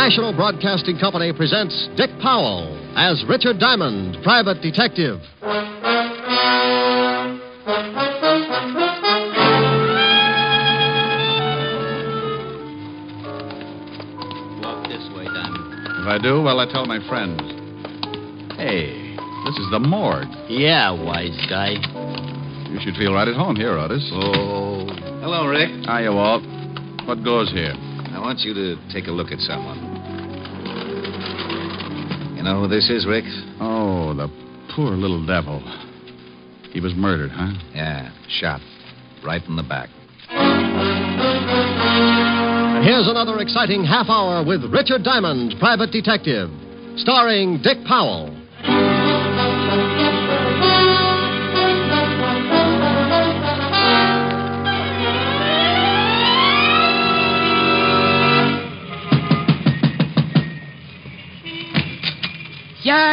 National Broadcasting Company presents Dick Powell as Richard Diamond, private detective. Walk this way, Diamond. If I do, well, I tell my friends. Hey, this is the morgue. Yeah, wise guy. You should feel right at home here, Otis. Oh. Hello, Rick. Hiya, Walt. What goes here? I want you to take a look at someone. You know who this is, Rick? Oh, the poor little devil. He was murdered, huh? Yeah, shot. Right in the back. Here's another exciting half hour with Richard Diamond, private detective, starring Dick Powell.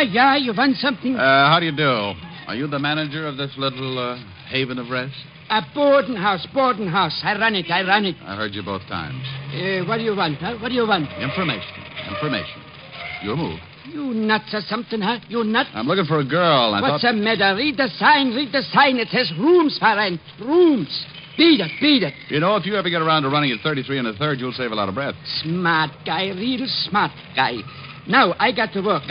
Yeah, you want something? How do you do? Are you the manager of this little haven of rest? A boarding house. I run it. I heard you both times. What do you want, huh? What do you want? Information. Your move. You nuts or something, huh? You nut? I'm looking for a girl. What's the matter? Read the sign. It says rooms for rent. Rooms. Beat it. You know, if you ever get around to running at 33 1/3, you'll save a lot of breath. Smart guy, real smart guy. Now, I got to work.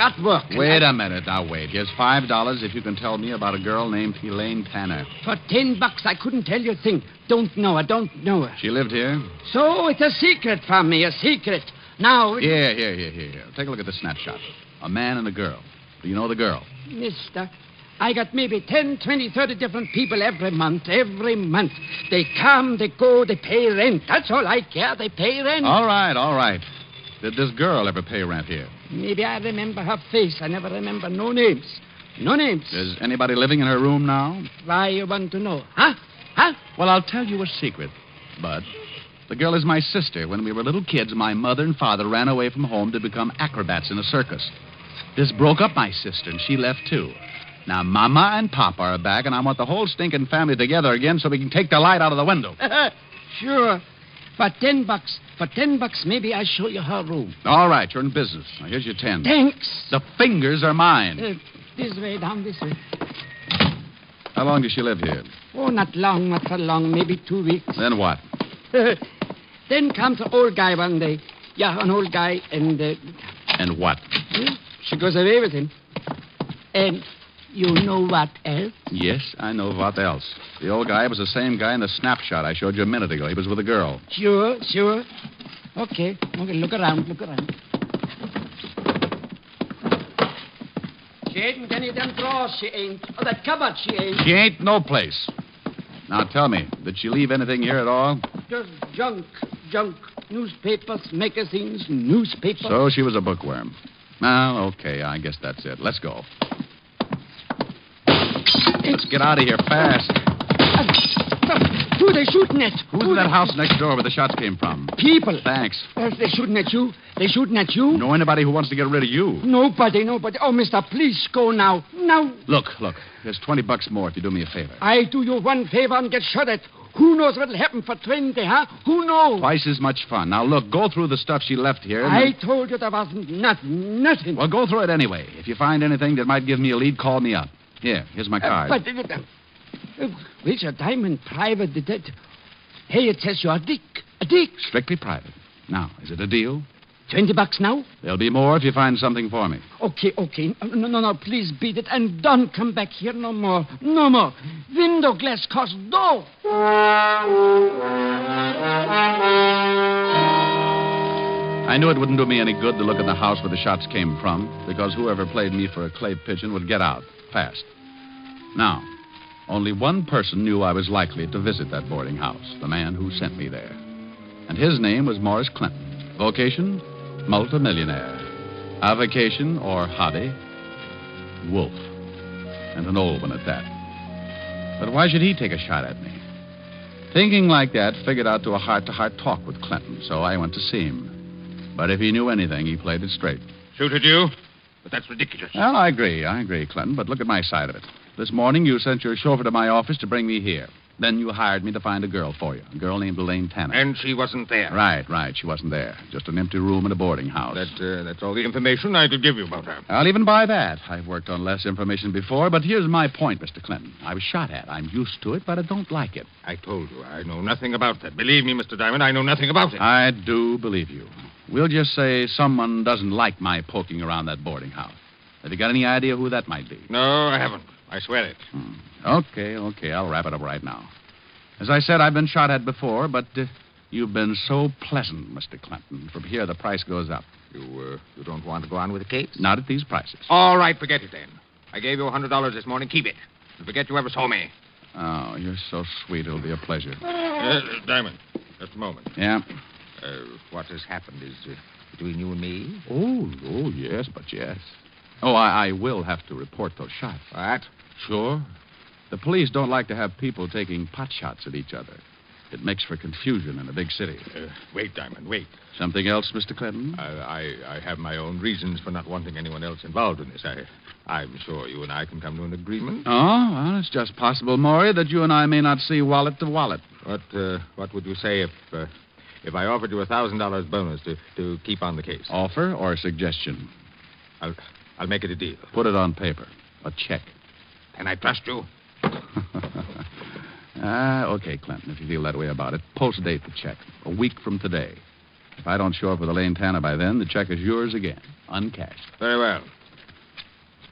Wait a minute. Now, wait. Here's $5 if you can tell me about a girl named Elaine Tanner. For $10, I couldn't tell you a thing. Don't know her. She lived here? So it's a secret from me, a secret. Now... Here. Take a look at the snapshot. A man and a girl. Do you know the girl? Mister, I got maybe 10, 20, 30 different people every month. They come, they go, they pay rent. That's all I care. They pay rent. All right. Did this girl ever pay rent here? Maybe I remember her face. I never remember no names. Is anybody living in her room now? Why you want to know? Huh? Well, I'll tell you a secret, Bud. The girl is my sister. When we were little kids, my mother and father ran away from home to become acrobats in a circus. This broke up my sister, and she left, too. Now, Mama and Papa are back, and I want the whole stinking family together again so we can take the light out of the window. Sure. For $10, maybe I show you her room. All right, you're in business. Now, here's your 10. Thanks. The fingers are mine. This way, down this way. How long does she live here? Oh, not for long, maybe 2 weeks. Then what? Then comes an old guy one day. Yeah, an old guy, and... And what? She goes away with him. And you know what else? Yes, I know what else. The old guy was the same guy in the snapshot I showed you a minute ago. He was with a girl. Sure. Okay, look around. She ain't in any of them drawers, she ain't. Or that cupboard, she ain't. She ain't no place. Now, tell me, did she leave anything here at all? Just junk. Newspapers, magazines, newspapers. So she was a bookworm. Well, okay, I guess that's it. Let's go. Let's get out of here fast. Who are they shooting at? Who's in that house next door where the shots came from? People. Thanks. They're shooting at you. Know anybody who wants to get rid of you? Nobody. Oh, mister, please go now. Look. There's $20 more if you do me a favor. I do you one favor and get shot at. Who knows what'll happen for 20, huh? Who knows? Twice as much fun. Now, look, go through the stuff she left here. I told you there wasn't nothing. Well, go through it anyway. If you find anything that might give me a lead, call me up. Here's my card. Richard Diamond, private detective. Hey, it says you're a Dick. Strictly private. Now, is it a deal? $20 now? There'll be more if you find something for me. Okay. No, please beat it and don't come back here no more. Window glass costs dough. I knew it wouldn't do me any good to look at the house where the shots came from, because whoever played me for a clay pigeon would get out fast. Now, only one person knew I was likely to visit that boarding house, the man who sent me there. And his name was Morris Clinton. Vocation? Multimillionaire. Avocation, or hobby? Wolf. And an old one at that. But why should he take a shot at me? Thinking like that, figured out to a heart-to-heart talk with Clinton, so I went to see him. But if he knew anything, he played it straight. Suited you? But that's ridiculous. Well, I agree, Clinton, but look at my side of it. This morning, you sent your chauffeur to my office to bring me here. Then you hired me to find a girl for you, a girl named Elaine Tanner. And she wasn't there. Right. She wasn't there. Just an empty room in a boarding house. That's all the information I could give you about her. I'll even buy that. I've worked on less information before, but here's my point, Mr. Clinton. I was shot at. I'm used to it, but I don't like it. I told you, I know nothing about that. Believe me, Mr. Diamond, I know nothing about it. I do believe you. We'll just say someone doesn't like my poking around that boarding house. Have you got any idea who that might be? No, I haven't. I swear it. Okay. I'll wrap it up right now. As I said, I've been shot at before, but you've been so pleasant, Mr. Clinton. From here, the price goes up. You don't want to go on with the case? Not at these prices. All right, forget it then. I gave you $100 this morning. Keep it. And forget you ever saw me. Oh, you're so sweet. It'll be a pleasure. Diamond, just a moment. Yeah? What has happened is between you and me. Oh, yes, but yes. Oh, I will have to report those shots. What? Sure. The police don't like to have people taking pot shots at each other. It makes for confusion in a big city. Wait, Diamond, wait. Something else, Mr. Clinton? I have my own reasons for not wanting anyone else involved in this. I'm sure you and I can come to an agreement. Oh, well, it's just possible, Maury, that you and I may not see wallet to wallet. What would you say if I offered you $1,000 bonus to keep on the case? Offer or suggestion? I'll make it a deal. Put it on paper. A check. Can I trust you? Okay, Clinton, if you feel that way about it. Post-date the check. A week from today. If I don't show up with Elaine Tanner by then, the check is yours again. Uncashed. Very well.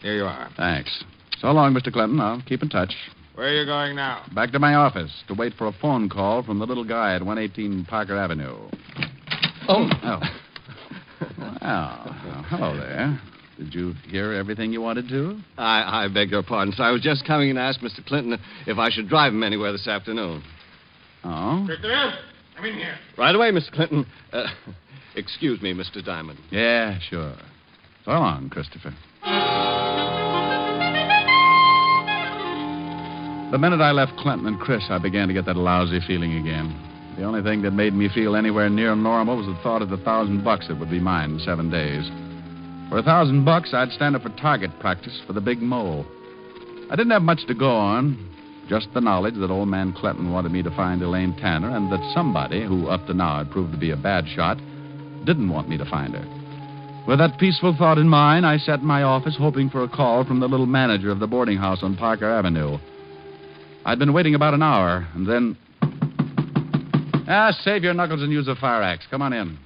Here you are. Thanks. So long, Mr. Clinton. I'll keep in touch. Where are you going now? Back to my office to wait for a phone call from the little guy at 118 Parker Avenue. Oh. Well, hello there. Did you hear everything you wanted to? I beg your pardon, sir. I was just coming in to ask Mr. Clinton if I should drive him anywhere this afternoon. Oh? Christopher, come in here. Right away, Mr. Clinton. Excuse me, Mr. Diamond. Yeah, sure. So long, Christopher. The minute I left Clinton and Chris, I began to get that lousy feeling again. The only thing that made me feel anywhere near normal was the thought of the $1,000 that would be mine in 7 days. For $1,000, I'd stand up for target practice for the big mole. I didn't have much to go on, just the knowledge that old man Clinton wanted me to find Elaine Tanner and that somebody, who up to now had proved to be a bad shot, didn't want me to find her. With that peaceful thought in mind, I sat in my office hoping for a call from the little manager of the boarding house on Parker Avenue. I'd been waiting about an hour, and then... save your knuckles and use a fire axe. Come on in.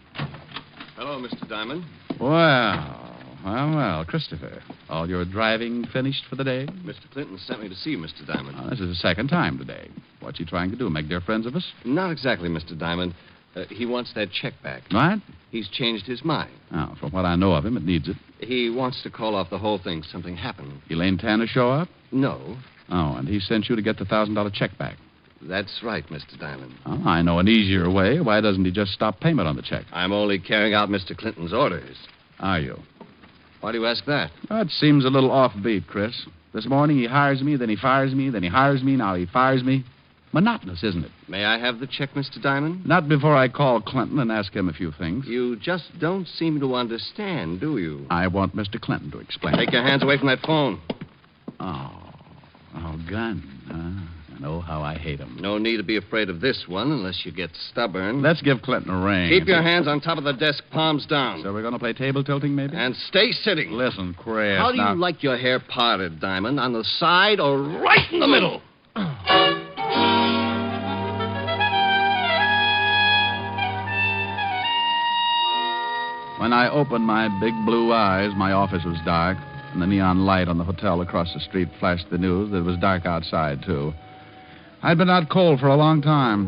Hello, Mr. Diamond. Well, Christopher. All your driving finished for the day? Mr. Clinton sent me to see you, Mr. Diamond. This is the second time today. What's he trying to do, make dear friends of us? Not exactly, Mr. Diamond. He wants that check back. What? He's changed his mind. Oh, from what I know of him, it needs it. He wants to call off the whole thing. Something happened. Elaine Tanner show up? No. Oh, and he sent you to get the $1,000 check back. That's right, Mr. Diamond. Oh, I know an easier way. Why doesn't he just stop payment on the check? I'm only carrying out Mr. Clinton's orders. Are you? Why do you ask that? That seems a little offbeat, Chris. This morning he hires me, then he fires me, then he hires me, now he fires me. Monotonous, isn't it? May I have the check, Mr. Diamond? Not before I call Clinton and ask him a few things. You just don't seem to understand, do you? I want Mr. Clinton to explain. Take your hands away from that phone. Oh, gun. I know how I hate him. No need to be afraid of this one unless you get stubborn. Let's give Clinton a ring. Keep your hands on top of the desk, palms down. So we're going to play table tilting, maybe? And stay sitting. Listen, Chris. How do you like your hair parted, Diamond? On the side or right in the middle? When I opened my big blue eyes, my office was dark, and the neon light on the hotel across the street flashed the news that it was dark outside, too. I'd been out cold for a long time.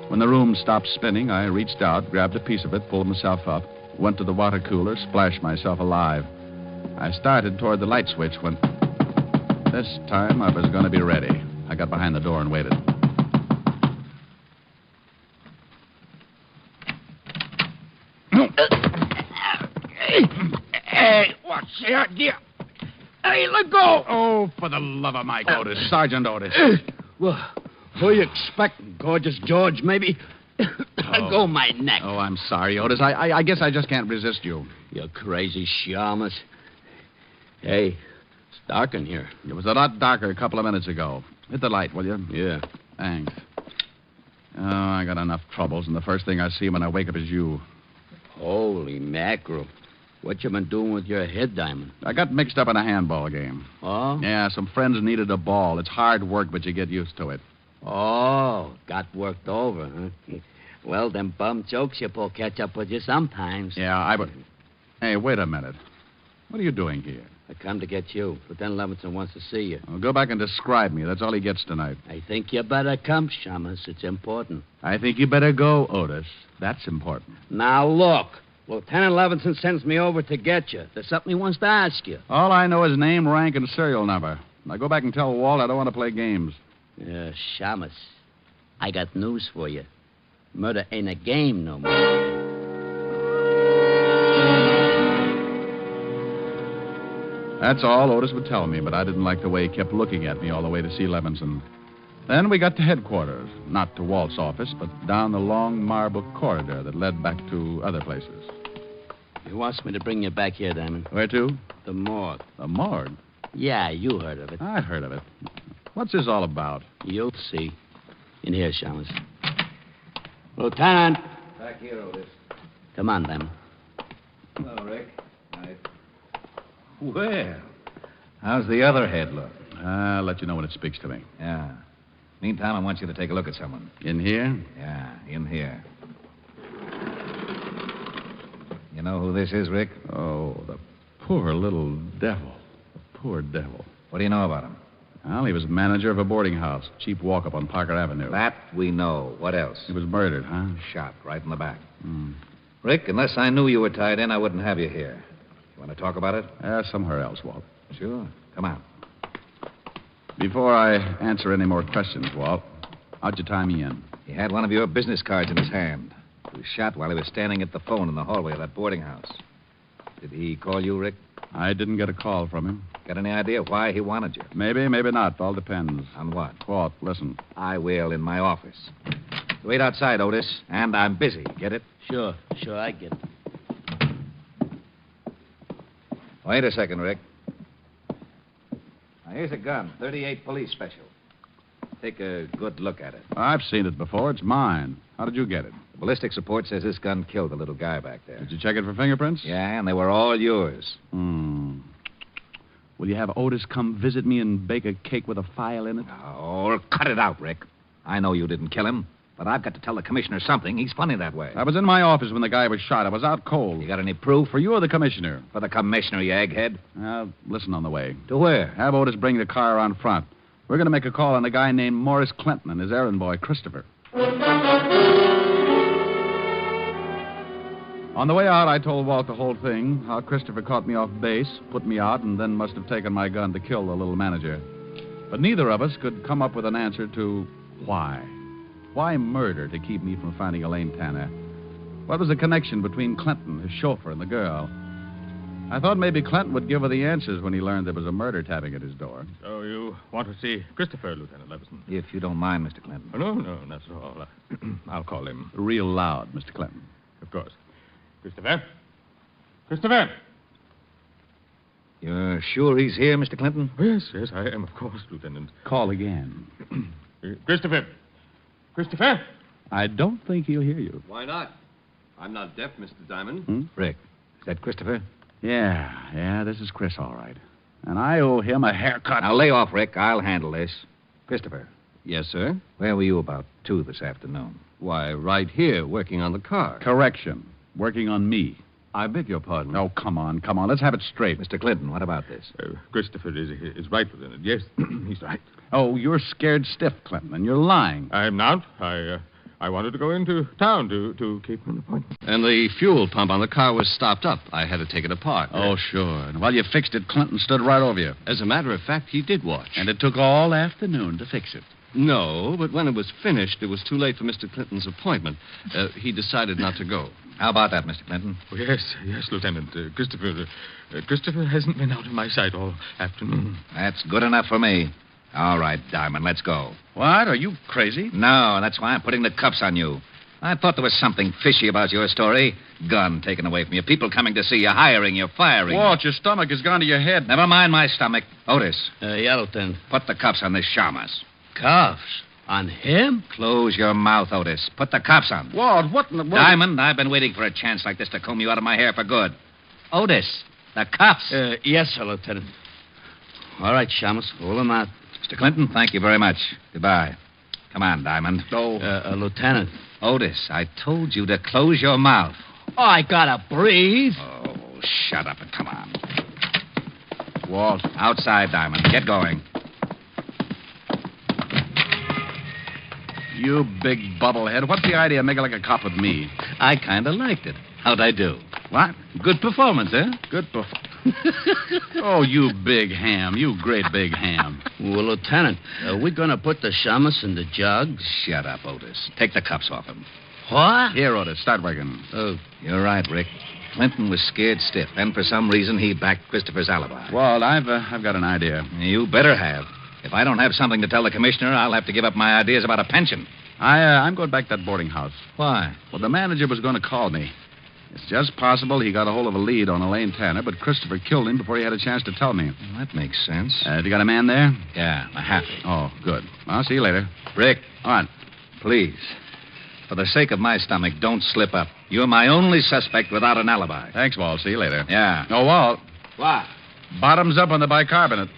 When the room stopped spinning, I reached out, grabbed a piece of it, pulled myself up, went to the water cooler, splashed myself alive. I started toward the light switch when... This time I was going to be ready. I got behind the door and waited. Hey, what's the idea? Hey, let go. Oh, for the love of Mike Otis. Sergeant Otis. Well, who you expecting? Gorgeous George, maybe? Let go my neck. Oh, I'm sorry, Otis. I guess I just can't resist you. You crazy shamus. Hey, it's dark in here. It was a lot darker a couple of minutes ago. Hit the light, will you? Yeah. Thanks. Oh, I got enough troubles, and the first thing I see when I wake up is you. Holy mackerel. What you been doing with your head, Diamond? I got mixed up in a handball game. Oh? Yeah, some friends needed a ball. It's hard work, but you get used to it. Oh, got worked over, huh? Well, them bum jokes you pull catch up with you sometimes. Yeah, Hey, wait a minute. What are you doing here? I come to get you. Lieutenant Levinson wants to see you. Well, go back and describe me. That's all he gets tonight. I think you better come, Shamus. It's important. I think you better go, Otis. That's important. Now, look. Lieutenant Levinson sends me over to get you. There's something he wants to ask you. All I know is name, rank, and serial number. Now go back and tell Walt I don't want to play games. Shamus, I got news for you. Murder ain't a game no more. That's all Otis would tell me, but I didn't like the way he kept looking at me all the way to see Levinson. Then we got to headquarters, not to Walt's office, but down the long marble corridor that led back to other places. He wants me to bring you back here, Diamond. Where to? The morgue. The morgue? Yeah, you heard of it. I heard of it. What's this all about? You'll see. In here, Shamus. Lieutenant. Back here, Otis. Come on, Diamond. Hello, Rick. Well, how's the other head look? I'll let you know when it speaks to me. Yeah. Meantime, I want you to take a look at someone. In here? Yeah, in here. You know who this is, Rick? Oh, the poor little devil. The poor devil. What do you know about him? Well, he was manager of a boarding house, cheap walk-up on Parker Avenue. That we know. What else? He was murdered, huh? Shot right in the back. Hmm. Rick, unless I knew you were tied in, I wouldn't have you here. You want to talk about it? Somewhere else, Walt. Sure. Come on. Before I answer any more questions, Walt, how'd you tie me in? He had one of your business cards in his hand. He was shot while he was standing at the phone in the hallway of that boarding house. Did he call you, Rick? I didn't get a call from him. Got any idea why he wanted you? Maybe, maybe not. All depends. On what? Walt, listen. I will in my office. Wait outside, Otis, and I'm busy. Get it? Sure, I get it. Wait a second, Rick. Now, here's a gun, 38 police special. Take a good look at it. I've seen it before. It's mine. How did you get it? The ballistics report says this gun killed the little guy back there. Did you check it for fingerprints? Yeah, and they were all yours. Will you have Otis come visit me and bake a cake with a file in it? Oh, cut it out, Rick. I know you didn't kill him, but I've got to tell the commissioner something. He's funny that way. I was in my office when the guy was shot. I was out cold. You got any proof? For you or the commissioner? For the commissioner, you egghead. Listen on the way. To where? Have Otis bring the car around front. We're going to make a call on a guy named Morris Clinton and his errand boy, Christopher. On the way out, I told Walt the whole thing, how Christopher caught me off base, put me out, and then must have taken my gun to kill the little manager. But neither of us could come up with an answer to why. Why murder to keep me from finding Elaine Tanner? What was the connection between Clinton, his chauffeur, and the girl? I thought maybe Clinton would give her the answers when he learned there was a murder tapping at his door. So you want to see Christopher, Lieutenant Levinson? If you don't mind, Mr. Clinton. Oh, no, not at all. I'll call him. Real loud, Mr. Clinton. Of course. Christopher? Christopher! You're sure he's here, Mr. Clinton? Oh, yes, I am, of course, Lieutenant. Call again. Christopher! Christopher! I don't think he'll hear you. Why not? I'm not deaf, Mr. Diamond. Rick, is that Christopher? Yeah, this is Chris, all right. And I owe him a haircut. Now, lay off, Rick. I'll handle this. Christopher, Yes, sir. where were you about 2 this afternoon? Why, right here, working on the car. Correction. Working on me. I beg your pardon. Oh, come on. Let's have it straight. Mr. Clinton, what about this? Christopher is right, Lieutenant. Yes, he's right. Oh, you're scared stiff, Clinton, and you're lying. I'm not. I wanted to go into town to keep an appointment. And the fuel pump on the car was stopped up. I had to take it apart. Oh, sure. And while you fixed it, Clinton stood right over you. As a matter of fact, he did watch. And it took all afternoon to fix it. No, but when it was finished, it was too late for Mr. Clinton's appointment. He decided not to go. How about that, Mr. Clinton? Oh, yes, Lieutenant. Christopher hasn't been out of my sight all afternoon. That's good enough for me. All right, Diamond, let's go. What? Are you crazy? No, that's why I'm putting the cuffs on you. I thought there was something fishy about your story. Gun taken away from you, people coming to see you, hiring you, firing. Walt, your stomach has gone to your head. Never mind my stomach. Otis, Yeah, Lieutenant. put the cuffs on this Shamus. Cuffs? On him? Close your mouth, Otis. Put the cops on. Walt, what in the... Diamond, I've been waiting for a chance like this to comb you out of my hair for good. Otis, the cops. Yes, sir, Lieutenant. All right, Shamus, hold him out. Mr. Clinton, thank you very much. Goodbye. Come on, Diamond. Lieutenant. Otis, I told you to close your mouth. Oh, I gotta breathe. Oh, shut up and come on. Walt. Outside, Diamond. Get going. You big bubblehead. What's the idea of making like a cop with me? I kind of liked it. How'd I do? What? Good performance, eh? Good Oh, you big ham. You great big ham. Well, Lieutenant, are we going to put the Shamus in the jug? Shut up, Otis. Take the cuffs off him. What? Here, Otis, start working. Oh, You're right, Rick. Clinton was scared stiff, and for some reason he backed Christopher's alibi. Walt, I've got an idea. You better have. If I don't have something to tell the commissioner, I'll have to give up my ideas about a pension. I'm going back to that boarding house. Why? Well, the manager was going to call me. It's just possible he got a hold of a lead on Elaine Tanner, but Christopher killed him before he had a chance to tell me. Well, that makes sense. Have you got a man there? Yeah, a happy. Oh, good. I'll see you later. Rick, All right. please. For the sake of my stomach, don't slip up. You're my only suspect without an alibi. Thanks, Walt. See you later. Yeah. Oh, Walt. What? Bottoms up on the bicarbonate.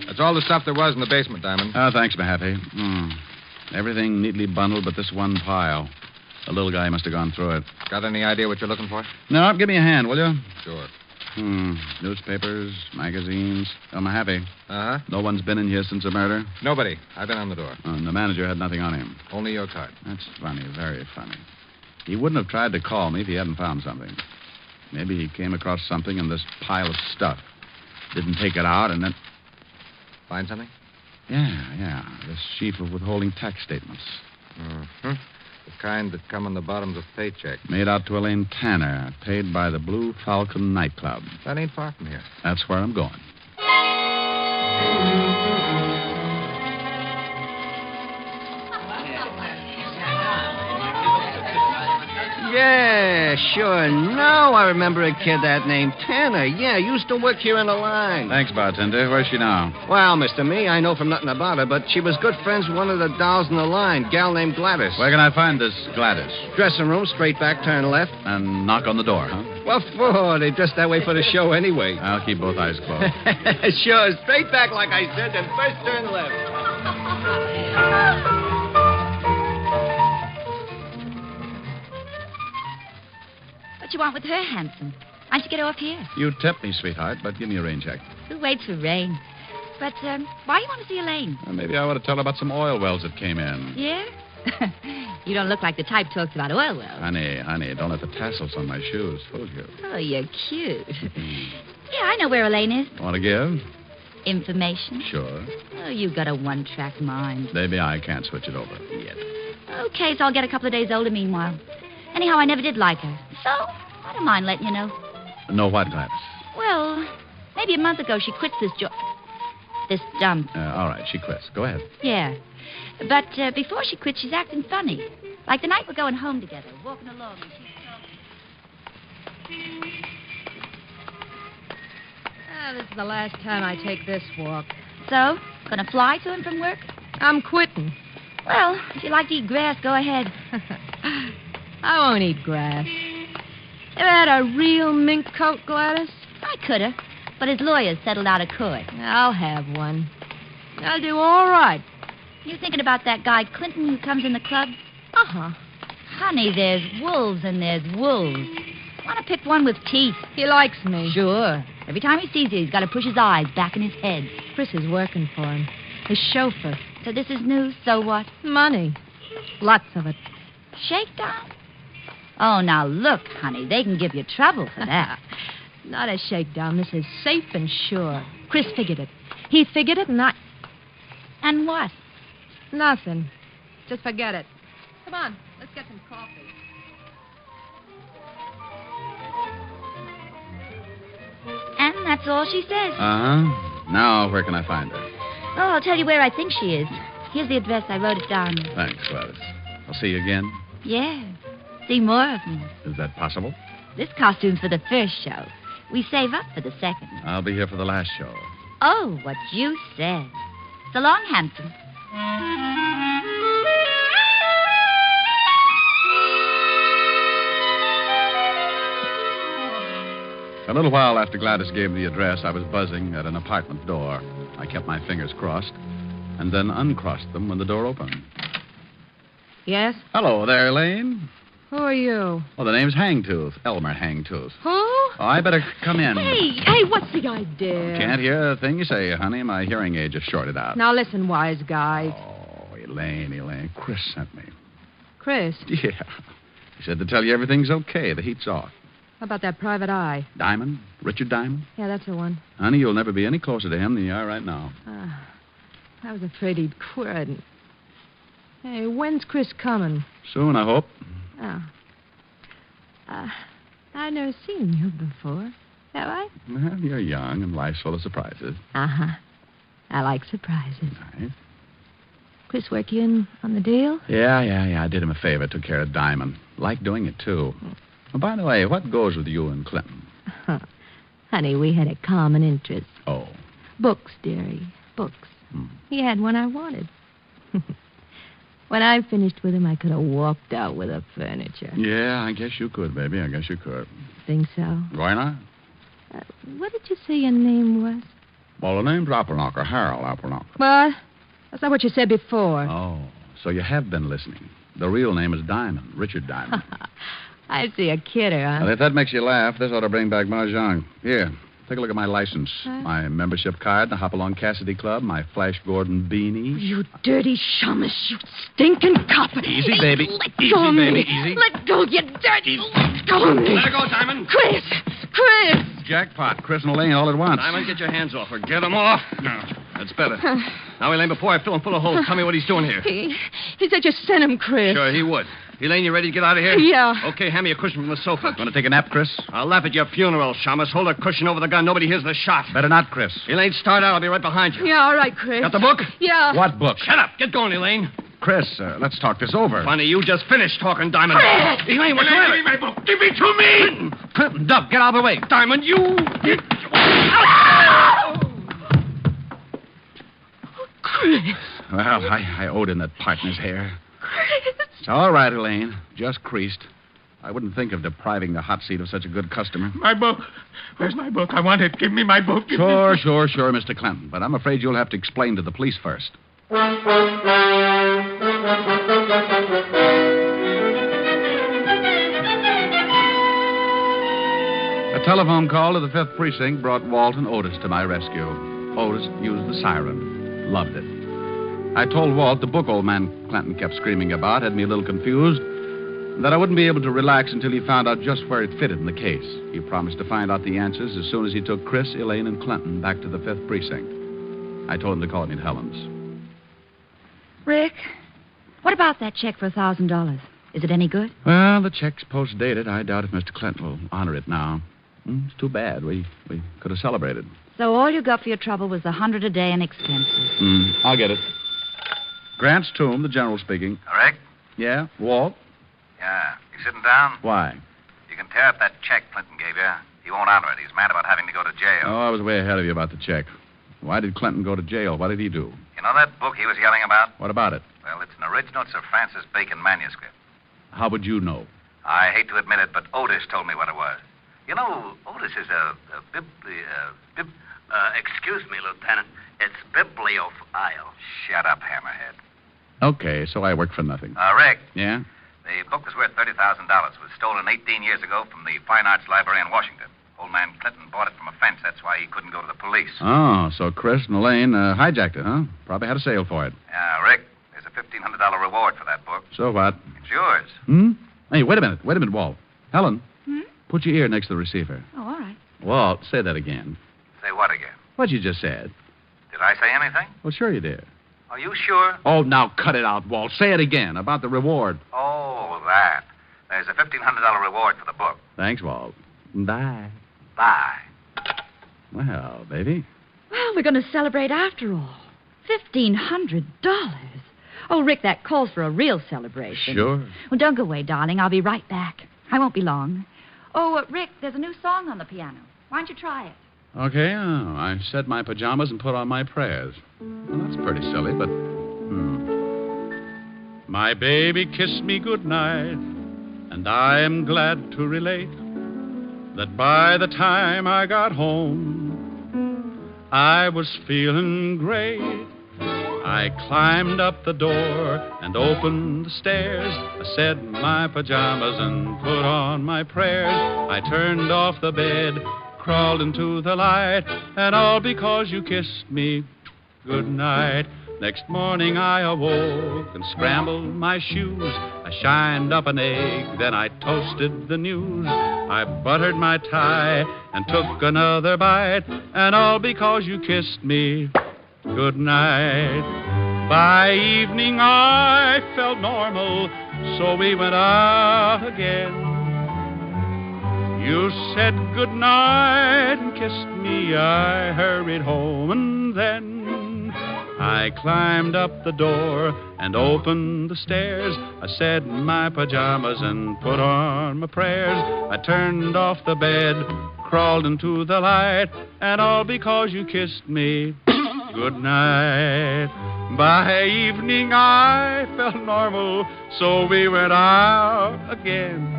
That's all the stuff there was in the basement, Diamond. Oh, thanks, Mahaffey. Everything neatly bundled but this one pile. The little guy must have gone through it. Got any idea what you're looking for? No, give me a hand, will you? Sure. Newspapers, magazines. Oh, Mahaffey. Uh-huh. No one's been in here since the murder? Nobody. I've been on the door. And the manager had nothing on him. Only your card. That's funny, very funny. He wouldn't have tried to call me if he hadn't found something. Maybe he came across something in this pile of stuff. Didn't take it out and then... Find something? Yeah. This sheaf of withholding tax statements. Mm-hmm. The kind that come on the bottoms of paychecks. Made out to Elaine Tanner, paid by the Blue Falcon nightclub. That ain't far from here. That's where I'm going. Yeah, sure. Now I remember a kid that named Tanner. Yeah, used to work here in the line. Thanks, bartender. Where's she now? Well, Mr. Me, I know from nothing about her, but she was good friends with one of the dolls in the line, gal named Gladys. Where can I find this Gladys? Dressing room, straight back, turn left. And knock on the door, huh? What for? They dress that way for the show anyway. I'll keep both eyes closed. Sure, straight back like I said, then first turn left. What you want with her, Hanson? Why don't you get off here? You tip me, sweetheart, but give me a rain check. Who waits for rain? But, why you want to see Elaine? Well, maybe I ought to tell her about some oil wells that came in. Yeah? You don't look like the type talks about oil wells. Honey, don't let the tassels on my shoes fool you. Oh, you're cute. Yeah, I know where Elaine is. Want to give? Information? Sure. Oh, you've got a one-track mind. Maybe I can't switch it over yet. Okay, so I'll get a couple of days older meanwhile. Anyhow, I never did like her. So, I don't mind letting you know. Know what, Gladys? Well, maybe a month ago she quit this job. This dump. All right, she quits. Go ahead. Yeah. But before she quit, she's acting funny. Like the night we're going home together, walking along, and she's talking. This is the last time I take this walk. So, gonna fly to him from work? I'm quitting. Well, if you like to eat grass, go ahead. I won't eat grass. Ever had a real mink coat, Gladys? I coulda, but his lawyers settled out of court. I'll have one. I'll do all right. You thinking about that guy Clinton who comes in the club? Uh-huh. Honey, there's wolves and there's wolves. Want to pick one with teeth? He likes me. Sure. Every time he sees you, he's got to push his eyes back in his head. Chris is working for him. His chauffeur. So this is news, so what? Money. Lots of it. Shakedown? Oh, now look, honey, they can give you trouble for that. Not a shakedown. This is safe and sure. Chris figured it. He figured it, and I... And what? Nothing. Just forget it. Come on, let's get some coffee. And that's all she says. Uh-huh. Now, where can I find her? Oh, I'll tell you where I think she is. Here's the address. I wrote it down. Thanks, Gladys. I'll see you again. Yeah. See more of me. Is that possible? This costume's for the first show. We save up for the second. I'll be here for the last show. Oh, what you said. So long, handsome. A little while after Gladys gave me the address, I was buzzing at an apartment door. I kept my fingers crossed and then uncrossed them when the door opened. Yes? Hello there, Elaine. Who are you? Oh, the name's Hangtooth. Elmer Hangtooth. Who? Oh, I better come in. Hey, what's the idea? Can't hear a thing you say, honey. My hearing aid just shorted out. Now listen, wise guy. Oh, Elaine. Chris sent me. Chris, Yeah. He said to tell you everything's okay. The heat's off. how about that private eye? Diamond? Richard Diamond? Yeah, that's the one. Honey, you'll never be any closer to him than you are right now. I was afraid he'd quit. Hey, when's Chris coming? Soon, I hope. Oh. I've never seen you before. Have I? Well, you're young and life's full of surprises. Uh-huh. I like surprises. Right. Chris work you in on the deal? Yeah. I did him a favor. Took care of Diamond. Like doing it, too. Oh, by the way, what goes with you and Clinton? Honey, we had a common interest. Oh. Books, dearie. Books. He had one I wanted. When I finished with him, I could have walked out with the furniture. Yeah, I guess you could, baby. I guess you could. Think so? Why not? What did you say your name was? Well, the name's Appelknocker, Harold Appelknocker. What? That's not what you said before. Oh, so you have been listening. The real name is Diamond, Richard Diamond. I see a kidder, huh? Well, if that makes you laugh, this ought to bring back Mahjong. Here, take a look at my license. My membership card, the Hopalong Cassidy Club, my Flash Gordon beanie. You dirty shamus, you stinking cop. Easy, baby. Let Easy, go of baby, me. easy. Let go, you dirty. Let go of me. Let her go, Diamond. Chris! Jackpot, Chris and Elaine all at once. Diamond, get your hands off her. Get them off. No, that's better. Now, Elaine, before I fill him full of holes, tell me what he's doing here. He said you sent him, Chris. Sure, he would. Elaine, you ready to get out of here? Yeah. Okay, hand me a cushion from the sofa. Want to take a nap, Chris? I'll laugh at your funeral, Shamus. Hold a cushion over the gun. Nobody hears the shot. Better not, Chris. Elaine, start out. I'll be right behind you. Yeah, all right, Chris. Got the book? Yeah. What book? Shut up. Get going, Elaine. Chris, let's talk this over. Funny, you just finished talking, Diamond. Chris! Elaine, what's the matter? Give me my book. Give it to me. Clinton, Dub, get out of the way. Diamond, you... Chris. Well, I owed in that partner's hair. Chris. It's all right, Elaine. Just creased. I wouldn't think of depriving the hot seat of such a good customer. My book. Where's my book? I want it. Give me my book. Sure, Mr. Clinton. But I'm afraid you'll have to explain to the police first. A telephone call to the 5th Precinct brought Walt and Otis to my rescue. Otis used the siren. Loved it. I told Walt the book old man Clinton kept screaming about had me a little confused, and that I wouldn't be able to relax until he found out just where it fitted in the case. He promised to find out the answers as soon as he took Chris, Elaine, and Clinton back to the 5th Precinct. I told him to call me at Helen's. Rick, what about that check for $1,000? Is it any good? Well, the check's post-dated. I doubt if Mr. Clinton will honor it now. It's too bad. We could have celebrated. So all you got for your trouble was $100 a day in expenses. I'll get it. Grant's Tomb, the general speaking. Rick? Yeah, Walt? Yeah. You sitting down? Why? You can tear up that check Clinton gave you. He won't honor it. He's mad about having to go to jail. Oh, I was way ahead of you about the check. Why did Clinton go to jail? What did he do? You know that book he was yelling about? What about it? Well, it's an original Sir Francis Bacon manuscript. How would you know? I hate to admit it, but Otis told me what it was. You know, Otis is excuse me, Lieutenant. It's bibliophile. Shut up, hammerhead. Okay, so I work for nothing. Rick. Yeah? The book was worth $30,000. It was stolen 18 years ago from the Fine Arts Library in Washington. Old man Clinton bought it from a fence. That's why he couldn't go to the police. Oh, so Chris and Elaine hijacked it, huh? Probably had a sale for it. Yeah, Rick, there's a $1,500 reward for that book. So what? It's yours. Hey, wait a minute, Walt. Helen, put your ear next to the receiver. Oh, all right. Walt, say that again. Say what again? What you just said. Did I say anything? Well, sure you did. Are you sure? Oh, now cut it out, Walt. Say it again about the reward. Oh, that. There's a $1,500 reward for the book. Thanks, Walt. Bye. Bye. Well, baby. Well, we're going to celebrate after all. $1,500. Oh, Rick, that calls for a real celebration. Sure. Well, don't go away, darling. I'll be right back. I won't be long. Oh, Rick, there's a new song on the piano. Why don't you try it? Okay, I shed my pajamas and put on my prayers. Well, that's pretty silly, but... My baby kissed me goodnight, and I am glad to relate that by the time I got home, I was feeling great. I climbed up the door and opened the stairs. I shed my pajamas and put on my prayers. I turned off the bed, crawled into the light, and all because you kissed me goodnight. Next morning I awoke and scrambled my shoes. I shined up an egg, then I toasted the news. I buttered my tie and took another bite, and all because you kissed me goodnight. By evening I felt normal, so we went out again. You said goodnight and kissed me. I hurried home, and then I climbed up the door and opened the stairs. I shed my pajamas and put on my prayers. I turned off the bed, crawled into the light, and all because you kissed me goodnight. By evening I felt normal, so we went out again.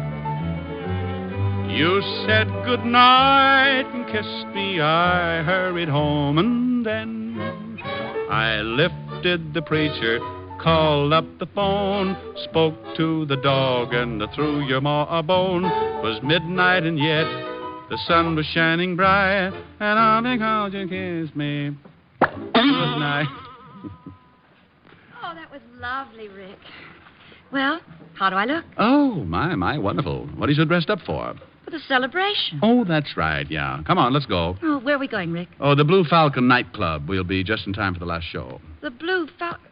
You said goodnight and kissed me. I hurried home, and then I lifted the preacher, called up the phone, spoke to the dog, and threw your ma a bone. 'Twas midnight, and yet the sun was shining bright, and all because you kissed me good night. Oh, that was lovely, Rick. Well, how do I look? Oh, my, wonderful. What are you so dressed up for? For the celebration. Oh, that's right, yeah. Come on, let's go. Oh, where are we going, Rick? Oh, the Blue Falcon nightclub. We'll be just in time for the last show. The Blue Falcon.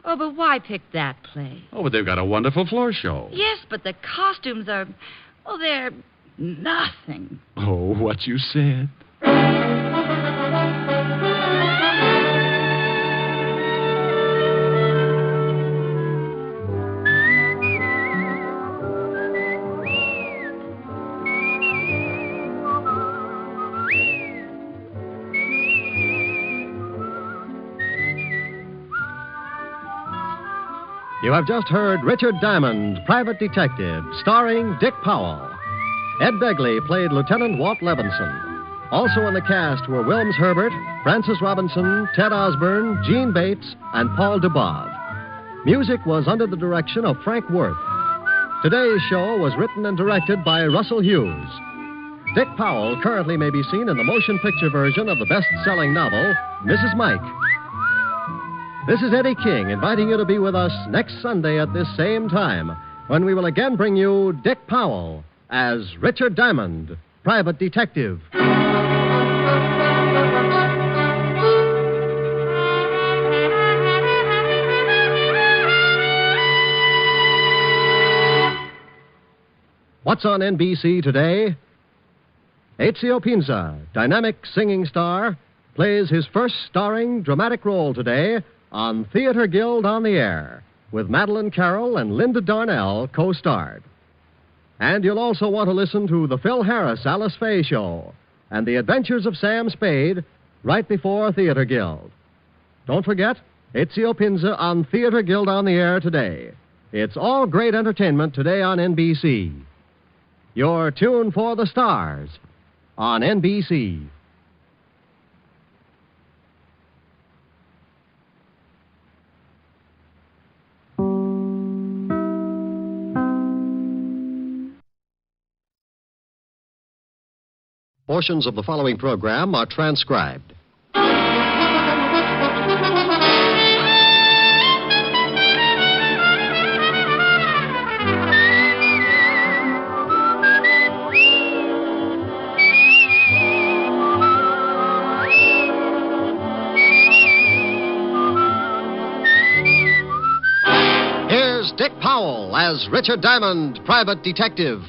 Oh, but why pick that place? Oh, but they've got a wonderful floor show. Yes, but the costumes are... Oh, they're nothing. Oh, what you said. You have just heard Richard Diamond, Private Detective, starring Dick Powell. Ed Begley played Lieutenant Walt Levinson. Also in the cast were Wilms Herbert, Francis Robinson, Ted Osborne, Gene Bates, and Paul Dubov. Music was under the direction of Frank Worth. Today's show was written and directed by Russell Hughes. Dick Powell currently may be seen in the motion picture version of the best-selling novel, Mrs. Mike. This is Eddie King inviting you to be with us next Sunday at this same time when we will again bring you Dick Powell as Richard Diamond, Private Detective. What's on NBC today? Ezio Pinza, dynamic singing star, plays his first starring dramatic role today on Theater Guild on the Air, with Madeline Carroll and Linda Darnell co-starred. And you'll also want to listen to the Phil Harris Alice Faye Show and the Adventures of Sam Spade right before Theater Guild. Don't forget, Ezio Pinza on Theater Guild on the Air today. It's all great entertainment today on NBC. Your tune for the stars on NBC. Portions of the following program are transcribed. Here's Dick Powell as Richard Diamond, Private Detective.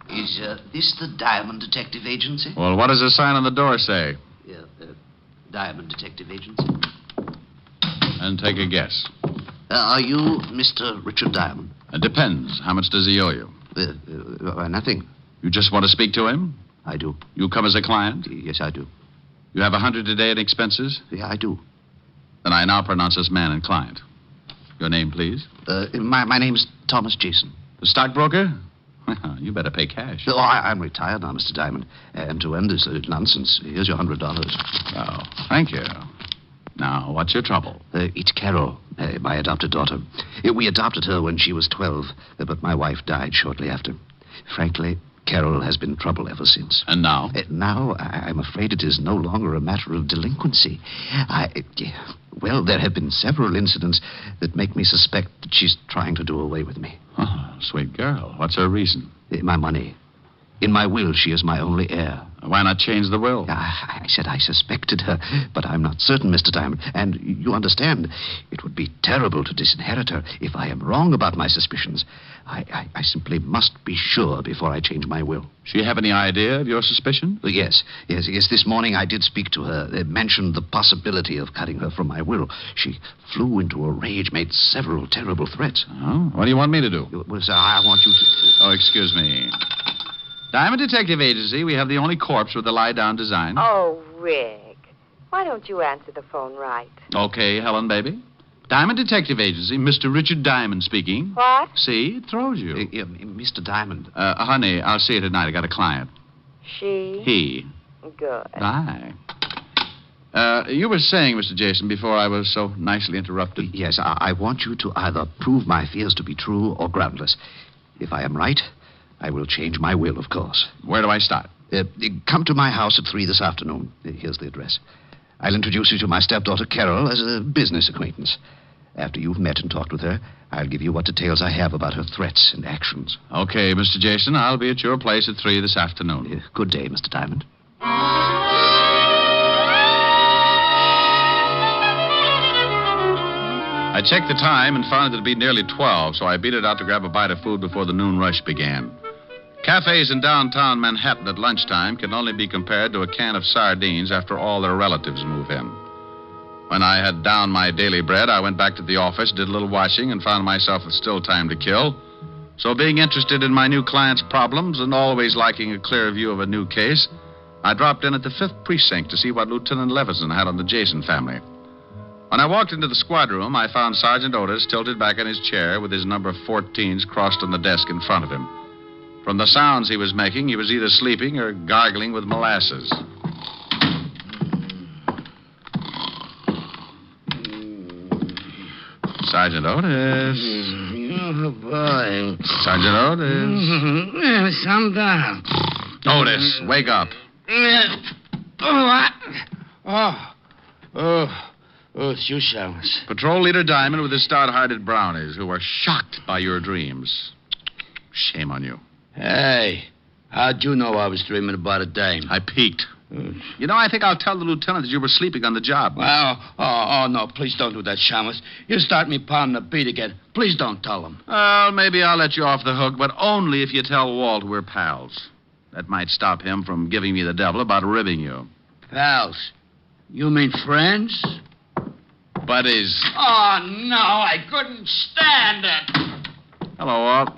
Is this the Diamond Detective Agency? Well, what does the sign on the door say? Yeah, Diamond Detective Agency. And take a guess. Are you Mr. Richard Diamond? It depends. How much does he owe you? Nothing. You just want to speak to him? I do. You come as a client? Yes, I do. You have $100 a day in expenses? Yeah, I do. Then I now pronounce us man and client. Your name, please? My name's Thomas Jason. The stockbroker? You better pay cash. Oh, I'm retired now, Mr. Diamond. And to end this nonsense, here's your $100. Oh, thank you. Now, what's your trouble? It's Carol, my adopted daughter. We adopted her when she was 12, but my wife died shortly after. Frankly, Carol has been trouble ever since. And now? Now, I'm afraid it is no longer a matter of delinquency. Well, there have been several incidents that make me suspect that she's trying to do away with me. Oh, sweet girl. What's her reason? My money. In my will, she is my only heir. Why not change the will? I said I suspected her, but I'm not certain, Mr. Diamond. And you understand, it would be terrible to disinherit her if I am wrong about my suspicions. I simply must be sure before I change my will. She have any idea of your suspicion? Yes. This morning I did speak to her. Mentioned the possibility of cutting her from my will. She flew into a rage, made several terrible threats. Oh? What do you want me to do? Well, sir, I want you to... Oh, excuse me. Diamond Detective Agency, we have the only corpse with the lie-down design. Oh, Rick. Why don't you answer the phone right? Okay, Helen, baby. Diamond Detective Agency, Mr. Richard Diamond speaking. What? See, it throws you. Mr. Diamond. Honey, I'll see you tonight. I got a client. She? He. Good. Bye. You were saying, Mr. Jason, before I was so nicely interrupted. Yes, I want you to either prove my fears to be true or groundless. If I am right, I will change my will, of course. Where do I start? Come to my house at 3 this afternoon. Here's the address. I'll introduce you to my stepdaughter, Carol, as a business acquaintance. After you've met and talked with her, I'll give you what details I have about her threats and actions. Okay, Mr. Jason, I'll be at your place at 3 this afternoon. Good day, Mr. Diamond. I checked the time and found it to be nearly 12, so I beat it out to grab a bite of food before the noon rush began. Cafes in downtown Manhattan at lunchtime can only be compared to a can of sardines after all their relatives move in. When I had downed my daily bread, I went back to the office, did a little washing, and found myself with still time to kill. So being interested in my new client's problems and always liking a clear view of a new case, I dropped in at the 5th Precinct to see what Lieutenant Levison had on the Jason family. When I walked into the squad room, I found Sergeant Otis tilted back in his chair with his number 14s crossed on the desk in front of him. From the sounds he was making, he was either sleeping or gargling with molasses. Sergeant Otis. Oh, boy. Sergeant Otis. Some down. Otis, wake up. What? Oh, it's you, Shamus. Patrol Leader Diamond with his stout-hearted brownies who are shocked by your dreams. Shame on you. Hey, how'd you know I was dreaming about a dame? I peeked. You know, I think I'll tell the lieutenant that you were sleeping on the job. Well, no, please don't do that, Shamus. You start me pounding the beat again. Please don't tell him. Well, maybe I'll let you off the hook, but only if you tell Walt we're pals. That might stop him from giving me the devil about ribbing you. Pals? You mean friends? Buddies. Oh, no, I couldn't stand it. Hello, Walt.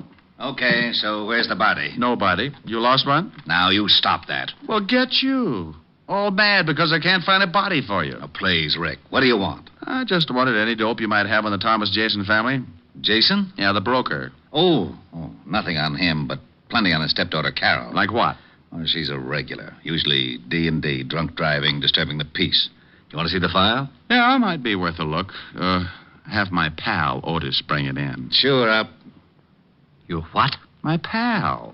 Okay, so where's the body? Nobody. You lost one? Now, you stop that. Well, get you. All mad because I can't find a body for you. Oh, please, Rick. What do you want? I just wanted any dope you might have on the Thomas Jason family. Jason? Yeah, the broker. Oh, nothing on him, but plenty on his stepdaughter, Carol. Like what? Oh, she's a regular. Usually D&D, drunk driving, disturbing the peace. You want to see the file? Yeah, it might be worth a look. Have my pal, Otis, bring it in. Sure, up. Your what? My pal.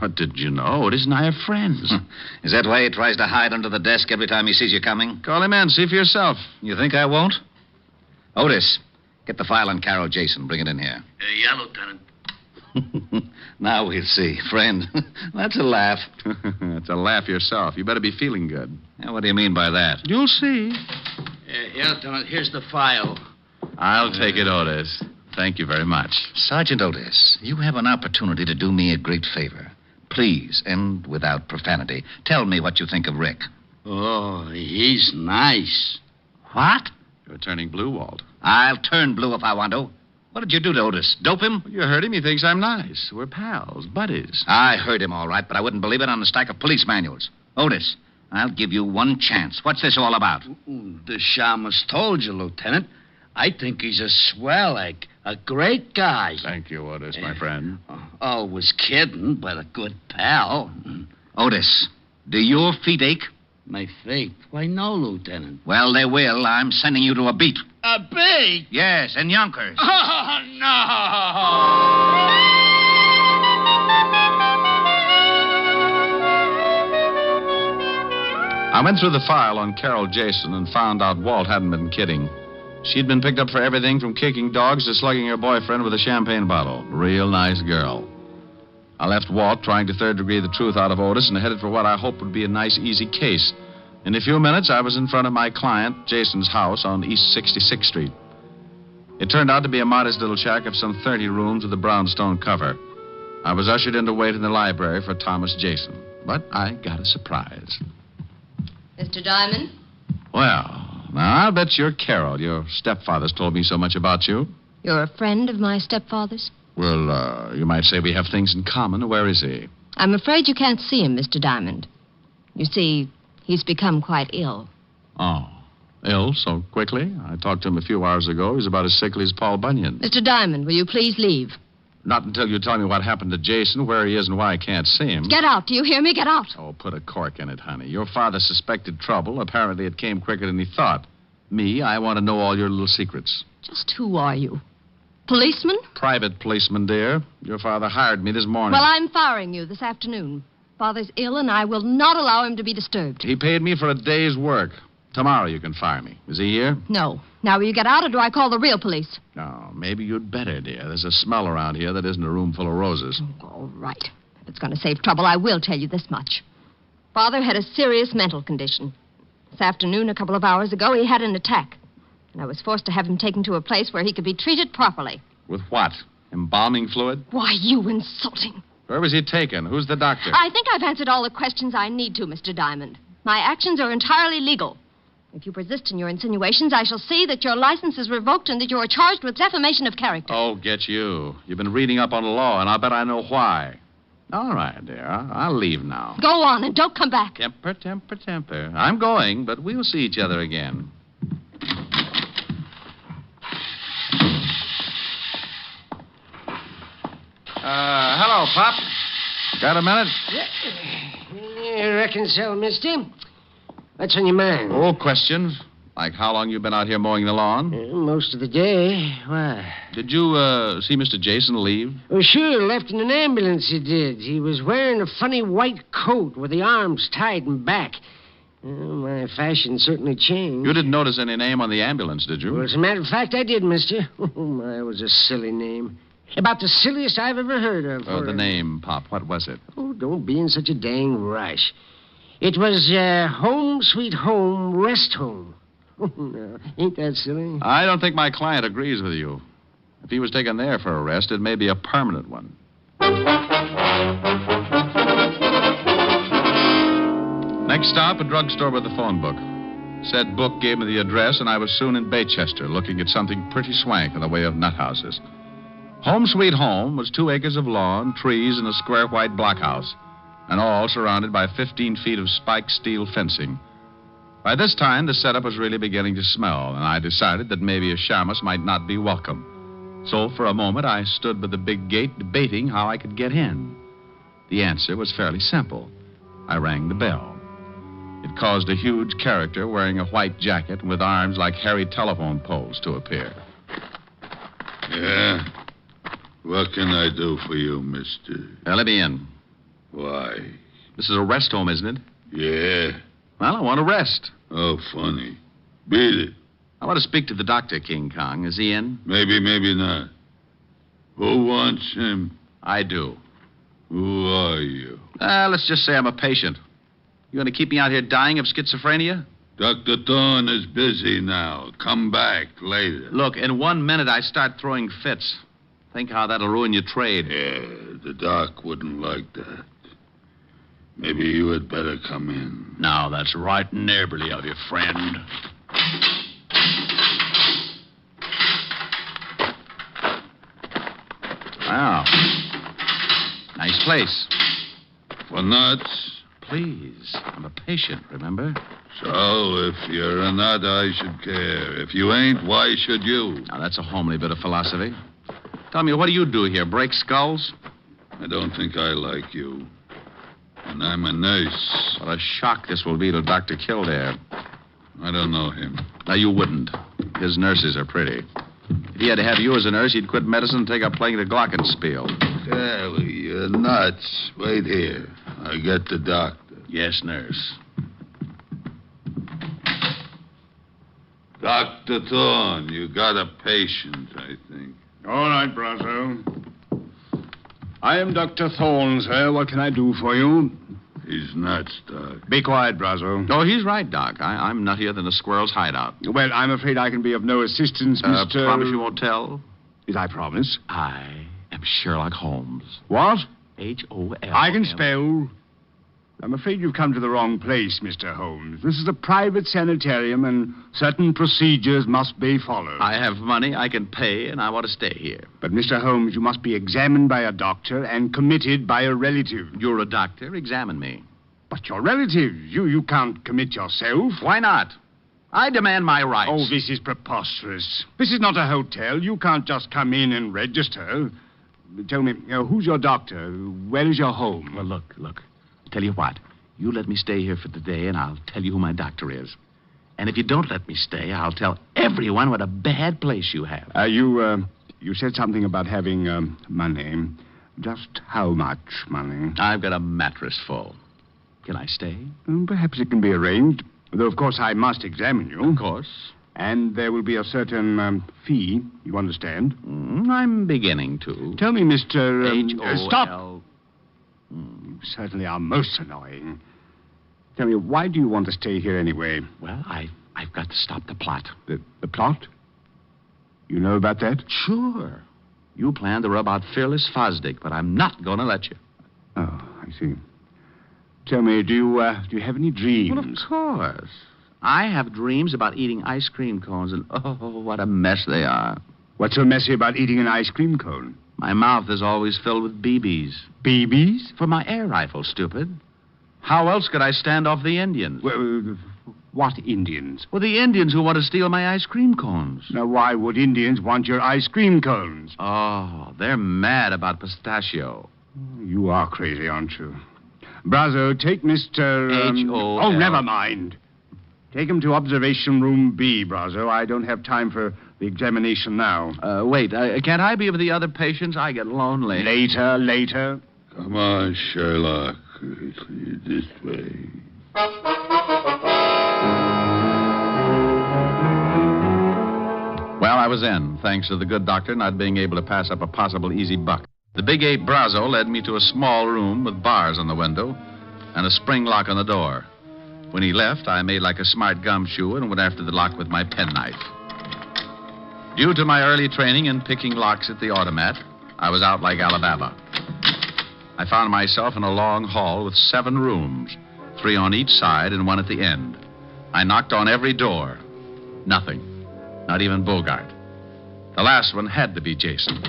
What did you know? Otis and I are friends. Is that why he tries to hide under the desk every time he sees you coming? Call him in. See for yourself. You think I won't? Otis, get the file on Carol Jason. Bring it in here. Yeah, Lieutenant. Now we'll see. Friend, that's a laugh. It's a laugh yourself. You better be feeling good. Yeah, what do you mean by that? You'll see. Yeah, Lieutenant, here's the file. I'll take it, Otis. Thank you very much. Sergeant Otis, you have an opportunity to do me a great favor. Please, and without profanity, tell me what you think of Rick. Oh, he's nice. What? You're turning blue, Walt. I'll turn blue if I want to. What did you do to Otis? Dope him? You heard him. He thinks I'm nice. We're pals, buddies. I heard him all right, but I wouldn't believe it on a stack of police manuals. Otis, I'll give you one chance. What's this all about? The shamus told you, Lieutenant. I think he's a swell egg. A great guy. Thank you, Otis, my friend. Always kidding, but a good pal. Otis, do your feet ache? My feet? Why, no, Lieutenant. Well, they will. I'm sending you to a beat. A beat? Yes, in Yonkers. Oh, no! I went through the file on Carol Jason and found out Walt hadn't been kidding. She'd been picked up for everything from kicking dogs to slugging her boyfriend with a champagne bottle. Real nice girl. I left Walt trying to third-degree the truth out of Otis and headed for what I hoped would be a nice, easy case. In a few minutes, I was in front of my client, Jason's house on East 66th Street. It turned out to be a modest little shack of some 30 rooms with a brownstone cover. I was ushered in to wait in the library for Thomas Jason, but I got a surprise. Mr. Diamond? Well, now, I'll bet you're Carol. Your stepfather's told me so much about you. You're a friend of my stepfather's? Well, you might say we have things in common. Where is he? I'm afraid you can't see him, Mr. Diamond. You see, he's become quite ill. Oh, ill so quickly? I talked to him a few hours ago. He's about as sickly as Paul Bunyan. Mr. Diamond, will you please leave? Not until you tell me what happened to Jason, where he is, and why I can't see him. Get out. Do you hear me? Get out. Oh, put a cork in it, honey. Your father suspected trouble. Apparently it came quicker than he thought. Me, I want to know all your little secrets. Just who are you? Policeman? Private policeman, dear. Your father hired me this morning. Well, I'm firing you this afternoon. Father's ill, and I will not allow him to be disturbed. He paid me for a day's work. Tomorrow you can fire me. Is he here? No. Now will you get out, or do I call the real police? No, maybe you'd better, dear. There's a smell around here that isn't a room full of roses. Oh, all right. If it's going to save trouble, I will tell you this much. Father had a serious mental condition. This afternoon, a couple of hours ago, he had an attack. And I was forced to have him taken to a place where he could be treated properly. With what? Embalming fluid? Why, you insulting. Where was he taken? Who's the doctor? I think I've answered all the questions I need to, Mr. Diamond. My actions are entirely legal. If you persist in your insinuations, I shall see that your license is revoked and that you are charged with defamation of character. Oh, get you. You've been reading up on the law, and I'll bet I know why. All right, dear. I'll leave now. Go on, and don't come back. Temper, temper, temper. I'm going, but we'll see each other again. Hello, Pop. Got a minute? I reckon so, mister. What's on your mind? Oh, questions. Like how long you been out here mowing the lawn? Most of the day. Why? Did you, see Mr. Jason leave? Oh, sure. Left in an ambulance, he did. He was wearing a funny white coat with the arms tied in back. My fashion certainly changed. You didn't notice any name on the ambulance, did you? Well, as a matter of fact, I did, mister. Oh, my, it was a silly name. About the silliest I've ever heard of. Oh, the name, Pop. What was it? Oh, don't be in such a dang rush. It was, Home Sweet Home Rest Home. No, ain't that silly? I don't think my client agrees with you. If he was taken there for a rest, it may be a permanent one. Next stop, a drugstore with a phone book. Said book gave me the address, and I was soon in Baychester looking at something pretty swank in the way of nut houses. Home Sweet Home was 2 acres of lawn, trees, and a square white blockhouse, and all surrounded by 15 feet of spiked steel fencing. By this time, the setup was really beginning to smell, and I decided that maybe a shamus might not be welcome. So for a moment, I stood by the big gate debating how I could get in. The answer was fairly simple. I rang the bell. It caused a huge character wearing a white jacket and with arms like hairy telephone poles to appear. Yeah? What can I do for you, mister? Let me in. Why? This is a rest home, isn't it? Yeah. Well, I want to rest. Oh, funny. Beat it. I want to speak to the doctor, King Kong. Is he in? Maybe, maybe not. Who wants him? I do. Who are you? Let's just say I'm a patient. You going to keep me out here dying of schizophrenia? Dr. Thorne is busy now. Come back later. Look, in 1 minute I start throwing fits. Think how that'll ruin your trade. Yeah, the doc wouldn't like that. Maybe you had better come in. Now, that's right neighborly of you, friend. Wow. Nice place. For nuts? Please. I'm a patient, remember? So, if you're a nut, I should care. If you ain't, why should you? Now, that's a homely bit of philosophy. Tell me, what do you do here? Break skulls? I don't think I like you. And I'm a nurse. What a shock this will be to Dr. Kildare. I don't know him. Now, you wouldn't. His nurses are pretty. If he had to have you as a nurse, he'd quit medicine and take up playing the glockenspiel. Sally, you're nuts. Wait here. I get the doctor. Yes, nurse. Dr. Thorne, you got a patient, I think. All right, Brazo. I am Dr. Thorne, sir. What can I do for you? He's nuts, Doc. Be quiet, Brazo. Oh, he's right, Doc. I'm nuttier than a squirrel's hideout. Well, I'm afraid I can be of no assistance, Mr. Promise you won't tell? Did I promise? I am Sherlock Holmes. What? H-O-L. I can spell. I'm afraid you've come to the wrong place, Mr. Holmes. This is a private sanitarium, and certain procedures must be followed. I have money, I can pay, and I want to stay here. But, Mr. Holmes, you must be examined by a doctor and committed by a relative. You're a doctor. Examine me. But your relative, you can't commit yourself. Why not? I demand my rights. Oh, this is preposterous. This is not a hotel. You can't just come in and register. Tell me, who's your doctor? Where is your home? Well, look. Tell you what. You let me stay here for the day, and I'll tell you who my doctor is. And if you don't let me stay, I'll tell everyone what a bad place you have. You said something about having money. Just how much money? I've got a mattress full. Can I stay? Perhaps it can be arranged. Though, of course, I must examine you. Of course. And there will be a certain fee, you understand? I'm beginning to. Tell me, Mr. H-O-L. Stop! You certainly are most annoying. Tell me, why do you want to stay here anyway? Well, I've got to stop the plot. The plot? You know about that? Sure. You plan to rub out Fearless Fosdick, but I'm not going to let you. Oh, I see. Tell me, do you have any dreams? Well, of course. I have dreams about eating ice cream cones, and oh, what a mess they are. What's so messy about eating an ice cream cone? My mouth is always filled with BBs. BBs? For my air rifle, stupid. How else could I stand off the Indians? Well, what Indians? Well, the Indians who want to steal my ice cream cones. Now, why would Indians want your ice cream cones? Oh, they're mad about pistachio. You are crazy, aren't you? Brazo, take Mr. H-O-L. Oh, never mind. Take him to observation room B, Brazo. I don't have time for the examination now. Wait, can't I be with the other patients? I get lonely. Later. Come on, Sherlock. This way. Well, I was in, thanks to the good doctor not being able to pass up a possible easy buck. The big ape Brazo led me to a small room with bars on the window and a spring lock on the door. When he left, I made like a smart gumshoe and went after the lock with my penknife. Due to my early training in picking locks at the automat, I was out like Alabama. I found myself in a long hall with 7 rooms, 3 on each side and 1 at the end. I knocked on every door. Nothing. Not even Bogart. The last one had to be Jason.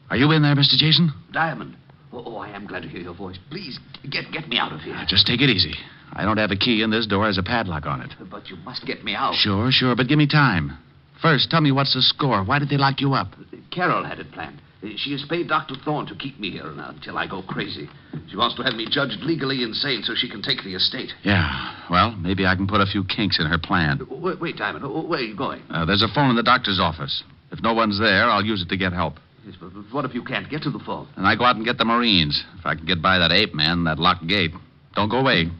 Are you in there, Mr. Jason? Diamond. Oh, I am glad to hear your voice. Please, get me out of here. Just take it easy. I don't have a key, and this door has a padlock on it. But you must get me out. Sure, but give me time. First, tell me what's the score. Why did they lock you up? Carol had it planned. She has paid Dr. Thorne to keep me here until I go crazy. She wants to have me judged legally insane so she can take the estate. Yeah, well, maybe I can put a few kinks in her plan. Wait, Diamond. Where are you going? There's a phone in the doctor's office. If no one's there, I'll use it to get help. Yes, but what if you can't get to the phone? And I go out and get the Marines. If I can get by that ape man, that locked gate. Don't go away.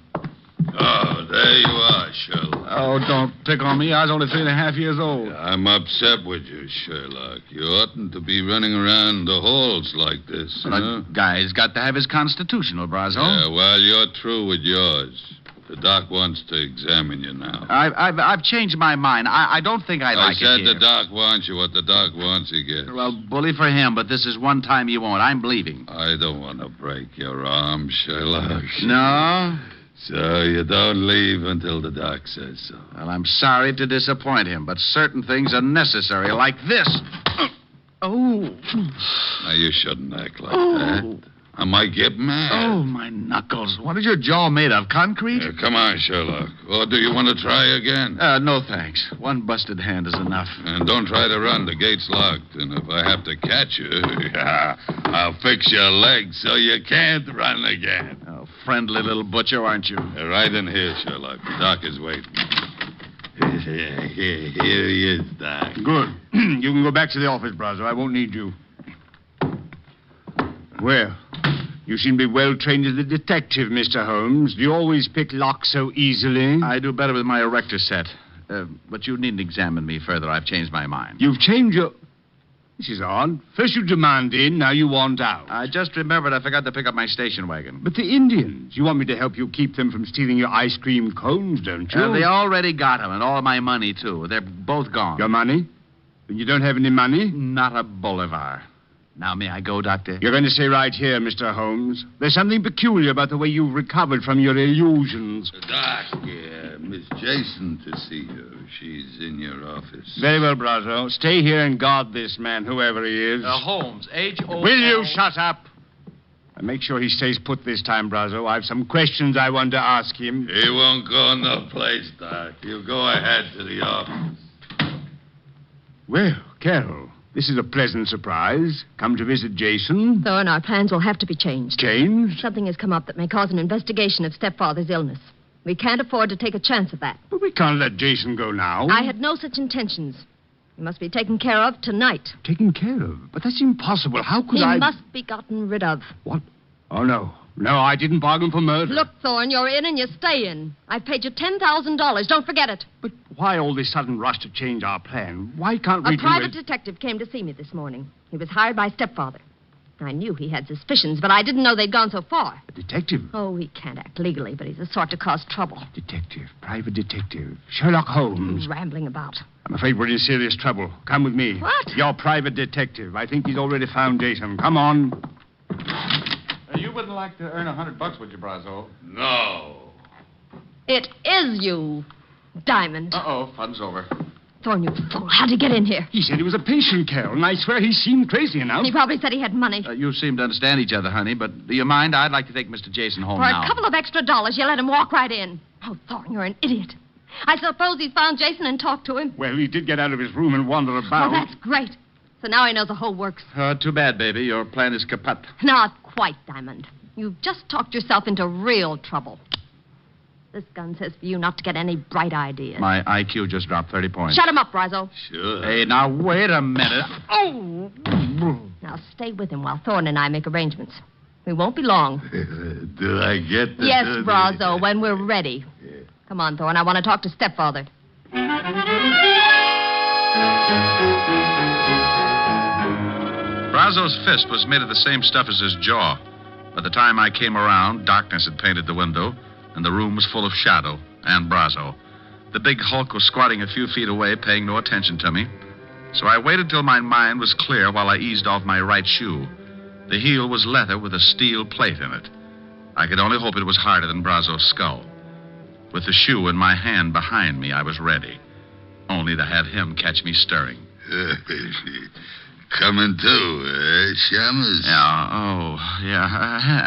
Oh, there you are, Sherlock. Oh, don't pick on me. I was only 3.5 years old. I'm upset with you, Sherlock. You oughtn't to be running around the halls like this. A guy's got to have his constitutional, Brazo. Yeah, well, you're through with yours. The doc wants to examine you now. I've changed my mind. I don't think I like it I said here. the doc wants you. What the doc wants, he gets. Well, bully for him, but this is one time he won't. I'm leaving. I don't want to break your arm, Sherlock. No? So you don't leave until the doc says so. Well, I'm sorry to disappoint him, but certain things are necessary, like this. Oh. Now, you shouldn't act like that. I might get mad. Oh, my knuckles. What is your jaw made of? Concrete? Come on, Sherlock. Or do you want to try again? No, thanks. One busted hand is enough. And don't try to run. The gate's locked. And if I have to catch you, I'll fix your legs so you can't run again. Oh, friendly little butcher, aren't you? Right in here, Sherlock. The doc is waiting. Here he is, Doc. Good. You can go back to the office, Brazo. I won't need you. Well, you seem to be well trained as a detective, Mr. Holmes. Do you always pick locks so easily? I do better with my erector set. But you needn't examine me further. I've changed my mind. You've changed your... This is odd. First you demand in, now you want out. I just remembered I forgot to pick up my station wagon. But the Indians, you want me to help you keep them from stealing your ice cream cones, don't you? They already got them, and all my money, too. They're both gone. Your money? You don't have any money? Not a bolivar. Now, may I go, Doctor? You're going to stay right here, Mr. Holmes. There's something peculiar about the way you've recovered from your illusions. Doc, Miss Jason to see you. She's in your office. Very well, Brazo. Stay here and guard this man, whoever he is. Holmes, H-O... Will you shut up? And make sure he stays put this time, Brazo. I have some questions I want to ask him. He won't go no place, Doc. You go ahead to the office. Well, Carol, this is a pleasant surprise. Come to visit Jason. Thorne, our plans will have to be changed. Changed? Something has come up that may cause an investigation of stepfather's illness. We can't afford to take a chance of that. But we can't let Jason go now. I had no such intentions. He must be taken care of tonight. Taken care of? But that's impossible. How could He must be gotten rid of. What? Oh, no. No, I didn't bargain for murder. Look, Thorne, you're in and you stay in. I've paid you $10,000. Don't forget it. But why all this sudden rush to change our plan? Why can't we A private detective came to see me this morning. He was hired by stepfather. I knew he had suspicions, but I didn't know they'd gone so far. A detective? Oh, he can't act legally, but he's the sort to cause trouble. Detective, private detective, Sherlock Holmes. He's rambling about. I'm afraid we're in serious trouble. Come with me. What? Your private detective. I think he's already found Jason. Come on. You wouldn't like to earn $100, would you, Brazo? No. It is you, Diamond. Uh-oh, fun's over. Thorne, you fool. How'd you get in here? He said he was a patient, Carol, and I swear he seemed crazy enough. He probably said he had money. You seem to understand each other, honey, but do you mind? I'd like to take Mr. Jason home For now. a couple of extra dollars, you let him walk right in. Oh, Thorne, you're an idiot. I suppose he's found Jason and talked to him. Well, he did get out of his room and wander about. Well, that's great. So now he knows the whole works. Too bad, baby. Your plan is kaput. Not quite, Diamond. You've just talked yourself into real trouble. This gun says for you not to get any bright ideas. My IQ just dropped 30 points. Shut him up, Brazo. Sure. Hey, now, wait a minute. Oh! Now, stay with him while Thorne and I make arrangements. We won't be long. Do I get the... Yes, Brazo, when we're ready. Come on, Thorne. I want to talk to stepfather. Brazo's fist was made of the same stuff as his jaw. By the time I came around, darkness had painted the window, and the room was full of shadow and Brazo. The big hulk was squatting a few feet away, paying no attention to me. So I waited till my mind was clear while I eased off my right shoe. The heel was leather with a steel plate in it. I could only hope it was harder than Brazo's skull. With the shoe in my hand behind me, I was ready. Only to have him catch me stirring. Coming to, Shamus? Yeah.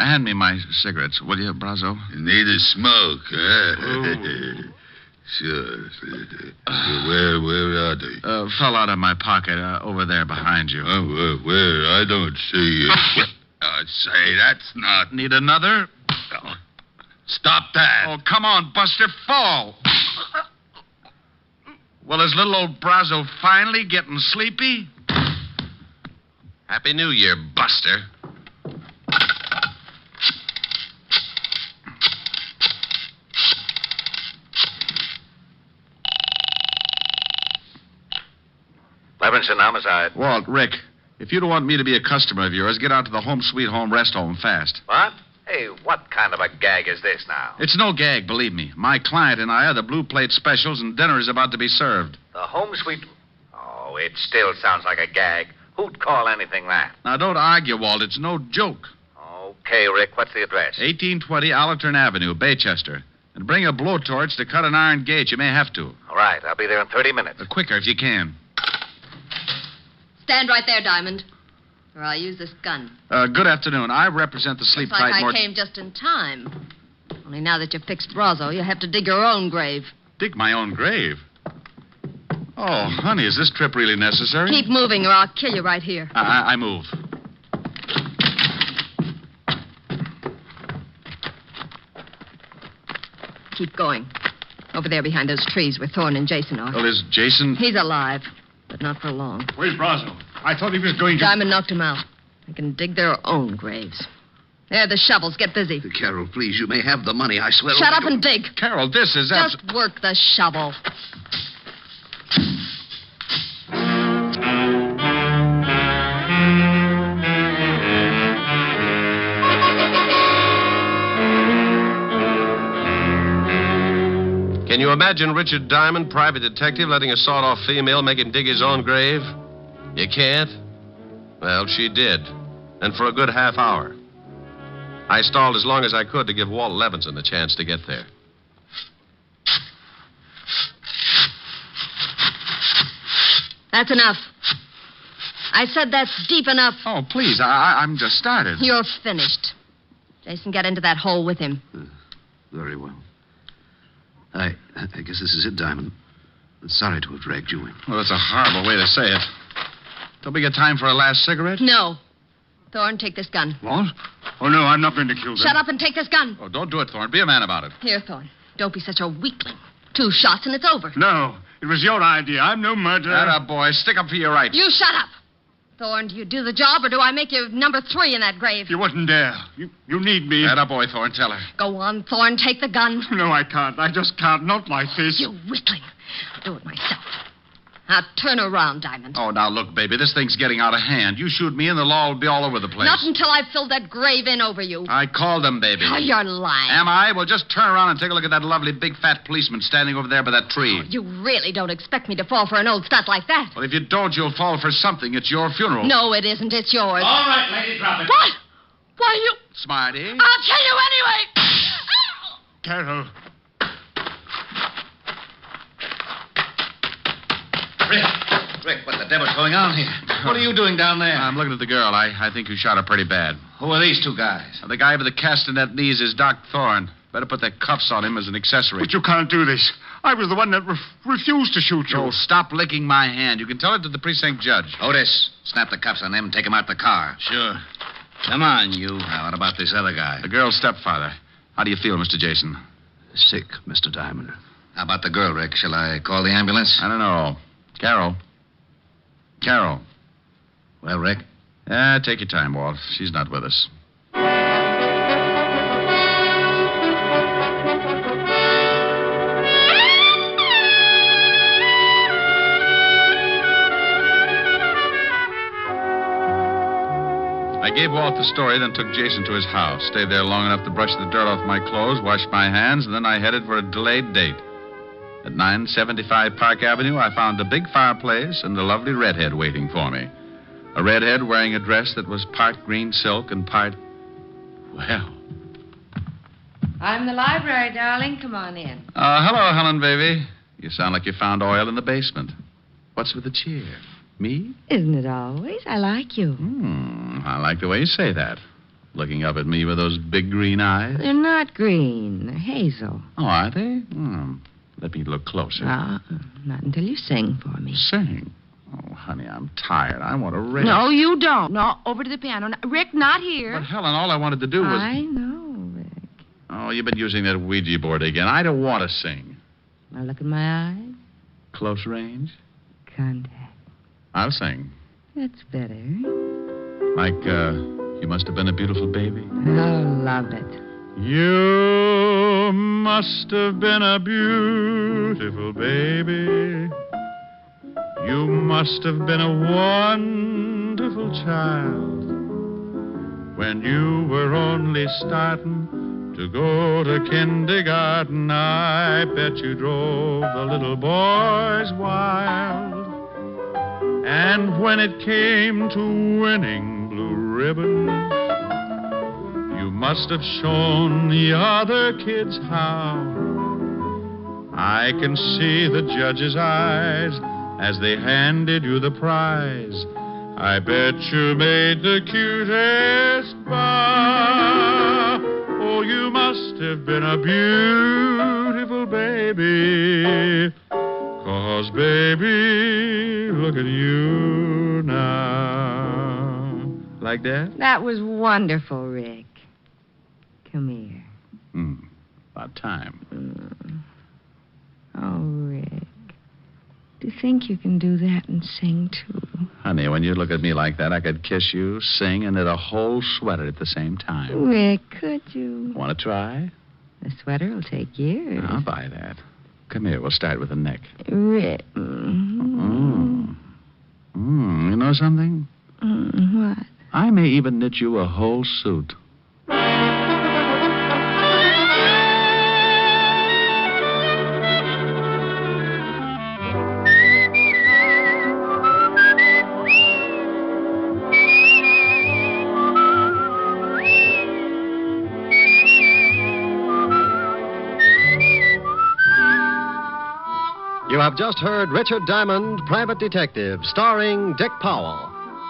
Hand me my cigarettes, will you, Brazo? You need a smoke, Sure. Where are they? Fell out of my pocket, over there behind you. Where? I don't see it. Say, that's not... Need another? Stop that. Oh, come on, Buster, fall. Well, is little old Brazo finally getting sleepy? Happy New Year, Buster. Levinson homicide. Walt, Rick, if you don't want me to be a customer of yours, get out to the Home Sweet Home Rest Home fast. What? Hey, what kind of a gag is this now? It's no gag, believe me. My client and I are the blue plate specials, and dinner is about to be served. The Home Sweet... Oh, it still sounds like a gag. Who'd call anything that? Now, don't argue, Walt. It's no joke. Okay, Rick, what's the address? 1820 Allerton Avenue, Baychester. And bring a blowtorch to cut an iron gate. You may have to. All right, I'll be there in 30 minutes. Quicker if you can. Stand right there, Diamond, or I'll use this gun. Good afternoon. I represent the Sleep Looks like Tight I came just in time. Only now that you've fixed Brozzo, you'll have to dig your own grave. Dig my own grave? Oh, honey, is this trip really necessary? Keep moving, or I'll kill you right here. I move. Keep going. Over there behind those trees where Thorne and Jason are. Well, is Jason... He's alive, but not for long. Where's Brozzo? I thought he was going to... Diamond knocked him out. They can dig their own graves. There, the shovels. Get busy. Carol, please, you may have the money. I swear... Shut up and dig. Carol, this is... Just work the shovel. Can you imagine Richard Diamond, private detective, letting a sawed-off female make him dig his own grave? You can't? Well, she did. And for a good half hour. I stalled as long as I could to give Walt Levinson a chance to get there. That's enough. I said that's deep enough. Oh, please, I'm just started. You're finished. Jason, get into that hole with him. Very well. I guess this is it, Diamond. Sorry to have dragged you in. Well, that's a horrible way to say it. Don't we get time for a last cigarette? No. Thorne, take this gun. What? Oh, no, I'm not going to kill them. Shut up and take this gun. Oh, don't do it, Thorne. Be a man about it. Here, Thorne. Don't be such a weakling. 2 shots and it's over. No, it was your idea. I'm no murderer. Atta boy, stick up for your rights. You shut up. Thorne, do you do the job or do I make you number 3 in that grave? You wasn't there. You need me. Atta boy, Thorne, tell her. Go on, Thorne. Take the gun. No, I can't. I just can't. Not like this. You weakling. I'll do it myself. Now turn around, Diamond. Oh, now look, baby, this thing's getting out of hand. You shoot me and the law will be all over the place. Not until I've filled that grave in over you. I called them, baby. Oh, you're lying. Am I? Well, just turn around and take a look at that lovely big fat policeman standing over there by that tree. Oh, you really don't expect me to fall for an old stunt like that. Well, if you don't, you'll fall for something. It's your funeral. No, it isn't. It's yours. All right, lady, drop it. What? Why, you... Smarty. I'll kill you anyway. Carol. Rick, what the devil's going on here? What are you doing down there? I'm looking at the girl. I think you shot her pretty bad. Who are these 2 guys? The guy with the castanet knees is Doc Thorne. Better put the cuffs on him as an accessory. But you can't do this. I was the one that refused to shoot you. Oh, stop licking my hand. You can tell it to the precinct judge. Otis, snap the cuffs on them and take them out the car. Sure. Come on, you. Now, what about this other guy? The girl's stepfather. How do you feel, Mr. Jason? Sick, Mr. Diamond. How about the girl, Rick? Shall I call the ambulance? I don't know. Carol. Well, Rick? Take your time, Walt. She's not with us. I gave Walt the story, then took Jason to his house. Stayed there long enough to brush the dirt off my clothes, wash my hands, and then I headed for a delayed date. At 975 Park Avenue, I found a big fireplace and a lovely redhead waiting for me. A redhead wearing a dress that was part green silk and part... Well... I'm the library, darling. Come on in. Hello, Helen, baby. You sound like you found oil in the basement. What's with the cheer? Me? Isn't it always? I like you. I like the way you say that. Looking up at me with those big green eyes. They're not green. They're hazel. Oh, are they? Let me look closer. Not until you sing for me. Sing? Oh, honey, I'm tired. I want to rest. No, you don't. No, over to the piano. Rick, not here. But, Helen, all I wanted to do was... I know, Rick. Oh, you've been using that Ouija board again. I don't want to sing. Now look in my eyes. Close range? Contact. I'll sing. That's better. Like, you must have been a beautiful baby. Oh, love it. You must have been a beautiful baby. You must have been a wonderful child when you were only starting to go to kindergarten. I bet you drove the little boys wild. And when it came to winning blue ribbons, you must have shown the other kids how. I can see the judge's eyes as they handed you the prize, I bet you made the cutest bow. Oh, you must have been a beautiful baby. 'Cause, baby, look at you now. Like that? That was wonderful, Rick. Come here. About time. Oh, Rick. Do you think you can do that and sing, too? Honey, when you look at me like that, I could kiss you, sing, and knit a whole sweater at the same time. Rick, could you? Want to try? The sweater will take years. I'll buy that. Come here, we'll start with the neck. Rick. You know something? What? I may even knit you a whole suit. You have just heard Richard Diamond, Private Detective, starring Dick Powell.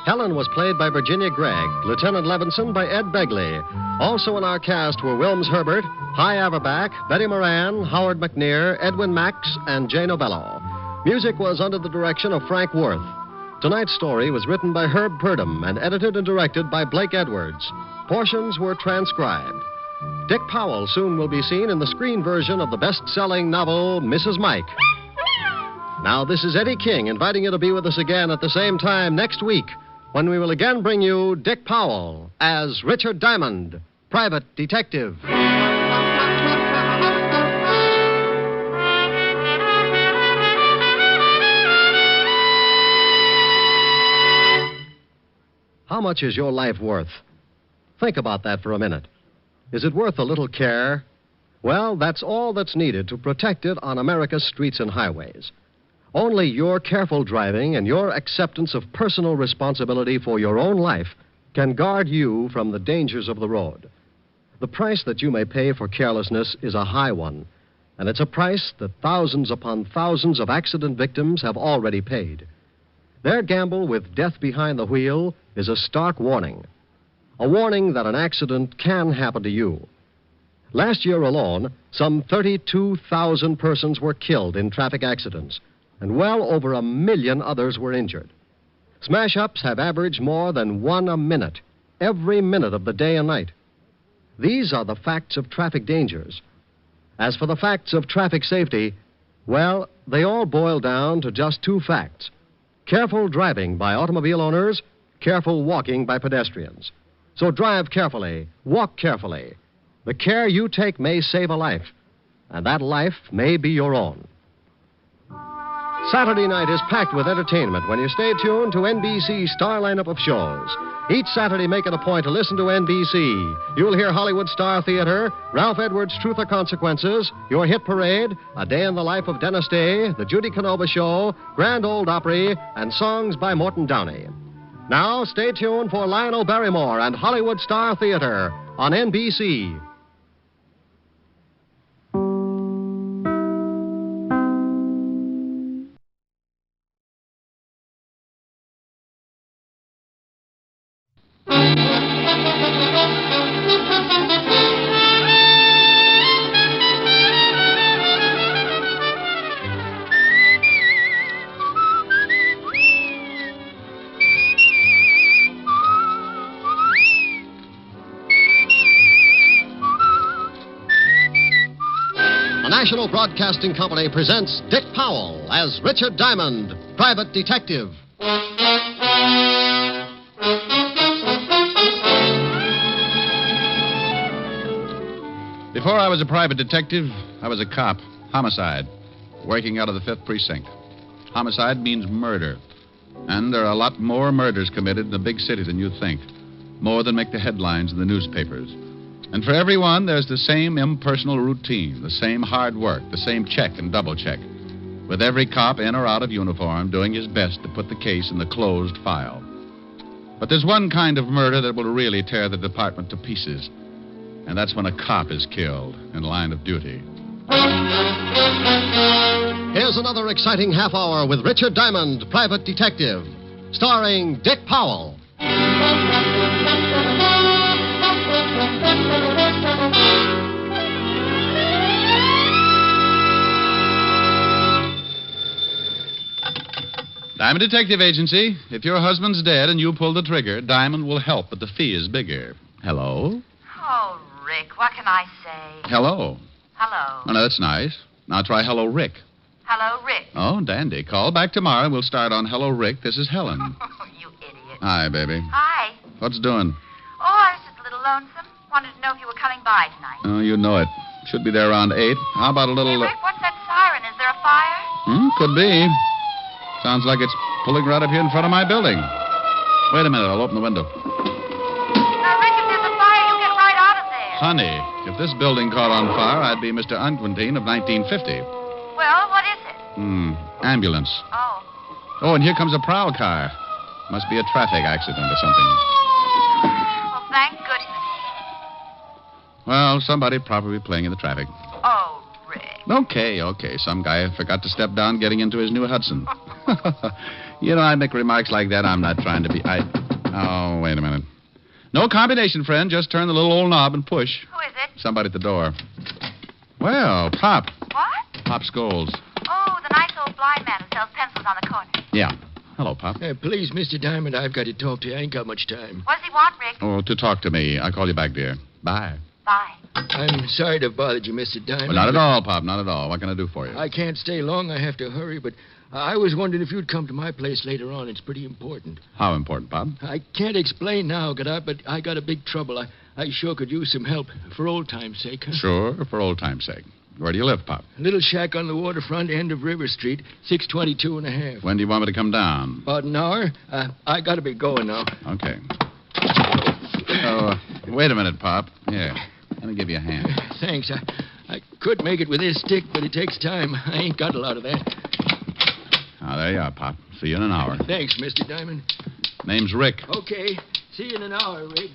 Helen was played by Virginia Gregg, Lieutenant Levinson by Ed Begley. Also in our cast were Wilms Herbert, Hy Averback, Betty Moran, Howard McNear, Edwin Max, and Jay Novello. Music was under the direction of Frank Worth. Tonight's story was written by Herb Purdom and edited and directed by Blake Edwards. Portions were transcribed. Dick Powell soon will be seen in the screen version of the best-selling novel, Mrs. Mike. Now, this is Eddie King inviting you to be with us again at the same time next week when we will again bring you Dick Powell as Richard Diamond, Private Detective. How much is your life worth? Think about that for a minute. Is it worth a little care? Well, that's all that's needed to protect it on America's streets and highways. Only your careful driving and your acceptance of personal responsibility for your own life can guard you from the dangers of the road. The price that you may pay for carelessness is a high one, and it's a price that thousands upon thousands of accident victims have already paid. Their gamble with death behind the wheel is a stark warning. A warning that an accident can happen to you. Last year alone, some 32,000 persons were killed in traffic accidents, and well over 1 million others were injured. Smash-ups have averaged more than 1 a minute, every minute of the day and night. These are the facts of traffic dangers. As for the facts of traffic safety, well, they all boil down to just 2 facts. Careful driving by automobile owners, careful walking by pedestrians. So drive carefully, walk carefully. The care you take may save a life, and that life may be your own. Saturday night is packed with entertainment when you stay tuned to NBC's star lineup of shows. Each Saturday, make it a point to listen to NBC. You'll hear Hollywood Star Theater, Ralph Edwards' Truth or Consequences, Your Hit Parade, A Day in the Life of Dennis Day, The Judy Canova Show, Grand Ole Opry, and songs by Morton Downey. Now, stay tuned for Lionel Barrymore and Hollywood Star Theater on NBC. National Broadcasting Company presents Dick Powell as Richard Diamond, Private Detective. Before I was a private detective, I was a cop. Homicide. Working out of the 5th Precinct. Homicide means murder. And there are a lot more murders committed in a big city than you think. More than make the headlines in the newspapers. And for everyone, there's the same impersonal routine, the same hard work, the same check and double check, with every cop in or out of uniform doing his best to put the case in the closed file. But there's one kind of murder that will really tear the department to pieces, and that's when a cop is killed in line of duty. Here's another exciting half hour with Richard Diamond, Private Detective. starring Dick Powell. Diamond Detective Agency. If your husband's dead and you pull the trigger, Diamond will help, but the fee is bigger. Hello? Oh, Rick, what can I say? Hello. Hello. Oh, no, that's nice. Now try Hello, Rick. Hello, Rick. Oh, dandy. Call back tomorrow and we'll start on Hello, Rick. This is Helen. You idiot. Hi, baby. Hi. What's doing? Oh, I was just a little lonesome. Wanted to know if you were coming by tonight. Oh, you know it. Should be there around 8. How about a little... Hey, Rick, what's that siren? Is there a fire? Could be. Sounds like it's pulling right up here in front of my building. Wait a minute. I'll open the window. Now, Rick, if there's a fire, you get right out of there. Honey, if this building caught on fire, I'd be Mr. Unquintine of 1950. Well, what is it? Ambulance. Oh. Oh, and here comes a prowl car. Must be a traffic accident or something. Well, thank goodness. Well, somebody probably playing in the traffic. Oh, Rick. Okay. Some guy forgot to step down getting into his new Hudson. You know, I make remarks like that. I'm not trying to be... Oh, wait a minute. No combination, friend. Just turn the little old knob and push. Who is it? Somebody at the door. Well, Pop. What? Pop Scholes. Oh, the nice old blind man who sells pencils on the corner. Yeah. Hello, Pop. Please, Mr. Diamond, I've got to talk to you. I ain't got much time. What does he want, Rick? Oh, to talk to me. I'll call you back, dear. Bye. Bye. I'm sorry to have bothered you, Mr. Diamond. Well, not at all, Pop. Not at all. What can I do for you? I can't stay long. I have to hurry, but I was wondering if you'd come to my place later on. It's pretty important. How important, Pop? I can't explain now, but I got a big trouble. I sure could use some help for old time's sake. Huh? Sure, for old time's sake. Where do you live, Pop? A little shack on the waterfront end of River Street, 622 and a half. When do you want me to come down? About an hour. I got to be going now. Okay. Oh, wait a minute, Pop. Here, let me give you a hand. Thanks. I could make it with this stick, but it takes time. I ain't got a lot of that. Ah, there you are, Pop. See you in an hour. Thanks, Mr. Diamond. Name's Rick. Okay. See you in an hour, Rick.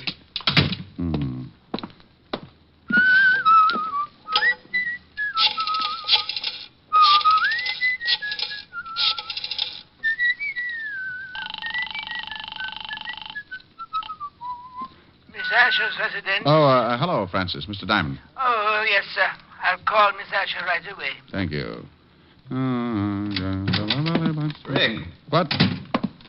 Asher's residence. Oh, hello, Francis. Mr. Diamond. Oh, yes, sir. I'll call Miss Asher right away. Thank you. Rick. What?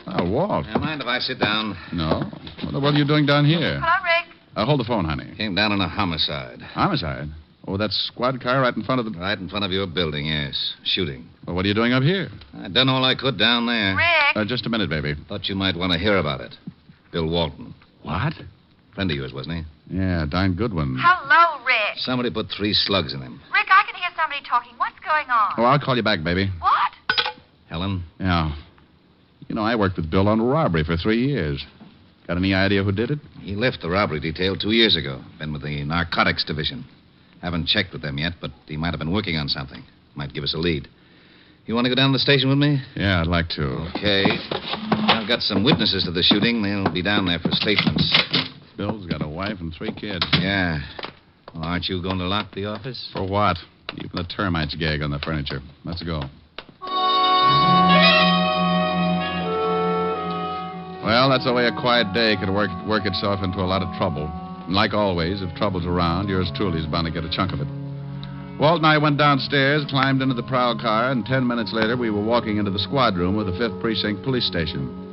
Oh, Walt. Mind if I sit down? No. What are you doing down here? Hello, Rick. Hold the phone, honey. Came down on a homicide. Homicide? Oh, that squad car right in front of the... Right in front of your building, yes. Shooting. Well, what are you doing up here? I done all I could down there. Rick. Just a minute, baby. Thought you might want to hear about it. Bill Walton. What? Friend of yours, wasn't he? Yeah, darn good one. Hello, Rick. Somebody put 3 slugs in him. Rick, I can hear somebody talking. What's going on? Oh, I'll call you back, baby. What? Helen? Yeah. You know, I worked with Bill on robbery for 3 years. Got any idea who did it? He left the robbery detail 2 years ago. Been with the narcotics division. Haven't checked with them yet, but he might have been working on something. Might give us a lead. You want to go down to the station with me? Yeah, I'd like to. Okay. I've got some witnesses to the shooting. They'll be down there for statements. Bill's got a wife and 3 kids. Yeah. Well, aren't you going to lock the office? For what? Even the termites gag on the furniture. Let's go. Well, that's the way a quiet day could work itself into a lot of trouble. And like always, if trouble's around, yours truly is bound to get a chunk of it. Walt and I went downstairs, climbed into the prowl car, and 10 minutes later we were walking into the squad room of the 5th Precinct Police Station.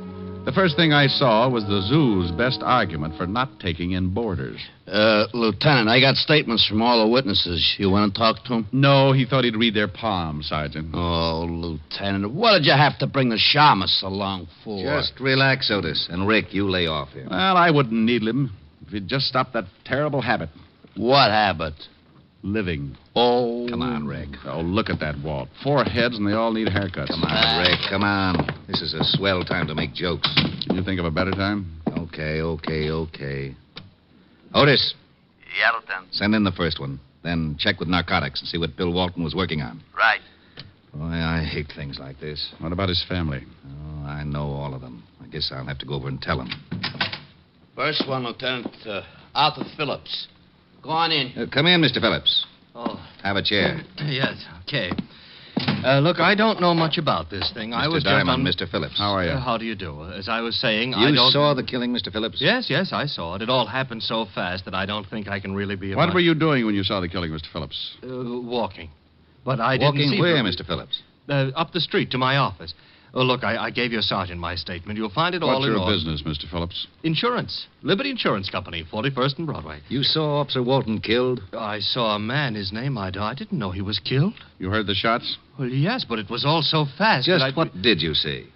The first thing I saw was the zoo's best argument for not taking in boarders. Lieutenant, I got statements from all the witnesses. You want to talk to them? No, he thought he'd read their palms, Sergeant. Oh, Lieutenant, what did you have to bring the shamus along for? Just relax, Otis. And Rick, you lay off here. Well, I wouldn't needle him if he'd just stop that terrible habit. What habit? Living. Oh. Come on, Rick. Oh, look at that, Walt. 4 heads and they all need haircuts. Come on, Rick. Come on. This is a swell time to make jokes. Can you think of a better time? Okay. Otis. Yeah, Lieutenant. Send in the first one. Then check with narcotics and see what Bill Walton was working on. Right. Boy, I hate things like this. What about his family? Oh, I know all of them. I guess I'll have to go over and tell them. First one, Lieutenant, Arthur Phillips. Go on in. Come in, Mr. Phillips. Oh. Have a chair. Yes, okay. Look, I don't know much about this thing. I was Diamond, just on... Mr. Phillips. How are you? How do you do? As I was saying, You I don't... saw the killing, Mr. Phillips? Yes, I saw it. It all happened so fast that I don't think I can really be... of What much- were you doing when you saw the killing, Mr. Phillips? Walking. But I Walking didn't see... where, her- Mr. Phillips? Up the street to my office. Oh, look, I gave your sergeant my statement. You'll find it all What's in your order. business, Mr. Phillips? Insurance. Liberty Insurance Company, 41st and Broadway. You saw Officer Walton killed? I saw a man. His name, I didn't know he was killed. You heard the shots? Well, yes, but it was all so fast. Just that what did you see?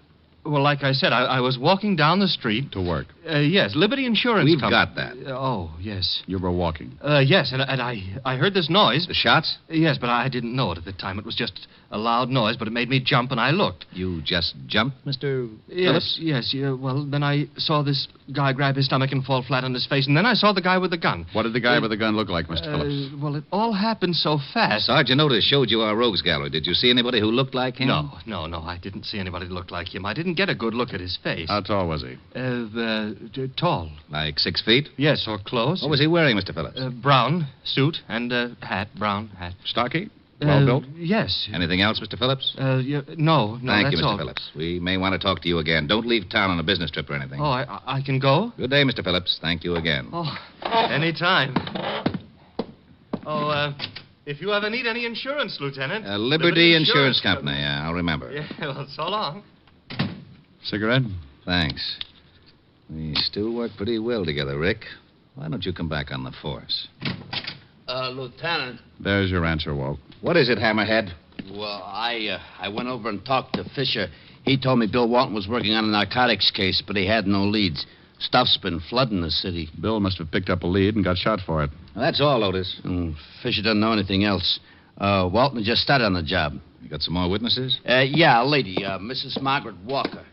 Well, like I said, I was walking down the street. To work. Yes, Liberty Insurance We've Company. got that. Oh, yes. You were walking. Yes, and I heard this noise. The shots? Yes, but I didn't know it at the time. It was just a loud noise, but it made me jump, and I looked. You just jumped, Mr. Yes, Phillips? yes. Yeah, well, then I saw this guy grab his stomach and fall flat on his face, and then I saw the guy with the gun. What did the guy with the gun look like, Mr. Phillips? Well, it all happened so fast. Sergeant Otis showed you our rogues gallery. Did you see anybody who looked like him? No. I didn't see anybody that looked like him. I didn't get a good look at his face. How tall was he? Tall. Like 6 feet? Yes, or close. What was he wearing, Mr. Phillips? Brown suit and hat, brown hat. Stocky? Well built? Yes. Anything else, Mr. Phillips? No, Thank that's you, Mr. all. Phillips. We may want to talk to you again. Don't leave town on a business trip or anything. Oh, I can go? Good day, Mr. Phillips. Thank you again. Oh, anytime. Oh, if you ever need any insurance, Lieutenant. Liberty Insurance Company. Yeah, I'll remember. Yeah, well, so long. Cigarette? Thanks. We still work pretty well together, Rick. Why don't you come back on the force? Lieutenant. There's your answer, Walt. What is it, Hammerhead? Well, I went over and talked to Fisher. He told me Bill Walton was working on a narcotics case, but he had no leads. Stuff's been flooding the city. Bill must have picked up a lead and got shot for it. Well, that's all, Otis. Fisher doesn't know anything else. Walton just started on the job. You got some more witnesses? Yeah, a lady, Mrs. Margaret Walker.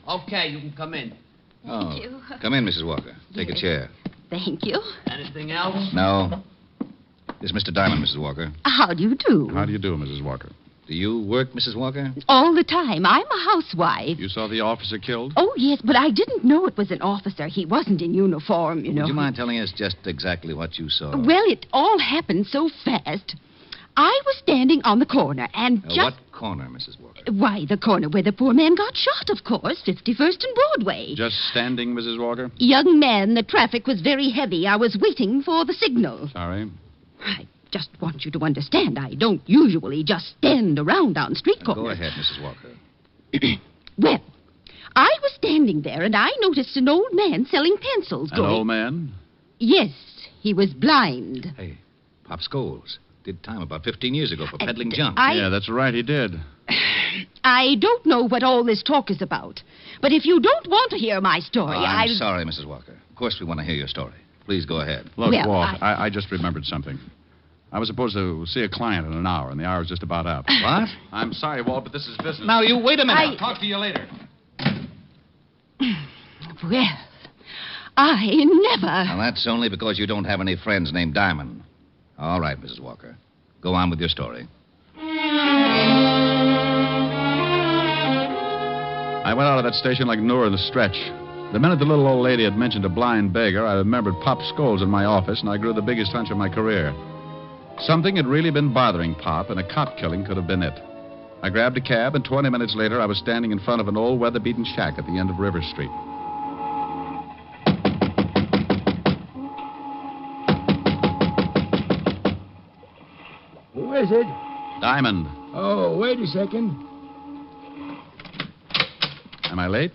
Okay, you can come in. Thank you. Come in, Mrs. Walker. Take a chair. Thank you. Anything else? No. This is Mr. Diamond, Mrs. Walker. How do you do? How do you do, Mrs. Walker? Do you work, Mrs. Walker? All the time. I'm a housewife. You saw the officer killed? Oh, yes, but I didn't know it was an officer. He wasn't in uniform, you know. Would you mind telling us just exactly what you saw? Well, it all happened so fast. I was standing on the corner and just... What corner, Mrs. Walker? Why, the corner where the poor man got shot, of course. 51st and Broadway. Just standing, Mrs. Walker? Young man, the traffic was very heavy. I was waiting for the signal. Sorry. I just want you to understand, I don't usually just stand around on street corners. Go ahead, Mrs. Walker. Well, I was standing there, and I noticed an old man selling pencils. An old man? Yes, he was blind. Hey, Pop Scholes did time about 15 years ago for peddling junk. Yeah, that's right, he did. I don't know what all this talk is about, but if you don't want to hear my story, I'm sorry, Mrs. Walker. Of course we want to hear your story. Please go ahead. Look, Well, Walt, I just remembered something. I was supposed to see a client in an hour, and the hour's just about up. What? I'm sorry, Walt, but this is business. Now, you wait a minute. I'll talk to you later. Well, I never... Now, that's only because you don't have any friends named Diamond. All right, Mrs. Walker. Go on with your story. I went out of that station like Noor in the stretch. The minute the little old lady had mentioned a blind beggar, I remembered Pop Scholes in my office, and I grew the biggest hunch of my career. Something had really been bothering Pop, and a cop killing could have been it. I grabbed a cab, and 20 minutes later, I was standing in front of an old weather-beaten shack at the end of River Street. Who is it? Diamond. Oh, wait a second. Am I late?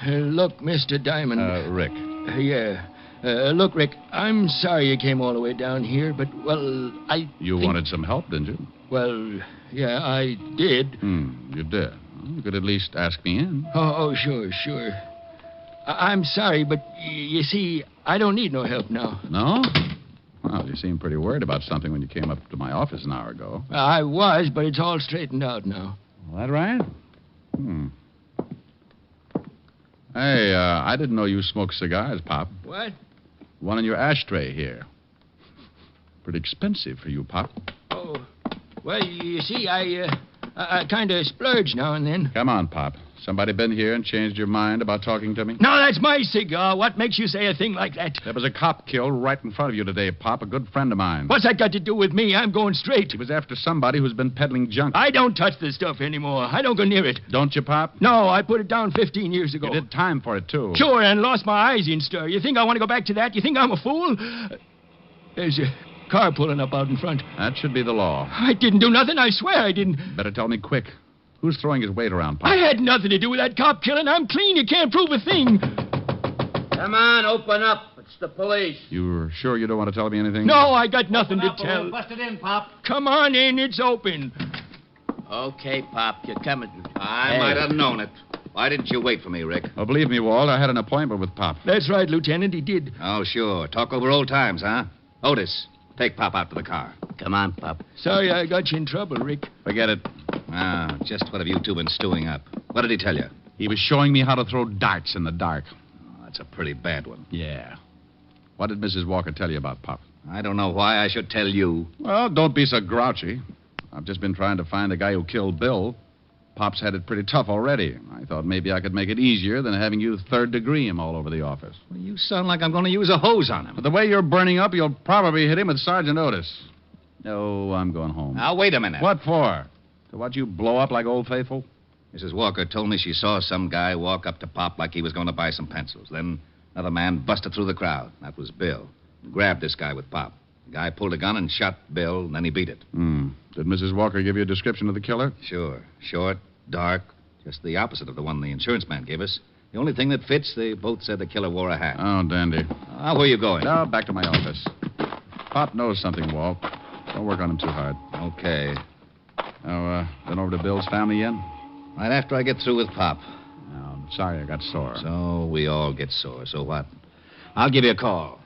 Look, Mr. Diamond. Rick. Yeah. Look, Rick, I'm sorry you came all the way down here, but, well, You wanted some help, didn't you? Well, yeah, I did. You did. Well, you could at least ask me in. Oh, sure. I'm sorry, but you see, I don't need no help now. No? Well, you seemed pretty worried about something when you came up to my office an hour ago. I was, but it's all straightened out now. That right? Hey, I didn't know you smoked cigars, Pop. What? One in your ashtray here. Pretty expensive for you, Pop. Oh, well, you see, I kind of splurge now and then. Come on, Pop. Somebody been here and changed your mind about talking to me? No, that's my cigar. What makes you say a thing like that? There was a cop killed right in front of you today, Pop, a good friend of mine. What's that got to do with me? I'm going straight. He was after somebody who's been peddling junk. I don't touch this stuff anymore. I don't go near it. Don't you, Pop? No, I put it down 15 years ago. You did time for it, too. Sure, and lost my eyes in stir. You think I want to go back to that? You think I'm a fool? There's a car pulling up out in front. That should be the law. I didn't do nothing. I swear I didn't. Better tell me quick. Who's throwing his weight around, Pop? I had nothing to do with that cop killing. I'm clean. You can't prove a thing. Come on, open up. It's the police. You're sure you don't want to tell me anything? No, I got nothing to tell. We'll bust it in, Pop. Come on in. It's open. Okay, Pop, you're coming. I might have known it. Why didn't you wait for me, Rick? Oh, believe me, Walt, I had an appointment with Pop. That's right, Lieutenant. He did. Oh, sure. Talk over old times, huh? Otis, take Pop out to the car. Come on, Pop. Sorry I got you in trouble, Rick. Forget it. Ah, just what have you two been stewing up? What did he tell you? He was showing me how to throw darts in the dark. Oh, that's a pretty bad one. Yeah. What did Mrs. Walker tell you about Pop? I don't know why I should tell you. Well, don't be so grouchy. I've just been trying to find the guy who killed Bill. Pop's had it pretty tough already. I thought maybe I could make it easier than having you third-degree him all over the office. Well, you sound like I'm going to use a hose on him. But the way you're burning up, you'll probably hit him with Sergeant Otis. No, I'm going home. Now, wait a minute. What for? To watch you blow up like Old Faithful? Mrs. Walker told me she saw some guy walk up to Pop like he was going to buy some pencils. Then another man busted through the crowd. That was Bill. He grabbed this guy with Pop. The guy pulled a gun and shot Bill, and then he beat it. Did Mrs. Walker give you a description of the killer? Sure. Short, dark, just the opposite of the one the insurance man gave us. The only thing that fits, they both said the killer wore a hat. Oh, dandy. Where are you going? No, back to my office. Pop knows something, Walt. Don't work on him too hard. Okay. Now, been over to Bill's family yet? Right after I get through with Pop. I'm sorry I got sore. So we all get sore. So what? I'll give you a call.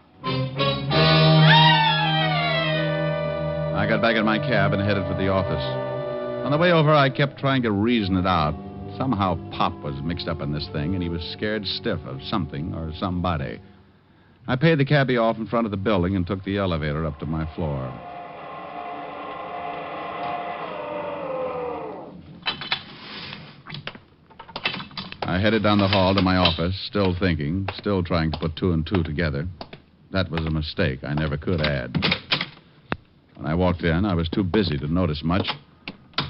I got back in my cab and headed for the office. On the way over, I kept trying to reason it out. Somehow Pop was mixed up in this thing, and he was scared stiff of something or somebody. I paid the cabbie off in front of the building and took the elevator up to my floor. I headed down the hall to my office, still thinking, still trying to put two and two together. That was a mistake I never could add. When I walked in, I was too busy to notice much.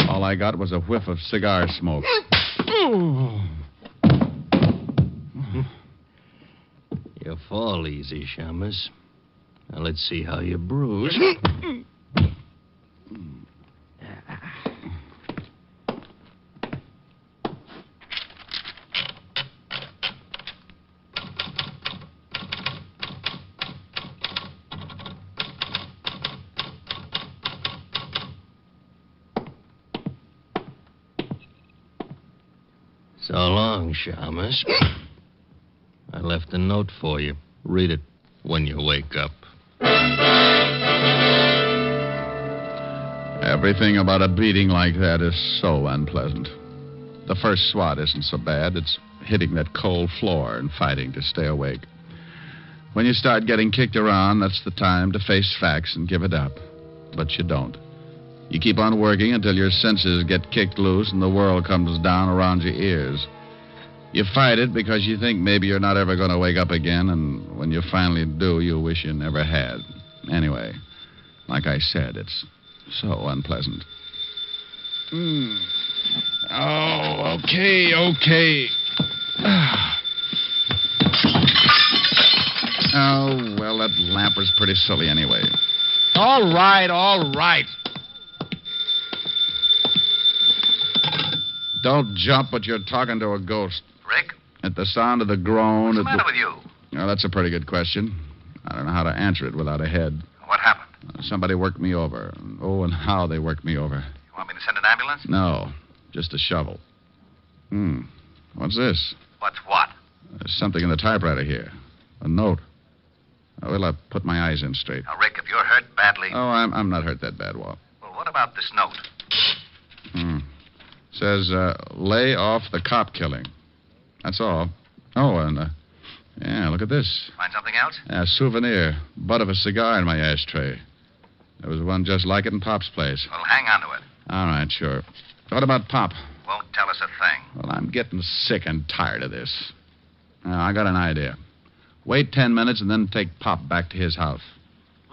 All I got was a whiff of cigar smoke. You fall easy, Shamus. Now let's see how you bruise. So long, Shamus. I left a note for you. Read it when you wake up. Everything about a beating like that is so unpleasant. The first swat isn't so bad. It's hitting that cold floor and fighting to stay awake. When you start getting kicked around, that's the time to face facts and give it up. But you don't. You keep on working until your senses get kicked loose and the world comes down around your ears. You fight it because you think maybe you're not ever going to wake up again, and when you finally do, you wish you never had. Anyway, like I said, it's so unpleasant. Oh, okay. Oh, well, that lamp was pretty silly anyway. All right. Don't jump, but you're talking to a ghost. Rick? At the sound of the groan... What's the matter with you? Well, that's a pretty good question. I don't know how to answer it without a head. What happened? Somebody worked me over. Oh, and how they worked me over. You want me to send an ambulance? No, just a shovel. What's this? What's what? There's something in the typewriter here. A note. Well, I'll put my eyes in straight. Now, Rick, if you're hurt badly... Oh, I'm not hurt that bad, Walt. Well, what about this note? Says, lay off the cop killing. That's all. Oh, and, yeah, look at this. Find something else? A souvenir. Butt of a cigar in my ashtray. There was one just like it in Pop's place. Well, hang on to it. All right, sure. What about Pop? won't tell us a thing. Well, I'm getting sick and tired of this. Now, I got an idea. Wait 10 minutes and then take Pop back to his house.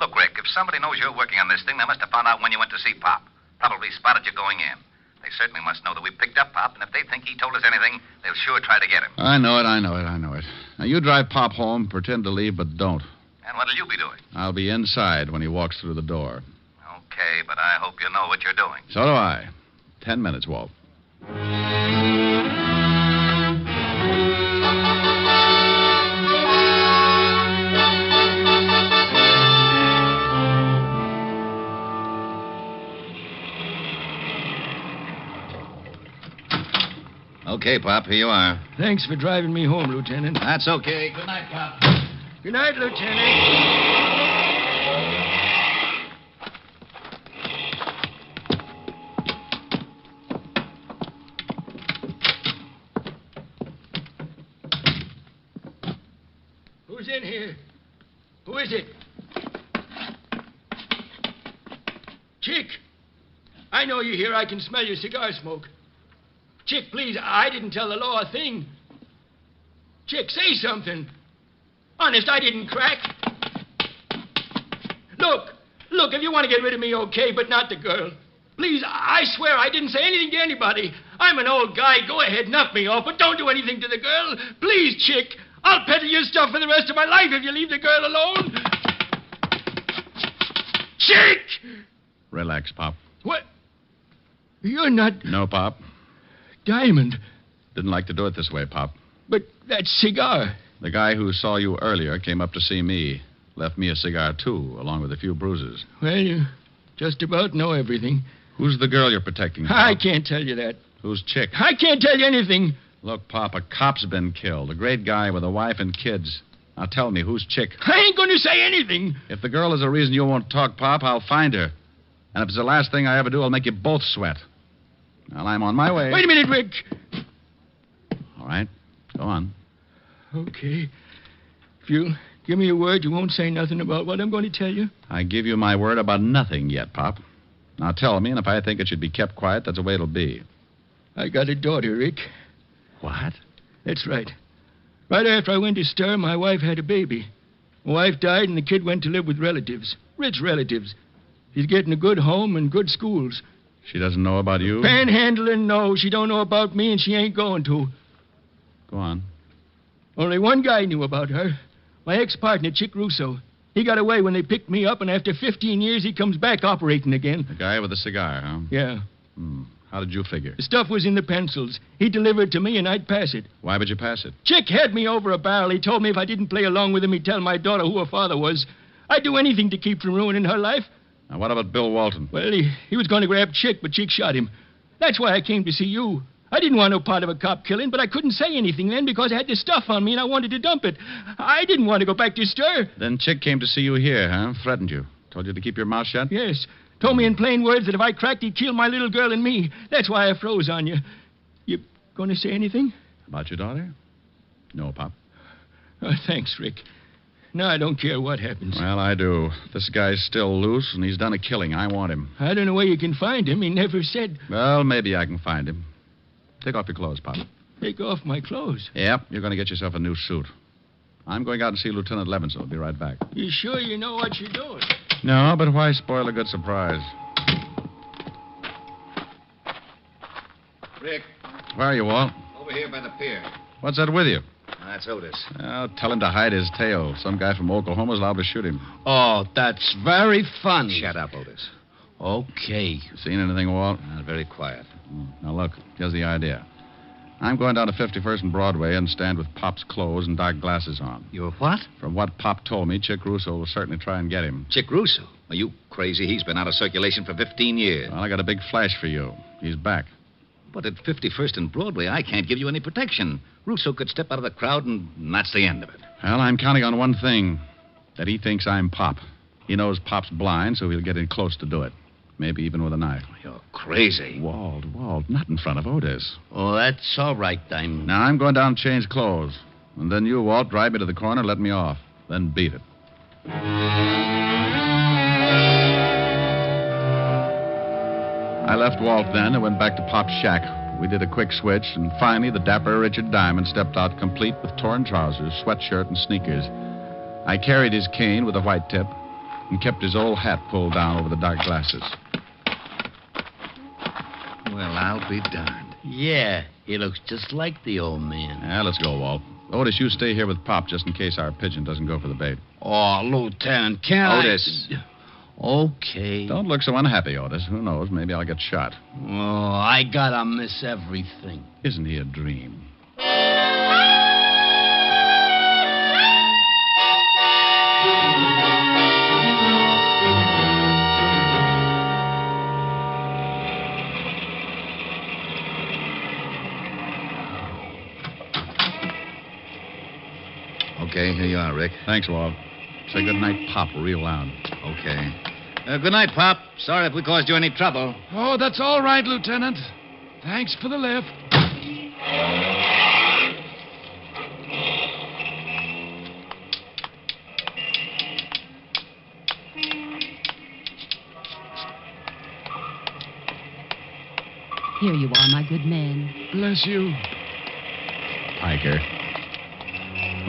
Look, Rick, if somebody knows you're working on this thing, they must have found out when you went to see Pop. Probably spotted you going in. They certainly must know that we picked up Pop, and if they think he told us anything, they'll sure try to get him. I know it. Now, you drive Pop home, pretend to leave, but don't. And what'll you be doing? I'll be inside when he walks through the door. Okay, but I hope you know what you're doing. So do I. 10 minutes, Walt. Okay, Pop, here you are. Thanks for driving me home, Lieutenant. That's okay. Good night, Pop. Good night, Lieutenant. Who's in here? Who is it? Chick! I know you're here. I can smell your cigar smoke. Chick, please, I didn't tell the law a thing. Chick, say something. Honest, I didn't crack. Look, if you want to get rid of me, okay, but not the girl. Please, I swear I didn't say anything to anybody. I'm an old guy. Go ahead, knock me off, but don't do anything to the girl. Please, Chick. I'll peddle your stuff for the rest of my life if you leave the girl alone. Chick! Relax, Pop. What? You're not... No, Pop. Diamond. Didn't like to do it this way, Pop. But that cigar... The guy who saw you earlier came up to see me. Left me a cigar, too, along with a few bruises. Well, you just about know everything. Who's the girl you're protecting, Pop? I can't tell you that. Who's Chick? I can't tell you anything. Look, Pop, a cop's been killed. A great guy with a wife and kids. Now tell me, who's Chick? I ain't going to say anything. If the girl is a reason you won't talk, Pop, I'll find her. And if it's the last thing I ever do, I'll make you both sweat. Well, I'm on my way. Wait a minute, Rick. All right. Go on. Okay. If you'll give me your word, you won't say nothing about what I'm going to tell you. I give you my word about nothing yet, Pop. Now tell me, and if I think it should be kept quiet, that's the way it'll be. I got a daughter, Rick. What? That's right. Right after I went to stir, my wife had a baby. My wife died, and the kid went to live with relatives. Rich relatives. She's getting a good home and good schools. She doesn't know about you? Panhandling, no. She don't know about me, and she ain't going to. Go on. Only one guy knew about her. My ex-partner, Chick Russo. He got away when they picked me up, and after 15 years, he comes back operating again. The guy with the cigar, huh? Yeah. How did you figure? The stuff was in the pencils. He delivered it to me, and I'd pass it. Why would you pass it? Chick had me over a barrel. He told me if I didn't play along with him, he'd tell my daughter who her father was. I'd do anything to keep from ruining her life. Now, what about Bill Walton? Well, he was going to grab Chick, but Chick shot him. That's why I came to see you. I didn't want no part of a cop killing, but I couldn't say anything then because I had this stuff on me and I wanted to dump it. I didn't want to go back to stir. Then Chick came to see you here, huh? Threatened you. Told you to keep your mouth shut? Yes. Told me in plain words that if I cracked, he'd kill my little girl and me. That's why I froze on you. You going to say anything? About your daughter? No, Pop. Oh, thanks, Rick. Now I don't care what happens. Well, I do. This guy's still loose, and he's done a killing. I want him. I don't know where you can find him. He never said. Well, maybe I can find him. Take off your clothes, Pop. Take off my clothes? Yep, you're going to get yourself a new suit. I'm going out and see Lieutenant Levinson. I'll be right back. You sure you know what you're doing? No, but why spoil a good surprise? Rick. Where are you, Walt? Over here by the pier. What's that with you? That's Otis. Well, tell him to hide his tail. Some guy from Oklahoma's liable to shoot him. Oh, that's very funny. Shut up, Otis. Okay. Seen anything, Walt? Very quiet. Now, look, here's the idea. I'm going down to 51st and Broadway and stand with Pop's clothes and dark glasses on. You're what? From what Pop told me, Chick Russo will certainly try and get him. Chick Russo? Are you crazy? He's been out of circulation for 15 years. Well, I got a big flash for you. He's back. But at 51st and Broadway, I can't give you any protection. Russo could step out of the crowd, and that's the end of it. Well, I'm counting on one thing. That he thinks I'm Pop. He knows Pop's blind, so he'll get in close to do it. Maybe even with a knife. You're crazy. Walt, not in front of Otis. Oh, that's all right, Diamond. Now, I'm going down and change clothes. And then you, Walt, drive me to the corner, let me off. Then beat it. I left Walt then and went back to Pop's shack, We did a quick switch, and finally the dapper Richard Diamond stepped out complete with torn trousers, sweatshirt, and sneakers. I carried his cane with a white tip and kept his old hat pulled down over the dark glasses. Well, I'll be darned. Yeah, he looks just like the old man. Yeah, let's go, Walt. Otis, you stay here with Pop just in case our pigeon doesn't go for the bait. Oh, Lieutenant, can't Otis. Okay. Don't look so unhappy, Otis. Who knows? Maybe I'll get shot. Oh, I gotta miss everything. Isn't he a dream? Okay, here you are, Rick. Thanks, Walt. Say good night, Pop, real loud. Okay. Good night, Pop. Sorry if we caused you any trouble. Oh, that's all right, Lieutenant. Thanks for the lift. Here you are, my good man. Bless you. Piker.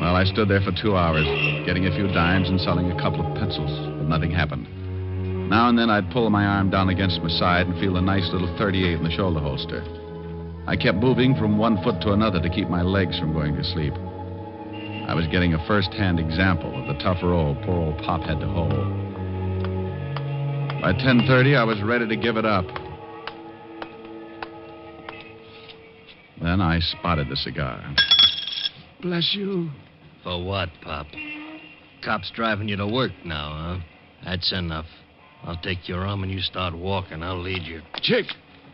Well, I stood there for 2 hours, getting a few dimes and selling a couple of pencils, but nothing happened. Now and then I'd pull my arm down against my side and feel a nice little 38 in the shoulder holster. I kept moving from one foot to another to keep my legs from going to sleep. I was getting a first-hand example of the tough role poor old Pop had to hold. By 10:30, I was ready to give it up. Then I spotted the cigar. Bless you. For what, Pop? Cops driving you to work now, huh? That's enough. I'll take your arm and you start walking. I'll lead you. Chick!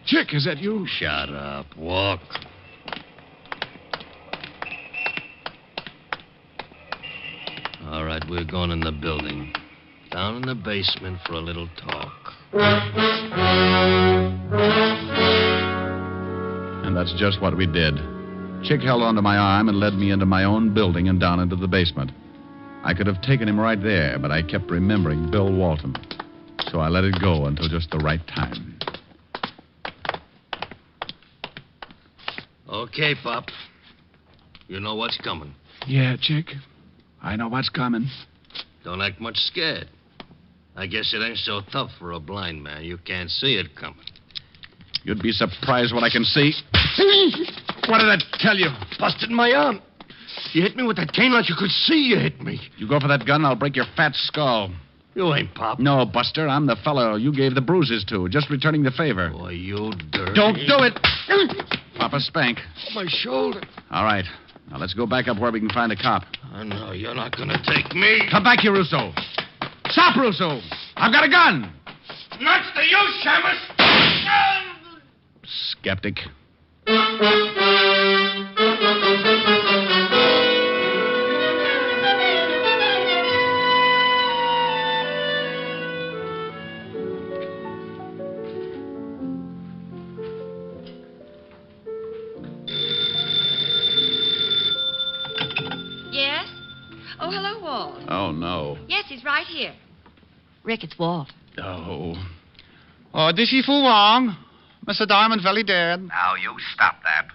Chick, is that you? Shut up. Walk. All right, we're going in the building. Down in the basement for a little talk. And that's just what we did. Chick held onto my arm and led me into my own building and down into the basement. I could have taken him right there, but I kept remembering Bill Walton. So I let it go until just the right time. Okay, Pop. You know what's coming. Yeah, Chick. I know what's coming. Don't act much scared. I guess it ain't so tough for a blind man. You can't see it coming. You'd be surprised what I can see. What did I tell you? Busted my arm. You hit me with that cane like you could see you hit me. You go for that gun, I'll break your fat skull. You ain't Pop. No, Buster, I'm the fellow you gave the bruises to, just returning the favor. Boy, you dirty... Don't do it! Papa spank. My shoulder. All right. Now let's go back up where we can find a cop. Oh, no, you're not gonna take me. Come back here, Russo. Stop, Russo. I've got a gun. Nuts to you, Shamus! Skeptic. Yes? Oh, hello, Walt. Oh, no. Yes, he's right here. Rick, it's Walt. Oh. Oh, this is for wrong. Mr. Diamond very dead. Now, you stop that.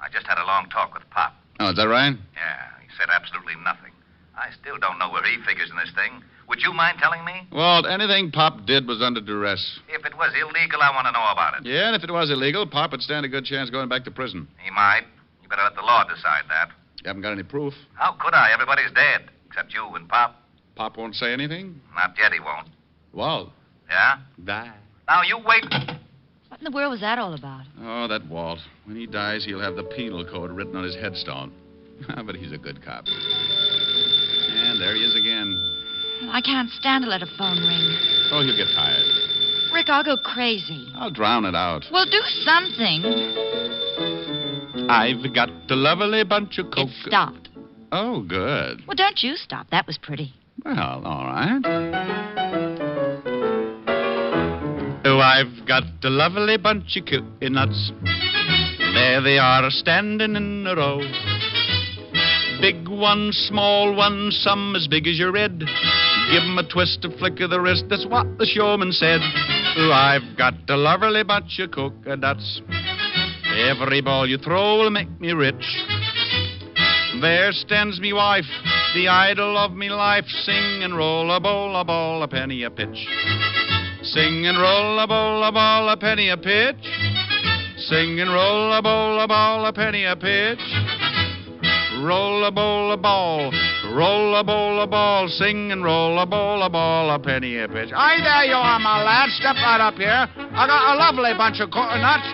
I just had a long talk with Pop. Oh, is that right? Yeah, he said absolutely nothing. I still don't know where he figures in this thing. Would you mind telling me? Walt, anything Pop did was under duress. If it was illegal, I want to know about it. Yeah, and if it was illegal, Pop would stand a good chance going back to prison. He might. You better let the law decide that. You haven't got any proof? How could I? Everybody's dead, except you and Pop. Pop won't say anything? Not yet, he won't. Walt. Yeah? Die. Now, you wait. What in the world was that all about? Oh, that Walt. When he dies, he'll have the penal code written on his headstone. But he's a good cop. And there he is again. I can't stand to let a phone ring. Oh, he'll get tired. Rick, I'll go crazy. I'll drown it out. Well, do something. I've got a lovely bunch of coke. It stopped. Oh, good. Well, don't you stop. That was pretty. Well, all right. Oh, I've got a lovely bunch of nuts. There they are standing in a row. Big ones, small ones, some as big as your head. Give 'em a twist, a flick of the wrist, that's what the showman said. Oh, I've got a lovely bunch of coconuts. Every ball you throw will make me rich. There stands me wife, the idol of me life. Sing and roll a bowl, a ball, a penny a pitch. Sing and roll a bowl, a ball, a penny a pitch. Sing and roll a bowl, a ball, a penny a pitch. Roll a bowl, a ball, roll a bowl, a ball. Sing and roll a bowl, a ball, a penny a pitch. Aye, there you are, my lad. Step right up here. I got a lovely bunch of coconuts.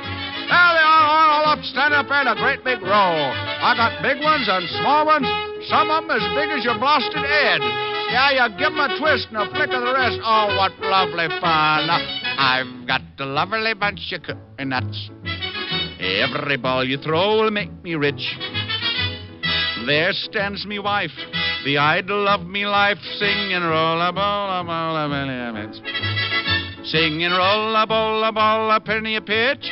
There they are, all up, stand up in a great big row. I got big ones and small ones, some of them as big as your blasted head. Yeah, you give 'em a twist and a flick of the wrist. Oh, what lovely fun. I've got a lovely bunch of coconuts. Every ball you throw will make me rich. There stands me wife, the idol of me life. Sing and roll a ball, a ball, a penny a pitch. Sing and roll a bowl, a ball, a penny a pitch.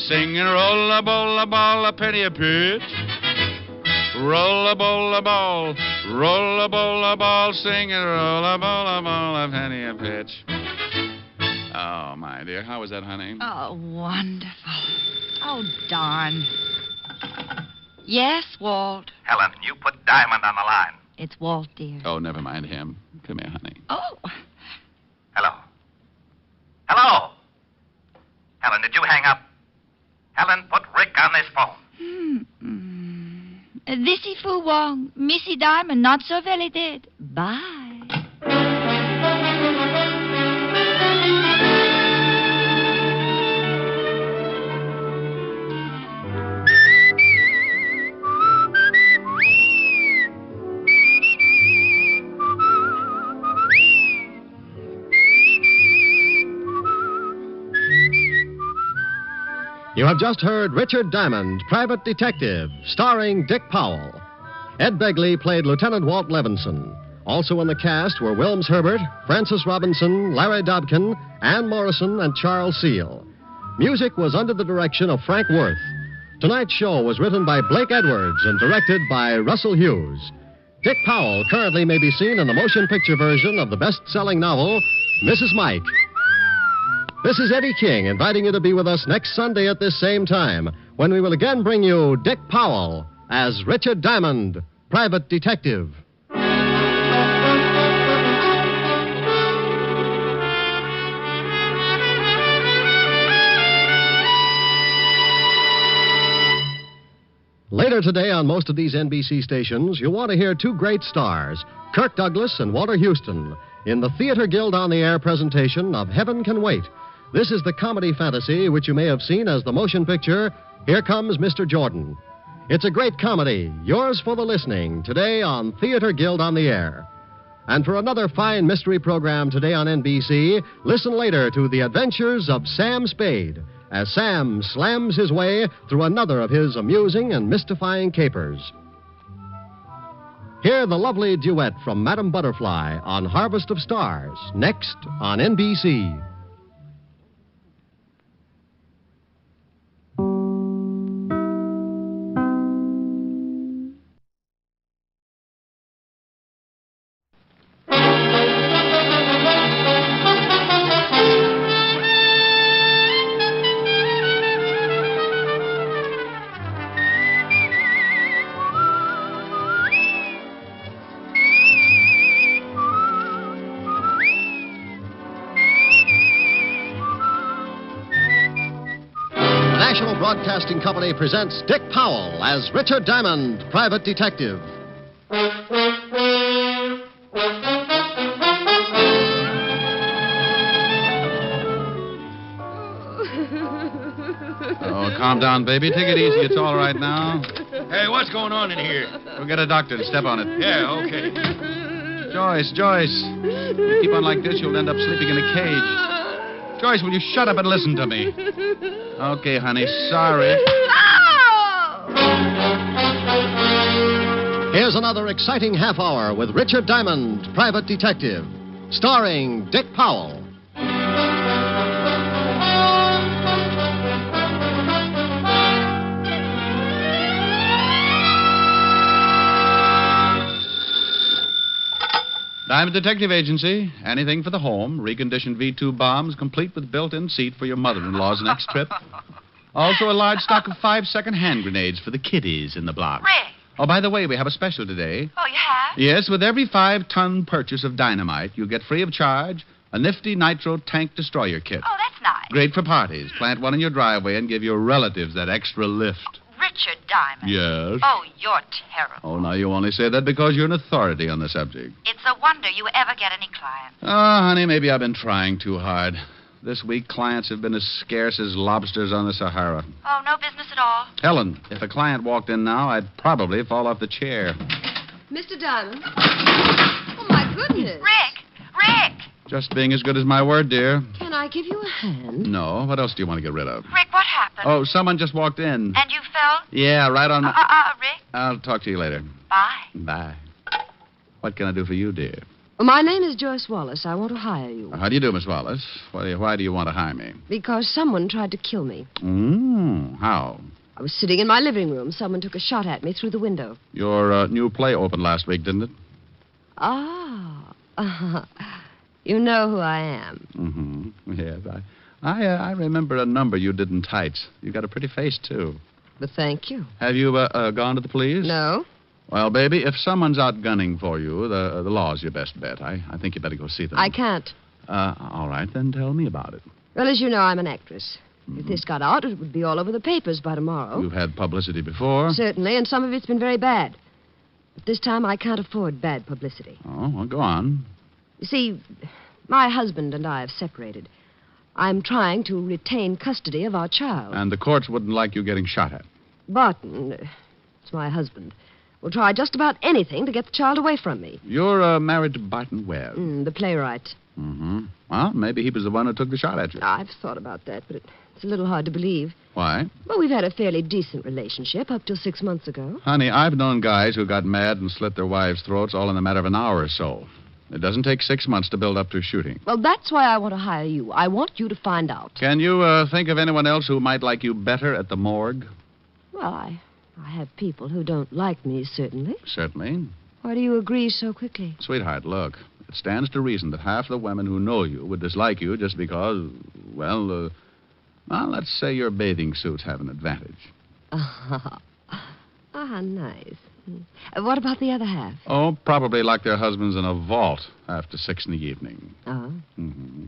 Sing and roll a bowl, a ball, a penny a pitch. Roll a bowl, a ball, roll a bowl, a ball. Sing and roll a bowl, a ball, a penny a pitch. Oh, my dear, how was that, honey? Oh, wonderful. Oh, darn. Yes, Walt. Helen, you put Diamond on the line. It's Walt, dear. Oh, never mind him. Come here, honey. Oh. Hello. Hello. Helen, did you hang up? Helen, put Rick on this phone. This is Fu Wong. Missy Diamond, not so very dead. Bye. You have just heard Richard Diamond, Private Detective, starring Dick Powell. Ed Begley played Lieutenant Walt Levinson. Also in the cast were Wilms Herbert, Francis Robinson, Larry Dobkin, Ann Morrison, and Charles Seal. Music was under the direction of Frank Worth. Tonight's show was written by Blake Edwards and directed by Russell Hughes. Dick Powell currently may be seen in the motion picture version of the best-selling novel, Mrs. Mike. This is Eddie King inviting you to be with us next Sunday at this same time when we will again bring you Dick Powell as Richard Diamond, Private Detective. Later today on most of these NBC stations, you'll want to hear two great stars, Kirk Douglas and Walter Houston, in the Theater Guild on the Air presentation of Heaven Can Wait. This is the comedy fantasy which you may have seen as the motion picture, Here Comes Mr. Jordan. It's a great comedy, yours for the listening, today on Theater Guild on the Air. And for another fine mystery program today on NBC, listen later to the adventures of Sam Spade, as Sam slams his way through another of his amusing and mystifying capers. Hear the lovely duet from Madame Butterfly on Harvest of Stars, next on NBC. National Broadcasting Company presents Dick Powell as Richard Diamond, Private Detective. Oh, calm down, baby. Take it easy. It's all right now. Hey, what's going on in here? We'll get a doctor to step on it. Yeah, okay. Joyce. You keep on like this, you'll end up sleeping in a cage. Joyce, will you shut up and listen to me? Okay, honey, sorry. Here's another exciting half hour with Richard Diamond, Private Detective, starring Dick Powell. Diamond Detective Agency. Anything for the home. Reconditioned V2 bombs, complete with built-in seat for your mother-in-law's next trip. Also a large stock of 5-second hand grenades for the kiddies in the block. Rick. Oh, by the way, we have a special today. Oh, you have? Yes, with every 5-ton purchase of dynamite, you get free of charge a nifty nitro tank destroyer kit. Oh, that's nice. Great for parties. Plant one in your driveway and give your relatives that extra lift. Richard Diamond. Yes. Oh, you're terrible. Oh, now you only say that because you're an authority on the subject. It's a wonder you ever get any clients. Oh, honey, maybe I've been trying too hard. This week, clients have been as scarce as lobsters on the Sahara. Oh, no business at all? Helen, if a client walked in now, I'd probably fall off the chair. Mr. Diamond. Oh, my goodness. Rick! Just being as good as my word, dear. Can I give you a hand? No. What else do you want to get rid of? Rick, what happened? Oh, someone just walked in. And you fell? Yeah, right on my... Rick? I'll talk to you later. Bye. Bye. What can I do for you, dear? My name is Joyce Wallace. I want to hire you. How do you do, Miss Wallace? Why do you want to hire me? Because someone tried to kill me. How? I was sitting in my living room. Someone took a shot at me through the window. Your new play opened last week, didn't it? You know who I am. Mm-hmm. Yes, I remember a number you did in tights. You got a pretty face, too. But thank you. Have you gone to the police? No. Well, baby, if someone's out gunning for you, the law's your best bet. I think you better go see them. I can't. All right, then tell me about it. Well, as you know, I'm an actress. If this got out, it would be all over the papers by tomorrow. You've had publicity before? Certainly, and some of it's been very bad. But this time I can't afford bad publicity. Oh, well, go on. You see, my husband and I have separated. I'm trying to retain custody of our child. And the courts wouldn't like you getting shot at. Barton, it's my husband, will try just about anything to get the child away from me. You're married to Barton Webb. The playwright. Mm-hmm. Well, maybe he was the one who took the shot at you. I've thought about that, but it's a little hard to believe. Why? Well, we've had a fairly decent relationship up till 6 months ago. Honey, I've known guys who got mad and slit their wives' throats all in a matter of an hour or so. It doesn't take 6 months to build up to shooting. Well, that's why I want to hire you. I want you to find out. Can you think of anyone else who might like you better at the morgue? Well, I have people who don't like me, certainly. Certainly. Why do you agree so quickly? Sweetheart, look. It stands to reason that half the women who know you would dislike you just because, well, let's say your bathing suits have an advantage. Nice. What about the other half? Oh, probably like their husbands in a vault after 6 in the evening. Oh? Mm-hmm.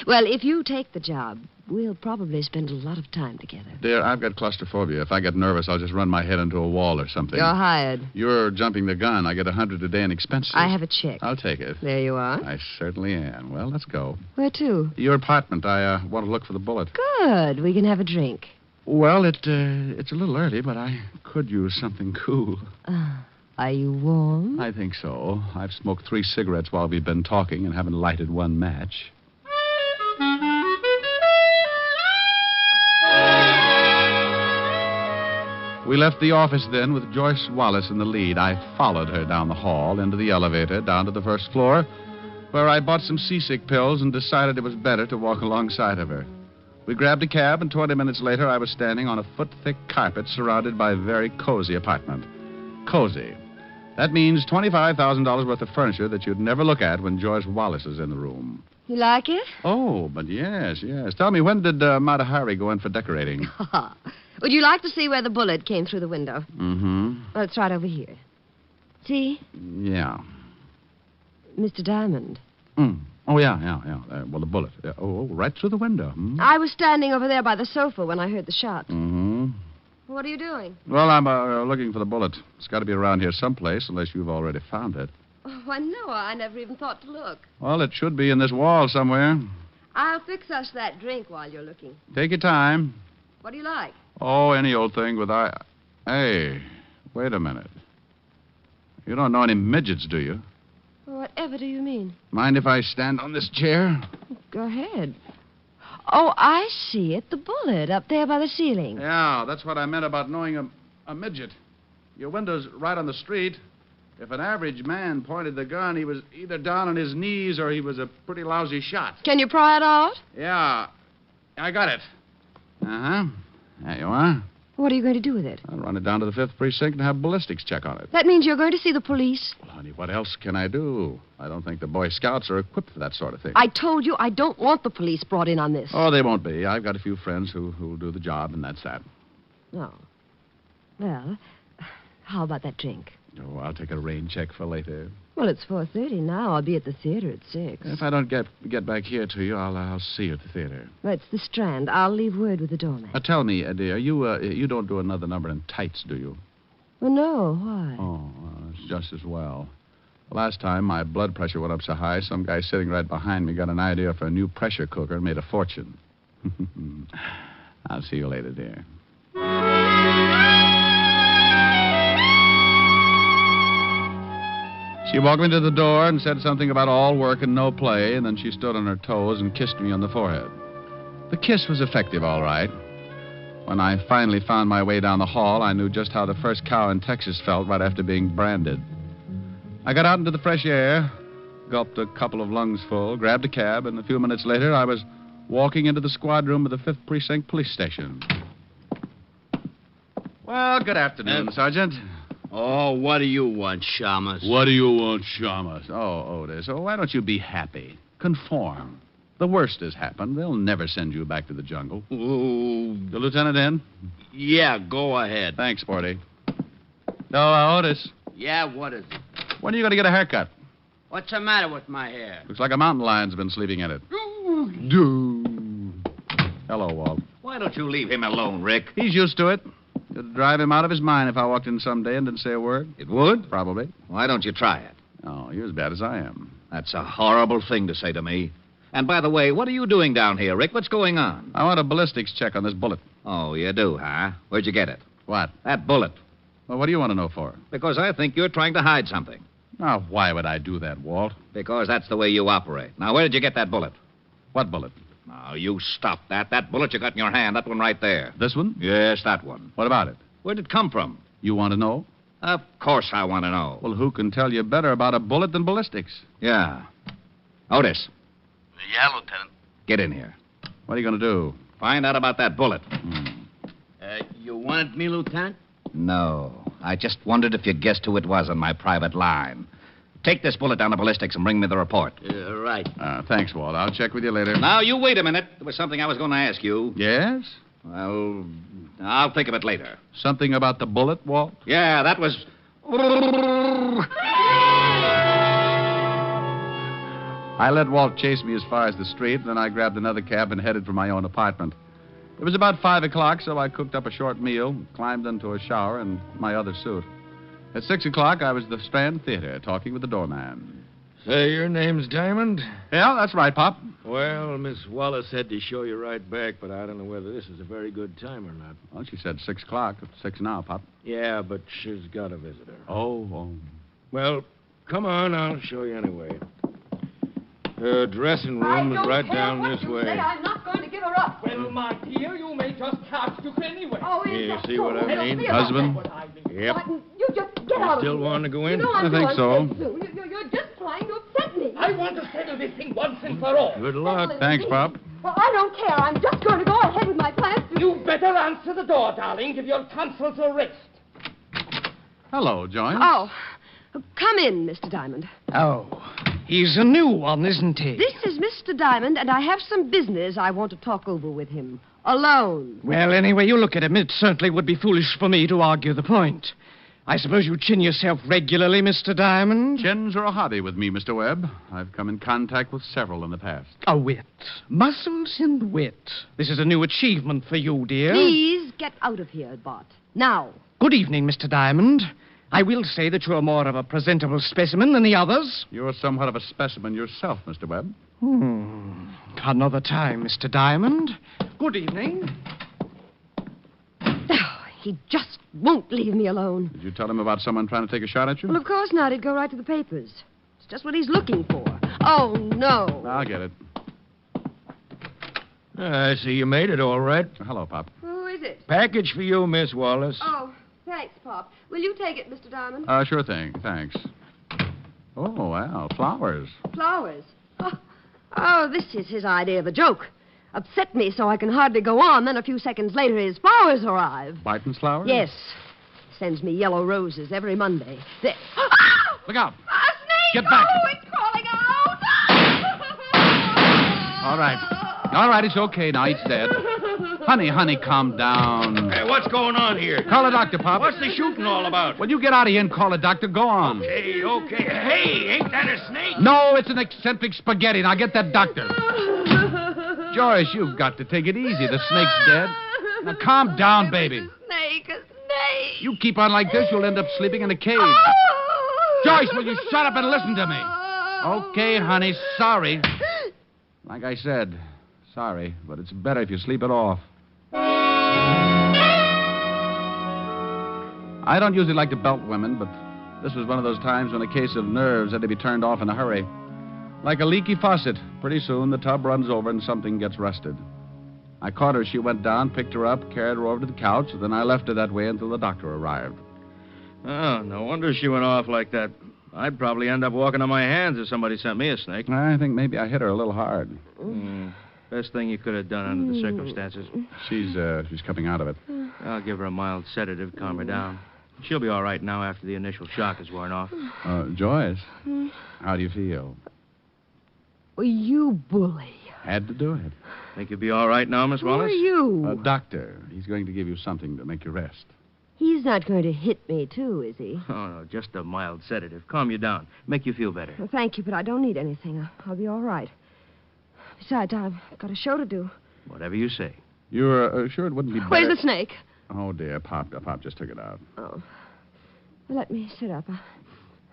Well, if you take the job, we'll probably spend a lot of time together. Dear, I've got claustrophobia. If I get nervous, I'll just run my head into a wall or something. You're hired. You're jumping the gun. I get $100 a day in expenses. I have a check. I'll take it. There you are. I certainly am. Well, let's go. Where to? Your apartment. I want to look for the bullet. Good. We can have a drink. Well, it's a little early, but I could use something cool. Are you warm? I think so. I've smoked 3 cigarettes while we've been talking and haven't lighted one match. We left the office then with Joyce Wallace in the lead. I followed her down the hall, into the elevator, down to the first floor, where I bought some seasick pills and decided it was better to walk alongside of her. We grabbed a cab, and 20 minutes later, I was standing on a foot-thick carpet surrounded by a very cozy apartment. Cozy. That means $25,000 worth of furniture that you'd never look at when Joyce Wallace is in the room. You like it? Oh, but yes. Tell me, when did Mata Hari go in for decorating? Would you like to see where the bullet came through the window? Mm-hmm. Well, it's right over here. See? Yeah. Mr. Diamond. Oh, yeah. Well, the bullet. Right through the window. I was standing over there by the sofa when I heard the shot. Mm-hmm. What are you doing? Well, I'm looking for the bullet. It's got to be around here someplace, unless you've already found it. Oh, I know. I never even thought to look. Well, it should be in this wall somewhere. I'll fix us that drink while you're looking. Take your time. What do you like? Oh, any old thing with Hey, wait a minute. You don't know any midgets, do you? Whatever do you mean? Mind if I stand on this chair? Go ahead. Oh, I see it. The bullet up there by the ceiling. Yeah, that's what I meant about knowing a midget. Your window's right on the street. If an average man pointed the gun, he was either down on his knees or he was a pretty lousy shot. Can you pry it out? Yeah. I got it. Uh-huh. There you are. What are you going to do with it? I'll run it down to the 5th Precinct and have ballistics check on it. That means you're going to see the police. Well, honey, what else can I do? I don't think the Boy Scouts are equipped for that sort of thing. I told you I don't want the police brought in on this. Oh, they won't be. I've got a few friends who'll do the job, and that's that. Oh. Well, how about that drink? Oh, I'll take a rain check for later. Well, it's 4:30 now. I'll be at the theater at 6. If I don't get back here to you, I'll see you at the theater. Well, it's the Strand. I'll leave word with the doorman. Tell me, dear, you don't do another number in tights, do you? Well, no. Why? Oh, well, it's just as well. Last time my blood pressure went up so high, some guy sitting right behind me got an idea for a new pressure cooker and made a fortune. I'll see you later, dear. She walked me to the door and said something about all work and no play, and then she stood on her toes and kissed me on the forehead. The kiss was effective, all right. When I finally found my way down the hall, I knew just how the first cow in Texas felt right after being branded. I got out into the fresh air, gulped a couple of lungs full, grabbed a cab, and a few minutes later I was walking into the squad room of the 5th Precinct Police Station. Well, good afternoon, Sergeant. Oh, what do you want, Shamus? What do you want, Shamus? Oh, Otis. Oh, why don't you be happy? Conform. The worst has happened. They'll never send you back to the jungle. Ooh. The lieutenant in? Yeah, go ahead. Thanks, Sporty. Oh, Otis. Yeah, what is it? When are you going to get a haircut? What's the matter with my hair? Looks like a mountain lion's been sleeping in it. Hello, Walt. Why don't you leave him alone, Rick? He's used to it. It'd drive him out of his mind if I walked in someday and didn't say a word. It would? Probably. Why don't you try it? Oh, you're as bad as I am. That's a horrible thing to say to me. And by the way, what are you doing down here, Rick? What's going on? I want a ballistics check on this bullet. Oh, you do, huh? Where'd you get it? What? That bullet. Well, what do you want to know for? Because I think you're trying to hide something. Now, why would I do that, Walt? Because that's the way you operate. Now, where did you get that bullet? What bullet? Now, you stop that. That bullet you got in your hand, that one right there. This one? Yes, that one. What about it? Where'd it come from? You want to know? Of course I want to know. Well, who can tell you better about a bullet than ballistics? Yeah. Otis. Yeah, Lieutenant. Get in here. What are you going to do? Find out about that bullet. You wanted me, Lieutenant? No. I just wondered if you guessed who it was on my private line. Take this bullet down to ballistics and bring me the report. Right. Thanks, Walt. I'll check with you later. Now, you wait a minute. There was something I was going to ask you. Yes? Well, I'll think of it later. Something about the bullet, Walt? Yeah, that was... I let Walt chase me as far as the street, and then I grabbed another cab and headed for my own apartment. It was about 5 o'clock, so I cooked up a short meal, climbed into a shower, and my other suit. At 6 o'clock, I was at the Strand Theater, talking with the doorman. Say, your name's Diamond? Yeah, that's right, Pop. Well, Miss Wallace said to show you right back, but I don't know whether this is a very good time or not. Well, she said 6 o'clock. It's 6 now, Pop. Yeah, but she's got a visitor. Oh. Well, come on, I'll show you anyway. Her dressing room is right down this way. I'm not going to give her up. Well, my dear, you may just have to anyway. Oh, You see what I mean? Husband? Yep. You just get out of Still here. want to go in? You know I I'm think so. You're just trying to upset me. I want to settle this thing once and for all. Good luck. Thanks, Pop. Well, I don't care. I'm just going to go ahead with my plans. You better answer the door, darling. Give your tonsils a rest. Hello, Joyce. Oh, come in, Mr. Diamond. Oh, he's a new one, isn't he? This is Mr. Diamond, and I have some business I want to talk over with him. Alone. Well, anyway, you look at him. It certainly would be foolish for me to argue the point. I suppose you chin yourself regularly, Mr. Diamond? Chins are a hobby with me, Mr. Webb. I've come in contact with several in the past. A wit. Muscles and wit. This is a new achievement for you, dear. Please get out of here, Bart. Now. Good evening, Mr. Diamond. I will say that you're more of a presentable specimen than the others. You're somewhat of a specimen yourself, Mr. Webb. Another time, Mr. Diamond. Good evening. He just won't leave me alone. Did you tell him about someone trying to take a shot at you? Well, of course not. He'd go right to the papers. It's just what he's looking for. Oh, no. I'll get it. I see you made it all right. Hello, Pop. Who is it? Package for you, Miss Wallace. Oh, thanks, Pop. Will you take it, Mr. Diamond? Sure thing. Thanks. Oh, well, flowers. Flowers. Oh, this is his idea of a joke. upset me so I can hardly go on. Then a few seconds later, his flowers arrive. Barton's flowers? Yes. Sends me yellow roses every Monday. Look out. A snake! Get back. Oh, it's crawling out! All right. All right, it's okay now. He's dead. Honey, calm down. Hey, what's going on here? Call a doctor, Pop. What's the shooting all about? When you get out of here and call a doctor, go on. Okay. Hey, ain't that a snake? No, it's an eccentric spaghetti. Now get that doctor. Joyce, you've got to take it easy. The snake's dead. Now calm down, baby. A snake. You keep on like this, you'll end up sleeping in a cage. Joyce, will you shut up and listen to me? Okay, honey, sorry. Like I said, sorry, but it's better if you sleep it off. I don't usually like to belt women, but this was one of those times when a case of nerves had to be turned off in a hurry. Like a leaky faucet. Pretty soon the tub runs over and something gets rusted. I caught her as she went down, picked her up, carried her over to the couch, then I left her that way until the doctor arrived. Oh, no wonder she went off like that. I'd probably end up walking on my hands if somebody sent me a snake. I think maybe I hit her a little hard. Best thing you could have done under the circumstances. She's coming out of it. I'll give her a mild sedative, calm her down. She'll be all right now after the initial shock has worn off. Joyce, how do you feel? Well, you bully. Had to do it. Think you'll be all right now, Miss Wallace? Who are you? A doctor. He's going to give you something to make you rest. He's not going to hit me, too, is he? Oh, no, just a mild sedative. Calm you down. Make you feel better. Well, thank you, but I don't need anything. I'll be all right. Besides, I've got a show to do. Whatever you say. You're sure it wouldn't be better? Where's the snake? Oh, dear. Pop just took it out. Oh. Well, let me sit up.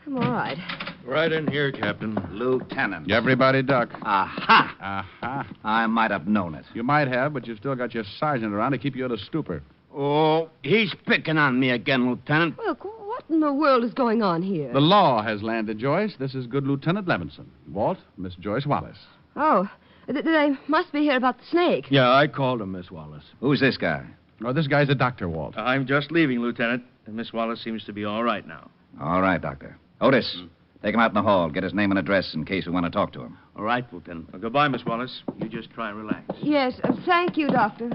I'm all right. Right in here, Captain. Lieutenant. Everybody duck. Aha. Aha. I might have known it. You might have, but you've still got your sergeant around to keep you in a stupor. Oh, he's picking on me again, Lieutenant. Look, what in the world is going on here? The law has landed, Joyce. This is good Lieutenant Levinson. Walt, Miss Joyce Wallace. Oh, they must be here about the snake. Yeah, I called him, Miss Wallace. Who's this guy? Oh, this guy's a doctor, Walt. I'm just leaving, Lieutenant, and Miss Wallace seems to be all right now. All right, Doctor. Otis, take him out in the hall. Get his name and address in case we want to talk to him. All right, Lieutenant. Well, goodbye, Miss Wallace. You just try and relax. Yes, thank you, Doctor.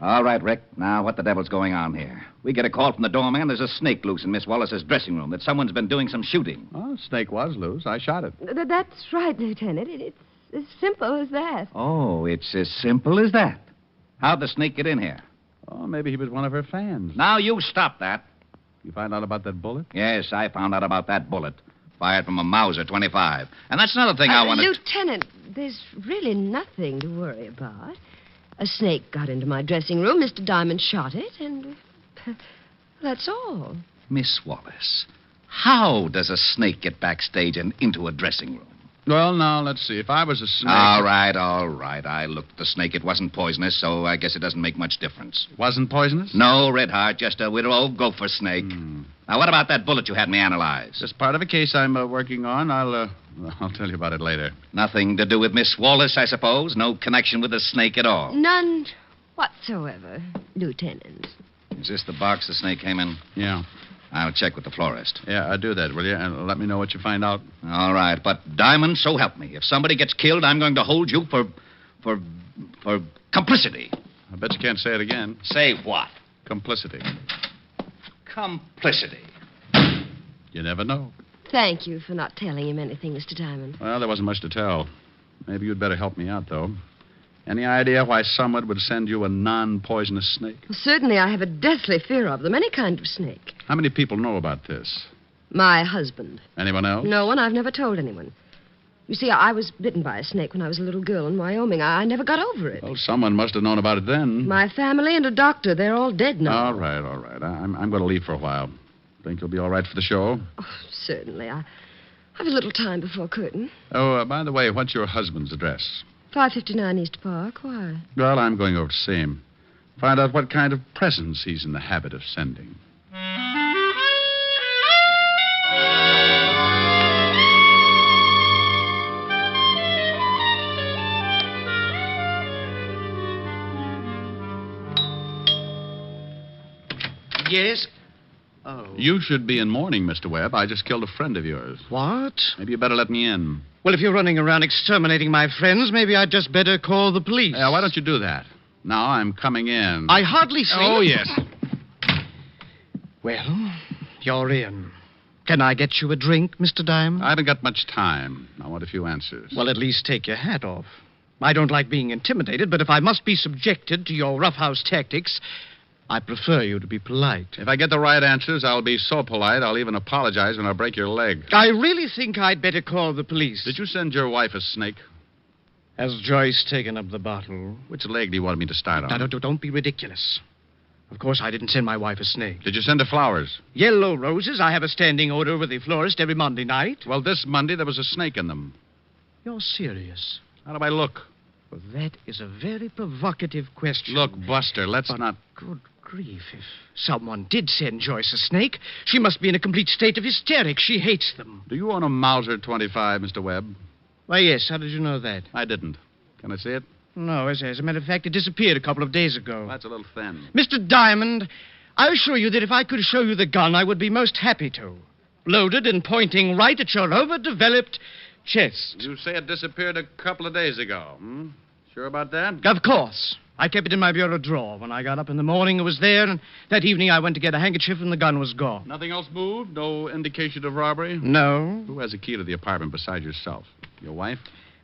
All right, Rick. Now, what the devil's going on here? We get a call from the doorman. There's a snake loose in Miss Wallace's dressing room, that someone's been doing some shooting. Oh, snake was loose. I shot it. That's right, Lieutenant. It's as simple as that. Oh, it's as simple as that. How'd the snake get in here? Oh, maybe he was one of her fans. Now, you stop that. You find out about that bullet? Yes, I found out about that bullet. Fired from a Mauser 25. And that's another thing I wanted... Lieutenant, there's really nothing to worry about. A snake got into my dressing room. Mr. Diamond shot it, and that's all. Miss Wallace, how does a snake get backstage and into a dressing room? Well, now, let's see. If I was a snake... All right. I looked at the snake. It wasn't poisonous, so I guess it doesn't make much difference. Wasn't poisonous? No, Red Heart, just a little old gopher snake. Now, what about that bullet you had me analyze? Just part of a case I'm working on. I'll tell you about it later. Nothing to do with Miss Wallace, I suppose? No connection with the snake at all? None whatsoever, Lieutenant. Is this the box the snake came in? Yeah. I'll check with the florist. Yeah, do that, will you? And let me know what you find out. All right, but Diamond, so help me. If somebody gets killed, I'm going to hold you for complicity. I bet you can't say it again. Say what? Complicity. Complicity. You never know. Thank you for not telling him anything, Mr. Diamond. Well, there wasn't much to tell. Maybe you'd better help me out, though. Any idea why someone would send you a non-poisonous snake? Well, certainly I have a deathly fear of them, any kind of snake. How many people know about this? My husband. Anyone else? No one. I've never told anyone. You see, I was bitten by a snake when I was a little girl in Wyoming. I never got over it. Well, someone must have known about it then. My family and a doctor. They're all dead now. All right. I'm going to leave for a while. Think you'll be all right for the show? Oh, certainly. I have a little time before curtain. Oh, by the way, what's your husband's address? 559 East Park. Why? Well, I'm going over to see him. Find out what kind of presents he's in the habit of sending. Yes? Oh. You should be in mourning, Mr. Webb. I just killed a friend of yours. What? Maybe you better let me in. Well, if you're running around exterminating my friends, maybe I'd just better call the police. Yeah, why don't you do that? Now I'm coming in. I hardly see... Oh, yes. Well, you're in. Can I get you a drink, Mr. Diamond? I haven't got much time. I want a few answers. Well, at least take your hat off. I don't like being intimidated, but if I must be subjected to your roughhouse tactics, I prefer you to be polite. If I get the right answers, I'll be so polite I'll even apologize when I break your leg. I really think I'd better call the police. Did you send your wife a snake? Has Joyce taken up the bottle? Which leg do you want me to start on? Now, don't be ridiculous. Of course, I didn't send my wife a snake. Did you send her flowers? Yellow roses. I have a standing order with the florist every Monday night. Well, this Monday there was a snake in them. You're serious? How do I look? Well, that is a very provocative question. Look, Buster, let's not... Good grief. If someone did send Joyce a snake, she must be in a complete state of hysterics. She hates them. Do you own a Mauser 25, Mr. Webb? Why, yes. How did you know that? I didn't. Can I see it? No, as a matter of fact, it disappeared a couple of days ago. That's a little thin. Mr. Diamond, I assure you that if I could show you the gun, I would be most happy to. Loaded and pointing right at your overdeveloped chest. You say it disappeared a couple of days ago, Sure about that? Of course. I kept it in my bureau drawer. When I got up in the morning, it was there, and that evening I went to get a handkerchief, and the gun was gone. Nothing else moved? No indication of robbery? No. Who has a key to the apartment besides yourself? Your wife?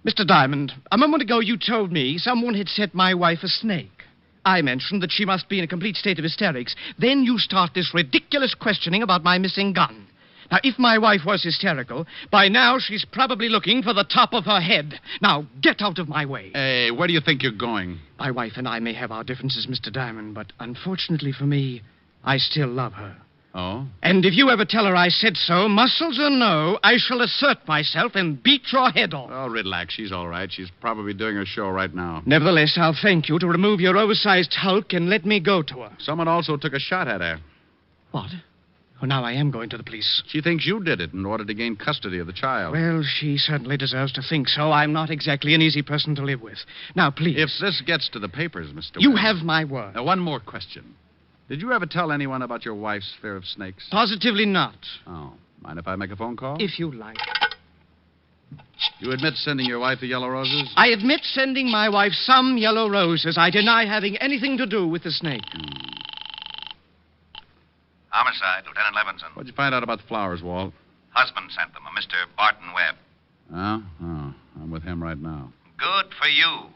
Mr. Diamond, a moment ago you told me someone had sent my wife a snake. I mentioned that she must be in a complete state of hysterics. Then you start this ridiculous questioning about my missing gun. Now, if my wife was hysterical, by now she's probably looking for the top of her head. Now, get out of my way. Hey, where do you think you're going? My wife and I may have our differences, Mr. Diamond, but unfortunately for me, I still love her. Oh? And if you ever tell her I said so, muscles or no, I shall assert myself and beat your head off. Oh, relax. She's all right. She's probably doing her show right now. Nevertheless, I'll thank you to remove your oversized hulk and let me go to her. Someone also took a shot at her. What? Oh, now I am going to the police. She thinks you did it in order to gain custody of the child. Well, she certainly deserves to think so. I'm not exactly an easy person to live with. Now, please. If this gets to the papers, Mr. You Webb. have my word. Now, one more question. Did you ever tell anyone about your wife's fear of snakes? Positively not. Oh. Mind if I make a phone call? If you like. You admit sending your wife the yellow roses? I admit sending my wife some yellow roses. I deny having anything to do with the snake. Homicide, Lieutenant Levinson. What'd you find out about the flowers, Walt? Husband sent them, a Mr. Barton Webb. Oh? Oh, I'm with him right now. Good for you.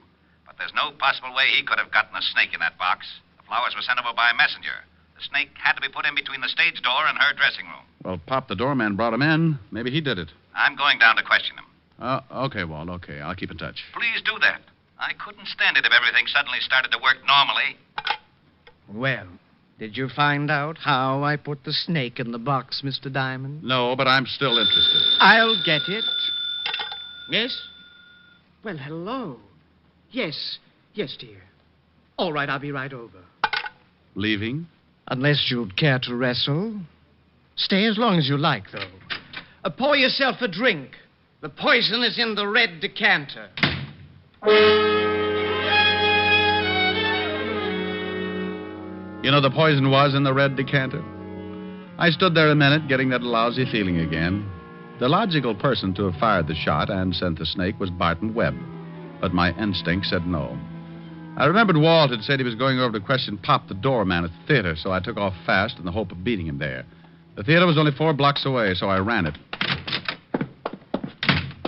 But there's no possible way he could have gotten a snake in that box. The flowers were sent over by a messenger. The snake had to be put in between the stage door and her dressing room. Well, Pop, the doorman, brought him in. Maybe he did it. I'm going down to question him. Okay, Walt, okay. I'll keep in touch. Please do that. I couldn't stand it if everything suddenly started to work normally. Well, did you find out how I put the snake in the box, Mr. Diamond? No, but I'm still interested. I'll get it. Yes? Well, hello. Yes, dear. All right, I'll be right over. Leaving? Unless you'd care to wrestle. Stay as long as you like, though. Pour yourself a drink. The poison is in the red decanter. You know, the poison was in the red decanter. I stood there a minute, getting that lousy feeling again. The logical person to have fired the shot and sent the snake was Barton Webb. But my instinct said no. I remembered Walt had said he was going over to question Pop, the doorman at the theater, so I took off fast in the hope of beating him there. The theater was only 4 blocks away, so I ran it.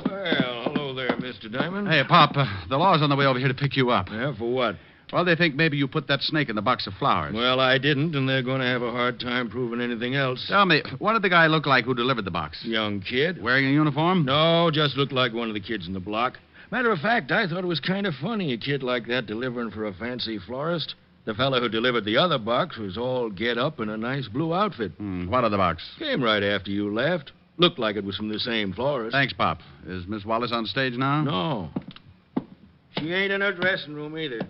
Well, hello there, Mr. Diamond. Hey, Pop, the law's on the way over here to pick you up. Yeah, for what? Well, they think maybe you put that snake in the box of flowers. Well, I didn't, and they're going to have a hard time proving anything else. Tell me, what did the guy look like who delivered the box? Young kid. Wearing a uniform? No, just looked like one of the kids in the block. Matter of fact, I thought it was kind of funny, a kid like that delivering for a fancy florist. The fellow who delivered the other box was all get up in a nice blue outfit. What other box? Came right after you left. Looked like it was from the same florist. Thanks, Pop. Is Miss Wallace on stage now? No. She ain't in her dressing room either.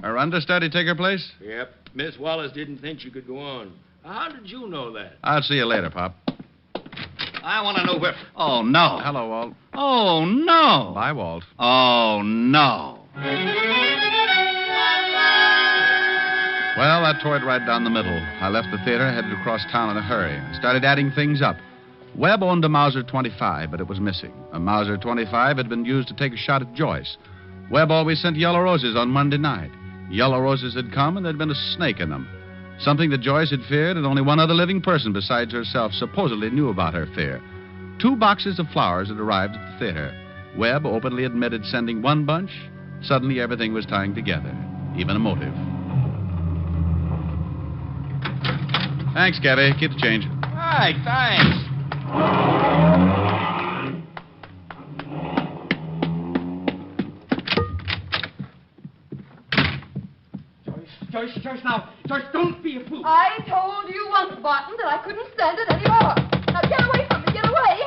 Her understudy take her place? Yep. Miss Wallace didn't think she could go on. How did you know that? I'll see you later, Pop. I want to know where... Oh, no. Hello, Walt. Oh, no. Bye, Walt. Oh, no. Well, that tore it right down the middle. I left the theater, headed across town in a hurry. I started adding things up. Webb owned a Mauser 25, but it was missing. A Mauser 25 had been used to take a shot at Joyce. Webb always sent yellow roses on Monday night. Yellow roses had come, and there'd been a snake in them. Something that Joyce had feared, and only one other living person besides herself supposedly knew about her fear. 2 boxes of flowers had arrived at the theater. Webb openly admitted sending one bunch. Suddenly, everything was tying together, even a motive. Thanks, Gabby. Keep the change. All right, thanks. Joyce, now. Joyce, don't be a fool. I told you once, Barton, that I couldn't stand it anymore. Now get away from me, get away.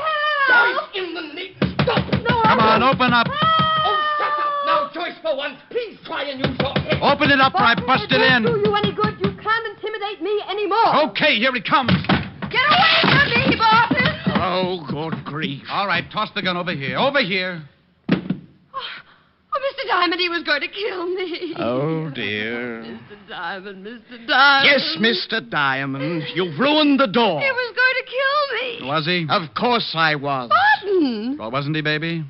Help! Joyce, in the name... Stop! No, Come on, open up. Oh, shut up. Now, Joyce, for once, please try and use your head. Open it up or I bust it in. It won't do you any good. You can't intimidate me anymore. Okay, here he comes. Get away from me, Barton. Oh, good grief. All right, toss the gun over here. Over here. Oh, Mr. Diamond, he was going to kill me. Oh, dear. Mr. Diamond, Mr. Diamond. Yes, Mr. Diamond. You've ruined the door. He was going to kill me. Was he? Of course I was. Barton. Well, wasn't he, baby?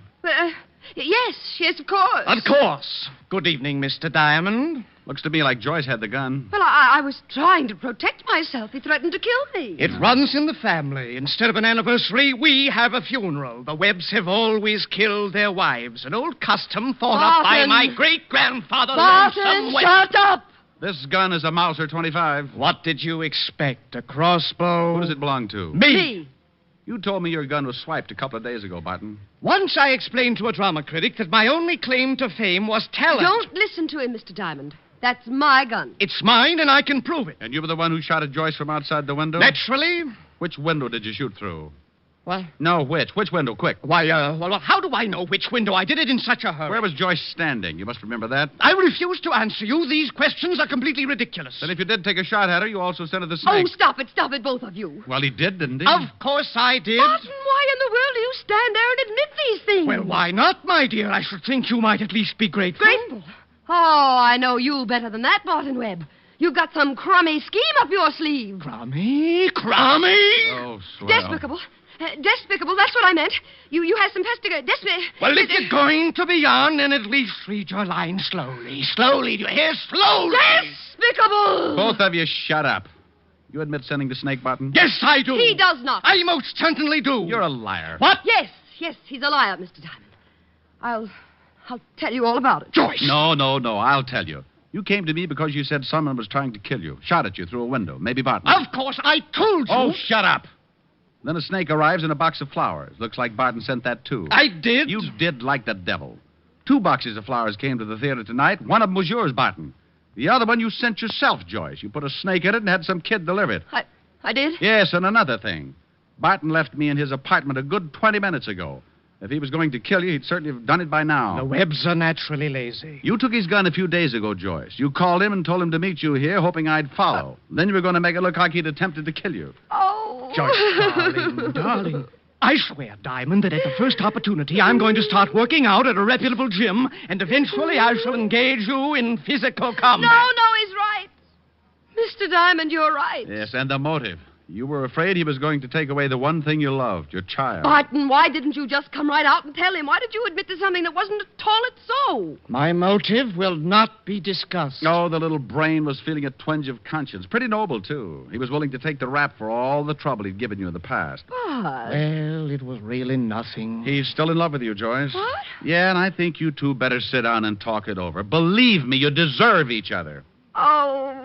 Yes, of course. Of course. Good evening, Mr. Diamond. Looks to me like Joyce had the gun. Well, I was trying to protect myself. He threatened to kill me. It runs in the family. Instead of an anniversary, we have a funeral. The Webbs have always killed their wives. An old custom thought up by Barton. my great-grandfather. Barton, Lonesome Webb. shut up. This gun is a Mauser 25. What did you expect? A crossbow? Who does it belong to? Me. You told me your gun was swiped a couple of days ago, Barton. Once I explained to a drama critic that my only claim to fame was talent. Don't listen to him, Mr. Diamond. That's my gun. It's mine, and I can prove it. And you were the one who shot at Joyce from outside the window? Naturally. Which window did you shoot through? What? No, which? Which window? Quick. Why, well, how do I know which window? I did it in such a hurry. Where was Joyce standing? You must remember that. I refuse to answer you. These questions are completely ridiculous. Then if you did take a shot at her, you also sent her the snake. Oh, stop it, both of you. Well, he did, didn't he? Of course I did. Barton, why in the world do you stand there and admit these things? Well, why not, my dear? I should think you might at least be grateful. Grateful? Oh, I know you better than that, Barton Webb. You've got some crummy scheme up your sleeve. Crummy? Oh, swell. Despicable. Despicable, that's what I meant. You have some Well, if you're going to be on, then at least read your line slowly. Slowly, do you hear? Slowly! Despicable! Both of you shut up. You admit sending the snake, Barton? Yes, I do. He does not. I most certainly do. You're a liar. What? Yes, he's a liar, Mr. Diamond. I'll tell you all about it. Joyce! No, I'll tell you. You came to me because you said someone was trying to kill you. Shot at you through a window. Maybe Barton. Of course, I told you. Oh, shut up. Then a snake arrives in a box of flowers. Looks like Barton sent that, too. I did? You did like the devil. 2 boxes of flowers came to the theater tonight. One of them was yours, Barton. The other one you sent yourself, Joyce. You put a snake in it and had some kid deliver it. I did? Yes, and another thing. Barton left me in his apartment a good 20 minutes ago. If he was going to kill you, he'd certainly have done it by now. The Webbs are naturally lazy. You took his gun a few days ago, Joyce. You called him and told him to meet you here, hoping I'd follow. Then you were going to make it look like he'd attempted to kill you. Oh. Joyce, darling. I swear, Diamond, that at the first opportunity, I'm going to start working out at a reputable gym, and eventually I shall engage you in physical combat. No, he's right. Mr. Diamond, you're right. Yes, and the motive. You were afraid he was going to take away the one thing you loved, your child. Barton, why didn't you just come right out and tell him? Why did you admit to something that wasn't at all so? My motive will not be discussed. Oh, the little brain was feeling a twinge of conscience. Pretty noble, too. He was willing to take the rap for all the trouble he'd given you in the past. But... Well, it was really nothing. He's still in love with you, Joyce. What? Yeah, and I think you two better sit down and talk it over. Believe me, you deserve each other. Oh.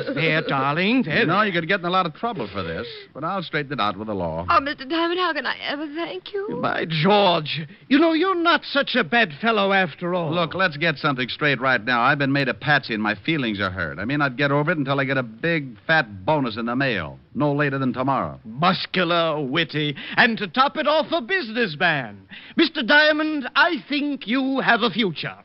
There, darling. There. No, you could get in a lot of trouble for this, but I'll straighten it out with the law. Oh, Mr. Diamond, how can I ever thank you? By George. You know, you're not such a bad fellow after all. Look, let's get something straight right now. I've been made a patsy and my feelings are hurt. I may not get over it until I get a big, fat bonus in the mail. No later than tomorrow. Muscular, witty, and to top it off, a businessman. Mr. Diamond, I think you have a future.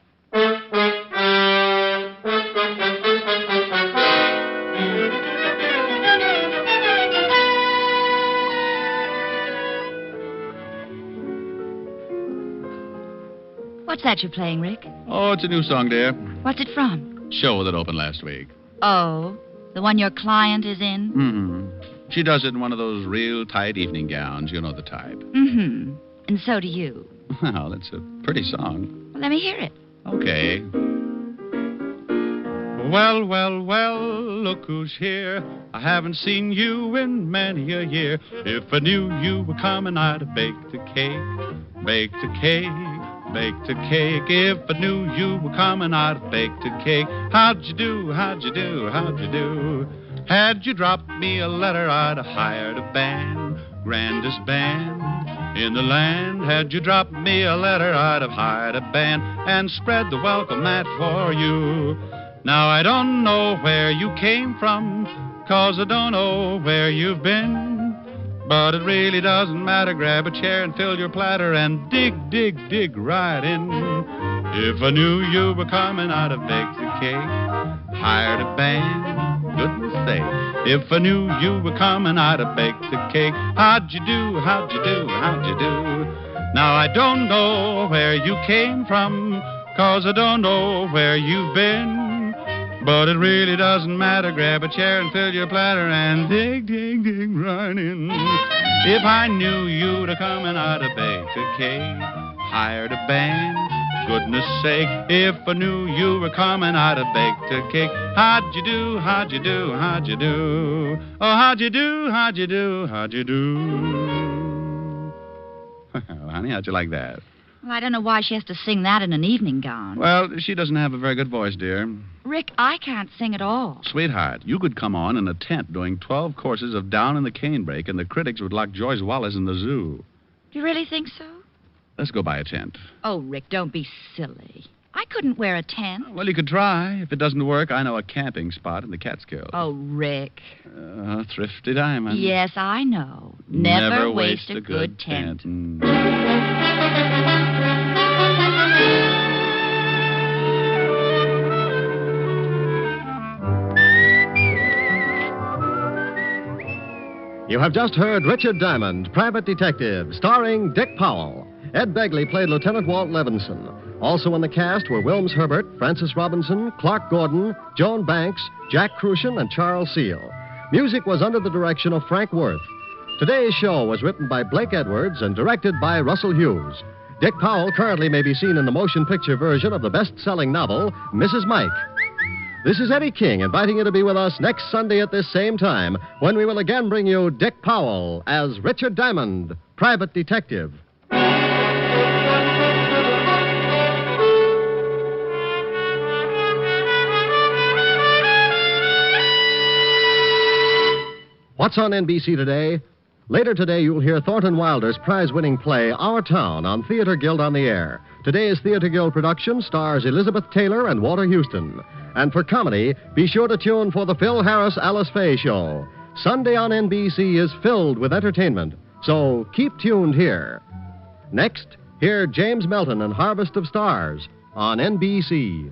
What's that you're playing, Rick? Oh, it's a new song, dear. What's it from? Show that opened last week. Oh, the one your client is in? Mm-hmm. She does it in one of those real tight evening gowns. You know the type. Mm-hmm. And so do you. Well, that's a pretty song. Well, let me hear it. Okay. Well, well, well, look who's here. I haven't seen you in many a year. If I knew you were coming, I'd have baked a cake. Baked a cake, baked a cake. If I knew you were coming, I'd have baked a cake. How'd you do, how'd you do, how'd you do? Had you dropped me a letter, I'd have hired a band. Grandest band in the land. Had you dropped me a letter, I'd have hired a band and spread the welcome mat for you. Now I don't know where you came from, 'cause I don't know where you've been. But it really doesn't matter. Grab a chair and fill your platter and dig, dig, dig right in. If I knew you were coming, I'd have baked a cake, hired a band, goodness sake. If I knew you were coming, I'd have baked a cake. How'd you do, how'd you do, how'd you do? Now I don't know where you came from, 'cause I don't know where you've been. But it really doesn't matter. Grab a chair and fill your platter and dig, dig, dig right in. If I knew you'd have come and I'd have baked a cake, hired a band, goodness sake. If I knew you were coming, I'd have baked a cake. How'd you do, how'd you do, how'd you do? Oh, how'd you do, how'd you do, how'd you do? Well, honey, how'd you like that? Well, I don't know why she has to sing that in an evening gown. Well, she doesn't have a very good voice, dear. Rick, I can't sing at all. Sweetheart, you could come on in a tent doing 12 courses of Down in the Canebrake, and the critics would lock Joyce Wallace in the zoo. Do you really think so? Let's go buy a tent. Oh, Rick, don't be silly. I couldn't wear a tent. Well, you could try. If it doesn't work, I know a camping spot in the Catskills. Oh, Rick. Thrifty Diamond. Yes, I know. Never waste a good tent. You have just heard Richard Diamond, Private Detective, starring Dick Powell. Ed Begley played Lieutenant Walt Levinson. Also in the cast were Wilms Herbert, Francis Robinson, Clark Gordon, Joan Banks, Jack Crucian, and Charles Seal. Music was under the direction of Frank Worth. Today's show was written by Blake Edwards and directed by Russell Hughes. Dick Powell currently may be seen in the motion picture version of the best-selling novel, Mrs. Mike. This is Eddie King inviting you to be with us next Sunday at this same time when we will again bring you Dick Powell as Richard Diamond, Private Detective. What's on NBC today? Later today, you'll hear Thornton Wilder's prize-winning play, Our Town, on Theater Guild on the Air. Today's Theater Guild production stars Elizabeth Taylor and Walter Houston. And for comedy, be sure to tune for the Phil Harris Alice Faye Show. Sunday on NBC is filled with entertainment, so keep tuned here. Next, hear James Melton and Harvest of Stars on NBC.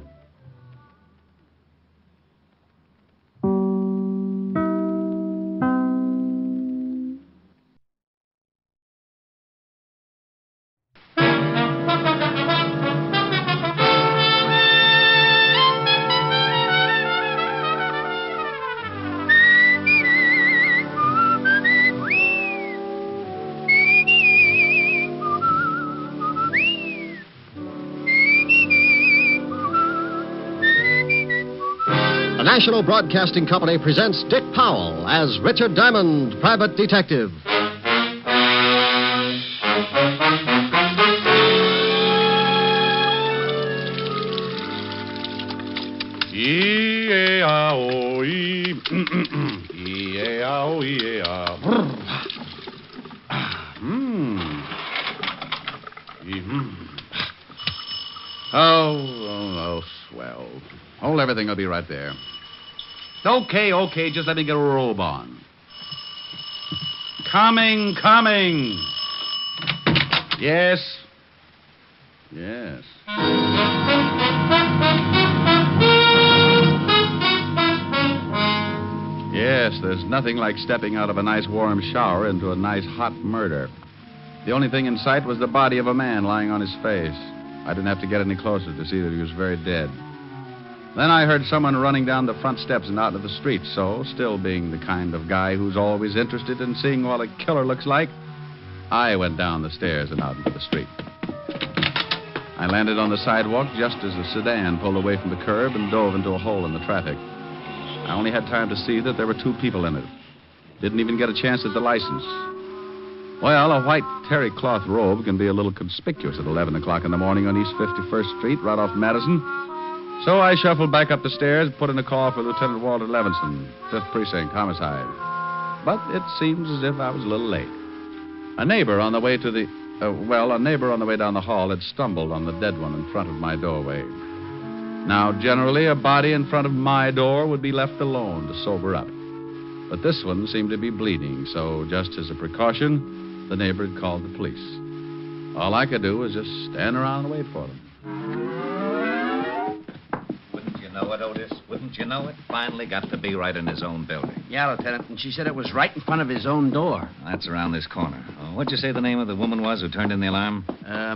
The National Broadcasting Company presents Dick Powell as Richard Diamond, Private Detective. E-A-I-O-E. E-A-I-O-E-A-I. Oh, swell. Oh, everything will be right there. Okay, just let me get a robe on. Coming. Yes. Yes, there's nothing like stepping out of a nice warm shower into a nice hot murder. The only thing in sight was the body of a man lying on his face. I didn't have to get any closer to see that he was very dead. Then I heard someone running down the front steps and out into the street. So, still being the kind of guy who's always interested in seeing what a killer looks like, I went down the stairs and out into the street. I landed on the sidewalk just as the sedan pulled away from the curb and dove into a hole in the traffic. I only had time to see that there were 2 people in it. Didn't even get a chance at the license. Well, a white terry cloth robe can be a little conspicuous at 11 o'clock in the morning on East 51st Street, right off Madison. So I shuffled back up the stairs, put in a call for Lieutenant Walter Levinson, 5th Precinct, homicide. But it seems as if I was a little late. A neighbor on the way down the hall had stumbled on the dead one in front of my doorway. Now, generally, a body in front of my door would be left alone to sober up. But this one seemed to be bleeding, so just as a precaution, the neighbor had called the police. All I could do was just stand around and wait for them. Wouldn't you know it, Otis? Wouldn't you know it? Finally got to be right in his own building. Yeah, Lieutenant, and she said it was right in front of his own door. That's around this corner. Oh, what'd you say the name of the woman was who turned in the alarm?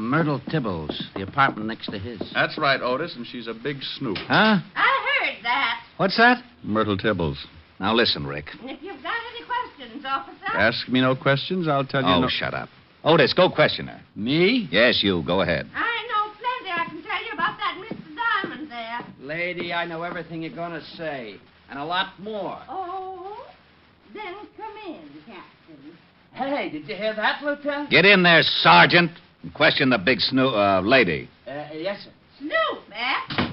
Myrtle Tibbles, the apartment next to his. That's right, Otis, and she's a big snoop. Huh? I heard that. What's that? Myrtle Tibbles. Now listen, Rick. If you've got any questions, officer. Ask me no questions, I'll tell you Oh, no... shut up. Otis, go question her. Me? Yes, you. Go ahead. I know plenty I can tell you about that Mr. Diamond there. Lady, I know everything you're going to say, and a lot more. Oh? Then come in, Captain. Hey, did you hear that, Lieutenant? Get in there, Sergeant, and question the big lady. Yes, sir. Snoop, eh?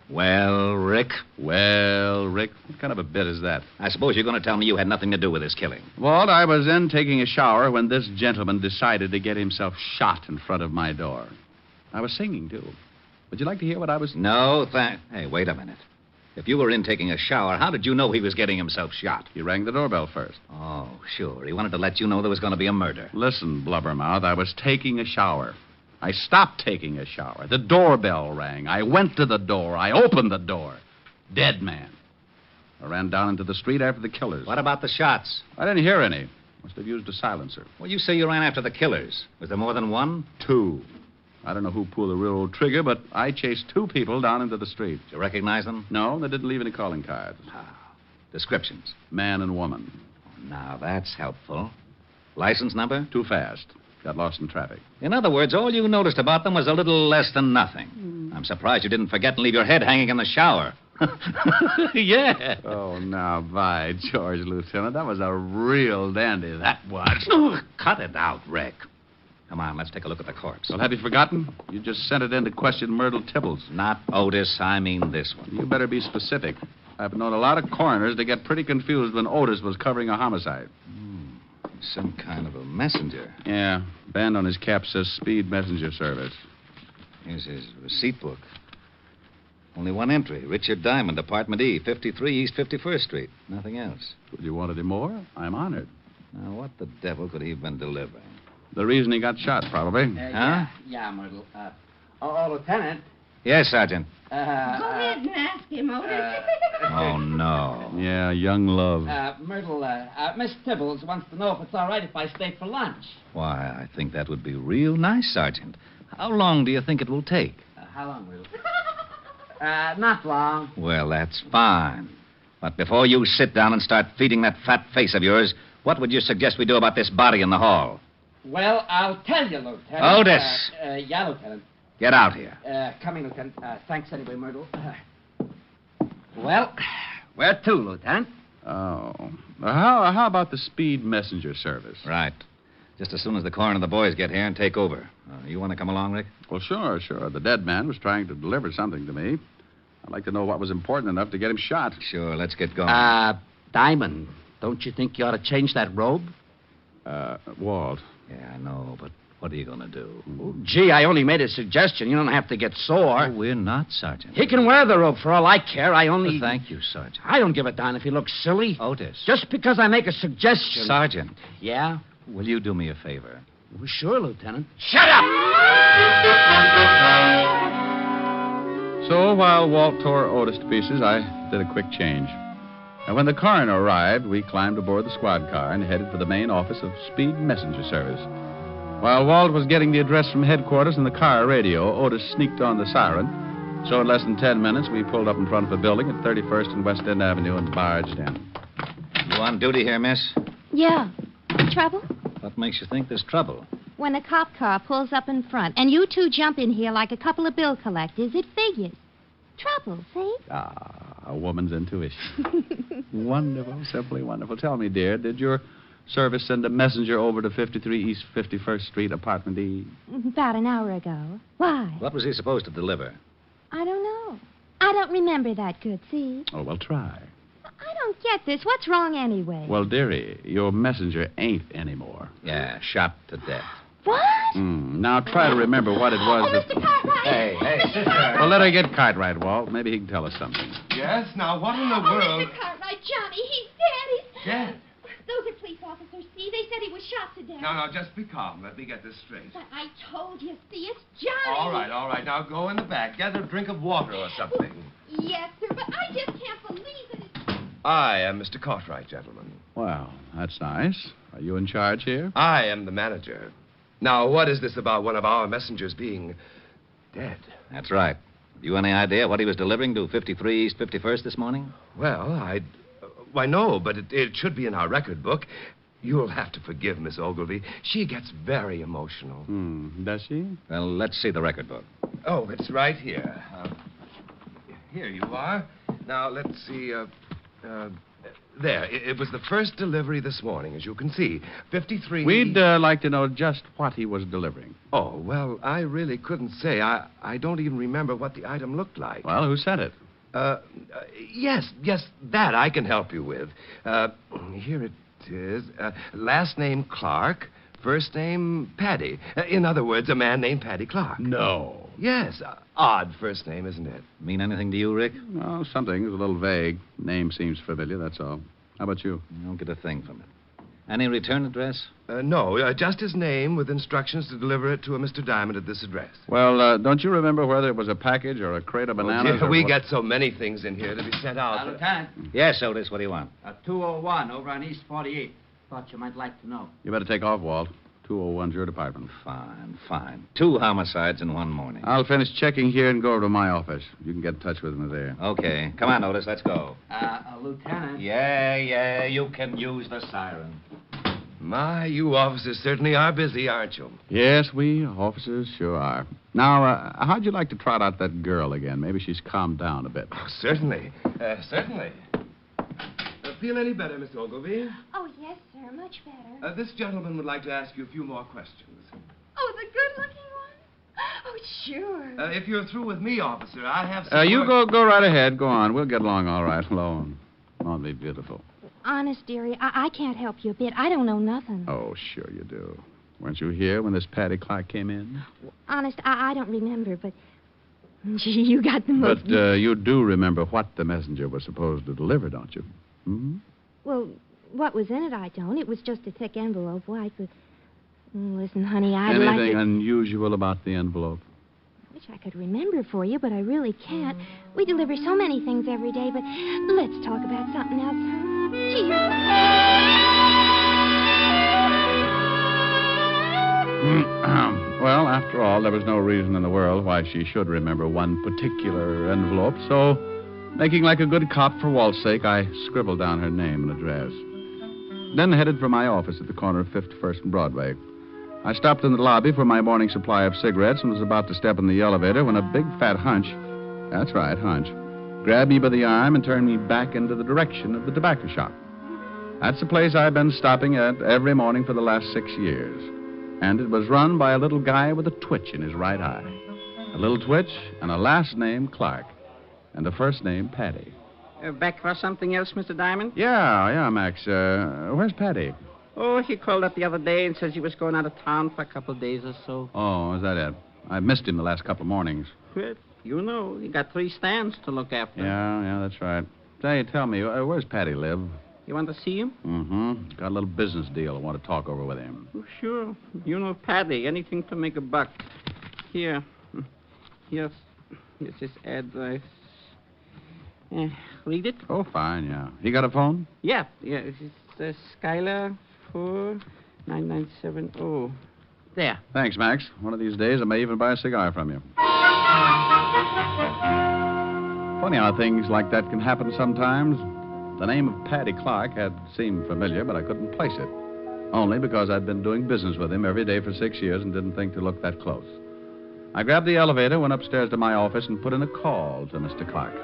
Well, Rick? Well, Rick, what kind of a bit is that? I suppose you're going to tell me you had nothing to do with this killing. Walt, I was in taking a shower when this gentleman decided to get himself shot in front of my door. I was singing, too. Would you like to hear what I was... No, Hey, wait a minute. If you were in taking a shower, how did you know he was getting himself shot? He rang the doorbell first. Oh, sure. He wanted to let you know there was going to be a murder. Listen, Blubbermouth, I was taking a shower. I stopped taking a shower. The doorbell rang. I went to the door. I opened the door. Dead man. I ran down into the street after the killers. What about the shots? I didn't hear any. Must have used a silencer. Well, you say you ran after the killers. Was there more than one? 2. I don't know who pulled the real trigger, but I chased 2 people down into the street. Did you recognize them? No, they didn't leave any calling cards. Descriptions? Man and woman. Now, that's helpful. License number? Too fast. Got lost in traffic. In other words, all you noticed about them was a little less than nothing. I'm surprised you didn't forget and leave your head hanging in the shower. Yeah. Oh, now, by George, Lieutenant, that was a real dandy, that was. Oh, cut it out, Rick. Come on, let's take a look at the corpse. Well, have you forgotten? You just sent it in to question Myrtle Tibbles. Not Otis, I mean this one. You better be specific. I've known a lot of coroners to get pretty confused when Otis was covering a homicide. Some kind of a messenger. Yeah. Band on his cap says Speed Messenger Service. Here's his receipt book. Only one entry. Richard Diamond, Apartment E, 53 East 51st Street. Nothing else. Would you want any more? I'm honored. Now, what the devil could he have been delivering? The reason he got shot, probably. Huh? Yeah, Myrtle. Lieutenant. Yes, Sergeant. Go ahead and ask him, Otis. Oh, no. Yeah, young love. Myrtle, Miss Tibbles wants to know if it's all right if I stay for lunch. Why, I think that would be real nice, Sergeant. How long do you think it will take? How long, Myrtle? Not long. Well, that's fine. But before you sit down and start feeding that fat face of yours, what would you suggest we do about this body in the hall? Well, I'll tell you, Lieutenant. Otis! Yeah, Lieutenant. Get out here. Coming, Lieutenant. Thanks anyway, Myrtle. Well, where to, Lieutenant? Oh. How about the Speed Messenger Service? Right. Just as soon as the coroner and the boys get here and take over. You want to come along, Rick? Well, sure. The dead man was trying to deliver something to me. I'd like to know what was important enough to get him shot. Sure, let's get going. Diamond, don't you think you ought to change that robe? Walt. Yeah, I know, but what are you going to do? Oh, gee, I only made a suggestion. You don't have to get sore. Oh, we're not, Sergeant. He can wear the robe for all I care. I only... Well, thank you, Sergeant. I don't give a darn if he looks silly. Otis. Just because I make a suggestion. Sergeant. Yeah? Will you do me a favor? Well, sure, Lieutenant. Shut up! So while Walt tore Otis to pieces, I did a quick change. And when the coroner arrived, we climbed aboard the squad car and headed for the main office of Speed Messenger Service. While Walt was getting the address from headquarters in the car radio, Otis sneaked on the siren So in less than 10 minutes, we pulled up in front of a building at 31st and West End Avenue and barged in. You on duty here, miss? Yeah. Trouble? What makes you think there's trouble? When a cop car pulls up in front and you two jump in here like a couple of bill collectors, it figures. Trouble, see? A woman's intuition. Wonderful, simply wonderful. Tell me, dear, did your service send a messenger over to 53 East 51st Street, apartment E? About an hour ago. Why? What was he supposed to deliver? I don't know. I don't remember that good, see? Oh, well, try. I don't get this. What's wrong anyway? Well, dearie, your messenger ain't anymore. Yeah, shot to death. What? Now try to remember what it was Mr. Cartwright! Hey, sister. Well, let her get Cartwright, Walt. Maybe he can tell us something. Yes? Now, what in the world? Mr. Cartwright, Johnny, he's dead. Dead? Those are police officers, see? They said he was shot to death. No, just be calm. Let me get this straight. But I told you, see, it's Johnny. All right. Now go in the back. Get a drink of water or something. Yes, sir, but I just can't believe it. I am Mr. Cartwright, gentlemen. Well, that's nice. Are you in charge here? I am the manager. Now, what is this about one of our messengers being dead? That's right. You any idea what he was delivering to 53 East 51st this morning? Well, why, no, but it should be in our record book. You'll have to forgive Miss Ogilvy. She gets very emotional. Does she? Well, let's see the record book. Oh, it's right here. Here you are. Now, let's see. There. It was the first delivery this morning, as you can see. 53... We'd like to know just what he was delivering. Oh, well, I really couldn't say. I don't even remember what the item looked like. Well, who sent it? Yes, that I can help you with. Here it is. Last name Clark, first name Paddy. In other words, a man named Paddy Clark. No. Yes, odd first name, isn't it? Mean anything to you, Rick? No, something. It's a little vague. Name seems familiar, that's all. How about you? I don't get a thing from it. Any return address? No, just his name with instructions to deliver it to a Mr. Diamond at this address. Well, don't you remember whether it was a package or a crate of bananas? We get so many things in here to be sent out. Lieutenant. Yes, Otis, what do you want? 201 over on East 48. Thought you might like to know. You better take off, Walt. 201's your department. Fine. 2 homicides in one morning. I'll finish checking here and go over to my office. You can get in touch with me there. Okay. Come on, Otis, let's go. Lieutenant. Yeah, you can use the siren. My, you officers certainly are busy, aren't you? Yes, we officers sure are. Now, how'd you like to trot out that girl again? Maybe she's calmed down a bit. Oh, certainly. Feel any better, Miss Ogilvy? Oh, yes, sir, much better. This gentleman would like to ask you a few more questions. Oh, the good-looking one? Oh, sure. If you're through with me, officer, I have some You go right ahead. Go on. We'll get along all right alone. Won't be beautiful. Honest, dearie, I can't help you a bit. I don't know nothing. Oh, sure you do. Weren't you here when this Paddy Clark came in? Honest, I don't remember, but... Gee, you got the most... But you do remember what the messenger was supposed to deliver, don't you? Well, what was in it, I don't. It was just a thick envelope, white, but... Listen, honey, I'd like to... Anything unusual about the envelope? I wish I could remember for you, but I really can't. We deliver so many things every day, but let's talk about something else. Gee, Well, after all, there was no reason in the world why she should remember one particular envelope, so, making like a good cop for Walt's sake, I scribbled down her name and address. Then headed for my office at the corner of 51st and Broadway. I stopped in the lobby for my morning supply of cigarettes and was about to step in the elevator when a big fat hunch, that's right, hunch, grabbed me by the arm and turned me back into the direction of the tobacco shop. That's the place I've been stopping at every morning for the last 6 years. And it was run by a little guy with a twitch in his right eye. A little twitch and a last name Clark. And a first name Paddy. Back for something else, Mr. Diamond? Yeah, Max. Where's Paddy? Oh, he called up the other day and says he was going out of town for a couple of days or so. Oh, is that it? I missed him the last couple of mornings. Well, you know, he got 3 stands to look after. Yeah, that's right. Say, tell me, where's Paddy live? You want to see him? Mm-hmm. Got a little business deal I want to talk over with him. Oh, sure. You know Paddy. Anything to make a buck. Here. Here's his address. Read it? Oh, fine, yeah. He got a phone? Yeah. It's Skylar 49970. There. Thanks, Max. One of these days I may even buy a cigar from you. Funny how things like that can happen sometimes. The name of Paddy Clark had seemed familiar, but I couldn't place it. Only because I'd been doing business with him every day for 6 years and didn't think to look that close. I grabbed the elevator, went upstairs to my office, and put in a call to Mr. Clark.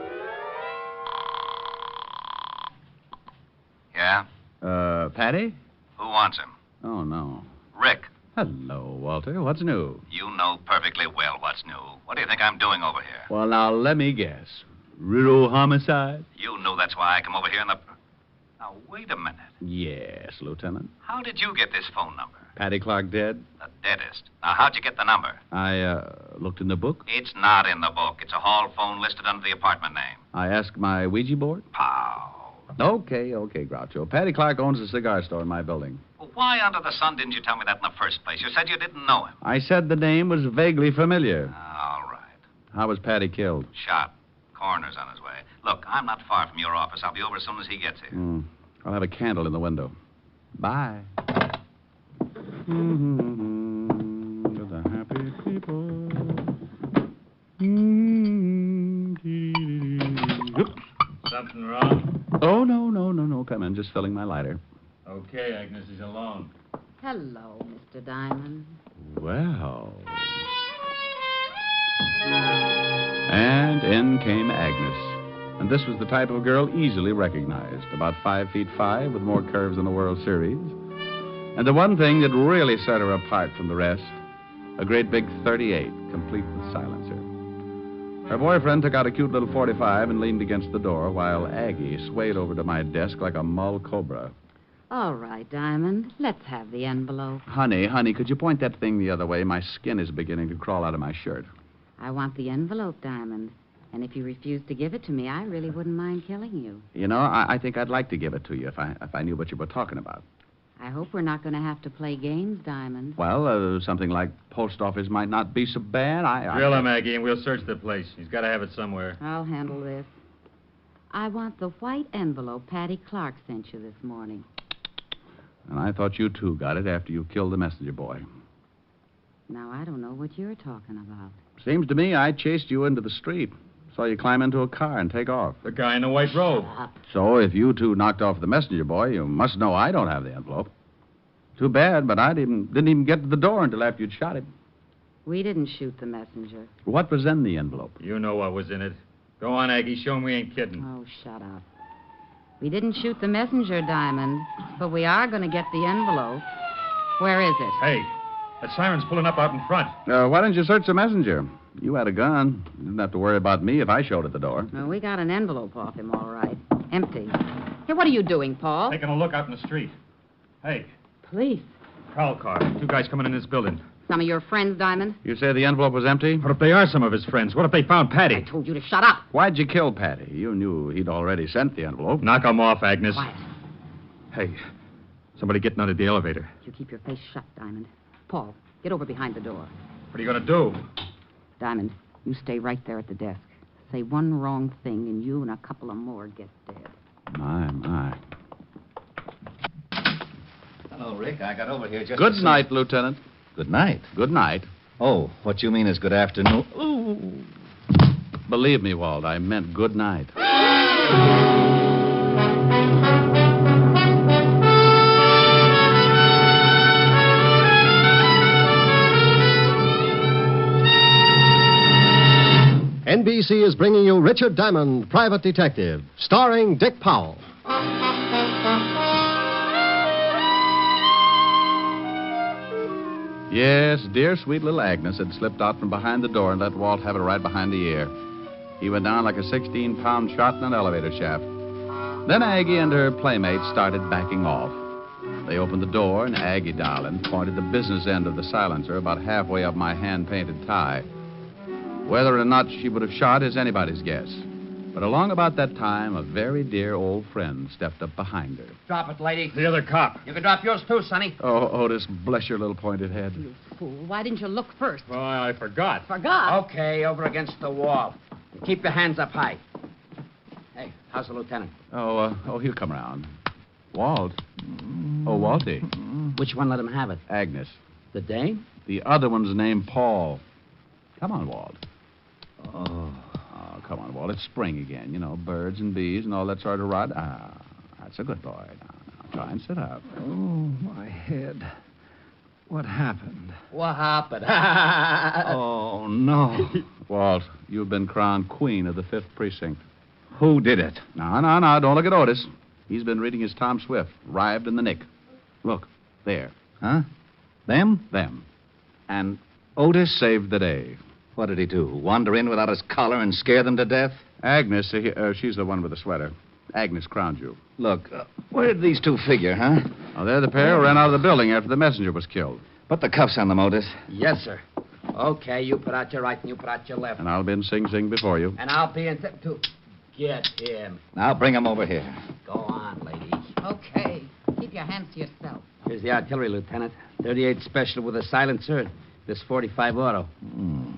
Yeah? Paddy? Who wants him? Oh, no. Rick. Hello, Walter. What's new? You know perfectly well what's new. What do you think I'm doing over here? Well, now, let me guess. Riddle homicide? You know that's why I come over here in the... Now, wait a minute. Yes, Lieutenant. How did you get this phone number? Paddy Clark dead? The deadest. Now, how'd you get the number? I, looked in the book. It's not in the book. It's a hall phone listed under the apartment name. I asked my Ouija board. Pow. Okay, Groucho. Paddy Clark owns a cigar store in my building. Well, why under the sun didn't you tell me that in the first place? You said you didn't know him. I said the name was vaguely familiar. All right. How was Paddy killed? Shot. Coroner's on his way. Look, I'm not far from your office. I'll be over as soon as he gets here. I'll have a candle in the window. Bye. To the happy people. Something wrong? Oh, no. Come in. Just filling my lighter. Okay, Agnes is alone. Hello, Mr. Diamond. Well. And in came Agnes. And this was the type of girl easily recognized. About 5'5", with more curves than the World Series. And the one thing that really set her apart from the rest, a great big .38, complete with silencer. Her boyfriend took out a cute little .45 and leaned against the door, while Aggie swayed over to my desk like a mull cobra. All right, Diamond. Let's have the envelope. Honey, could you point that thing the other way? My skin is beginning to crawl out of my shirt. I want the envelope, Diamond. And if you refuse to give it to me, I really wouldn't mind killing you. You know, I think I'd like to give it to you if I knew what you were talking about. I hope we're not going to have to play games, Diamond. Well, something like post office might not be so bad. Drill him, Aggie, and we'll search the place. He's got to have it somewhere. I'll handle this. I want the white envelope Paddy Clark sent you this morning. And I thought you, too, got it after you killed the messenger boy. Now, I don't know what you're talking about. Seems to me I chased you into the street. Saw you climb into a car and take off. The guy in the white robe. So if you two knocked off the messenger boy, you must know I don't have the envelope. Too bad, but I didn't even get to the door until after you'd shot him. We didn't shoot the messenger. What was in the envelope? You know what was in it. Go on, Aggie. Show him we ain't kidding. Oh, shut up. We didn't shoot the messenger, Diamond, but we are going to get the envelope. Where is it? Hey, that siren's pulling up out in front. Why didn't you search the messenger? You had a gun. You didn't have to worry about me if I showed at the door. Well, we got an envelope off him, all right. Empty. Hey, what are you doing, Paul? Taking a look out in the street. Hey. Police. Prowl car. Two guys coming in this building. Some of your friends, Diamond? You say the envelope was empty? What if they are some of his friends? What if they found Paddy? I told you to shut up. Why'd you kill Paddy? You knew he'd already sent the envelope. Knock him off, Agnes. Quiet. Hey, somebody getting out of the elevator. You keep your face shut, Diamond. Paul, get over behind the door. What are you going to do? Diamond, you stay right there at the desk. Say one wrong thing, and you and a couple of more get dead. My. Hello, Rick. I got over here just Good night, Lieutenant. Good night. Good night. Oh, what you mean is good afternoon. Ooh. Believe me, Walt, I meant good night. NBC is bringing you Richard Diamond, Private Detective, starring Dick Powell. Yes, dear sweet little Agnes had slipped out from behind the door and let Walt have it right behind the ear. He went down like a 16-pound shot in an elevator shaft. Then Aggie and her playmate started backing off. They opened the door, and Aggie, darling, pointed the business end of the silencer about halfway up my hand-painted tie. Whether or not she would have shot is anybody's guess. But along about that time, a very dear old friend stepped up behind her. Drop it, lady. The other cop. You can drop yours too, Sonny. Oh, Otis, bless your little pointed head. You fool. Why didn't you look first? Well, I forgot. Forgot? Okay, over against the wall. Keep your hands up high. Hey, how's the lieutenant? Oh, he'll come around. Walt. Oh, Walty. Which one let him have it? Agnes. The dame? The other one's named Paul. Come on, Walt. Oh. come on, Walt. It's spring again. You know, birds and bees and all that sort of rot. Ah, that's a good boy. Now, try and sit up. Oh, my head. What happened? What happened? Oh, no. Walt, you've been crowned queen of the 5th Precinct. Who did it? No. Don't look at Otis. He's been reading his Tom Swift, Rived in the Nick. Look, there. Huh? Them? Them. And Otis? Saved the day. What did he do? Wander in without his collar and scare them to death? Agnes, she's the one with the sweater. Agnes crowned you. Look, where did these two figure, huh? Oh, they're the pair who ran out of the building after the messenger was killed. Put the cuffs on them, Otis. Yes, sir. Okay, you put out your right and you put out your left. And I'll be in Sing Sing before you. And I'll be in too. Get him. Now bring him over here. Go on, lady. Okay. Keep your hands to yourself. Here's the artillery, Lieutenant. 38 special with a silencer. This 45 auto.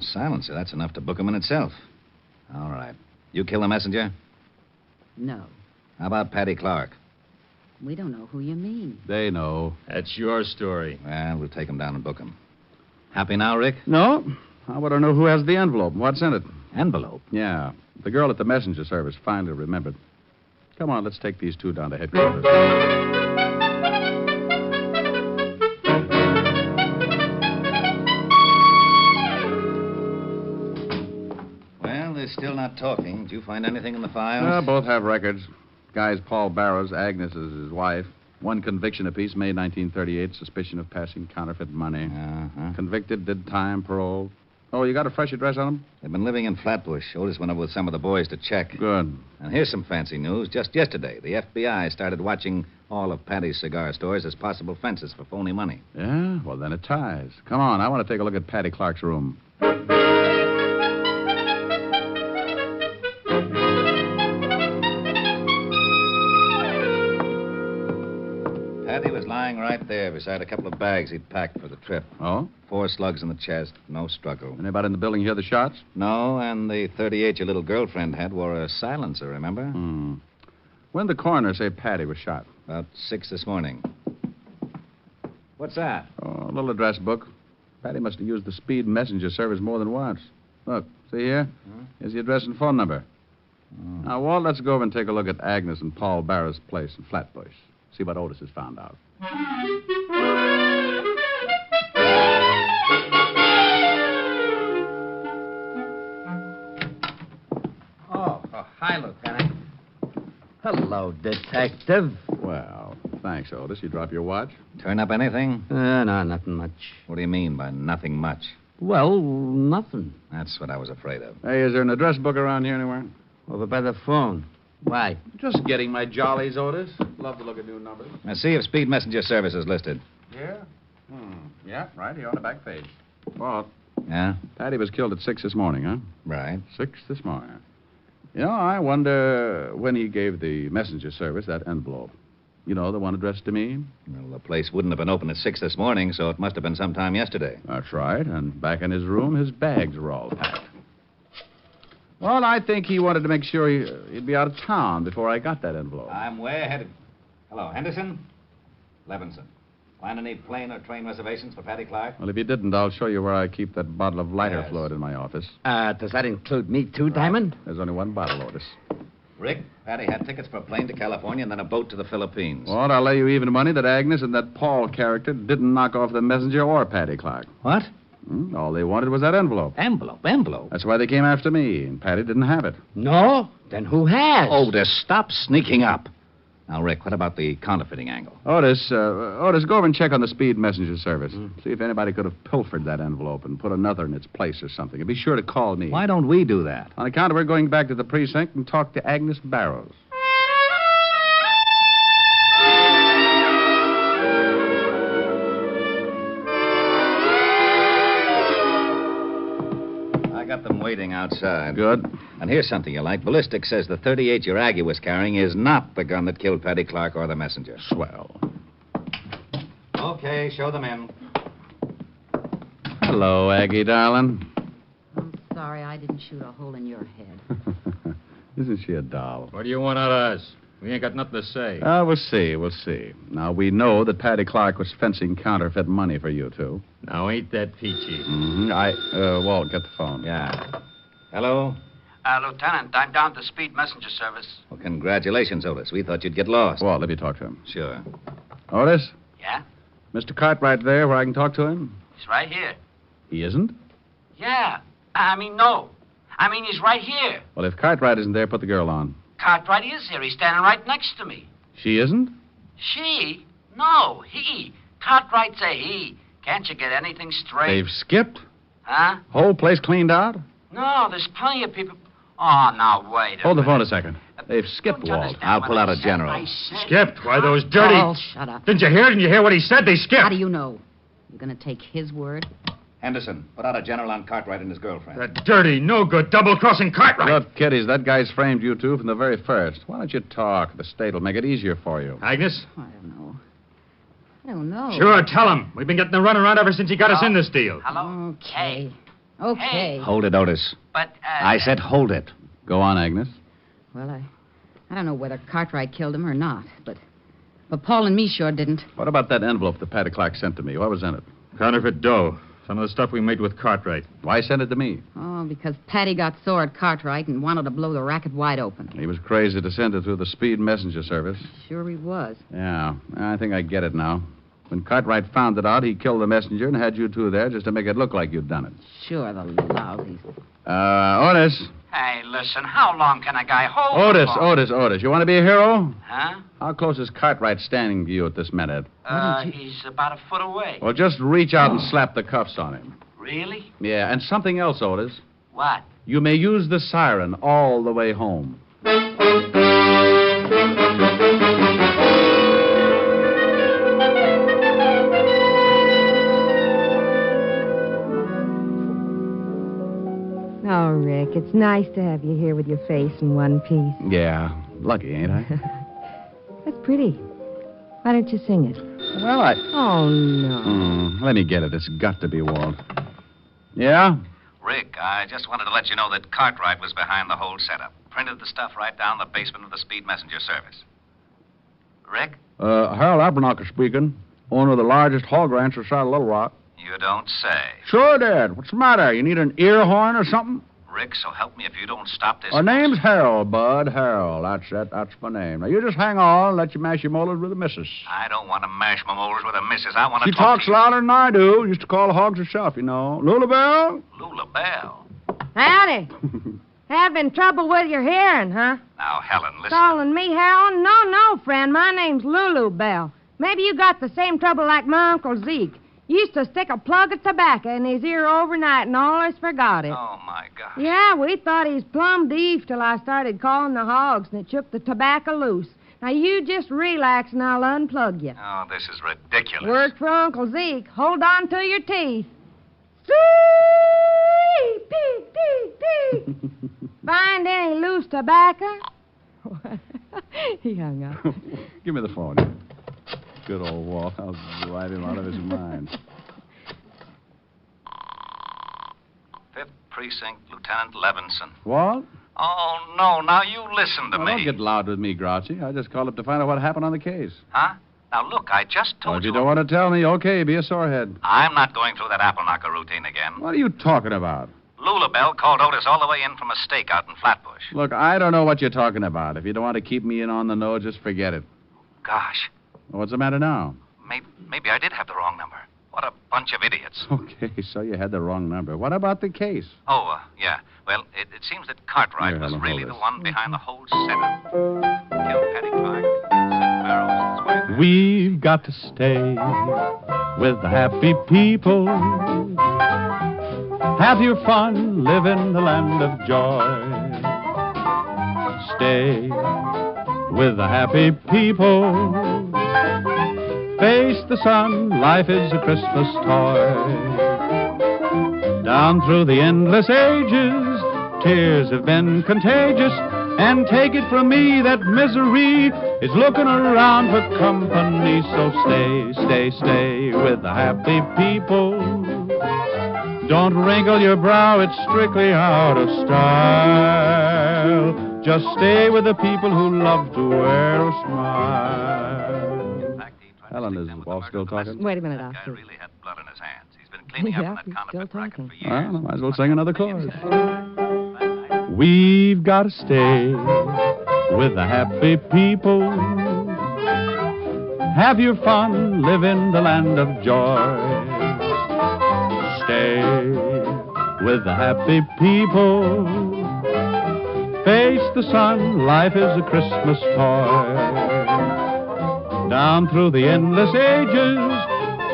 Silencer, that's enough to book him in itself. All right. You kill the messenger? No. How about Patty Clark? We don't know who you mean. They know. That's your story. Well, we'll take him down and book him. Happy now, Rick? No. I want to know who has the envelope and what's in it. Envelope? Yeah. The girl at the messenger service finally remembered. Come on, let's take these two down to headquarters. Well, they're still not talking. Did you find anything in the files? Both have records. Guy's Paul Barrows. Agnes is his wife. One conviction apiece, May 1938, suspicion of passing counterfeit money. Uh-huh. Convicted, did time, parole. Oh, you got a fresh address on them? They've been living in Flatbush. Otis went over with some of the boys to check. Good. And here's some fancy news. Just yesterday, the FBI started watching all of Patty's cigar stores as possible fences for phony money. Yeah? Well, then it ties. Come on, I want to take a look at Patty Clark's room. Patty was lying right there beside a couple of bags he'd packed for the trip. Oh? 4 slugs in the chest, no struggle. Anybody in the building hear the shots? No, and the 38 your little girlfriend had wore a silencer, remember? When did the coroner say Patty was shot? About 6 this morning. What's that? Oh, a little address book. Patty must have used the speed messenger service more than once. Look, see here? Here's the address and phone number. Now, Walt, let's go over and take a look at Agnes and Paul Barrow's place in Flatbush. See what Otis has found out. Oh, hi, Lieutenant. Hello, Detective. Well, thanks, Otis. You drop your watch? Turn up anything? No, nothing much. What do you mean by nothing much? Well, nothing. That's what I was afraid of. Hey, is there an address book around here anywhere? Over by the phone. Why? Just getting my jollies, Otis. Love to look at new numbers. Now, see if Speed Messenger Service is listed. Yeah? Yeah, right here on the back page. Walt. Yeah? Patty was killed at 6 this morning, huh? Right. 6 this morning. You know, I wonder when he gave the messenger service that envelope. You know, the one addressed to me? Well, the place wouldn't have been open at 6 this morning, so it must have been sometime yesterday. That's right. And back in his room, his bags were all packed. Well, I think he wanted to make sure he'd be out of town before I got that envelope. I'm way ahead of... Hello, Henderson? Levinson. Find any plane or train reservations for Patty Clark? Well, if you didn't, I'll show you where I keep that bottle of lighter Yes. fluid in my office. Does that include me too, Diamond? There's only one bottle, Otis. Rick, Patty had tickets for a plane to California and then a boat to the Philippines. Well, I'll lay you even money that Agnes and that Paul character didn't knock off the messenger or Patty Clark. What? All they wanted was that envelope. Envelope? That's why they came after me, and Patty didn't have it. No? Then who has? Otis, stop sneaking up. Now, Rick, what about the counterfeiting angle? Otis, go over and check on the speed messenger service. See if anybody could have pilfered that envelope and put another in its place or something. And be sure to call me. Why don't we do that? On account of we're going back to the precinct and talk to Agnes Barrows. I got them waiting outside. Good. And here's something you like. Ballistics says the .38 your Aggie was carrying is not the gun that killed Patty Clark or the messenger. Swell. Okay, show them in. Hello, Aggie, darling. I'm sorry I didn't shoot a hole in your head. Isn't she a doll? What do you want out of us? We ain't got nothing to say. We'll see. Now, we know that Patty Clark was fencing counterfeit money for you two. Now, ain't that peachy? Walt, get the phone. Yeah. Hello? Lieutenant, I'm down to Speed Messenger Service. Well, congratulations, Otis. We thought you'd get lost. Walt, let me talk to him. Sure. Otis? Yeah? Mr. Cartwright there where I can talk to him? He's right here. He isn't? Yeah. No. He's right here. Well, if Cartwright isn't there, put the girl on. Cartwright is here. He's standing right next to me. She isn't? She? No, he. Cartwright's a he. Can't you get anything straight? They've skipped? Huh? Whole place cleaned out? No, there's plenty of people. Oh, now, wait a Hold the minute. phone a second. They've skipped, Walt. I'll pull out a general. Skipped? Why, those dirty... Oh, shut up. Didn't you hear? Didn't you hear what he said? They skipped. How do you know? You're going to take his word? Henderson, put out a general on Cartwright and his girlfriend. That dirty, no-good, double-crossing Cartwright. Look, kiddies, that guy's framed you two from the very first. Why don't you talk? The state will make it easier for you. Agnes? I don't know. Sure, tell him. We've been getting the runaround ever since he got us in this deal. Hello? Okay. Okay. Hold it, Otis. But, I said hold it. Go on, Agnes. Well, I don't know whether Cartwright killed him or not, but Paul and me sure didn't. What about that envelope that Patty Clark sent to me? What was in it? Counterfeit dough. Some of the stuff we made with Cartwright. Why send it to me? Oh, because Patty got sore at Cartwright and wanted to blow the racket wide open. He was crazy to send it through the Speed Messenger Service. Sure he was. Yeah, I think I get it now. When Cartwright found it out, he killed the messenger and had you two there just to make it look like you'd done it. Sure, the lousies. Otis. Hey, listen, how long can a guy hold the phone? Otis. You want to be a hero? Huh? How close is Cartwright standing to you at this minute? He's about a foot away. Well, just reach out and slap the cuffs on him. Really? Yeah, and something else, Otis. What? You may use the siren all the way home. Oh, Rick, it's nice to have you here with your face in one piece. Yeah, lucky, ain't I? That's pretty. Why don't you sing it? Well, Oh, no. Let me get it. It's got to be Walt. Yeah? Rick, I just wanted to let you know that Cartwright was behind the whole setup. Printed the stuff right down the basement of the Speed Messenger Service. Rick? Harold Abernacher speaking. Owner of the largest hog ranch outside of Little Rock. You don't say. Sure, Dad. What's the matter? You need an ear horn or something? Rick, so help me if you don't stop this. Our name's Harold, Bud. Harold. That's it. That's my name. Now, you just hang on and let you mash your molars with the missus. I don't want to mash my molars with a missus. I want to She talk talks to you. louder than I do. Used to call the hogs herself, you know. Lulabelle? Lula Bell. Howdy. Having trouble with your hearing, huh? Now, Helen, listen. Calling me Harold? No, friend. My name's Lulu Bell. Maybe you got the same trouble like my Uncle Zeke. Used to stick a plug of tobacco in his ear overnight and always forgot it. Oh, my gosh. Yeah, we thought he's plumb deaf till I started calling the hogs and it shook the tobacco loose. Now, you just relax and I'll unplug you. Oh, this is ridiculous. Worked for Uncle Zeke. Hold on to your teeth. Find any loose tobacco? He hung up. Give me the phone. Good old Walt. I'll drive him out of his mind. 5th Precinct, Lieutenant Levinson. What? Oh, no. Now, you listen to Well, me. don't get loud with me, Grouchy. I just called up to find out what happened on the case. Huh? Now, look, I just Well, told if you don't want to tell me, okay, be a sorehead. I'm not going through that apple knocker routine again. What are you talking about? Lula Bell called Otis all the way in from a stake out in Flatbush. Look, I don't know what you're talking about. If you don't want to keep me in on the nose, just forget it. Gosh, What's the matter now? maybe I did have the wrong number. What a bunch of idiots. Okay, so you had the wrong number. What about the case? Oh, yeah. Well, it seems that Cartwright Here, was Helen, really hold the this. one behind the whole setup. Killed Patty Clark, sent Barrows his wife. We've got to stay with the happy people. Have your fun, live in the land of joy. Stay with the happy people. Face the sun, life is a Christmas toy. Down through the endless ages, tears have been contagious. And take it from me that misery is looking around for company. So stay with the happy people. Don't wrinkle your brow, it's strictly out of style. Just stay with the people who love to wear a smile. Helen, is Walt still talking? Wait a minute, I'll see. Really had blood in his hands. He's been cleaning up Yeah, on that he's counterfeit still racket talking. for years. Well, I might as well sing another chorus. We've got to stay with the happy people. Have your fun, live in the land of joy. Stay with the happy people. Face the sun, life is a Christmas toy. Down through the endless ages,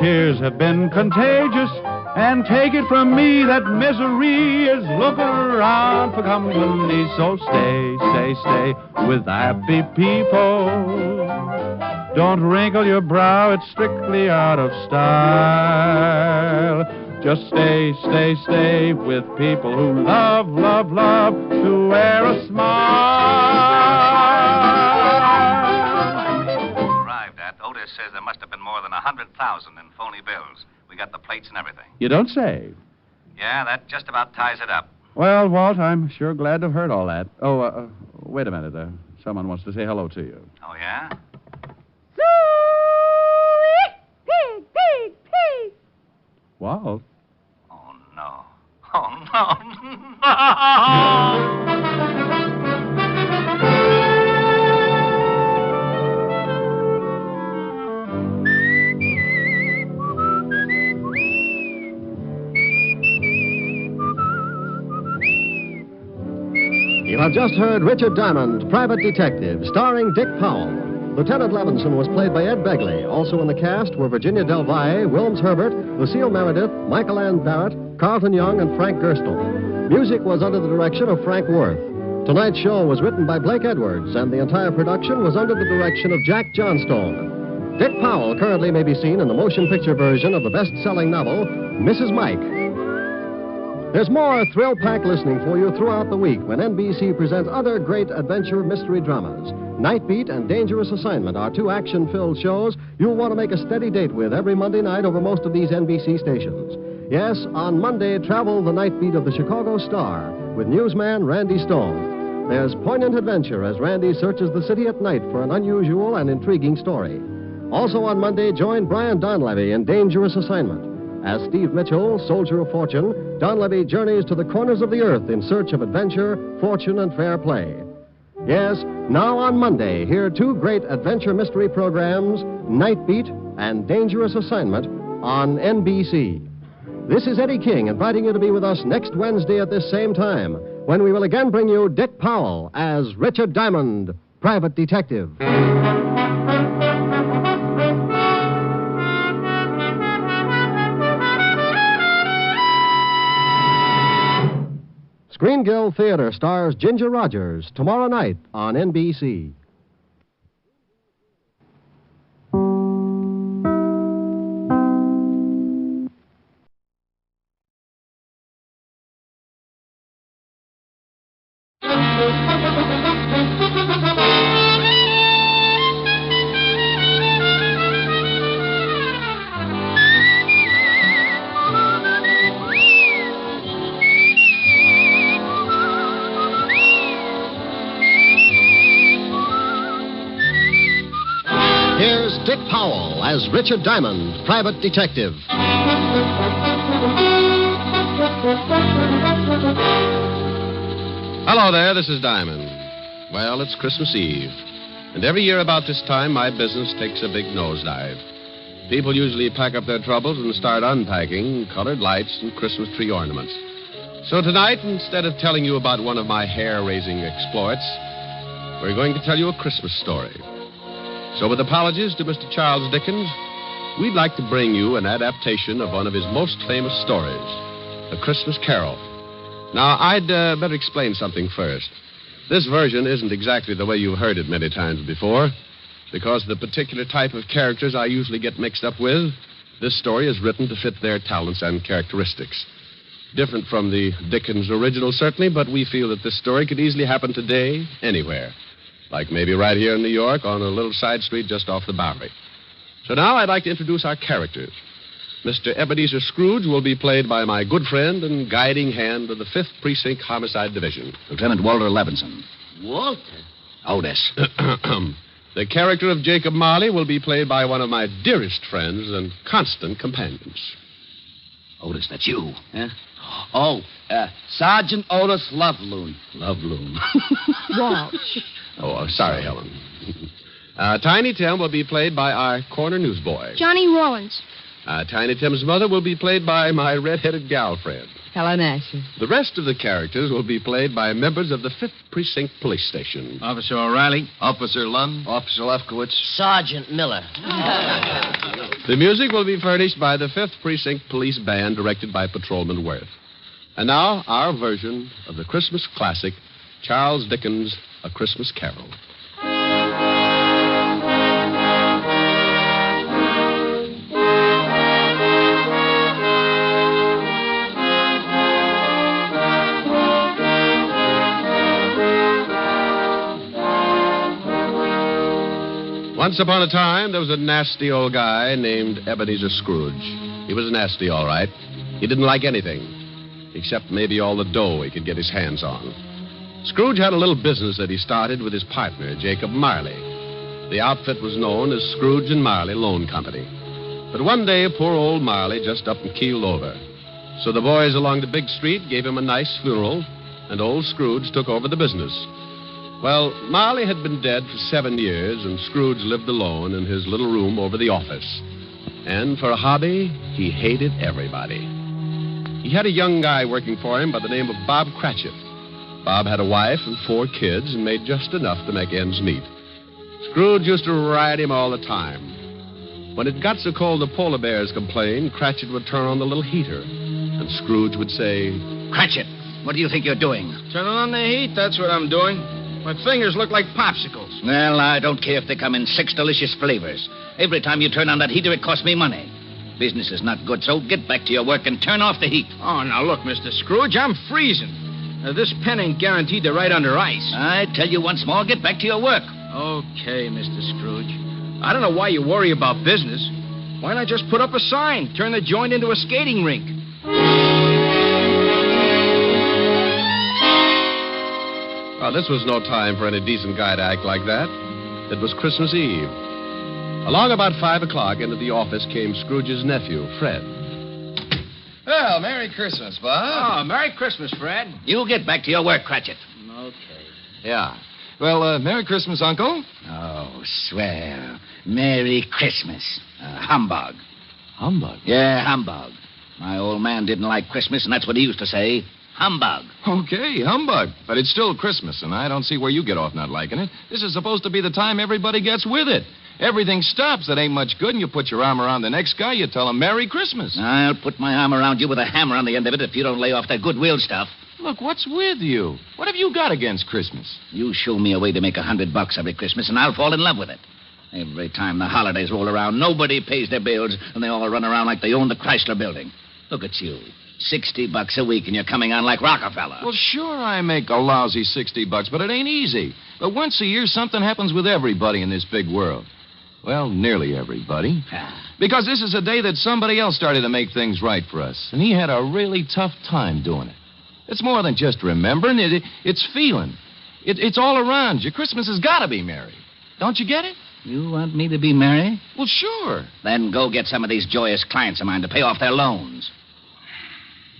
tears have been contagious. And take it from me that misery is looking around for company. So stay, stay, stay with the happy people. Don't wrinkle your brow, it's strictly out of style. Just stay, stay, stay with people who love, love, love to wear a smile. Arrived at, Otis says there must have been more than 100,000 in phony bills. We got the plates and everything. You don't say. Yeah, that just about ties it up. Well, Walt, I'm sure glad to have heard all that. Oh, wait a minute. Someone wants to say hello to you. Oh, yeah? Pig, pig, pig. Walt? Oh, no. Oh, no. You have just heard Richard Diamond, Private Detective, starring Dick Powell. Lieutenant Levinson was played by Ed Begley. Also in the cast were Virginia Del Valle, Wilms Herbert, Lucille Meredith, Michael Ann Barrett, Carlton Young, and Frank Gerstle. Music was under the direction of Frank Worth. Tonight's show was written by Blake Edwards, and the entire production was under the direction of Jack Johnstone. Dick Powell currently may be seen in the motion picture version of the best-selling novel, Mrs. Mike. There's more thrill-packed listening for you throughout the week when NBC presents other great adventure mystery dramas. Night Beat and Dangerous Assignment are two action-filled shows you'll want to make a steady date with every Monday night over most of these NBC stations. Yes, on Monday, travel the Night Beat of the Chicago Star with newsman Randy Stone. There's poignant adventure as Randy searches the city at night for an unusual and intriguing story. Also on Monday, join Brian Donlevy in Dangerous Assignment. As Steve Mitchell, soldier of fortune, Donlevy journeys to the corners of the earth in search of adventure, fortune, and fair play. Yes, now on Monday, hear two great adventure mystery programs, Night Beat and Dangerous Assignment, on NBC. This is Eddie King inviting you to be with us next Wednesday at this same time, when we will again bring you Dick Powell as Richard Diamond, Private Detective. Screen Guild Theater stars Ginger Rogers tomorrow night on NBC. Here's Dick Powell as Richard Diamond, Private Detective. Hello there, this is Diamond. Well, it's Christmas Eve. And every year about this time, my business takes a big nosedive. People usually pack up their troubles and start unpacking colored lights and Christmas tree ornaments. So tonight, instead of telling you about one of my hair-raising exploits, we're going to tell you a Christmas story. So with apologies to Mr. Charles Dickens, we'd like to bring you an adaptation of one of his most famous stories, A Christmas Carol. Now, I'd better explain something first. This version isn't exactly the way you've heard it many times before. Because of the particular type of characters I usually get mixed up with, this story is written to fit their talents and characteristics. Different from the Dickens original, certainly, but we feel that this story could easily happen today, anywhere. Like maybe right here in New York on a little side street just off the Bowery. So now I'd like to introduce our characters. Mr. Ebenezer Scrooge will be played by my good friend and guiding hand of the 5th Precinct Homicide Division, Lieutenant Walter Levinson. Walter? Otis. The character of Jacob Marley will be played by one of my dearest friends and constant companions. Otis, that's you. Huh? Oh, Sergeant Otis Loveloon. Loveloon. Walsh. Oh, sorry, Helen. Tiny Tim will be played by our corner newsboy. Johnny Rollins. Tiny Tim's mother will be played by my red-headed gal friend. Helen Asher. The rest of the characters will be played by members of the 5th Precinct Police Station. Officer O'Reilly. Officer Lund. Officer Lefkowitz. Sergeant Miller. The music will be furnished by the 5th Precinct Police Band, directed by Patrolman Worth. And now, our version of the Christmas classic, Charles Dickens' A Christmas Carol. Once upon a time, there was a nasty old guy named Ebenezer Scrooge. He was nasty, all right. He didn't like anything, except maybe all the dough he could get his hands on. Scrooge had a little business that he started with his partner, Jacob Marley. The outfit was known as Scrooge and Marley Loan Company. But one day, poor old Marley just up and keeled over. So the boys along the big street gave him a nice funeral, and old Scrooge took over the business. Well, Marley had been dead for 7 years, and Scrooge lived alone in his little room over the office. And for a hobby, he hated everybody. He had a young guy working for him by the name of Bob Cratchit. Bob had a wife and 4 kids and made just enough to make ends meet. Scrooge used to ride him all the time. When it got so cold the polar bears complained, Cratchit would turn on the little heater, and Scrooge would say, Cratchit, what do you think you're doing? Turning on the heat, that's what I'm doing. My fingers look like popsicles. Well, I don't care if they come in 6 delicious flavors. Every time you turn on that heater, it costs me money. Business is not good, so get back to your work and turn off the heat. Oh, now look, Mr. Scrooge, I'm freezing. This pen ain't guaranteed to ride under ice. I tell you once more, get back to your work. Okay, Mr. Scrooge. I don't know why you worry about business. Why not just put up a sign? Turn the joint into a skating rink. Well, this was no time for any decent guy to act like that. It was Christmas Eve. Along about 5 o'clock, into the office came Scrooge's nephew, Fred. Well, Merry Christmas, Bob. Oh, Merry Christmas, Fred. You get back to your work, Cratchit. Okay. Yeah. Well, Merry Christmas, Uncle. Oh, swell. Merry Christmas. Humbug. Humbug? Yeah, humbug. My old man didn't like Christmas, and that's what he used to say. Humbug. Okay, humbug. But it's still Christmas, and I don't see where you get off not liking it. This is supposed to be the time everybody gets with it. Everything stops that ain't much good, and you put your arm around the next guy, you tell him Merry Christmas. I'll put my arm around you with a hammer on the end of it if you don't lay off that goodwill stuff. Look, what's with you? What have you got against Christmas? You show me a way to make $100 every Christmas, and I'll fall in love with it. Every time the holidays roll around, nobody pays their bills, and they all run around like they own the Chrysler Building. Look at you. $60 a week, and you're coming on like Rockefeller. Well, sure, I make a lousy $60, but it ain't easy. But once a year, something happens with everybody in this big world. Well, nearly everybody. Because this is a day that somebody else started to make things right for us, and he had a really tough time doing it. It's more than just remembering. It's feeling. It's all around you. Christmas has got to be merry. Don't you get it? You want me to be merry? Well, sure. Then go get some of these joyous clients of mine to pay off their loans.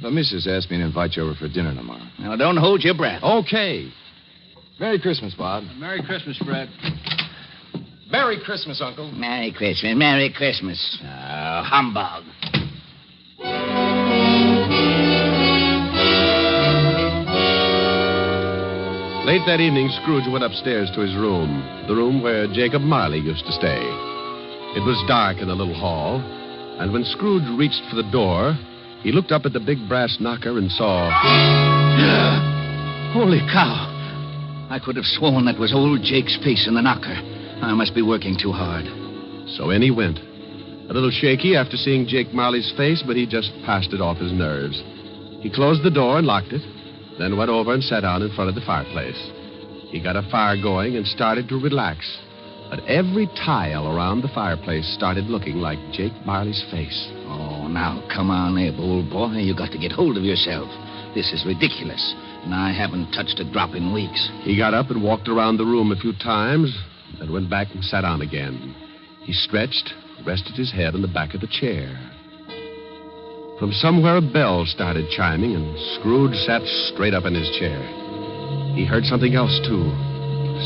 The missus asked me to invite you over for dinner tomorrow. Now, don't hold your breath. Okay. Merry Christmas, Bob. Merry Christmas, Fred. Merry Christmas, Uncle. Merry Christmas. Merry Christmas. Humbug. Late that evening, Scrooge went upstairs to his room, the room where Jacob Marley used to stay. It was dark in the little hall, and when Scrooge reached for the door, he looked up at the big brass knocker and saw... Holy cow. I could have sworn that was old Jake's face in the knocker. I must be working too hard. So in he went. A little shaky after seeing Jake Marley's face, but he just passed it off his nerves. He closed the door and locked it, then went over and sat down in front of the fireplace. He got a fire going and started to relax. But every tile around the fireplace started looking like Jake Marley's face. Oh, now, come on, Abe, old boy. You got to get hold of yourself. This is ridiculous, and I haven't touched a drop in weeks. He got up and walked around the room a few times, then went back and sat down again. He stretched, rested his head on the back of the chair. From somewhere, a bell started chiming, and Scrooge sat straight up in his chair. He heard something else, too.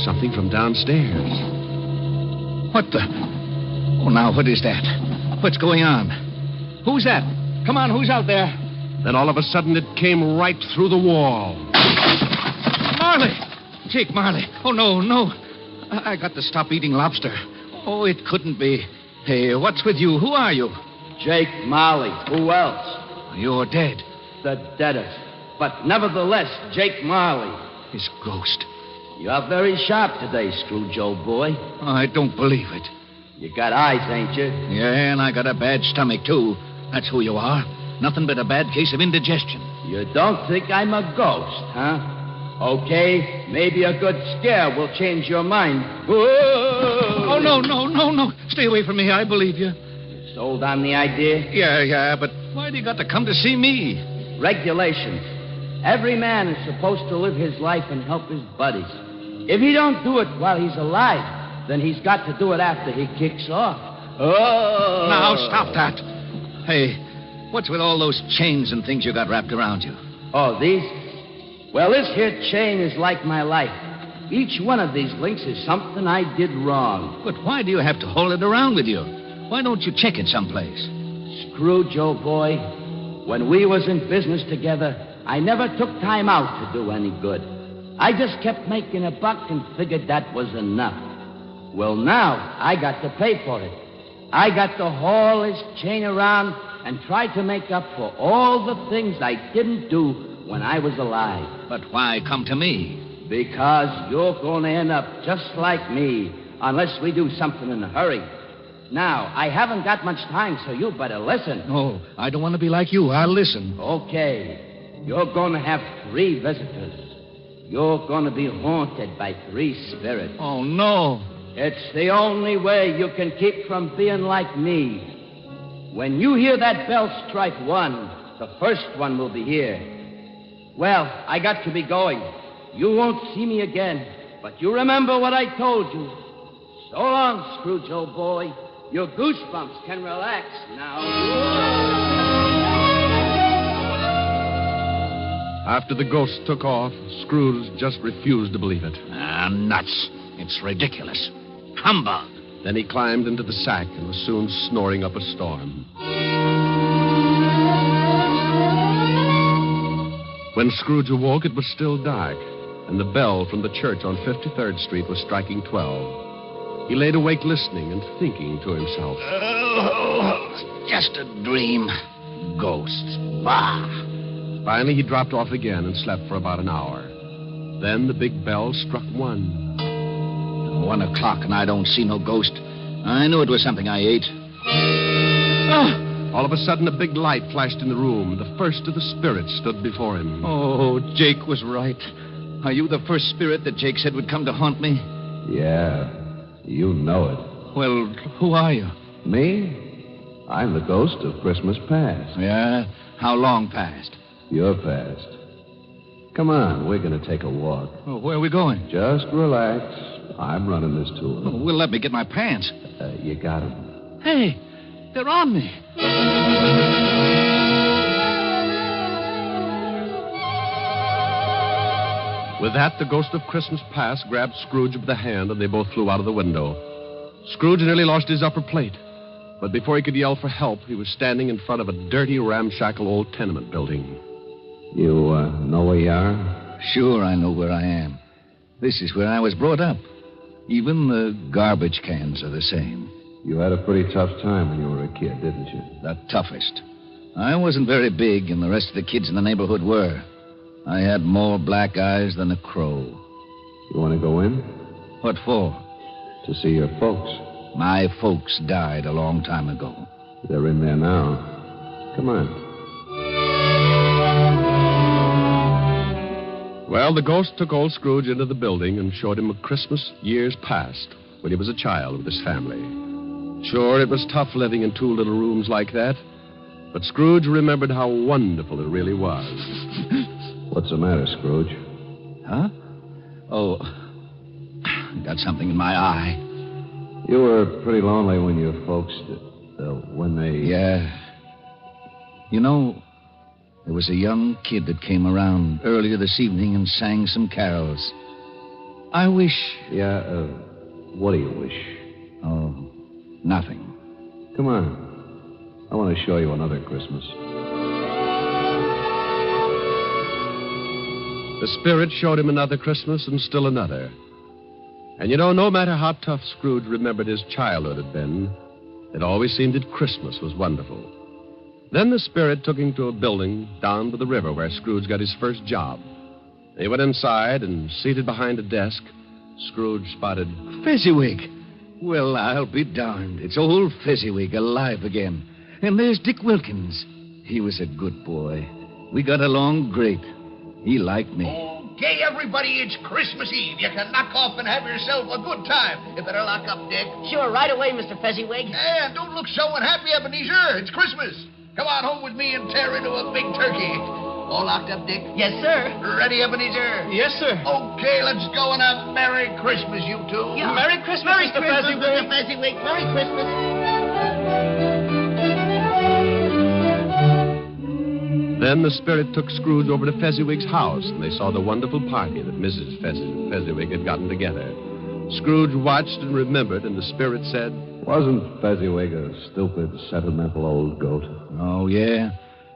Something from downstairs. What the? Oh, now, what is that? What's going on? Who's that? Come on, who's out there? Then all of a sudden, it came right through the wall. Marley! Jake Marley. Oh, no. I got to stop eating lobster. Oh, it couldn't be. Hey, what's with you? Who are you? Jake Marley. Who else? You're dead. The deadest. But nevertheless, Jake Marley. His ghost. You're very sharp today, Scrooge, old boy. I don't believe it. You got eyes, ain't you? Yeah, and I got a bad stomach, too. That's who you are. Nothing but a bad case of indigestion. You don't think I'm a ghost, huh? Okay, maybe a good scare will change your mind. Whoa! Oh, no. Stay away from me. I believe you. You sold on the idea? Yeah, but why do you got to come to see me? Regulations. Every man is supposed to live his life and help his buddies. If he don't do it while he's alive, then he's got to do it after he kicks off. Oh! Now, stop that. Hey, what's with all those chains and things you got wrapped around you? Oh, these? Well, this here chain is like my life. Each one of these links is something I did wrong. But why do you have to hold it around with you? Why don't you check it someplace? Scrooge, old boy, when we was in business together, I never took time out to do any good. I just kept making a buck and figured that was enough. Well, now I got to pay for it. I got to haul this chain around and try to make up for all the things I didn't do when I was alive. But why come to me? Because you're going to end up just like me unless we do something in a hurry. Now, I haven't got much time, so you better listen. Oh, I don't want to be like you. I'll listen. Okay. You're going to have 3 visitors. You're going to be haunted by 3 spirits. Oh, no. It's the only way you can keep from being like me. When you hear that bell strike 1, the first one will be here. Well, I got to be going. You won't see me again, but you remember what I told you. So long, Scrooge, old boy. Your goosebumps can relax now. After the ghost took off, Scrooge just refused to believe it. Nuts. It's ridiculous. Humbug. Then he climbed into the sack and was soon snoring up a storm. When Scrooge awoke, it was still dark, and the bell from the church on 53rd Street was striking 12. He laid awake listening and thinking to himself. Oh, just a dream. Ghosts. Bah. Finally, he dropped off again and slept for about an hour. Then the big bell struck 1. 1 o'clock, and I don't see no ghost. I knew it was something I ate. All of a sudden, a big light flashed in the room. The first of the spirits stood before him. Oh, Jake was right. Are you the first spirit that Jake said would come to haunt me? Yeah, you know it. Well, who are you? Me? I'm the ghost of Christmas past. Yeah? How long past? Your past. Come on, we're going to take a walk. Oh, where are we going? Just relax. I'm running this tour. Oh, well, let me get my pants. You got 'em. Hey, they're on me. With that, the ghost of Christmas past grabbed Scrooge by the hand, and they both flew out of the window. Scrooge nearly lost his upper plate. But before he could yell for help, he was standing in front of a dirty, ramshackle old tenement building. You know where you are? Sure, I know where I am. This is where I was brought up. Even the garbage cans are the same. You had a pretty tough time when you were a kid, didn't you? The toughest. I wasn't very big, and the rest of the kids in the neighborhood were. I had more black eyes than a crow. You want to go in? What for? To see your folks. My folks died a long time ago. They're in there now. Come on. Well, the ghost took old Scrooge into the building and showed him a Christmas years past when he was a child with his family. Sure, it was tough living in 2 little rooms like that, but Scrooge remembered how wonderful it really was. What's the matter, Scrooge? Huh? Oh, got something in my eye. You were pretty lonely when your folks, when they... Yeah. You know, there was a young kid that came around earlier this evening and sang some carols. I wish... Yeah, what do you wish? Oh, nothing. Come on. I want to show you another Christmas. The spirit showed him another Christmas and still another. And no matter how tough Scrooge remembered his childhood had been, it always seemed that Christmas was wonderful. Then the spirit took him to a building down by the river where Scrooge got his first job. He went inside, and seated behind a desk, Scrooge spotted... Fezziwig. Well, I'll be darned. It's old Fezziwig alive again. And there's Dick Wilkins. He was a good boy. We got along great. He liked me. Okay, everybody, it's Christmas Eve. You can knock off and have yourself a good time. You better lock up, Dick. Sure, right away, Mr. Fezziwig. And don't look so unhappy, Ebenezer. It's Christmas. Come on home with me and tear into a big turkey. All locked up, Dick? Yes, sir. Ready, Ebenezer? Yes, sir. Okay, let's go and have Merry Christmas, you two. Yeah. Merry Christmas, Mr. Fezziwig. Mr. Fezziwig. Merry Christmas. Then the spirit took Scrooge over to Fezziwig's house, and they saw the wonderful party that Mrs. Fezziwig had gotten together. Scrooge watched and remembered, and the spirit said... Wasn't Fezziwig a stupid, sentimental old goat? Oh, yeah?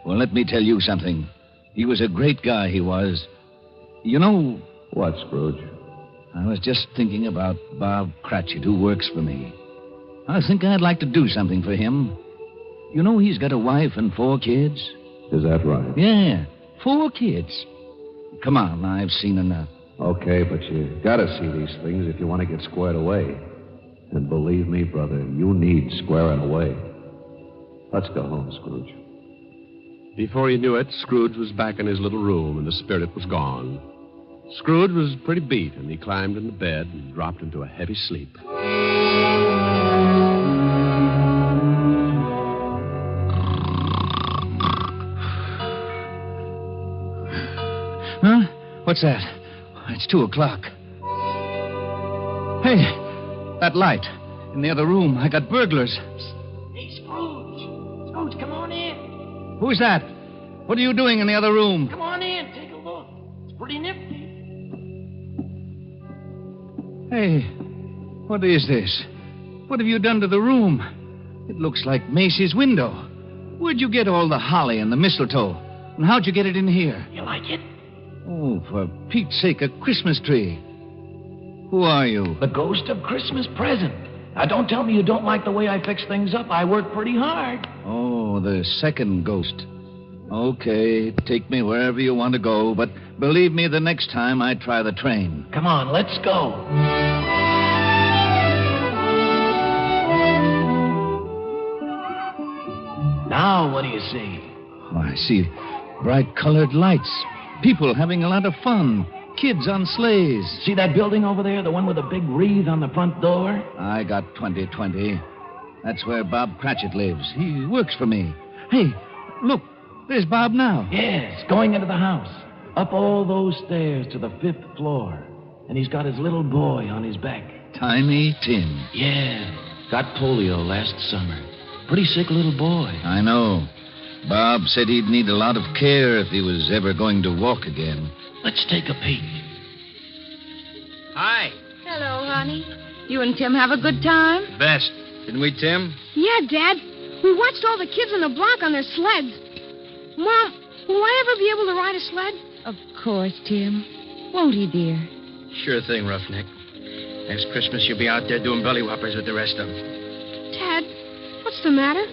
Well, let me tell you something. He was a great guy, he was. You know... What, Scrooge? I was just thinking about Bob Cratchit, who works for me. I think I'd like to do something for him. You know he's got a wife and 4 kids? Is that right? Yeah, 4 kids. Come on, I've seen enough. Okay, but you gotta see these things if you want to get squared away. And believe me, brother, you need squaring away. Let's go home, Scrooge. Before he knew it, Scrooge was back in his little room, and the spirit was gone. Scrooge was pretty beat, and he climbed into bed and dropped into a heavy sleep. Huh? What's that? It's 2:00. Hey, that light in the other room. I got burglars. Hey, Scrooge. Scrooge, come on in. Who's that? What are you doing in the other room? Come on in. Take a look. It's pretty nifty. Hey, what is this? What have you done to the room? It looks like Macy's window. Where'd you get all the holly and the mistletoe? And how'd you get it in here? You like it? Oh, for Pete's sake, a Christmas tree. Who are you? The ghost of Christmas present. Now, don't tell me you don't like the way I fix things up. I work pretty hard. Oh, the second ghost. Okay, take me wherever you want to go, but believe me, the next time I try the train. Come on, let's go. Now, what do you see? Oh, I see bright colored lights. People having a lot of fun. Kids on sleighs. See that building over there, the one with the big wreath on the front door? I got 2020. That's where Bob Cratchit lives. He works for me. Hey, look, there's Bob now. Yes, going into the house. Up all those stairs to the 5th floor. And he's got his little boy on his back. Tiny Tim. Yeah, got polio last summer. Pretty sick little boy. I know. Bob said he'd need a lot of care if he was ever going to walk again. Let's take a peek. Hi. Hello, honey. You and Tim have a good time? Best. Didn't we, Tim? Yeah, Dad. We watched all the kids on the block on their sleds. Mom, will I ever be able to ride a sled? Of course, Tim. Won't he, dear? Sure thing, Roughneck. Next Christmas, you'll be out there doing belly whoppers with the rest of them. Dad, what's the matter?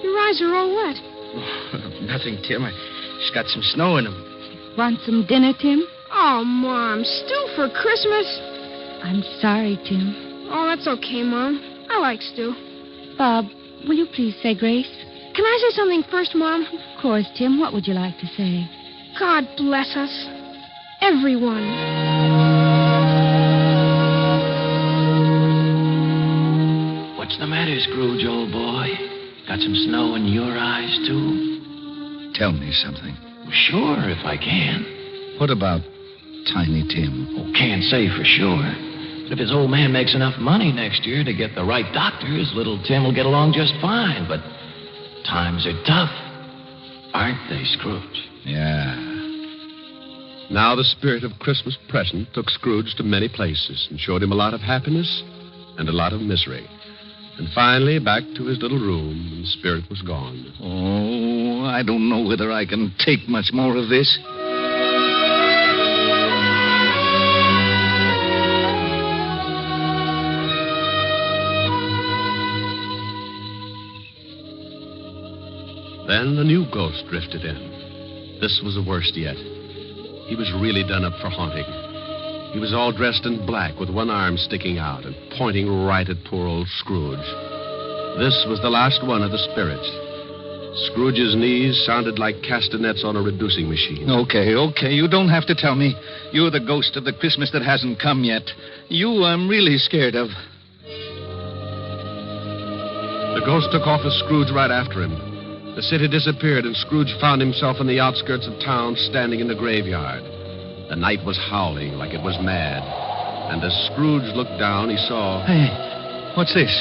Your eyes are all wet. Nothing, Tim. I just got some snow in them. Want some dinner, Tim? Oh, Mom, stew for Christmas? I'm sorry, Tim. Oh, that's okay, Mom. I like stew. Bob, will you please say grace? Can I say something first, Mom? Of course, Tim. What would you like to say? God bless us. Everyone. What's the matter, Scrooge, old boy? Got some snow in your eyes, too? Tell me something. Sure, if I can. What about Tiny Tim? Oh, can't say for sure. But if his old man makes enough money next year to get the right doctors, little Tim will get along just fine. But times are tough. Aren't they, Scrooge? Yeah. Now the spirit of Christmas present took Scrooge to many places and showed him a lot of happiness and a lot of misery. And finally, back to his little room, and the spirit was gone. Oh, I don't know whether I can take much more of this. Then a new ghost drifted in. This was the worst yet. He was really done up for haunting. He was all dressed in black with one arm sticking out and pointing right at poor old Scrooge. This was the last one of the spirits. Scrooge's knees sounded like castanets on a reducing machine. Okay. You don't have to tell me. You're the ghost of the Christmas that hasn't come yet. You I'm really scared of. The ghost took off with Scrooge right after him. The city disappeared, and Scrooge found himself in the outskirts of town, standing in the graveyard. The night was howling like it was mad. And as Scrooge looked down, he saw... Hey, what's this?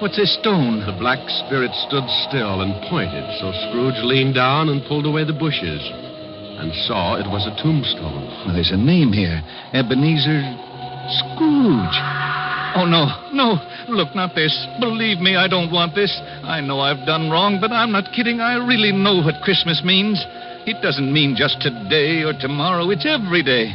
What's this stone? The black spirit stood still and pointed, so Scrooge leaned down and pulled away the bushes and saw it was a tombstone. Well, there's a name here. Ebenezer Scrooge. Oh, no. Look, not this. Believe me, I don't want this. I know I've done wrong, but I'm not kidding. I really know what Christmas means. It doesn't mean just today or tomorrow. It's every day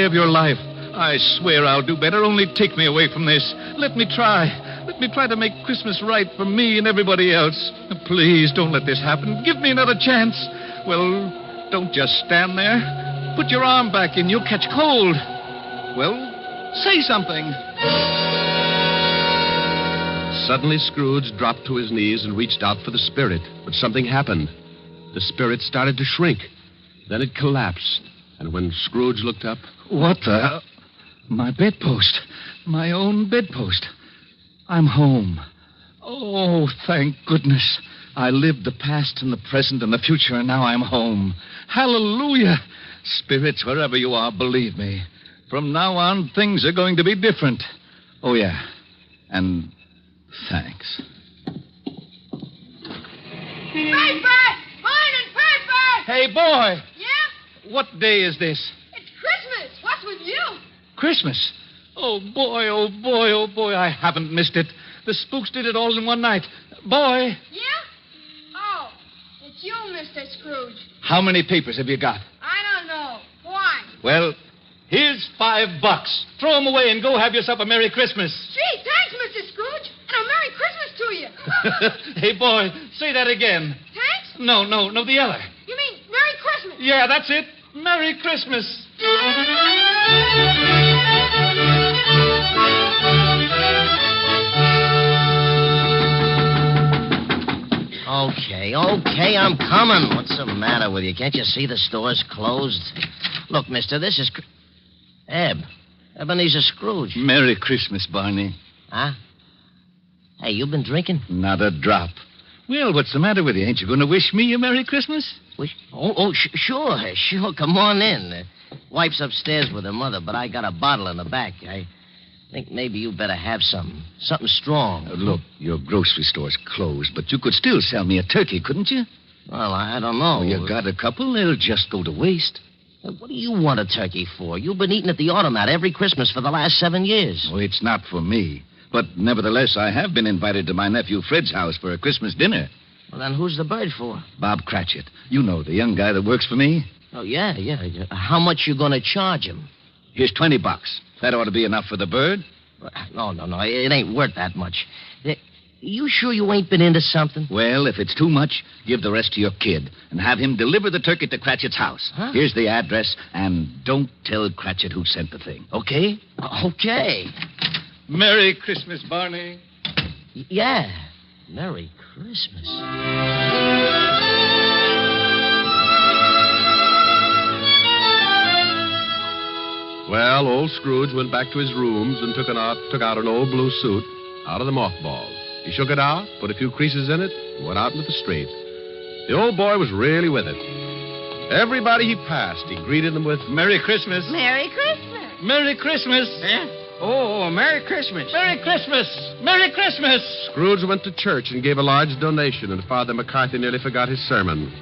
of your life. I swear I'll do better. Only take me away from this. Let me try. Let me try to make Christmas right for me and everybody else. Please, don't let this happen. Give me another chance. Well, don't just stand there. Put your arm back in. You'll catch cold. Well, say something. Suddenly, Scrooge dropped to his knees and reached out for the spirit. But something happened. The spirit started to shrink. Then it collapsed. And when Scrooge looked up... What the... My bedpost. My own bedpost. I'm home. Oh, thank goodness. I lived the past and the present and the future, and now I'm home. Hallelujah. Spirits, wherever you are, believe me. From now on, things are going to be different. Oh, yeah. And thanks. Paper! Morning, paper! Hey, boy. Yeah? What day is this? It's Christmas. What's with you? Christmas. Oh, boy. I haven't missed it. The spooks did it all in one night. Boy. Yeah? Oh, it's you, Mr. Scrooge. How many papers have you got? I don't know. Why? Well, here's $5. Throw them away and go have yourself a Merry Christmas. Gee, thanks, Mr. Scrooge. And a Merry Christmas to you. Hey, boy, say that again. Thanks? No, the other. You mean Merry Christmas? Yeah, that's it. Merry Christmas. Okay, I'm coming. What's the matter with you? Can't you see the store's closed? Look, mister, this is... Ebenezer Scrooge. Merry Christmas, Barney. Huh? Hey, you been drinking? Not a drop. Well, what's the matter with you? Ain't you going to wish me a Merry Christmas? Wish? Sure. Come on in. Wife's upstairs with her mother, but I got a bottle in the back. I think maybe you better have something strong. Look, your grocery store's closed, but you could still sell me a turkey, couldn't you? Well, I don't know. Oh, you got a couple? They'll just go to waste. What do you want a turkey for? You've been eating at the automat every Christmas for the last 7 years. Oh, it's not for me. But nevertheless, I have been invited to my nephew Fred's house for a Christmas dinner. Well, then who's the bird for? Bob Cratchit. You know, the young guy that works for me. Oh, yeah. How much you going to charge him? Here's $20. That ought to be enough for the bird. No. It ain't worth that much. You sure you ain't been into something? Well, if it's too much, give the rest to your kid and have him deliver the turkey to Cratchit's house. Huh? Here's the address, and don't tell Cratchit who sent the thing, okay? Okay. Merry Christmas, Barney. Yeah. Merry Christmas. Well, old Scrooge went back to his rooms and took out an old blue suit out of the mothballs. He shook it out, put a few creases in it, and went out into the street. The old boy was really with it. Everybody he passed, he greeted them with, Merry Christmas. Merry Christmas. Merry Christmas. Oh, Merry Christmas. Merry Christmas. Merry Christmas. Scrooge went to church and gave a large donation, and Father McCarthy nearly forgot his sermon.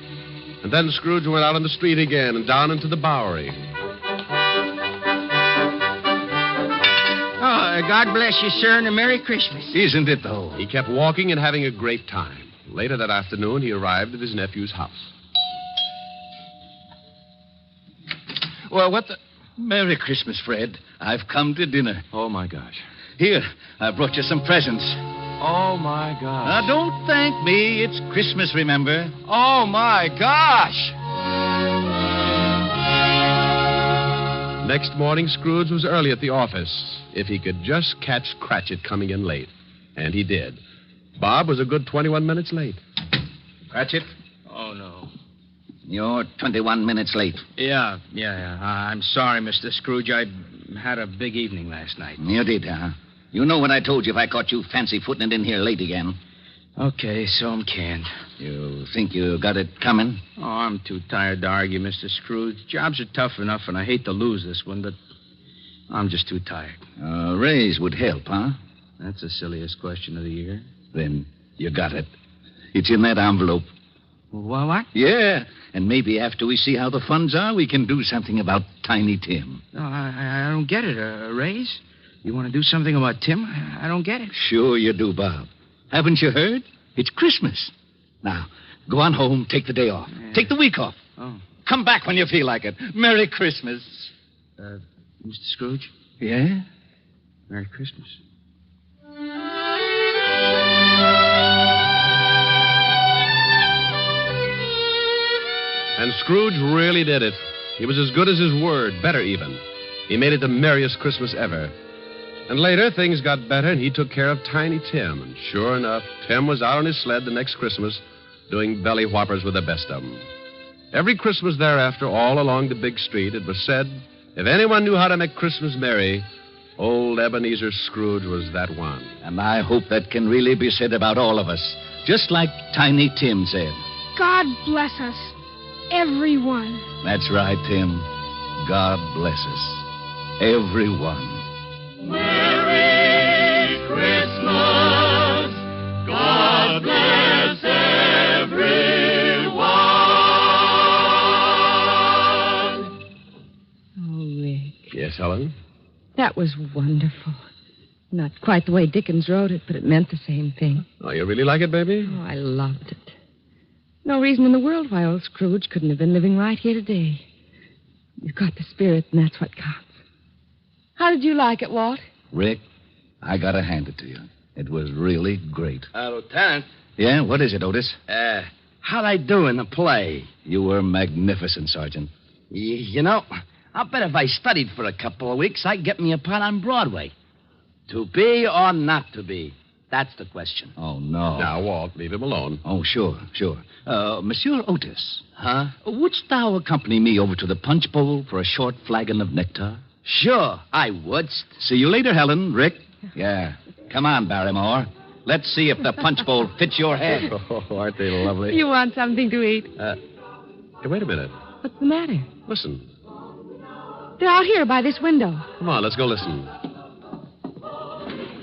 And then Scrooge went out on the street again and down into the Bowery. Oh, God bless you, sir, and a Merry Christmas. Isn't it, though? He kept walking and having a great time. Later that afternoon, he arrived at his nephew's house. Well, what the... Merry Christmas, Fred. I've come to dinner. Oh, my gosh. Here, I brought you some presents. Oh, my gosh. Now, don't thank me. It's Christmas, remember? Oh, my gosh. Next morning, Scrooge was early at the office. If he could just catch Cratchit coming in late. And he did. Bob was a good 21 minutes late. Cratchit? Oh, no. You're 21 minutes late. Yeah. I'm sorry, Mr. Scrooge. I had a big evening last night. You did, huh? You know what I told you if I caught you fancy-footing it in here late again. Okay, so I'm canned. You think you got it coming? Oh, I'm too tired to argue, Mr. Scrooge. Jobs are tough enough, and I hate to lose this one, but I'm just too tired. A raise would help, huh? That's the silliest question of the year. Then you got it. It's in that envelope. What? Yeah, and maybe after we see how the funds are, we can do something about Tiny Tim. No, I don't get it. A raise? You want to do something about Tim? I don't get it. Sure you do, Bob. Haven't you heard? It's Christmas. Now, go on home, take the day off. Yeah. Take the week off. Oh. Come back when you feel like it. Merry Christmas. Mr. Scrooge? Yeah? Merry Christmas. And Scrooge really did it. He was as good as his word, better even. He made it the merriest Christmas ever. And later, things got better, and he took care of Tiny Tim. And sure enough, Tim was out on his sled the next Christmas doing belly whoppers with the best of them. Every Christmas thereafter, all along the big street, it was said, if anyone knew how to make Christmas merry, old Ebenezer Scrooge was that one. And I hope that can really be said about all of us, just like Tiny Tim said. God bless us, everyone. That's right, Tim. God bless us, everyone. Merry Christmas. God bless everyone. Oh, Rick, Yes, Helen? that was wonderful. Not quite the way Dickens wrote it, but it meant the same thing. Oh, you really like it, baby? Oh, I loved it. No reason in the world why old Scrooge couldn't have been living right here today. You've got the spirit, and that's what counts. How did you like it, Walt? Rick, I gotta hand it to you. It was really great. Lieutenant. Yeah, what is it, Otis? How'd I do in the play? You were magnificent, Sergeant. You know, I'll bet if I studied for a couple of weeks, I'd get me a part on Broadway. To be or not to be? That's the question. Oh, no. Now, Walt, leave him alone. Oh, sure. Monsieur Otis. Huh? Wouldst thou accompany me over to the punch bowl for a short flagon of nectar? Sure, I would. See you later, Helen. Rick? Yeah. Come on, Barrymore. Let's see if the punch bowl fits your head. Oh, aren't they lovely? You want something to eat? Hey, wait a minute. What's the matter? Listen. They're out here by this window. Come on, let's go listen.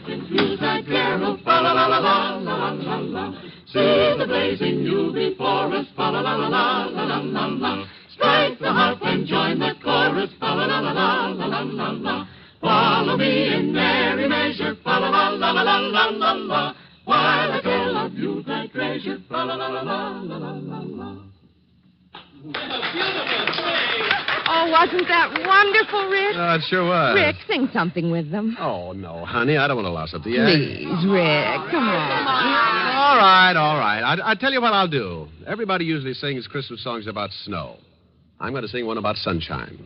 Yuletide carol, fa la la la la la la la. See the blazing Yule before us, fa la la la la la la la. Strike the harp and join the chorus, fa la la la la la la la. Follow me in merry measure, fa la la la la la la la. While I tell of Yuletide treasure, fa la la la la la la la. Oh, wasn't that wonderful, Rick? Oh, it sure was. Rick, sing something with them. Oh, no, honey, I don't want to louse up the act. Please, Rick, come on. All right. I tell you what I'll do. Everybody usually sings Christmas songs about snow. I'm going to sing one about sunshine.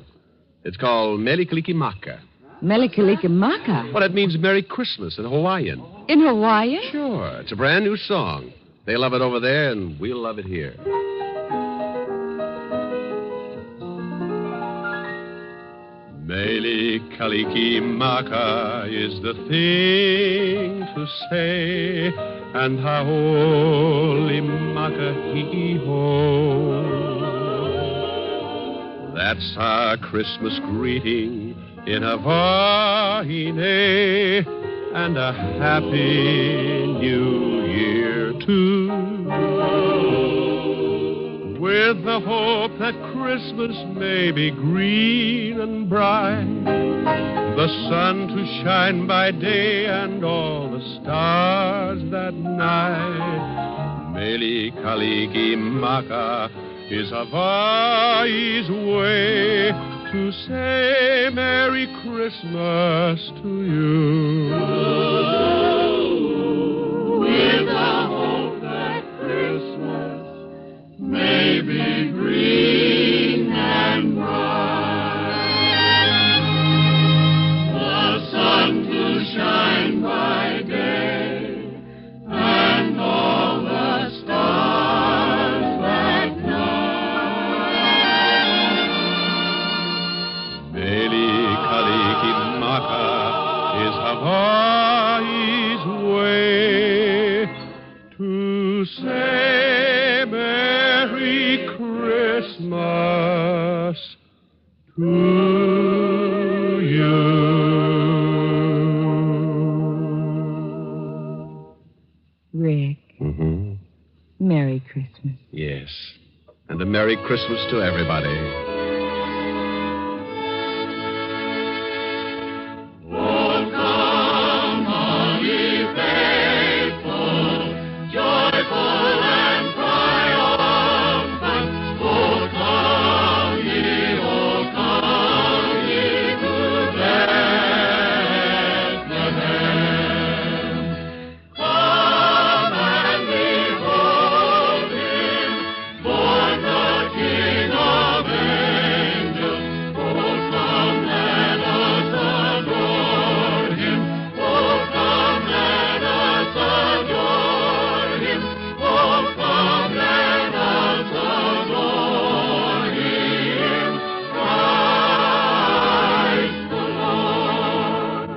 It's called Melikalikimaka. Melikalikimaka? Well, it means Merry Christmas in Hawaiian. In Hawaiian? Sure. It's a brand new song. They love it over there, and we'll love it here. Melikalikimaka is the thing to say, and Haolimaka hee-ho. That's our Christmas greeting in Hawaii, and a happy new year, too. With with the hope that Christmas may be green and bright, the sun to shine by day and all the stars that night. Meli Kaliki Maka is Hawaii's way to say Merry Christmas to you. With the hope that Christmas may be green and bright, the sun to shine by day, and all the stars that night. Meli Kaliki Maka is Hawaii's way to say Merry Christmas to you. Rick, Mm-hmm. Merry Christmas. Yes. And a Merry Christmas to everybody. Oh, come, all ye faithful, joyful and triumphant. Oh, come ye to Bethlehem. Come and behold him, born the King of angels. Oh, come, let us adore him. Oh, come, let us adore him. Oh, come, let us adore him. Christ the Lord.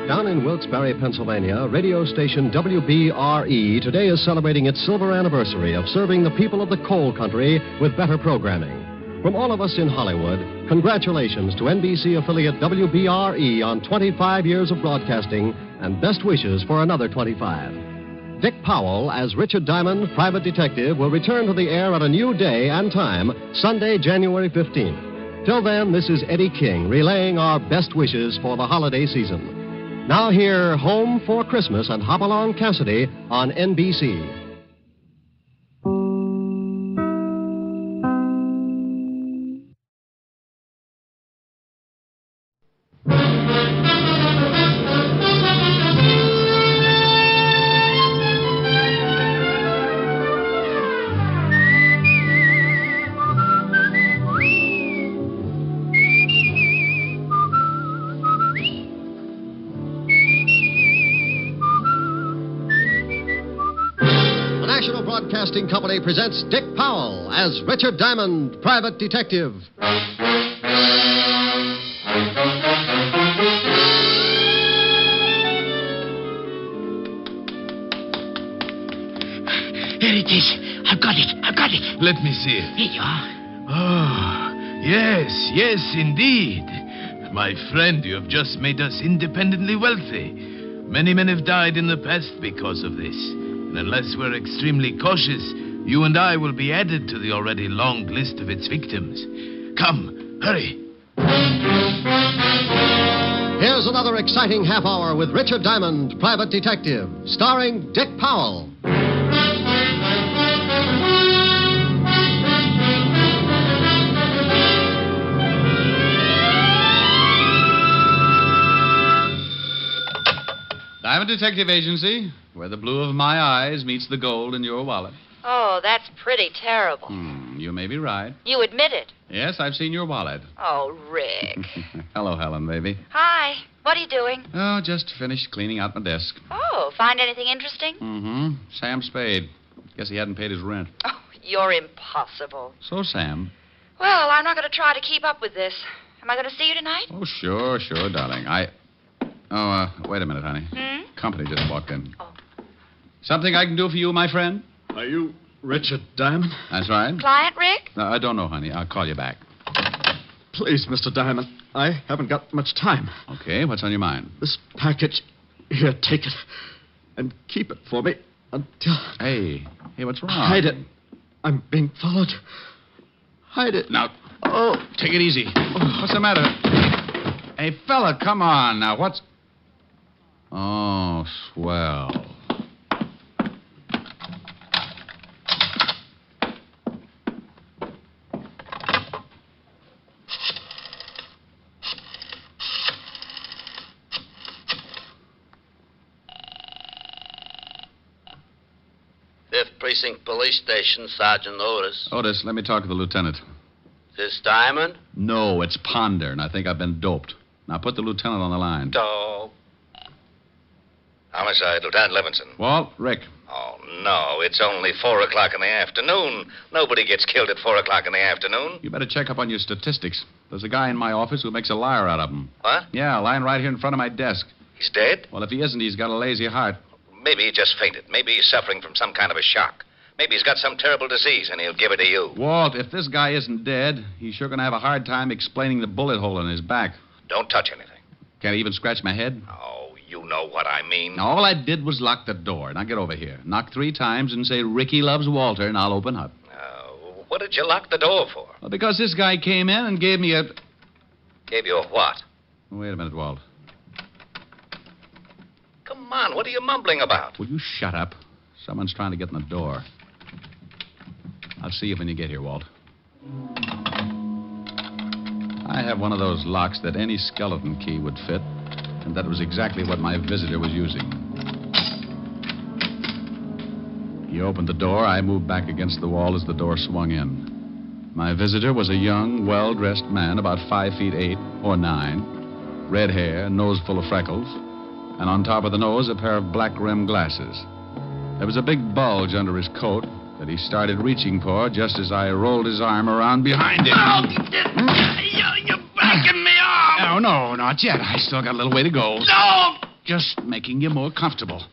Down in Wilkes-Barre, Pennsylvania, radio station WBRE today is celebrating its silver anniversary of serving the people of the coal country with better programming. From all of us in Hollywood, congratulations to NBC affiliate WBRE on 25 years of broadcasting and best wishes for another 25. Dick Powell, as Richard Diamond, private detective, will return to the air at a new day and time, Sunday, January 15th. Till then, this is Eddie King relaying our best wishes for the holiday season. Now hear Home for Christmas and Hopalong Cassidy on NBC. The National Broadcasting Company presents Dick Powell as Richard Diamond, private detective. Here it is. I've got it. I've got it. Let me see it. Here you are. Oh, yes, indeed. My friend, you have just made us independently wealthy. Many men have died in the past because of this. And unless we're extremely cautious, you and I will be added to the already long list of its victims. Come, hurry. Here's another exciting half hour with Richard Diamond, private detective, starring Dick Powell. Diamond Detective Agency, where the blue of my eyes meets the gold in your wallet. Oh, that's pretty terrible. You may be right. You admit it. Yes, I've seen your wallet. Oh, Rick. Hello, Helen, baby. Hi. What are you doing? Oh, just finished cleaning out my desk. Oh, find anything interesting? Mm-hmm. Sam Spade. Guess he hadn't paid his rent. Oh, you're impossible. So, Sam. Well, I'm not going to try to keep up with this. Am I going to see you tonight? Oh, sure, darling. Wait a minute, honey. Company just walked in. Oh. Something I can do for you, my friend? Are you Richard Diamond? That's right. Client, Rick? No, I don't know, honey. I'll call you back. Please, Mr. Diamond. I haven't got much time. Okay, what's on your mind? This package. Here, take it. And keep it for me until. Hey, what's wrong? Hide it I'm being followed. Hide it. Now, Oh. take it easy. What's the matter? Hey, fella, come on. Now, what's... Oh, swell. Precinct Police Station, Sergeant Otis. Otis, let me talk to the lieutenant. This Diamond? No, it's Ponder, and I think I've been doped. Now put the lieutenant on the line. Oh. Homicide, Lieutenant Levinson. Walt, Rick. Oh, no, it's only 4 o'clock in the afternoon. Nobody gets killed at 4 o'clock in the afternoon. You better check up on your statistics. There's a guy in my office who makes a liar out of them. What? Yeah, lying right here in front of my desk. He's dead? Well, if he isn't, he's got a lazy heart. Maybe he just fainted. Maybe he's suffering from some kind of a shock. Maybe he's got some terrible disease, and he'll give it to you. Walt, if this guy isn't dead, he's sure going to have a hard time explaining the bullet hole in his back. Don't touch anything. Can't he even scratch my head? Oh, you know what I mean. All I did was lock the door. Now get over here. Knock 3 times and say, Ricky loves Walter, and I'll open up. What did you lock the door for? Well, because this guy came in and gave me a... Gave you a what? Wait a minute, Walt. Come on, what are you mumbling about? Will you shut up? Someone's trying to get in the door. I'll see you when you get here, Walt. I have one of those locks that any skeleton key would fit, and that was exactly what my visitor was using. He opened the door. I moved back against the wall as the door swung in. My visitor was a young, well-dressed man, about 5 feet 8 or 9, red hair, nose full of freckles, and on top of the nose, a pair of black-rimmed glasses. There was a big bulge under his coat that he started reaching for just as I rolled his arm around behind him. You're backing me off! No, not yet. I still got a little way to go. No! Just making you more comfortable.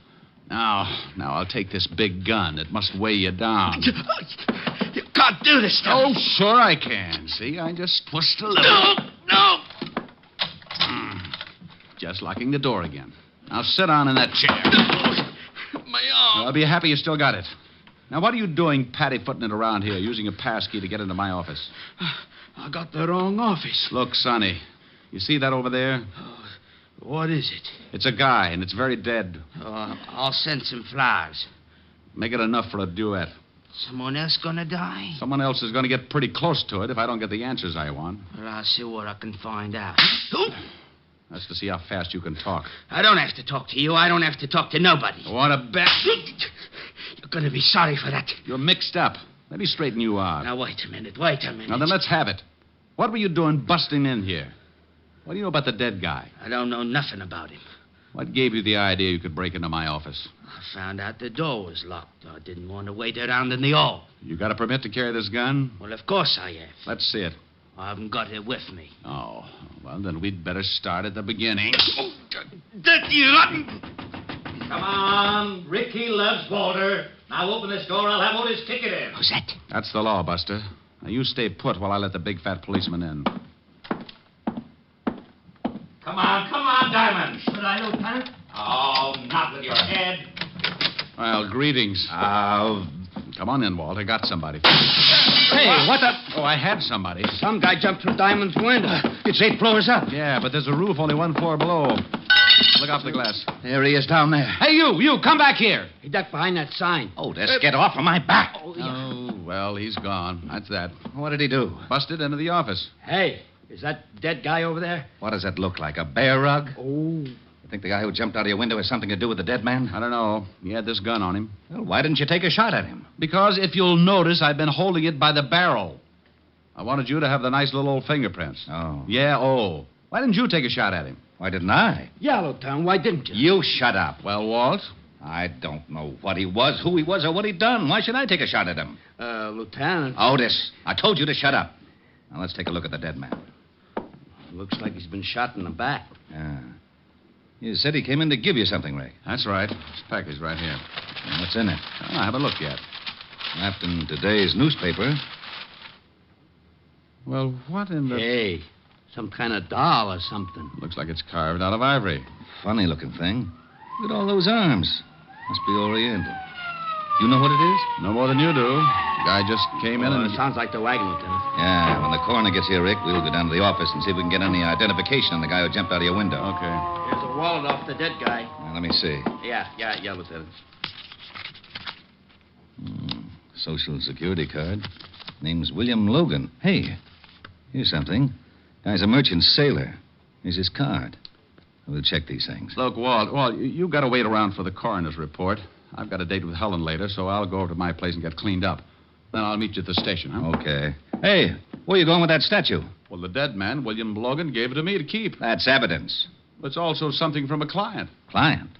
Now I'll take this big gun. It must weigh you down. You can't do this stuff. Oh, sure I can. See, I just twist a little. No! Just locking the door again. Now sit down in that chair. My arm. I'll be happy you still got it. Now, what are you doing patty-footing it around here, using a pass key to get into my office? I got the wrong office. Look, Sonny, you see that over there? What is it? It's a guy, and it's very dead. I'll send some flowers. Make it enough for a duet. Someone else gonna die? Someone else is going to get pretty close to it if I don't get the answers I want. Well, I'll see what I can find out. That's to see how fast you can talk. I don't have to talk to you. I don't have to talk to nobody. Want to bet? You're gonna be sorry for that. You're mixed up. Let me straighten you out. Now, wait a minute. Now, then let's have it. What were you doing busting in here? What do you know about the dead guy? I don't know nothing about him. What gave you the idea you could break into my office? I found out the door was locked. I didn't want to wait around in the hall. You got a permit to carry this gun? Well, of course I have. Let's see it. I haven't got it with me. Oh, well, then we'd better start at the beginning. Come on. Ricky loves Walter. Now open this door. I'll have Otis kick it in. Who's that? That's the law, Buster. Now, you stay put while I let the big fat policeman in. Come on, Diamond. Should I, Lieutenant? Oh, not with your head. Well, greetings. Come on in, Walt. I got somebody. Hey, what the... Oh, I had somebody. Some guy jumped through Diamond's window. It's 8 floors up. Yeah, but there's a roof only 1 floor below. Look out for the glass. There he is down there. Hey, you, come back here. He ducked behind that sign. Otis, get off of my back. Oh, well, he's gone. That's that. What did he do? Busted into the office. Hey, is that dead guy over there? What does that look like, a bear rug? Oh. You think the guy who jumped out of your window has something to do with the dead man? I don't know. He had this gun on him. Well, why didn't you take a shot at him? Because if you'll notice, I've been holding it by the barrel. I wanted you to have the nice little old fingerprints. Oh. Yeah, oh. Why didn't you take a shot at him? Why didn't I? Yeah, Lieutenant, why didn't you? You shut up. Well, Walt? I don't know what he was, who he was, or what he'd done. Why should I take a shot at him? Lieutenant. Otis, I told you to shut up. Now, let's take a look at the dead man. Looks like he's been shot in the back. Yeah. You said he came in to give you something, Ray. That's right. This package right here. And what's in it? Oh, I haven't looked yet. Wrapped in today's newspaper. Well, what in the... Hey, some kind of doll or something. Looks like it's carved out of ivory. Funny looking thing. Look at all those arms. Must be oriental. You know what it is? No more than you do. Guy just came in and... It sounds like the wagon, Lieutenant. Yeah, when the coroner gets here, Rick, we'll go down to the office and see if we can get any identification on the guy who jumped out of your window. Okay. Here's a wallet off the dead guy. Now, let me see. Yeah, Lieutenant. Social Security card. Name's William Logan. Hey, here's something. Guy's a merchant sailor. Here's his card. We'll check these things. Look, Walt, you got to wait around for the coroner's report. I've got a date with Helen later, so I'll go over to my place and get cleaned up. Then I'll meet you at the station, huh? Okay. Hey, where you going with that statue? Well, the dead man, William Logan, gave it to me to keep. That's evidence. It's also something from a client. Client?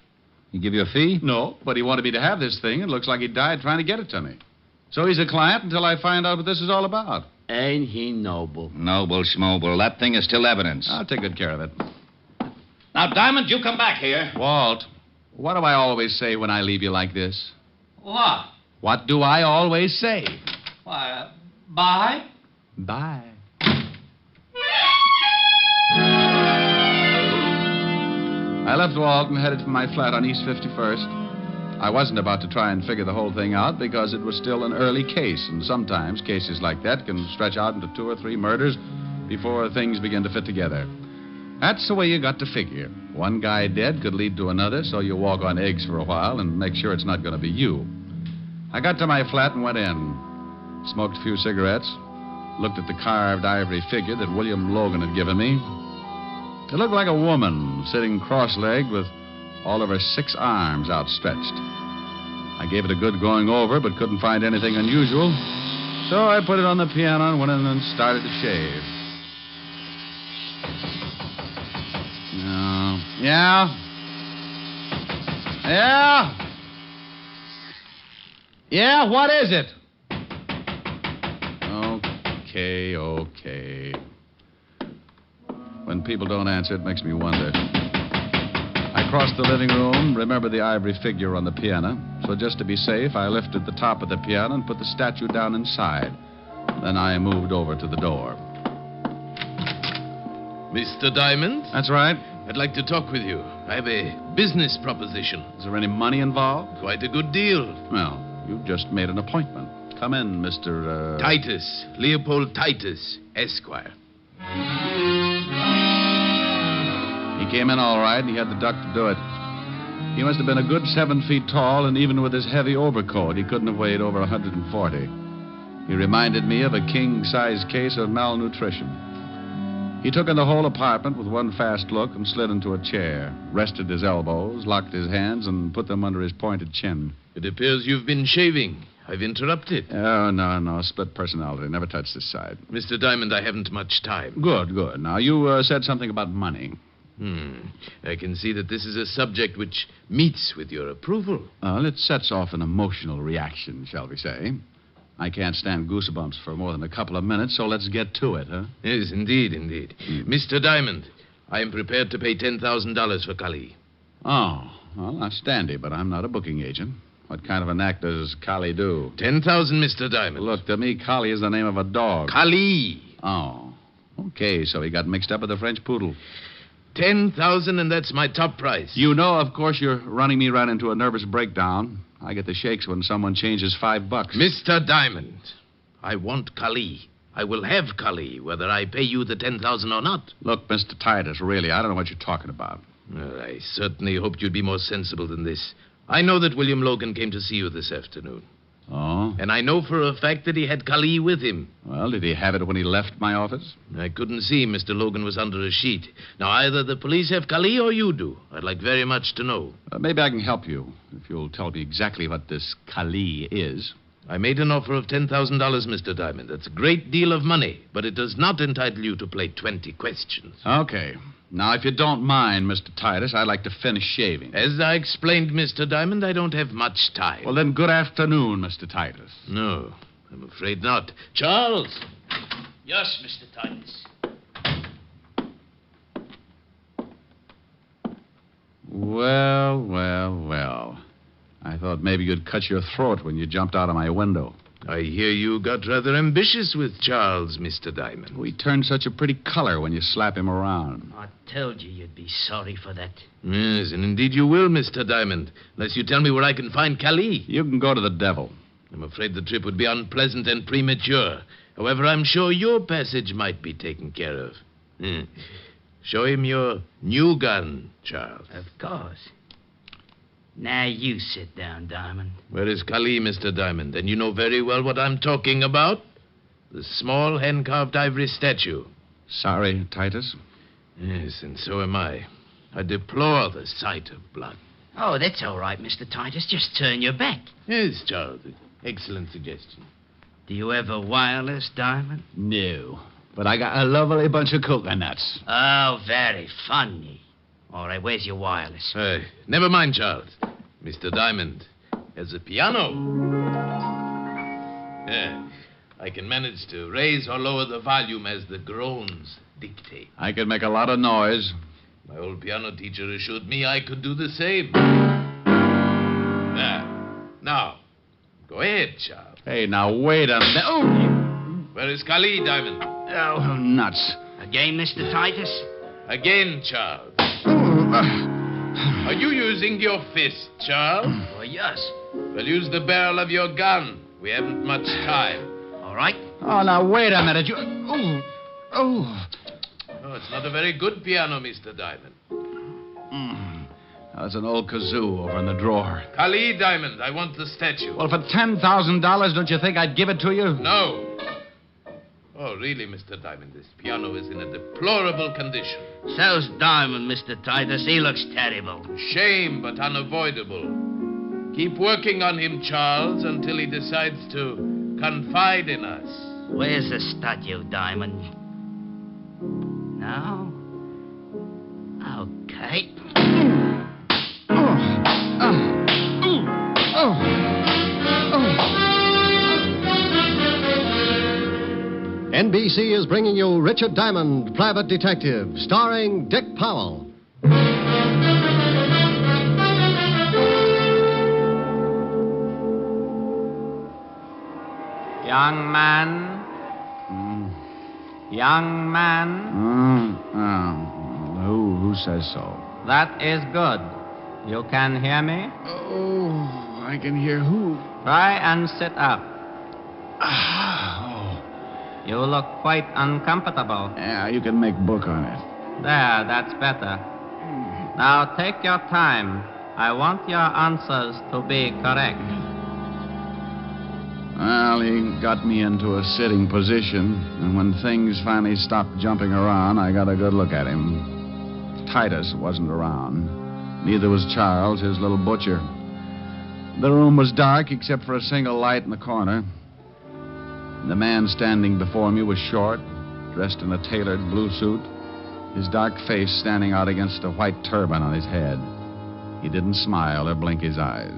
He give you a fee? No, but he wanted me to have this thing. It looks like he died trying to get it to me. So he's a client until I find out what this is all about. Ain't he noble? Noble schmoble. That thing is still evidence. I'll take good care of it. Now, Diamond, you come back here. Walt, what do I always say when I leave you like this? What? What do I always say? Why, bye? Bye. I left Walt and headed for my flat on East 51st. I wasn't about to try and figure the whole thing out because it was still an early case, and sometimes cases like that can stretch out into 2 or 3 murders before things begin to fit together. That's the way you got to figure. One guy dead could lead to another, so you walk on eggs for a while and make sure it's not going to be you. I got to my flat and went in. Smoked a few cigarettes. Looked at the carved ivory figure that William Logan had given me. It looked like a woman sitting cross-legged with all of her 6 arms outstretched. I gave it a good going over, but couldn't find anything unusual. So I put it on the piano and went in and started to shave. No. Yeah? Yeah? Yeah, what is it? Okay. When people don't answer, it makes me wonder. I crossed the living room, remembered the ivory figure on the piano. So just to be safe, I lifted the top of the piano and put the statue down inside. Then I moved over to the door. Mr. Diamond? That's right. I'd like to talk with you. I have a business proposition. Is there any money involved? Quite a good deal. Well, you've just made an appointment. Come in, Mr. Titus. Leopold Titus, Esquire. He came in all right, and he had the duck to do it. He must have been a good 7 feet tall, and even with his heavy overcoat, he couldn't have weighed over 140. He reminded me of a king-size case of malnutrition. He took in the whole apartment with one fast look and slid into a chair, rested his elbows, locked his hands, and put them under his pointed chin. It appears you've been shaving. I've interrupted. Oh, no. Split personality. Never touch this side. Mr. Diamond, I haven't much time. Good. Now, you said something about money. I can see that this is a subject which meets with your approval. Well, it sets off an emotional reaction, shall we say. I can't stand goosebumps for more than a couple of minutes, so let's get to it, huh? Yes, indeed. Mr. Diamond, I am prepared to pay $10,000 for Kali. Oh, well, that's dandy, but I'm not a booking agent. What kind of an act does Kali do? 10,000, Mr. Diamond. Look, to me, Kali is the name of a dog. Kali. Oh, okay, so he got mixed up with the French poodle. 10,000, and that's my top price. You know, of course, you're running me right into a nervous breakdown. I get the shakes when someone changes $5. Mr. Diamond, I want Kali. I will have Kali, whether I pay you the 10,000 or not. Look, Mr. Titus, really, I don't know what you're talking about. Well, I certainly hoped you'd be more sensible than this. I know that William Logan came to see you this afternoon. Oh? And I know for a fact that he had Kali with him. Well, did he have it when he left my office? I couldn't see. Mr. Logan was under a sheet. Now, either the police have Kali or you do. I'd like very much to know. Maybe I can help you, if you'll tell me exactly what this Kali is. I made an offer of $10,000, Mr. Diamond. That's a great deal of money, but it does not entitle you to play 20 questions. Okay. Now, if you don't mind, Mr. Titus, I'd like to finish shaving. As I explained, Mr. Diamond, I don't have much time. Well, then, good afternoon, Mr. Titus. No, I'm afraid not. Charles! Yes, Mr. Titus. Well. I thought maybe you'd cut your throat when you jumped out of my window. I hear you got rather ambitious with Charles, Mr. Diamond. We turn such a pretty color when you slap him around. I told you you'd be sorry for that. Yes, and indeed you will, Mr. Diamond, unless you tell me where I can find Kali. You can go to the devil. I'm afraid the trip would be unpleasant and premature. However, I'm sure your passage might be taken care of. Show him your new gun, Charles. Of course. Now you sit down, Diamond. Where is Kali, Mr. Diamond? And you know very well what I'm talking about. The small hand-carved ivory statue. Sorry, Titus. Yes, and so am I. I deplore the sight of blood. Oh, that's all right, Mr. Titus. Just turn your back. Yes, Charles. Excellent suggestion. Do you have a wireless, Diamond? No. But I got a lovely bunch of coconuts. Oh, very funny. All right, where's your wireless? Never mind, Charles. Mr. Diamond has a piano. I can manage to raise or lower the volume as the groans dictate. I could make a lot of noise. My old piano teacher assured me I could do the same. Now, go ahead, Charles. Hey, now, wait a minute. Oh! Where is Kali, Diamond? Oh, nuts. Again, Mr. Titus? Again, Charles. Are you using your fist, Charles? Oh, yes. Well, use the barrel of your gun. We haven't much time. All right. Oh, now, wait a minute. You... Oh, it's not a very good piano, Mr. Diamond. That's an old kazoo over in the drawer. Kali, Diamond, I want the statue. Well, for $10,000, don't you think I'd give it to you? No. Oh, really, Mr. Diamond, this piano is in a deplorable condition. So's Diamond, Mr. Titus. He looks terrible. Shame, but unavoidable. Keep working on him, Charles, until he decides to confide in us. Where's the statue, Diamond? No? Okay. NBC is bringing you Richard Diamond, Private Detective, starring Dick Powell. Young man. Young man. Who says so? That is good. You can hear me? Oh, I can hear who? Try and sit up. You look quite uncomfortable. Yeah, you can make book on it. There, that's better. Now take your time. I want your answers to be correct. Well, he got me into a sitting position, and when things finally stopped jumping around, I got a good look at him. Titus wasn't around. Neither was Charles, his little butcher. The room was dark except for a single light in the corner. The man standing before me was short, dressed in a tailored blue suit, his dark face standing out against a white turban on his head. He didn't smile or blink his eyes.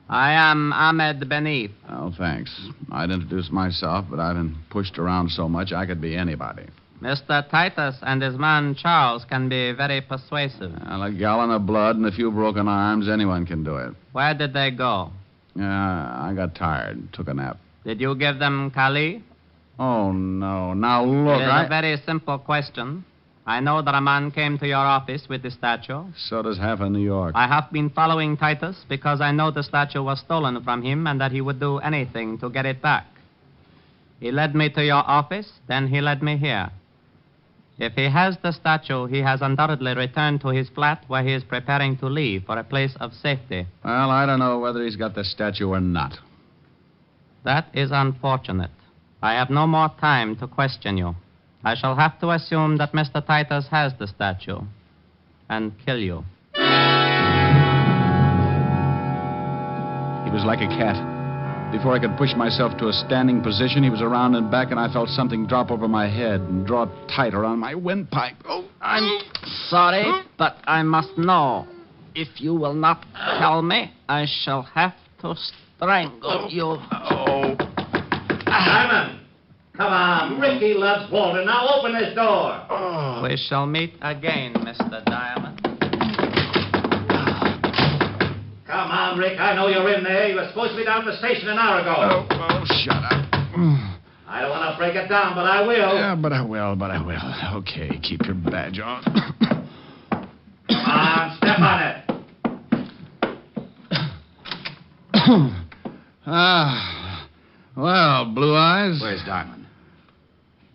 I am Ahmed Beneath. Oh, thanks. I'd introduce myself, but I've been pushed around so much I could be anybody. Mr. Titus and his man Charles can be very persuasive. Well, a gallon of blood and a few broken arms, anyone can do it. Where did they go? I got tired, took a nap. Did you give them Kali? Oh, no. Now, look, It is a very simple question. I know that a man came to your office with the statue. So does half of New York. I have been following Titus because I know the statue was stolen from him and that he would do anything to get it back. He led me to your office, then he led me here. If he has the statue, he has undoubtedly returned to his flat where he is preparing to leave for a place of safety. Well, I don't know whether he's got the statue or not. That is unfortunate. I have no more time to question you. I shall have to assume that Mr. Titus has the statue and kill you. He was like a cat. Before I could push myself to a standing position, he was around and back, and I felt something drop over my head and draw tight around my windpipe. Oh, I'm sorry, but I must know. If you will not tell me, I shall have to strangle you. Simon! Come on. Ricky loves Walter. Now open this door. We shall meet again, Mr. Diamond. Come on, Rick. I know you're in there. You were supposed to be down at the station an hour ago. Oh, shut up. I don't want to break it down, but I will. Yeah, but I will. Okay, keep your badge on. Come on, step on it. Well, Blue Eyes. Where's Diamond?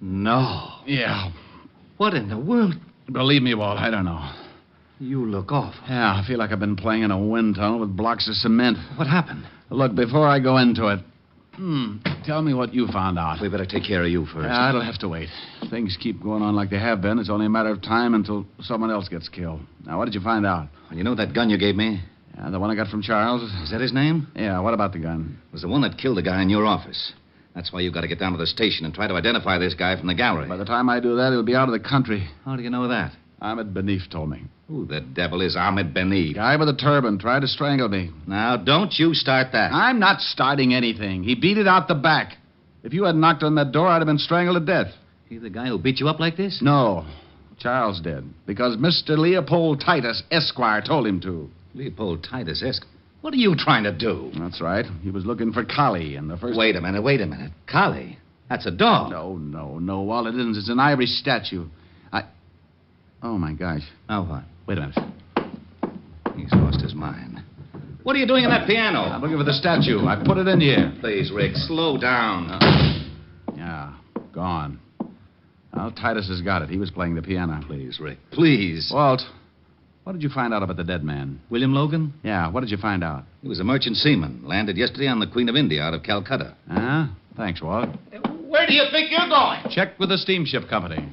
No. Yeah. What in the world? Believe me, Walt, I don't know. You look awful. Yeah, I feel like I've been playing in a wind tunnel with blocks of cement. What happened? Look, before I go into it, tell me what you found out. We better take care of you first. Yeah, it'll have to wait. Things keep going on like they have been. It's only a matter of time until someone else gets killed. Now, what did you find out? Well, you know that gun you gave me? Yeah, the one I got from Charles. Is that his name? Yeah, what about the gun? It was the one that killed the guy in your office. That's why you've got to get down to the station and try to identify this guy from the gallery. By the time I do that, he'll be out of the country. How do you know that? Ahmed Benif told me. Who the devil is Ahmed Benif? Guy with a turban tried to strangle me. Now, don't you start that. I'm not starting anything. He beat it out the back. If you had knocked on that door, I'd have been strangled to death. He the guy who beat you up like this? No. Charles did. Because Mr. Leopold Titus, Esquire, told him to. Leopold Titus, Esquire? What are you trying to do? That's right. He was looking for Collie in the first... Wait a minute. Collie? That's a dog. No, Walt, it isn't. It's an ivory statue. Oh, my gosh. Now what? Wait a minute. He's lost his mind. What are you doing in that piano? I'm looking for the statue. I put it in here. Please, Rick, slow down. Yeah, gone. Well, Titus has got it. He was playing the piano. Please, Rick, please. Walt, what did you find out about the dead man? William Logan? Yeah, what did you find out? He was a merchant seaman. Landed yesterday on the Queen of India out of Calcutta. Huh? Thanks, Walt. Where do you think you're going? Check with the steamship company.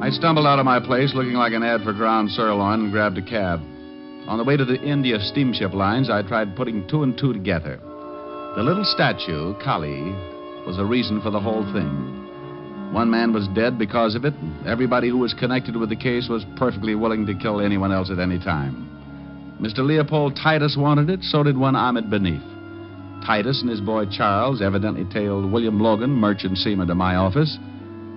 I stumbled out of my place looking like an ad for ground sirloin and grabbed a cab. On the way to the India steamship lines, I tried putting two and two together. The little statue, Kali, was a reason for the whole thing. One man was dead because of it. Everybody who was connected with the case was perfectly willing to kill anyone else at any time. Mr. Leopold Titus wanted it, so did one Ahmed Benif. Titus and his boy Charles evidently tailed William Logan, merchant seaman, to my office,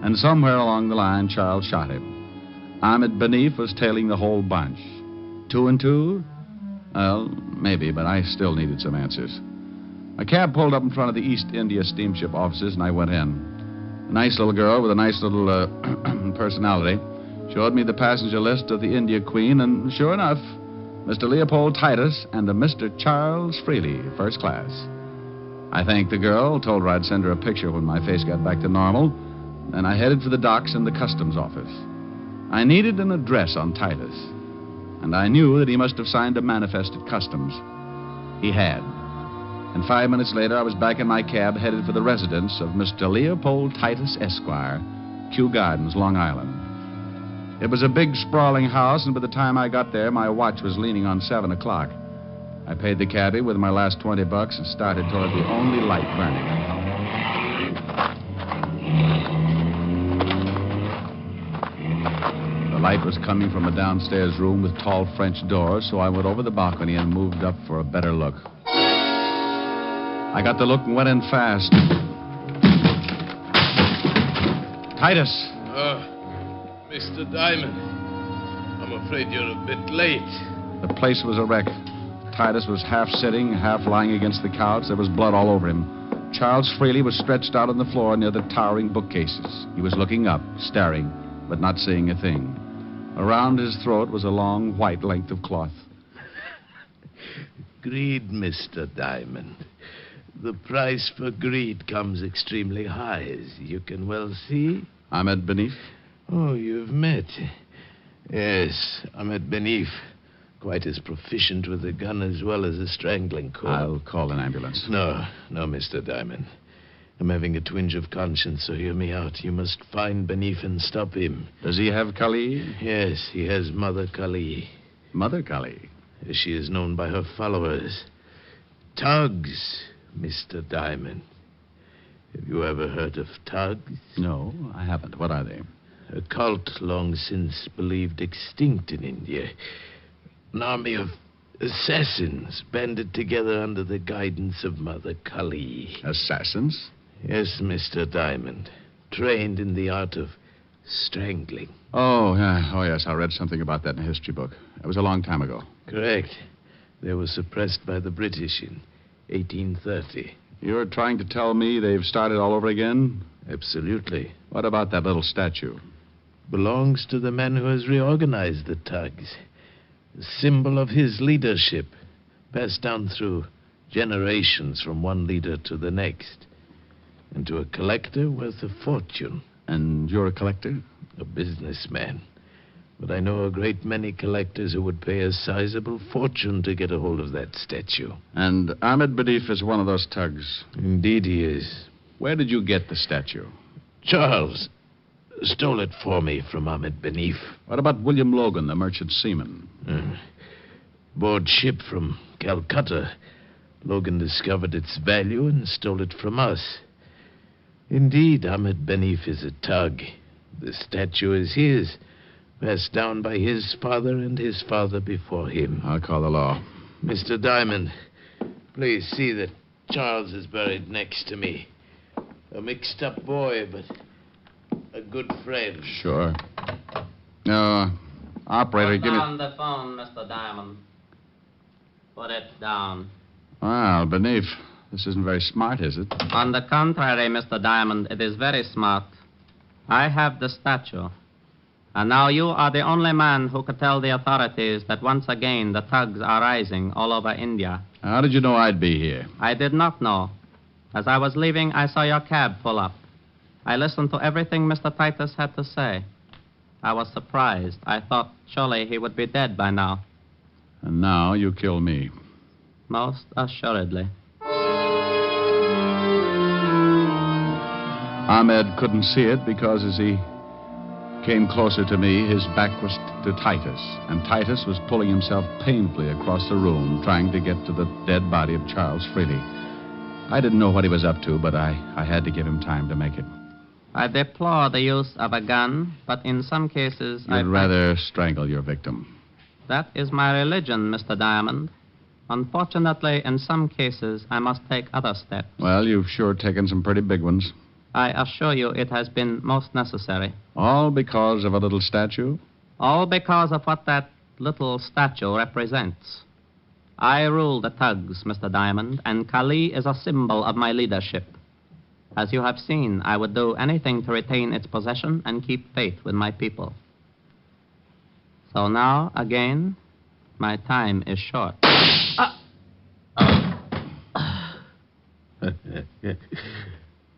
and somewhere along the line, Charles shot him. Ahmed Benif was tailing the whole bunch. 2 and 2? Well, maybe, but I still needed some answers. A cab pulled up in front of the East India steamship offices, and I went in. A nice little girl with a nice little personality showed me the passenger list of the India Queen, and sure enough, Mr. Leopold Titus and a Mr. Charles Freely, first class. I thanked the girl, told her I'd send her a picture when my face got back to normal, and I headed for the docks and the customs office. I needed an address on Titus, and I knew that he must have signed a manifest at customs. He had. And 5 minutes later, I was back in my cab headed for the residence of Mr. Leopold Titus, Esquire, Kew Gardens, Long Island. It was a big, sprawling house, and by the time I got there, my watch was leaning on 7 o'clock. I paid the cabbie with my last $20 and started toward the only light burning. The light was coming from a downstairs room with tall French doors, so I went over the balcony and moved up for a better look. I got the look and went in fast. Titus. Mr. Diamond, I'm afraid you're a bit late. The place was a wreck. Titus was half sitting, half lying against the couch. There was blood all over him. Charles Freely was stretched out on the floor near the towering bookcases. He was looking up, staring, but not seeing a thing. Around his throat was a long, white length of cloth. Greed, Mr. Diamond. The price for greed comes extremely high, as you can well see. Ahmed Benif? Oh, you've met. Yes, Ahmed Benif. Quite as proficient with a gun as well as a strangling cord. I'll call an ambulance. No, Mr. Diamond. I'm having a twinge of conscience, so hear me out. You must find Benif and stop him. Does he have Kali? Yes, he has Mother Kali. Mother Kali? As she is known by her followers. Tugs, Mr. Diamond. Have you ever heard of Tugs? No, I haven't. What are they? A cult long since believed extinct in India. An army of assassins banded together under the guidance of Mother Kali. Assassins? Yes, Mr. Diamond. Trained in the art of strangling. Oh, yeah. Oh, yes. I read something about that in a history book. It was a long time ago. Correct. They were suppressed by the British in 1830. You're trying to tell me they've started all over again? Absolutely. What about that little statue? Belongs to the man who has reorganized the thugs. A symbol of his leadership, passed down through generations from one leader to the next. And to a collector worth a fortune. And you're a collector? A businessman. But I know a great many collectors who would pay a sizable fortune to get a hold of that statue. And Ahmed Benif is one of those thugs? Indeed he is. Where did you get the statue? Charles stole it for me from Ahmed Benif. What about William Logan, the merchant seaman? Board ship from Calcutta. Logan discovered its value and stole it from us. Indeed, Ahmed Benif is a thug. The statue is his, passed down by his father and his father before him. I'll call the law. Mr. Diamond, please see that Charles is buried next to me. A mixed-up boy, but a good friend. Sure. Operator, Put give me... down the phone, Mr. Diamond. Put it down. Well, Benif, this isn't very smart, is it? On the contrary, Mr. Diamond, it is very smart. I have the statue. And now you are the only man who could tell the authorities that once again the thugs are rising all over India. How did you know I'd be here? I did not know. As I was leaving, I saw your cab pull up. I listened to everything Mr. Titus had to say. I was surprised. I thought surely he would be dead by now. And now you kill me. Most assuredly. Ahmed couldn't see it because as he came closer to me, his back was to Titus. And Titus was pulling himself painfully across the room, trying to get to the dead body of Charles Freely. I didn't know what he was up to, but I had to give him time to make it. I deplore the use of a gun, but in some cases You'd rather strangle your victim. That is my religion, Mr. Diamond. Unfortunately, in some cases, I must take other steps. Well, you've sure taken some pretty big ones. I assure you it has been most necessary. All because of a little statue? All because of what that little statue represents. I rule the thugs, Mr. Diamond, and Kali is a symbol of my leadership. As you have seen, I would do anything to retain its possession and keep faith with my people. So now, again, my time is short.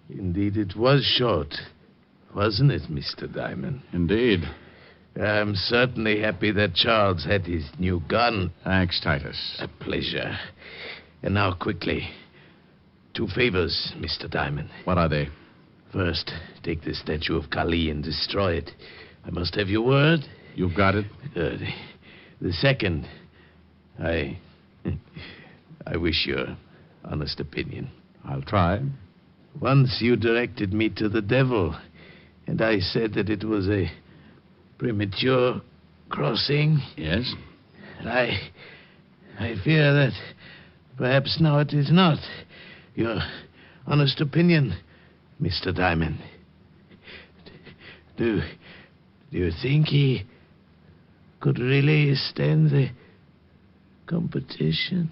Indeed, it was short, wasn't it, Mr. Diamond? Indeed. I'm certainly happy that Charles had his new gun. Thanks, Titus. A pleasure. And now, quickly, 2 favors, Mr. Diamond. What are they? First, take the statue of Kali and destroy it. I must have your word. You've got it. Good. The second, I wish your honest opinion. I'll try. Once you directed me to the devil, and I said that it was a premature crossing. Yes? I fear that perhaps now it is not. Your honest opinion, Mr. Diamond. Do you think he could really stand the competition?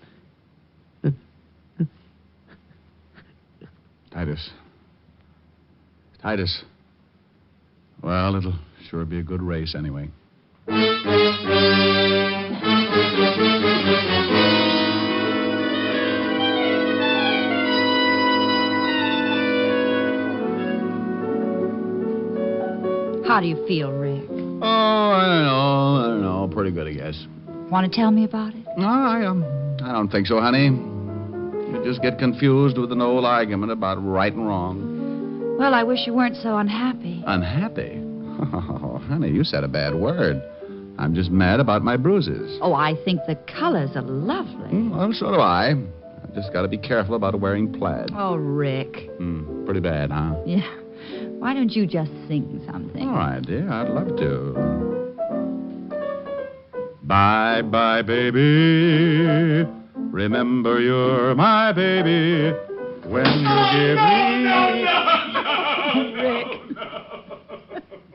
Titus. Well, it'll sure be a good race anyway. How do you feel, Rick? Oh, I don't know. Pretty good, I guess. Want to tell me about it? No, I don't think so, honey. You just get confused with an old argument about right and wrong. Well, I wish you weren't so unhappy. Unhappy? Oh, honey, you said a bad word. I'm just mad about my bruises. Oh, I think the colors are lovely. Well, so do I. I've just got to be careful about wearing plaid. Oh, Rick. Pretty bad, huh? Yeah. Why don't you just sing something? All right, dear. I'd love to. Bye-bye, baby. Remember you're my baby. When you give me... Rick.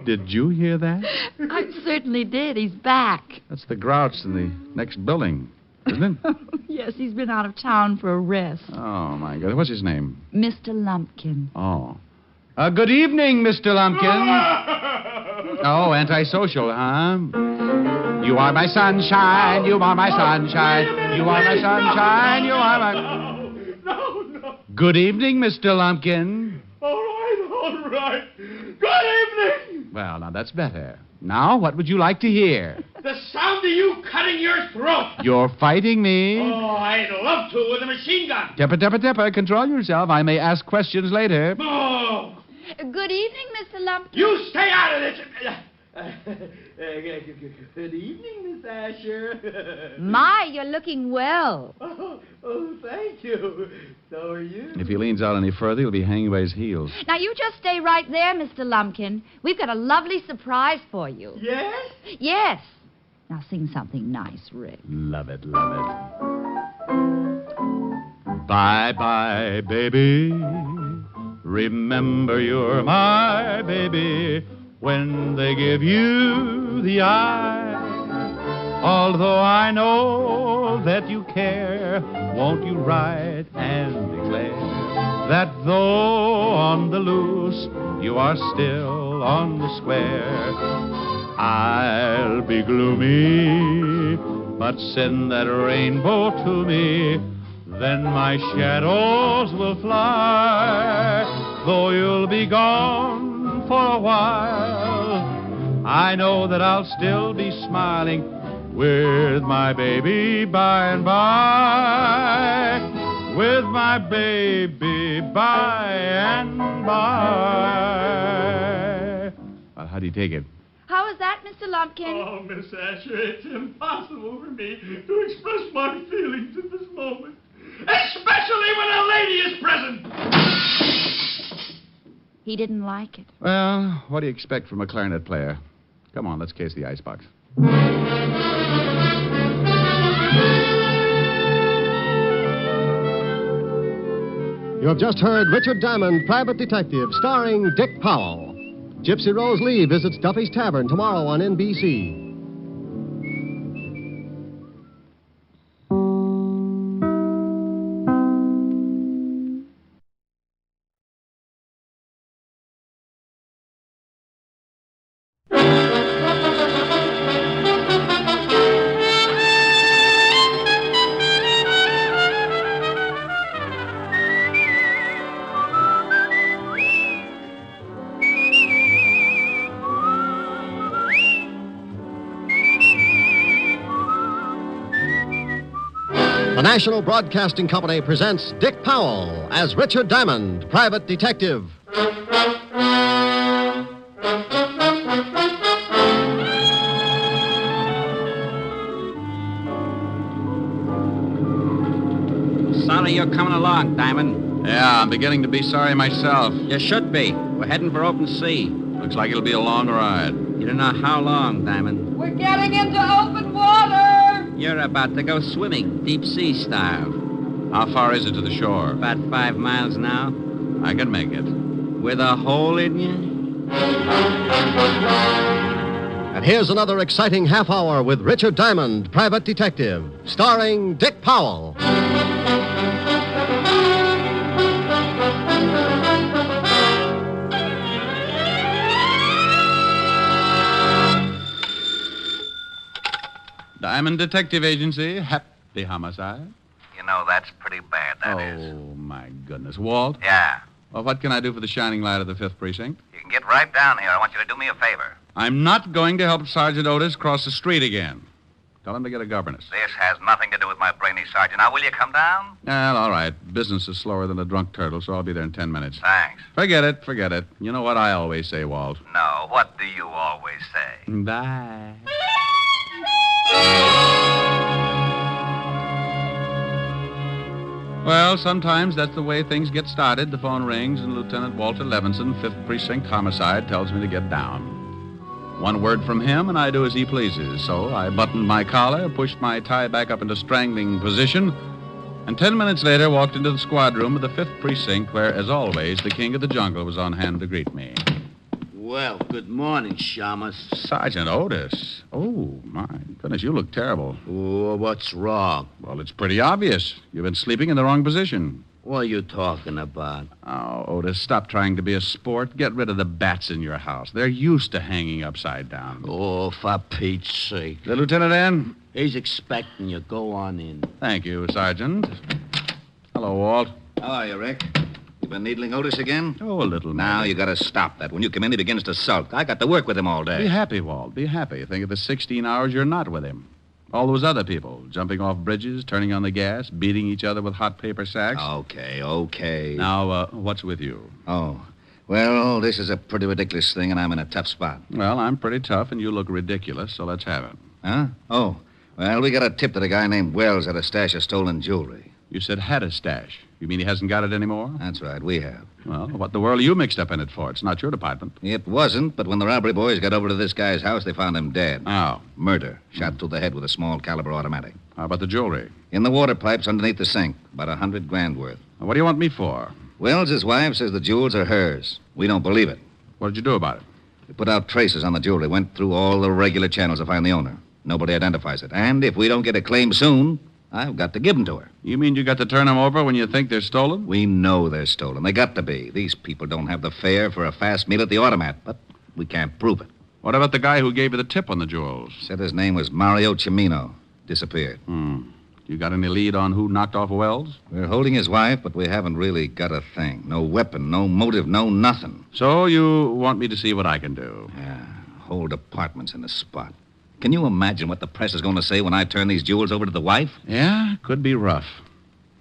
Did you hear that? I certainly did. He's back. That's the grouch in the next building, isn't it? Yes, he's been out of town for a rest. Oh, my God. What's his name? Mr. Lumpkin. Oh. Good evening, Mr. Lumpkin. Oh, antisocial, huh? You are my sunshine. You are my sunshine. You are my sunshine. You are my... No. Good evening, Mr. Lumpkin. All right. Good evening. Well, now that's better. Now, what would you like to hear? The sound of you cutting your throat. You're fighting me. Oh, I'd love to with a machine gun. Tipper. Control yourself. I may ask questions later. Oh. Good evening, Mr. Lumpkin. You stay out of this. Good evening, Miss Asher. My, you're looking well. Oh, thank you. So are you. If he leans out any further, he'll be hanging by his heels. Now, you just stay right there, Mr. Lumpkin. We've got a lovely surprise for you. Yes? Yes. Now, sing something nice, Rick. Love it. Bye-bye, baby. Remember you're my baby when they give you the eye. Although I know that you care, won't you write and declare that though on the loose, you are still on the square. I'll be gloomy, but send that rainbow to me. Then my shadows will fly, though you'll be gone for a while. I know that I'll still be smiling with my baby by and by. With my baby by and by. Well, how do you take it? How is that, Mr. Lumpkin? Oh, Miss Asher, it's impossible for me to express my feelings at this moment. Especially when a lady is present. He didn't like it. Well, what do you expect from a clarinet player? Come on, let's case the icebox. You have just heard Richard Diamond, Private Detective, starring Dick Powell. Gypsy Rose Lee visits Duffy's Tavern tomorrow on NBC. The National Broadcasting Company presents Dick Powell as Richard Diamond, Private Detective. Sorry you're coming along, Diamond. Yeah, I'm beginning to be sorry myself. You should be. We're heading for open sea. Looks like it'll be a long ride. You don't know how long, Diamond. We're getting into open water. You're about to go swimming, deep sea style. How far is it to the shore? About 5 miles now. I can make it. With a hole in you? And here's another exciting half hour with Richard Diamond, Private Detective, starring Dick Powell. Diamond Detective Agency, happy homicide. You know, that's pretty bad, that is. Oh, my goodness. Walt? Yeah. Well, what can I do for the shining light of the 5th Precinct? You can get right down here. I want you to do me a favor. I'm not going to help Sergeant Otis cross the street again. Tell him to get a governess. This has nothing to do with my brainy sergeant. Now, will you come down? Well, all right. Business is slower than a drunk turtle, so I'll be there in 10 minutes. Thanks. Forget it. You know what I always say, Walt. No, what do you always say? Bye. Well, sometimes that's the way things get started. The phone rings, and Lieutenant Walter Levinson, 5th Precinct Homicide, tells me to get down. One word from him, and I do as he pleases. So I buttoned my collar, pushed my tie back up into strangling position, and 10 minutes later walked into the squad room of the 5th Precinct, where, as always, the king of the jungle was on hand to greet me. Well, good morning, Shamus. Sergeant Otis. Oh, my goodness, you look terrible. Oh, what's wrong? Well, it's pretty obvious. You've been sleeping in the wrong position. What are you talking about? Oh, Otis, stop trying to be a sport. Get rid of the bats in your house. They're used to hanging upside down. Oh, for Pete's sake. The lieutenant in? He's expecting you. Go on in. Thank you, Sergeant. Hello, Walt. How are you, Rick? You been needling Otis again? Oh, a little. Now maybe. you got to stop that. When you come in, he begins to sulk. I got to work with him all day. Be happy, Walt. Be happy. Think of the 16 hours you're not with him. All those other people, jumping off bridges, turning on the gas, beating each other with hot paper sacks. Okay. Now, what's with you? Oh, well, this is a pretty ridiculous thing, and I'm in a tough spot. Well, I'm pretty tough, and you look ridiculous, so let's have it. Huh? Oh, well, we got a tip that a guy named Wells had a stash of stolen jewelry. You said had a stash. You mean he hasn't got it anymore? That's right, we have. Well, what in the world are you mixed up in it for? It's not your department. It wasn't, but when the robbery boys got over to this guy's house, they found him dead. Oh. Murder. Shot through the head with a small caliber automatic. How about the jewelry? In the water pipes underneath the sink. About $100,000 worth. What do you want me for? Wells' wife says the jewels are hers. We don't believe it. What did you do about it? We put out traces on the jewelry, went through all the regular channels to find the owner. Nobody identifies it. And if we don't get a claim soon, I've got to give them to her. You mean you got to turn them over when you think they're stolen? We know they're stolen. They got to be. These people don't have the fare for a fast meal at the automat, but we can't prove it. What about the guy who gave you the tip on the jewels? Said his name was Mario Cimino. Disappeared. You got any lead on who knocked off Wells? We're holding his wife, but we haven't really got a thing. No weapon, no motive, no nothing. So you want me to see what I can do? Yeah, whole department's in the spot. Can you imagine what the press is going to say when I turn these jewels over to the wife? Yeah, could be rough.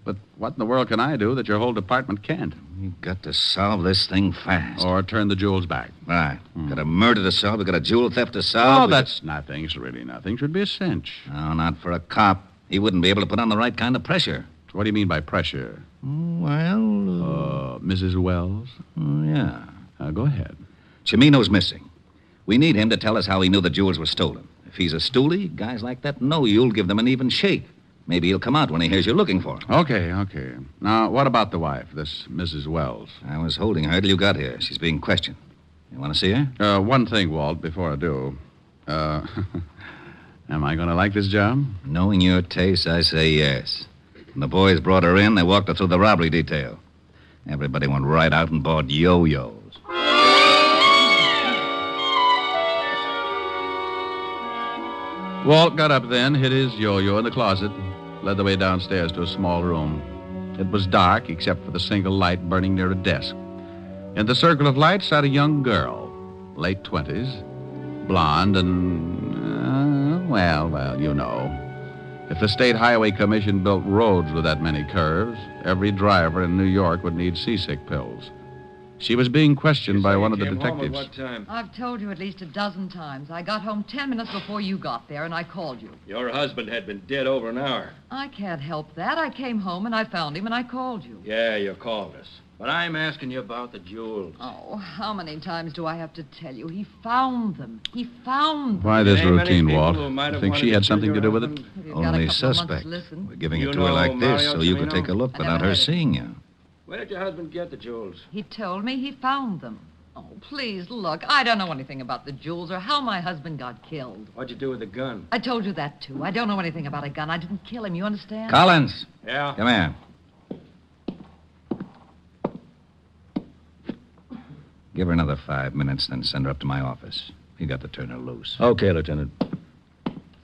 But what in the world can I do that your whole department can't? We've got to solve this thing fast. Or turn the jewels back. Right. Got a murder to solve. We got a jewel theft to solve. Oh, that's nothing. It's really nothing. Should be a cinch. No, not for a cop. He wouldn't be able to put on the right kind of pressure. What do you mean by pressure? Well... Mrs. Wells? Yeah. Go ahead. Cimino's missing. We need him to tell us how he knew the jewels were stolen. If he's a stoolie, guys like that know you'll give them an even shake. Maybe he'll come out when he hears you're looking for him. Okay. Now, what about the wife, this Mrs. Wells? I was holding her till you got here. She's being questioned. You want to see her? One thing, Walt, before I do. Am I going to like this job? Knowing your taste, I say yes. When the boys brought her in, they walked her through the robbery detail. Everybody went right out and bought yo-yos. Walt got up then, hid his yo-yo in the closet, led the way downstairs to a small room. It was dark, except for the single light burning near a desk. In the circle of light sat a young girl, late 20s, blonde and, well, you know. If the State Highway Commission built roads with that many curves, every driver in New York would need seasick pills. She was being questioned by one of the detectives. What time? I've told you at least a dozen times. I got home 10 minutes before you got there, and I called you. Your husband had been dead over an hour. I can't help that. I came home, and I found him, and I called you. Yeah, you called us. But I'm asking you about the jewels. Oh, how many times do I have to tell you? He found them. He found them. Why this routine, Walt? You think she had something to do with it? Only suspect. We're giving it to her like this so you could take a look without her seeing you. Where did your husband get the jewels? He told me he found them. Oh, please, look. I don't know anything about the jewels or how my husband got killed. What'd you do with the gun? I told you that, too. I don't know anything about a gun. I didn't kill him, you understand? Collins. Yeah? Come here. Give her another 5 minutes, then send her up to my office. You got to turn her loose. Okay, Lieutenant.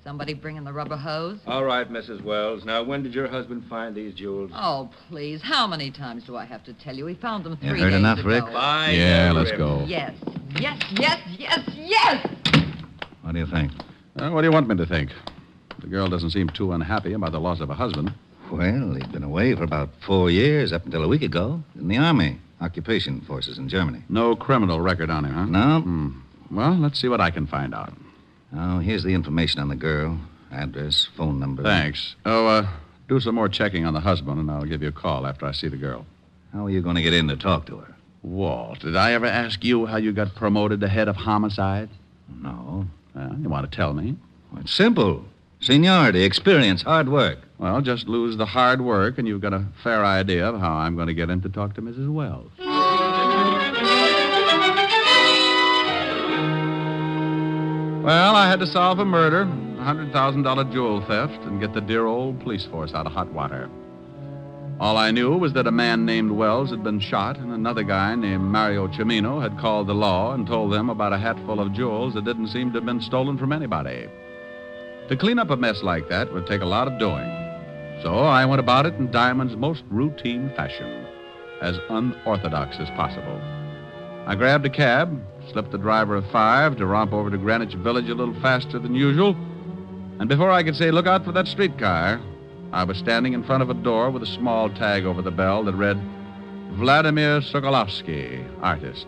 Somebody bringing the rubber hose? All right, Mrs. Wells. Now, when did your husband find these jewels? Oh, please. How many times do I have to tell you? He found them 3 You days heard enough, ago. Rick? Yeah, let's go. Yes. Yes. What do you think? What do you want me to think? The girl doesn't seem too unhappy about the loss of a husband. Well, he'd been away for about 4 years, up until a week ago, in the Army. Occupation forces in Germany. No criminal record on him, huh? No. Well, let's see what I can find out. Oh, here's the information on the girl. Address, phone number. Thanks. Do some more checking on the husband, and I'll give you a call after I see the girl. How are you going to get in to talk to her? Walt, did I ever ask you how you got promoted to head of homicide? No. Well, you want to tell me? Well, it's simple. Seniority, experience, hard work. Well, just lose the hard work, and you've got a fair idea of how I'm going to get in to talk to Mrs. Wells. Well, I had to solve a murder, a $100,000 jewel theft, and get the dear old police force out of hot water. All I knew was that a man named Wells had been shot, and another guy named Mario Cimino had called the law and told them about a hatful of jewels that didn't seem to have been stolen from anybody. To clean up a mess like that would take a lot of doing. So I went about it in Diamond's most routine fashion, as unorthodox as possible. I grabbed a cab, slipped the driver a 5 to romp over to Greenwich Village a little faster than usual, and before I could say, "Look out for that streetcar," I was standing in front of a door with a small tag over the bell that read, "Vladimir Sokolovsky, artist."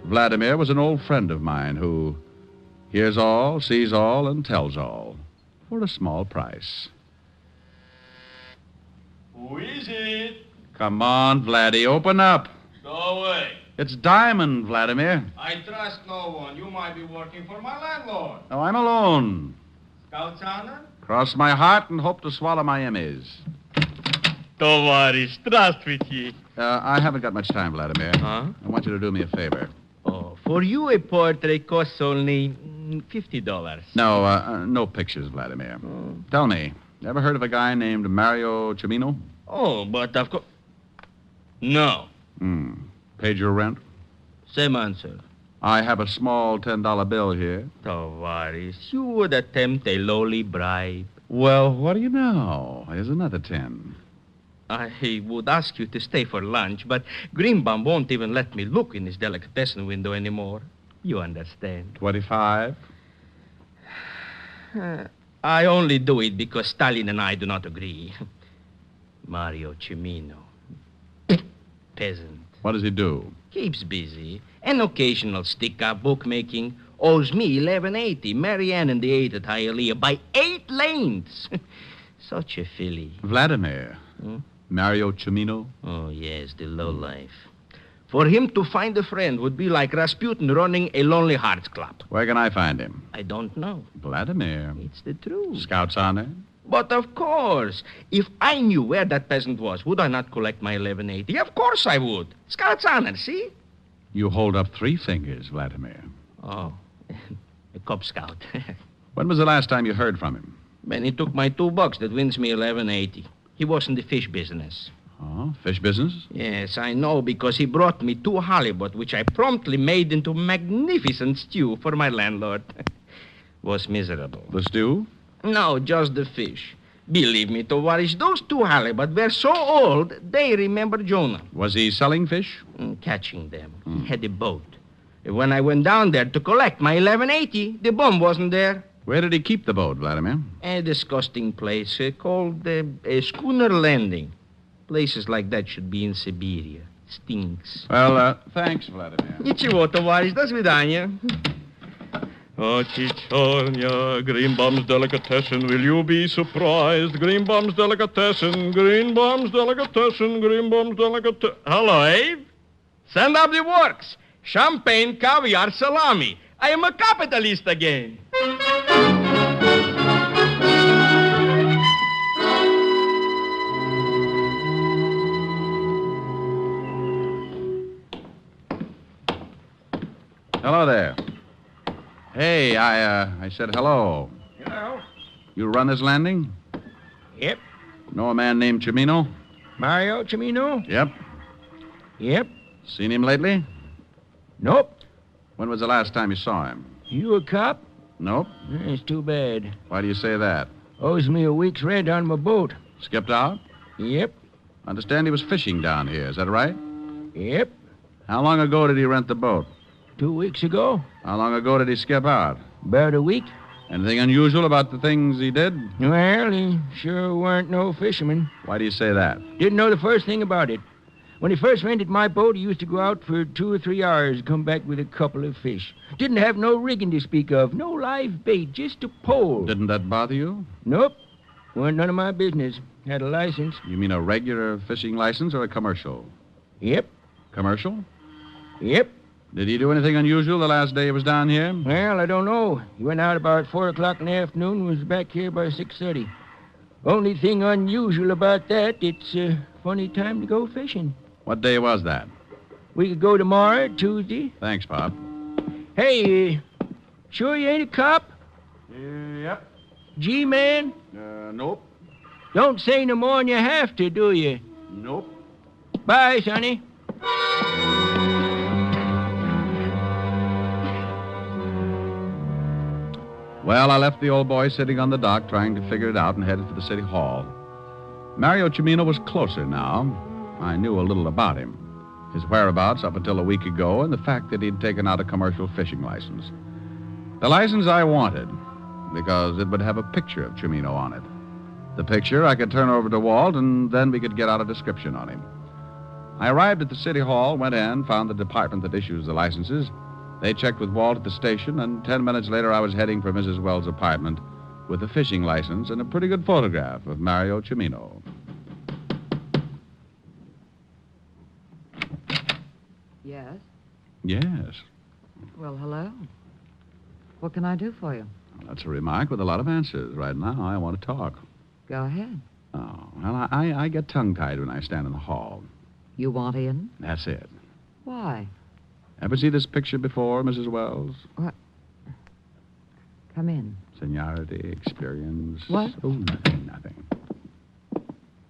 Vladimir was an old friend of mine who hears all, sees all, and tells all for a small price. Who is it? Come on, Vladdy, open up. Go away. It's Diamond, Vladimir. I trust no one. You might be working for my landlord. Oh, I'm alone. Scout's honor? Cross my heart and hope to swallow my Emmys. Товарищ, здравствуйте. I haven't got much time, Vladimir. Huh? I want you to do me a favor. Oh, for you a portrait costs only $50. No, no pictures, Vladimir. Tell me, ever heard of a guy named Mario Cimino? Oh, but of course... No. Paid your rent? Same answer. I have a small $10 bill here. Tavares, you would attempt a lowly bribe. Well, what do you know? Here's another 10. I would ask you to stay for lunch, but Greenbaum won't even let me look in his delicatessen window anymore. You understand. 25? I only do it because Stalin and I do not agree. Mario Cimino. Peasant. What does he do? Keeps busy. An occasional stick-up bookmaking. Owes me $11.80. Marianne and the 8 at Hialeah by 8 lanes. Such a filly. Vladimir. Mario Cimino? Oh, yes, the lowlife. For him to find a friend would be like Rasputin running a Lonely Hearts Club. Where can I find him? I don't know. Vladimir. It's the truth. Scout's honor? But of course, if I knew where that peasant was, would I not collect my $11.80? Of course I would. Scout's honor, see? You hold up 3 fingers, Vladimir. Oh, a Cub Scout. When was the last time you heard from him? When he took my $2 that wins me $11.80. He was in the fish business. Oh, fish business? Yes, I know, because he brought me 2 halibut, which I promptly made into magnificent stew for my landlord. Was miserable. The stew? No, just the fish. Believe me, Tovarish, those 2 halibut were so old, they remember Jonah. Was he selling fish? Catching them. He had a boat. When I went down there to collect my $11.80, the bum wasn't there. Where did he keep the boat, Vladimir? A disgusting place called a schooner landing. Places like that should be in Siberia. Stinks. Well, thanks, Vladimir. Ничего, товарищ, до свидания. Oh, Chichornia, Greenbaum's Delicatessen, will you be surprised? Greenbaum's Delicatessen, Greenbaum's Delicatessen, Greenbaum's Delicatessen. Hello, Abe. Send up the works. Champagne, caviar, salami. I am a capitalist again. Hello there. Hey, I said hello. Hello. You run this landing? Yep. Know a man named Cimino? Mario Cimino? Yep. Yep. Seen him lately? Nope. When was the last time you saw him? You a cop? Nope. It's too bad. Why do you say that? Owes me a week's rent on my boat. Skipped out? Yep. Understand he was fishing down here, is that right? Yep. How long ago did he rent the boat? 2 weeks ago. How long ago did he skip out? About a week. Anything unusual about the things he did? Well, he sure weren't no fisherman. Why do you say that? Didn't know the first thing about it. When he first rented my boat, he used to go out for 2 or 3 hours and come back with a couple of fish. Didn't have no rigging to speak of, no live bait, just a pole. Didn't that bother you? Nope. Weren't none of my business. Had a license. You mean a regular fishing license or a commercial? Yep. Commercial? Yep. Did he do anything unusual the last day he was down here? Well, I don't know. He went out about 4 o'clock in the afternoon and was back here by 6:30. Only thing unusual about that, it's a funny time to go fishing. What day was that? We could go tomorrow, Tuesday. Thanks, Pop. Hey, Sure you ain't a cop? Yep. G-man? Nope. Don't say no more than you have to, do you? Nope. Bye, Sonny. Well, I left the old boy sitting on the dock trying to figure it out and headed for the city hall. Mario Cimino was closer now. I knew a little about him. His whereabouts up until a week ago and the fact that he'd taken out a commercial fishing license. The license I wanted because it would have a picture of Cimino on it. The picture I could turn over to Walt and then we could get out a description on him. I arrived at the city hall, went in, found the department that issues the licenses. They checked with Walt at the station, and 10 minutes later I was heading for Mrs. Wells' apartment with a fishing license and a pretty good photograph of Mario Cimino. Yes? Yes. Well, hello. What can I do for you? That's a remark with a lot of answers. Right now, I want to talk. Go ahead. Oh, well, I get tongue-tied when I stand in the hall. You want in? That's it. Why? Ever see this picture before, Mrs. Wells? What? Come in. Seniority, experience. What? Oh, nothing.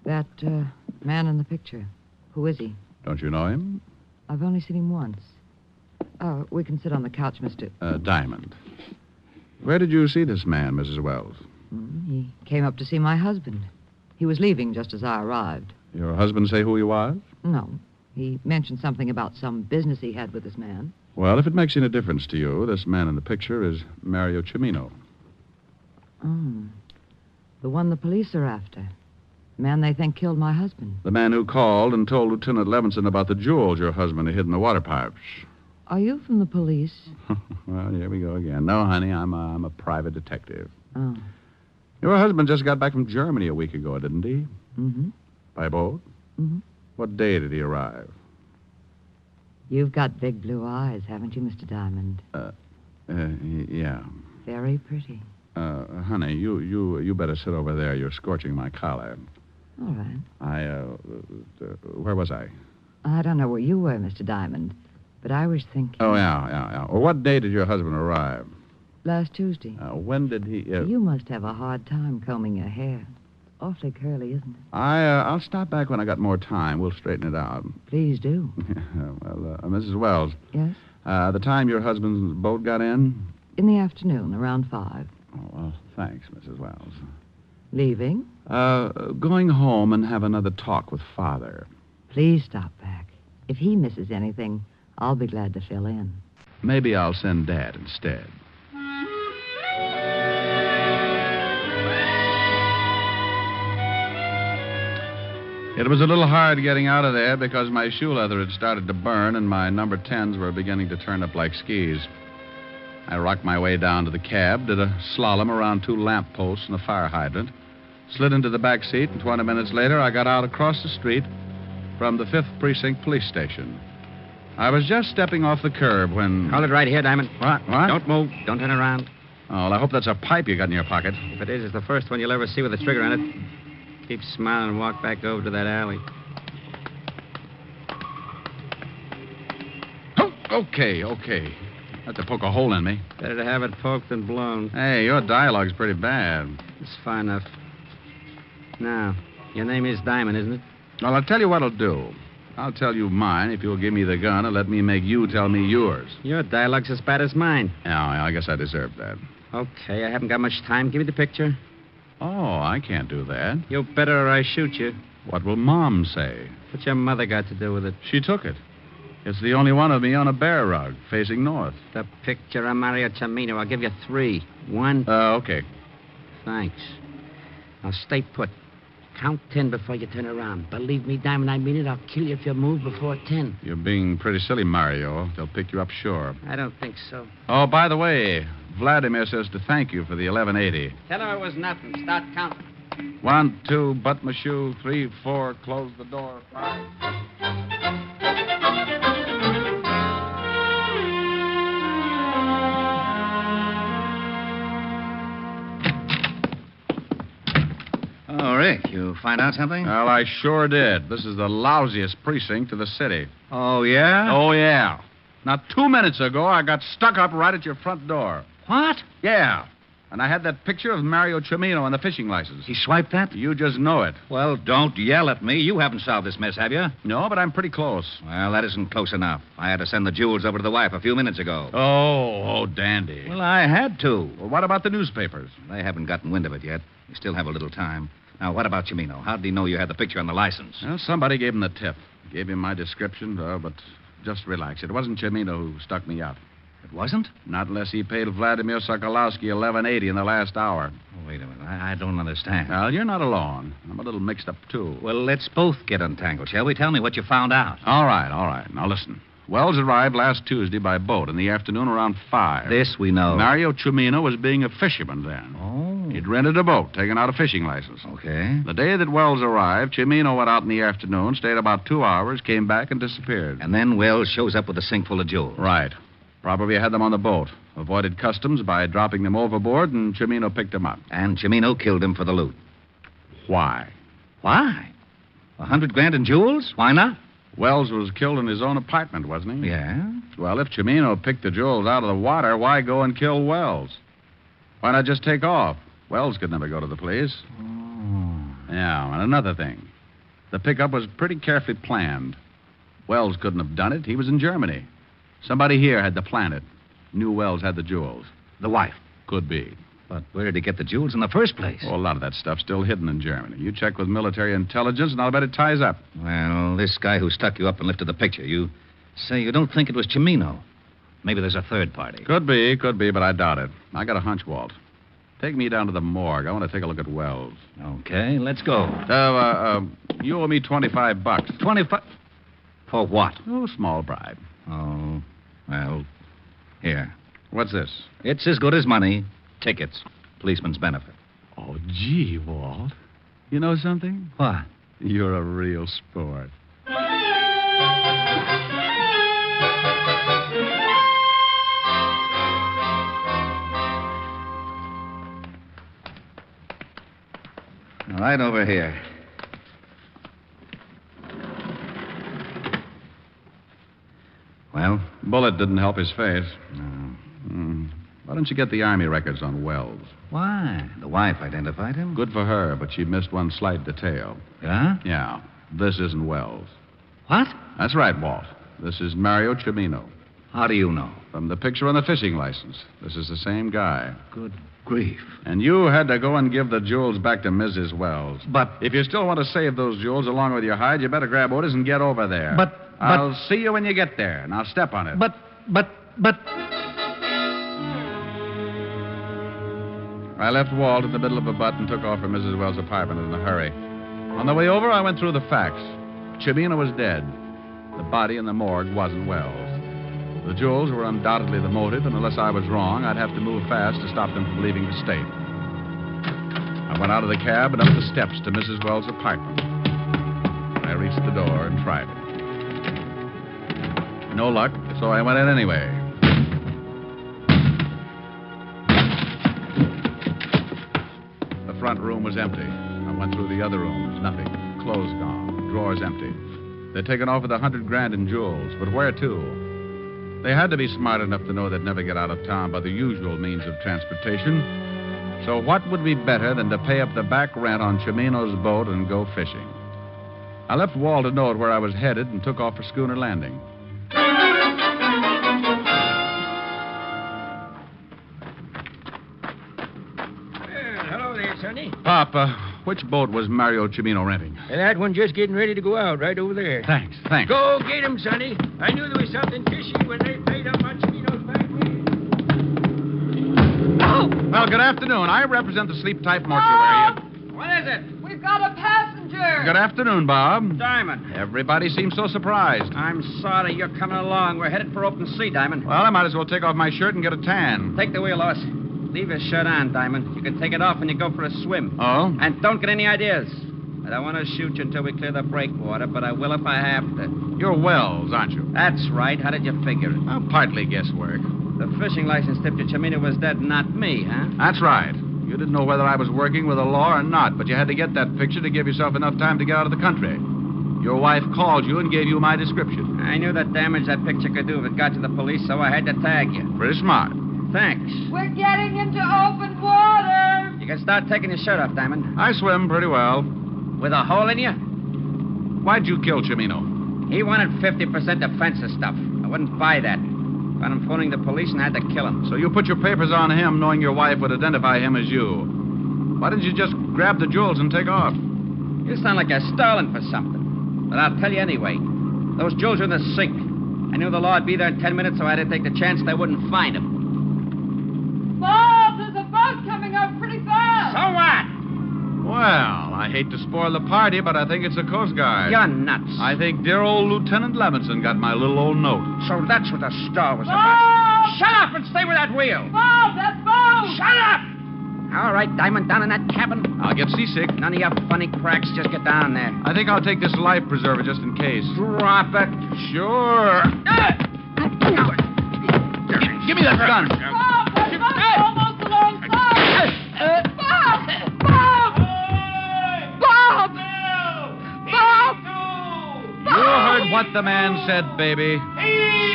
That man in the picture. Who is he? Don't you know him? I've only seen him once. Oh, we can sit on the couch, Mr. Diamond. Where did you see this man, Mrs. Wells? He came up to see my husband. He was leaving just as I arrived. Your husband say who he was? No. He mentioned something about some business he had with this man. Well, if it makes any difference to you, this man in the picture is Mario Cimino. Oh. The one the police are after. The man they think killed my husband. The man who called and told Lieutenant Levinson about the jewels your husband had hid in the water pipes. Are you from the police? Well, here we go again. No, honey, I'm a private detective. Oh. Your husband just got back from Germany a week ago, didn't he? Mm-hmm. By boat? Mm-hmm. What day did he arrive? You've got big blue eyes, haven't you, Mr. Diamond? Yeah. Very pretty. Honey, you better sit over there. You're scorching my collar. All right. Where was I? I don't know where you were, Mr. Diamond, but I was thinking... Oh, yeah. Well, what day did your husband arrive? Last Tuesday. When did he... You must have a hard time combing your hair. Awfully curly, isn't it? I'll stop back when I got more time. We'll straighten it out. Please do. Well, Mrs. Wells. Yes? The time your husband's boat got in? In the afternoon, around 5. Oh, well, thanks, Mrs. Wells. Leaving? Going home and have another talk with Father. Please stop back. If he misses anything, I'll be glad to fill in. Maybe I'll send Dad instead. It was a little hard getting out of there because my shoe leather had started to burn and my number 10s were beginning to turn up like skis. I rocked my way down to the cab, did a slalom around 2 lamp posts and a fire hydrant, slid into the back seat, and 20 minutes later I got out across the street from the 5th Precinct Police Station. I was just stepping off the curb when... Hold it right here, Diamond. What? Don't move. Don't turn around. Oh, well, I hope that's a pipe you got in your pocket. If it is, it's the first one you'll ever see with a trigger in it. Keep smiling and walk back over to that alley. Oh, okay. Have to poke a hole in me. Better to have it poked than blown. Hey, your dialogue's pretty bad. It's fine enough. Now, your name is Diamond, isn't it? Well, I'll tell you what I'll do. I'll tell you mine if you'll give me the gun and let me make you tell me yours. Your dialogue's as bad as mine. Yeah, I guess I deserve that. Okay, I haven't got much time. Give me the picture. Oh, I can't do that. You better or I shoot you. What will Mom say? What's your mother got to do with it? She took it. It's the only one of me on a bear rug, facing north. The picture of Mario Cimino. I'll give you 3. 1. Okay. Thanks. Now stay put. Count 10 before you turn around. Believe me, Diamond, I mean it. I'll kill you if you move before 10. You're being pretty silly, Mario. They'll pick you up sure. I don't think so. Oh, by the way, Vladimir says to thank you for the 1180. Tell him it was nothing. Start counting. 1, 2, butt my shoe. 3, 4, close the door. 5. Oh, Rick, you find out something? Well, I sure did. This is the lousiest precinct of the city. Oh, yeah? Oh, yeah. Now, 2 minutes ago, I got stuck up right at your front door. What? Yeah. And I had that picture of Mario Cimino on the fishing license. He swiped that? You just know it. Well, don't yell at me. You haven't solved this mess, have you? No, but I'm pretty close. Well, that isn't close enough. I had to send the jewels over to the wife a few minutes ago. Oh, dandy. Well, I had to. Well, what about the newspapers? They haven't gotten wind of it yet. We still have a little time. Now, what about Cimino? How did he know you had the picture on the license? Well, somebody gave him the tip. Gave him my description, but just relax. It wasn't Cimino who stuck me up. It wasn't? Not unless he paid Vladimir Sokolowski $11.80 in the last hour. Oh, wait a minute. I don't understand. Well, you're not alone. I'm a little mixed up, too. Well, let's both get untangled, shall we? Tell me what you found out. All right. Now, listen. Wells arrived last Tuesday by boat in the afternoon around 5. This we know. Mario Cimino was being a fisherman then. Oh. He'd rented a boat, taken out a fishing license. Okay. The day that Wells arrived, Cimino went out in the afternoon, stayed about 2 hours, came back, and disappeared. And then Wells shows up with a sink full of jewels. Right. Probably had them on the boat. Avoided customs by dropping them overboard, and Cimino picked them up. And Cimino killed him for the loot. Why? Why? $100,000 in jewels? Why not? Wells was killed in his own apartment, wasn't he? Yeah. Well, if Cimino picked the jewels out of the water, why go and kill Wells? Why not just take off? Wells could never go to the police. Oh. Yeah, and another thing. The pickup was pretty carefully planned. Wells couldn't have done it. He was in Germany. Somebody here had to plan it. Knew Wells had the jewels. The wife? Could be. But where did he get the jewels in the first place? Oh, a lot of that stuff's still hidden in Germany. You check with military intelligence, and I'll bet it ties up. Well, this guy who stuck you up and lifted the picture, you say you don't think it was Cimino. Maybe there's a third party. Could be, but I doubt it. I got a hunch, Walt. Take me down to the morgue. I want to take a look at Wells. Okay, let's go. You owe me $25. 25? For what? Oh, small bribe. Oh, well, here. What's this? It's as good as money. Tickets. Policeman's benefit. Oh, gee, Walt. You know something? What? You're a real sport. Right over here. Well? Bullet didn't help his face. No. Why don't you get the Army records on Wells? Why? The wife identified him? Good for her, but she missed one slight detail. Yeah? Yeah. This isn't Wells. What? That's right, Walt. This is Mario Cimino. How do you know? From the picture on the fishing license. This is the same guy. Good grief. And you had to go and give the jewels back to Mrs. Wells. But... If you still want to save those jewels along with your hide, you better grab orders and get over there. But... I'll see you when you get there. Now step on it. But... I left Walt in the middle of a butt and took off for Mrs. Wells' apartment in a hurry. On the way over, I went through the facts. Cimino was dead. The body in the morgue wasn't Wells. The jewels were undoubtedly the motive, and unless I was wrong, I'd have to move fast to stop them from leaving the state. I went out of the cab and up the steps to Mrs. Wells' apartment. I reached the door and tried it. No luck, so I went in anyway. The front room was empty. I went through the other rooms. Nothing. Clothes gone. Drawers empty. They'd taken off with $100,000 in jewels, but where to? They had to be smart enough to know they'd never get out of town by the usual means of transportation. So what would be better than to pay up the back rent on Cimino's boat and go fishing? I left Walt to know where I was headed and took off for Schooner Landing. Hello there, Sonny. Pop, which boat was Mario Cimino renting? That one just getting ready to go out, right over there. Thanks. Go get him, Sonny. I knew there was something fishy when they paid up on Cimino's back end. Oh! Well, good afternoon. I represent the Sleep Type Mortuary. What is it? We've got a passenger. Good afternoon, Bob. Diamond. Everybody seems so surprised. I'm sorry you're coming along. We're headed for open sea, Diamond. Well, I might as well take off my shirt and get a tan. Take the wheel, Lois. Leave your shirt on, Diamond. You can take it off when you go for a swim. Oh? And don't get any ideas. I don't want to shoot you until we clear the breakwater, but I will if I have to. You're Wells, aren't you? That's right. How did you figure it? Well, partly guesswork. The fishing license tipped you Cimino was dead, not me, huh? That's right. You didn't know whether I was working with the law or not, but you had to get that picture to give yourself enough time to get out of the country. Your wife called you and gave you my description. I knew the damage that picture could do if it got to the police, so I had to tag you. Pretty smart. Thanks. We're getting into open water. You can start taking your shirt off, Diamond. I swim pretty well. With a hole in you? Why'd you kill Chimino? He wanted 50% defensive stuff. I wouldn't buy that. Found him phoning the police and I had to kill him. So you put your papers on him knowing your wife would identify him as you. Why didn't you just grab the jewels and take off? You sound like you're stalling for something. But I'll tell you anyway. Those jewels are in the sink. I knew the law would be there in 10 minutes, so I had to take the chance they wouldn't find him. Bob, there's a boat coming up pretty fast. So what? Well, I hate to spoil the party, but I think it's the Coast Guard. You're nuts. I think dear old Lieutenant Levinson got my little old note. So that's what the star was Bob! about. Shut up and stay with that wheel. Bob, that boat. Shut up! All right, Diamond, down in that cabin. I'll get seasick. None of your funny cracks. Just get down there. I think I'll take this life preserver just in case. Drop it. Sure. Give me that gun. Bob, that boat's almost alongside. Bob! Bob! Bob! Bob! You heard what the man said, baby.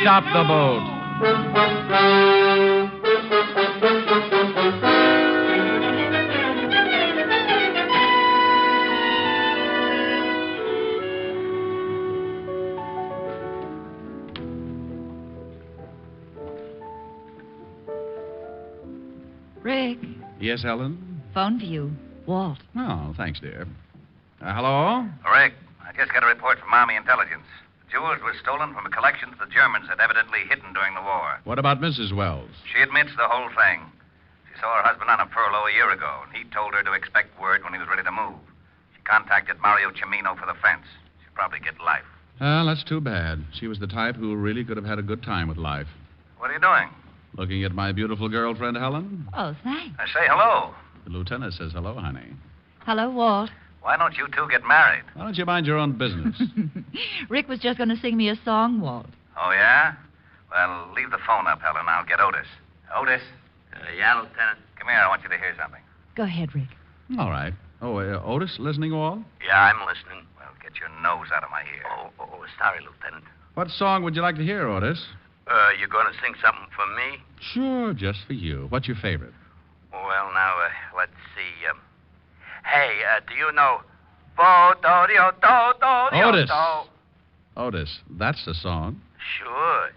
Stop the boat. Rick, Yes, Ellen? phone for you. Walt. Oh, thanks, dear. Hello? Rick, I just got a report from Army Intelligence. The jewels were stolen from a collection the Germans had evidently hidden during the war. What about Mrs. Wells? She admits the whole thing. She saw her husband on a furlough a year ago, and he told her to expect word when he was ready to move. She contacted Mario Cimino for the fence. She'll probably get life. Well, that's too bad. She was the type who really could have had a good time with life. What are you doing? Looking at my beautiful girlfriend, Helen? Oh, thanks. I say hello. The lieutenant says hello, honey. Hello, Walt. Why don't you two get married? Why don't you mind your own business? Rick was just going to sing me a song, Walt. Oh, yeah? Well, leave the phone up, Helen. I'll get Otis. Otis? Yeah, Lieutenant. Come here. I want you to hear something. Go ahead, Rick. All right. Oh, Otis, listening all? Yeah, I'm listening. Well, get your nose out of my ear. Sorry, Lieutenant. What song would you like to hear, Otis? You going to sing something for me? Sure, just for you. What's your favorite? Well, now, let's see. Hey, do you know... Otis. Otis, that's the song. Sure.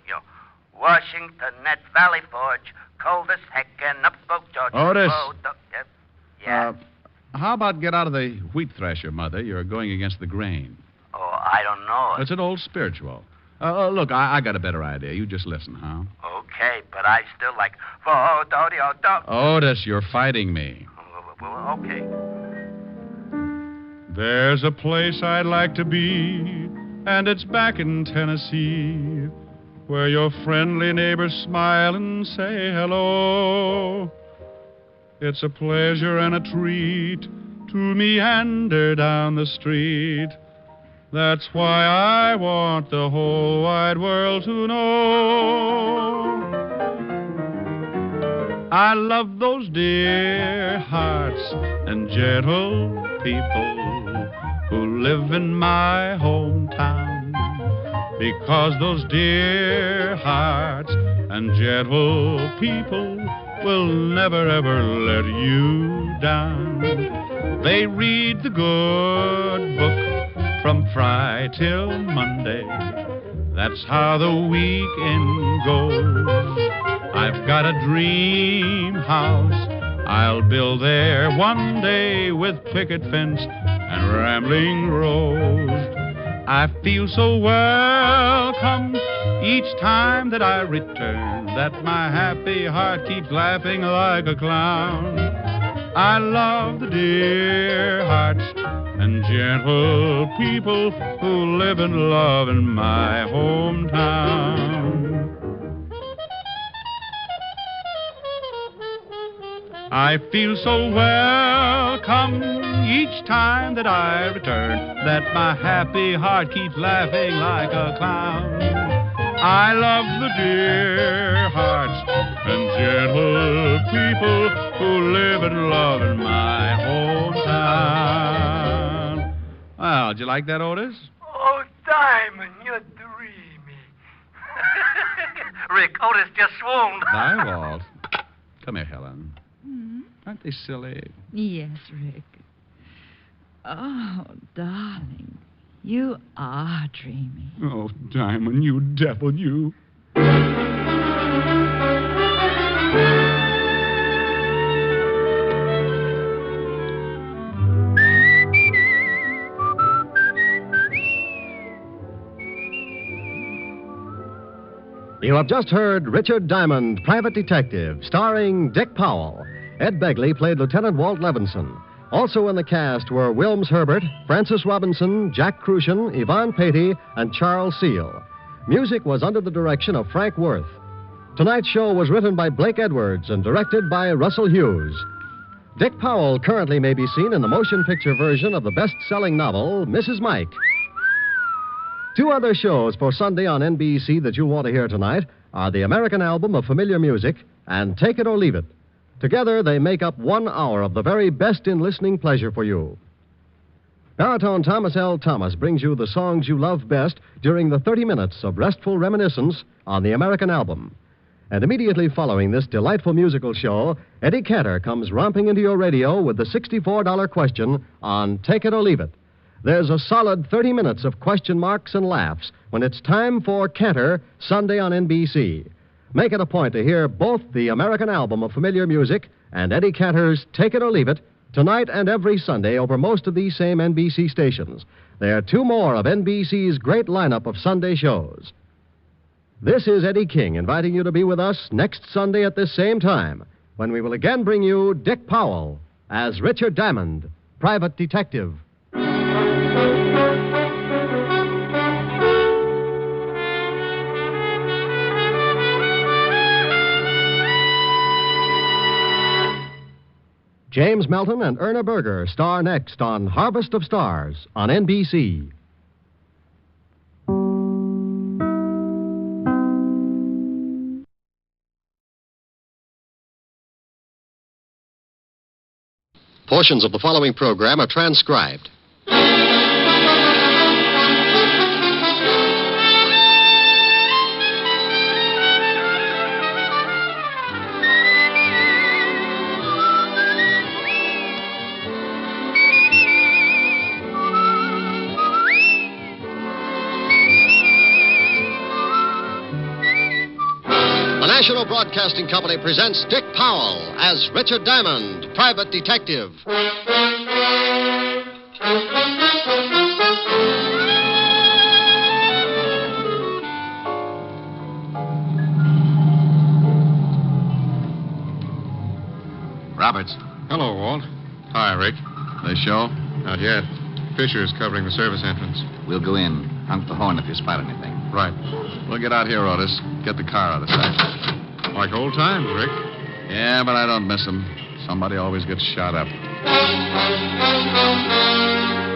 Washington at Valley Forge, coldest heck and up Oak George. Otis. Yeah. How about get out of the wheat thresher, Mother? You're going against the grain. Oh, I don't know. It's an old spiritual. Look, I got a better idea. You just listen, huh? Okay, but I still like... Otis, you're fighting me. Well, okay. There's a place I'd like to be, and it's back in Tennessee, where your friendly neighbors smile and say hello. It's a pleasure and a treat to meander down the street. That's why I want the whole wide world to know. I love those dear hearts and gentle people who live in my hometown, because those dear hearts and gentle people will never ever let you down. They read the good book from Friday till Monday. That's how the weekend goes. I've got a dream house I'll build there one day, with picket fence and rambling rose. I feel so welcome each time that I return, that my happy heart keeps laughing like a clown. I love the dear hearts and gentle people who live and love in my hometown. I feel so welcome each time that I return, that my happy heart keeps laughing like a clown. I love the dear hearts and gentle people who live and love in my hometown. Well, did you like that, Otis? Oh, Diamond, you're dreamy. Rick, Otis just swooned. Bye, Walt. Come here, Helen. Aren't they silly? Yes, Rick. Oh, darling, you are dreamy. Oh, Diamond, you devil, you. You have just heard Richard Diamond, Private Detective, starring Dick Powell. Ed Begley played Lieutenant Walt Levinson. Also in the cast were Wilms Herbert, Francis Robinson, Jack Crucian, Yvonne Patey, and Charles Seal. Music was under the direction of Frank Worth. Tonight's show was written by Blake Edwards and directed by Russell Hughes. Dick Powell currently may be seen in the motion picture version of the best-selling novel, Mrs. Mike. Two other shows for Sunday on NBC that you'll want to hear tonight are the American Album of Familiar Music and Take It or Leave It. Together, they make up 1 hour of the very best in listening pleasure for you. Baritone Thomas L. Thomas brings you the songs you love best during the 30 minutes of restful reminiscence on the American Album. And immediately following this delightful musical show, Eddie Cantor comes romping into your radio with the $64 question on Take It or Leave It. There's a solid 30 minutes of question marks and laughs when it's time for Cantor, Sunday on NBC. Make it a point to hear both the American Album of Familiar Music and Eddie Cantor's Take It or Leave It tonight and every Sunday over most of these same NBC stations. There are 2 more of NBC's great lineup of Sunday shows. This is Eddie King inviting you to be with us next Sunday at this same time when we will again bring you Dick Powell as Richard Diamond, Private Detective. James Melton and Erna Berger star next on Harvest of Stars on NBC. Portions of the following program are transcribed. The National Broadcasting Company presents Dick Powell as Richard Diamond, Private Detective. Roberts. Hello, Walt. Hi, Rick. They show? Not yet. Fisher's covering the service entrance. We'll go in. Honk the horn if you spot anything. Right. We'll get out here, Otis. Get the car out of sight. Like old times, Rick. Yeah, but I don't miss them. Somebody always gets shot up.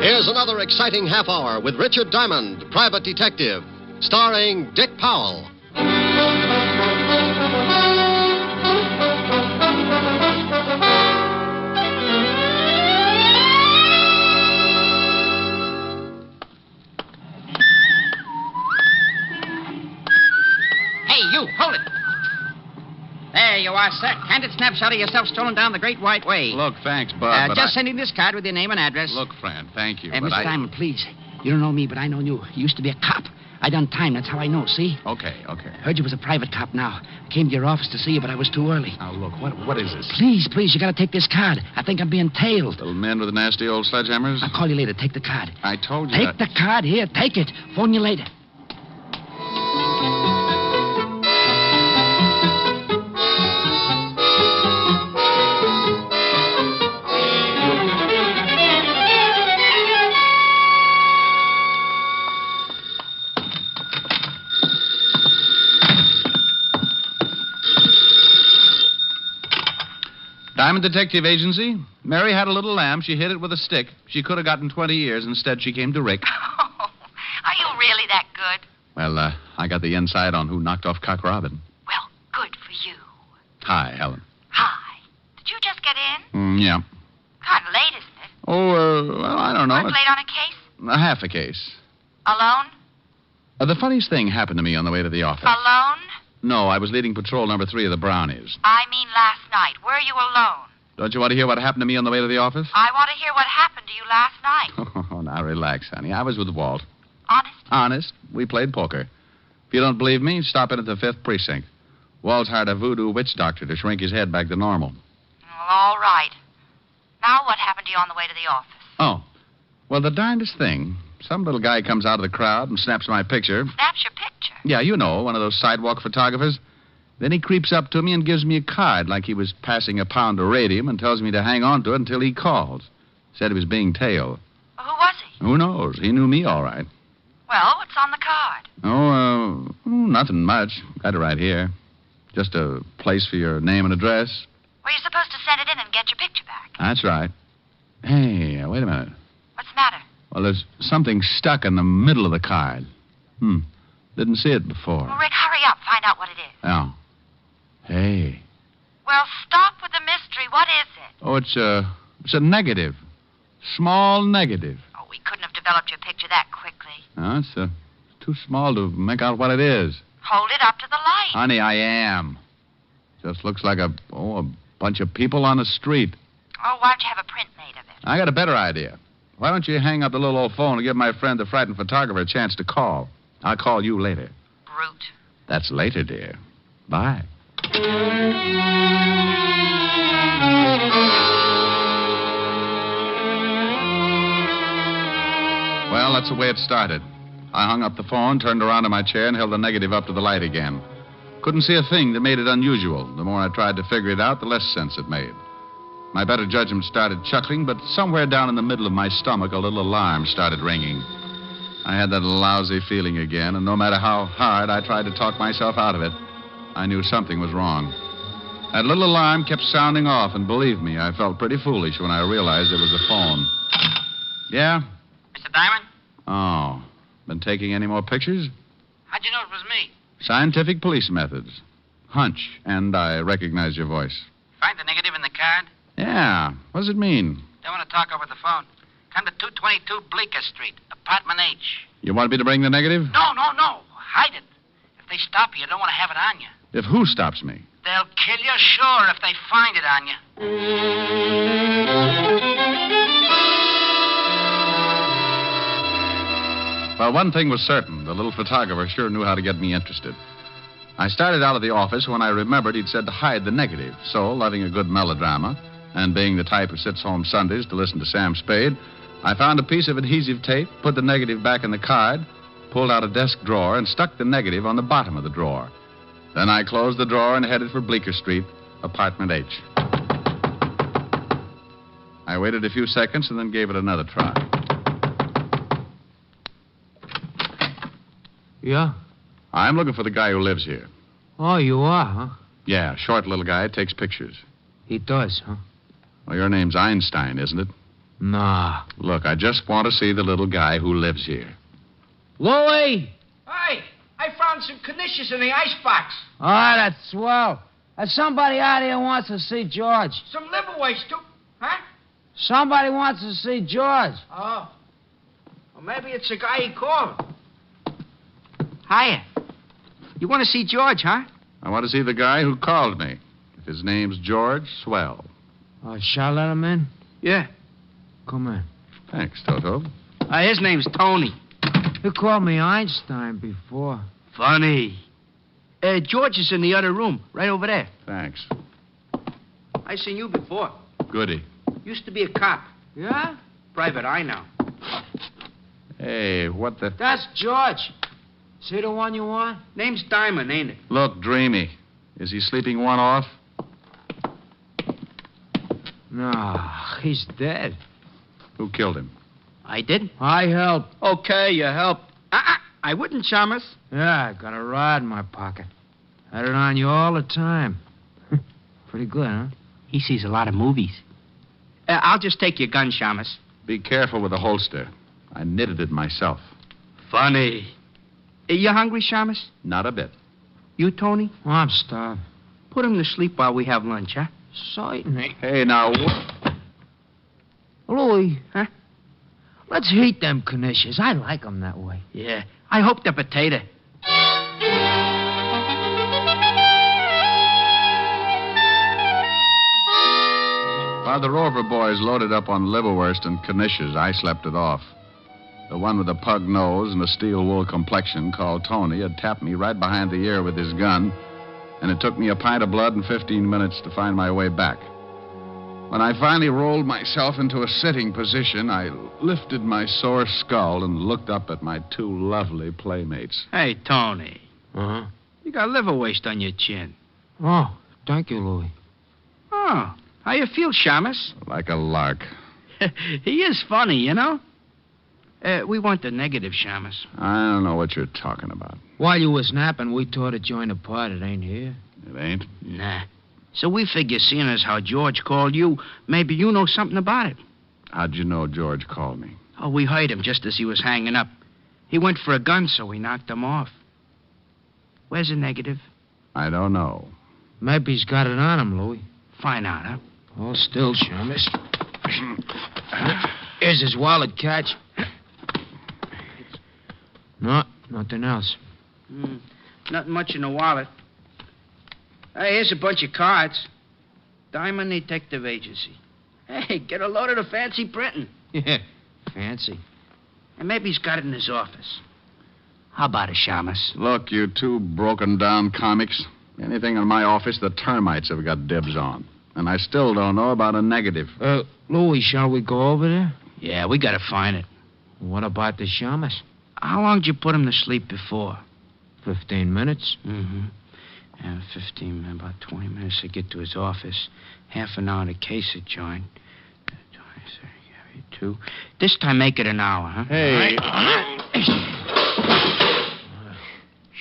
Here's another exciting half hour with Richard Diamond, Private Detective, starring Dick Powell. You, hold it. There you are, sir. Candid snapshot of yourself stolen down the Great White Way. Look, thanks, Bud, but just sending this card with your name and address. Look, friend, thank you, Mr. but Diamond, please. You don't know me, but I know you. You used to be a cop. I done time. That's how I know, see? Okay. Heard you was a private cop now. I came to your office to see you, but I was too early. Now, look, what is this? Please, you gotta take this card. I think I'm being tailed. Little men with the nasty old sledgehammers? I'll call you later. Take the card. I told you Take the card. Here, take it. Phone you later. Diamond Detective Agency. Mary had a little lamb. She hit it with a stick. She could have gotten 20 years. Instead, she came to Rick. Oh, are you really that good? Well, I got the inside on who knocked off Cock Robin. Well, good for you. Hi, Helen. Hi. Did you just get in? Yeah. Kind of late, isn't it? Oh, well, I don't know. Work late on a case? Half a case. Alone? The funniest thing happened to me on the way to the office. Alone? No, I was leading patrol number 3 of the Brownies. I mean last night. Were you alone? Don't you want to hear what happened to me on the way to the office? I want to hear what happened to you last night. Oh, now relax, honey. I was with Walt. Honest? Honest. We played poker. If you don't believe me, stop in at the 5th precinct. Walt's hired a voodoo witch doctor to shrink his head back to normal. Well, all right. Now what happened to you on the way to the office? Oh. Well, the darndest thing. Some little guy comes out of the crowd and snaps my picture. Snaps your picture? Yeah, you know, one of those sidewalk photographers. Then he creeps up to me and gives me a card like he was passing a pound of radium and tells me to hang on to it until he calls. Said he was being tailed. Well, who was he? Who knows? He knew me all right. Well, what's on the card? Nothing much. Got it right here. Just a place for your name and address. Well, you're supposed to send it in and get your picture back. That's right. Hey, wait a minute. What's the matter? Well, there's something stuck in the middle of the card. Didn't see it before. Well, Rick, hurry up. Find out what it is. Oh. Hey. Well, stop with the mystery. What is it? Oh, it's a negative. Small negative. Oh, we couldn't have developed your picture that quickly. No, it's too small to make out what it is. Hold it up to the light. Honey, I am. Just looks like a bunch of people on the street. Oh, why don't you have a print made of it? I got a better idea. Why don't you hang up the little old phone and give my friend, the frightened photographer, a chance to call? I'll call you later. Brute. That's later, dear. Bye. Well, that's the way it started. I hung up the phone, turned around in my chair, and held the negative up to the light again. Couldn't see a thing that made it unusual. The more I tried to figure it out, the less sense it made. My better judgment started chuckling, but somewhere down in the middle of my stomach, a little alarm started ringing. I had that lousy feeling again, and no matter how hard I tried to talk myself out of it, I knew something was wrong. That little alarm kept sounding off, and believe me, I felt pretty foolish when I realized it was a phone. Yeah? Mr. Diamond? Oh. Been taking any more pictures? How'd you know it was me? Scientific police methods. Hunch, and I recognize your voice. Find the negative in the card? Yeah. What does it mean? Don't want to talk over the phone. Come to 222 Bleecker Street, apartment H. You want me to bring the negative? No. Hide it. If they stop you, you don't want to have it on you. If who stops me? They'll kill you, sure, if they find it on you. Well, one thing was certain. The little photographer sure knew how to get me interested. I started out of the office when I remembered he'd said to hide the negative. So, loving a good melodrama, and being the type who sits home Sundays to listen to Sam Spade, I found a piece of adhesive tape, put the negative back in the card, pulled out a desk drawer, and stuck the negative on the bottom of the drawer. Then I closed the drawer and headed for Bleecker Street, apartment H. I waited a few seconds and then gave it another try. Yeah? I'm looking for the guy who lives here. Oh, you are, huh? Yeah, short little guy, takes pictures. He does, huh? Well, your name's Einstein, isn't it? Nah. Look, I just want to see the little guy who lives here. Louie! Hey, I found some knishes in the icebox. All right, that's swell. There's somebody out here who wants to see George. Some liverweights, too. Huh? Somebody wants to see George. Oh. Well, maybe it's the guy he called. Hiya. You want to see George, huh? I want to see the guy who called me. If his name's George, swell. Shall I let him in? Yeah. Come in. Thanks, Toto. His name's Tony. You called me Einstein before. Funny. George is in the other room, right over there. Thanks. I seen you before. Goody. Used to be a cop. Yeah? Private eye now. Hey, what the... That's George. Is he the one you want? Name's Diamond, ain't it? Look, Dreamy. Is he sleeping one off? No, he's dead. Who killed him? I did. I helped. Okay, you helped. I wouldn't, Chalmers. Yeah, I got a rod in my pocket. Had it on you all the time. Pretty good, huh? He sees a lot of movies. I'll just take your gun, Chalmers. Be careful with the holster. I knitted it myself. Funny. You hungry, Chalmers? Not a bit. You, Tony? Oh, I'm starved. Put him to sleep while we have lunch, huh? Certainly. Hey, now... Louie. Huh? Let's heat them knishes. I like them that way. Yeah. I hope they're potato. While the Rover boys loaded up on liverwurst and knishes, I slept it off. The one with a pug nose and a steel wool complexion, called Tony, had tapped me right behind the ear with his gun, and it took me a pint of blood and 15 minutes to find my way back. When I finally rolled myself into a sitting position, I lifted my sore skull and looked up at my two lovely playmates. Hey, Tony. Uh-huh. You got liver waste on your chin. Oh, thank you, Louis. Oh, how you feel, Shamus? Like a lark. He is funny, you know. We want the negative, Shamus. I don't know what you're talking about. While you was napping, we thought to join the party. It ain't here. It ain't? Nah. So we figure, seeing as how George called you, maybe you know something about it. How'd you know George called me? Oh, we heard him just as he was hanging up. He went for a gun, so we knocked him off. Where's the negative? I don't know. Maybe he's got it on him, Louis. Find out, huh? Hold still, Shamus. Here's his wallet, Catch. No, nothing else. Nothing much in the wallet. Hey, here's a bunch of cards. Diamond Detective Agency. Hey, get a load of the fancy printing. Yeah, fancy. And maybe he's got it in his office. How about it, Shamus? Look, you two broken-down comics. Anything in my office the termites have got dibs on. And I still don't know about a negative. Louis, shall we go over there? Yeah, we gotta find it. What about the Shamus? How long did you put him to sleep before? 15 minutes. Mm-hmm. And 15 minutes, about 20 minutes to get to his office. Half an hour to case it, joint. 2. This time make it an hour, huh? Hey.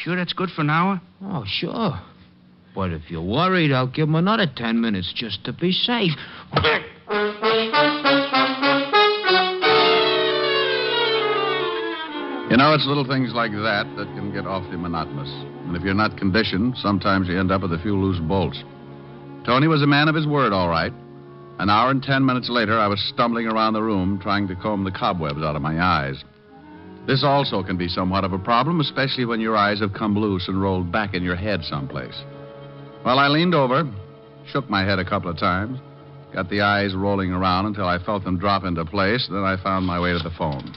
Sure that's good for an hour? Oh, sure. But if you're worried, I'll give him another 10 minutes just to be safe. You know, it's little things like that that can get awfully monotonous. And if you're not conditioned, sometimes you end up with a few loose bolts. Tony was a man of his word, all right. An hour and 10 minutes later, I was stumbling around the room trying to comb the cobwebs out of my eyes. This also can be somewhat of a problem, especially when your eyes have come loose and rolled back in your head someplace. Well, I leaned over, shook my head a couple of times, got the eyes rolling around until I felt them drop into place, then I found my way to the phone.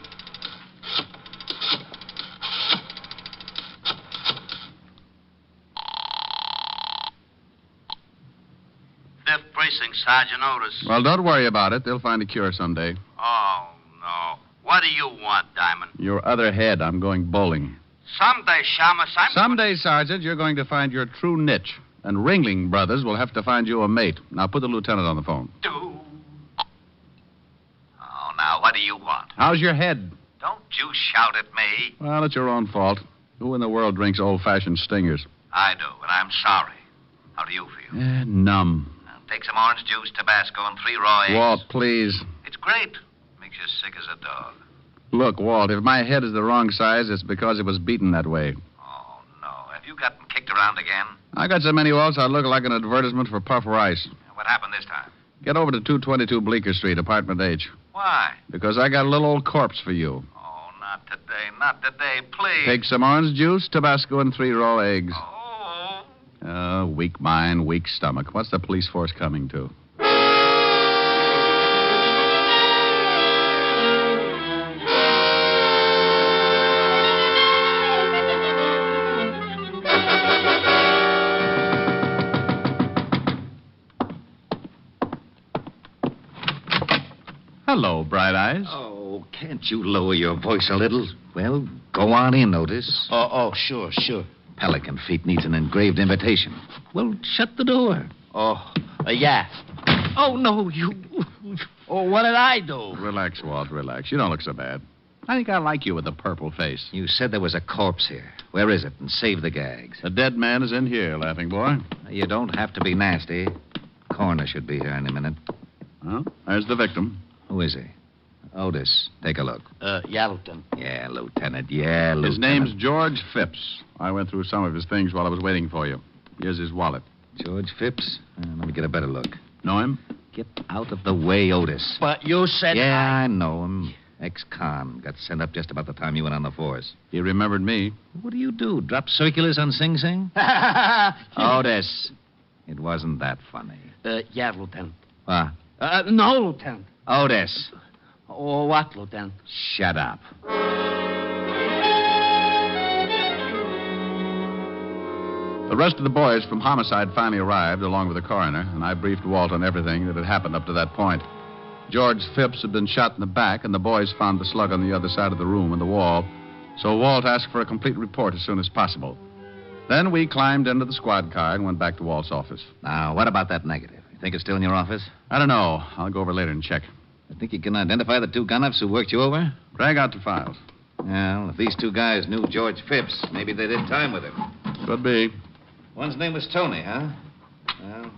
Precinct, Sergeant Otis. Well, don't worry about it. They'll find a cure someday. Oh, no. What do you want, Diamond? Your other head. I'm going bowling. Someday, Shamus, Someday, Sergeant, you're going to find your true niche. And Ringling Brothers will have to find you a mate. Now, put the lieutenant on the phone. Oh, now, what do you want? How's your head? Don't you shout at me. Well, it's your own fault. Who in the world drinks old-fashioned stingers? I do, and I'm sorry. How do you feel? Numb. Take some orange juice, Tabasco, and 3 raw eggs. Walt, please. It's great. Makes you sick as a dog. Look, Walt, if my head is the wrong size, it's because it was beaten that way. Oh, no. Have you gotten kicked around again? I got so many Walts, I look like an advertisement for Puff Rice. What happened this time? Get over to 222 Bleecker Street, Apartment H. Why? Because I got a little old corpse for you. Oh, not today. Not today, please. Take some orange juice, Tabasco, and 3 raw eggs. Weak mind, weak stomach. What's the police force coming to? Hello, Bright Eyes. Oh, can't you lower your voice a little? Well, go on in, Otis. Oh, sure. Pelican Feet needs an engraved invitation. Well, shut the door. Yeah. Oh, no, you... Oh, what did I do? Relax, Walt, relax. You don't look so bad. I think I like you with the purple face. You said there was a corpse here. Where is it? And save the gags. The dead man is in here, laughing boy. You don't have to be nasty. Coroner should be here any minute. Well, there's the victim. Who is he? Otis, take a look. Yeah, Lieutenant. Yeah, Lieutenant. Yeah, Lieutenant. His name's George Phipps. I went through some of his things while I was waiting for you. Here's his wallet. George Phipps? Let me get a better look. Know him? Get out of the way, Otis. But you said... Yeah, I know him. Ex-con. Got sent up just about the time you went on the force. He remembered me. What do? Drop circulars on Sing Sing? Otis, it wasn't that funny. Yeah, Lieutenant. What? No, Lieutenant. Otis. Oh, what, Lieutenant? Shut up. The rest of the boys from homicide finally arrived, along with the coroner, and I briefed Walt on everything that had happened up to that point. George Phipps had been shot in the back, and the boys found the slug on the other side of the room in the wall, so Walt asked for a complete report as soon as possible. Then we climbed into the squad car and went back to Walt's office. Now, what about that negative? You think it's still in your office? I don't know. I'll go over later and check. I think you can identify the two gun-ups who worked you over? Drag out the files. Well, if these two guys knew George Phipps, maybe they did time with him. Could be. One's name was Tony, huh? Well,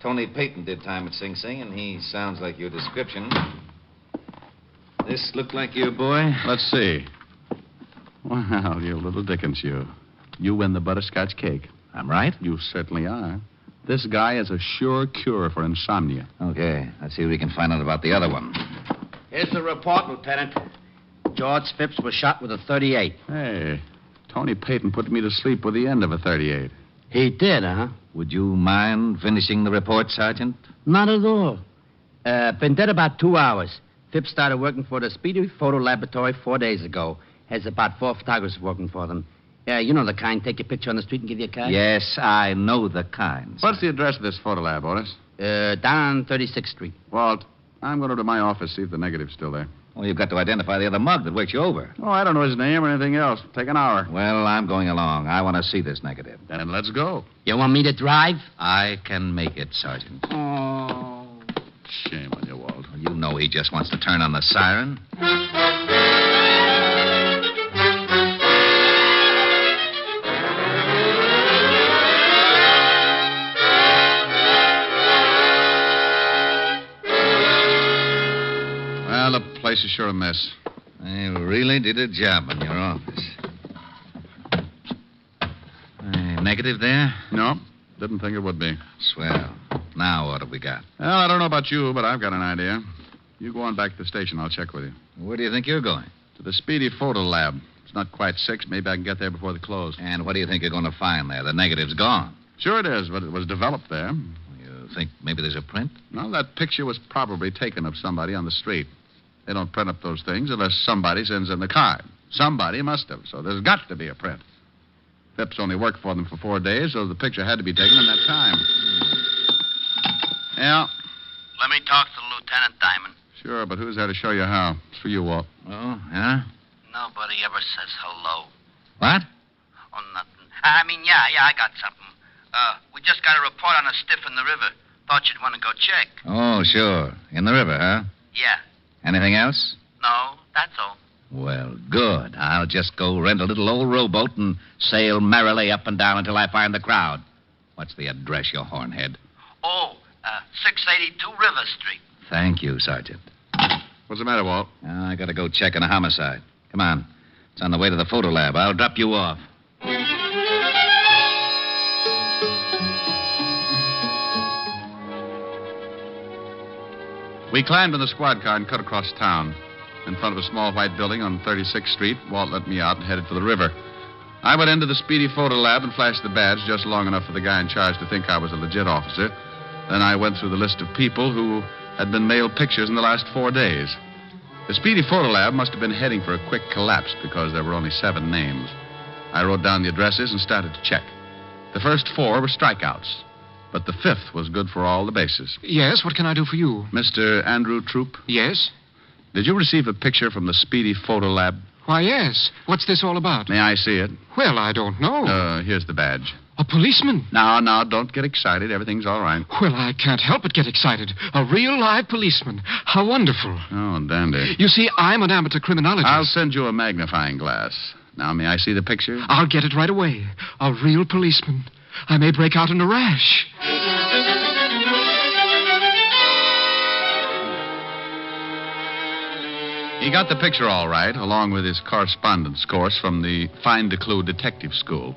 Tony Payton did time at Sing Sing, and he sounds like your description. This look like your boy? Let's see. Well, you little Dickens, you. You win the butterscotch cake. I'm right? You certainly are. This guy is a sure cure for insomnia. Okay, let's see if we can find out about the other one. Here's the report, Lieutenant. George Phipps was shot with a .38. Hey, Tony Payton put me to sleep with the end of a .38. He did, huh? Would you mind finishing the report, Sergeant? Not at all. Been dead about 2 hours. Phipps started working for the Speedy Photo Laboratory 4 days ago. Has about 4 photographers working for them. You know the kind. Take your picture on the street and give you a card? Yes, I know the kind. What's the address of this photo lab, Otis? Down 36th Street. Walt, I'm going to my office, see if the negative's still there. Well, you've got to identify the other mug that worked you over. Oh, I don't know his name or anything else. Take an hour. Well, I'm going along. I want to see this negative. Then let's go. You want me to drive? I can make it, Sergeant. Oh. Shame on you, Walt. Well, you know he just wants to turn on the siren. Well, the place is sure a mess. They really did a job in your office. Negative there? No, didn't think it would be. Swell. Now what have we got? Well, I don't know about you, but I've got an idea. You go on back to the station. I'll check with you. Where do you think you're going? To the Speedy Photo Lab. It's not quite 6. Maybe I can get there before they close. And what do you think you're going to find there? The negative's gone. Sure it is, but it was developed there. You think maybe there's a print? No, that picture was probably taken of somebody on the street. They don't print up those things unless somebody sends in the card. Somebody must have, so there's got to be a print. Phipps only worked for them for 4 days, so the picture had to be taken in that time. Yeah? Let me talk to Lieutenant Diamond. Sure, but who's there to show you how? It's for you, Walt. Oh, yeah? Nobody ever says hello. What? Oh, nothing. Yeah, I got something. We just got a report on a stiff in the river. Thought you'd want to go check. Oh, sure. In the river, huh? Yeah. Anything else? No, that's all. Well, good. I'll just go rent a little old rowboat and sail merrily up and down until I find the crowd. What's the address, you hornhead? Oh, 682 River Street. Thank you, Sergeant. What's the matter, Walt? I gotta go check on a homicide. Come on. It's on the way to the photo lab. I'll drop you off. We climbed in the squad car and cut across town. In front of a small white building on 36th Street, Walt let me out and headed for the river. I went into the Speedy Photo Lab and flashed the badge just long enough for the guy in charge to think I was a legit officer. Then I went through the list of people who had been mailed pictures in the last 4 days. The Speedy Photo Lab must have been heading for a quick collapse because there were only 7 names. I wrote down the addresses and started to check. The first 4 were strikeouts, but the 5th was good for all the bases. Yes, what can I do for you? Mr. Andrew Troop? Yes? Did you receive a picture from the Speedy Photo Lab? Why, yes. What's this all about? May I see it? Well, I don't know. Here's the badge. A policeman? No, don't get excited. Everything's all right. Well, I can't help but get excited. A real live policeman. How wonderful. Oh, dandy. You see, I'm an amateur criminologist. I'll send you a magnifying glass. Now, may I see the picture? I'll get it right away. A real policeman. I may break out in a rash. He got the picture all right, along with his correspondence course from the Find a Clue Detective School.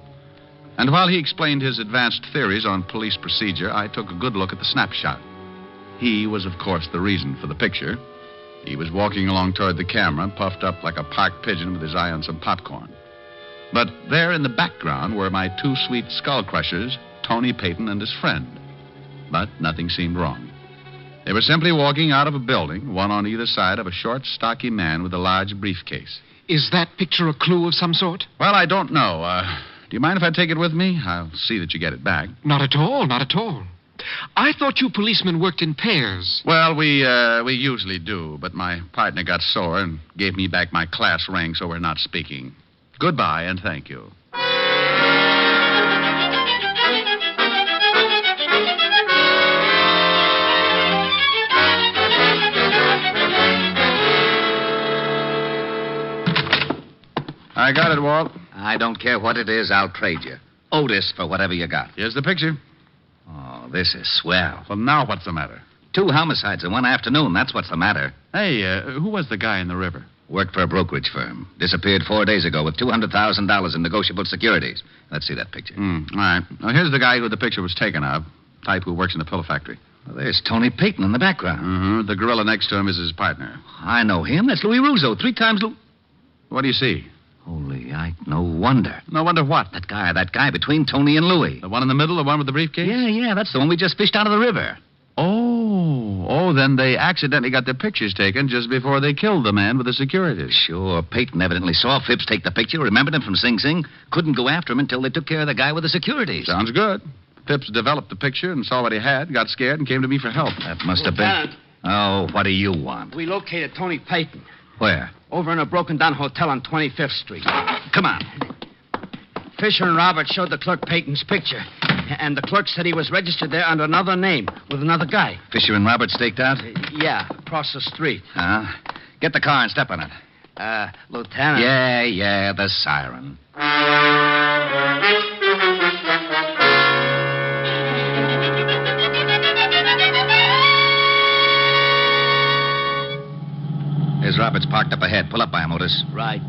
And while he explained his advanced theories on police procedure, I took a good look at the snapshot. He was, of course, the reason for the picture. He was walking along toward the camera, puffed up like a park pigeon with his eye on some popcorn. But there in the background were my 2 sweet skull crushers, Tony Payton and his friend. But nothing seemed wrong. They were simply walking out of a building, one on either side of a short, stocky man with a large briefcase. Is that picture a clue of some sort? Well, I don't know. Do you mind if I take it with me? I'll see that you get it back. Not at all, not at all. I thought you policemen worked in pairs. Well, we usually do, but my partner got sore and gave me back my class ring, so we're not speaking. Goodbye, and thank you. I got it, Walt. I don't care what it is, I'll trade you. Otis for whatever you got. Here's the picture. Oh, this is swell. Well, now what's the matter? 2 homicides in one afternoon. That's what's the matter. Hey, who was the guy in the river? Worked for a brokerage firm. Disappeared 4 days ago with $200,000 in negotiable securities. Let's see that picture. All right. Now, here's the guy who the picture was taken of. Type who works in the pillow factory. Well, there's Tony Payton in the background. Mm-hmm. The gorilla next to him is his partner. I know him. That's Louis Russo. 3 times What do you see? Holy, no wonder. No wonder what? That guy between Tony and Louis. The one in the middle, the one with the briefcase? Yeah, that's the one we just fished out of the river. Oh, then they accidentally got their pictures taken just before they killed the man with the securities. Sure, Peyton evidently saw Phipps take the picture, remembered him from Sing Sing, couldn't go after him until they took care of the guy with the securities. Sounds good. Phipps developed the picture and saw what he had, got scared, and came to me for help. That must have been... Oh, what do you want? We located Tony Payton. Where? Over in a broken-down hotel on 25th Street. Come on. Fisher and Robert showed the clerk Payton's picture. And the clerk said he was registered there under another name with another guy. Fisher and Robert staked out? Yeah, across the street. Get the car and step on it. Lieutenant. Yeah, the siren. There's Roberts parked up ahead. Pull up by him, Otis. Right.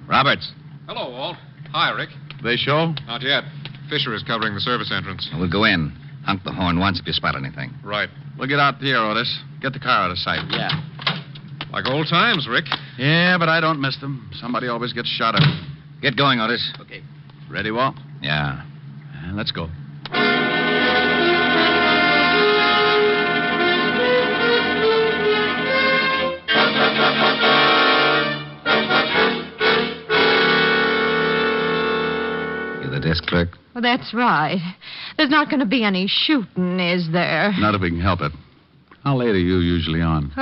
Roberts. Hello, Walt. Hi, Rick. They show? Not yet. Fisher is covering the service entrance. We'll go in. Honk the horn once if you spot anything. Right. We'll get out here, Otis. Get the car out of sight. Yeah. Like old times, Rick. Yeah, but I don't miss them. Somebody always gets shot at. Get going, Otis. Okay. Ready, Walt? Yeah. Let's go. You the desk clerk? Well, that's right. There's not going to be any shooting, is there? Not if we can help it. How late are you usually on?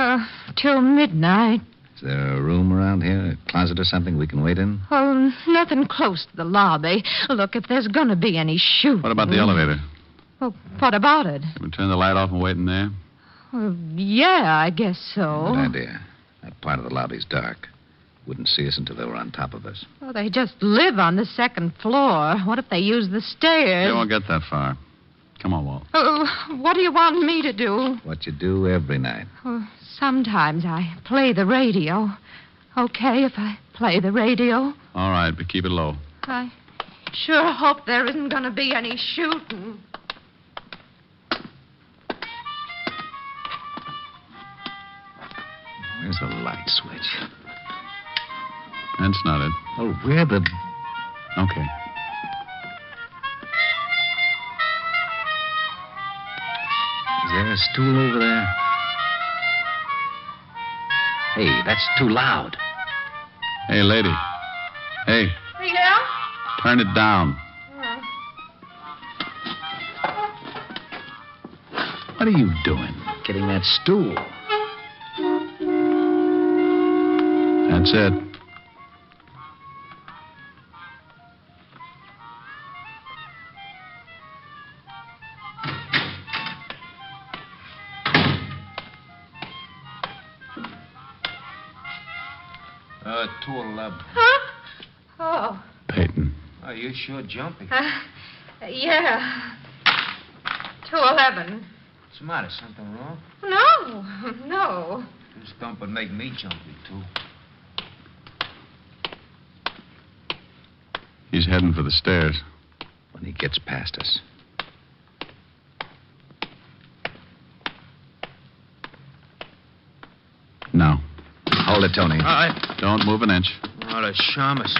Till midnight. Is there a room around here, a closet or something we can wait in? Oh, nothing close to the lobby. Look, if there's going to be any shooting... What about the elevator? Well, what about it? Can we turn the light off and wait in there? Yeah, I guess so. Good idea. That part of the lobby's dark. Wouldn't see us until they were on top of us. Well, they just live on the second floor. What if they use the stairs? They won't get that far. Come on, Walt. What do you want me to do? What you do every night. Sometimes I play the radio. Okay if I play the radio? All right, but keep it low. I sure hope there isn't going to be any shooting. Where's the light switch? That's not it. Oh, where the... Okay. Is there a stool over there? Hey, that's too loud. Hey, lady. Hey, Yeah? turn it down. What are you doing? Getting that stool. That's it. Tool lab. Huh? Oh. Peyton. Oh, you sure jumpy. Yeah. 211. What's the matter? Something wrong? No. This dump would make me jumpy, too. He's heading for the stairs. When he gets past us. No. Hold it, Tony. All right. Don't move an inch. Oh, the shamus.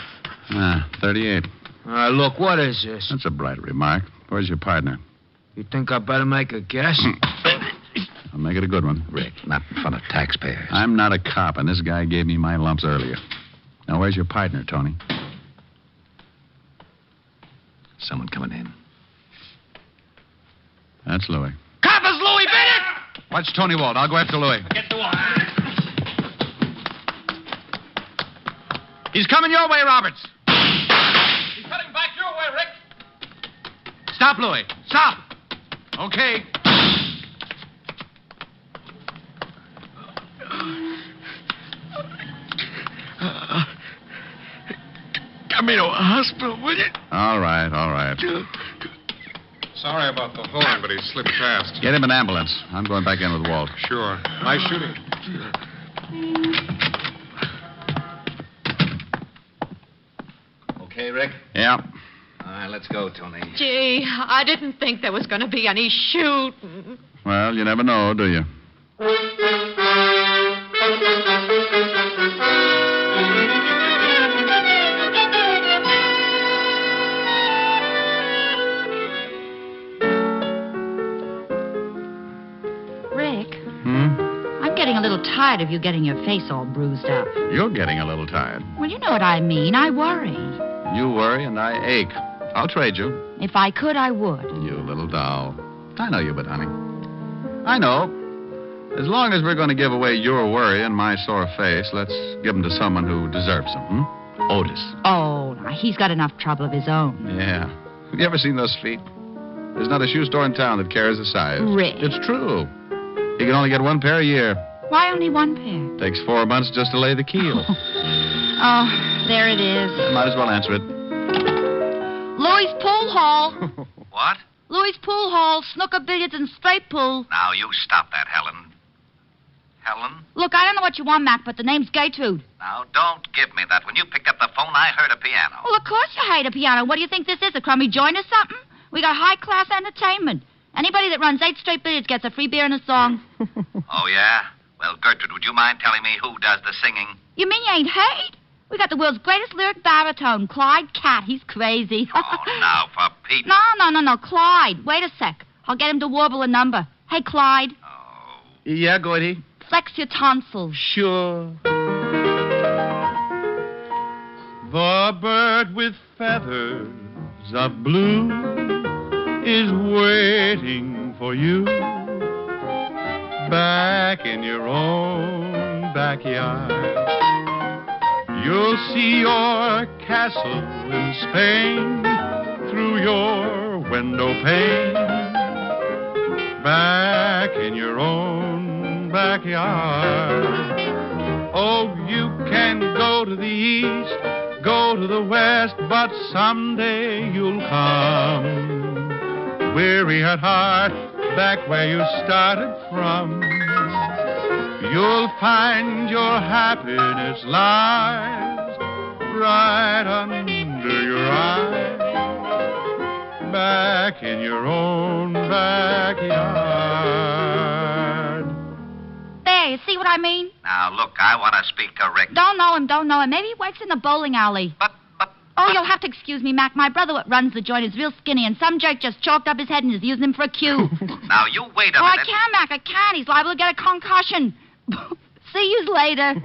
38. Look, what is this? That's a bright remark. Where's your partner? You think I better make a guess? I'll make it a good one. Rick, not in front of taxpayers. I'm not a cop, and this guy gave me my lumps earlier. Now, where's your partner, Tony? Someone coming in. That's Louis. Coppers, Louis Bennett! Watch Tony Walt. I'll go after Louis. Get the wall. He's coming your way, Roberts. He's heading back your way, Rick. Stop, Louis. Stop. Okay. Get me to a hospital, will you? All right. Sorry about the horn, but he slipped past. Get him an ambulance. I'm going back in with Walt. Sure. Nice shooting. Okay, Rick? Yeah. All right, let's go, Tony. Gee, I didn't think there was going to be any shooting. Well, you never know, do you? Rick, Hmm? I'm getting a little tired of you getting your face all bruised up. You're getting a little tired. Well, you know what I mean. I worry. You worry and I ache. I'll trade you. If I could, I would. You little doll. I know you, but honey. I know. As long as we're going to give away your worry and my sore face, let's give them to someone who deserves them, Otis. Oh, now, he's got enough trouble of his own. Yeah. Have you ever seen those feet? There's not a shoe store in town that carries a size. Rick. It's true. He can only get one pair a year. Why only one pair? Takes 4 months just to lay the keel. Oh, there it is. Might as well answer it. Louis' Pool Hall. What? Louis' Pool Hall, snooker, billiards, and straight pool. Now, you stop that, Helen. Helen? Look, I don't know what you want, Mac, but the name's Gertrude. Now, don't give me that. When you picked up the phone, I heard a piano. Well, of course you hate a piano. What do you think this is, a crummy joint or something? We got high-class entertainment. Anybody that runs 8 straight billiards gets a free beer and a song. Oh, yeah? Well, Gertrude, would you mind telling me who does the singing? You mean you ain't heard? We got the world's greatest lyric baritone, Clyde Cat. He's crazy. Oh, now, for Pete. No, Clyde. Wait a sec. I'll get him to warble a number. Hey, Clyde. Yeah, Gordy? Flex your tonsils. Sure. The bird with feathers of blue is waiting for you back in your own backyard. You'll see your castle in Spain through your window pane. Back in your own backyard. Oh, you can go to the east, go to the west, but someday you'll come. Weary at heart, back where you started from. You'll find your happiness lies right under your eyes. Back in your own backyard. There, you see what I mean? Now, look, I want to speak to Rick. Don't know him. Maybe he works in the bowling alley. Oh, you'll have to excuse me, Mac. My brother that runs the joint is real skinny, and some jerk just chalked up his head and is using him for a cue. Now, you wait a I minute. can't, Mac. I can't. He's liable to get a concussion. See you later.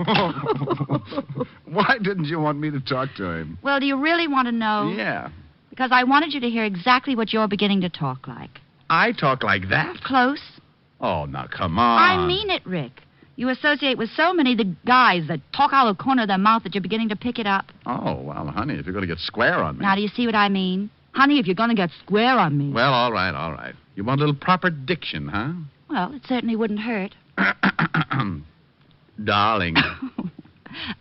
Why didn't you want me to talk to him? Well, do you really want to know? Yeah. Because I wanted you to hear exactly what you're beginning to talk like. I talk like that? Close. Oh, now, come on. I mean it, Rick. You associate with so many of the guys that talk out of the corner of their mouth that you're beginning to pick it up. Oh, well, honey, if you're going to get square on me. Now, do you see what I mean? Honey, if you're going to get square on me. Well, all right. You want a little proper diction, huh? Well, it certainly wouldn't hurt. Darling.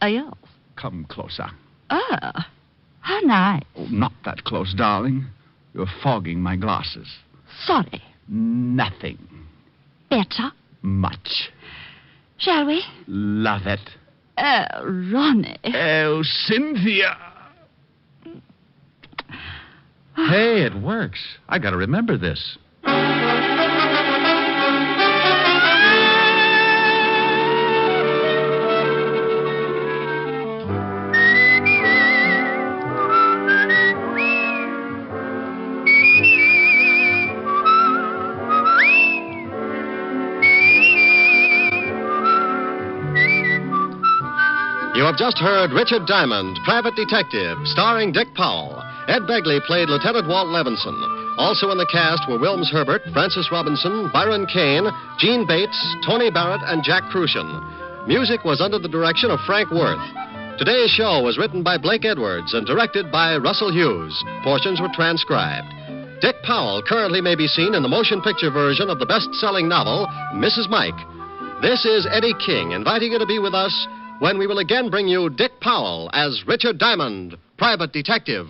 Yes. Come closer. How nice. Oh, not that close, darling. You're fogging my glasses. Sorry. Nothing. Better? Much. Shall we? Love it. Ronnie. Oh, Cynthia. Hey, it works. I got to remember this. have just heard Richard Diamond, Private Detective, starring Dick Powell. Ed Begley played Lieutenant Walt Levinson. Also in the cast were Wilms Herbert, Francis Robinson, Byron Kane, Gene Bates, Tony Barrett, and Jack Crucian. Music was under the direction of Frank Worth. Today's show was written by Blake Edwards and directed by Russell Hughes. Portions were transcribed. Dick Powell currently may be seen in the motion picture version of the best-selling novel, Mrs. Mike. This is Eddie King inviting you to be with us when we will again bring you Dick Powell as Richard Diamond, Private Detective.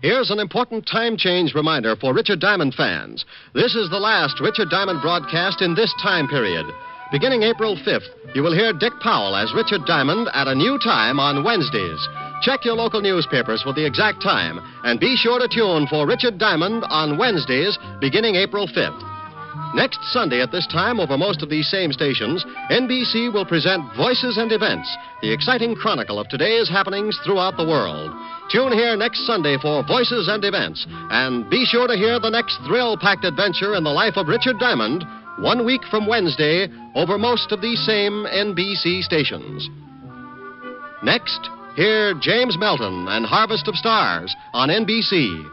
Here's an important time change reminder for Richard Diamond fans. This is the last Richard Diamond broadcast in this time period. Beginning April 5th, you will hear Dick Powell as Richard Diamond at a new time on Wednesdays. Check your local newspapers for the exact time, and be sure to tune for Richard Diamond on Wednesdays beginning April 5th. Next Sunday at this time, over most of these same stations, NBC will present Voices and Events, the exciting chronicle of today's happenings throughout the world. Tune here next Sunday for Voices and Events, and be sure to hear the next thrill-packed adventure in the life of Richard Diamond 1 week from Wednesday over most of these same NBC stations. Next, hear James Melton and Harvest of Stars on NBC.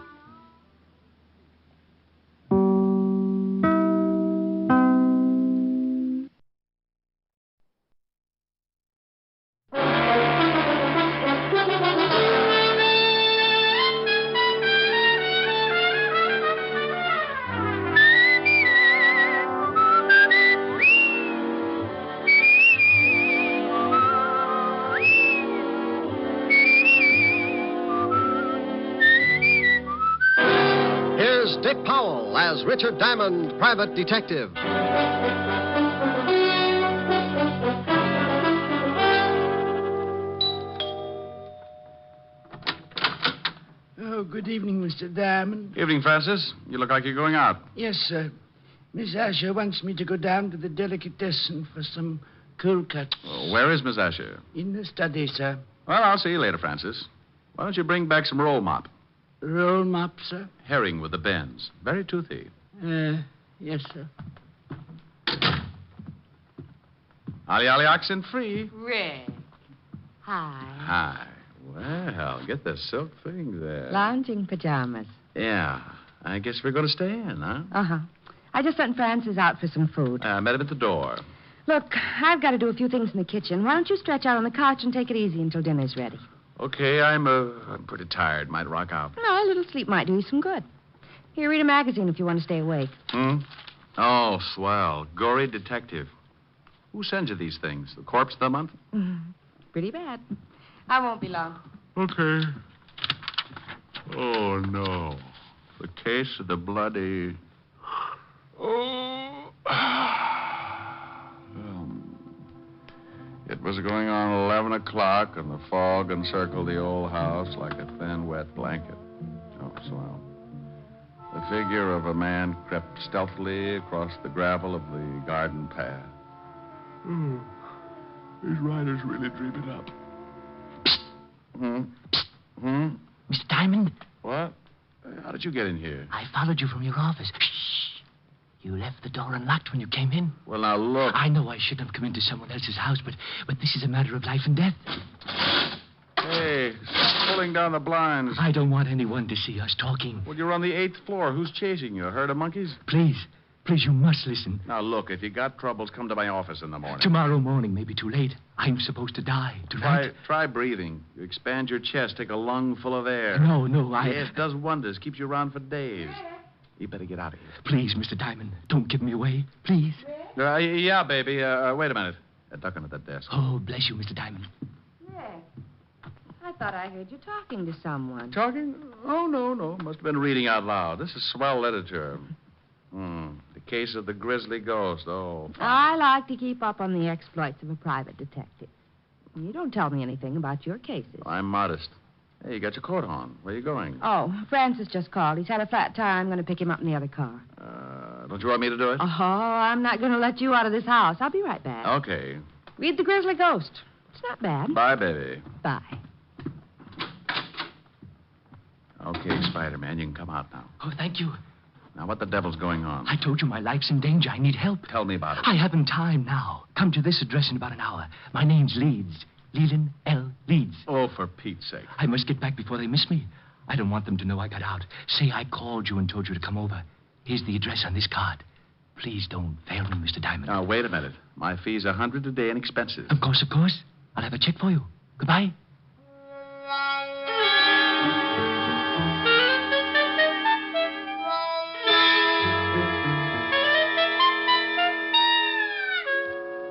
Dick Powell as Richard Diamond, Private Detective. Oh, good evening, Mr. Diamond. Evening, Francis. You look like you're going out. Yes, sir. Miss Asher wants me to go down to the delicatessen for some cold cuts. Well, where is Miss Asher? In the study, sir. Well, I'll see you later, Francis. Why don't you bring back some roll mop? Roll mop, sir? Herring with the bends. Very toothy. Yes, sir. Ollie oxen free. Rick. Hi. Hi. Well, get the silk thing there. Lounging pajamas. Yeah. I guess we're going to stay in, huh? Uh-huh. I just sent Francis out for some food. I met him at the door. Look, I've got to do a few things in the kitchen. Why don't you stretch out on the couch and take it easy until dinner's ready? Okay, I'm pretty tired. Might rock out. No, a little sleep might do you some good. Here, read a magazine if you want to stay awake. Oh, swell. Gory detective. Who sends you these things? The Corpse of the Month? Pretty bad. I won't be long. Okay. Oh, no. The case of the bloody... Oh. It was going on 11 o'clock, and the fog encircled the old house like a thin, wet blanket. Oh, swell. The figure of a man crept stealthily across the gravel of the garden path. These riders really dream it up. Mr. Diamond? What? How did you get in here? I followed you from your office. Shh. You left the door unlocked when you came in. Well, now, look. I know I shouldn't have come into someone else's house, but this is a matter of life and death. Hey, stop pulling down the blinds. I don't want anyone to see us talking. Well, you're on the 8th floor. Who's chasing you? A herd of monkeys? Please, you must listen. Now, look, if you got troubles, come to my office in the morning. Tomorrow morning may be too late. I'm supposed to die tonight. Try breathing. You expand your chest, take a lung full of air. No, Yes, it does wonders. Keeps you around for days. You better get out of here. Please, Mr. Diamond, don't give me away. Please. Yeah, baby. Wait a minute. Duck under that desk. Oh, bless you, Mr. Diamond. Rick, I thought I heard you talking to someone. Talking? Oh, no. Must have been reading out loud. This is swell literature. The case of the grisly ghost. Oh, fine. I like to keep up on the exploits of a private detective. You don't tell me anything about your cases. I'm modest. Hey, you got your coat on. Where are you going? Oh, Francis just called. He's had a flat tire. I'm going to pick him up in the other car. Don't you want me to do it? Oh, I'm not going to let you out of this house. I'll be right back. Okay. Read The Grizzly Ghost. It's not bad. Bye, baby. Bye. Okay, Spider-Man, you can come out now. Oh, thank you. Now, what the devil's going on? I told you my life's in danger. I need help. Tell me about it. I haven't time now. Come to this address in about an hour. My name's Leeds. Leland L. Leeds. Oh, for Pete's sake. I must get back before they miss me. I don't want them to know I got out. Say I called you and told you to come over. Here's the address on this card. Please don't fail me, Mr. Diamond. Now, wait a minute. My fee's $100 a day and expenses. Of course, of course. I'll have a check for you. Goodbye.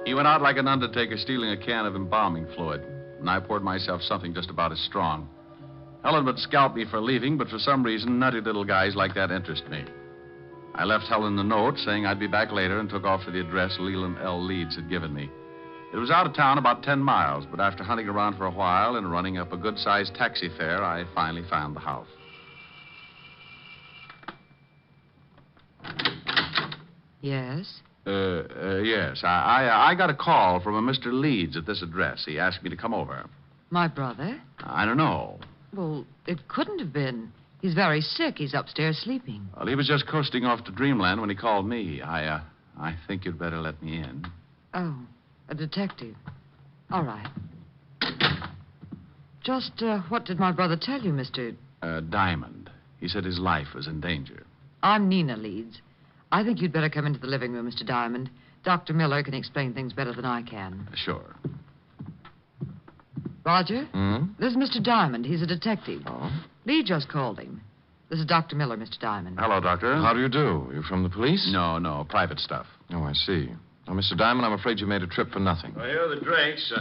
He went out like an undertaker stealing a can of embalming fluid, and I poured myself something just about as strong. Helen would scalp me for leaving, but for some reason, nutty little guys like that interest me. I left Helen a note saying I'd be back later and took off to the address Leland L. Leeds had given me. It was out of town about 10 miles, but after hunting around for a while and running up a good-sized taxi fare, I finally found the house. Yes? Yes. I got a call from a Mr. Leeds at this address. He asked me to come over. My brother? I don't know. Well, it couldn't have been. He's very sick. He's upstairs sleeping. Well, he was just coasting off to Dreamland when he called me. I think you'd better let me in. Oh, a detective. All right. Just what did my brother tell you, Mr. Diamond. He said his life was in danger. I'm Nina Leeds. I think you'd better come into the living room, Mr. Diamond. Dr. Miller can explain things better than I can. Sure. Roger? Hmm? This is Mr. Diamond. He's a detective. Oh? Lee just called him. This is Dr. Miller, Mr. Diamond. Hello, Doctor. How do you do? You from the police? No, private stuff. Oh, I see. Now, Mr. Diamond, I'm afraid you made a trip for nothing. Well, here are the drinks.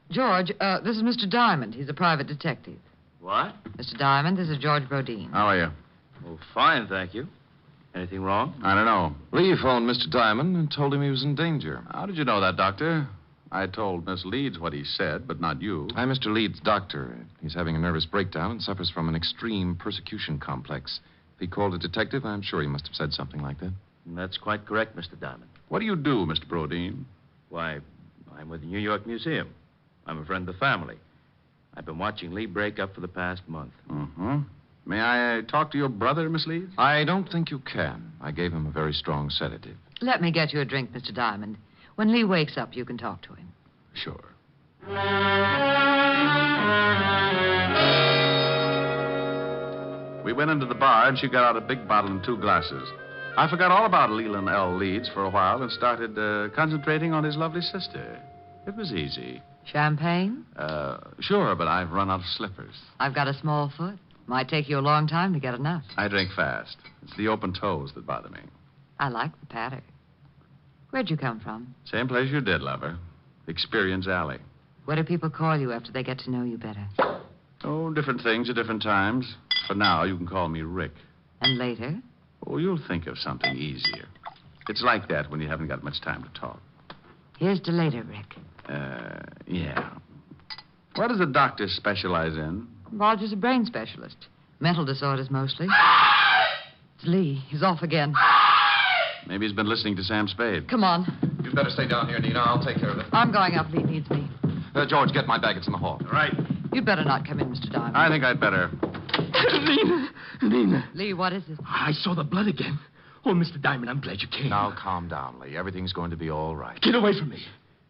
George, this is Mr. Diamond. He's a private detective. What? Mr. Diamond, this is George Brodeen. How are you? Well, fine, thank you. Anything wrong? I don't know. Lee phoned Mr. Diamond and told him he was in danger. How did you know that, Doctor? I told Miss Leeds what he said, but not you. I'm Mr. Leeds' doctor. He's having a nervous breakdown and suffers from an extreme persecution complex. If he called a detective, I'm sure he must have said something like that. That's quite correct, Mr. Diamond. What do you do, Mr. Brodeen? Why, I'm with the New York Museum. I'm a friend of the family. I've been watching Lee break up for the past month. Mm-hmm. May I talk to your brother, Miss Leeds? I don't think you can. I gave him a very strong sedative. Let me get you a drink, Mr. Diamond. When Lee wakes up, you can talk to him. Sure. We went into the bar, and she got out a big bottle and 2 glasses. I forgot all about Leland L. Leeds for a while and started concentrating on his lovely sister. It was easy. Champagne? Sure, but I've run out of slippers. I've got a small foot. Might take you a long time to get enough. I drink fast. It's the open toes that bother me. I like the patter. Where'd you come from? Same place you did, lover. Experience Alley. What do people call you after they get to know you better? Oh, different things at different times. For now, you can call me Rick. And later? Oh, you'll think of something easier. It's like that when you haven't got much time to talk. Here's to later, Rick. Yeah. What does the doctor specialize in? Roger's a brain specialist. Mental disorders mostly. It's Lee. He's off again. Maybe he's been listening to Sam Spade. Come on. You'd better stay down here, Nina. I'll take care of it. I'm going up. Lee needs me. George, get my bag. It's in the hall. All right. You'd better not come in, Mr. Diamond. I think I'd better. Nina. Lee, what is it? I saw the blood again. Oh, Mr. Diamond, I'm glad you came. Now, calm down, Lee. Everything's going to be all right. Get away from me.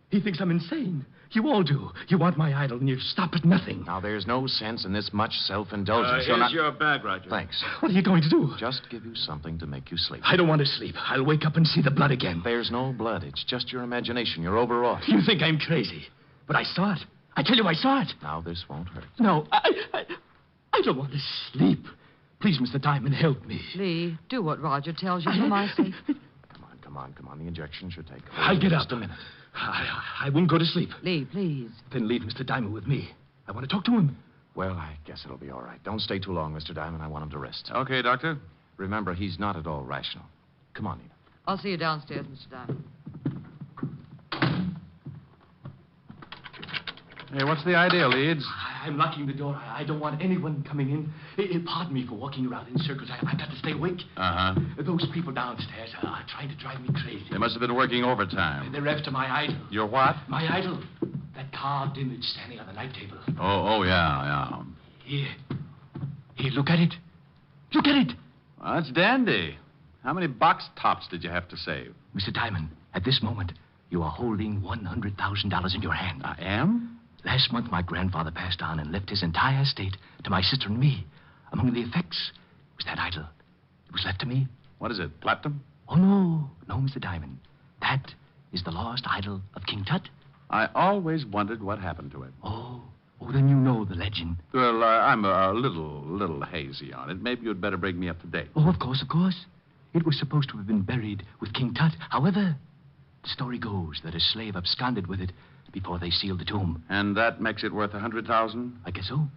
He thinks I'm insane. You all do. You want my idol, and you stop at nothing. Now, there's no sense in this much self-indulgence. Here's your bag, Roger. Thanks. What are you going to do? Just give you something to make you sleep. I don't want to sleep. I'll wake up and see the blood again. There's no blood. It's just your imagination. You're overwrought. You think I'm crazy. But I saw it. I tell you, I saw it. Now, this won't hurt. No, I don't want to sleep. Please, Mr. Diamond, help me. Lee, do what Roger tells you for my sake. Come on. The injection should take I'll get just up. a minute. I won't go to sleep. Lee, please. Then leave Mr. Diamond with me. I want to talk to him. Well, I guess it'll be all right. Don't stay too long, Mr. Diamond. I want him to rest. Okay, Doctor. Remember, he's not at all rational. Come on, Nina. I'll see you downstairs, Mr. Diamond. Hey, what's the idea, Leeds? I'm locking the door. I don't want anyone coming in. Pardon me for walking around in circles. I got to stay awake. Uh-huh. Those people downstairs are trying to drive me crazy. They must have been working overtime. They're after my idol. Your what? My idol. That carved image standing on the night table. Oh, yeah. Here. Here, look at it. Look at it. Well, that's dandy. How many box tops did you have to save? Mr. Diamond, at this moment, you are holding $100,000 in your hand. I am? Last month, my grandfather passed on and left his entire estate to my sister and me. Among the effects was that idol. It was left to me. What is it, platinum? Oh, no. No, Mr. Diamond. That is the lost idol of King Tut. I always wondered what happened to it. Oh, then you know the legend. Well, I'm a little hazy on it. Maybe you'd better bring me up to date. Oh, of course. It was supposed to have been buried with King Tut. However, the story goes that a slave absconded with it before they sealed the tomb. And that makes it worth $100,000? I guess so.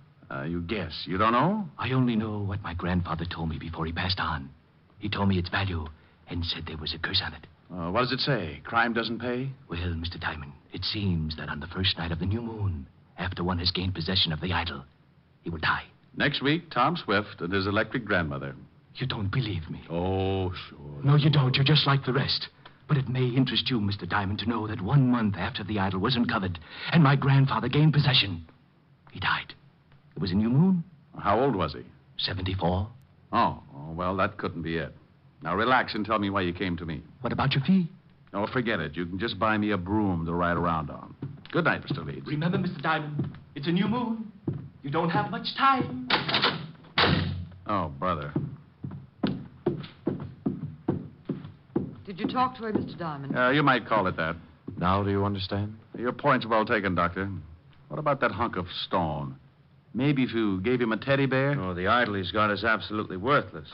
You guess. You don't know? I only know what my grandfather told me before he passed on. He told me its value and said there was a curse on it. What does it say? Crime doesn't pay? Well, Mr. Diamond, it seems that on the first night of the new moon, after one has gained possession of the idol, he will die. Next week, Tom Swift and his electric grandmother. You don't believe me? Oh, sure. No, you don't. You're just like the rest. But it may interest you, Mr. Diamond, to know that 1 month after the idol was uncovered and my grandfather gained possession, he died. It was a new moon. How old was he? 74. Oh, well, that couldn't be it. Now, relax and tell me why you came to me. What about your fee? Oh, forget it. You can just buy me a broom to ride around on. Good night, Mr. Leeds. Remember, Mr. Diamond, it's a new moon. You don't have much time. Oh, brother. Did you talk to her, Mr. Diamond? You might call it that. Now do you understand? Your point's well taken, Doctor. What about that hunk of stone? Maybe if you gave him a teddy bear? Oh, the idol he's got is absolutely worthless.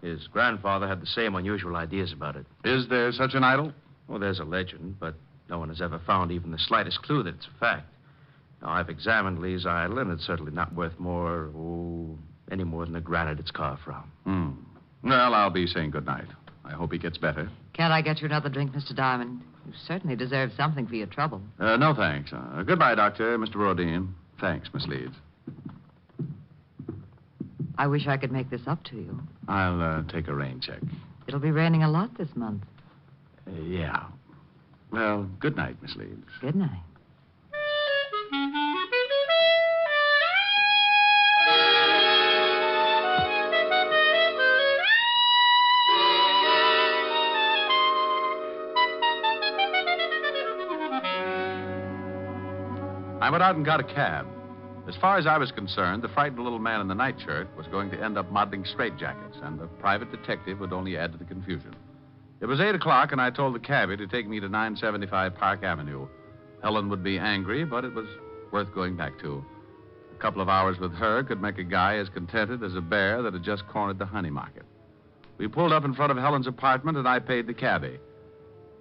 His grandfather had the same unusual ideas about it. Is there such an idol? Well, there's a legend, but no one has ever found even the slightest clue that it's a fact. Now, I've examined Lee's idol, and it's certainly not worth any more than the granite it's carved from. Well, I'll be saying good night. I hope he gets better. Can't I get you another drink, Mr. Diamond? You certainly deserve something for your trouble. No, thanks. Goodbye, Doctor, Mr. Rodin. Thanks, Miss Leeds. I wish I could make this up to you. I'll take a rain check. It'll be raining a lot this month. Yeah. Well, good night, Miss Leeds. Good night. I went out and got a cab. As far as I was concerned, the frightened little man in the nightshirt was going to end up modeling straitjackets, and the private detective would only add to the confusion. It was 8 o'clock, and I told the cabbie to take me to 975 Park Avenue. Helen would be angry, but it was worth going back to. A couple of hours with her could make a guy as contented as a bear that had just cornered the honey market. We pulled up in front of Helen's apartment, and I paid the cabbie.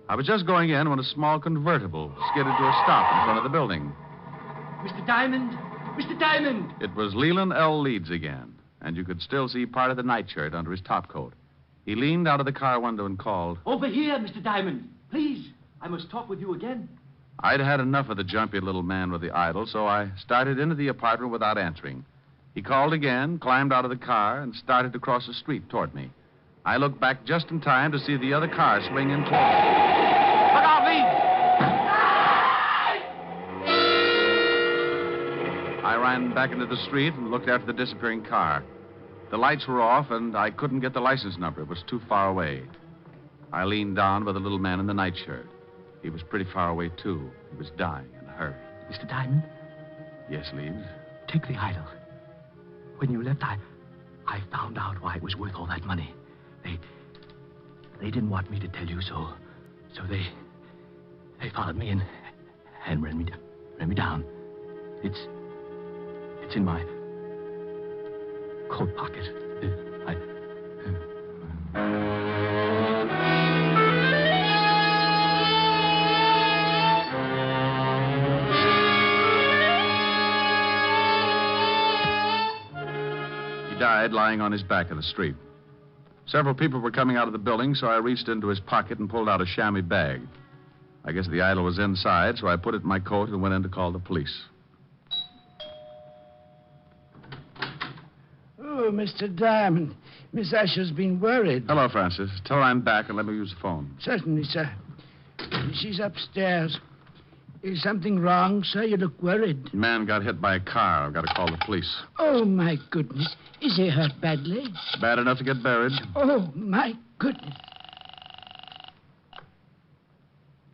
I was just going in when a small convertible skidded to a stop in front of the building. Mr. Diamond! Mr. Diamond! It was Leland L. Leeds again, and you could still see part of the nightshirt under his topcoat. He leaned out of the car window and called. Over here, Mr. Diamond. Please, I must talk with you again. I'd had enough of the jumpy little man with the idol, so I started into the apartment without answering. He called again, climbed out of the car, and started to cross the street toward me. I looked back just in time to see the other car swing in toward me. Look out, Leeds! I ran back into the street and looked after the disappearing car. The lights were off, and I couldn't get the license number. It was too far away. I leaned down by the little man in the nightshirt. He was pretty far away, too. He was dying in a hurry. Mr. Diamond? Yes, Leeds? Take the idol. When you left, I found out why it was worth all that money. They didn't want me to tell you, so they followed me and ran me down. It's in my coat pocket. He died lying on his back in the street. Several people were coming out of the building, so I reached into his pocket and pulled out a chamois bag. I guess the idol was inside, so I put it in my coat and went in to call the police. Oh, Mr. Diamond, Miss Asher's been worried. Hello, Francis. Tell her I'm back and let me use the phone. Certainly, sir. She's upstairs. Is something wrong, sir? You look worried. Man got hit by a car. I've got to call the police. Oh, my goodness. Is he hurt badly? Bad enough to get buried. Oh, my goodness.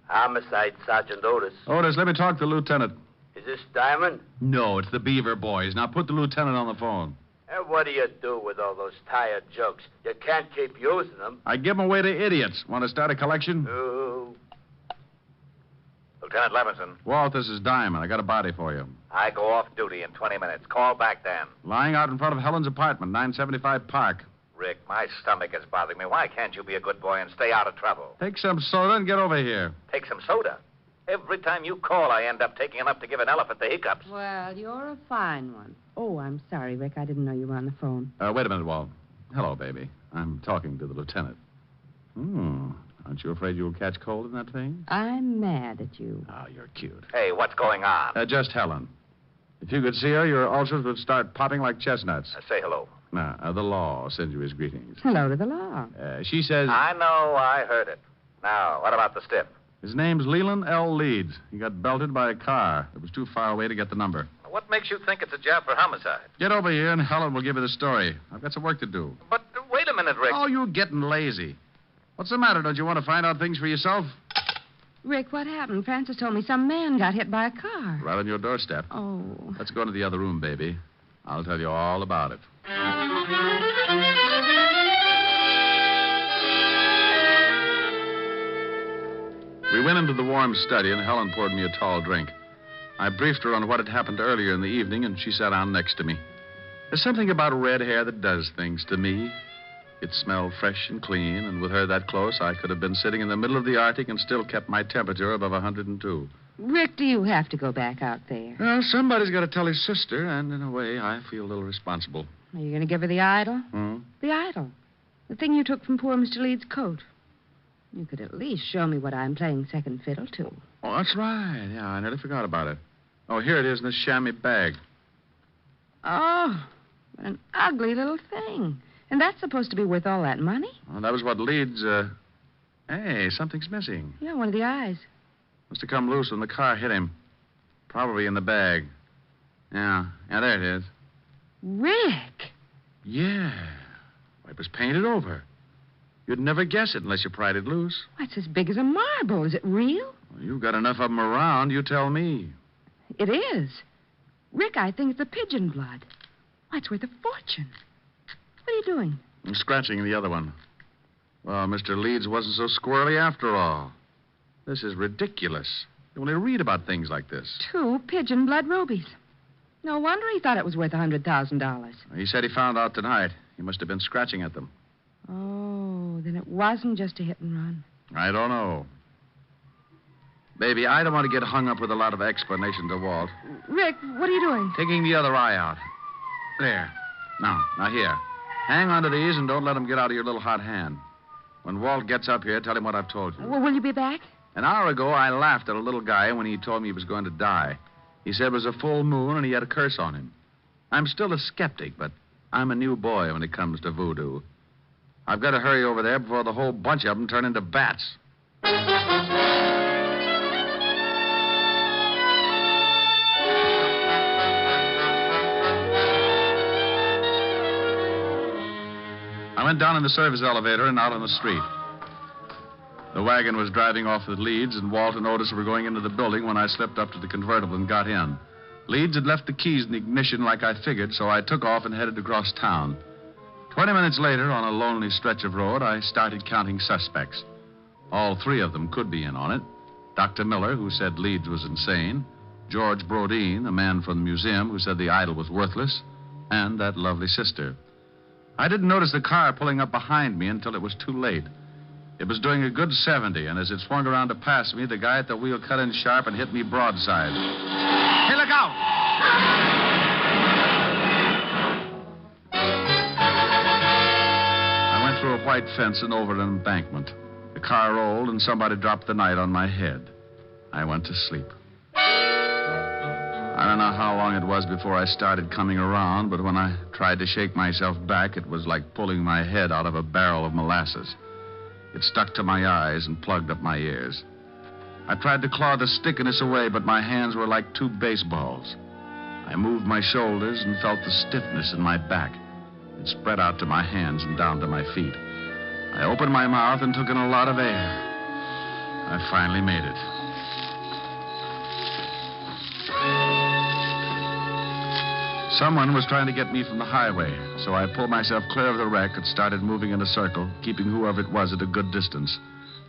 Homicide, Sergeant Otis. Otis, let me talk to the lieutenant. Is this Diamond? No, it's the Beaver boys. Now put the lieutenant on the phone. And what do you do with all those tired jokes? You can't keep using them. I give them away to idiots. Want to start a collection? Oh. Lieutenant Levinson, Walt, this is Diamond. I got a body for you. I go off duty in 20 minutes. Call back then. Lying out in front of Helen's apartment, 975 Park. Rick, my stomach is bothering me. Why can't you be a good boy and stay out of trouble? Take some soda and get over here. Take some soda. Every time you call, I end up taking enough to give an elephant the hiccups. Well, you're a fine one. Oh, I'm sorry, Rick. I didn't know you were on the phone. Wait a minute, Walt. Hello, baby. I'm talking to the lieutenant. Aren't you afraid you'll catch cold in that thing? I'm mad at you. Oh, you're cute. Hey, what's going on? Just Helen. If you could see her, your ulcers would start popping like chestnuts. Say hello. The law sends you his greetings. Hello to the law. She says... I know, I heard it. Now, what about the stiff? His name's Leland L. Leeds. He got belted by a car. It was too far away to get the number. What makes you think it's a job for homicide? Get over here and Helen will give you the story. I've got some work to do. But wait a minute, Rick. Oh, you're getting lazy. What's the matter? Don't you want to find out things for yourself? Rick, what happened? Francis told me some man got hit by a car. Right on your doorstep. Oh. Let's go into the other room, baby. I'll tell you all about it. We went into the warm study, and Helen poured me a tall drink. I briefed her on what had happened earlier in the evening, and she sat down next to me. There's something about red hair that does things to me. It smelled fresh and clean, and with her that close, I could have been sitting in the middle of the Arctic and still kept my temperature above 102. Rick, do you have to go back out there? Well, somebody's got to tell his sister, and in a way, I feel a little responsible. Are you going to give her the idol? Hmm? The idol. The thing you took from poor Mr. Leeds' coat. You could at least show me what I'm playing second fiddle to. Oh, that's right. Yeah, I nearly forgot about it. Oh, here it is in this chamois bag. Oh, what an ugly little thing. And that's supposed to be worth all that money? Well, that was what Leeds, Hey, something's missing. Yeah, one of the eyes. Must have come loose when the car hit him. Probably in the bag. Yeah, there it is. Rick! Yeah. It was painted over. You'd never guess it unless you pried it loose. What's as big as a marble? Is it real? Well, you've got enough of them around, you tell me. It is. Rick, I think it's the pigeon blood. Why, it's worth a fortune. What are you doing? I'm scratching the other one. Well, Mr. Leeds wasn't so squirrely after all. This is ridiculous. You only read about things like this. 2 pigeon blood rubies. No wonder he thought it was worth $100,000. He said he found out tonight. He must have been scratching at them. Oh, then it wasn't just a hit and run. I don't know. Baby, I don't want to get hung up with a lot of explanation to Walt. Rick, what are you doing? Taking the other eye out. There. Now here. Hang on to these and don't let them get out of your little hot hand. When Walt gets up here, tell him what I've told you. Well, will you be back? An hour ago, I laughed at a little guy when he told me he was going to die. He said it was a full moon and he had a curse on him. I'm still a skeptic, but I'm a new boy when it comes to voodoo. I've got to hurry over there before the whole bunch of them turn into bats. I went down in the service elevator and out on the street. The wagon was driving off with Leeds, and Walt and Otis were going into the building when I slipped up to the convertible and got in. Leeds had left the keys in the ignition like I figured, so I took off and headed across town. 20 minutes later, on a lonely stretch of road, I started counting suspects. All 3 of them could be in on it. Dr. Miller, who said Leeds was insane. George Brodeen, the man from the museum who said the idol was worthless. And that lovely sister. I didn't notice the car pulling up behind me until it was too late. It was doing a good 70, and as it swung around to pass me, the guy at the wheel cut in sharp and hit me broadside. Hey, look out! I went through a white fence and over an embankment. The car rolled, and somebody dropped the night on my head. I went to sleep. I don't know how long it was before I started coming around, but when I tried to shake myself back, it was like pulling my head out of a barrel of molasses. It stuck to my eyes and plugged up my ears. I tried to claw the stickiness away, but my hands were like two baseballs. I moved my shoulders and felt the stiffness in my back. It spread out to my hands and down to my feet. I opened my mouth and took in a lot of air. I finally made it. Someone was trying to get me from the highway, so I pulled myself clear of the wreck and started moving in a circle, keeping whoever it was at a good distance.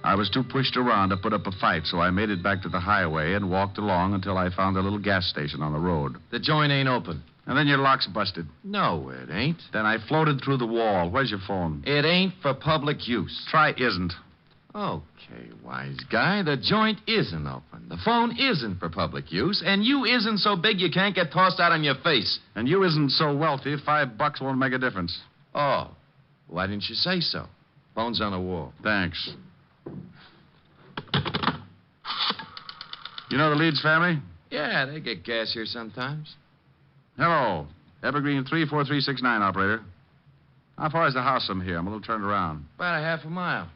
I was too pushed around to put up a fight, so I made it back to the highway and walked along until I found a little gas station on the road. The joint ain't open. And then your lock's busted. No, it ain't. Then I floated through the wall. Where's your phone? It ain't for public use. Try isn't. Okay, wise guy. The joint isn't open. The phone isn't for public use, and you isn't so big you can't get tossed out on your face. And you isn't so wealthy, $5 won't make a difference. Oh, why didn't you say so? Phone's on the wall. Thanks. You know the Leeds family? Yeah, they get gas here sometimes. Hello. Evergreen 34369, operator. How far is the house from here? I'm a little turned around. About a half a mile.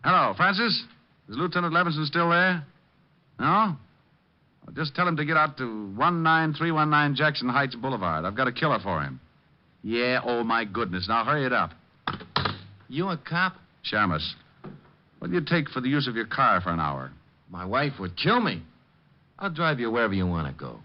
Hello, Francis? Is Lieutenant Levinson still there? No? Well, just tell him to get out to 19319 Jackson Heights Boulevard. I've got a killer for him. Yeah, oh, my goodness. Now, hurry it up. You a cop? Shamus. What do you take for the use of your car for an hour? My wife would kill me. I'll drive you wherever you want to go.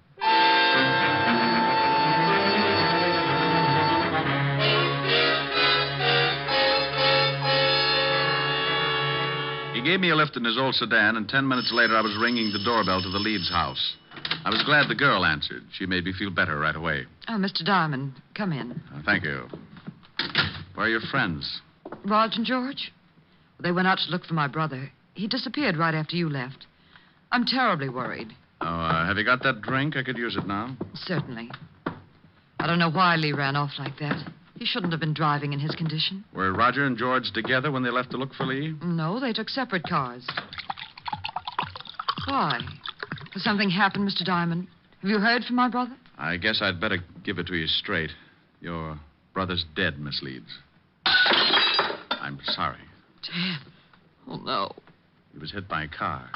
He gave me a lift in his old sedan, and 10 minutes later I was ringing the doorbell to the Leeds house. I was glad the girl answered. She made me feel better right away. Oh, Mr. Diamond, come in. Thank you. Where are your friends? Raj and George? They went out to look for my brother. He disappeared right after you left. I'm terribly worried. Oh, have you got that drink? I could use it now. Certainly. I don't know why Lee ran off like that. He shouldn't have been driving in his condition. Were Roger and George together when they left to look for Lee? No, they took separate cars. Why? Has something happened, Mr. Diamond? Have you heard from my brother? I guess I'd better give it to you straight. Your brother's dead, Miss Leeds. I'm sorry. Dead? Oh, no. He was hit by a car.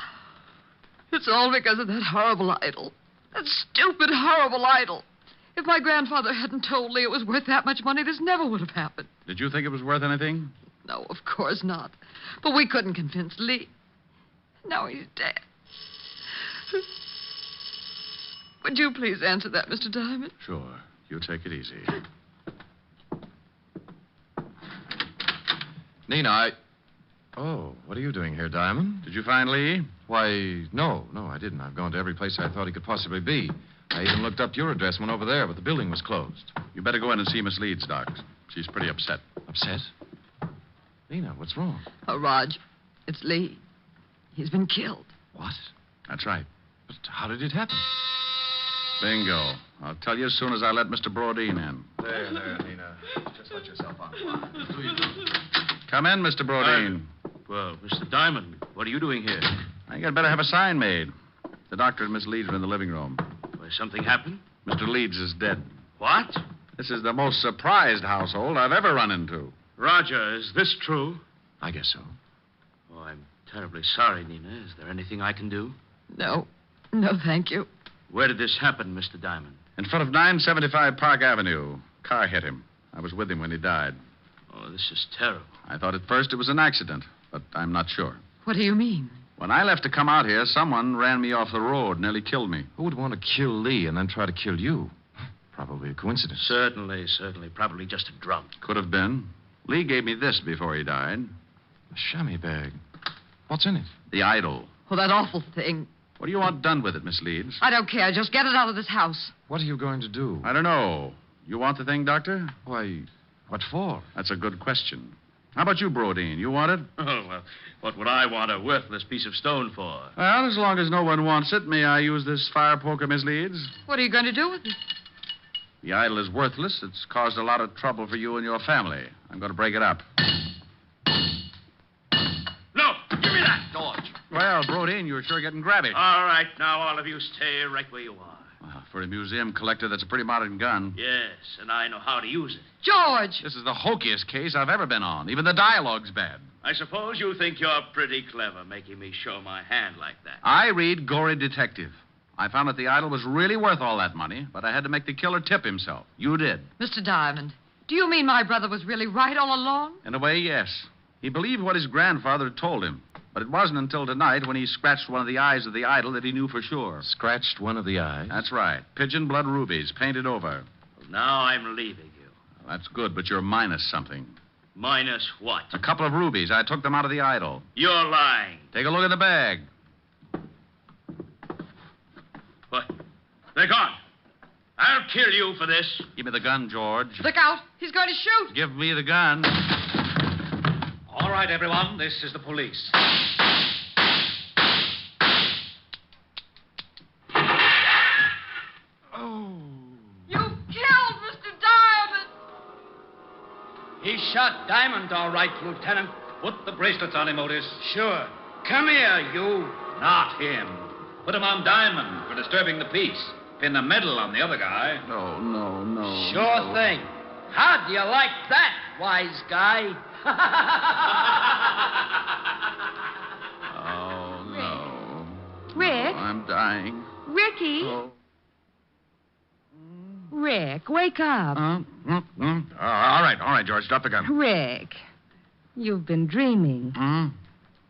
It's all because of that horrible idol. That stupid, horrible idol. If my grandfather hadn't told Lee it was worth that much money, this never would have happened. Did you think it was worth anything? No, of course not. But we couldn't convince Lee. Now he's dead. Would you please answer that, Mr. Diamond? Sure. You take it easy. Nina, Oh, what are you doing here, Diamond? Did you find Lee? Why, no, I didn't. I've gone to every place I thought he could possibly be. I even looked up your address, went over there, but the building was closed. You better go in and see Miss Leeds, Doc. She's pretty upset. Upset? Nina, what's wrong? Oh, Raj, it's Lee. He's been killed. What? That's right. But how did it happen? Bingo. I'll tell you as soon as I let Mr. Brodeen in. There, Nina. Just let yourself on the line. Do you? Come in, Mr. Brodeen. Well, Mr. Diamond, what are you doing here? I think I'd better have a sign made. The doctor and Miss Leeds are in the living room. Well, something happened? Mr. Leeds is dead. What? This is the most surprised household I've ever run into. Roger, is this true? I guess so. Oh, I'm terribly sorry, Nina. Is there anything I can do? No, thank you. Where did this happen, Mr. Diamond? In front of 975 Park Avenue. Car hit him. I was with him when he died. Oh, this is terrible. I thought at first it was an accident, but I'm not sure. What do you mean? When I left to come out here, someone ran me off the road, nearly killed me. Who would want to kill Lee and then try to kill you? Probably a coincidence. Certainly. Probably just a drunk. Could have been. Lee gave me this before he died. A chamois bag. What's in it? The idol. Oh, that awful thing. What do you want done with it, Miss Leeds? I don't care. Just get it out of this house. What are you going to do? I don't know. You want the thing, Doctor? Why, what for? That's a good question. How about you, Brodeen? You want it? Oh, well, what would I want a worthless piece of stone for? Well, as long as no one wants it, may I use this fire poker, Miss Leeds? What are you going to do with it? The idol is worthless. It's caused a lot of trouble for you and your family. I'm going to break it up. No! Give me that, George. Well, Brodeen, you're sure getting grabby. All right, now all of you stay right where you are. For a museum collector, that's a pretty modern gun. Yes, and I know how to use it. George! This is the hokiest case I've ever been on. Even the dialogue's bad. I suppose you think you're pretty clever making me show my hand like that. I read Gory Detective. I found that the idol was really worth all that money, but I had to make the killer tip himself. You did. Mr. Diamond, do you mean my brother was really right all along? In a way, yes. He believed what his grandfather had told him. But it wasn't until tonight when he scratched one of the eyes of the idol that he knew for sure. Scratched one of the eyes? That's right. Pigeon blood rubies, painted over. Well, now I'm leaving you. Well, that's good, but you're minus something. Minus what? A couple of rubies. I took them out of the idol. You're lying. Take a look at the bag. What? They're gone. I'll kill you for this. Give me the gun, George. Look out. He's going to shoot. Give me the gun. All right, everyone. This is the police. You killed Mr. Diamond. He shot Diamond, all right, Lieutenant. Put the bracelets on him, Otis. Sure. Come here, you. Not him. Put him on Diamond for disturbing the peace. Pin the medal on the other guy. No, no, no. Sure thing. How do you like that, wise guy? Oh, no. Rick? Oh, I'm dying. Ricky? Oh. Rick, wake up. All right, George. Drop the gun. Rick, you've been dreaming. Hmm?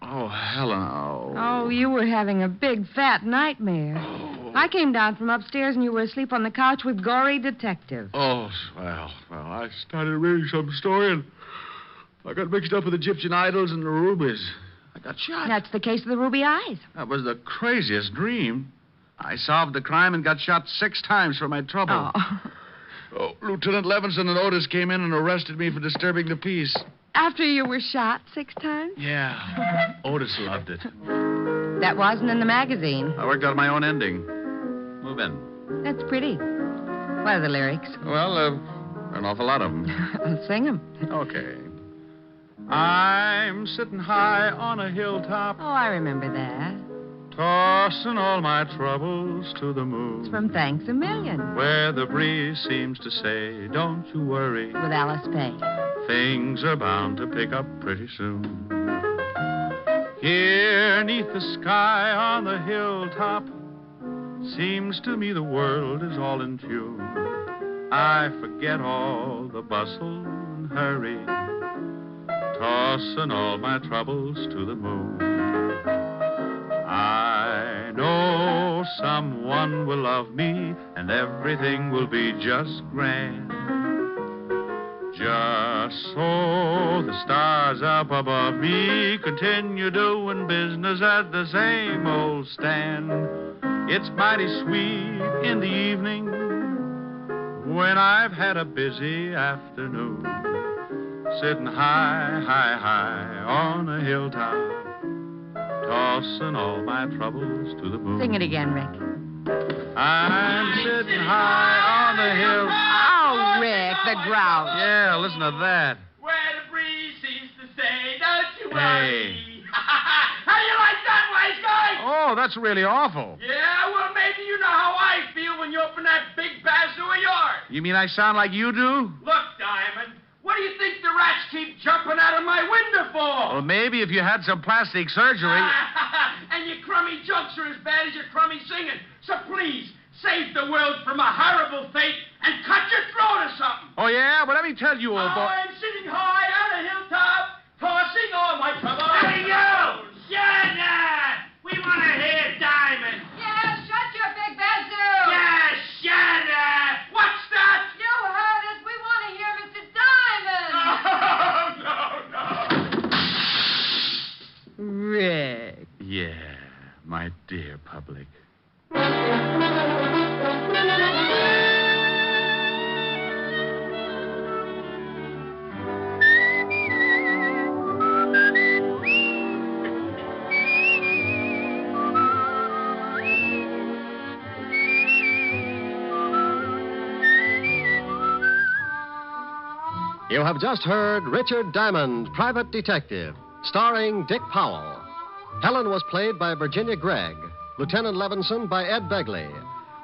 Oh, Helen. Oh. Oh, you were having a big, fat nightmare. I came down from upstairs and you were asleep on the couch with Gory Detective. Oh, well, I started reading some story and I got mixed up with Egyptian idols and the rubies. I got shot. That's the case of the ruby eyes. That was the craziest dream. I solved the crime and got shot 6 times for my trouble. Oh, Lieutenant Levinson and Otis came in and arrested me for disturbing the peace. After you were shot 6 times? Yeah. Otis loved it. That wasn't in the magazine. I worked out my own ending. Move in. That's pretty. What are the lyrics? Well, an awful lot of them. I'll sing them. Okay. I'm sitting high on a hilltop, Oh, I remember that. tossing all my troubles to the moon. It's from Thanks a Million. Where the breeze seems to say, don't you worry. With Alice Faye. Things are bound to pick up pretty soon. Here, neath the sky on the hilltop, seems to me the world is all in tune. I forget all the bustle and hurry, tossing all my troubles to the moon. I know someone will love me, and everything will be just grand. Just so the stars up above me continue doing business at the same old stand. It's mighty sweet in the evening when I've had a busy afternoon, sitting high, high, high on a hilltop, tossing all my troubles to the moon. Sing it again, Rick. I'm sitting high on the hill. Oh, Rick, the grouse. Yeah, listen to that. Where the breeze seems to say, don't you Hey. worry. How you like that, wise guy? Oh, that's really awful. Yeah, well, maybe you know how I feel when you open that big bazoo of yours. You mean I sound like you do? Look, Diamond, what do you think the rats keep jumping out of my window for? Well, maybe if you had some plastic surgery. And your crummy jokes are as bad as your crummy singing. So please, save the world from a horrible fate and cut your throat or something. Oh, yeah? Well, let me tell you, old boy. I'm sitting high on a hilltop, tossing all my troubles. Hey, you! Shut up! We want to hear Diamond. Yeah, shut your big bazoo. Yeah, shut up! What's that? You heard us. We want to hear Mr. Diamond. No, no. Rick. Yeah, my dear public. You have just heard Richard Diamond, Private Detective, starring Dick Powell. Helen was played by Virginia Gregg, Lieutenant Levinson by Ed Begley.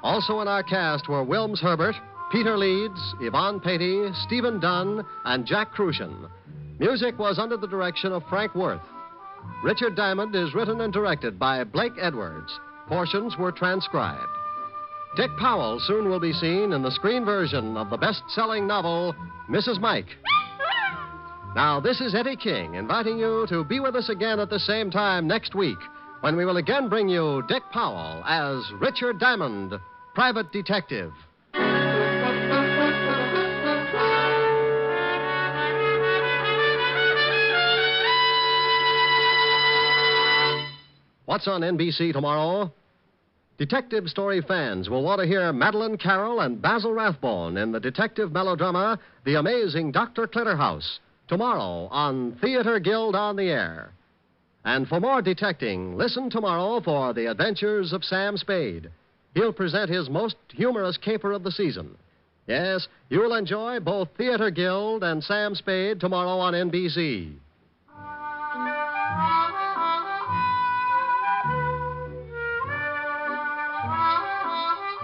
Also in our cast were Wilms Herbert, Peter Leeds, Yvonne Patey, Stephen Dunn, and Jack Crucian. Music was under the direction of Frank Worth. Richard Diamond is written and directed by Blake Edwards. Portions were transcribed. Dick Powell soon will be seen in the screen version of the best-selling novel, Mrs. Mike. Now, this is Eddie King inviting you to be with us again at the same time next week when we will again bring you Dick Powell as Richard Diamond, private detective. What's on NBC tomorrow? Detective story fans will want to hear Madeline Carroll and Basil Rathbone in the detective melodrama The Amazing Dr. Clitterhouse, tomorrow on Theater Guild on the Air. And for more detecting, listen tomorrow for The Adventures of Sam Spade. He'll present his most humorous caper of the season. Yes, you'll enjoy both Theater Guild and Sam Spade tomorrow on NBC.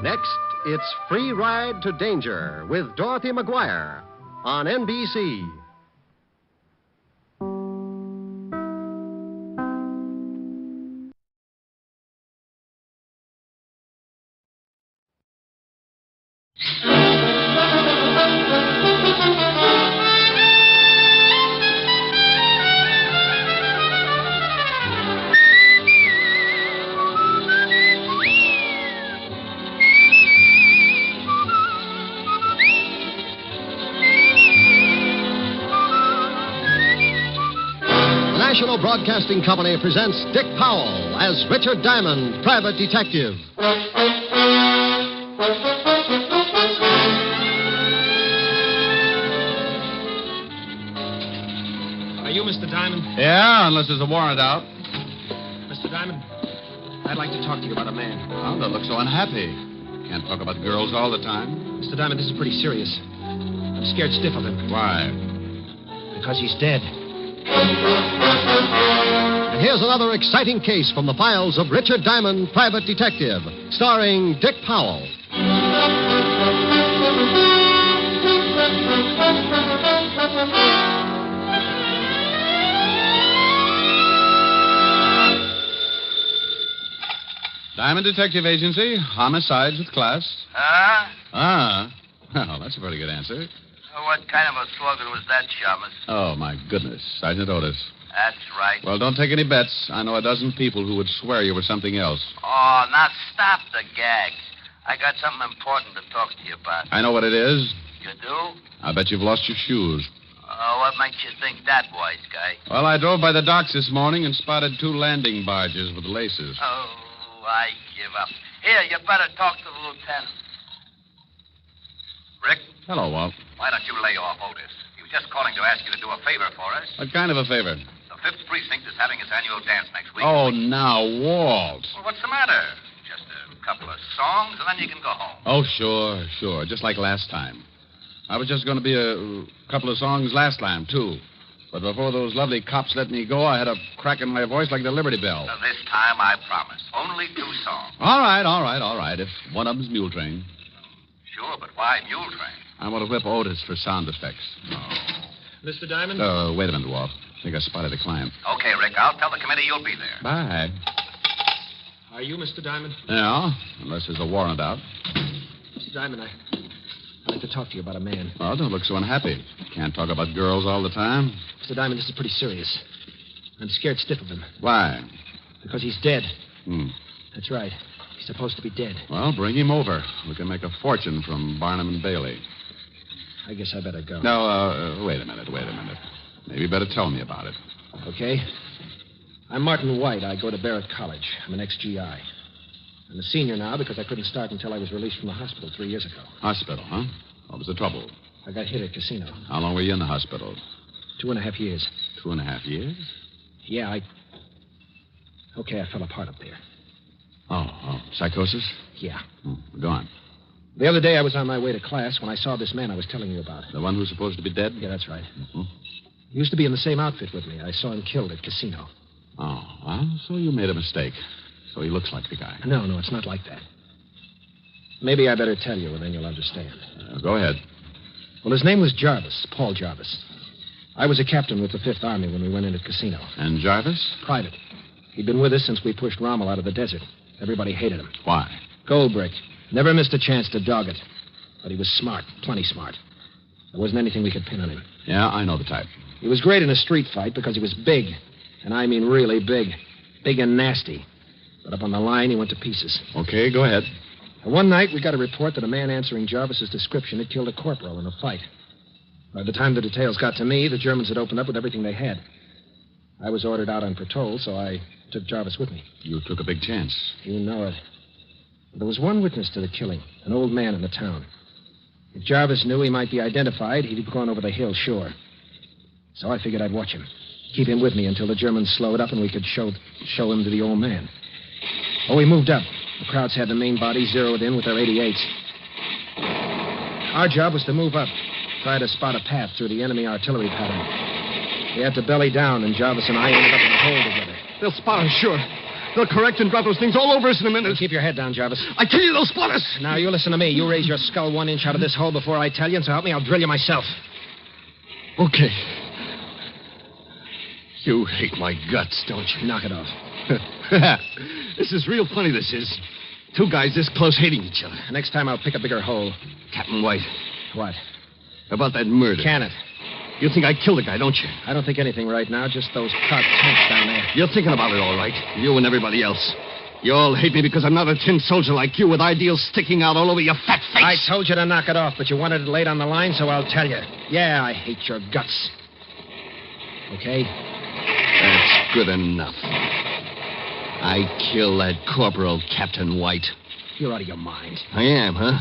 Next, it's Free Ride to Danger with Dorothy McGuire on NBC. National Broadcasting Company presents Dick Powell as Richard Diamond, private detective. Are you Mr. Diamond? Yeah, unless there's a warrant out. Mr. Diamond, I'd like to talk to you about a man. Oh, don't look so unhappy. Can't talk about girls all the time. Mr. Diamond, this is pretty serious. I'm scared stiff of him. Why? Because he's dead. And here's another exciting case from the files of Richard Diamond, private detective, starring Dick Powell. Diamond Detective Agency, homicides with class. Well, that's a pretty good answer. What kind of a slogan was that, Shamus? Oh, my goodness. Sergeant Otis. That's right. Well, don't take any bets. I know a dozen people who would swear you were something else. Oh, now stop the gags. I got something important to talk to you about. I know what it is. You do? I bet you've lost your shoes. What makes you think that, wise guy? Well, I drove by the docks this morning and spotted 2 landing barges with laces. Oh, I give up. Here, you better talk to the lieutenant. Rick? Hello, Walt. Why don't you lay off Otis? He was just calling to ask you to do a favor for us. What kind of a favor? The 5th Precinct is having its annual dance next week. Oh, now, Walt. Well, what's the matter? Just a couple of songs, and then you can go home. Oh, sure. Just like last time. I was just going to be a couple of songs last time, too. But before those lovely cops let me go, I had a crack in my voice like the Liberty Bell. Now, this time, I promise. Only 2 songs. All right. If one of them's Mule Train. Sure, but why Mule Train? I want to whip Otis for sound effects. Mr. Diamond? Wait a minute, Walt. I think I spotted a client. Okay, Rick. I'll tell the committee you'll be there. Bye. Are you Mr. Diamond? Yeah, unless there's a warrant out. Mr. Diamond, I'd like to talk to you about a man. Well, don't look so unhappy. Can't talk about girls all the time. Mr. Diamond, this is pretty serious. I'm scared stiff of him. Why? Because he's dead. That's right. He's supposed to be dead. Well, bring him over. We can make a fortune from Barnum and Bailey. I guess I better go. No, wait a minute. Maybe you better tell me about it. Okay. I'm Martin White. I go to Barrett College. I'm an ex-GI. I'm a senior now because I couldn't start until I was released from the hospital 3 years ago. Hospital, huh? What was the trouble? I got hit at a casino. How long were you in the hospital? 2.5 years. 2.5 years? Yeah, Okay, I fell apart up there. Oh, psychosis? Yeah. Go on. The other day I was on my way to class when I saw this man I was telling you about. The one who's supposed to be dead? Yeah, that's right. Mm-hmm. He used to be in the same outfit with me. I saw him killed at casino. Oh, well, so you made a mistake. So he looks like the guy. No, it's not like that. Maybe I better tell you, and then you'll understand. Go ahead. Well, his name was Jarvis, Paul Jarvis. I was a captain with the Fifth Army when we went into the casino. And Jarvis? Private. He'd been with us since we pushed Rommel out of the desert. Everybody hated him. Why? Gold brick. Never missed a chance to dog it. But he was smart, plenty smart. There wasn't anything we could pin on him. Yeah, I know the type. He was great in a street fight because he was big. And I mean really big. Big and nasty. But up on the line, he went to pieces. Okay, go ahead. And one night, we got a report that a man answering Jarvis's description had killed a corporal in a fight. By the time the details got to me, the Germans had opened up with everything they had. I was ordered out on patrol, so I took Jarvis with me. You took a big chance. You know it. There was one witness to the killing, an old man in the town. If Jarvis knew he might be identified, he'd be gone over the hill, sure. So I figured I'd watch him. Keep him with me until the Germans slowed up and we could show him to the old man. Oh, we moved up. The Krauts had the main body zeroed in with their 88s. Our job was to move up, try to spot a path through the enemy artillery pattern. We had to belly down, and Jarvis and I ended up in a hole together. They'll spot us, sure. They'll correct and drop those things all over us in a minute. Keep your head down, Jarvis. I tell you, they'll spot us. Now, you listen to me. You raise your skull 1 inch out of this hole before I tell you, and so help me, I'll drill you myself. Okay. You hate my guts, don't you? Knock it off. This is real funny, this is. Two guys this close hating each other. Next time I'll pick a bigger hole. Captain White. What? About that murder. Can it? You think I killed the guy, don't you? I don't think anything right now, just those cocked tanks down there. You're thinking about it all right. You and everybody else. You all hate me because I'm not a tin soldier like you with ideals sticking out all over your fat face. I told you to knock it off, but you wanted it laid on the line, so I'll tell you. Yeah, I hate your guts. Okay? That's good enough. I killed that Corporal Captain White. You're out of your mind. I am, huh?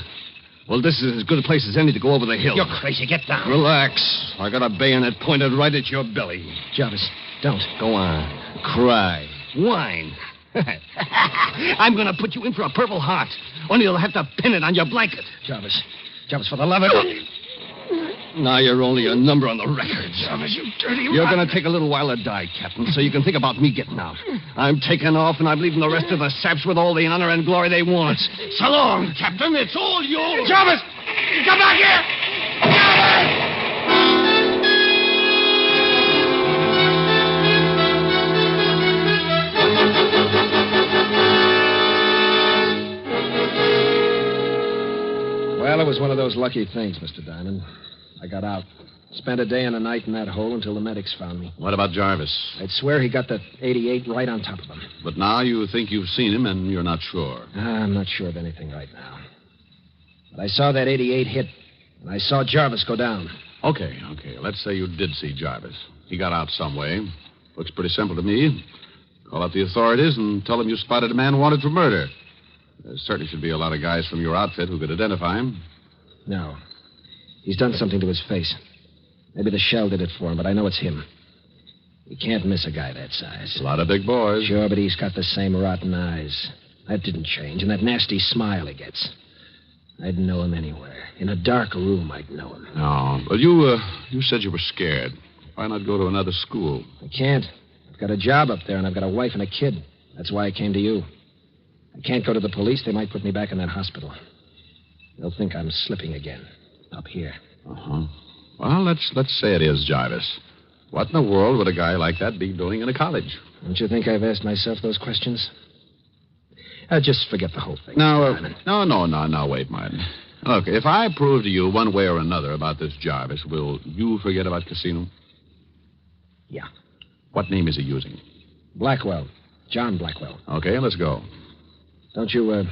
Well, this is as good a place as any to go over the hill. You're crazy. Get down. Relax. I got a bayonet pointed right at your belly. Jarvis, don't. Go on. Cry. Whine. I'm going to put you in for a Purple Heart. Only you'll have to pin it on your blanket. Jarvis, for the love of... Now you're only a number on the record. Jarvis, you dirty... You're going to take a little while to die, Captain, so you can think about me getting out. I'm taking off, and I'm leaving the rest of the saps with all the honor and glory they want. So long, Captain. It's all yours. Jarvis! Come back here! Jarvis! Well, it was one of those lucky things, Mr. Diamond. I got out. Spent a day and a night in that hole until the medics found me. What about Jarvis? I'd swear he got the 88 right on top of him. But now you think you've seen him and you're not sure. I'm not sure of anything right now. But I saw that 88 hit, and I saw Jarvis go down. Okay. Let's say you did see Jarvis. He got out some way. Looks pretty simple to me. Call up the authorities and tell them you spotted a man wanted for murder. There certainly should be a lot of guys from your outfit who could identify him. No. He's done something to his face. Maybe the shell did it for him, but I know it's him. You can't miss a guy that size. A lot of big boys. Sure, but he's got the same rotten eyes. That didn't change, and that nasty smile he gets. I'd know him anywhere. In a dark room, I'd know him. No, but you said you were scared. Why not go to another school? I can't. I've got a job up there, and I've got a wife and a kid. That's why I came to you. I can't go to the police. They might put me back in that hospital. They'll think I'm slipping again. Up here. Uh-huh. Well, let's say it is Jarvis. What in the world would a guy like that be doing in a college? Don't you think I've asked myself those questions? Just forget the whole thing. No, wait, Martin. Look, if I prove to you one way or another about this Jarvis, will you forget about Casino? Yeah. What name is he using? Blackwell. John Blackwell. Okay, let's go. Don't you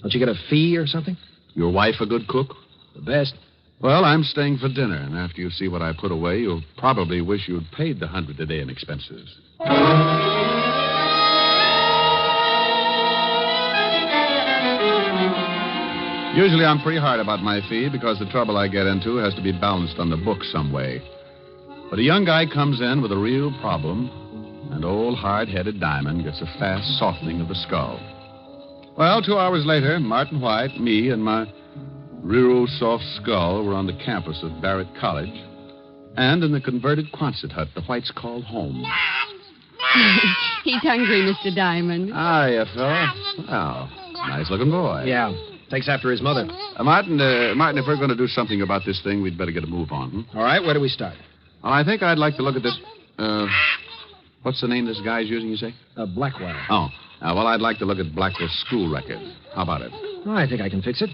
get a fee or something? Your wife a good cook? The best. Well, I'm staying for dinner, and after you see what I put away, you'll probably wish you'd paid the $100 a day in expenses. Usually I'm pretty hard about my fee because the trouble I get into has to be balanced on the book some way. But a young guy comes in with a real problem, and old hard-headed Diamond gets a fast softening of the skull. Well, 2 hours later, Martin White, me, and my real soft skull were on the campus of Barrett College, and in the converted Quonset hut the Whites called home. He's hungry, Mr. Diamond. Hiya, fella. Oh, nice-looking boy. Yeah, takes after his mother. Martin, if we're going to do something about this thing, we'd better get a move on. All right, where do we start? Well, I think I'd like to look at this. What's the name this guy's using, you say? Blackwell. Oh. Well, I'd like to look at Blackwell's school record. How about it? Oh, I think I can fix it.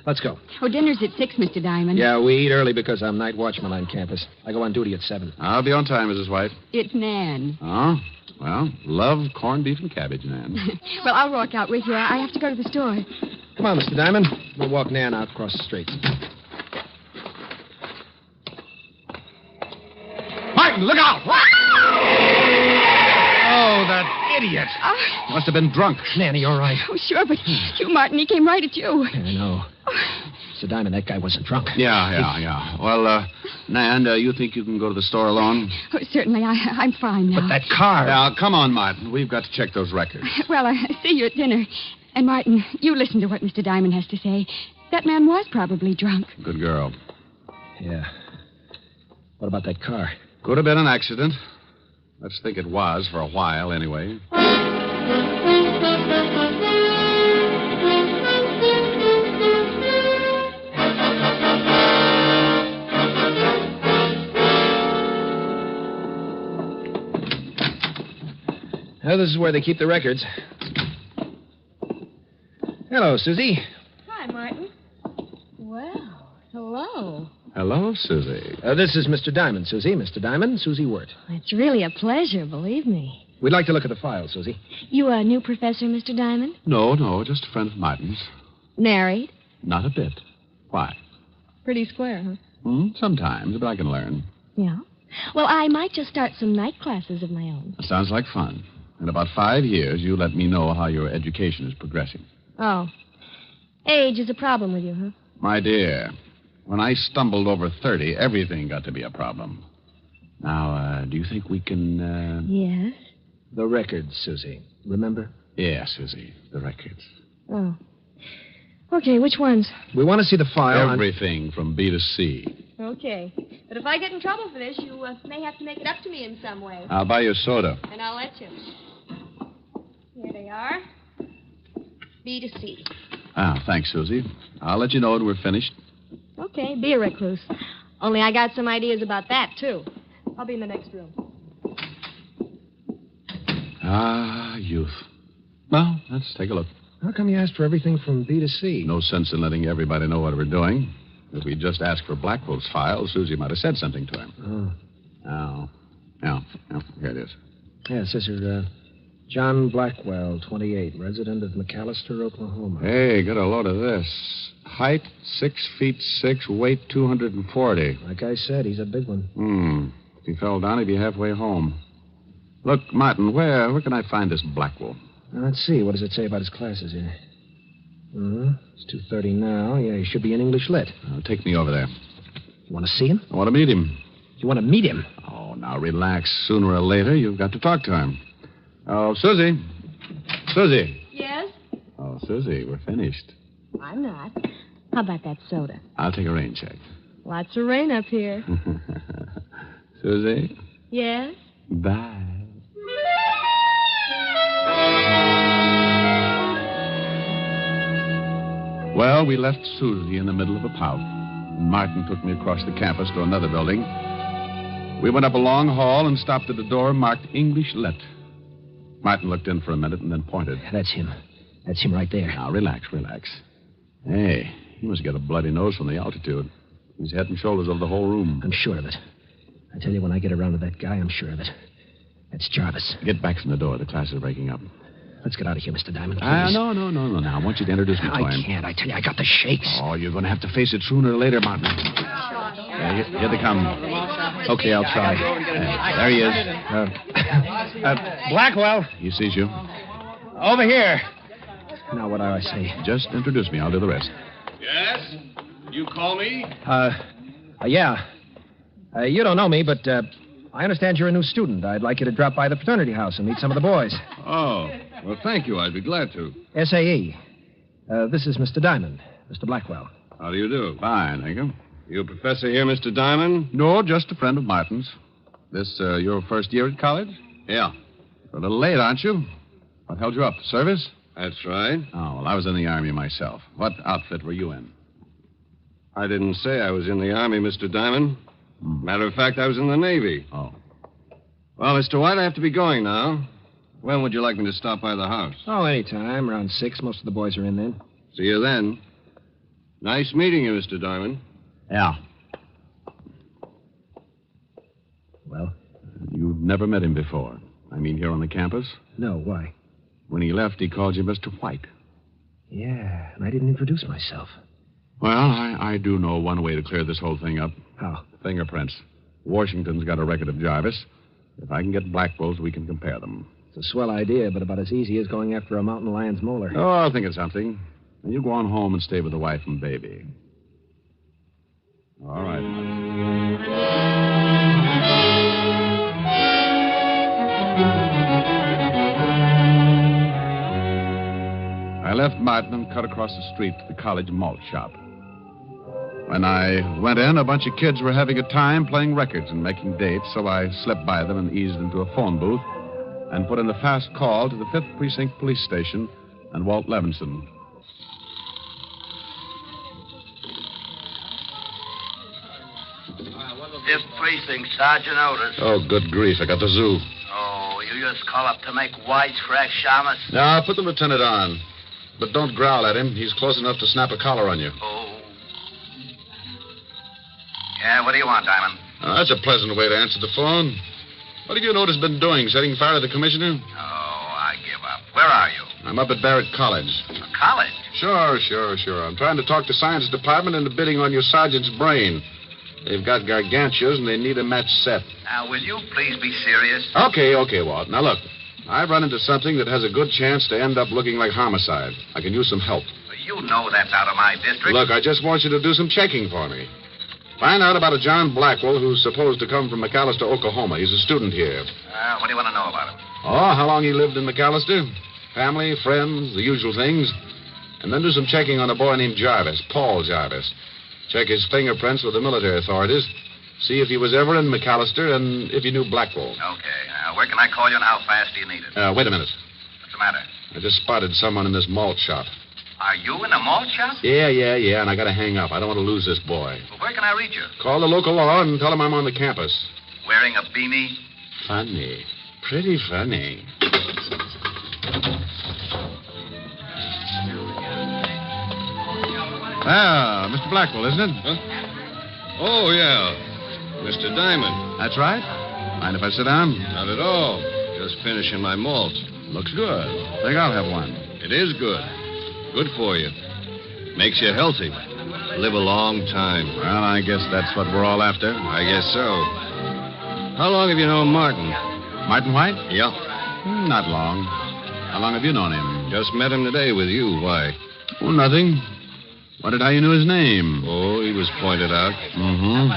Let's go. Oh, dinner's at 6, Mr. Diamond. Yeah, we eat early because I'm night watchman on campus. I go on duty at 7. I'll be on time, Mrs. White. It's Nan. Oh? Well, love corned beef and cabbage, Nan. Well, I'll walk out with you. I have to go to the store. Come on, Mr. Diamond. We'll walk Nan out across the street. Martin, look out! Oh, that idiot. Must have been drunk. Nanny, all right. Oh, sure, but you, Martin, he came right at you. I know. Mr. Diamond, that guy wasn't drunk. Yeah. Well, Nan, you think you can go to the store alone? Oh, certainly, I'm fine now. But that car... Now, come on, Martin. We've got to check those records. Well, I see you at dinner. And, Martin, you listen to what Mr. Diamond has to say. That man was probably drunk. Good girl. Yeah. What about that car? Could have been an accident. Let's think it was for a while, anyway. Well, this is where they keep the records. Hello, Susie. Hi, Martin. Well, hello. Hello, Susie. This is Mr. Diamond, Susie. Mr. Diamond, Susie Wirt. It's really a pleasure, believe me. We'd like to look at the file, Susie. You a new professor, Mr. Diamond? No, just a friend of Martin's. Married? Not a bit. Why? Pretty square, huh? Sometimes, but I can learn. Yeah. Well, I might just start some night classes of my own. Sounds like fun. In about 5 years, you let me know how your education is progressing. Oh. Age is a problem with you, huh? My dear, when I stumbled over 30, everything got to be a problem. Now, do you think we can, Yes? The records, Susie. Remember? Yeah, Susie, the records. Oh. Okay, which ones? We want to see the file. Everything from B to C. Okay. But if I get in trouble for this, you may have to make it up to me in some way. I'll buy you a soda. And I'll let you. Here they are. B to C. Thanks, Susie. I'll let you know when we're finished. Okay, be a recluse. Only I got some ideas about that, too. I'll be in the next room. Youth. Well, let's take a look. How come you asked for everything from B to C? No sense in letting everybody know what we're doing. If we just asked for Blackwell's file, Susie might have said something to him. Oh. Here it is. Yeah, it says here, John Blackwell, 28, resident of McAllister, Oklahoma. Hey, get a load of this. Height, 6'6", weight 240. Like I said, he's a big one. If he fell down, he'd be halfway home. Look, Martin, where can I find this Blackwell? Now, let's see. What does it say about his classes here? It's 2:30 now. Yeah, he should be in English Lit. Take me over there. You want to see him? I want to meet him. You want to meet him? Oh, now relax. Sooner or later, you've got to talk to him. Oh, Susie. Susie. Yes? Oh, Susie, we're finished. I'm not. How about that soda? I'll take a rain check. Lots of rain up here. Susie? Yes? Bye. Well, we left Susie in the middle of a pout. And Martin took me across the campus to another building. We went up a long hall and stopped at a door marked English Lit. Martin looked in for a minute and then pointed. That's him. That's him right there. Now, relax. Hey, he must get a bloody nose from the altitude. He's head and shoulders over the whole room. I'm sure of it. I tell you, when I get around to that guy, I'm sure of it. That's Jarvis. Get back from the door. The class is breaking up. Let's get out of here, Mr. Diamond, please. No. Now, I want you to introduce me to him. I can't. I tell you, I got the shakes. Oh, you're going to have to face it sooner or later, Martin. Here they come. Okay, I'll try. There he is. Blackwell. He sees you. Over here. Now, what do I say? Just introduce me. I'll do the rest. Yes? You call me? Yeah. You don't know me, but I understand you're a new student. I'd like you to drop by the fraternity house and meet some of the boys. Oh, well, thank you. I'd be glad to. SAE. This is Mr. Diamond, Mr. Blackwell. How do you do? Fine, thank you. You a professor here, Mr. Diamond? No, just a friend of Martin's. This your first year at college? Yeah. You're a little late, aren't you? What held you up? Service? That's right. Oh, well, I was in the Army myself. What outfit were you in? I didn't say I was in the Army, Mr. Diamond. Matter of fact, I was in the Navy. Oh. Well, Mr. White, I have to be going now. When would you like me to stop by the house? Oh, anytime. Around 6. Most of the boys are in then. See you then. Nice meeting you, Mr. Diamond. Yeah. Well? You've never met him before. I mean, here on the campus? No, why? When he left, he called you Mr. White. Yeah, and I didn't introduce myself. Well, I do know one way to clear this whole thing up. How? Fingerprints. Washington's got a record of Jarvis. If I can get Blackwell's, we can compare them. It's a swell idea, but about as easy as going after a mountain lion's molar. Oh, I'll think of something. And you go on home and stay with the wife and baby. All right, I left Martin and cut across the street to the college malt shop. When I went in, a bunch of kids were having a time playing records and making dates, so I slipped by them and eased into a phone booth and put in a fast call to the 5th Precinct Police Station and Walt Levinson. Fifth Precinct, Sergeant Otis. Oh, good grief. I got the zoo. Oh, you just call up to make wisecrack, Shamus? Now, put the lieutenant on. But don't growl at him. He's close enough to snap a collar on you. Oh. Yeah, what do you want, Diamond? That's a pleasant way to answer the phone. What have you noticed been doing? Setting fire to the commissioner? Oh, I give up. Where are you? I'm up at Barrett College. College? Sure. I'm trying to talk the science department into bidding on your sergeant's brain. They've got gargantuas and they need a match set. Now, will you please be serious? Okay, Walt. Now, look. I've run into something that has a good chance to end up looking like homicide. I can use some help. You know that's out of my district. Look, I just want you to do some checking for me. Find out about a John Blackwell who's supposed to come from McAllister, Oklahoma. He's a student here. What do you want to know about him? Oh, how long he lived in McAllister? Family, friends, the usual things. And then do some checking on a boy named Jarvis, Paul Jarvis. Check his fingerprints with the military authorities. See if he was ever in McAllister and if he knew Blackwell. Okay. Where can I call you and how fast do you need it? Wait a minute. What's the matter? I just spotted someone in this malt shop. Are you in a malt shop? Yeah, and I gotta hang up. I don't want to lose this boy. Well, where can I reach you? Call the local law and tell him I'm on the campus. Wearing a beanie? Funny. Pretty funny. Ah, Mr. Blackwell, isn't it? Huh? Oh, yeah. Mr. Diamond. That's right. Mind if I sit down? Not at all. Just finishing my malt. Looks good. Think I'll have one. It is good. Good for you. Makes you healthy. Live a long time. Well, I guess that's what we're all after. I guess so. How long have you known Martin? Martin White? Yeah. Not long. How long have you known him? Just met him today with you. Why? Oh, nothing. Wondered how you knew his name. Oh, he was pointed out. Mm-hmm.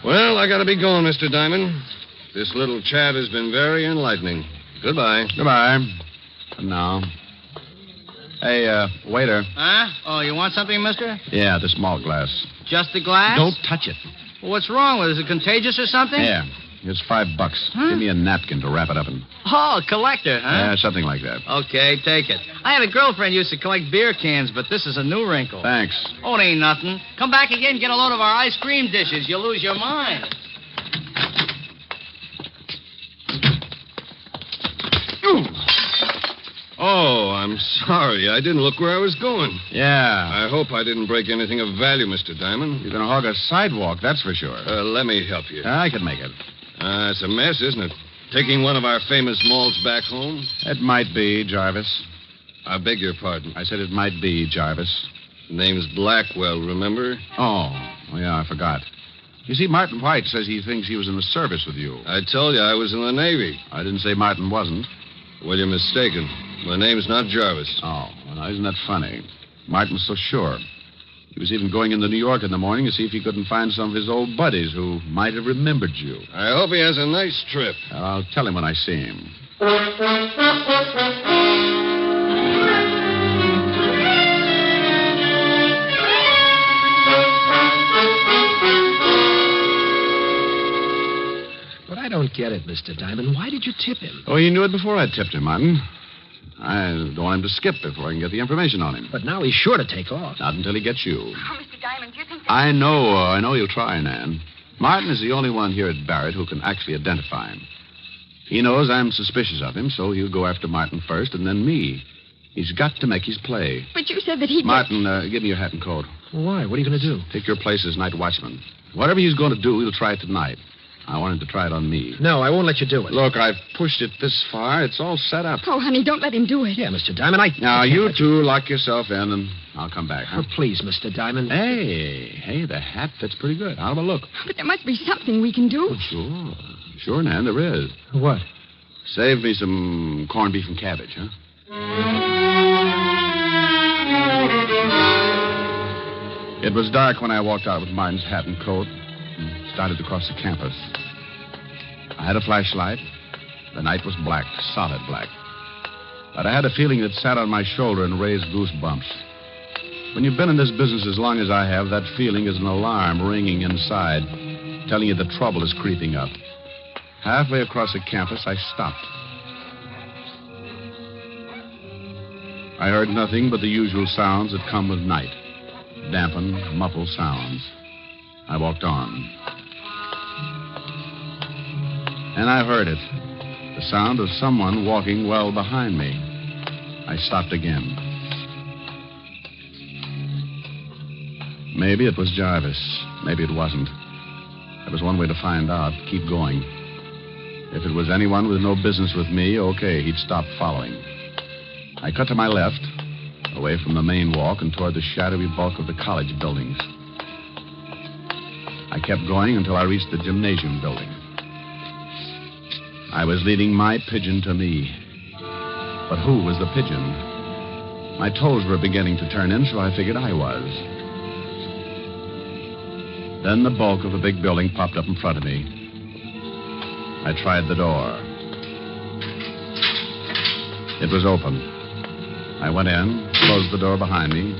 Well, I gotta be going, Mr. Diamond. This little chat has been very enlightening. Goodbye. Goodbye. For now. Hey, waiter. Huh? Oh, you want something, mister? Yeah, the small glass. Just the glass? Don't touch it. Well, what's wrong with it? Is it contagious or something? Yeah. Here's $5. Huh? Give me a napkin to wrap it up in. Oh, collector, huh? Yeah, something like that. Okay, take it. I had a girlfriend who used to collect beer cans, but this is a new wrinkle. Thanks. Oh, it ain't nothing. Come back again and get a load of our ice cream dishes. You'll lose your mind. Oh, I'm sorry. I didn't look where I was going. Yeah. I hope I didn't break anything of value, Mr. Diamond. You're going to hog a sidewalk, that's for sure. Let me help you. I can make it. It's a mess, isn't it? Taking one of our famous malts back home? It might be, Jarvis. I beg your pardon. I said it might be, Jarvis. Name's Blackwell, remember? Oh, yeah, I forgot. You see, Martin White says he thinks he was in the service with you. I told you I was in the Navy. I didn't say Martin wasn't. Well, you're mistaken. My name's not Jarvis. Oh, well, now, isn't that funny? Martin's so sure. He was even going into New York in the morning to see if he couldn't find some of his old buddies who might have remembered you. I hope he has a nice trip. I'll tell him when I see him. But I don't get it, Mr. Diamond. Why did you tip him? Oh, he knew it before I tipped him, Martin. I don't want him to skip before I can get the information on him. But now he's sure to take off. Not until he gets you. Oh, Mr. Diamond, do you think that... I know he'll try, Nan. Martin is the only one here at Barrett who can actually identify him. He knows I'm suspicious of him, so he'll go after Martin first and then me. He's got to make his play. But you said that he'd... Martin, give me your hat and coat. Why? What are you going to do? Take your place as night watchman. Whatever he's going to do, he'll try it tonight. I want him to try it on me. No, I won't let you do it. Look, I've pushed it this far. It's all set up. Oh, honey, don't let him do it. Yeah, Mr. Diamond, Now, you two lock yourself in, and I'll come back. Huh? Oh, please, Mr. Diamond. Hey, the hat fits pretty good. How about a look? But there must be something we can do. Oh, sure, Nan, there is. What? Save me some corned beef and cabbage, huh? It was dark when I walked out with Martin's hat and coat and started across the campus. I had a flashlight. The night was black, solid black. But I had a feeling that sat on my shoulder and raised goosebumps. When you've been in this business as long as I have, that feeling is an alarm ringing inside, telling you the trouble is creeping up. Halfway across the campus, I stopped. I heard nothing but the usual sounds that come with night. Dampened, muffled sounds. I walked on. And I heard it. The sound of someone walking well behind me. I stopped again. Maybe it was Jarvis. Maybe it wasn't. There was one way to find out. Keep going. If it was anyone with no business with me, okay, he'd stop following. I cut to my left, away from the main walk and toward the shadowy bulk of the college buildings. I kept going until I reached the gymnasium building. I was leading my pigeon to me. But who was the pigeon? My toes were beginning to turn in, so I figured I was. Then the bulk of a big building popped up in front of me. I tried the door. It was open. I went in, closed the door behind me.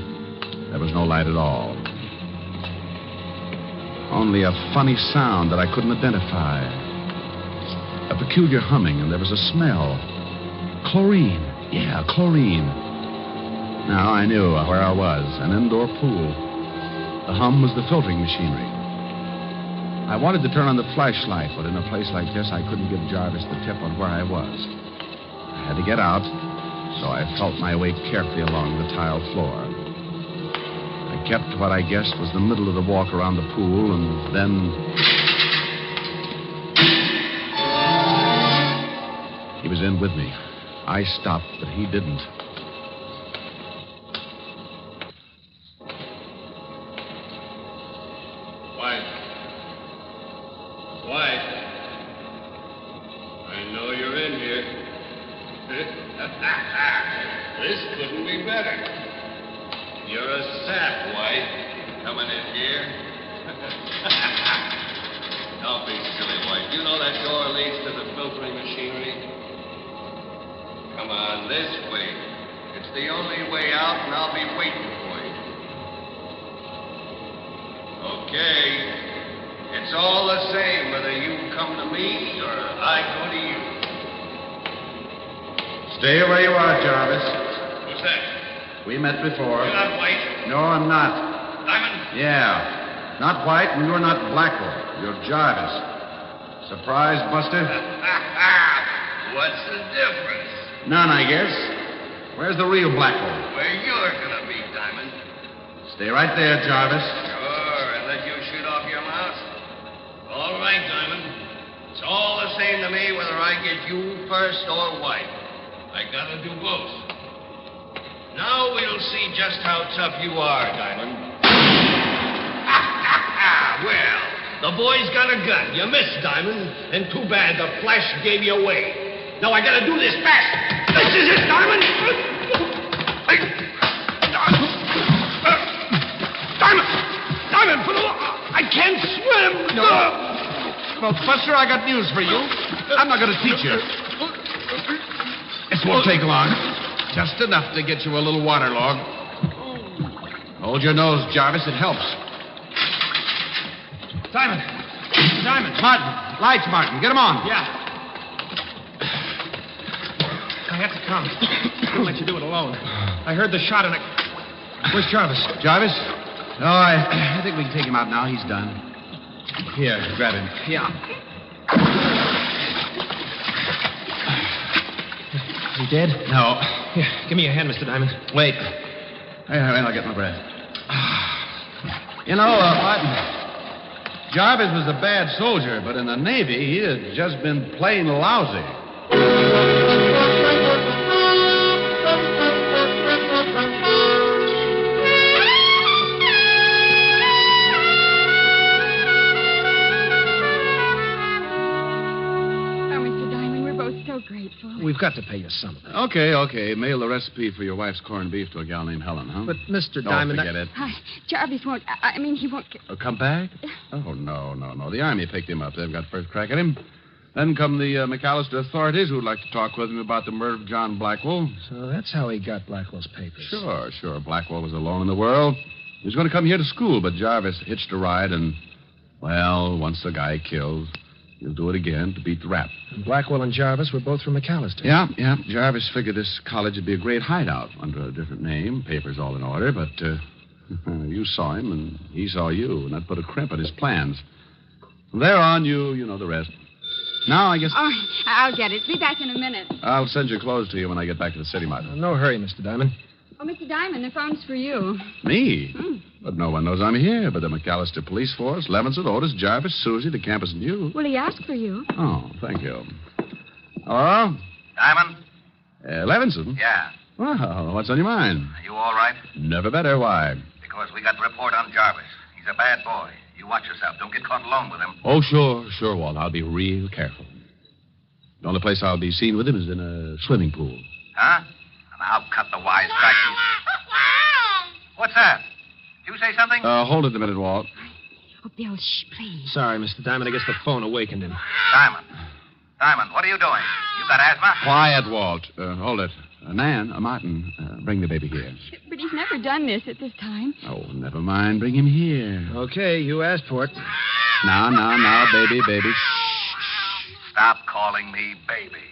There was no light at all. Only a funny sound that I couldn't identify. A peculiar humming, and there was a smell. Chlorine. Yeah, chlorine. Now I knew where I was, an indoor pool. The hum was the filtering machinery. I wanted to turn on the flashlight, but in a place like this, I couldn't give Jarvis the tip on where I was. I had to get out, so I felt my way carefully along the tile floor. I kept what I guessed was the middle of the walk around the pool, and then... He was in with me. I stopped, but he didn't. White, I know you're in here. This couldn't be better. You're a sap, White, coming in here. Don't be silly, White. You know that door leads to the filtering machinery. Come on, this way. It's the only way out, and I'll be waiting for you. Okay. It's all the same whether you come to me or I go to you. Stay where you are, Jarvis. Who's that? We met before. You're not White? No, I'm not. Diamond? Yeah. Not White, and you're not Blackwell. You're Jarvis. Surprise, Buster? What's the difference? None, I guess. Where's the real Blackwell? Where you're gonna be, Diamond. Stay right there, Jarvis. Sure, and let you shoot off your mouth. All right, Diamond. It's all the same to me whether I get you first or White. I gotta do both. Now we'll see just how tough you are, Diamond. Well, the boy's got a gun. You missed, Diamond. And too bad the flash gave you away. Now I gotta do this fast. This is it, Diamond. Diamond, for the law. I can't swim. No. Well, Buster, I got news for you. I'm not going to teach you. This won't take long. Just enough to get you a little waterlogged. Hold your nose, Jarvis. It helps. Diamond. Martin. Lights, Martin. Get them on. Yeah. I have to come. I can't let you do it alone. I heard the shot and Where's Jarvis? Jarvis? Oh, I think we can take him out now. He's done. Here, grab him. Yeah. Is he dead? No. Here, give me your hand, Mr. Diamond. Wait. Hey, I'll get my breath. You know, Martin, Jarvis was a bad soldier, but in the Navy, he had just been plain lousy. Grateful. We've got to pay you something. Okay. Mail the recipe for your wife's corned beef to a gal named Helen, huh? But, Mr. Oh, Diamond... forget it. Jarvis won't... he won't... Come back? Oh, no. The Army picked him up. They've got first crack at him. Then come the McAllister authorities who'd like to talk with him about the murder of John Blackwell. So that's how he got Blackwell's papers. Sure. Blackwell was alone in the world. He was going to come here to school, but Jarvis hitched a ride and, well, once the guy killed... He'll do it again to beat the rap. And Blackwell and Jarvis were both from McAllister. Yeah. Jarvis figured this college would be a great hideout under a different name, papers all in order, but you saw him and he saw you, and that put a crimp in his plans. From there on, you know the rest. Now, I guess... Oh, I'll get it. Be back in a minute. I'll send your clothes to you when I get back to the city, Martin. No hurry, Mr. Diamond. Oh, Mr. Diamond, the phone's for you. Me? But no one knows I'm here but the McAllister police force, Levinson, Otis, Jarvis, Susie, the campus, and you. Well, he asked for you. Oh, thank you. Hello? Diamond? Levinson? Yeah. Well, what's on your mind? Are you all right? Never better. Why? Because we got the report on Jarvis. He's a bad boy. You watch yourself. Don't get caught alone with him. Oh, sure, Walt. I'll be real careful. The only place I'll be seen with him is in a swimming pool. Huh? And I'll cut the wisecracking. What's that? Did you say something? Hold it a minute, Walt. Oh, Bill, shh, please. Sorry, Mr. Diamond. I guess the phone awakened him. Diamond, what are you doing? You got asthma? Quiet, Walt. Hold it. Martin, bring the baby here. But he's never done this at this time. Oh, never mind. Bring him here. Okay, you asked for it. Now, baby. Shh. Stop calling me baby.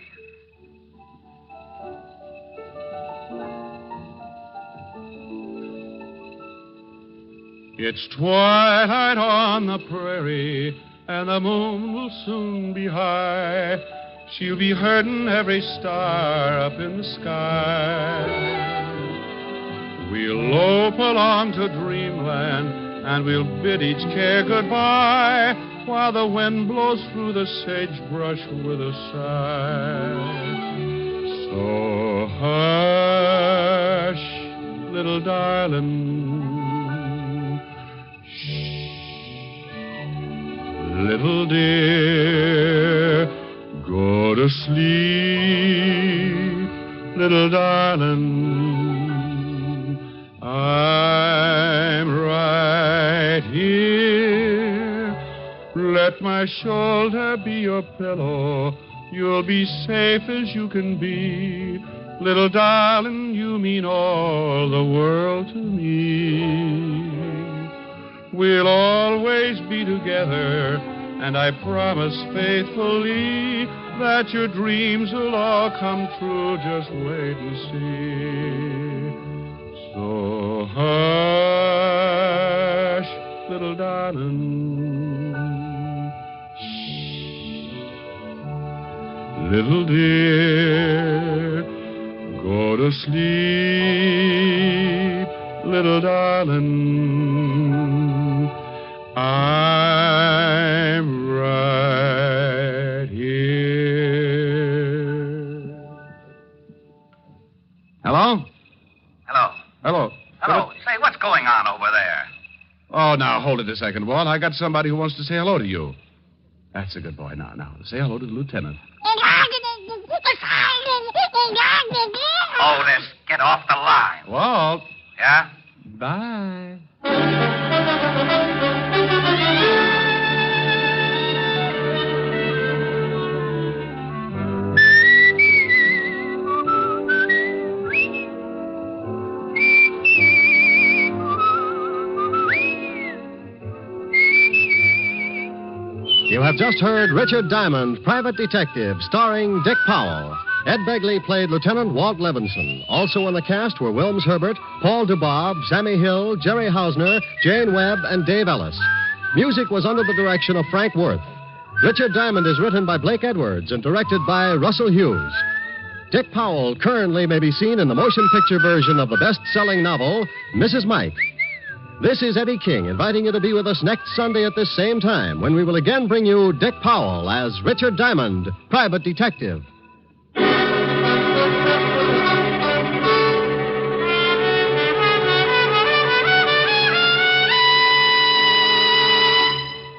It's twilight on the prairie, and the moon will soon be high. She'll be herding every star up in the sky. We'll lope along to dreamland, and we'll bid each care goodbye, while the wind blows through the sagebrush with a sigh. So hush, little darling. Little dear, go to sleep, little darling. I'm right here. Let my shoulder be your pillow. You'll be safe as you can be. Little darling, you mean all the world to me. We'll always be together, and I promise faithfully that your dreams will all come true. Just wait and see. So hush, little darling. Shh. Little dear, go to sleep, little darling. I'm right here. Hello? Hello. Say, what's going on over there? Oh, now, hold it a second, Walt. I got somebody who wants to say hello to you. That's a good boy. Now, say hello to the lieutenant. Otis, get off the line. Walt. Yeah? Bye. You have just heard Richard Diamond, Private Detective, starring Dick Powell. Ed Begley played Lieutenant Walt Levinson. Also in the cast were Wilms Herbert, Paul DeBob, Sammy Hill, Jerry Hausner, Jane Webb, and Dave Ellis. Music was under the direction of Frank Worth. Richard Diamond is written by Blake Edwards and directed by Russell Hughes. Dick Powell currently may be seen in the motion picture version of the best-selling novel, Mrs. Mike. This is Eddie King inviting you to be with us next Sunday at this same time when we will again bring you Dick Powell as Richard Diamond, private detective.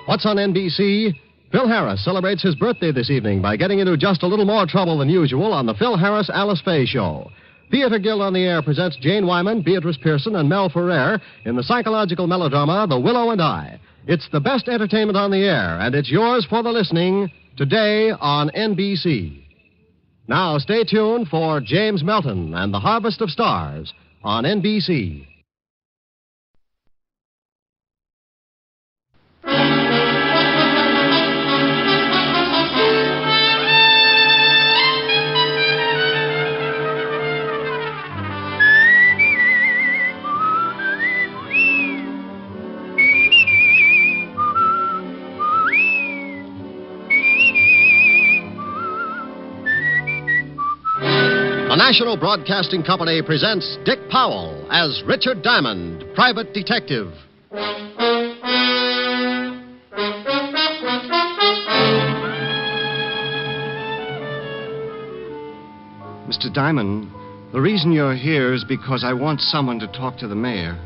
What's on NBC? Phil Harris celebrates his birthday this evening by getting into just a little more trouble than usual on the Phil Harris Alice Faye Show. Theater Guild on the Air presents Jane Wyman, Beatrice Pearson, and Mel Ferrer in the psychological melodrama The Willow and I. It's the best entertainment on the air, and it's yours for the listening today on NBC. Now stay tuned for James Melton and the Harvest of Stars on NBC. The National Broadcasting Company presents Dick Powell as Richard Diamond, private detective. Mr. Diamond, the reason you're here is because I want someone to talk to the mayor.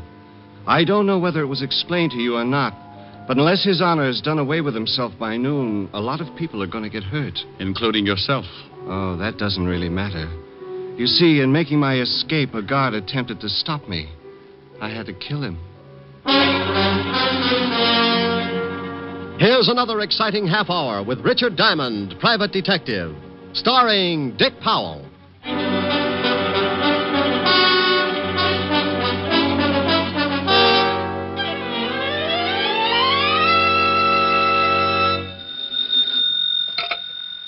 I don't know whether it was explained to you or not, but unless His Honor has done away with himself by noon, a lot of people are going to get hurt. Including yourself. Oh, that doesn't really matter. You see, in making my escape, a guard attempted to stop me. I had to kill him. Here's another exciting half hour with Richard Diamond, private detective, starring Dick Powell.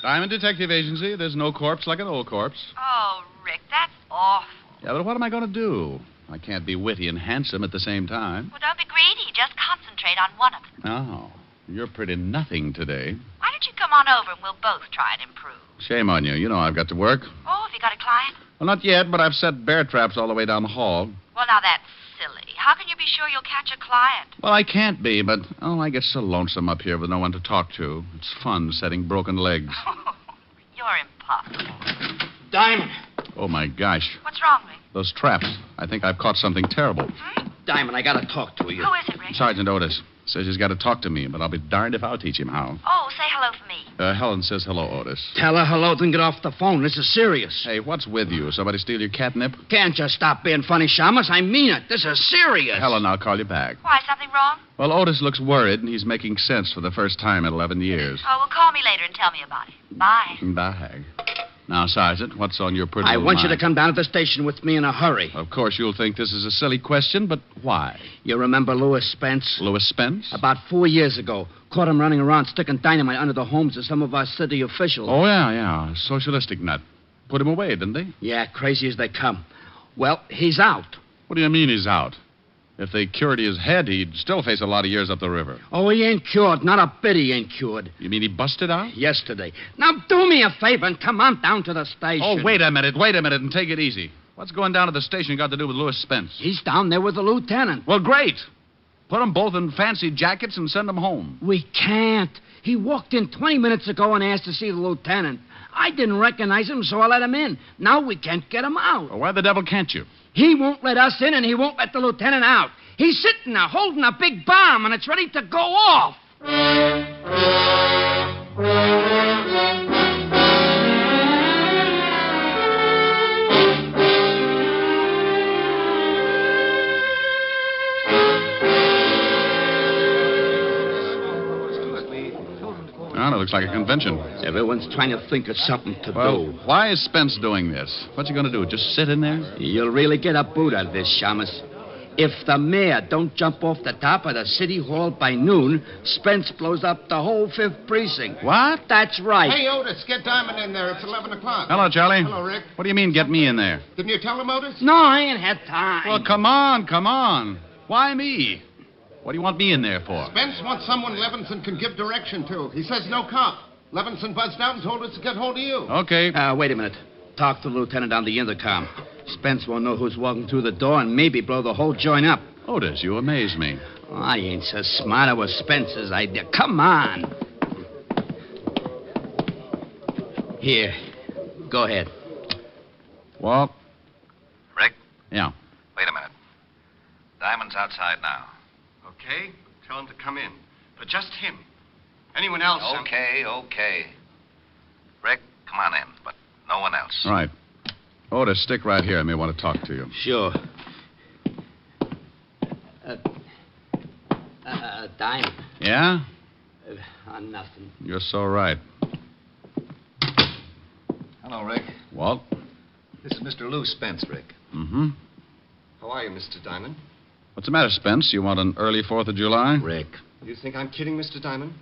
Diamond Detective Agency. There's no corpse like an old corpse. Oh, Rick, that's awful. Yeah, but what am I going to do? I can't be witty and handsome at the same time. Well, don't be greedy. Just concentrate on one of them. Oh, you're pretty nothing today. Why don't you come on over and we'll both try and improve? Shame on you. You know I've got to work. Oh, have you got a client? Well, not yet, but I've set bear traps all the way down the hall. Well, now that's silly. How can you be sure you'll catch a client? Well, I can't be, but, I get so lonesome up here with no one to talk to. It's fun setting broken legs. You're impossible. Diamond. Oh, my gosh. What's wrong, Rick? Those traps. I think I've caught something terrible. Diamond, I gotta talk to you. Who is it, Rick? Sergeant Otis says he's got to talk to me, but I'll be darned if I'll teach him how. Oh, say hello for me. Helen says hello, Otis. Tell her hello, then get off the phone. This is serious. Hey, what's with you? Somebody steal your catnip? Can't just stop being funny, Shamus. I mean it. This is serious. Helen, I'll call you back. Why, something wrong? Well, Otis looks worried, and he's making sense for the first time in 11 years. Oh, well, call me later and tell me about it. Bye. Bye. Now, Sergeant, what's on your pretty I want you mind? to come down to the station with me in a hurry. Of course, you'll think this is a silly question, but why? You remember Louis Spence? Louis Spence? About 4 years ago. Caught him running around sticking dynamite under the homes of some of our city officials. Oh, yeah. Socialistic nut. Put him away, didn't they? Yeah, crazy as they come. Well, he's out. What do you mean he's out? If they cured his head, he'd still face a lot of years up the river. Oh, he ain't cured. Not a bit he ain't cured. You mean he busted out? Yesterday. Now, do me a favor and come on down to the station. Oh, wait a minute, and take it easy. What's going down to the station got to do with Louis Spence? He's down there with the lieutenant. Well, great. Put them both in fancy jackets and send them home. We can't. He walked in 20 minutes ago and asked to see the lieutenant. I didn't recognize him, so I let him in. Now we can't get him out. Well, why the devil can't you? He won't let us in, and he won't let the lieutenant out. He's sitting there holding a big bomb, and it's ready to go off. Well, it looks like a convention. Everyone's trying to think of something to Well, do. why is Spence doing this? What's he going to do? Just sit in there? You'll really get a boot out of this, Shamus. If the mayor don't jump off the top of the city hall by noon, Spence blows up the whole 5th precinct. What? That's right. Hey, Otis, get Diamond in there. It's 11 o'clock. Hello, Charlie. Hello, Rick. What do you mean, get me in there? Didn't you tell him, Otis? No, I ain't had time. Well, come on. Why me? What do you want me in there for? Spence wants someone Levinson can give direction to. He says no cop. Levinson buzzed out and told us to get hold of you. Okay. Wait a minute. Talk to the lieutenant on the intercom. Spence won't know who's walking through the door and maybe blow the whole joint up. Otis, you amaze me. Oh, I ain't so smart. It was Spence's idea. Come on. Here. Go ahead. Walt? Rick? Yeah. Wait a minute. Diamond's outside now. Okay? Tell him to come in. But just him. Anyone else? Okay. Rick, come on in, but no one else. Right. Otis, stick right here. I may want to talk to you. Sure. Diamond. Yeah? Nothing. You're so right. Hello, Rick. Walt? This is Mr. Lou Spence, Rick. Mm-hmm. How are you, Mr. Diamond? What's the matter, Spence? You want an early 4th of July? Rick. You think I'm kidding, Mr. Diamond?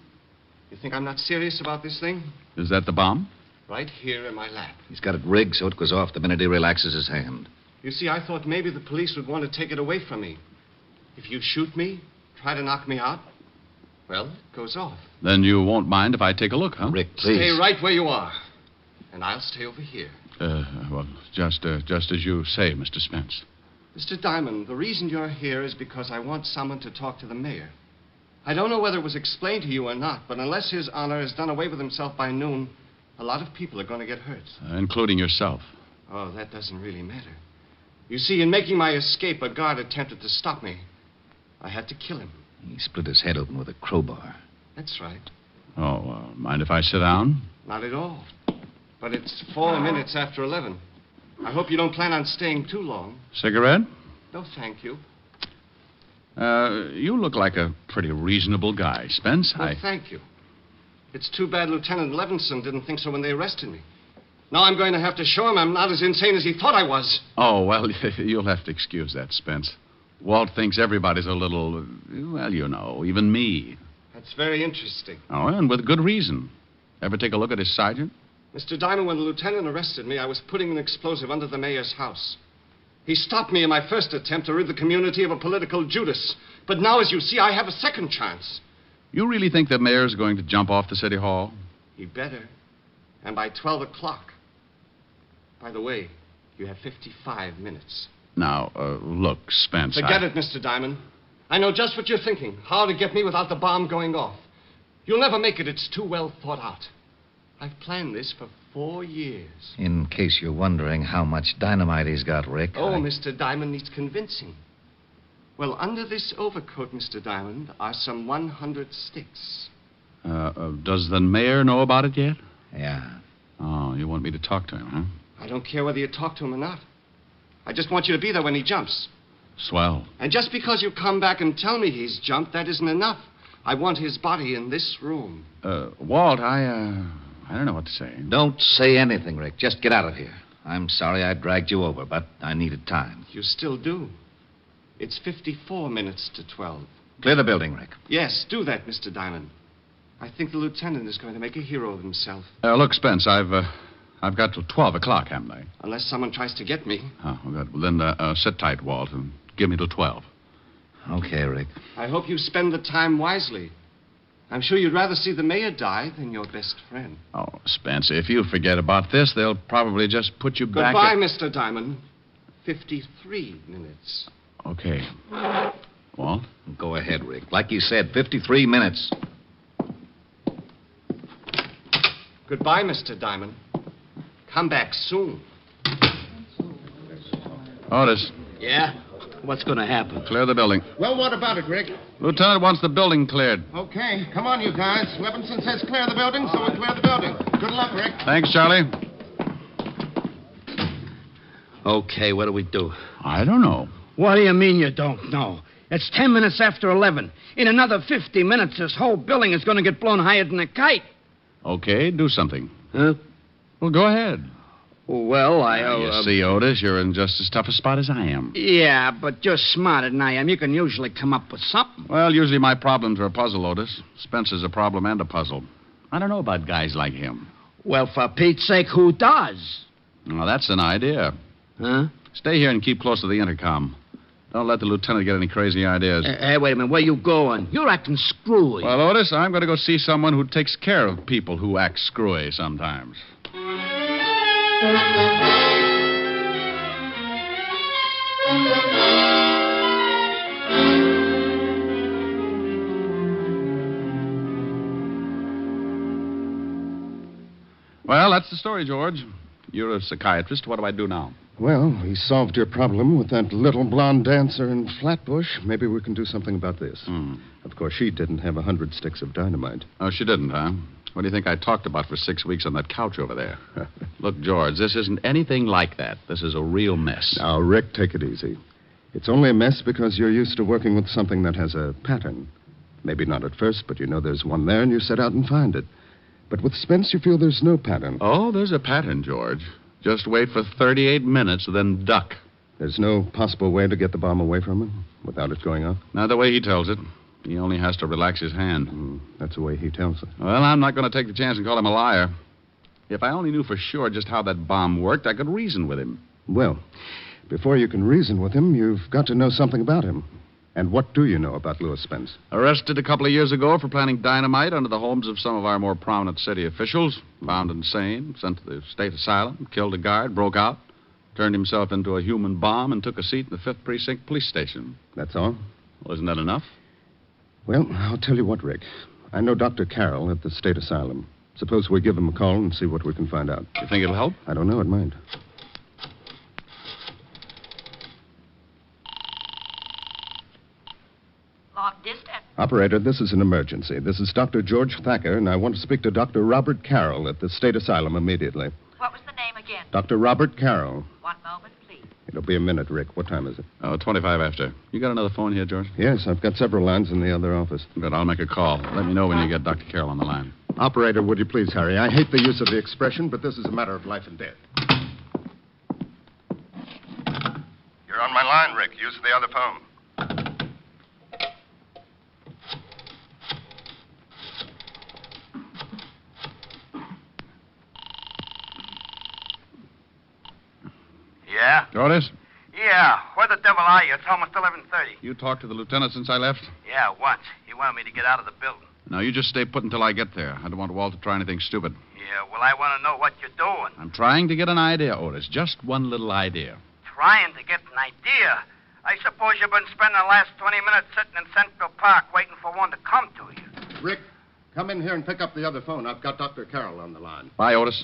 You think I'm not serious about this thing? Is that the bomb? Right here in my lap. He's got it rigged so it goes off the minute he relaxes his hand. You see, I thought maybe the police would want to take it away from me. If you shoot me, try to knock me out, well, it goes off. Then you won't mind if I take a look, huh? Rick, please. Stay right where you are. And I'll stay over here. Well, just as you say, Mr. Spence. Mr. Diamond, the reason you're here is because I want someone to talk to the mayor. I don't know whether it was explained to you or not, but unless His Honor has done away with himself by noon, a lot of people are going to get hurt. Including yourself. Oh, that doesn't really matter. You see, in making my escape, a guard attempted to stop me. I had to kill him. He split his head open with a crowbar. That's right. Oh, mind if I sit down? Not at all. But it's 4 minutes after 11. I hope you don't plan on staying too long. Cigarette? No, thank you. You look like a pretty reasonable guy, Spence. Well, thank you. It's too bad Lieutenant Levinson didn't think so when they arrested me. Now I'm going to have to show him I'm not as insane as he thought I was. Oh, well, you'll have to excuse that, Spence. Walt thinks everybody's a little, well, you know, even me. That's very interesting. Oh, and with good reason. Ever take a look at his sergeant? Mr. Diamond, when the lieutenant arrested me, I was putting an explosive under the mayor's house. He stopped me in my first attempt to rid the community of a political Judas. But now, as you see, I have a second chance. You really think the mayor's going to jump off the city hall? He better. And by 12 o'clock. By the way, you have 55 minutes. Now, look, Spence. Forget it, Mr. Diamond. I know just what you're thinking. How to get me without the bomb going off. You'll never make it. It's too well thought out. I've planned this for 4 years. In case you're wondering how much dynamite he's got, Rick. Mr. Diamond needs convincing. Well, under this overcoat, Mr. Diamond, are some 100 sticks. Does the mayor know about it yet? Yeah. Oh, you want me to talk to him, huh? I don't care whether you talk to him or not. I just want you to be there when he jumps. Swell. And just because you come back and tell me he's jumped, that isn't enough. I want his body in this room. Walt, I don't know what to say. Don't say anything, Rick. Just get out of here. I'm sorry I dragged you over, but I needed time. You still do. It's 54 minutes to 12. Clear the building, Rick. Yes, do that, Mr. Diamond. I think the lieutenant is going to make a hero of himself. Look, Spence, I've got till 12 o'clock, haven't I? Unless someone tries to get me. Oh, good. Well, then sit tight, Walt, and give me till 12. Okay, Rick. I hope you spend the time wisely. I'm sure you'd rather see the mayor die than your best friend. Oh, Spence, if you forget about this, they'll probably just put you back. Goodbye, Mr. Diamond. 53 minutes. Okay. Walt? Go ahead, Rick. Like you said, 53 minutes. Goodbye, Mr. Diamond. Come back soon. Otis. Yeah? What's going to happen? Clear the building. Well, what about it, Rick? Lieutenant wants the building cleared. Okay, come on, you guys. Levinson says clear the building, so we clear the building. Good luck, Rick. Thanks, Charlie. Okay, what do we do? I don't know. What do you mean you don't know? It's 10 minutes after 11. In another 50 minutes, this whole building is going to get blown higher than a kite. Okay, do something. Huh? Well, go ahead. Well, You see, Otis, you're in just as tough a spot as I am. Yeah, but you're smarter than I am. You can usually come up with something. Well, usually my problems are a puzzle, Otis. Spencer's a problem and a puzzle. I don't know about guys like him. Well, for Pete's sake, who does? Well, that's an idea. Huh? Stay here and keep close to the intercom. Don't let the lieutenant get any crazy ideas. Hey, wait a minute. Where you going? You're acting screwy. Well, Otis, I'm going to go see someone who takes care of people who act screwy sometimes. Well, that's the story, George. You're a psychiatrist. What do I do now? Well, we solved your problem with that little blonde dancer in Flatbush. Maybe we can do something about this. Of course, she didn't have 100 sticks of dynamite. Oh, she didn't, huh? What do you think I talked about for 6 weeks on that couch over there? Look, George, this isn't anything like that. This is a real mess. Now, Rick, take it easy. It's only a mess because you're used to working with something that has a pattern. Maybe not at first, but you know there's one there and you set out and find it. But with Spence, you feel there's no pattern. Oh, there's a pattern, George. Just wait for 38 minutes, then duck. There's no possible way to get the bomb away from him without it going off? Not the way he tells it. He only has to relax his hand. That's the way he tells it. Well, I'm not going to take the chance and call him a liar. If I only knew for sure just how that bomb worked, I could reason with him. Well, before you can reason with him, you've got to know something about him. And what do you know about Louis Spence? Arrested a couple of years ago for planting dynamite under the homes of some of our more prominent city officials. Found insane, sent to the state asylum, killed a guard, broke out, turned himself into a human bomb, and took a seat in the 5th Precinct Police Station. That's all? Well, isn't that enough? Well, I'll tell you what, Rick. I know Dr. Carroll at the state asylum. Suppose we give him a call and see what we can find out. You think it'll help? I don't know. It might. Long distance. Operator, this is an emergency. This is Dr. George Thacker, and I want to speak to Dr. Robert Carroll at the state asylum immediately. What was the name again? Dr. Robert Carroll. One moment, please. It'll be a minute, Rick. What time is it? 25 after. You got another phone here, George? Yes, I've got several lines in the other office. Good, I'll make a call. Let me know when you get Dr. Carroll on the line. Operator, would you please hurry? I hate the use of the expression, but this is a matter of life and death. You're on my line, Rick. Use the other phone. Yeah? Otis? Yeah. Where the devil are you? It's almost 11:30. You talked to the lieutenant since I left? Yeah, once. He wanted me to get out of the building. Now, you just stay put until I get there. I don't want Walt to try anything stupid. Yeah, well, I want to know what you're doing. I'm trying to get an idea, Otis. Just one little idea. Trying to get an idea? I suppose you've been spending the last 20 minutes sitting in Central Park waiting for one to come to you. Rick, come in here and pick up the other phone. I've got Dr. Carroll on the line. Bye, Otis.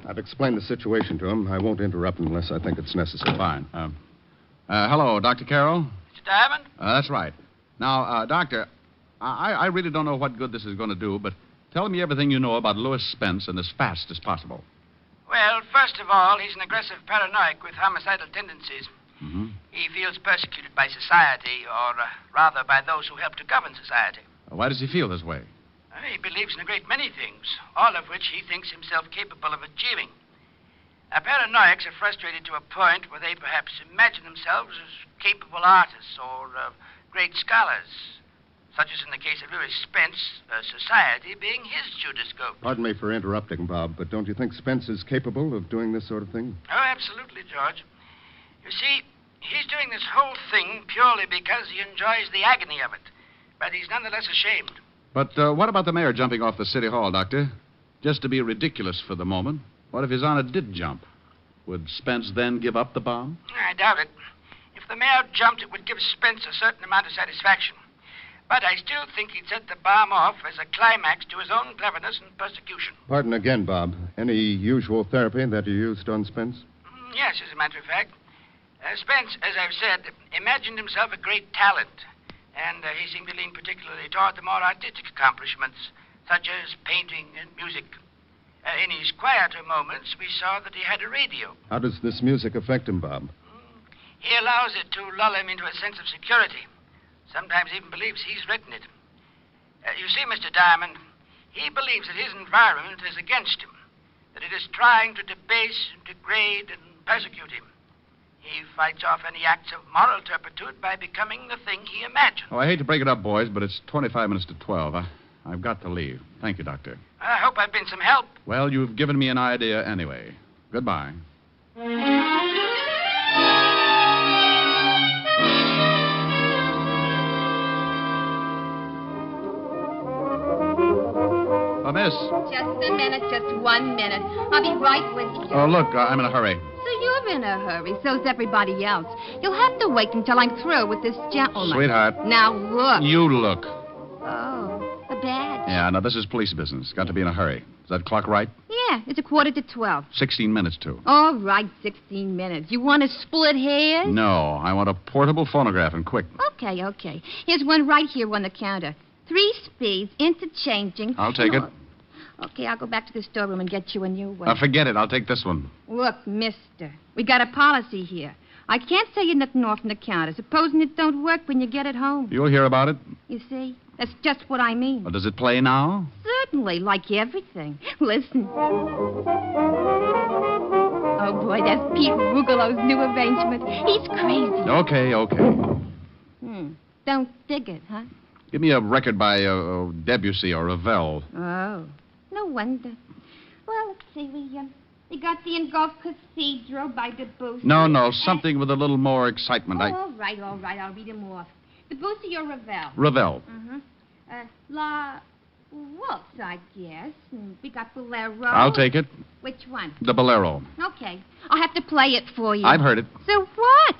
I've explained the situation to him. I won't interrupt unless I think it's necessary. Fine. Hello, Dr. Carroll? Mr. Diamond? That's right. Now, Doctor, I really don't know what good this is going to do, but tell me everything you know about Louis Spence and as fast as possible. Well, first of all, he's an aggressive paranoic with homicidal tendencies. Mm-hmm. He feels persecuted by society, or rather by those who help to govern society. Why does he feel this way? He believes in a great many things, all of which he thinks himself capable of achieving. Paranoics are frustrated to a point where they perhaps imagine themselves as capable artists or great scholars, such as in the case of Louis Spence, society being his Judascope. Pardon me for interrupting, Bob, but don't you think Spence is capable of doing this sort of thing? Oh, absolutely, George. You see, he's doing this whole thing purely because he enjoys the agony of it, but he's nonetheless ashamed. But what about the mayor jumping off the city hall, Doctor? Just to be ridiculous for the moment, what if His Honor did jump? Would Spence then give up the bomb? I doubt it. If the mayor jumped, it would give Spence a certain amount of satisfaction. But I still think he'd set the bomb off as a climax to his own cleverness and persecution. Pardon again, Bob. Any usual therapy that you used on Spence? Yes, as a matter of fact. Spence, as I've said, imagined himself a great talent. And he seemed to lean particularly toward the more artistic accomplishments, such as painting and music. In his quieter moments, we saw that he had a radio. How does this music affect him, Bob? He allows it to lull him into a sense of security. Sometimes even believes he's written it. You see, Mr. Diamond, he believes that his environment is against him, that it is trying to debase, degrade, and persecute him. He fights off any acts of moral turpitude by becoming the thing he imagined. Oh, I hate to break it up, boys, but it's 25 minutes to 12. I've got to leave. Thank you, Doctor. I hope I've been some help. Well, you've given me an idea anyway. Goodbye. miss? Just a minute, just 1 minute. I'll be right with you. Oh, look, I'm in a hurry. So you're in a hurry. So's everybody else. You'll have to wait until I'm through with this gentleman. Sweetheart. Now look. You look. Oh, a badge. Yeah, no, this is police business. Got to be in a hurry. Is that clock right? Yeah, it's 11:45. 16 minutes to. All right, 16 minutes. You want to split hairs? No, I want a portable phonograph and quick. Okay. Here's one right here on the counter. 3 speeds, interchanging. I'll take it. Okay, I'll go back to the storeroom and get you a new one. Forget it. I'll take this one. Look, mister, we got a policy here. I can't say you nothing off from the counter, supposing it don't work when you get it home. You'll hear about it. You see? That's just what I mean. Well, does it play now? Certainly, like everything. Listen. Oh, boy, that's Pete Rugelow's new arrangement. He's crazy. Okay. Don't dig it, huh? Give me a record by Debussy or Ravel. Oh, no wonder. Well, let's see. We got the Engulf Cathedral by Debussy. No, something with a little more excitement. All right. I'll read them off. Debussy or Ravel? Ravel. Mm-hmm. La Waltz, I guess. We got Bolero. I'll take it. Which one? The Bolero. Okay. I'll have to play it for you. I've heard it. So what?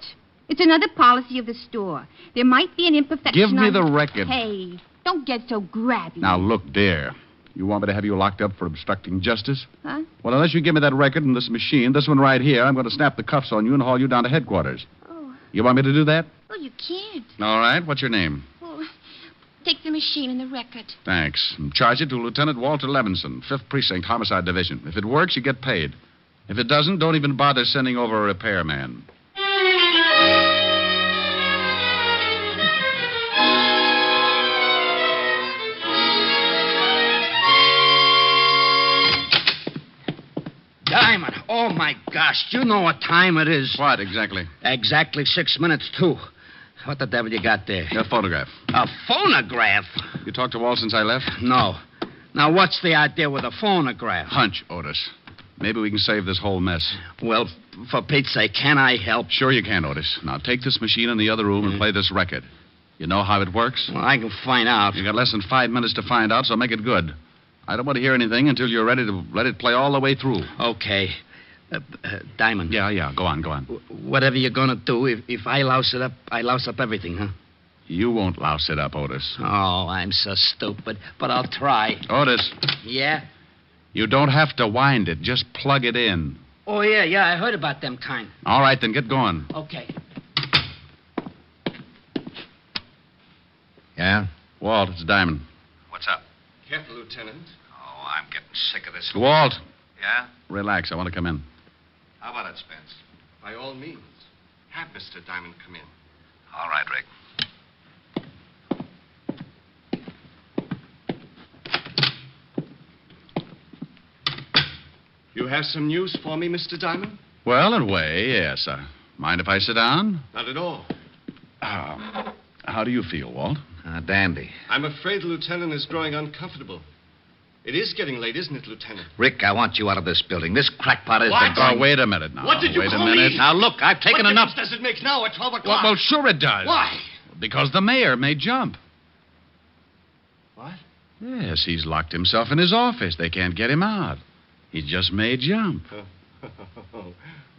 It's another policy of the store. There might be an imperfection. Give me the record. Hey, don't get so grabby. Now, look, dear. You want me to have you locked up for obstructing justice? Huh? Well, unless you give me that record and this machine, this one right here, I'm going to snap the cuffs on you and haul you down to headquarters. Oh. You want me to do that? Well, you can't. All right. What's your name? Well, take the machine and the record. Thanks. Charge it to Lieutenant Walter Levinson, 5th Precinct, Homicide Division. If it works, you get paid. If it doesn't, don't even bother sending over a repairman. Diamond, oh, my gosh. Do you know what time it is? What, exactly? Exactly 6 minutes, too. What the devil you got there? A photograph. A phonograph? You talked to Walt since I left? No. Now, what's the idea with a phonograph? Hunch, Otis. Maybe we can save this whole mess. Well, for Pete's sake, can I help? Sure you can, Otis. Now, take this machine in the other room and play this record. You know how it works? Well, I can find out. You got less than 5 minutes to find out, so make it good. I don't want to hear anything until you're ready to let it play all the way through. Okay. Diamond. Yeah. Go on. Whatever you're going to do, if I louse it up, I louse up everything, huh? You won't louse it up, Otis. Oh, I'm so stupid. But I'll try. Otis. Yeah? You don't have to wind it. Just plug it in. Oh, yeah. I heard about them kind. All right, then get going. Okay. Yeah? Walt, it's Diamond. What's up? Careful, Lieutenant. Oh, I'm getting sick of this. Walt. Yeah? Relax. I want to come in. How about it, Spence? By all means. Have Mr. Diamond come in. All right, Rick. You have some news for me, Mr. Diamond? Well, in a way, yes. Mind if I sit down? Not at all. How do you feel, Walt? Dandy. I'm afraid the lieutenant is growing uncomfortable. It is getting late, isn't it, Lieutenant? Rick, I want you out of this building. This crackpot is... Oh, wait a minute now. What did you Wait call a minute. me? Now, look, I've taken what enough... What does it make now at 12 o'clock? Well, sure it does. Why? Because the mayor may jump. What? Yes, he's locked himself in his office. They can't get him out. He just may jump.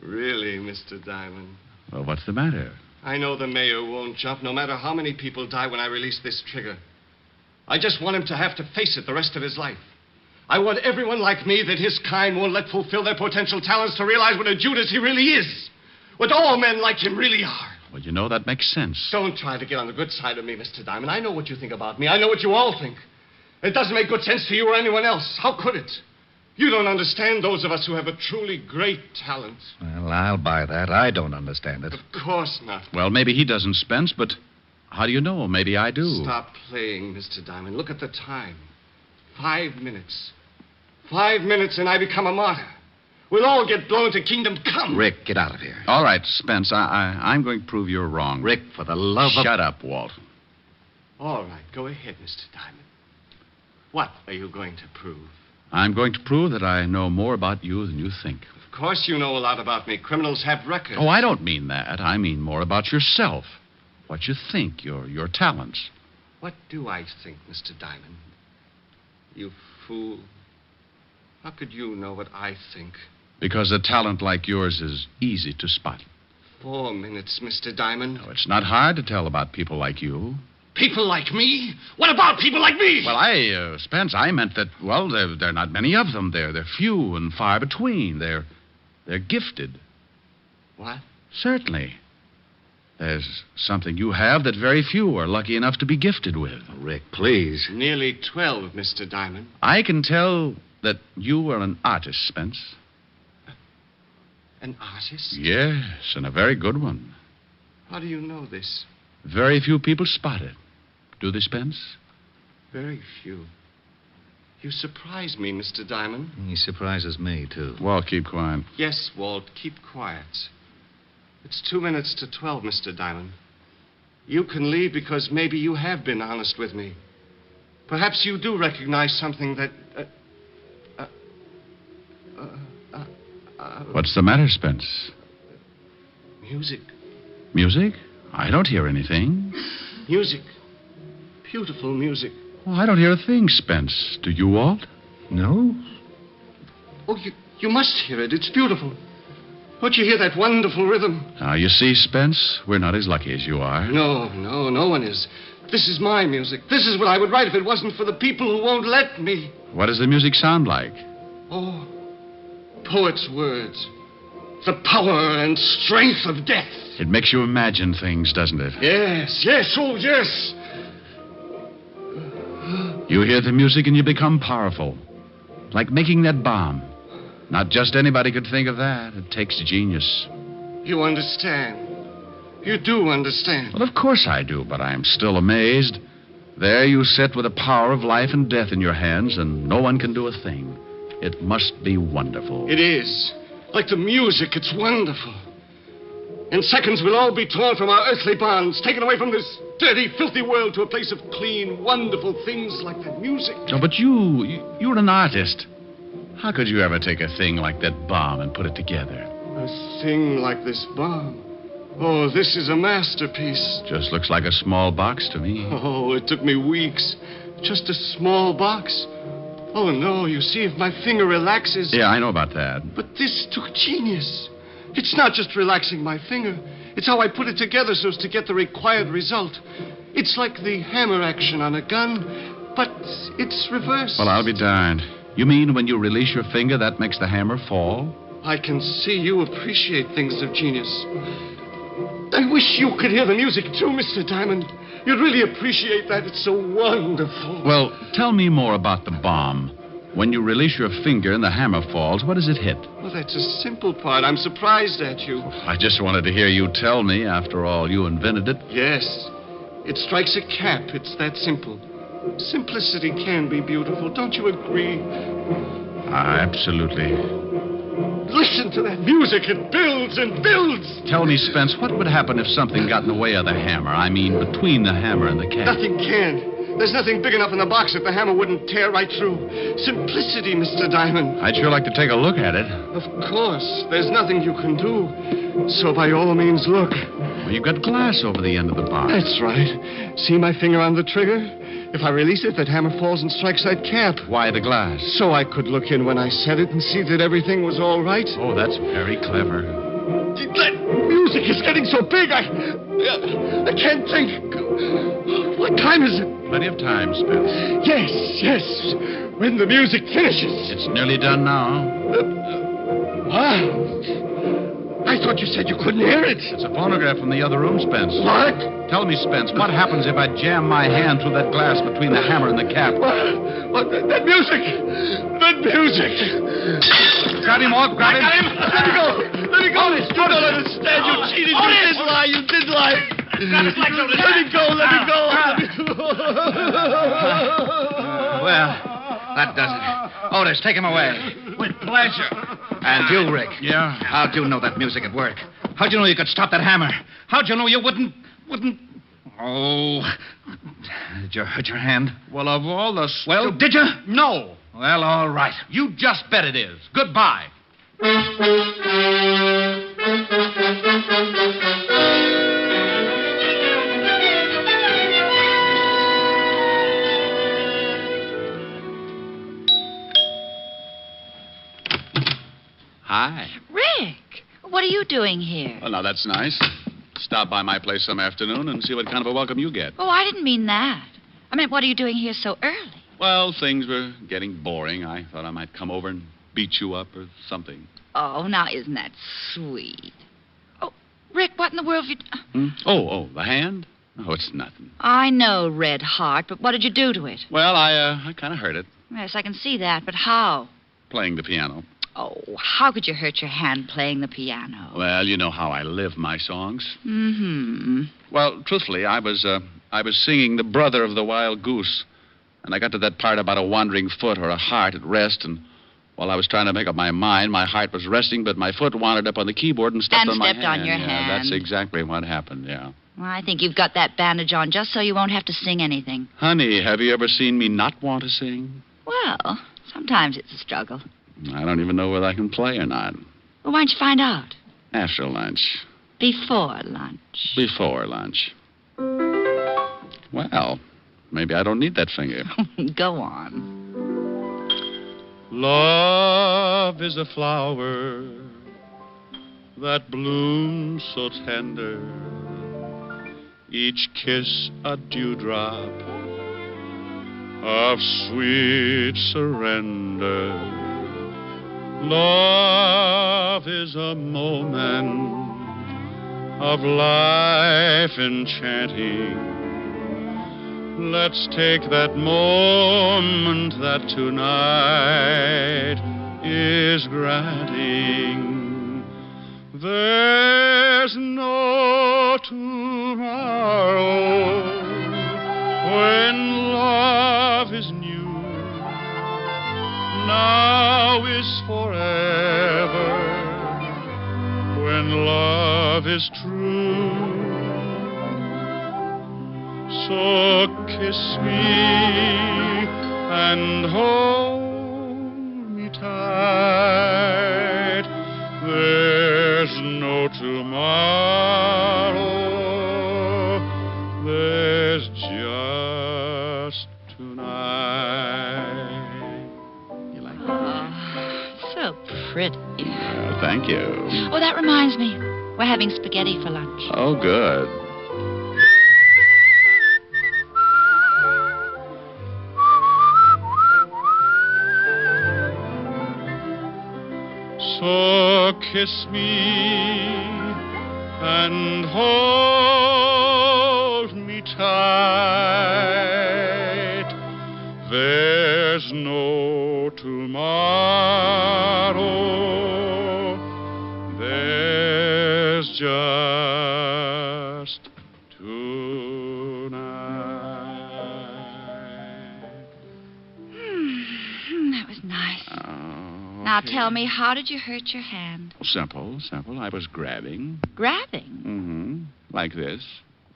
Really, Mr. Diamond? Well, what's the matter? I know the mayor won't jump, no matter how many people die when I release this trigger. I just want him to have to face it the rest of his life. I want everyone like me that his kind won't let fulfill their potential talents to realize what a Judas he really is. What all men like him really are. Well, you know, that makes sense. Don't try to get on the good side of me, Mr. Diamond. I know what you think about me. I know what you all think. It doesn't make good sense to you or anyone else. How could it? You don't understand those of us who have a truly great talent. Well, I'll buy that. I don't understand it. Of course not. Well, maybe he doesn't, Spence, but how do you know? Maybe I do. Stop playing, Mr. Diamond. Look at the time. 5 minutes. 5 minutes and I become a martyr. We'll all get blown to kingdom come. Rick, get out of here. All right, Spence, I'm going to prove you're wrong. Rick, for the love of... Shut up, Walt. All right, go ahead, Mr. Diamond. What are you going to prove? I'm going to prove that I know more about you than you think. Of course you know a lot about me. Criminals have records. Oh, I don't mean that. I mean more about yourself. What you think, your talents. What do I think, Mr. Diamond? You fool. How could you know what I think? Because a talent like yours is easy to spot. 4 minutes, Mr. Diamond. No, it's not hard to tell about people like you. People like me? What about people like me? Well, Spence, I meant that, well, there are not many of them. They're few and far between. They're gifted. What? Certainly. There's something you have that very few are lucky enough to be gifted with. Rick, please. Nearly 12, Mr. Diamond. I can tell that you are an artist, Spence. An artist? Yes, and a very good one. How do you know this? Very few people spot it. Do they, Spence? Very few. You surprise me, Mr. Diamond. He surprises me, too. Walt, keep quiet. Yes, Walt, keep quiet. It's 2 minutes to 12, Mr. Diamond. You can leave because maybe you have been honest with me. Perhaps you do recognize something that... What's the matter, Spence? Music. Music? I don't hear anything. Music. Beautiful music. Well, I don't hear a thing, Spence. Do you, Walt? No? Oh, you must hear it. It's beautiful. Don't you hear that wonderful rhythm? Now, you see, Spence, we're not as lucky as you are. No one is. This is my music. This is what I would write if it wasn't for the people who won't let me. What does the music sound like? Oh, poet's words. The power and strength of death. It makes you imagine things, doesn't it? Yes, oh, yes. You hear the music and you become powerful. Like making that bomb. Not just anybody could think of that. It takes genius. You understand. You do understand. Well, of course I do, but I'm still amazed. There you sit with the power of life and death in your hands, and no one can do a thing. It must be wonderful. It is. Like the music, it's wonderful. In seconds, we'll all be torn from our earthly bonds, taken away from this dirty, filthy world to a place of clean, wonderful things like that music. No, but you're an artist. How could you ever take a thing like that bomb and put it together? A thing like this bomb? Oh, this is a masterpiece. Just looks like a small box to me. Oh, it took me weeks. Just a small box. Oh, no, you see, if my finger relaxes... Yeah, I know about that. But this took genius. It's not just relaxing my finger. It's how I put it together so as to get the required result. It's like the hammer action on a gun, but it's reversed. Well, I'll be darned. You mean when you release your finger, that makes the hammer fall? I can see you appreciate things of genius. I wish you could hear the music, too, Mr. Diamond. You'd really appreciate that. It's so wonderful. Well, tell me more about the bomb. When you release your finger and the hammer falls, what does it hit? Well, that's a simple part. I'm surprised at you. I just wanted to hear you tell me. After all, you invented it. Yes. It strikes a cap. It's that simple. Simplicity can be beautiful. Don't you agree? Absolutely. Listen to that music. It builds and builds. Tell me, Spence, what would happen if something got in the way of the hammer? I mean, between the hammer and the cap. Nothing can. There's nothing big enough in the box that the hammer wouldn't tear right through. Simplicity, Mr. Diamond. I'd sure like to take a look at it. Of course. There's nothing you can do. So by all means, look. Well, you've got glass over the end of the box. That's right. See my finger on the trigger? If I release it, that hammer falls and strikes that cap. Why the glass? So I could look in when I set it and see that everything was all right. Oh, that's very clever. That music is getting so big, I can't think. What time is it? Plenty of time, Spence. Yes. When the music finishes. It's nearly done now. What? I thought you said you couldn't hear it. It's a phonograph from the other room, Spence. What? Tell me, Spence, what happens if I jam my hand through that glass between the hammer and the cap? What? That music! That music! Grab him, Walt, grab him. Let me go! Let me go! You don't understand. You cheated. You did lie. You did lie. Let me go. Well, that does it. Otis, take him away. With pleasure. And you, Rick. Yeah? How'd you know that music would work? How'd you know you could stop that hammer? How'd you know you wouldn't... Oh. Did you hurt your hand? Well, of all the... Well, did you? No. Well, all right. You just bet it is. Goodbye. Hi. Rick, what are you doing here? Well, now that's nice. Stop by my place some afternoon and see what kind of a welcome you get. Oh, I didn't mean that. I meant, what are you doing here so early? Well, things were getting boring. I thought I might come over and beat you up or something. Oh, now isn't that sweet? Oh, Rick, what in the world have you... Oh, the hand? Oh, it's nothing. I know, Red Heart, but what did you do to it? Well, I kind of hurt it. Yes, I can see that, but how? Playing the piano. Oh, how could you hurt your hand playing the piano? Well, you know how I live my songs. Mm-hmm. Well, truthfully, I was singing The Brother of the Wild Goose, and I got to that part about a wandering foot or a heart at rest, and while I was trying to make up my mind, my heart was resting, but my foot wandered up on the keyboard and stepped on my hand. And stepped on your hand. That's exactly what happened, yeah. Well, I think you've got that bandage on just so you won't have to sing anything. Honey, have you ever seen me not want to sing? Well, sometimes it's a struggle. I don't even know whether I can play or not. Well, why don't you find out? After lunch. Before lunch. Before lunch. Well, maybe I don't need that finger. Go on. Love is a flower that blooms so tender, each kiss a dewdrop of sweet surrender. Love is a moment of life enchanting. Let's take that moment that tonight is granting. There's no tomorrow when love is new. Now is forever when love is true. So kiss me and hold me tight. There's no tomorrow. There's just tonight. You like that? Oh, so pretty. Thank you. Oh, that reminds me. We're having spaghetti for lunch. Oh, good. So kiss me and hold me tight. There's no tomorrow. There's just tonight. That was nice. Now tell me, how did you hurt your hand? Simple. I was grabbing. Grabbing? Mm-hmm. Like this.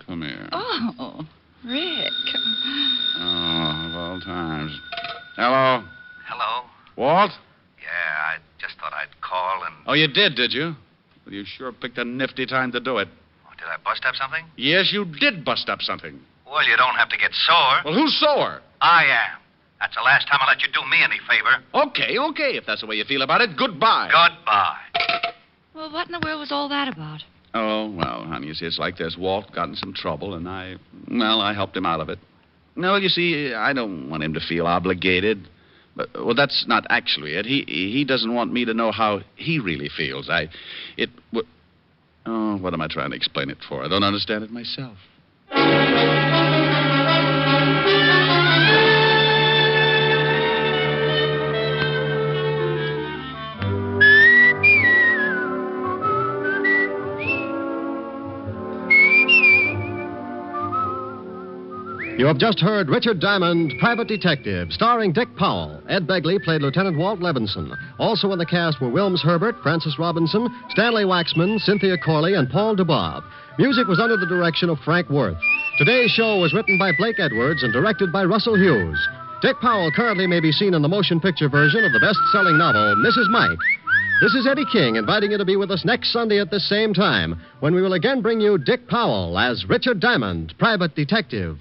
Come here. Oh, Rick. Oh, of all times. Hello? Hello? Walt? Yeah, I just thought I'd call and... Oh, you did you? Well, you sure picked a nifty time to do it. Oh, did I bust up something? Yes, you did bust up something. Well, you don't have to get sore. Well, who's sore? I am. That's the last time I'll let you do me any favor. Okay. If that's the way you feel about it, goodbye. Goodbye. Well, what in the world was all that about? Oh, well, honey, you see, it's like this. Walt got in some trouble, and I helped him out of it. No, you see, I don't want him to feel obligated. But, well, that's not actually it. He doesn't want me to know how he really feels. What am I trying to explain it for? I don't understand it myself. You have just heard Richard Diamond, Private Detective, starring Dick Powell. Ed Begley played Lieutenant Walt Levinson. Also in the cast were Wilms Herbert, Francis Robinson, Stanley Waxman, Cynthia Corley, and Paul DeBob. Music was under the direction of Frank Worth. Today's show was written by Blake Edwards and directed by Russell Hughes. Dick Powell currently may be seen in the motion picture version of the best-selling novel, Mrs. Mike. This is Eddie King inviting you to be with us next Sunday at this same time, when we will again bring you Dick Powell as Richard Diamond, Private Detective.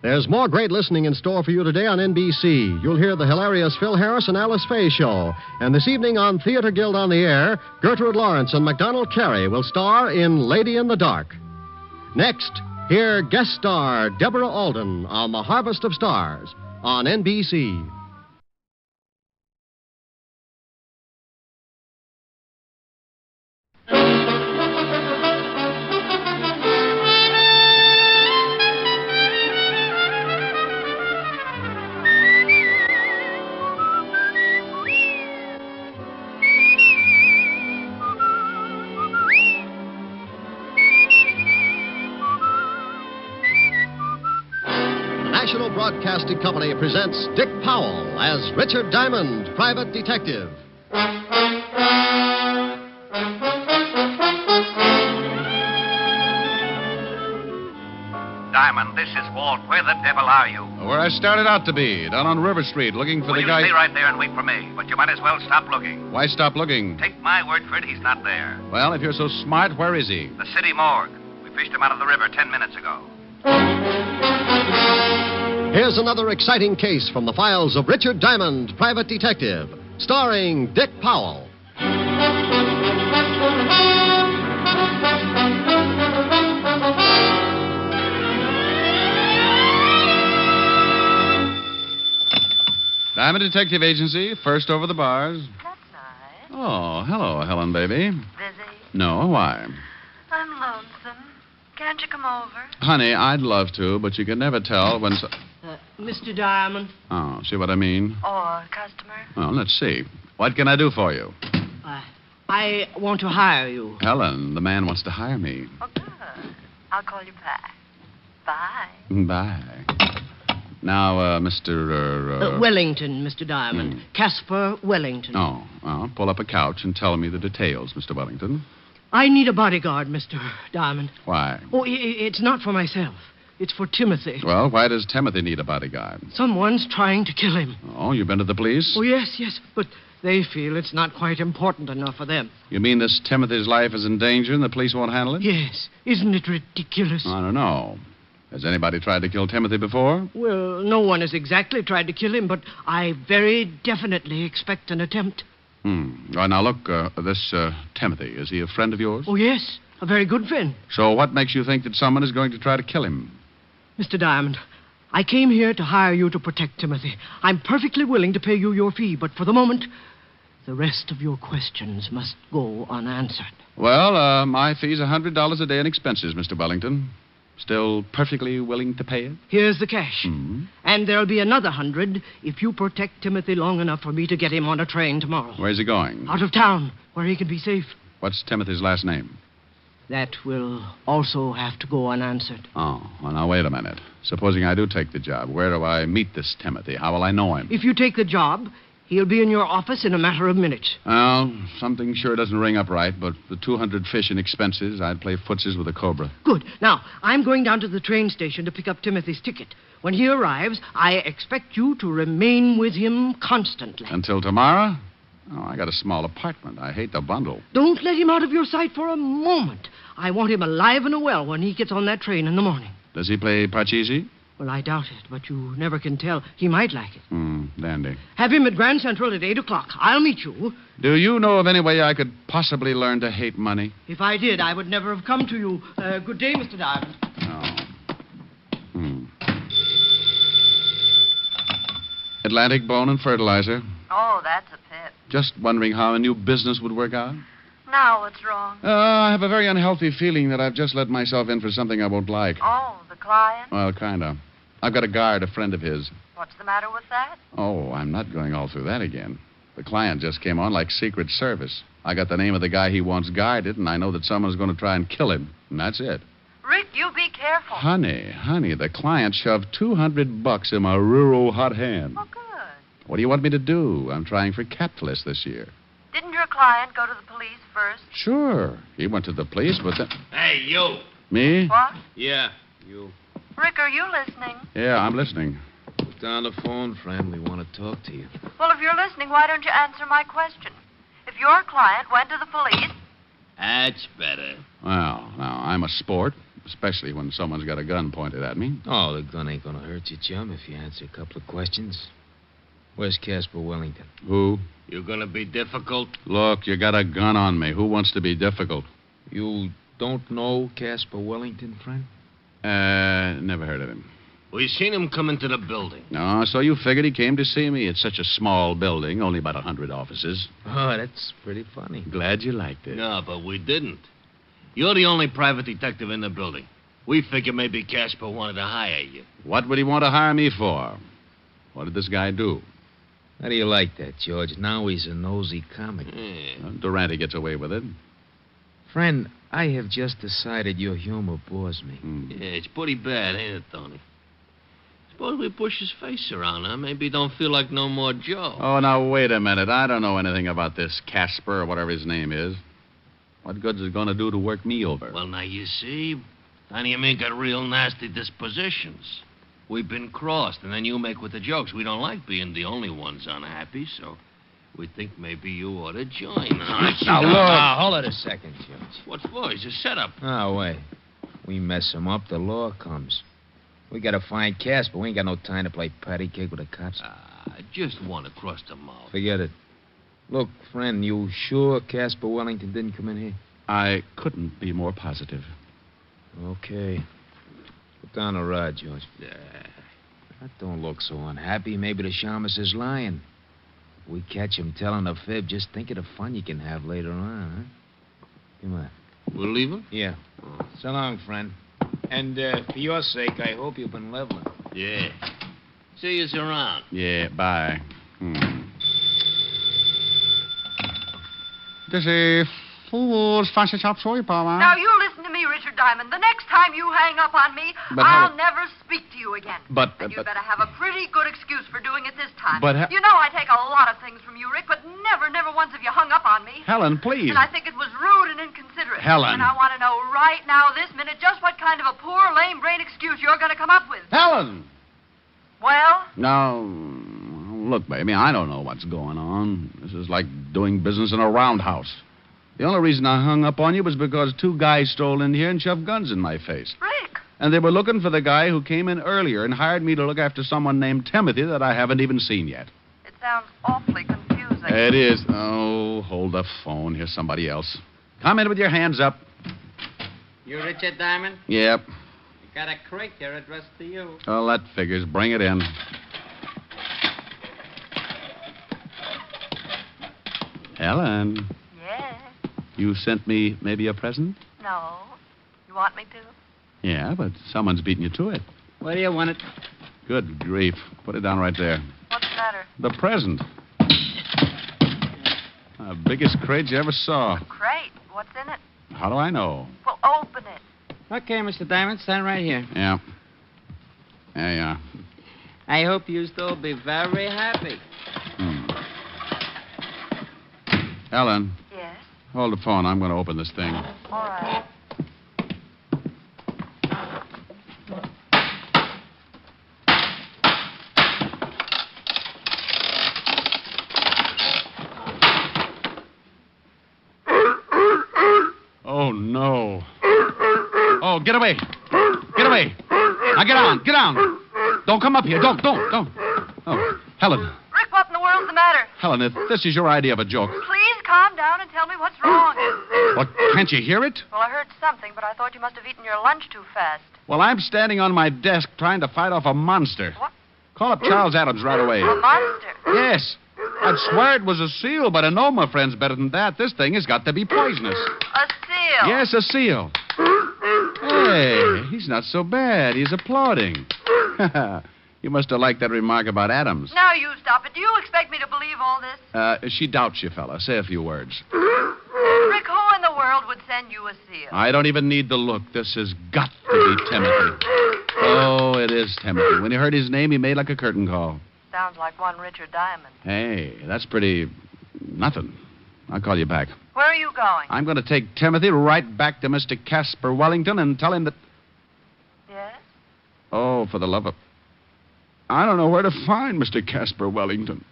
There's more great listening in store for you today on NBC. You'll hear the hilarious Phil Harris and Alice Faye show. And this evening on Theater Guild on the Air, Gertrude Lawrence and MacDonald Carey will star in Lady in the Dark. Next, hear guest star Deborah Alden on The Harvest of Stars on NBC. National Broadcasting Company presents Dick Powell as Richard Diamond, private detective. Diamond, this is Walt. Where the devil are you? Where I started out to be, down on River Street, looking for Well, the you guy. stay right there and wait for me. But you might as well stop looking. Why stop looking? Take my word for it, he's not there. Well, if you're so smart, where is he? The city morgue. We fished him out of the river 10 minutes ago. Here's another exciting case from the files of Richard Diamond, private detective, starring Dick Powell. Diamond Detective Agency, first over the bars. That's nice. Oh, hello, Helen, baby. Busy? No, why? I'm lonesome. Can't you come over? Honey, I'd love to, but you can never tell when. Mr. Diamond? Oh, see what I mean? Or customer? Well, let's see. What can I do for you? I want to hire you. Helen, the man wants to hire me. Oh, good. I'll call you back. Bye. Bye. Now, Mr. Wellington, Mr. Diamond. Caspar Wellington. Oh, well, pull up a couch and tell me the details, Mr. Wellington. I need a bodyguard, Mr. Diamond. Why? Oh, it's not for myself. It's for Timothy. Well, why does Timothy need a bodyguard? Someone's trying to kill him. Oh, you've been to the police? Oh, yes, but they feel it's not quite important enough for them. You mean this Timothy's life is in danger and the police won't handle it? Yes. Isn't it ridiculous? I don't know. Has anybody tried to kill Timothy before? Well, no one has exactly tried to kill him, but I very definitely expect an attempt. Well, now, look, this Timothy, is he a friend of yours? Oh, yes. A very good friend. So what makes you think that someone is going to try to kill him? Mr. Diamond, I came here to hire you to protect Timothy. I'm perfectly willing to pay you your fee, but for the moment, the rest of your questions must go unanswered. Well, my fee's $100 a day in expenses, Mr. Wellington. Still perfectly willing to pay it? Here's the cash. And there'll be another 100 if you protect Timothy long enough for me to get him on a train tomorrow. Where's he going? Out of town, where he can be safe. What's Timothy's last name? That will also have to go unanswered. Oh, well, now, wait a minute. Supposing I do take the job, where do I meet this Timothy? How will I know him? If you take the job, he'll be in your office in a matter of minutes. Well, something sure doesn't ring up right, but the 200 fish in expenses, I'd play footsies with a cobra. Good. Now, I'm going down to the train station to pick up Timothy's ticket. When he arrives, I expect you to remain with him constantly. Until tomorrow? Oh, I got a small apartment. I hate to bundle. Don't let him out of your sight for a moment. I want him alive and well when he gets on that train in the morning. Does he play Parcheesi? Well, I doubt it, but you never can tell. He might like it. Dandy. Have him at Grand Central at 8 o'clock. I'll meet you. Do you know of any way I could possibly learn to hate money? If I did, I would never have come to you. Good day, Mr. Diamond. Atlantic Bone and Fertilizer. Oh, that's a pip. Just wondering how a new business would work out. Now what's wrong? I have a very unhealthy feeling that I've just let myself in for something I won't like. Oh, the client? Well, kind of. I've got a guard, a friend of his. What's the matter with that? Oh, I'm not going all through that again. The client just came on like Secret Service. I got the name of the guy he wants guarded, and I know that someone's going to try and kill him. And that's it. Rick, you be careful. Honey, the client shoved $200 in my rural hot hand. Oh, good. What do you want me to do? I'm trying for capitalist this year. Didn't your client go to the police first? Sure. He went to the police, but then... Hey, you. Me? What? Yeah, you. Rick, are you listening? Yeah, I'm listening. Put down the phone, friend. We want to talk to you. Well, if you're listening, why don't you answer my question? If your client went to the police... That's better. Well, now, I'm a sport. especially when someone's got a gun pointed at me. Oh, the gun ain't gonna hurt you, chum, if you answer a couple of questions. Where's Casper Wellington? Who? You gonna be difficult? Look, you got a gun on me. Who wants to be difficult? You don't know Casper Wellington, friend? Never heard of him. We seen him come into the building. No, so you figured he came to see me. It's such a small building, only about 100 offices. Oh, that's pretty funny. Glad you liked it. No, but we didn't. You're the only private detective in the building. We figured maybe Casper wanted to hire you. What would he want to hire me for? What did this guy do? How do you like that, George? Now he's a nosy comic. Well, Durante gets away with it. Friend, I have just decided your humor bores me. Yeah, it's pretty bad, ain't it, Tony? Suppose we push his face around, huh? Maybe he don't feel like no more Joe. Oh, now, wait a minute. I don't know anything about this Casper or whatever his name is. What good's it going to do to work me over? Well, now, you see, Tony and me got real nasty dispositions. We've been crossed, and then you make with the jokes. We don't like being the only ones unhappy, so we think maybe you ought to join us. Now, look. Now, hold it a second, George. What for? He's a setup. Oh, wait. We mess him up, the law comes. We gotta find Casper. We ain't got no time to play patty cake with the cops. Just one across the mouth. Forget it. Look, friend, you sure Casper Wellington didn't come in here? I couldn't be more positive. Okay. Put down the rod, George. That don't look so unhappy. Maybe the shamus is lying. If we catch him telling a fib, just think of the fun you can have later on, huh? Come on. We'll leave him? Yeah. So long, friend. And for your sake, I hope you've been leveling. Yeah. See you around. Yeah, bye. This is fool's fancy chop suey, Paul. Now, you listen to me, Richard Diamond. The next time you hang up on me, But I'll how- never speak to you again. But, And you but- better have a pretty good excuse for doing it this time. But you know I take a lot of things from you, Rick, but never once have you hung up on me. Helen, please. And I think it was rude and inconsiderate. Helen. And I want to know right now, this minute, just what kind of a poor, lame brain excuse you're going to come up with. Helen! Well? Now, look, baby, I don't know what's going on. This is like doing business in a roundhouse. The only reason I hung up on you was because two guys strolled in here and shoved guns in my face. Rick! And they were looking for the guy who came in earlier and hired me to look after someone named Timothy that I haven't even seen yet. It sounds awfully confusing. It is. Oh, hold the phone. Here's somebody else. Come in with your hands up. You Richard Diamond? Yep. You got a crate here addressed to you. Well, that figures. Bring it in. Helen, Yes? you sent me maybe a present? No? You want me to? Yeah, but someone's beating you to it. Where do you want it? Good grief. Put it down right there. What's the matter? The present. The biggest crate you ever saw. Crate. What's in it? How do I know? Well, open it. Okay, Mr. Diamond, stand right here. Yeah. There you are. I hope you still be very happy. Helen. Yes? Hold the phone. I'm going to open this thing. All right. Oh, no. Oh, get away. Get away. Now get on. Get on. Don't come up here. Don't. Oh, Helen. Rick, what in the world's the matter? Helen, if this is your idea of a joke, Please calm down and tell me what's wrong. what, can't you hear it? Well, I heard something, but I thought you must have eaten your lunch too fast. Well, I'm standing on my desk trying to fight off a monster. What? Call up Charles Adams right away. A monster? Yes. I'd swear it was a seal, but I know my friend's better than that. This thing has got to be poisonous. A seal? Yes, a seal. Hey, he's not so bad. He's applauding. You must have liked that remark about Adams. Now you stop it. Do you expect me to believe all this? She doubts you, fella. Say a few words. Rick, who in the world would send you a seal? I don't even need to look. This has got to be Timothy. Oh, it is Timothy. When he heard his name, he made like a curtain call. Sounds like one Richard Diamond. Hey, that's pretty... nothing. I'll call you back. Where are you going? I'm going to take Timothy right back to Mr. Casper Wellington and tell him that... Yes? Oh, for the love of... I don't know where to find Mr. Casper Wellington.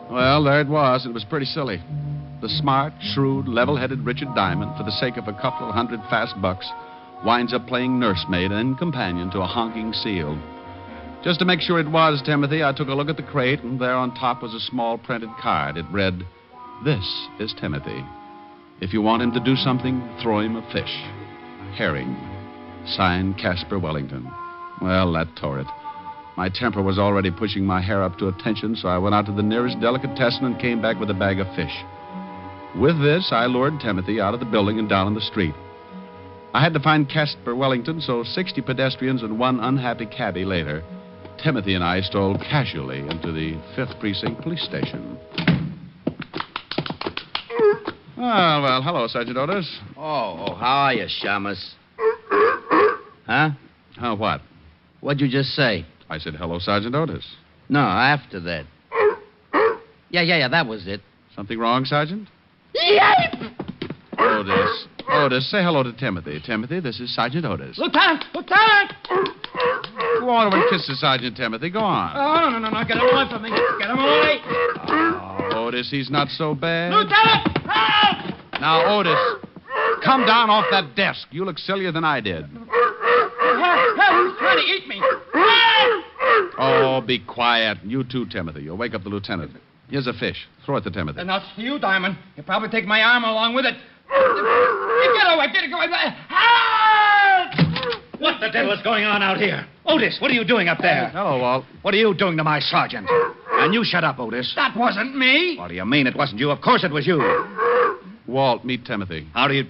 Well, there it was. It was pretty silly. the smart, shrewd, level-headed Richard Diamond, for the sake of a couple of $100 fast bucks, winds up playing nursemaid and companion to a honking seal. Just to make sure it was Timothy, I took a look at the crate, and there on top was a small printed card. It read, "This is Timothy. If you want him to do something, throw him a fish. Herring. Signed, Casper Wellington." Well, that tore it. My temper was already pushing my hair up to attention, so I went out to the nearest delicatessen and came back with a bag of fish. With this, I lured Timothy out of the building and down on the street. I had to find Casper Wellington, so 60 pedestrians and one unhappy cabbie later, Timothy and I strolled casually into the 5th Precinct Police Station. Well, hello, Sergeant Otis. Oh, how are you, Shamus? Huh? What? What'd you just say? I said, hello, Sergeant Otis. No, after that. Yeah, that was it. Something wrong, Sergeant? Yipe! Otis, say hello to Timothy. Timothy, this is Sergeant Otis. Lieutenant! Go on over and kiss the Sergeant, Timothy. Go on. Oh, no. Get him away from me. Get him away. Oh, Otis, he's not so bad. Lieutenant! Help! Now, Otis, come down off that desk. You look sillier than I did. He's trying to eat me. Oh, be quiet. You too, Timothy. You'll wake up the lieutenant. Here's a fish. Throw it to Timothy. Enough for you, Diamond. You'll probably take my arm along with it. Get away. Help! What the devil is going on out here? Otis, what are you doing up there? Hello, Walt. What are you doing to my sergeant? And you shut up, Otis. That wasn't me. What do you mean it wasn't you? Of course it was you. Walt, meet Timothy. How do you...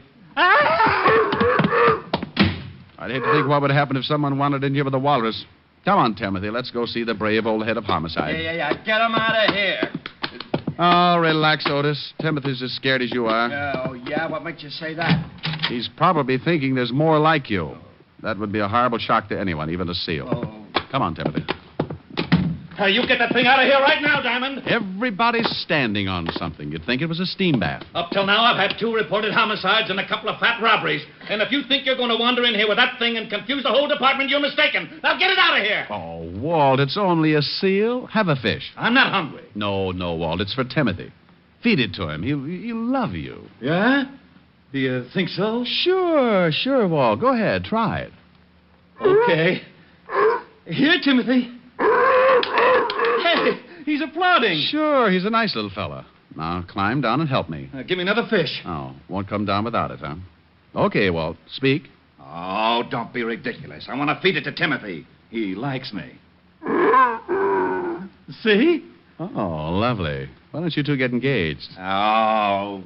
I'd hate to think what would happen if someone wandered in here with a walrus. Come on, Timothy. Let's go see the brave old head of homicide. Yeah. Get him out of here. Oh, relax, Otis. Timothy's as scared as you are. Oh, yeah? What makes you say that? He's probably thinking there's more like you. That would be a horrible shock to anyone, even a seal. Oh. Come on, Timothy. You get that thing out of here right now, Diamond. Everybody's standing on something. You'd think it was a steam bath. Up till now, I've had 2 reported homicides and a couple of fat robberies. And if you think you're going to wander in here with that thing and confuse the whole department, you're mistaken. Now get it out of here. Oh, Walt, it's only a seal. Have a fish. I'm not hungry. No, Walt. It's for Timothy. Feed it to him. He'll love you. Yeah? Do you think so? Sure, Walt. Go ahead. Try it. Okay. Here, Timothy. Hey, he's applauding. Sure, he's a nice little fella. Now, climb down and help me. Give me another fish. Oh, won't come down without it, huh? Okay, Walt, speak. Oh, don't be ridiculous. I want to feed it to Timothy. He likes me. See? Oh, lovely. Why don't you two get engaged? Oh.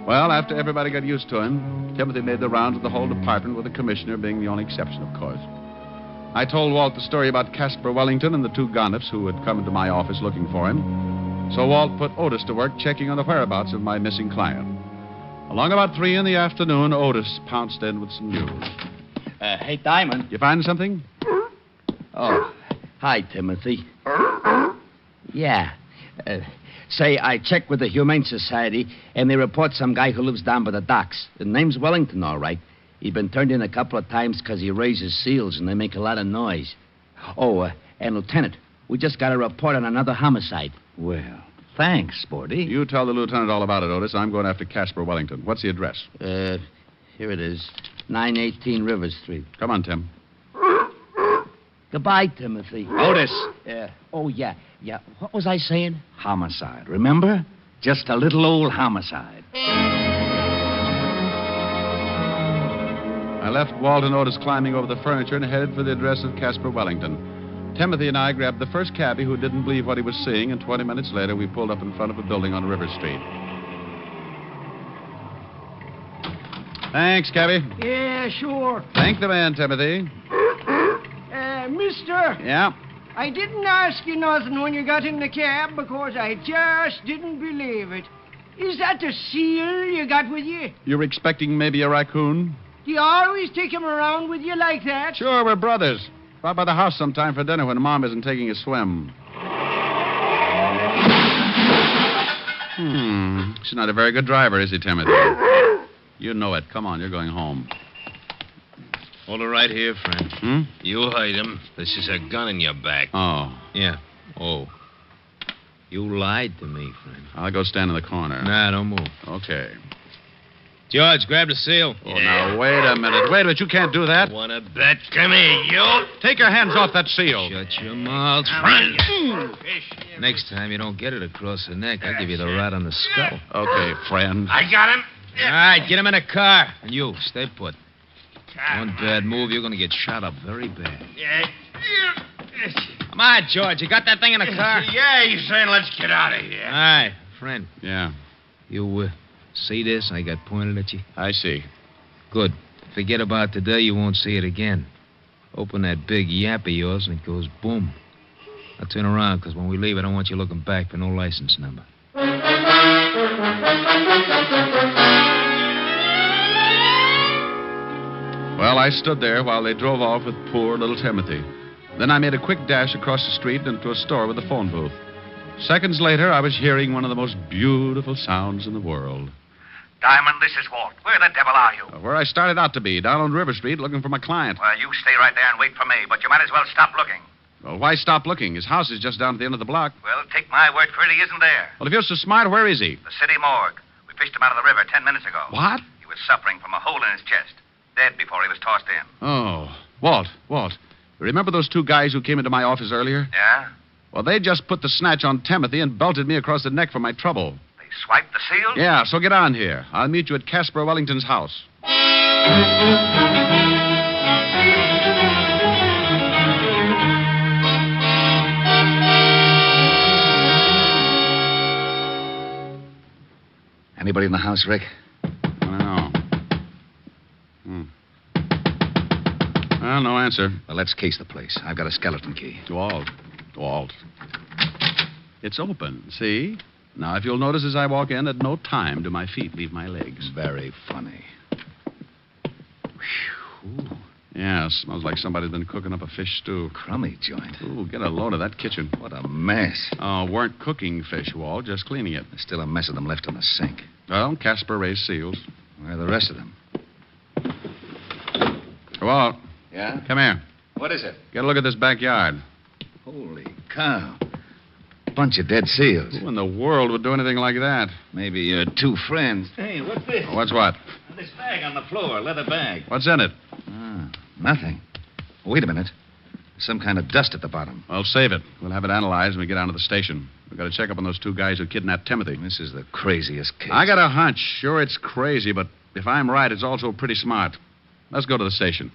Well, after everybody got used to him, Timothy made the rounds of the whole department, with the commissioner being the only exception, of course. I told Walt the story about Casper Wellington and the 2 gonnips who had come into my office looking for him. So Walt put Otis to work checking on the whereabouts of my missing client. Along about 3 in the afternoon, Otis pounced in with some news. Hey, Diamond. You find something? Oh, hi, Timothy. Yeah. Say, I checked with the Humane Society, and they report some guy who lives down by the docks. His name's Wellington, all right. He's been turned in a couple of times because he raises seals, and they make a lot of noise. Oh, and Lieutenant, we just got a report on another homicide. Well, thanks, Sporty. You tell the lieutenant all about it, Otis. I'm going after Casper Wellington. What's the address? Here it is. 918 River Street. Come on, Tim. Goodbye, Timothy. Otis. Oh, yeah. What was I saying? Homicide, remember? Just a little old homicide. I left Walt and Otis climbing over the furniture and headed for the address of Casper Wellington. Timothy and I grabbed the first cabbie who didn't believe what he was seeing, and 20 minutes later we pulled up in front of a building on River Street. Thanks, cabbie. Yeah, sure. Thank the man, Timothy. Mister. Yeah? I didn't ask you nothing when you got in the cab because I just didn't believe it. Is that the seal you got with you? You're expecting maybe a raccoon? Do you always take him around with you like that? Sure, we're brothers. Stop by the house sometime for dinner when Mom isn't taking a swim. She's not a very good driver, is he, Timothy? You know it. Come on, you're going home. Hold it right here, friend. Hmm? You heard him. This is a gun in your back. Oh. Yeah. Oh. You lied to me, friend. I'll go stand in the corner. Nah, don't move. Okay. George, grab the seal. Oh, now, wait a minute. Wait a minute. You can't do that. Wanna bet? Come here, you. Take your hands off that seal. Shut your mouth, friend. Next time you don't get it across the neck, I'll give you the rat on the skull. Okay, friend. I got him. All right, get him in a car. And you, stay put. One bad move, you're going to get shot up very bad. Yeah. Come on, George. You got that thing in the car? Yeah, he's saying let's get out of here. All right, friend. Yeah. You see this I got pointed at you? I see. Good. Forget about today. You won't see it again. Open that big yap of yours and it goes boom. Now turn around, because when we leave, I don't want you looking back for no license number. Well, I stood there while they drove off with poor little Timothy. Then I made a quick dash across the street into a store with a phone booth. Seconds later, I was hearing one of the most beautiful sounds in the world. Diamond, this is Walt. Where the devil are you? Where I started out to be, down on River Street, looking for my client. Well, you stay right there and wait for me, but you might as well stop looking. Well, why stop looking? His house is just down at the end of the block. Well, take my word for it, he isn't there. Well, if you're so smart, where is he? The city morgue. We fished him out of the river 10 minutes ago. What? He was suffering from a hole in his chest. Dead before he was tossed in. Oh, Walt. Remember those two guys who came into my office earlier? Yeah? Well, they just put the snatch on Timothy and belted me across the neck for my trouble. They swiped the seal? Yeah, so get on here. I'll meet you at Casper Wellington's house. Anybody in the house, Rick? I don't know. Well, no answer. Well, let's case the place. I've got a skeleton key. Walt. It's open, see? Now, if you'll notice as I walk in, at no time do my feet leave my legs. Very funny. Whew. Yeah, smells like somebody's been cooking up a fish stew. Crummy joint. Ooh, get a load of that kitchen. What a mess. Oh, weren't cooking fish, Walt, just cleaning it. There's still a mess of them left in the sink. Well, Casper raised seals. Where are the rest of them? Walt. Yeah? Come here. What is it? Get a look at this backyard. Holy cow. Bunch of dead seals. Who in the world would do anything like that? Maybe your two friends. Hey, what's this? What's what? This bag on the floor, leather bag. What's in it? Nothing. Wait a minute. There's some kind of dust at the bottom. Well, save it. We'll have it analyzed when we get down to the station. We've got to check up on those two guys who kidnapped Timothy. This is the craziest case. I got a hunch. Sure, it's crazy, but if I'm right, it's also pretty smart. Let's go to the station.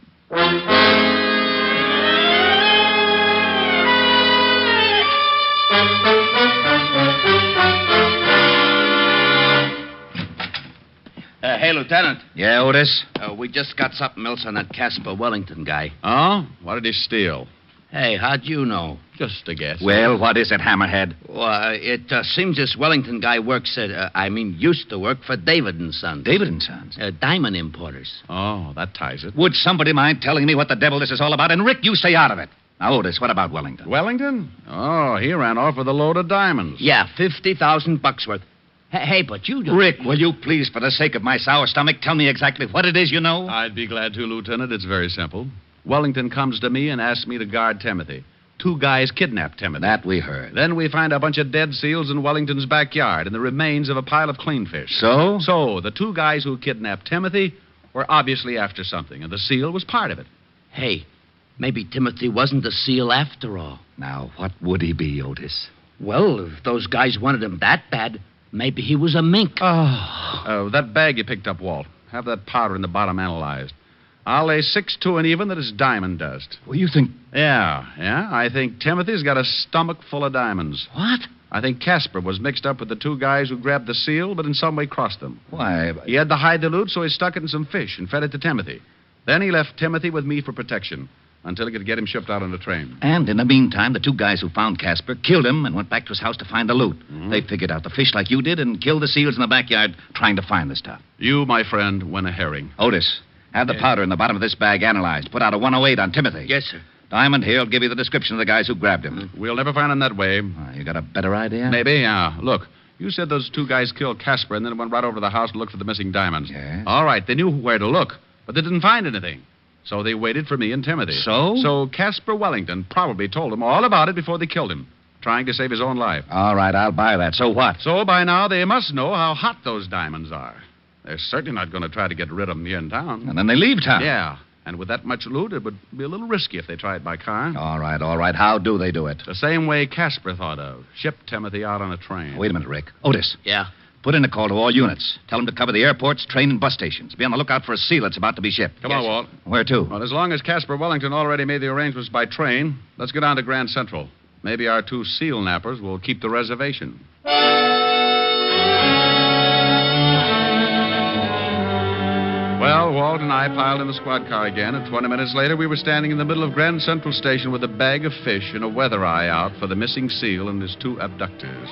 Hey, Lieutenant. Yeah, Otis? We just got something else on that Casper Wellington guy. Oh? What did he steal? Hey, how'd you know? Just a guess. Well, what is it, Hammerhead? Well, it seems this Wellington guy used to work for David & Sons. David & Sons? Diamond importers. Oh, that ties it. Would somebody mind telling me what the devil this is all about? And, Rick, you stay out of it. Now, Otis, what about Wellington? Wellington? Oh, he ran off with a load of diamonds. Yeah, $50,000 worth. Hey, but you don't... Rick, will you please, for the sake of my sour stomach, tell me exactly what it is you know? I'd be glad to, Lieutenant. It's very simple. Wellington comes to me and asks me to guard Timothy. Two guys kidnapped Timothy. That we heard. Then we find a bunch of dead seals in Wellington's backyard and the remains of a pile of clean fish. So? So, the two guys who kidnapped Timothy were obviously after something, and the seal was part of it. Hey, maybe Timothy wasn't a seal after all. Now, what would he be, Otis? Well, if those guys wanted him that bad, maybe he was a mink. Oh, that bag you picked up, Walt. Have that powder in the bottom analyzed. I'll lay 6-2 and even that it's diamond dust. Well, you think... Yeah. I think Timothy's got a stomach full of diamonds. What? I think Casper was mixed up with the two guys who grabbed the seal, but in some way crossed them. Why? He had to hide the loot, so he stuck it in some fish and fed it to Timothy. Then he left Timothy with me for protection until he could get him shipped out on a train. And in the meantime, the two guys who found Casper killed him and went back to his house to find the loot. Mm-hmm. They figured out the fish like you did and killed the seals in the backyard trying to find the stuff. You, my friend, win a herring. Otis, have the powder in the bottom of this bag analyzed. Put out a 108 on Timothy. Yes, sir. Diamond here will give you the description of the guys who grabbed him. We'll never find him that way. You got a better idea? Maybe, yeah. Look, you said those two guys killed Casper and then went right over to the house to look for the missing diamonds. Yes. All right, they knew where to look, but they didn't find anything. So they waited for me and Timothy. So? So Casper Wellington probably told them all about it before they killed him, trying to save his own life. All right, I'll buy that. So what? So by now they must know how hot those diamonds are. They're certainly not going to try to get rid of them here in town. And then they leave town. Yeah. And with that much loot, it would be a little risky if they tried by car. All right. How do they do it? The same way Casper thought of. Ship Timothy out on a train. Wait a minute, Rick. Otis. Yeah? Put in a call to all units. Tell them to cover the airports, train, and bus stations. Be on the lookout for a seal that's about to be shipped. Come on, Walt. Where to? Well, as long as Casper Wellington already made the arrangements by train, let's go down to Grand Central. Maybe our 2 seal nappers will keep the reservation. Well, Walt and I piled in the squad car again, and 20 minutes later we were standing in the middle of Grand Central Station with a bag of fish and a weather eye out for the missing seal and his 2 abductors.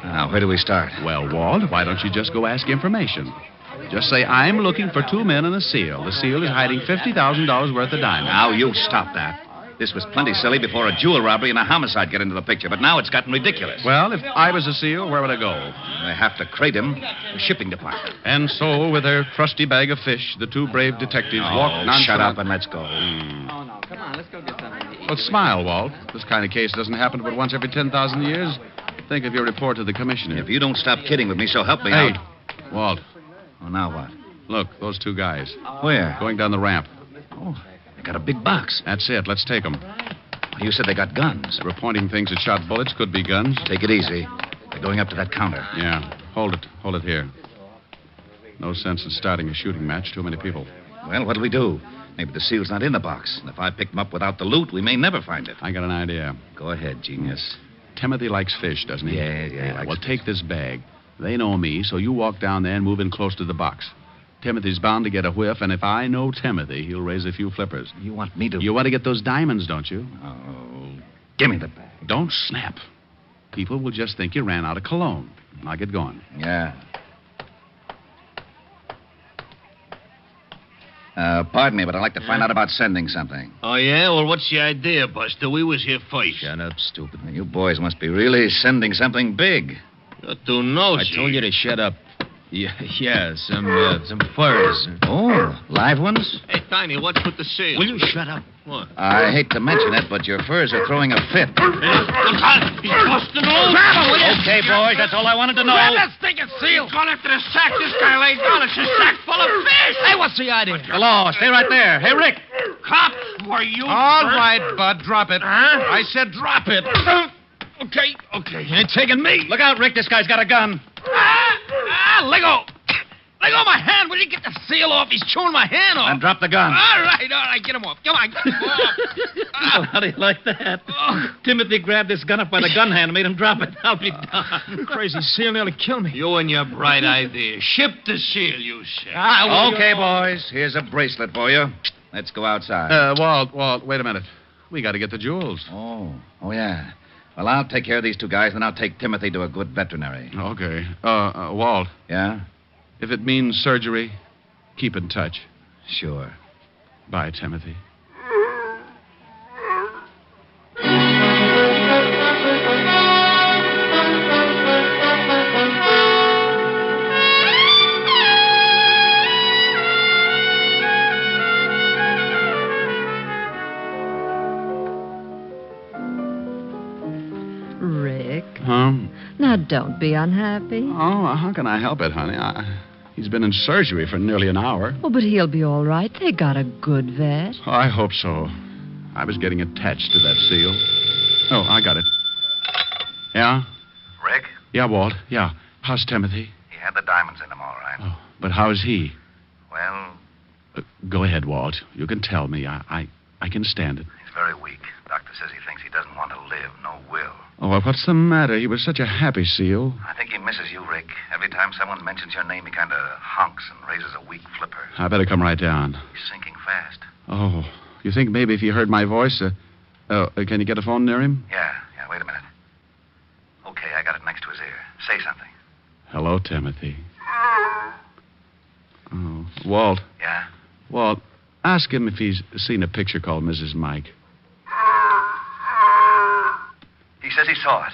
Now, where do we start? Well, Walt, why don't you just go ask information? Just say, I'm looking for 2 men and a seal. The seal is hiding $50,000 worth of diamonds. Now, you stop that. This was plenty silly before a jewel robbery and a homicide get into the picture, but now it's gotten ridiculous. Well, if I was a seal, where would I go? They have to crate him. The shipping department. And so, with their trusty bag of fish, the 2 brave detectives walked nonchalant. Shut up and let's go. Oh, no. Come on, let's go get something. Well, smile, Walt. This kind of case doesn't happen but once every 10,000 years. Think of your report to the commissioner. If you don't stop kidding with me, so help me Hey, out. Walt. Oh, now what? Look, those 2 guys. Where? Going down the ramp. Oh, they got a big box. That's it. Let's take them. You said they got guns. They were pointing things that shot bullets. Could be guns. Take it easy. They're going up to that counter. Yeah. Hold it. Hold it here. No sense in starting a shooting match. Too many people. Well, what'll we do? Maybe the seal's not in the box. And if I pick them up without the loot, we may never find it. I got an idea. Go ahead, genius. Timothy likes fish, doesn't he? Yeah. Well, take this bag. They know me, so you walk down there and move in close to the box. Timothy's bound to get a whiff, and if I know Timothy, he'll raise a few flippers. You want me to... You want to get those diamonds, don't you? Oh, give me the bag. Don't snap. People will just think you ran out of cologne. Now get going. Yeah. Pardon me, but I'd like to find out about sending something. Oh, yeah? Well, what's the idea, Buster? We was here first. Shut up, stupid. You boys must be really sending something big. You're too nosy. I told you to shut up. Yeah, some furs. Oh, live ones? Hey, Tiny, what's with the seal? Will you shut up? What? I hate to mention it, but your furs are throwing a fit. He's busting loose. Okay, boys, that's all I wanted to know. Grab that stinking seal. He's gone after the sack this guy laid down. It's a sack full of fish. Hey, what's the idea? Hello, stay right there. Hey, Rick. Cop, were you... All right, Bud, drop it. Huh? I said drop it. Okay. You ain't taking me. Look out, Rick. This guy's got a gun. Let go. Let go of my hand. Will you get the seal off? He's chewing my hand off. And drop the gun. All right. Get him off. Come on, get him off. Well, how do you like that? Timothy grabbed this gun up by the gun hand and made him drop it. I'll be darned. Crazy seal nearly killed me. You and your bright idea. Ship the seal, you said. Okay, boys. Here's a bracelet for you. Let's go outside. Walt, wait a minute. We got to get the jewels. Oh, yeah. Well, I'll take care of these 2 guys, and I'll take Timothy to a good veterinary. Okay. Walt. Yeah? If it means surgery, keep in touch. Sure. Bye, Timothy. Rick. Huh? Now, don't be unhappy. Oh, how can I help it, honey? He's been in surgery for nearly an hour. Oh, but he'll be all right. They got a good vet. Oh, I hope so. I was getting attached to that seal. Oh, I got it. Yeah? Rick? Yeah, Walt. Yeah. How's Timothy? He had the diamonds in him, all right. Oh, but how's he? Well, Go ahead, Walt. You can tell me. I can stand it. he's very weak. Doctor says he thinks he doesn't want to live. No will. Oh, well, what's the matter? He was such a happy seal. I think he misses you, Rick. Every time someone mentions your name, he kind of honks and raises a weak flipper. I better come right down. He's sinking fast. Oh, you think maybe if he heard my voice, can you get a phone near him? Yeah, wait a minute. Okay, I got it next to his ear. Say something. Hello, Timothy. Oh, Walt. Yeah? Walt, ask him if he's seen a picture called Mrs. Mike. He says he saw it.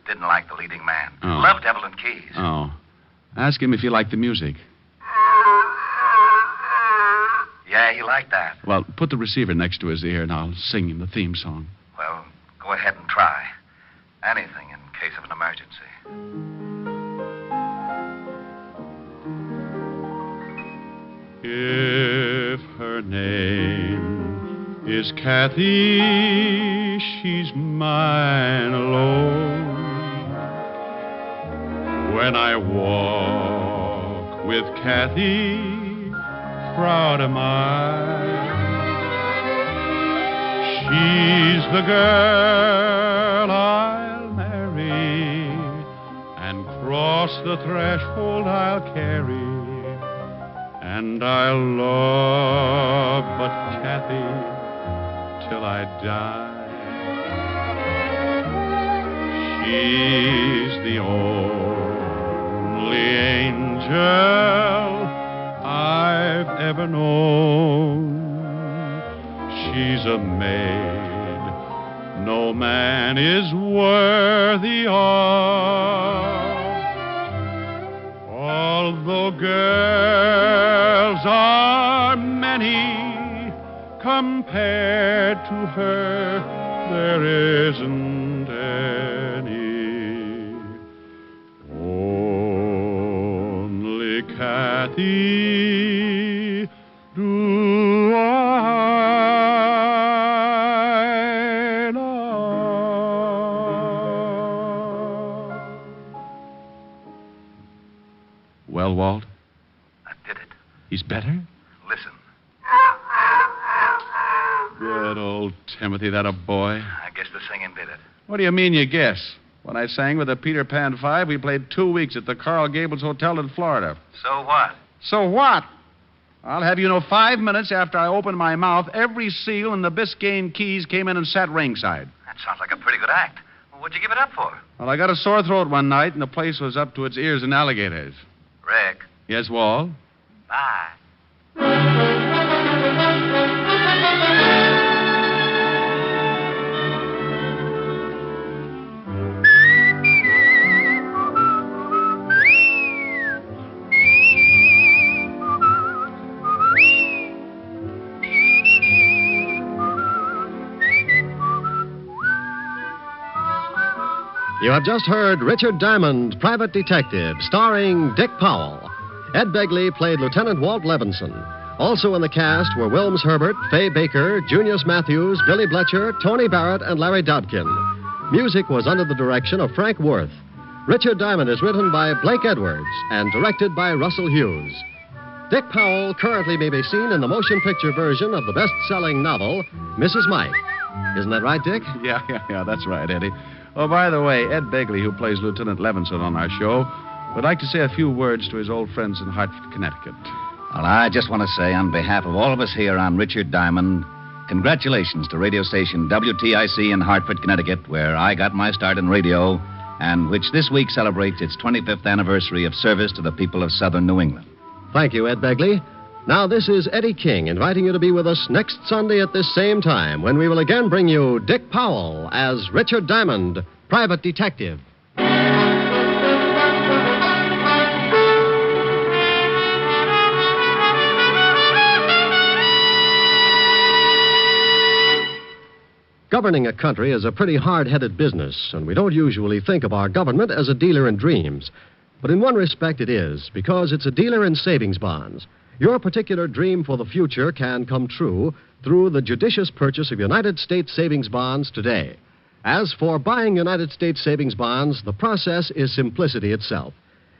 Didn't like the leading man. Oh. Loved Evelyn Keyes. Oh. Ask him if he liked the music. Yeah, he liked that. Well, put the receiver next to his ear and I'll sing him the theme song. Well, go ahead and try. Anything in case of an emergency. If her name is Kathy, she's mine alone. When I walk with Kathy, proud am I. She's the girl I'll marry, and cross the threshold I'll carry. And I'll love but Kathy till I die. She's the only angel I've ever known. She's a maid no man is worthy of. Although girls are many, compared to her, there isn't any. Only Kathy do I love. Well, Walt? I did it. He's better? Listen. Good old Timothy, that a boy. I guess the singing did it. What do you mean you guess? When I sang with the Peter Pan Five, we played 2 weeks at the Coral Gables Hotel in Florida. So what? So what? I'll have you know 5 minutes after I opened my mouth, every seal in the Biscayne Keys came in and sat ringside. That sounds like a pretty good act. Well, what'd you give it up for? Well, I got a sore throat one night, and the place was up to its ears in alligators. Rick. Yes, Walt? Bye. You have just heard Richard Diamond, Private Detective, starring Dick Powell. Ed Begley played Lieutenant Walt Levinson. Also in the cast were Wilms Herbert, Fay Baker, Junius Matthews, Billy Bletcher, Tony Barrett, and Larry Dodkin. Music was under the direction of Frank Worth. Richard Diamond is written by Blake Edwards and directed by Russell Hughes. Dick Powell currently may be seen in the motion picture version of the best-selling novel, Mrs. Mike. Isn't that right, Dick? Yeah, that's right, Eddie. Oh, by the way, Ed Begley, who plays Lieutenant Levinson on our show, would like to say a few words to his old friends in Hartford, Connecticut. Well, I just want to say, on behalf of all of us here on Richard Diamond, congratulations to radio station WTIC in Hartford, Connecticut, where I got my start in radio, and which this week celebrates its 25th anniversary of service to the people of southern New England. Thank you, Ed Begley. Now, this is Eddie King inviting you to be with us next Sunday at this same time when we will again bring you Dick Powell as Richard Diamond, Private Detective. Governing a country is a pretty hard-headed business, and we don't usually think of our government as a dealer in dreams. But in one respect it is, because it's a dealer in savings bonds. Your particular dream for the future can come true through the judicious purchase of United States savings bonds today. As for buying United States savings bonds, the process is simplicity itself.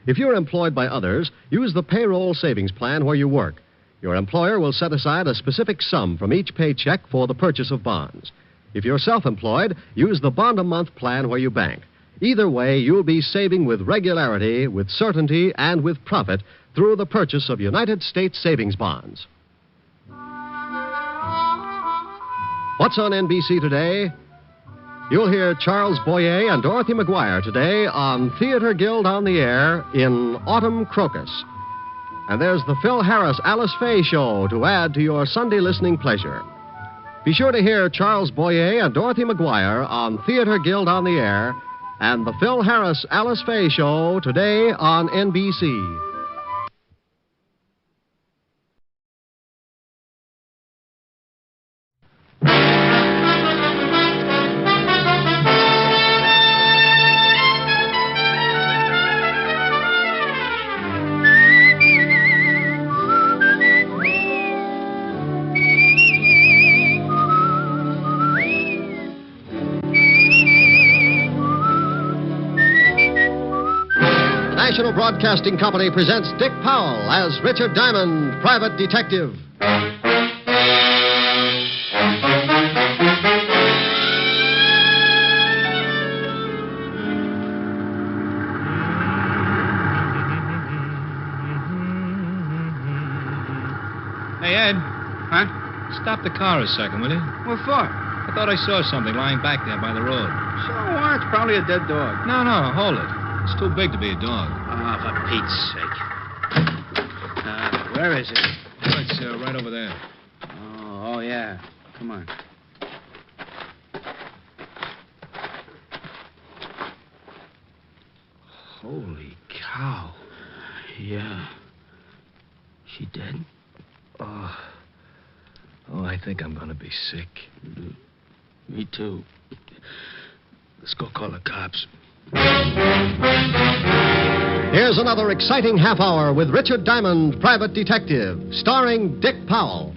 If you're employed by others, use the payroll savings plan where you work. Your employer will set aside a specific sum from each paycheck for the purchase of bonds. If you're self-employed, use the bond-a-month plan where you bank. Either way, you'll be saving with regularity, with certainty, and with profit through the purchase of United States savings bonds. What's on NBC today? You'll hear Charles Boyer and Dorothy McGuire today on Theater Guild on the Air in Autumn Crocus. And there's the Phil Harris Alice Faye Show to add to your Sunday listening pleasure. Be sure to hear Charles Boyer and Dorothy McGuire on Theater Guild on the Air and the Phil Harris Alice Faye Show today on NBC. National Broadcasting Company presents Dick Powell as Richard Diamond, private detective. Hey, Ed. Huh? Stop the car a second, will you? What for? I thought I saw something lying back there by the road. So what? It's probably a dead dog. No, hold it. It's too big to be a dog. Oh, for Pete's sake. Where is it? Oh, it's right over there. Oh, yeah. Come on. Holy cow. Yeah. She dead? Oh, I think I'm going to be sick. Me too. Let's go call the cops. Here's another exciting half hour with Richard Diamond, private detective, starring Dick Powell.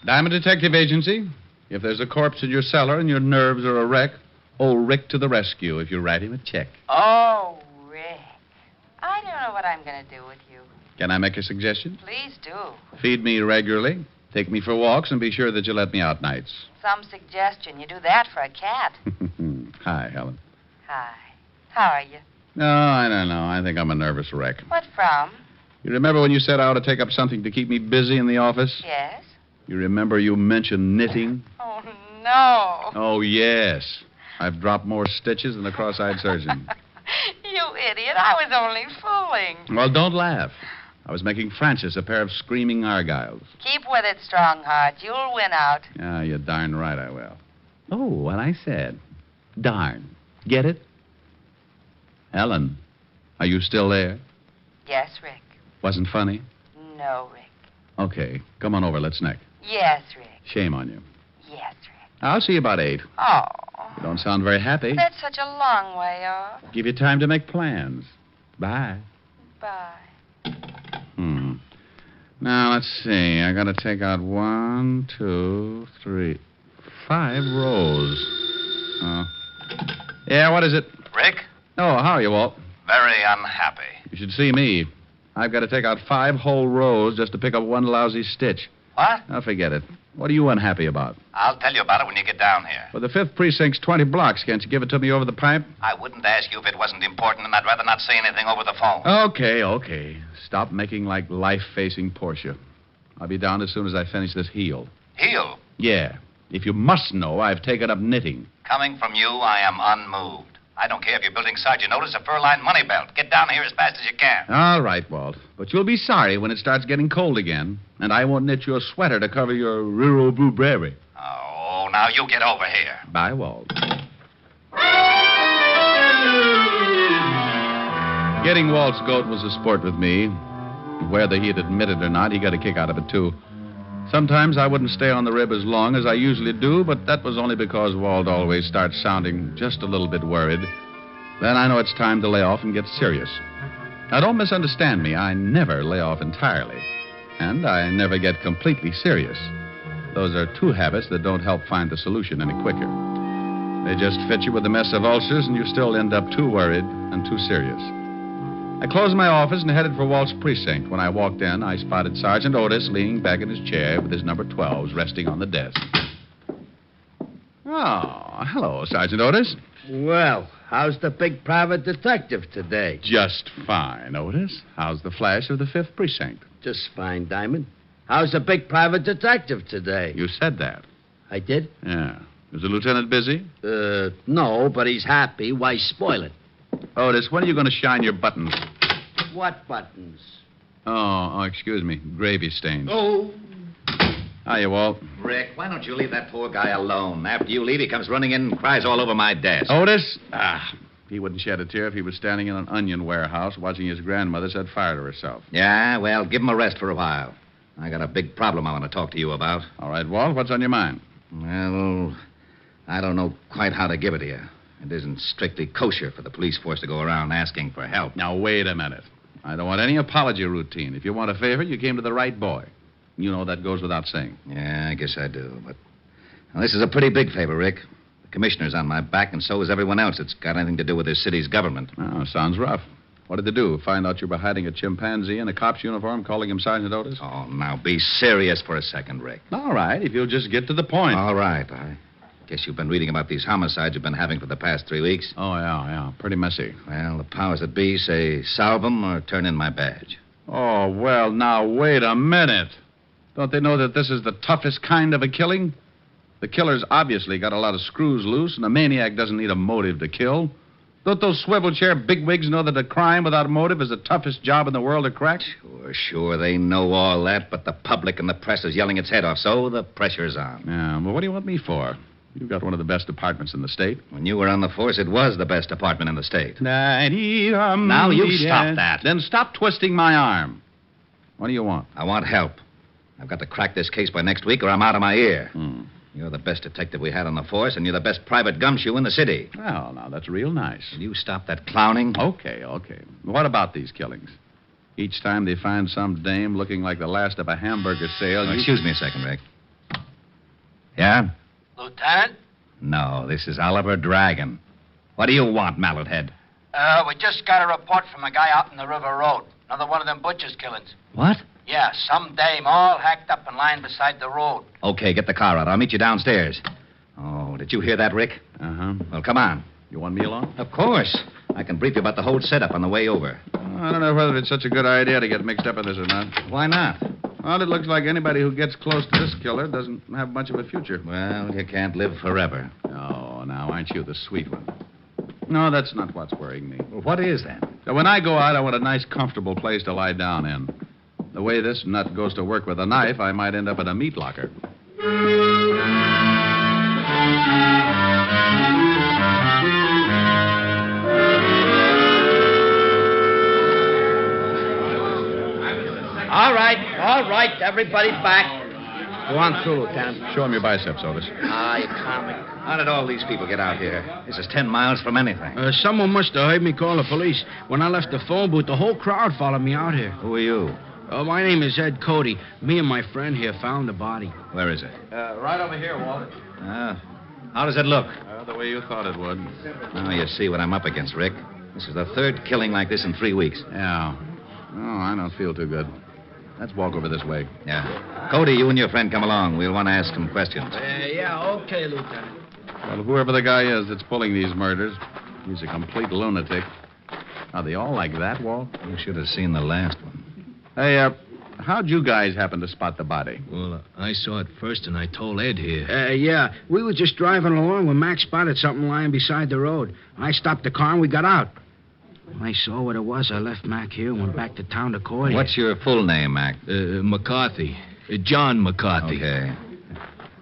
Diamond Detective Agency. If there's a corpse in your cellar and your nerves are a wreck, old Rick to the rescue if you write him a check. Oh, Rick. I don't know what I'm going to do with you. Can I make a suggestion? Please do. Feed me regularly, take me for walks, and be sure that you let me out nights. Some suggestion. You do that for a cat. Hi, Helen. Hi. How are you? No, I don't know. I think I'm a nervous wreck. What from? You remember when you said I ought to take up something to keep me busy in the office? Yes. You remember you mentioned knitting? Oh, no. Oh, yes. I've dropped more stitches than a cross-eyed surgeon. You idiot. I was only fooling. Well, don't laugh. I was making Francis a pair of screaming argyles. Keep with it, Strongheart. You'll win out. Ah, you're darn right I will. Oh, what I said. Darn. Get it? Ellen, are you still there? Yes, Rick. Wasn't funny? No, Rick. Okay, come on over. Let's neck. Yes, Rick. Shame on you. Yes, Rick. I'll see you about 8. Oh. You don't sound very happy. That's such a long way off. Give you time to make plans. Bye. Bye. Now, let's see. I gotta take out 1, 2, 3, 5 rows. Yeah, what is it? Rick? Oh, how are you, Walt? Very unhappy. You should see me. I've got to take out 5 whole rows just to pick up one lousy stitch. What? Now, forget it. What are you unhappy about? I'll tell you about it when you get down here. Well, the 5th precinct's 20 blocks. Can't you give it to me over the pipe? I wouldn't ask you if it wasn't important, and I'd rather not say anything over the phone. Okay. Stop making like life-facing Portia. I'll be down as soon as I finish this heel. Heel? Yeah. If you must know, I've taken up knitting. Coming from you, I am unmoved. I don't care if you're building sergeant notice a fur-lined money belt. Get down here as fast as you can. All right, Walt. But you'll be sorry when it starts getting cold again, and I won't knit you a sweater to cover your rural blueberry. Oh, now you get over here. Bye, Walt. Getting Walt's goat was a sport with me. Whether he'd admit it or not, he got a kick out of it, too. Sometimes I wouldn't stay on the rib as long as I usually do, but that was only because Walt always starts sounding just a little bit worried. Then I know it's time to lay off and get serious. Now, don't misunderstand me. I never lay off entirely. And I never get completely serious. Those are 2 habits that don't help find the solution any quicker. They just fit you with a mess of ulcers, and you still end up too worried and too serious. I closed my office and headed for Walt's precinct. When I walked in, I spotted Sergeant Otis leaning back in his chair with his number 12s resting on the desk. Oh, hello, Sergeant Otis. Well, how's the big private detective today? Just fine, Otis. How's the flash of the 5th precinct? Just fine, Diamond. How's the big private detective today? You said that. I did? Yeah. Is the lieutenant busy? No, but he's happy. Why spoil it? Otis, when are you going to shine your buttons? What buttons? Oh, excuse me. Gravy stains. Oh. Hiya, Walt. Rick, why don't you leave that poor guy alone? After you leave, he comes running in and cries all over my desk. Otis? He wouldn't shed a tear if he was standing in an onion warehouse watching his grandmother set fire to herself. Yeah, well, give him a rest for a while. I got a big problem I want to talk to you about. All right, Walt, what's on your mind? Well, I don't know quite how to give it to you. It isn't strictly kosher for the police force to go around asking for help. Now, wait a minute. I don't want any apology routine. If you want a favor, you came to the right boy. You know that goes without saying. Yeah, I guess I do. But well, this is a pretty big favor, Rick. The commissioner's on my back, and so is everyone else that's got anything to do with this city's government. Oh, sounds rough. What did they do? Find out you were hiding a chimpanzee in a cop's uniform, calling him Sergeant Otis? Oh, now be serious for a second, Rick. All right, if you'll just get to the point. All right. I guess you've been reading about these homicides you've been having for the past 3 weeks. Oh, yeah. Pretty messy. Well, the powers that be say salve 'em or turn in my badge. Oh, well, now, wait a minute. Don't they know that this is the toughest kind of a killing? The killer's obviously got a lot of screws loose, and a maniac doesn't need a motive to kill. Don't those swivel chair bigwigs know that a crime without motive is the toughest job in the world to crack? Sure, they know all that, but the public and the press is yelling its head off, so the pressure's on. Yeah, well, what do you want me for? You've got one of the best departments in the state. When you were on the force, it was the best department in the state. Now, you stop that. Then stop twisting my arm. What do you want? I want help. I've got to crack this case by next week, or I'm out of my ear. You're the best detective we had on the force, and you're the best private gumshoe in the city. Well, now, that's real nice. Will you stop that clowning? Okay. What about these killings? Each time they find some dame looking like the last of a hamburger sale... Excuse me a second, Rick. Yeah? Lieutenant? No, this is Oliver Dragon. What do you want, Mallet Head? We just got a report from a guy out in the River Road. Another one of them butcher's killings. What? Yeah, some dame all hacked up and lying beside the road. Okay, get the car out. I'll meet you downstairs. Oh, did you hear that, Rick? Uh-huh. Well, come on. You want me along? Of course. I can brief you about the whole setup on the way over. I don't know whether it's such a good idea to get mixed up in this or not. Why not? Well, it looks like anybody who gets close to this killer doesn't have much of a future. Well, you can't live forever. Oh, now, aren't you the sweet one? No, that's not what's worrying me. Well, what is that? Now, when I go out, I want a nice, comfortable place to lie down in. The way this nut goes to work with a knife, I might end up in a meat locker. All right, everybody back. Go on through, Lieutenant. Show him your biceps, Otis. You comic. How did all these people get out here? This is 10 miles from anything. Someone must have heard me call the police. When I left the phone booth, the whole crowd followed me out here. Who are you? My name is Ed Cody. Me and my friend here found the body. Where is it? Right over here, Walter. How does it look? The way you thought it would. Now you see what I'm up against, Rick. This is the third killing like this in 3 weeks. Yeah. Oh, I don't feel too good. Let's walk over this way. Yeah. Cody, you and your friend come along. We'll want to ask some questions. Okay, Lieutenant. Well, whoever the guy is that's pulling these murders, he's a complete lunatic. Are they all like that, Walt? You should have seen the last one. Hey, how'd you guys happen to spot the body? Well, I saw it first, and I told Ed here. We were just driving along when Mac spotted something lying beside the road. I stopped the car and we got out. When I saw what it was, I left Mac here and went back to town to call you. What's your full name, Mac? McCarthy. John McCarthy. Okay.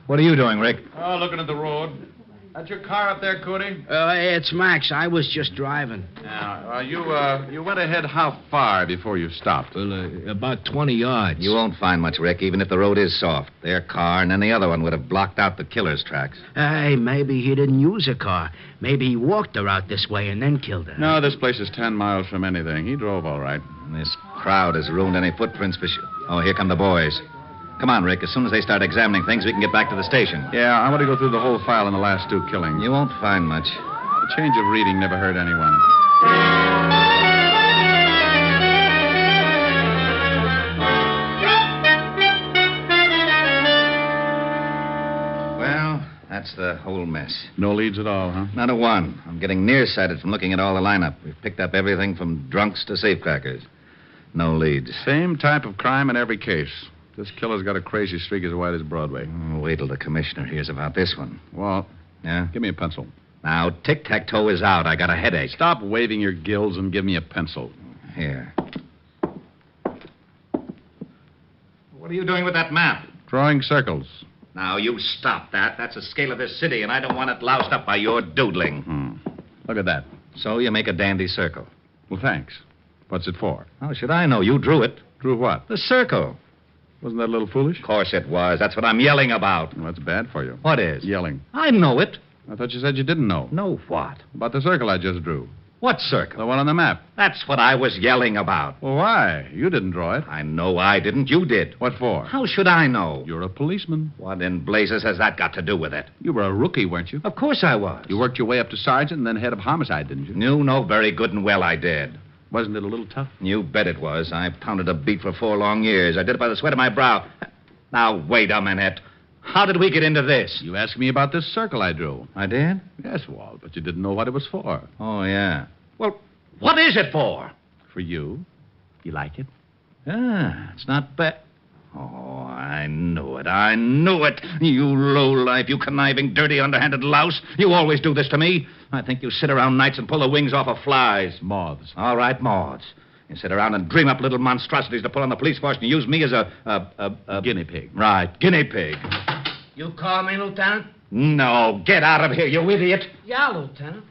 What are you doing, Rick? Oh, looking at the road. That's your car up there, Cody? It's Max. I was just driving. Now, you went ahead how far before you stopped? Well, about 20 yards. You won't find much, Rick, even if the road is soft. Their car and any other one would have blocked out the killer's tracks. Hey, maybe he didn't use a car. Maybe he walked her out this way and then killed her. No, this place is 10 miles from anything. He drove all right. This crowd has ruined any footprints for sure. Oh, here come the boys. Come on, Rick. As soon as they start examining things, we can get back to the station. Yeah, I want to go through the whole file in the last 2 killings. You won't find much. A change of reading never hurt anyone. Well, that's the whole mess. No leads at all, huh? Not a one. I'm getting nearsighted from looking at all the lineup. We've picked up everything from drunks to safecrackers. No leads. Same type of crime in every case. This killer's got a crazy streak as wide as Broadway. Wait till the commissioner hears about this one. Walt. Yeah? Give me a pencil. Now, tic-tac-toe is out. I got a headache. Stop waving your gills and give me a pencil. Here. What are you doing with that map? Drawing circles. Now, you stop that. That's the scale of this city, and I don't want it loused up by your doodling. Look at that. So you make a dandy circle. Well, thanks. What's it for? How should I know? You drew it. Drew what? The circle. Wasn't that a little foolish? Of course it was. That's what I'm yelling about. Well, that's bad for you. What is? Yelling. I know it. I thought you said you didn't know. Know what? About the circle I just drew. What circle? The one on the map. That's what I was yelling about. Well, why? You didn't draw it. I know I didn't. You did. What for? How should I know? You're a policeman. What in blazes has that got to do with it? You were a rookie, weren't you? Of course I was. You worked your way up to sergeant and then head of homicide, didn't you? You know very good and well I did. Wasn't it a little tough? You bet it was. I pounded a beat for 4 long years. I did it by the sweat of my brow. Now, wait a minute. How did we get into this? You asked me about this circle I drew. I did? Yes, Walt, but you didn't know what it was for. Oh, yeah. Well, what is it for? For you. You like it? Ah, it's not bad. Oh, I knew it. I knew it. You lowlife, you conniving, dirty, underhanded louse. You always do this to me. I think you sit around nights and pull the wings off of flies. Moths. All right, moths. You sit around and dream up little monstrosities to put on the police force and use me as a guinea pig. Right, guinea pig. You call me, Lieutenant? No, get out of here, you idiot. Yeah, Lieutenant.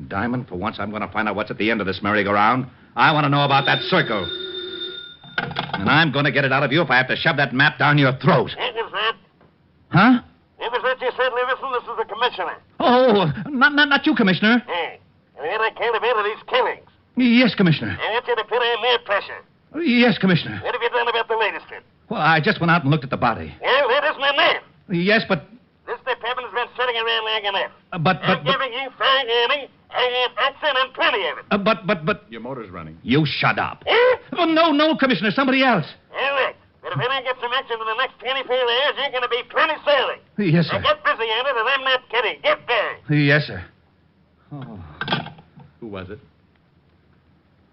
Diamond, for once I'm going to find out what's at the end of this merry-go-round. I want to know about that circle. And I'm going to get it out of you if I have to shove that map down your throat. What was that? Huh? What was that you said, Levison? This is the commissioner. Oh, not you, Commissioner. Hey, and then I can't have ended these killings. Yes, Commissioner. I want you to put on their pressure. Yes, Commissioner. What have you done about the latest one? Well, I just went out and looked at the body. Well, that isn't a man. Yes, but... This department's been sitting around long enough. But... I'm giving you fine money. I have accent and plenty of it. But... Your motor's running. You shut up. Oh, no, Commissioner, somebody else. All right. But if I don't get some action in the next 24 hours, you're going to be plenty silly. Yes, sir. Now get busy on it, and I'm not kidding. Get there. Yes, sir. Oh. Who was it?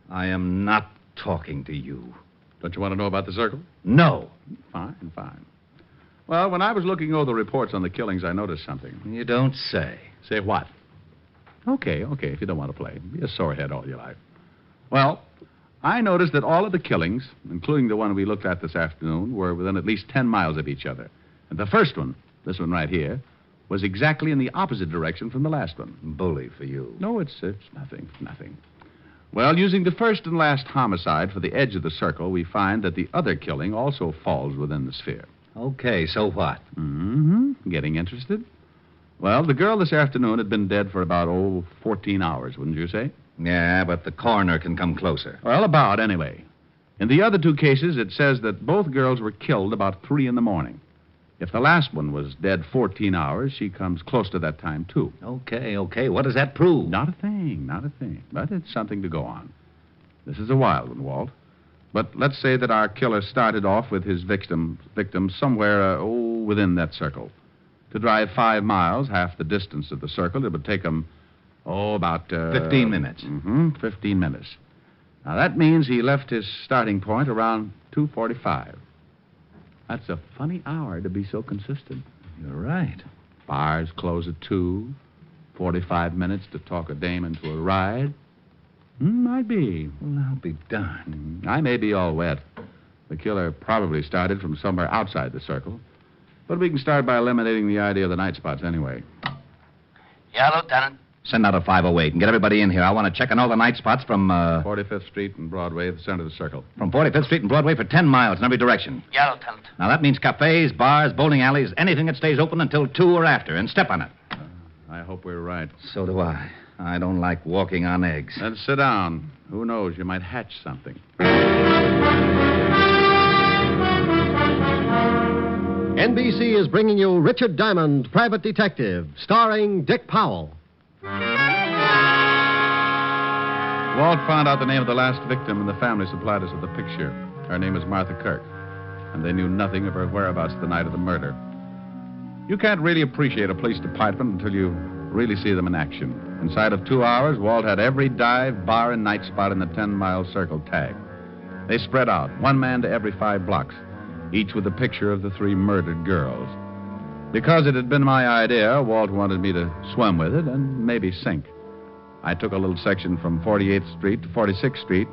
I am not talking to you. Don't you want to know about the circle? No. Fine. Well, when I was looking over the reports on the killings, I noticed something. You don't say. Say what? Okay, if you don't want to play. Be a sorehead all your life. Well, I noticed that all of the killings, including the one we looked at this afternoon, were within at least 10 miles of each other. And the first one, this one right here, was exactly in the opposite direction from the last one. Bully for you. No, it's nothing. Well, using the first and last homicide for the edge of the circle, we find that the other killing also falls within the sphere. Okay, so what? Getting interested? Well, the girl this afternoon had been dead for about, 14 hours, wouldn't you say? Yeah, but the coroner can come closer. Well, about, anyway. In the other 2 cases, it says that both girls were killed about 3 in the morning. If the last one was dead 14 hours, she comes close to that time, too. Okay. What does that prove? Not a thing. But it's something to go on. This is a wild one, Walt. But let's say that our killer started off with his victim somewhere, within that circle. To drive 5 miles, half the distance of the circle, it would take him, about... 15 minutes. 15 minutes. Now, that means he left his starting point around 2:45. That's a funny hour to be so consistent. You're right. Bars close at 2. 45 minutes to talk a dame into a ride. Might be. Well, I'll be darned. I may be all wet. The killer probably started from somewhere outside the circle. But we can start by eliminating the idea of the night spots anyway. Yeah, Lieutenant. Send out a 508 and get everybody in here. I want to check on all the night spots from... 45th Street and Broadway at the center of the circle. From 45th Street and Broadway for 10 miles in every direction. Yeah, Lieutenant. Now, that means cafes, bars, bowling alleys, anything that stays open until 2 or after, and step on it. I hope we're right. So do I. I don't like walking on eggs. Then sit down. Who knows? You might hatch something. NBC is bringing you Richard Diamond, Private Detective, starring Dick Powell. Walt found out the name of the last victim, and the family supplied us with a picture. Her name is Martha Kirk, and they knew nothing of her whereabouts the night of the murder. You can't really appreciate a police department until you really see them in action. Inside of 2 hours, Walt had every dive, bar, and night spot in the 10-mile circle tagged. They spread out, 1 man to every 5 blocks, each with a picture of the 3 murdered girls. Because it had been my idea, Walt wanted me to swim with it and maybe sink. I took a little section from 48th Street to 46th Street,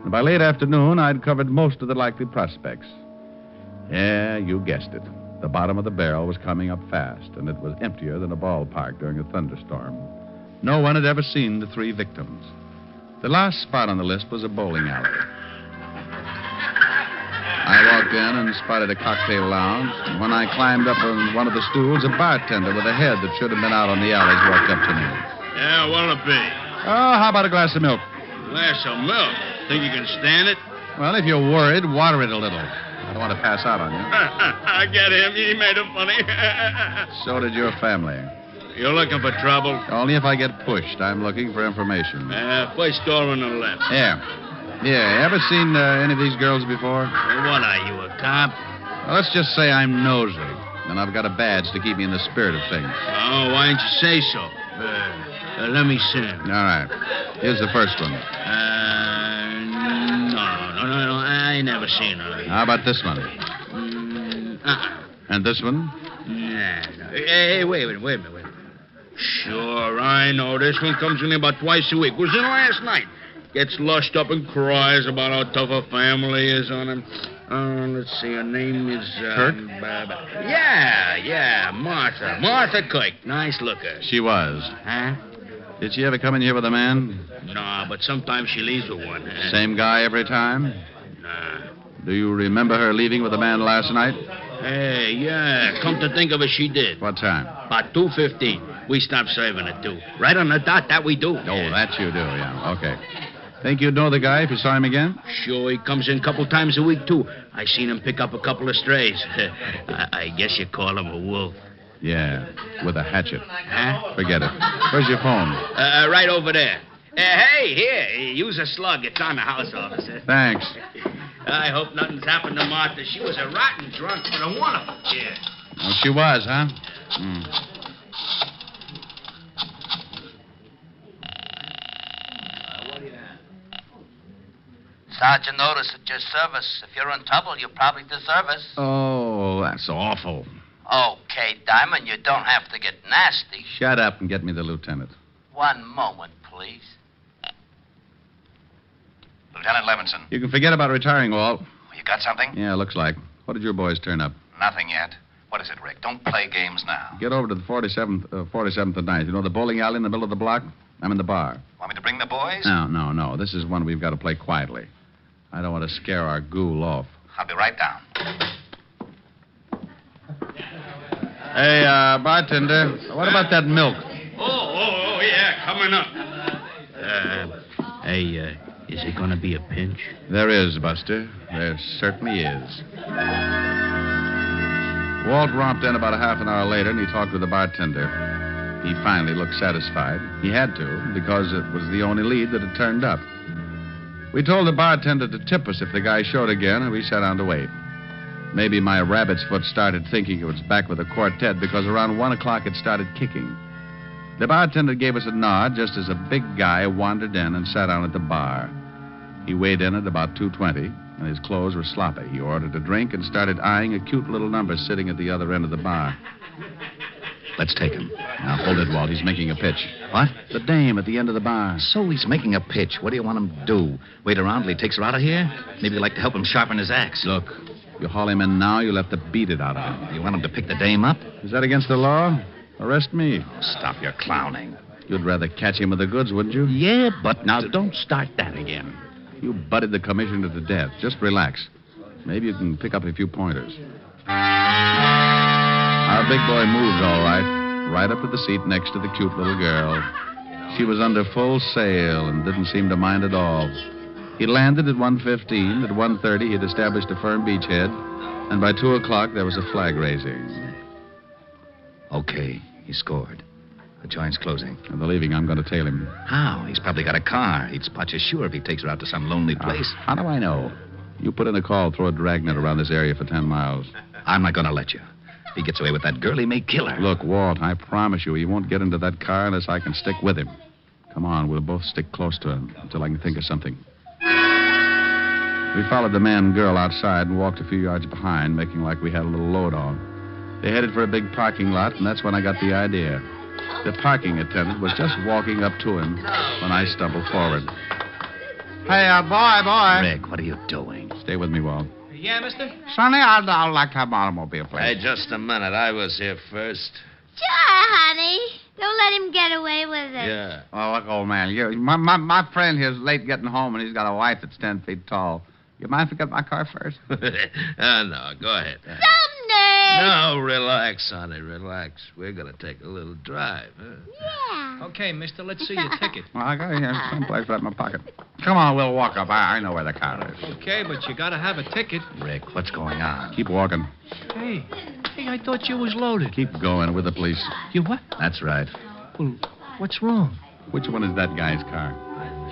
and by late afternoon, I'd covered most of the likely prospects. Yeah, you guessed it. The bottom of the barrel was coming up fast, and it was emptier than a ballpark during a thunderstorm. No one had ever seen the 3 victims. The last spot on the list was a bowling alley. I walked in and spotted a cocktail lounge, and when I climbed up on one of the stools, a bartender with a head that should have been out on the alleys walked up to me. Yeah, what'll it be? Oh, how about a glass of milk? Glass of milk? Think you can stand it? Well, if you're worried, water it a little. I don't want to pass out on you. I get him. He made it funny. So did your family. You're looking for trouble? Only if I get pushed. I'm looking for information. First door on the left. Yeah. Yeah, ever seen any of these girls before? What are you, a cop? Well, let's just say I'm nosy, and I've got a badge to keep me in the spirit of things. Oh, why didn't you say so? Let me see him. All right. Here's the first one. No. I ain't never seen her. How about this one? And this one? No. Hey, wait a minute. Sure, I know. This one comes in here about twice a week. Was in last night. Gets lushed up and cries about how tough her family is on him. Let's see, her name is... Kirk? Yeah, Martha. Martha Kirk. Nice looker. She was. Huh? Did she ever come in here with a man? No, but sometimes she leaves with one. Same guy every time? Nah. Do you remember her leaving with a man last night? Hey, yeah. Come to think of it, she did. What time? About 2:15. We stopped serving at 2. Right on the dot, that we do. Oh, that you do, yeah. Okay. Think you'd know the guy if you saw him again? Sure, he comes in a couple times a week, too. I seen him pick up a couple of strays. I guess you call him a wolf. Yeah, with a hatchet. Huh? Forget it. Where's your phone? Right over there. Hey, here, use a slug. It's on the house, officer. Thanks. I hope nothing's happened to Martha. She was a rotten drunk, but a wonderful kid. Oh, she was, huh? Sergeant noticed at your service. If you're in trouble, you probably deserve us. Oh, that's awful. Okay, Diamond, you don't have to get nasty. Shut up and get me the lieutenant. One moment, please. Lieutenant Levinson. You can forget about retiring, Walt. You got something? Yeah, looks like. What did your boys turn up? Nothing yet. What is it, Rick? Don't play games now. Get over to the 47th and 9th. You know the bowling alley in the middle of the block? I'm in the bar. Want me to bring the boys? No. This is one we've got to play quietly. I don't want to scare our ghoul off. I'll be right down. Hey, bartender, what about that milk? Oh, yeah, coming up. Is it going to be a pinch? There is, Buster. There certainly is. Walt romped in about a half an hour later, and he talked with the bartender. He finally looked satisfied. He had to, because it was the only lead that had turned up. We told the bartender to tip us if the guy showed again, and we sat down to wait. Maybe my rabbit's foot started thinking it was back with the quartet, because around 1 o'clock it started kicking. The bartender gave us a nod just as a big guy wandered in and sat down at the bar. He weighed in at about 220, and his clothes were sloppy. He ordered a drink and started eyeing a cute little number sitting at the other end of the bar. Let's take him. Now, hold it, Walt. He's making a pitch. What? The dame at the end of the bar. So he's making a pitch. What do you want him to do? Wait around till he takes her out of here? Maybe you'd like to help him sharpen his axe. Look, you haul him in now, you'll have to beat it out of him. You want him to pick the dame up? Is that against the law? Arrest me. Oh, stop your clowning. You'd rather catch him with the goods, wouldn't you? Yeah, but... Now, don't start that again. You butted the commissioner to death. Just relax. Maybe you can pick up a few pointers. Our big boy moved all right up to the seat next to the cute little girl. She was under full sail and didn't seem to mind at all. He landed at 1:15. At 1:30, he'd established a firm beachhead. And by 2 o'clock, there was a flag raising. Okay, he scored. The joint's closing. And they're leaving. I'm going to tail him. How? He's probably got a car. He'd spot you sure if he takes her out to some lonely place. How do I know? You put in a call, throw a dragnet around this area for 10 miles. I'm not going to let you. If he gets away with that girl, he may kill her. Look, Walt, I promise you, he won't get into that car unless I can stick with him. Come on, we'll both stick close to him until I can think of something. We followed the man and girl outside and walked a few yards behind, making like we had a little load on. They headed for a big parking lot, and that's when I got the idea. The parking attendant was just walking up to him when I stumbled forward. Hey, boy. Rick, what are you doing? Stay with me, Walt. Yeah, mister? Sonny, I'd like to have an automobile, please. Hey, just a minute. I was here first. Sure, honey. Don't let him get away with it. Yeah. Oh, look, old man. My friend here's late getting home, and he's got a wife that's 10 feet tall. You mind if I get my car first? No, go ahead. Someday. No, relax, honey, relax. We're going to take a little drive, huh? Yeah. Okay, mister, let's see your ticket. Well, I got here someplace right in my pocket. Come on, we'll walk up. I know where the car is. Okay, but you gotta have a ticket. Rick, what's going on? Keep walking. Hey, I thought you was loaded. Keep going with the police. You what? That's right. Well, what's wrong? Which one is that guy's car?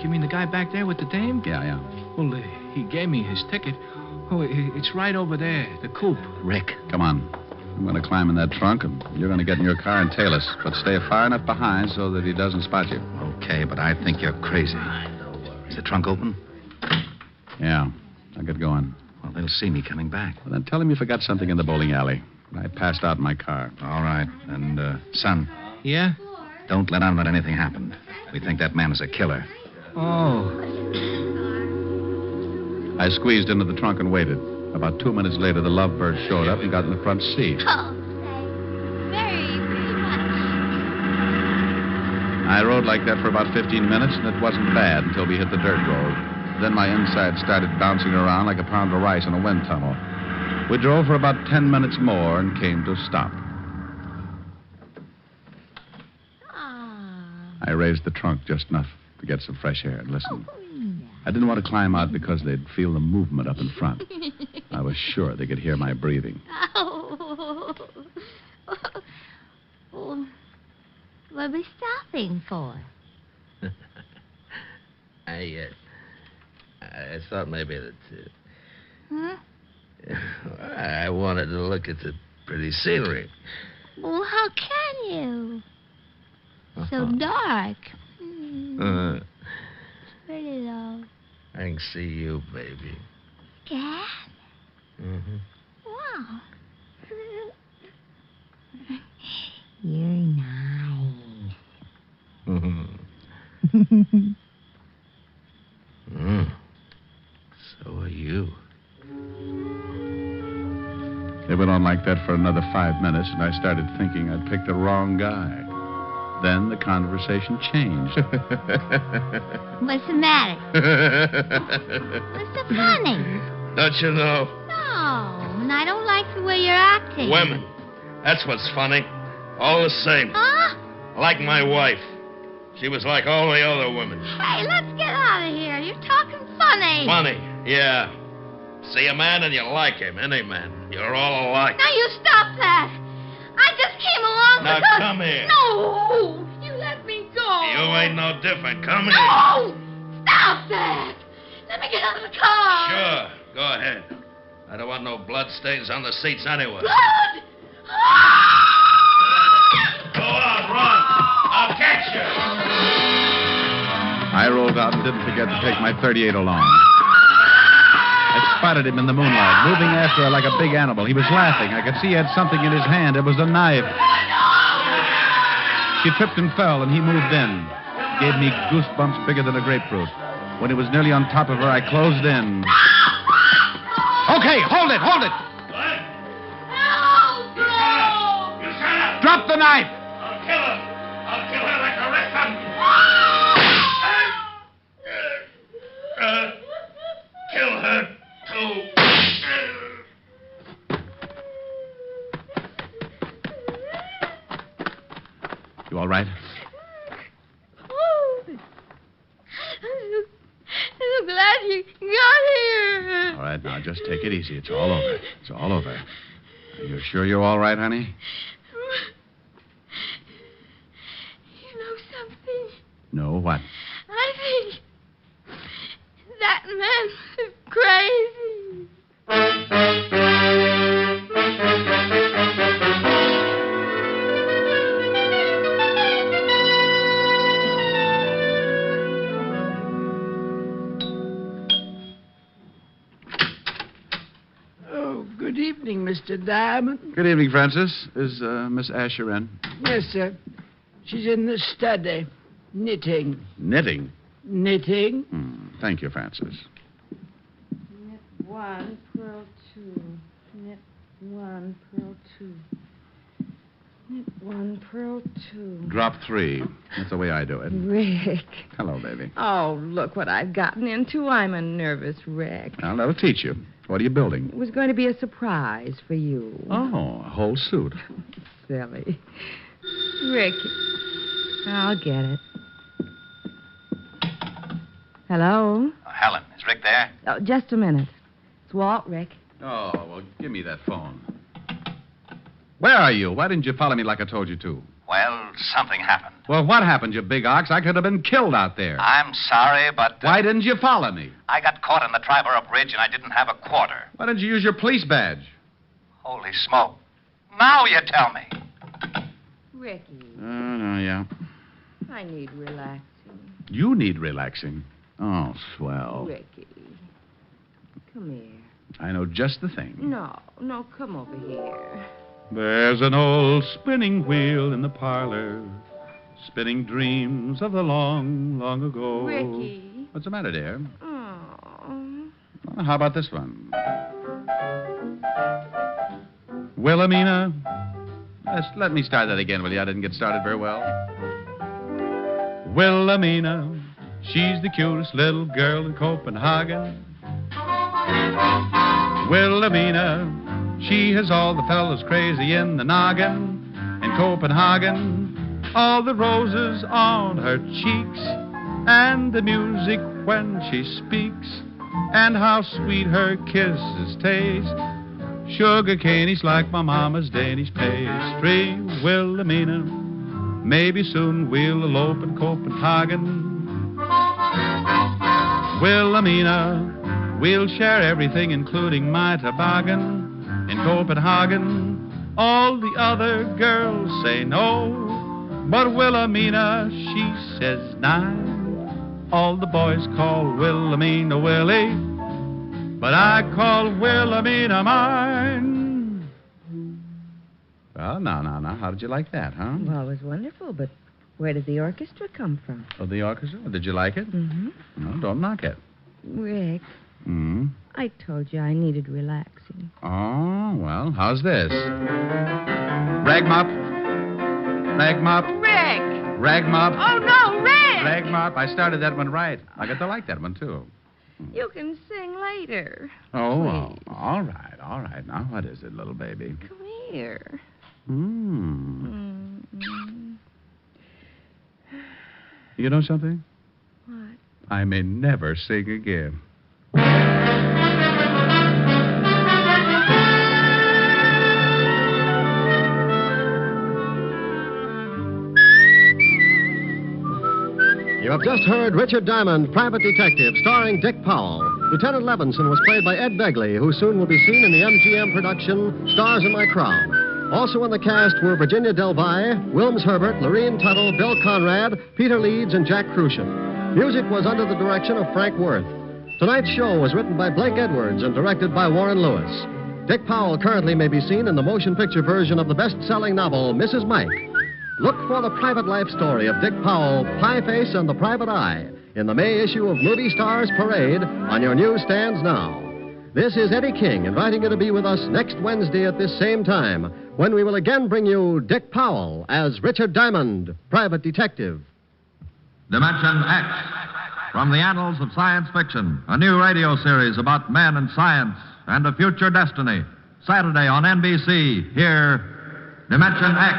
You mean the guy back there with the dame? Yeah. Well, he gave me his ticket. Oh, it's right over there, the coupe. Rick. Come on. I'm going to climb in that trunk, and you're going to get in your car and tail us. But stay far enough behind so that he doesn't spot you. Okay, but I think you're crazy. Is the trunk open? Yeah. I'll get going. Well, they'll see me coming back. Well, then tell him you forgot something in the bowling alley. I passed out in my car. All right. And, son. Yeah? Don't let on that anything happened. We think that man is a killer. Oh. I squeezed into the trunk and waited. About 2 minutes later, the lovebird showed up and got in the front seat. Oh, very much. I rode like that for about 15 minutes, and it wasn't bad until we hit the dirt road. Then my inside started bouncing around like a pound of rice in a wind tunnel. We drove for about 10 minutes more and came to a stop. I raised the trunk just enough to get some fresh air and listen. I didn't want to climb out because they'd feel the movement up in front. I was sure they could hear my breathing. Oh. What are we stopping for? I thought maybe that... Huh? I wanted to look at the pretty scenery. Well, how can you? So dark. Pretty low. I can see you, baby. Dad? Mm-hmm. Wow. You're nice. So are you. They went on like that for another 5 minutes, and I started thinking I'd picked the wrong guy. Then the conversation changed. What's the matter? What's so funny? Don't you know? No, and I don't like the way you're acting. Women. That's what's funny. All the same. Huh? Like my wife. She was like all the other women. Hey, let's get out of here. You're talking funny. Funny, yeah. See a man and you like him, any man. You're all alike. Now you stop that. I just came along Now because... come here. No! You let me go. You ain't no different. Come here. No! Stop that! Let me get out of the car. Sure. Go ahead. I don't want no blood stains on the seats anyway. Blood! Go on, run. I'll catch you. I rolled out and didn't forget to take my .38 along. I spotted him in the moonlight, moving after her like a big animal. He was laughing. I could see he had something in his hand. It was a knife. She tripped and fell, and he moved in. Gave me goosebumps bigger than a grapefruit. When he was nearly on top of her, I closed in. Okay, hold it, hold it. You shut up. Drop the knife. I'll kill her. I'll kill her like the rest of them. Kill her, too. You all right? Oh. I'm so glad you got here. All right, now just take it easy. It's all over. It's all over. Are you sure you're all right, honey? You know something? No, what? I think that man is crazy. Oh, good evening, Mr. Diamond. Good evening, Francis. Is Miss Asher in? Yes, sir. She's in the study, knitting. Knitting? Knitting? Thank you, Francis. Knit 1, purl 2. Knit 1, purl 2. Knit 1, purl 2. Drop 3. That's the way I do it. Rick. Hello, baby. Oh, look what I've gotten into. I'm a nervous wreck. Well, that'll teach you. What are you building? It was going to be a surprise for you. Oh, a whole suit. Silly. Rick, I'll get it. Hello? Helen, is Rick there? Oh, just a minute. It's Walt, Rick. Oh, well, give me that phone. Where are you? Why didn't you follow me like I told you to? Well, something happened. Well, what happened, you big ox? I could have been killed out there. I'm sorry, but... Why didn't you follow me? I got caught on the Triborough Bridge, and I didn't have a quarter. Why didn't you use your police badge? Holy smoke. Now you tell me. Ricky, Oh, yeah. I need relaxing. You need relaxing. Oh, swell. Ricky, come here. I know just the thing. No, come over here. There's an old spinning wheel in the parlor, spinning dreams of the long, long ago. Ricky. What's the matter, dear? Oh. Well, how about this one? Wilhelmina. Let me start that again, will you? I didn't get started very well. Wilhelmina, she's the cutest little girl in Copenhagen. Wilhelmina, she has all the fellas crazy in the noggin. In Copenhagen, all the roses on her cheeks, and the music when she speaks, and how sweet her kisses taste. Sugar caney's like my mama's Danish pastry. Wilhelmina, maybe soon we'll elope in Copenhagen. Wilhelmina, we'll share everything, including my toboggan. In Copenhagen, all the other girls say no, but Wilhelmina, she says nine. All the boys call Wilhelmina Willie, but I call Wilhelmina mine. Well, now. How did you like that, huh? Well, it was wonderful, but where did the orchestra come from? Oh, the orchestra? Did you like it? Mm-hmm. No, don't knock it. Rick, Hmm? I told you I needed relaxing. Oh, well, how's this? Rag mop. Rag mop. Rick! Rag mop. Oh, no, Rick! Rag mop. I started that one right. I got to like that one, too. You can sing later. Oh, all right. Now, what is it, little baby? Come here. You know something? What? I may never sing again. You have just heard Richard Diamond, Private Detective, starring Dick Powell. Lieutenant Levinson was played by Ed Begley, who soon will be seen in the MGM production Stars in My Crown. Also in the cast were Virginia Delby, Wilms Herbert, Lorene Tuttle, Bill Conrad, Peter Leeds, and Jack Crucian. Music was under the direction of Frank Worth. Tonight's show was written by Blake Edwards and directed by Warren Lewis. Dick Powell currently may be seen in the motion picture version of the best-selling novel, Mrs. Mike. Look for the private life story of Dick Powell, Pie Face and the Private Eye in the May issue of Movie Stars Parade on your newsstands now. This is Eddie King inviting you to be with us next Wednesday at this same time when we will again bring you Dick Powell as Richard Diamond, Private Detective. Dimension X, from the annals of science fiction, a new radio series about men and science and a future destiny. Saturday on NBC, here, Dimension X.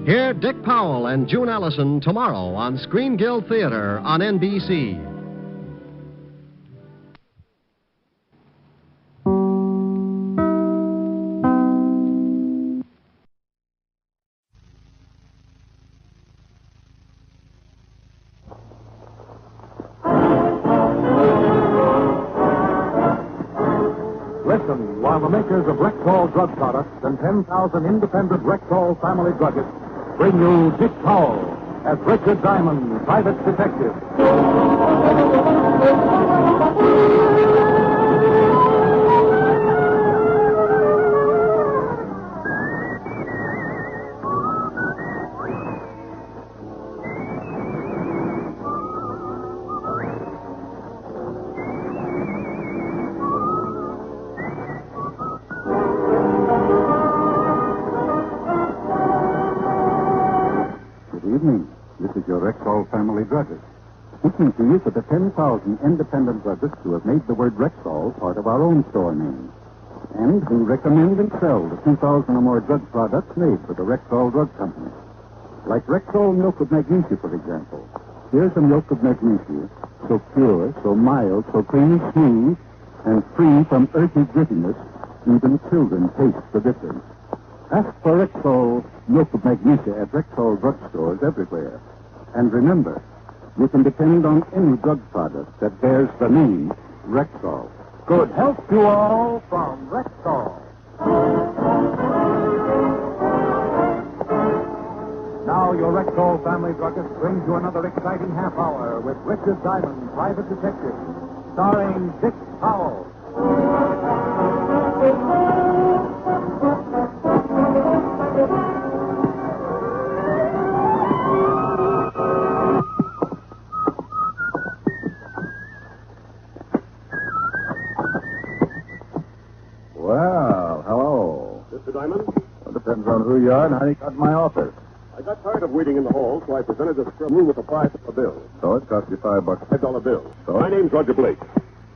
Hear Dick Powell and June Allison tomorrow on Screen Guild Theater on NBC. Listen, while the makers of Rexall drug products and 10,000 independent Rexall family druggists bring you Dick Powell as Richard Diamond, Private Detective. family druggists. Speaking to you for the 10,000 independent druggists who have made the word Rexall part of our own store name, and who recommend and sell the 2,000 or more drug products made for the Rexall Drug Company. Like Rexall milk of magnesia, for example. Here's a milk of magnesia, so pure, so mild, so creamy smooth, and free from earthy grittiness, even children taste the difference. Ask for Rexall milk of magnesia at Rexall drugstores everywhere. And remember, you can depend on any drug product that bears the name Rexall. Good health to all from Rexall. Now your Rexall family druggist brings you another exciting half hour with Richard Diamond, Private Detective, starring Dick Powell. Well, hello. Mr. Diamond? Well, depends on who you are and how you got in my office. I got tired of waiting in the hall, so I presented this scrum with a $5 bill. So it cost you $5. $5 bill. So? My name's Roger Blake,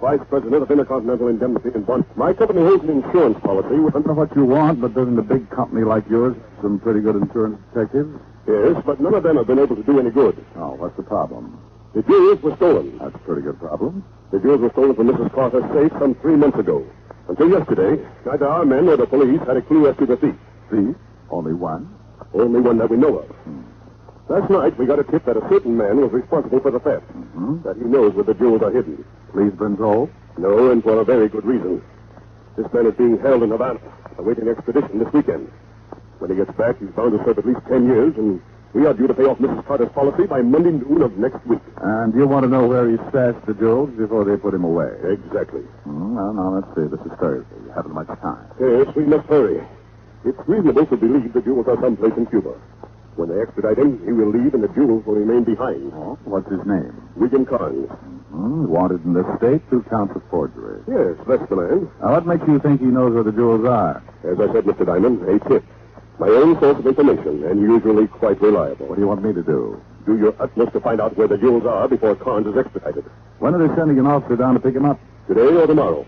Vice President of Intercontinental Indemnity in Bond. My company holds an insurance policy with... I don't know what you want, but doesn't a big company like yours have some pretty good insurance detectives? Yes, but none of them have been able to do any good. Oh, what's the problem? The jewels were stolen. That's a pretty good problem. The jewels were stolen from Mrs. Carter's safe some 3 months ago. Until yesterday, neither our men nor the police had a clue as to the thief. Thief? Only one? Only one that we know of. Last night, we got a tip that a certain man was responsible for the theft. That he knows where the jewels are hidden. Please been told? No, and for a very good reason. This man is being held in Havana, awaiting extradition this weekend. When he gets back, he's bound to serve at least 10 years, and we are due to pay off Mrs. Carter's policy by Monday noon of next week. And you want to know where he stashed the jewels before they put him away? Exactly. Well, now, let's see. This is Thursday. You haven't much time. Yes, we must hurry. It's reasonable to believe the jewels are someplace in Cuba. When they extradite him, he will leave and the jewels will remain behind. Oh, what's his name? William Carnes. Wanted in the state, 2 counts of forgery. Yes, that's the man. Now, what makes you think he knows where the jewels are? As I said, Mr. Diamond, a tip. My own source of information, and usually quite reliable. What do you want me to do? Do your utmost to find out where the jewels are before Carnes is extradited. When are they sending an officer down to pick him up? Today or tomorrow.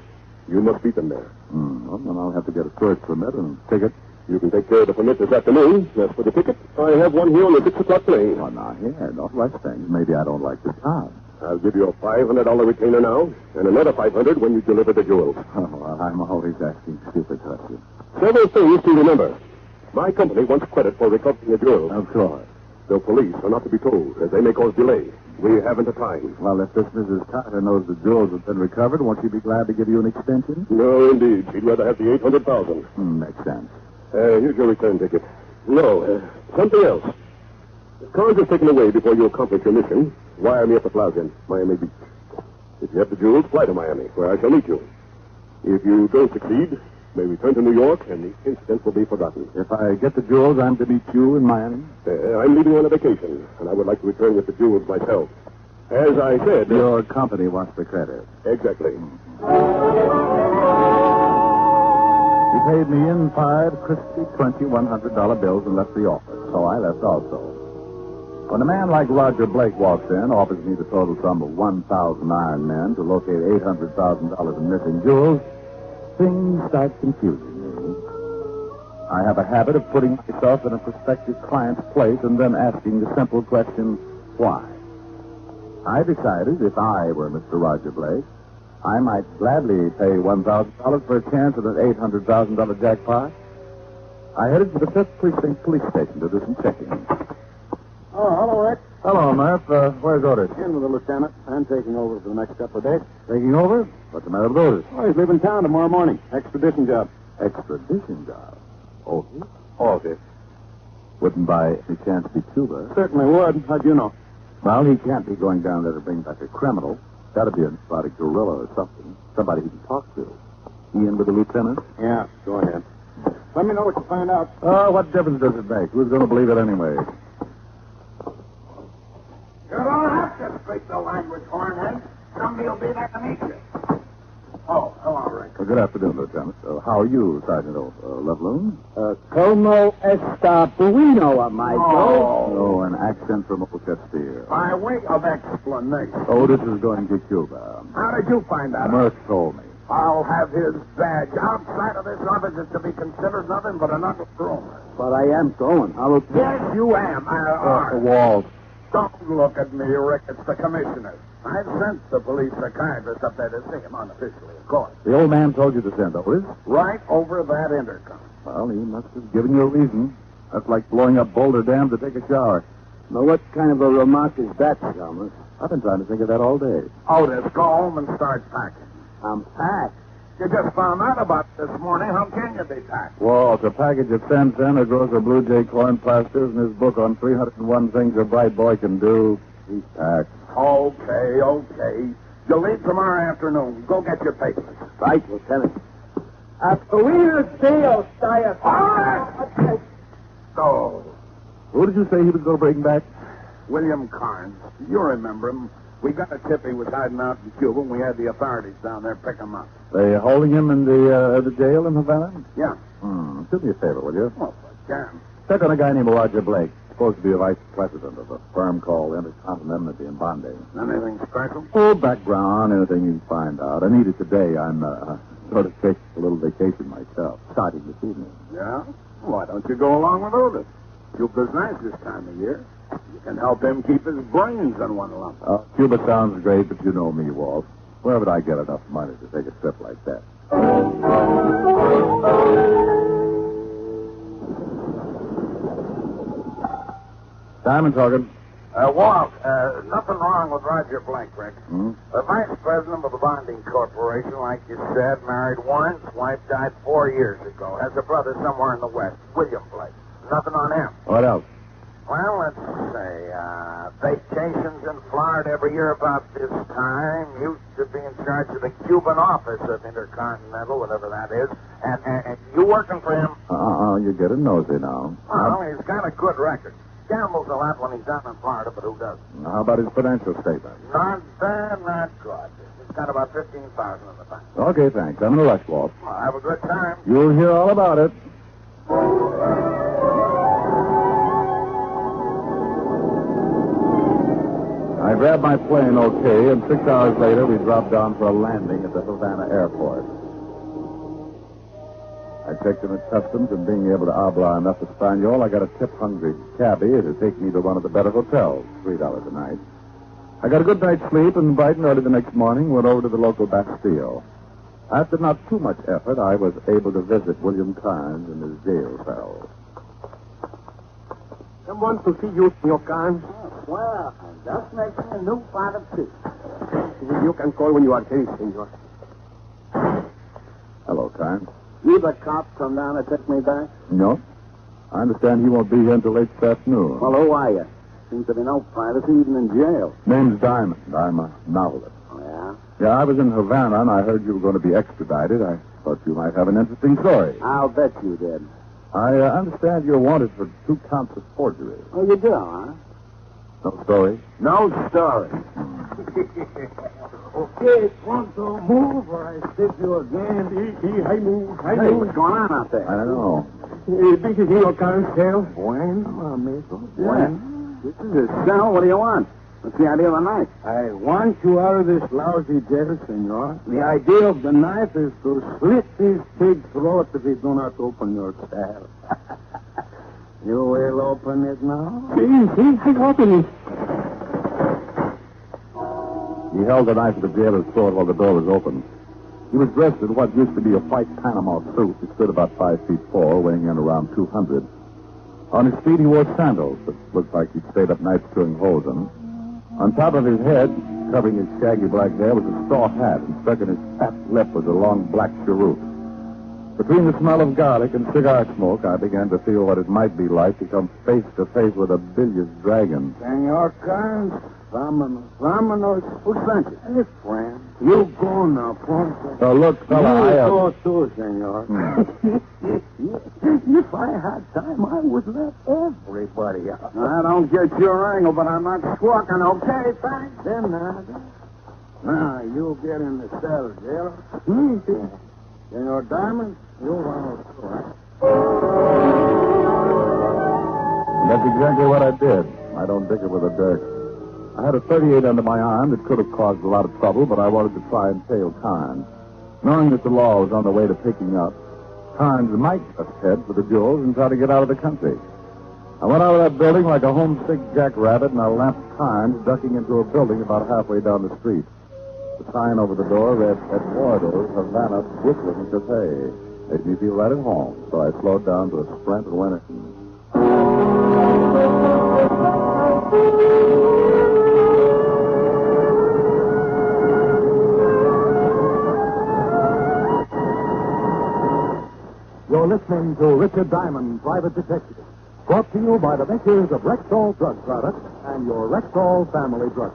You must meet them there. Well, then I'll have to get a search permit and ticket. You can take care of the permit this afternoon. As for the ticket, I have one here on the 6 o'clock train. Oh, now, here, don't rush things. Maybe I don't like the town. I'll give you a $500 retainer now, and another $500 when you deliver the jewels. Oh, well, I'm always asking stupid questions. Several things to remember. My company wants credit for recovering the jewels. Of course. The police are not to be told, as they may cause delay. We haven't the time. Well, if this Mrs. Carter knows the jewels have been recovered, won't she be glad to give you an extension? No, indeed. She'd rather have the $800,000. Makes sense. Here's your return ticket. No, something else. If Carnes is taken away before you accomplish your mission, wire me at the plaza in Miami Beach. If you have the jewels, fly to Miami, where I shall meet you. If you don't succeed, may return to New York, and the incident will be forgotten. If I get the jewels, I'm to meet you in Miami? I'm leaving on a vacation, and I would like to return with the jewels myself. As I said... Your company wants the credit. Exactly. He paid me in 5 crispy $100 bills and left the office, so I left also. When a man like Roger Blake walks in, offers me the total sum of 1,000 iron men to locate $800,000 in missing jewels, things start confusing me. I have a habit of putting myself in a prospective client's place and then asking the simple question, why? I decided if I were Mr. Roger Blake, I might gladly pay $1,000 for a chance at an $800,000 jackpot. I headed for the 5th Precinct Police Station to do some checking. Oh, hello, Rick. Hello, Murph. Where's Otis? In with the lieutenant. I'm taking over for the next couple of days. Taking over? What's the matter with Otis? Oh, he's leaving town tomorrow morning. Extradition job. Extradition job? Otis? Otis. Wouldn't by any chance be Cuba? Certainly would. How'd you know? Well, he can't be going down there to bring back a criminal. Got to be about a gorilla or something. Somebody he can talk to. He in with the lieutenant? Yeah, go ahead. Let me know what you find out. Oh, what difference does it make? Who's going to believe it anyway? You don't have to speak the language, Hornhead. Somebody will be there to meet you. Oh, hello, Rick. Good afternoon, Lieutenant. How are you, Sergeant Loveloon? Como esta bueno, amigo? Oh, an accent from Old Castile. By way of explanation. Otis is going to Cuba. How did you find that out? Murph told me. I'll have his badge. Outside of this office is to be considered nothing but an underthrower. But I am going. How about Yes, you am. Walt. Don't look at me, Rick. It's the commissioner. I've sent the police psychiatrist up there to see him unofficially, of course. The old man told you to send Otis? Right over that intercom. Well, he must have given you a reason. That's like blowing up Boulder Dam to take a shower. Now, what kind of a remark is that, Chalmers? I've been trying to think of that all day. Otis, go home and start packing. I'm packed. You just found out about it this morning. How can you be packed? Walt, a package of 10 cents, a grocer of Blue Jay corn plasters, and his book on 301 things a bright boy can do. He's packed. Okay. You'll leave tomorrow afternoon. Go get your papers. Right, Lieutenant. Buenos dias, Dias. So, Who did you say he was going to bring back? William Carnes. You remember him. We got a tip he was hiding out in Cuba, and we had the authorities down there pick him up. They holding him in the jail in Havana? Yeah. Do me a favor, will you? Well, if I can. Check on a guy named Roger Blake. Supposed to be a vice president of a firm called Intercontinental in Bombay. Anything special? Oh, background, anything you can find out. I need it today. I'm sort of taking a little vacation myself, starting this evening. Yeah? Why don't you go along with Otis? Cuba's nice this time of year. You can help him keep his brains in one lump. Cuba sounds great, but you know me, Walt. Where would I get enough money to take a trip like that? Diamond talking. Walt, nothing wrong with Roger Blake, Rick. Hmm? The vice president of the bonding corporation, like you said, married once, wife died 4 years ago. Has a brother somewhere in the West, William Blake. Nothing on him. What else? Well, let's say, vacations in Florida every year about this time. Used to be in charge of the Cuban office of Intercontinental, whatever that is. And you working for him? You're getting nosy now. Well, he's got a good record. Gambles a lot when he's down in Florida, but who doesn't? How about his financial statement? Not bad, not good. He's got about $15,000 in the bank. Okay, thanks. I'm in a rush, Walt. Well, have a good time. You'll hear all about it. I grabbed my plane okay, and 6 hours later we dropped down for a landing at the Havana airport. I checked in at customs, and being able to habla enough Espanol, I got a tip-hungry cabbie to take me to one of the better hotels, $3 a night. I got a good night's sleep, and bright and early the next morning went over to the local Bastille. After not too much effort, I was able to visit William Carnes in his jail cell. Someone to see you, Senor Carnes. Well, just making a new pot of tea. You can call when you are ready, Senor. Hello, Carnes. You the cop come down to take me back? No. I understand he won't be here until late this afternoon. Well, who are you? Seems to be no privacy even in jail. Name's Diamond. I'm a novelist. Oh, yeah? Yeah, I was in Havana, and I heard you were going to be extradited. I thought you might have an interesting story. I'll bet you did. I understand you're wanted for 2 counts of forgery. Oh, you do, huh? No story? No story. Okay, pronto, move, or I stick you again. Hey, move, Hey, what's going on out there? I don't know. This is Senor Carnes' cell. Bueno, amigo. Bueno. This is his cell. What do you want? What's the idea of the knife? I want you out of this lousy jail, senor. The idea of the knife is to slit this pig's throat if you do not open your cell. You will open it now? See, I open it. He held the knife to the jailer's throat while the door was open. He was dressed in what used to be a white Panama suit. He stood about 5 feet 4, weighing in around 200. On his feet, he wore sandals that looked like he'd stayed up nights doing hosen. On top of his head, covering his shaggy black hair, was a straw hat, and stuck in his fat lip was a long black cheroot. Between the smell of garlic and cigar smoke, I began to feel what it might be like to come face to face with a bilious dragon. Senor Carnes, vámonos. Who sent you? Hey, friend. You go now, pronto. So look, fella, You go too, senor. If I had time, I would let everybody out. I don't get your angle, but I'm not squawking, okay? Thanks. Then nada. Now, you get in the cell, jailer. Senor Diamond, you'll run us through, huh? That's exactly what I did. I don't dicker with the dirt. I had a .38 under my arm that could have caused a lot of trouble, but I wanted to try and tail Carnes. Knowing that the law was on the way to picking up, Carnes might just head for the jewels and try to get out of the country. I went out of that building like a homesick jackrabbit, and I lamped Carnes ducking into a building about halfway down the street. The sign over the door read Eduardo's Havana Brooklyn Cafe. Made me feel right at home, so I slowed down to a sprint and went in. You're listening to Richard Diamond, Private Detective, brought to you by the makers of Rexall Drug Products and your Rexall family drug.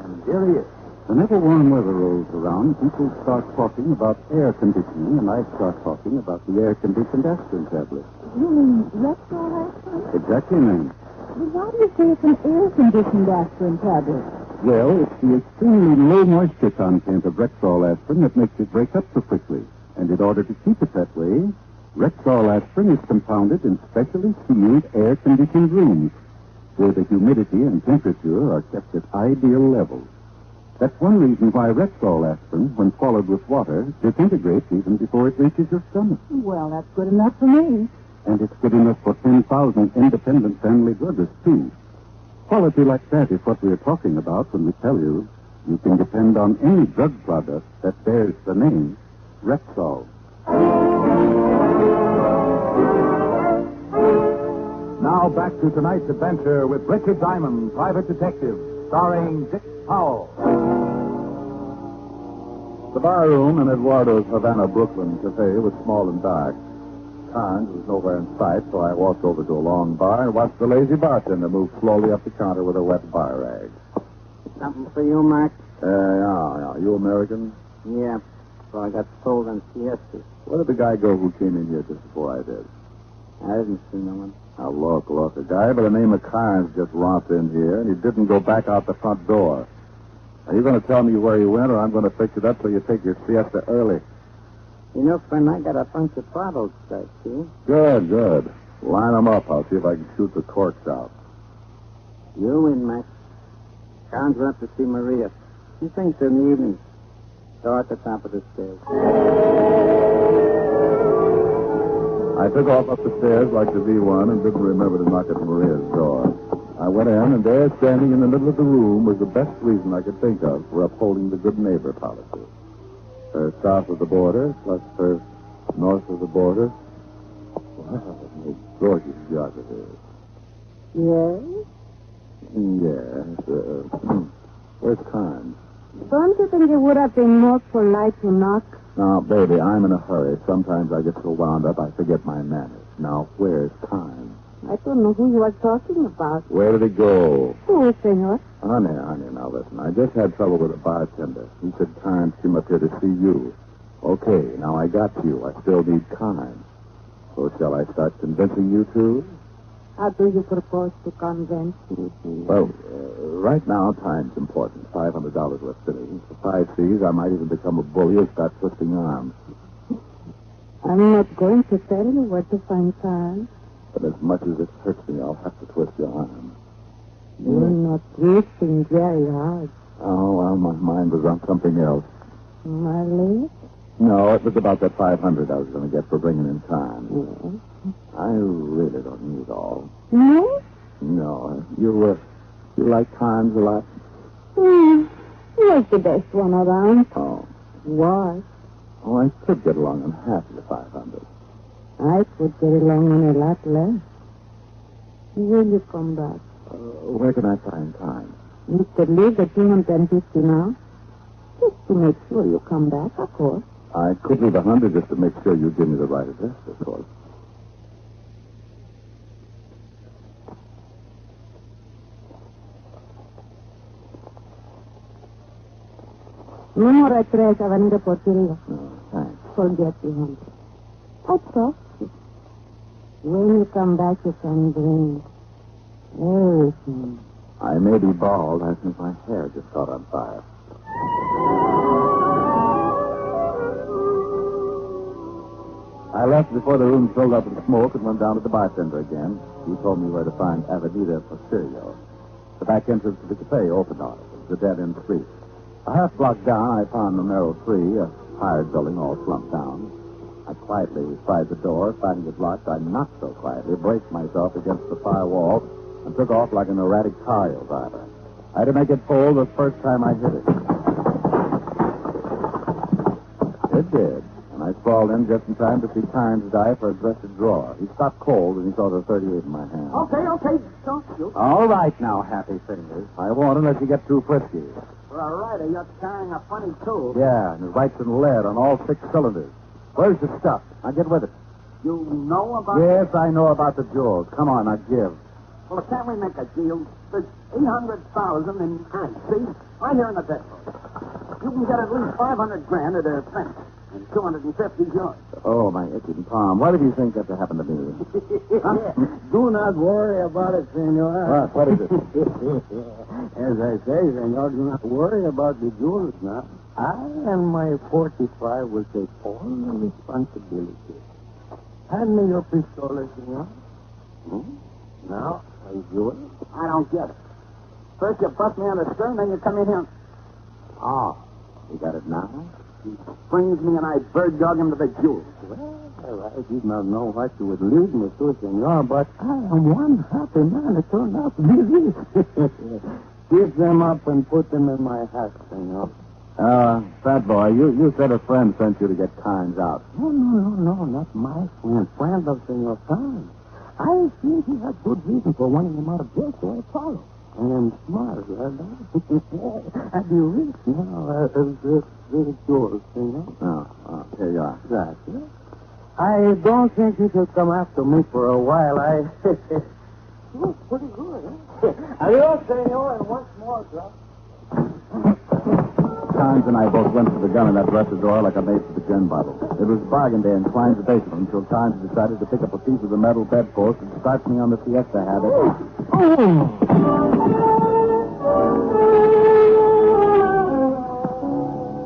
And here he is. Whenever warm weather rolls around, people start talking about air conditioning, and I start talking about the air-conditioned aspirin tablet. You mean Rexall aspirin? Exactly, ma'am. Well, why do you say it's an air-conditioned aspirin tablet? Well, it's the extremely low moisture content of Rexall aspirin that makes it break up so quickly. And in order to keep it that way, Rexall aspirin is compounded in specially sealed air-conditioned rooms where the humidity and temperature are kept at ideal levels. That's one reason why Rexall aspirin, when followed with water, disintegrates even before it reaches your stomach. Well, that's good enough for me. And it's good enough for 10,000 independent family druggists, too. Quality like that is what we're talking about when we tell you can depend on any drug product that bears the name Rexall. Now back to tonight's adventure with Richard Diamond, Private Detective, starring Dick Powell. The bar room in Eduardo's Havana Brooklyn Cafe was small and dark. Carnes was nowhere in sight, so I walked over to a long bar and watched the lazy bartender move slowly up the counter with a wet bar rag. Something for you, Mac? Yeah. You American? Yeah. So I got sold on siestas. Where did the guy go who came in here just before I did? I didn't see no one. Now, look. A guy by the name of Carnes just romped in here, and he didn't go back out the front door. Are you going to tell me where he went, or I'm going to fix it up so you take your siesta early? You know, friend, I got a bunch of bottles back here. Good. Line them up. I'll see if I can shoot the corks out. You in, Mac. Carnes went up to see Maria. She thinks in the evening. Door at the top of the stairs. I took off up the stairs like the V1 and didn't remember to knock at Maria's door. I went in, and there, standing in the middle of the room, was the best reason I could think of for upholding the good neighbor policy. Her south of the border, plus her north of the border. Wow, gorgeous geography. Yes? Yes. Where's Carnes? Don't you think it would have been more polite to knock? Now, baby, I'm in a hurry. Sometimes I get so wound up I forget my manners. Now, where's Carnes? I don't know who you are talking about. Where did he go? Who, senor? Honey, now listen. I just had trouble with a bartender. He said Carnes came up here to see you. Okay, now I got you. I still need Carnes. So shall I start convincing you too? How do you propose to convince me? Well, right now, time's important. $500 worth fitting. For 5 C's, I might even become a bully and start twisting arms. I'm not going to tell you where to find Carnes. But as much as it hurts me, I'll have to twist your arm. You're not twisting very hard. Oh, well, my mind was on something else. My leg? No, it was about that $500 I was going to get for bringing in Carnes. Yes. I really don't need all. No? No. You like Carnes a lot? He was the best one around. Oh. Was. Oh, I could get along on half of the 500. I could get along on a lot less. Will you come back? Where can I find Carnes? Mr. Lee, the 250 now. Just to make sure you come back, of course. I could leave 100 just to make sure you give me the right address, of course. Número 3, Avenida Porteria. Oh, thanks. Forget the 100. I trust you. When you come back, you can bring everything. I may be bald. I think my hair just caught on fire. I left before the room filled up with smoke and went down to the bartender again. He told me where to find Avenida Porfirio. The back entrance to the cafe opened on it. It was a dead-end street. A half block down, I found a narrow tree, a hired building all slumped down. I quietly tried the door. Finding it locked, I knocked so quietly, braced myself against the far wall, and took off like an erratic car driver. I had to make it fold the first time I hit it. It did, and I sprawled in just in time to see Carnes die for a dresser drawer. He stopped cold, and he saw the 38 in my hand. Okay. Don't shoot. All right now, Happy Fingers. I won't unless you get too frisky. For a rider, you're carrying a funny tool. Yeah, and it writes in lead on all 6 cylinders. Where's the stuff? Now get with it. You know about Yes, I know about the jewels. Come on, now give. Well, can't we make a deal? There's 800,000 in ants, see? Right here in the depot. You can get at least 500 grand at a cent, and 250 is yours. Oh, my itching palm. Why did you think that to happen to me? Do not worry about it, senor. What is it? As I say, senor, do not worry about the jewels now. I and my 45 will take all the responsibility. Hand me your pistola, senor. Now, are you doing it? I don't get it. First you bust me on the stern, then you come in here. Oh, you got it now? He springs me and I bird dog him to the jewels. Well, I did not know what you would lead me to, senor, but I am one happy man. It turned out to be this. Give them up and put them in my hat, senor. Fat boy, you said a friend sent you to get Carnes out. No, not my friend. Friend of Senor Carnes. I think he had good reason for wanting him out of jail, so I followed. I am smart, right? I'd be rich now. Very good, senor. Oh, here you are. Gracias. I don't think you should come after me for a while. Oh, pretty good, huh? Adios, senor, and once more, Club. Carnes and I both went for the gun in that dresser drawer like a maid for the gin bottle. It was bargain day in Klein's basement until Carnes decided to pick up a piece of the metal bedpost and start me on the siesta habit.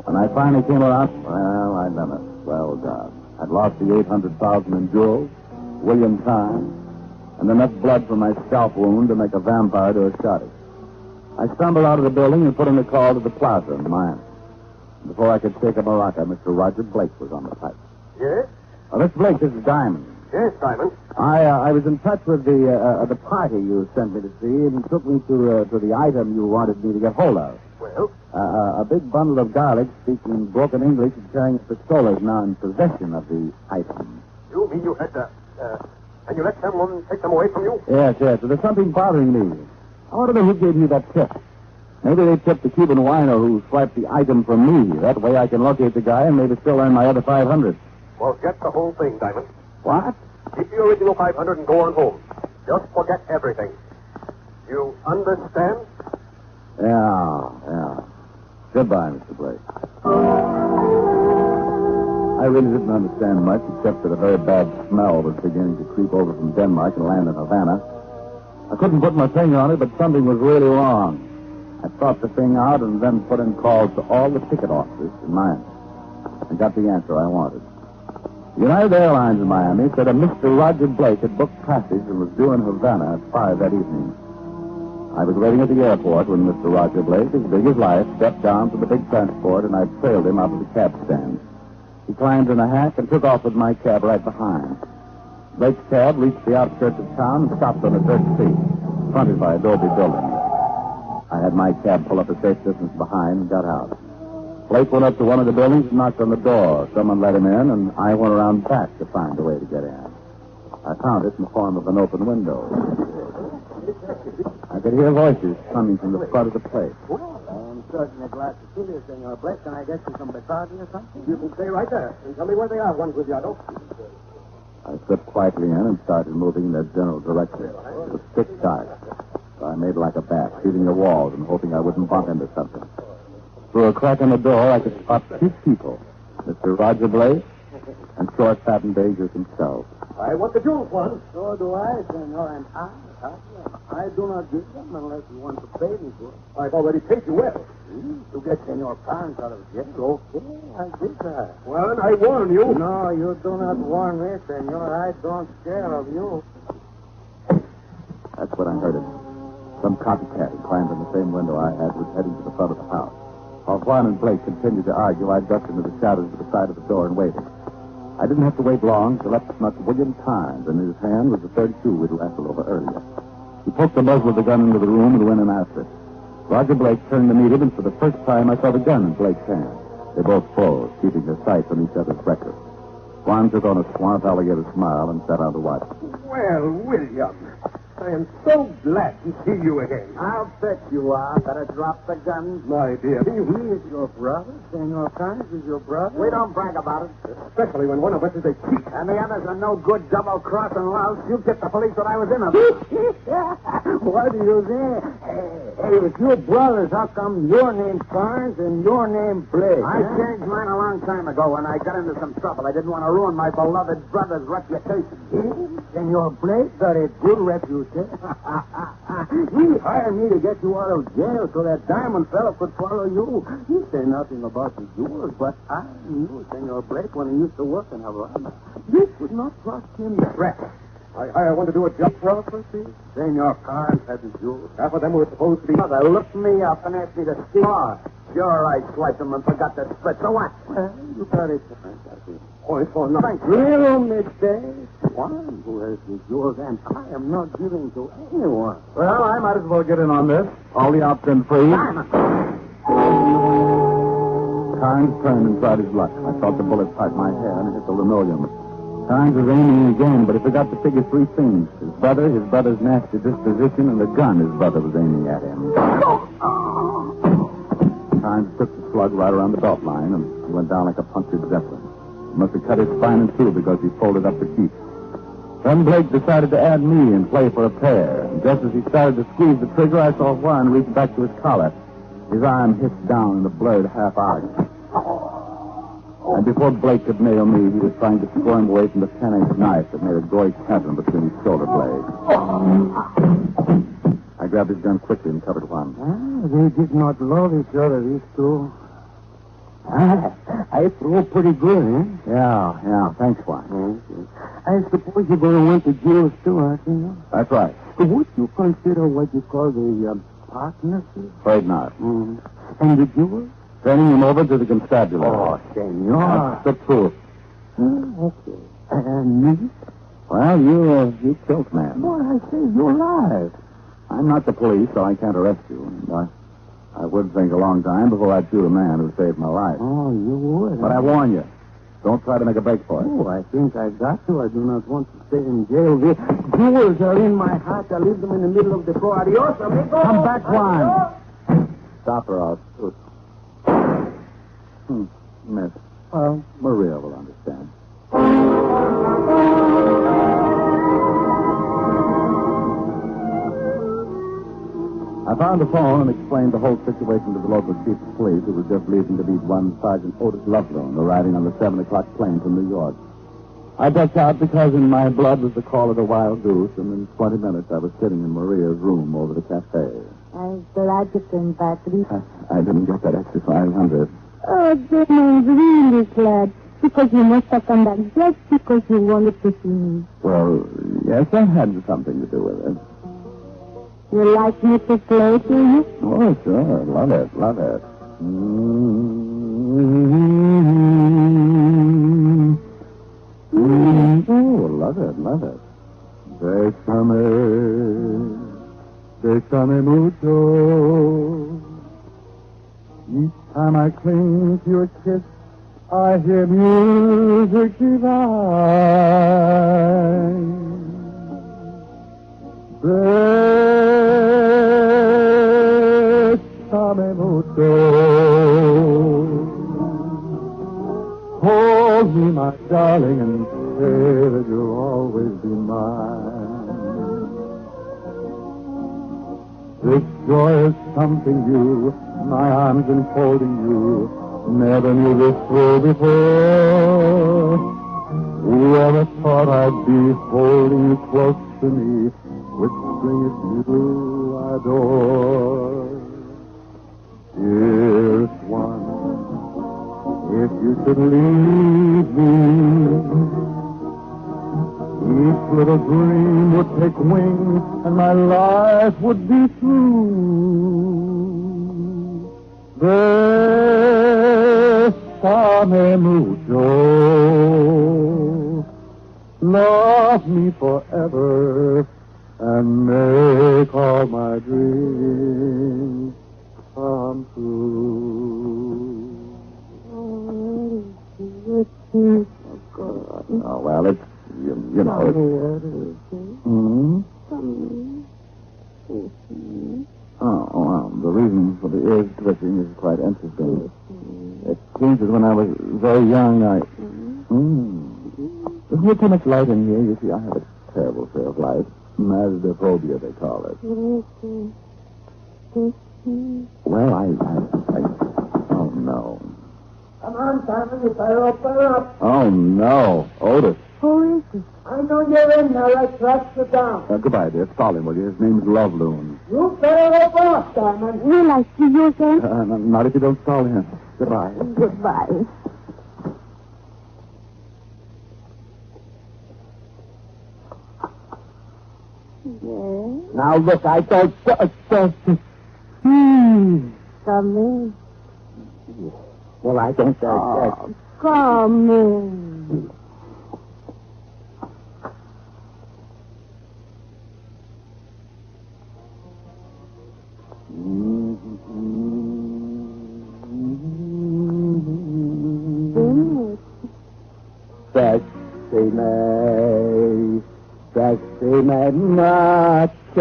When I finally came around, well, I'd done it. Well done. I'd lost the 800,000 in jewels, William Carnes, and enough blood from my scalp wound to make a vampire to a shotty. I stumbled out of the building and put in a call to the plaza in Miami. Before I could shake a maraca, Mr. Roger Blake was on the pipe. Yes? Mr. Blake, this is Diamond. Yes, Diamond. I was in touch with the party you sent me to see, and he took me to the item you wanted me to get hold of. Well? A big bundle of garlic, speaking broken English and carrying pistolas now in possession of the item. You mean you had and you let someone take them away from you? Yes. So there's something bothering me. I want to know who gave you that tip. Maybe they tipped the Cuban wino who swiped the item from me. That way I can locate the guy and maybe still earn my other 500. Well, get the whole thing, Diamond. What? Keep the original 500 and go on home. Just forget everything. You understand? Yeah. Goodbye, Mr. Blake. I really didn't understand much, except that a very bad smell was beginning to creep over from Denmark and land in Havana. I couldn't put my finger on it, but something was really wrong. I thought the thing out and then put in calls to all the ticket offices in Miami. I got the answer I wanted. United Airlines in Miami said a Mr. Roger Blake had booked passage and was due in Havana at 5 that evening. I was waiting at the airport when Mr. Roger Blake, as big as life, stepped down from the big transport, and I trailed him out of the cab stand. He climbed in a hack and took off with my cab right behind. Blake's cab reached the outskirts of town and stopped on a dirt street, fronted by adobe buildings. I had my cab pull up a safe distance behind and got out. Blake went up to one of the buildings and knocked on the door. Someone let him in, and I went around back to find a way to get in. I found it in the form of an open window. I could hear voices coming from the front of the place. I'm certainly glad to see you, Senor Blake. Can I get you some Bacardi or something? You can stay right there and tell me where they are, Juan Guglielmo. I slipped quietly in and started moving in their general direction. It was thick dark, so I made like a bat, shooting the walls and hoping I wouldn't bump into something. Through a crack in the door, I could spot 2 people, Mr. Roger Blake and short, fat, and dangerous himself. I want the jewels, Juan. So do I, Senor, and I I do not give them unless you want to pay me for it. I've already paid you well. To get Senor Carnes out of jail, okay, I did that. Well, then I warn you. No, you do not warn me, Senor. I don't care of you. That's when I heard it. Some copycat who climbed in the same window I had was heading to the front of the house. While Juan and Blake continued to argue, I ducked into the shadows to the side of the door and waited. I didn't have to wait long to let snuck William Carnes, and in his hand was the 32 we'd wrestled over earlier. He poked the muzzle of the gun into the room and went in after it. Roger Blake turned to meet him, and for the first time I saw the gun in Blake's hand. They both froze, keeping their sights on each other's record. Juan took on a swamp alligator smile and sat down to watch. Well, William, I am so glad to see you again. I'll bet you are. Better drop the gun. My dear. He is your brother. Senor Carnes is your brother. We don't brag about it. Especially when one of us is a cheat. And the others are no good double-crossing louts. You tipped the police that I was in them. What do you say? Hey, if you're brothers, how come your name's Carnes and your name's Blake? I changed mine a long time ago when I got into some trouble. I didn't want to ruin my beloved brother's reputation. Senor Blake got a good reputation. He hired me to get you out of jail so that diamond fellow could follow you. He said nothing about the jewels, but I knew Senor Blake when he used to work in Havana. You could not trust him. Rat. I hire one to do a job for us, see? Senor Carnes had the jewels. Half of them were supposed to be... Mother looked me up and asked me to steal. Oh, sure, I swiped them and forgot to split. So what? Well, you got it. Oh, it's for nothing. Little mistake. One who has the jewels, and I am not giving to anyone. Well, I might as well get in on this. All the options free. Carnes turned and tried his luck. I felt the bullet part my hair and hit the linoleum. Carnes was aiming again, but he forgot to figure three things. His brother's nasty disposition, and the gun his brother was aiming at him. Carnes took the slug right around the belt line, and he went down like a punctured zeppelin. He must have cut his spine in two because he folded up the keep. Then Blake decided to add me and play for a pair. And just as he started to squeeze the trigger, I saw Juan reach back to his collar. His arm hissed down in a blurred half arc. And before Blake could nail me, he was trying to squirm away from the 10-inch knife that made a gory pattern between his shoulder blades. I grabbed his gun quickly and covered Juan. They did not love each other, these two. I threw pretty good, eh? Yeah. Thanks, Juan. I suppose you're going to went to jail too, huh, Senor? That's right. Would you consider what you call the partnership? Afraid not. Mm-hmm. And the jewels? Turning him over to the constabulary. Oh, Senor. That's the truth. Okay. And me? Well, you killed man. Well, I say you're alive. I'm not the police, so I can't arrest you. And I would think a long time before I'd shoot a man who saved my life. Oh, you would? But I warn you, don't try to make a break for it. Oh, I think I've got to. I do not want to stay in jail. The jewels are in my heart. I leave them in the middle of the floor. Adios, amigo. Come back, Juan. Stop her, I'll shoot. Miss. Well, Maria will understand. I found the phone and explained the whole situation to the local chief of police, who was just leaving to meet one Sergeant Otis Loveloon, arriving on the 7 o'clock plane from New York. I ducked out because in my blood was the call of the wild goose, and in 20 minutes I was sitting in Maria's room over the cafe. I'm glad you came back. I didn't get that extra 500. Oh, then I'm really glad. Because you must have come back just because you wanted to see me. Well, yes, that had something to do with it. You like me to play to you? Oh, sure. Love it. Oh, love it. Bésame mucho. Each time I cling to your kiss, I hear music divine. Bésame mucho. Hold me, my darling, and say that you'll always be mine. This joy is something new, my arms enfolding you. Never knew this thrill before. Whoever thought I'd be holding you close to me, which stringed you adore. Dearest one, if you should leave me, each little dream would take wing and my life would be through. Bésame mucho, love me forever, and make all my dreams come true. Oh, well, it's, you know, it's... Oh, well, the reason for the ears twitching is quite interesting. It seems that when I was very young, There's not too much light in here. You see, I have a terrible fear of light. Masdophobia, they call it. Well, I... Oh, no. Come on, Simon. You better open up. Oh, no. Otis. Who is it? I know you're in there. Let's rush you down. Goodbye, dear. Stall him, will you? His name's Loveloon. You better open up, Simon. Will I see you again? Not if you don't stall him. Goodbye. Goodbye. Yes? Now, look, I don't... Come in. Well, I don't... Come in. Sexy macho.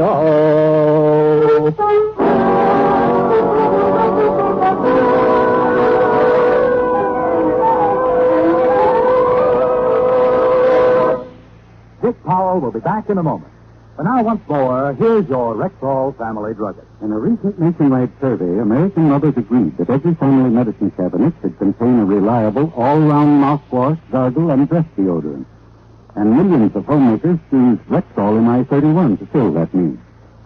Dick Powell will be back in a moment. But now, once more, here's your Rexall family druggist. In a recent nationwide survey, American mothers agreed that every family medicine cabinet should contain a reliable, all-round mouthwash, gargle, and breath deodorant. And millions of homemakers choose Rexall MI31 to fill that need.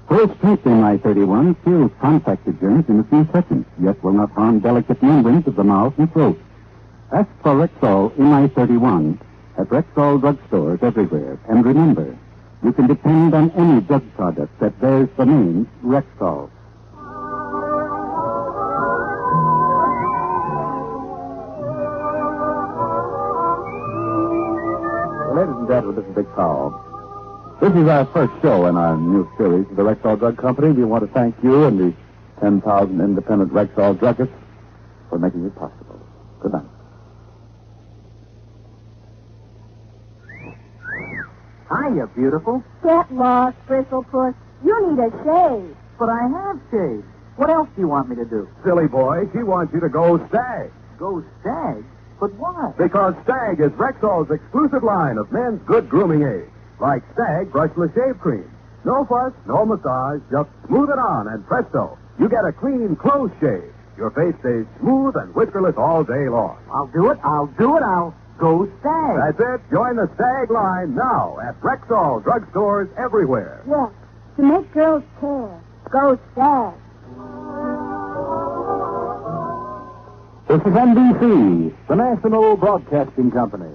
Full-strength MI31 kills contacted germs in a few seconds, yet will not harm delicate membranes of the mouth and throat. Ask for Rexall MI31 at Rexall drugstores everywhere. And remember, you can depend on any drug product that bears the name Rexall. Ladies and gentlemen, this is Dick Powell. This is our first show in our new series of the Rexall Drug Company. We want to thank you and the 10,000 independent Rexall druggists for making it possible. Good night. Hiya, beautiful. Get lost, Bristlepuss. You need a shave. But I have shaved. What else do you want me to do? Silly boy, she wants you to go Stag. Go Stag? But why? Because Stag is Rexall's exclusive line of men's good grooming aids. Like Stag brushless shave cream. No fuss, no massage, just smooth it on and presto, you get a clean, close shave. Your face stays smooth and whiskerless all day long. I'll do it. I'll go Stag. That's it. Join the Stag line now at Rexall drugstores everywhere. Yes, to make girls care. Go Stag. This is NBC, the National Broadcasting Company.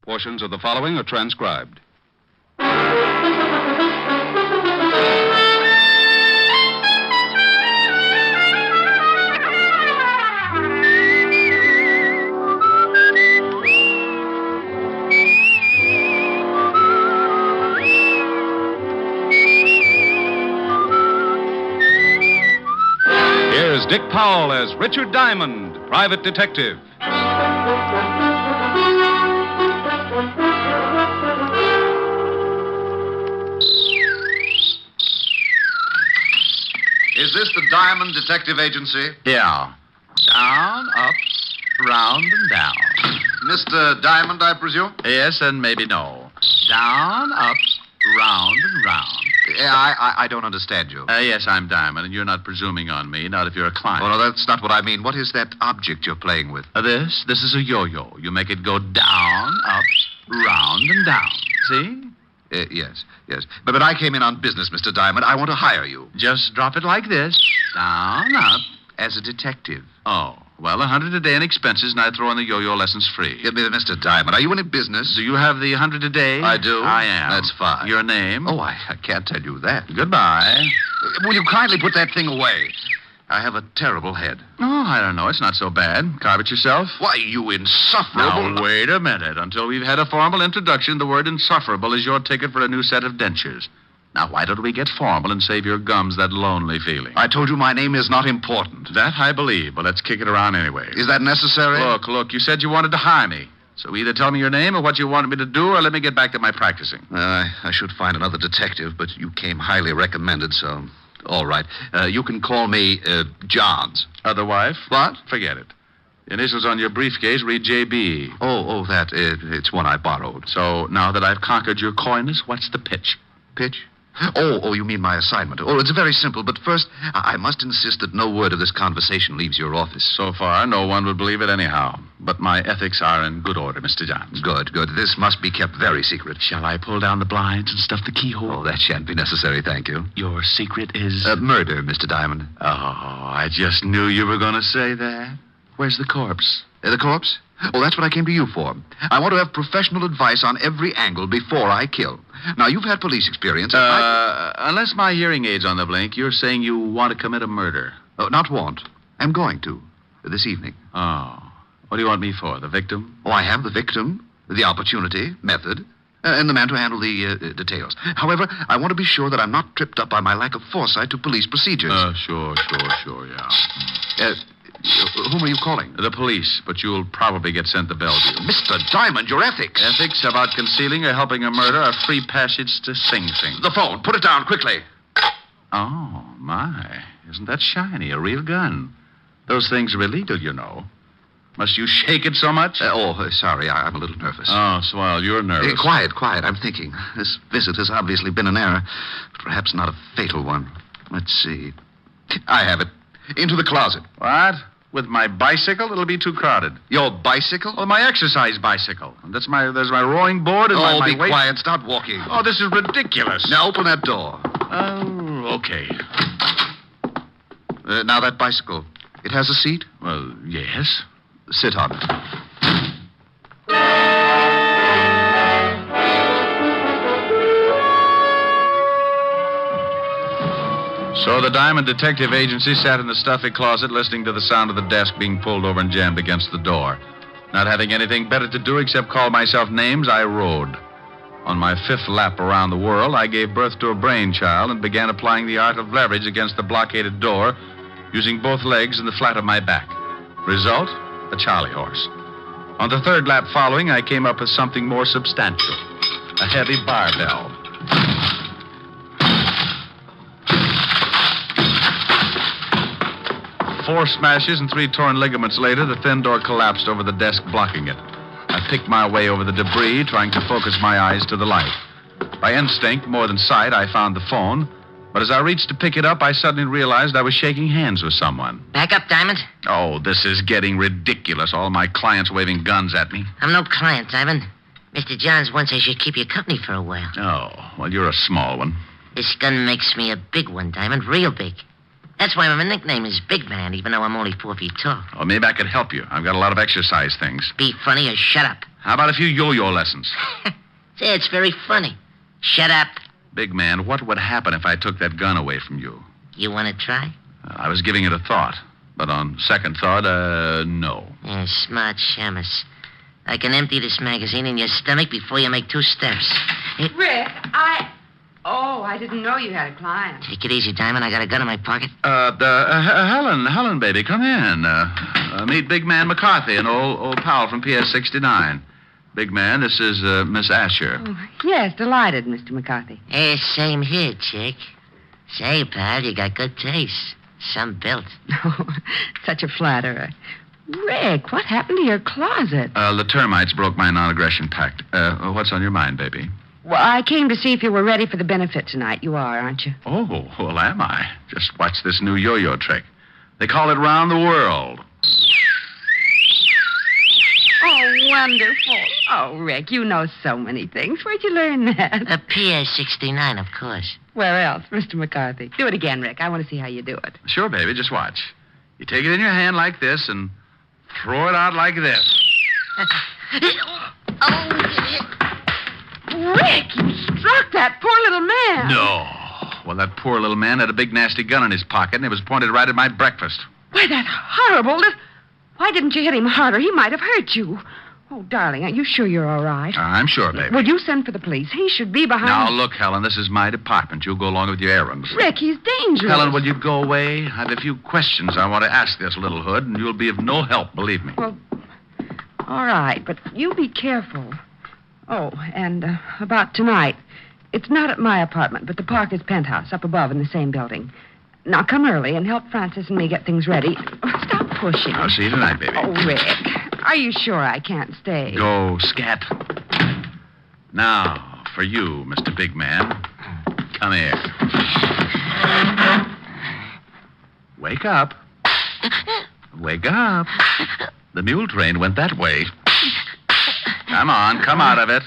Portions of the following are transcribed. Here's Dick Powell as Richard Diamond, private detective. Is this the Diamond Detective Agency? Yeah. Down, up, round, and down. Mr. Diamond, I presume? Yes, and maybe no. Down, up, round, and round. I don't understand you. Yes, I'm Diamond, and you're not presuming on me, not if you're a client. Oh, no, that's not what I mean. What is that object you're playing with? This is a yo-yo. You make it go down, up, round, and down. See? Yes. But I came in on business, Mr. Diamond. I want to hire you. Just drop it like this. Down, up. As a detective. Oh, well, $100 a day in expenses, and I throw in the yo-yo lessons free. Mr. Diamond, are you in business? Do you have the $100 a day? I do. I am. That's fine. Your name? Oh, I can't tell you that. Goodbye. Will you kindly put that thing away? I have a terrible head. Oh, I don't know. It's not so bad. Carve it yourself. Why, you insufferable... Now, wait a minute. Until we've had a formal introduction, the word insufferable is your ticket for a new set of dentures. Now, why don't we get formal and save your gums that lonely feeling? I told you my name is not important. That I believe, but let's kick it around anyway. Is that necessary? Look, you said you wanted to hire me. So either tell me your name or what you wanted me to do, or let me get back to my practicing. I should find another detective, but you came highly recommended, so... All right. You can call me Johns. Other wife? What? Forget it. Initials on your briefcase read J.B. Oh, it's one I borrowed. So now that I've conquered your coyness, what's the pitch? Pitch? Oh, you mean my assignment. Oh, it's very simple, but first, I must insist that no word of this conversation leaves your office. So far, no one would believe it anyhow. But my ethics are in good order, Mr. Johns. Good. This must be kept very secret. Shall I pull down the blinds and stuff the keyhole? Oh, that shan't be necessary, thank you. Your secret is... murder, Mr. Diamond. Oh, I just knew you were going to say that. Where's the corpse? The corpse? Oh, that's what I came to you for. I want to have professional advice on every angle before I kill. Now, you've had police experience. Unless my hearing aid's on the blink, you're saying you want to commit a murder. Oh, not want. I'm going to. This evening. Oh. What do you want me for? The victim? Oh, I have the victim, the opportunity, method, and the man to handle the details. However, I want to be sure that I'm not tripped up by my lack of foresight to police procedures. Sure, yeah. Whom are you calling? The police, but you'll probably get sent to Bellevue. Mr. Diamond, your ethics. Ethics about concealing or helping a murder are free passage to Sing Sing. The phone. Put it down quickly. Oh, my. Isn't that shiny? A real gun. Those things are illegal, you know. Must you shake it so much? Sorry. I'm a little nervous. Oh, Swell, you're nervous. Quiet. I'm thinking. This visit has obviously been an error, but perhaps not a fatal one. Let's see. I have it. Into the closet. What? With my bicycle? It'll be too crowded. Your bicycle? Oh, my exercise bicycle. There's my rowing board and my be quiet. Start walking. Oh, this is ridiculous. Now open that door. Oh, okay. Now that bicycle. It has a seat? Well, yes. Sit on it. So the Diamond Detective Agency sat in the stuffy closet listening to the sound of the desk being pulled over and jammed against the door. Not having anything better to do except call myself names, I rode. On my fifth lap around the world, I gave birth to a brainchild and began applying the art of leverage against the blockaded door, using both legs and the flat of my back. Result? A Charlie horse. On the third lap following, I came up with something more substantial. A heavy barbell. 4 smashes and 3 torn ligaments later, the thin door collapsed over the desk, blocking it. I picked my way over the debris, trying to focus my eyes to the light. By instinct, more than sight, I found the phone. But as I reached to pick it up, I suddenly realized I was shaking hands with someone. Back up, Diamond. Oh, this is getting ridiculous. All my clients waving guns at me. I'm no client, Diamond. Mr. Johns wants I should keep you company for a while. Oh, well, you're a small one. This gun makes me a big one, Diamond. Real big. That's why my nickname is Big Man, even though I'm only 4 feet tall. Oh, maybe I could help you. I've got a lot of exercise things. Be funny or shut up. How about a few yo-yo lessons? Say, it's very funny. Shut up. Big Man, what would happen if I took that gun away from you? You want to try? I was giving it a thought. But on second thought, no. Yeah, smart shamus. I can empty this magazine in your stomach before you make 2 steps. Rick, I didn't know you had a client. Take it easy, Diamond. I got a gun in my pocket. Helen, baby, come in. Meet Big Man McCarthy, an old pal from PS 69. Big Man, this is Miss Asher. Oh, yes, delighted, Mr. McCarthy. Hey, same here, chick. Say, pal, you got good taste. Some built. Such a flatterer. Rick, what happened to your closet? The termites broke my non-aggression pact. What's on your mind, baby? Well, I came to see if you were ready for the benefit tonight. You are, aren't you? Oh, well, am I? Just watch this new yo-yo trick. They call it round the world. Oh, wonderful. Oh, Rick, you know so many things. Where'd you learn that? Pier 69, of course. Where else, Mr. McCarthy? Do it again, Rick. I want to see how you do it. Sure, baby, just watch. You take it in your hand like this and throw it out like this. Rick, you struck that poor little man. No. Well, that poor little man had a big, nasty gun in his pocket, and it was pointed right at my breakfast. Why, that's horrible. Why didn't you hit him harder? He might have hurt you. Oh, darling, are you sure you're all right? I'm sure, baby. Will you send for the police? He should be behind... Now, look, Helen, this is my department. You go along with your errands. Rick, he's dangerous. Helen, will you go away? I have a few questions I want to ask this little hood, and you'll be of no help, believe me. Well, all right, but you be careful. Oh, and about tonight. It's not at my apartment, but the Parker's penthouse up above in the same building. Now, come early and help Francis and me get things ready. Oh, stop pushing. I'll see you tonight, baby. Oh, Rick, are you sure I can't stay? Go, scat. Now, for you, Mr. Big Man. Come here. Wake up. Wake up. The mule train went that way. Come on, come out of it.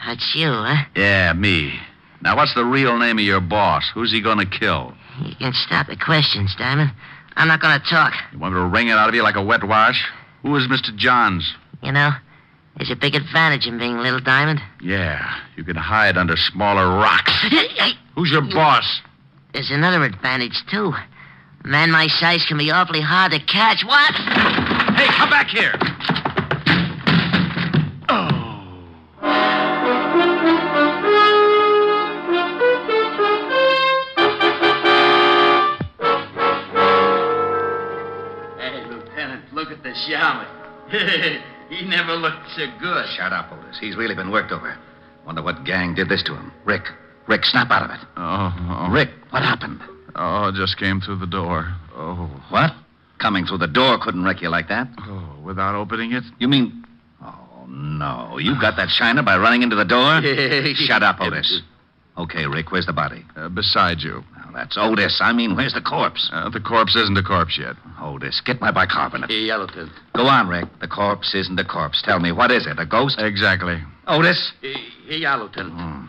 That's you, huh? Yeah, me. Now, what's the real name of your boss? Who's he going to kill? You can stop the questions, Diamond. I'm not going to talk. You want me to wring it out of you like a wet wash? Who is Mr. Johns? You know, there's a big advantage in being Little Diamond. Yeah, you can hide under smaller rocks. Who's your boss? There's another advantage, too. A man my size can be awfully hard to catch. What? Hey, come back here. Shaman. He never looked so good. Shut up, Otis. He's really been worked over. Wonder what gang did this to him. Rick, snap out of it. Oh. Rick, what happened? Oh, it just came through the door. Oh. What? Coming through the door couldn't wreck you like that? Oh, without opening it? You mean... Oh, no. You got that shiner by running into the door? Shut up, Otis. Okay, Rick, where's the body? Beside you. Now, that's Otis. I mean, where's the corpse? The corpse isn't a corpse yet. Otis, get my bicarbonate. Yellowton. Go on, Rick. The corpse isn't a corpse. Tell me, what is it, a ghost? Exactly. Otis? Yellowton.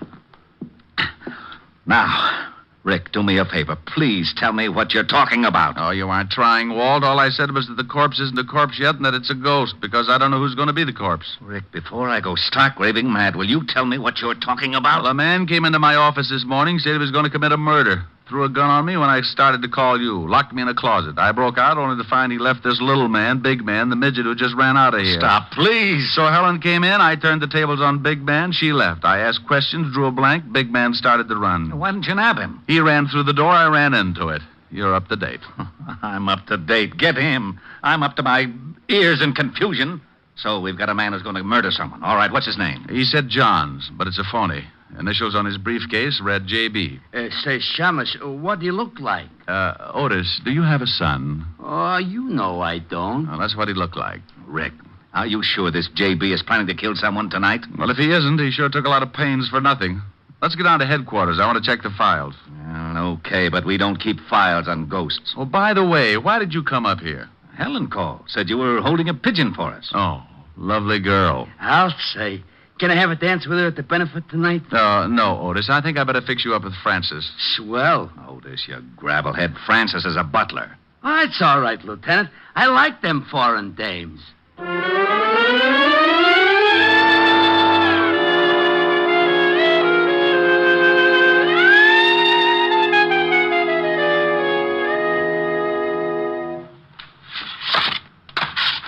Now, Rick, do me a favor. Please tell me what you're talking about. Oh, you aren't trying, Walt. All I said was that the corpse isn't a corpse yet and that it's a ghost, because I don't know who's going to be the corpse. Rick, before I go stark raving mad, will you tell me what you're talking about? Well, a man came into my office this morning, said he was going to commit a murder. Threw a gun on me when I started to call you. Locked me in a closet. I broke out only to find he left this little man, Big Man, the midget who just ran out of here. Stop, please. So Helen came in. I turned the tables on Big Man. She left. I asked questions, drew a blank. Big Man started to run. Why didn't you nab him? He ran through the door. I ran into it. You're up to date. I'm up to date. Get him. I'm up to my ears in confusion. So we've got a man who's going to murder someone. All right, what's his name? He said Johns, but it's a phony. Initials on his briefcase read J.B. Say, Shamus, what do you look like? Otis, do you have a son? Oh, you know I don't. Well, that's what he looked like. Rick, are you sure this J.B. is planning to kill someone tonight? Well, if he isn't, he sure took a lot of pains for nothing. Let's get down to headquarters. I want to check the files. Okay, but we don't keep files on ghosts. Oh, by the way, why did you come up here? Helen called. Said you were holding a pigeon for us. Oh, lovely girl. I'll say. Can I have a dance with her at the benefit tonight? No, Otis. I think I better fix you up with Francis. Swell. Otis, you gravelhead. Francis is a butler. Oh, it's all right, Lieutenant. I like them foreign dames.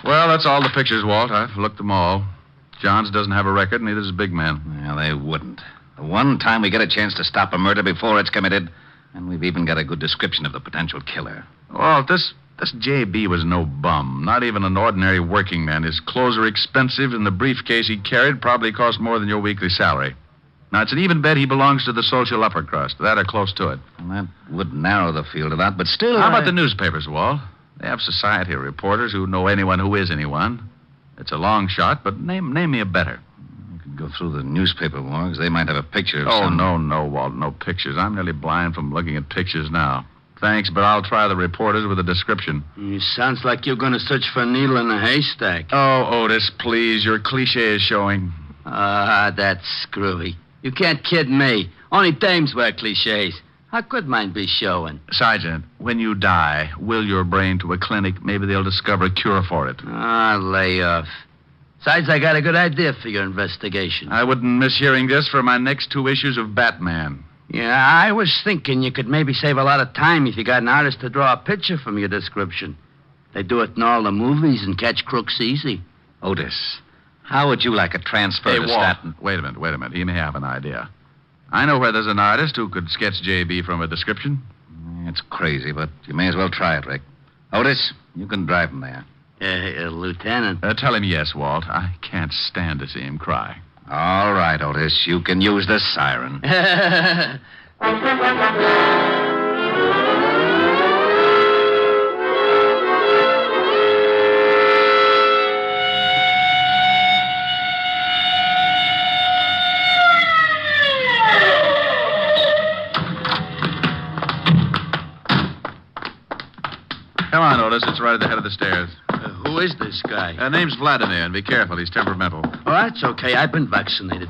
Well, that's all the pictures, Walt. I've looked them all. Johns doesn't have a record, neither does Big Man. Well, they wouldn't. The one time we get a chance to stop a murder before it's committed, and we've even got a good description of the potential killer. Walt, this J.B. was no bum. Not even an ordinary working man. His clothes are expensive, and the briefcase he carried probably cost more than your weekly salary. Now, it's an even bet he belongs to the social upper crust. That or close to it. Well, that would narrow the field of that, but still... How about the newspapers, Walt? They have society reporters who know anyone who is anyone. It's a long shot, but name me a better. You could go through the newspaper morgues. They might have a picture of Oh, some... no, Walt, no pictures. I'm nearly blind from looking at pictures now. Thanks, but I'll try the reporters with a description. It sounds like you're going to search for a needle in a haystack. Oh, Otis, please. Your cliche is showing. That's screwy. You can't kid me. Only dames wear cliches. How could mine be showing? Sergeant, when you die, will your brain to a clinic. Maybe they'll discover a cure for it. Lay off. Besides, I got a good idea for your investigation. I wouldn't miss hearing this for my next 2 issues of Batman. Yeah, I was thinking you could maybe save a lot of time if you got an artist to draw a picture from your description. They do it in all the movies and catch crooks easy. Otis, how would you like a transfer Hey, to Walt, Staten? Wait a minute. He may have an idea. I know where there's an artist who could sketch JB from a description. It's crazy, but you may as well try it, Rick. Otis, you can drive him there. Lieutenant. Tell him yes, Walt. I can't stand to see him cry. All right, Otis. You can use the siren. Come on, Otis. It's right at the head of the stairs. Who is this guy? Name's Vladimir, and be careful. He's temperamental. Oh, that's okay. I've been vaccinated.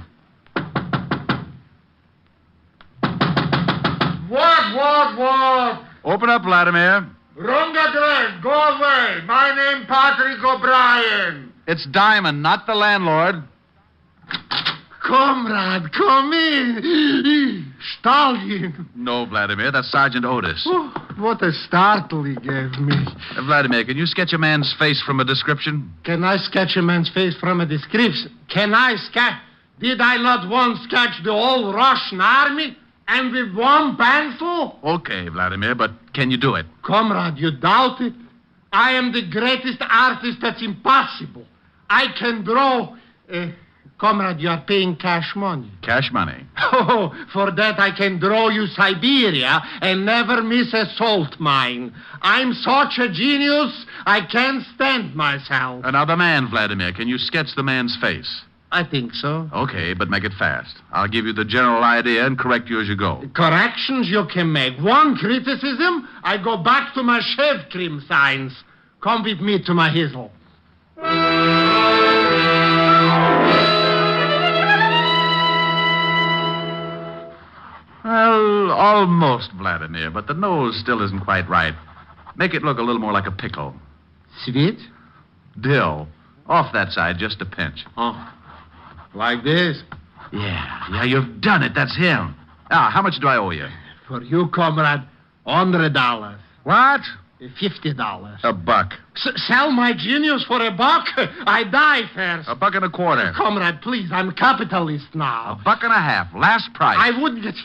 What? Open up, Vladimir. Wrong address. Go away. My name Patrick O'Brien. It's Diamond, not the landlord. Comrade, come in. Stallion. No, Vladimir. That's Sergeant Otis. Oh, what a startle he gave me. Vladimir, can you sketch a man's face from a description? Can I sketch a man's face from a description? Can I sketch? Did I not once sketch the whole Russian army? And with one pencil? Okay, Vladimir, but can you do it? Comrade, you doubt it? I am the greatest artist that's impossible. I can draw... Comrade, you are paying cash money. Cash money? Oh, for that I can draw you Siberia and never miss a salt mine. I'm such a genius, I can't stand myself. Another man, Vladimir. Can you sketch the man's face? I think so. Okay, but make it fast. I'll give you the general idea and correct you as you go. Corrections you can make. One criticism, I go back to my shave cream signs. Come with me to my hizzle. Well, almost, Vladimir, but the nose still isn't quite right. Make it look a little more like a pickle. Sweet? Dill. Off that side, just a pinch. Oh, like this? Yeah, you've done it. That's him. Now, how much do I owe you? For you, comrade, $100. What? $50. A buck. Sell my genius for $1? I die first. $1.25. Comrade, please, I'm a capitalist now. $1.50. Last price. I wouldn't get...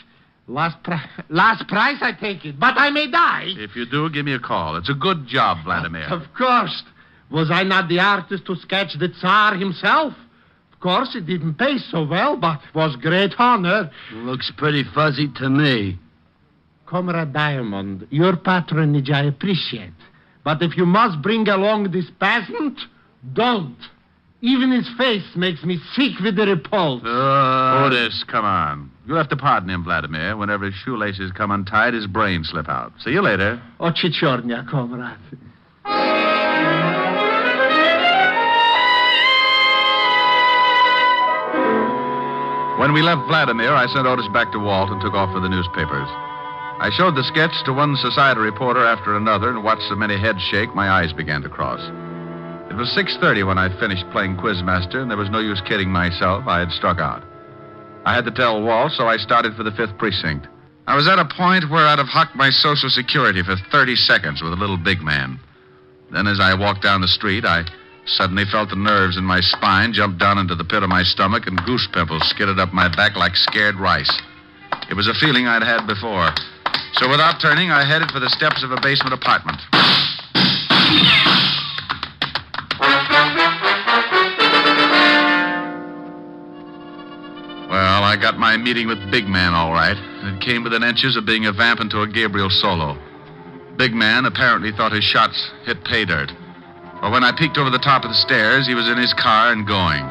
Last price, I take it. But I may die. If you do, give me a call. It's a good job, Vladimir. Of course. Was I not the artist to sketch the Tsar himself? Of course, it didn't pay so well, but was great honor. Looks pretty fuzzy to me. Comrade Diamond, your patronage I appreciate. But if you must bring along this peasant, don't. Even his face makes me sick with the repulse. Otis, come on. You'll have to pardon him, Vladimir. Whenever his shoelaces come untied, his brains slip out. See you later. Ochichornia, comrade. When we left Vladimir, I sent Otis back to Walt and took off for the newspapers. I showed the sketch to one society reporter after another and watched so many heads shake, my eyes began to cross. It was 6:30 when I finished playing Quizmaster, and there was no use kidding myself. I had struck out. I had to tell Walt, so I started for the 5th Precinct. I was at a point where I'd have hucked my Social Security for 30 seconds with a little big man. Then as I walked down the street, I suddenly felt the nerves in my spine jump down into the pit of my stomach, and goose pimples skidded up my back like scared rice. It was a feeling I'd had before. So without turning, I headed for the steps of a basement apartment. Well, I got my meeting with Big Man all right. It came within inches of being a vamp into a Gabriel solo. Big man apparently thought his shots hit pay dirt. But when I peeked over the top of the stairs, he was in his car and going.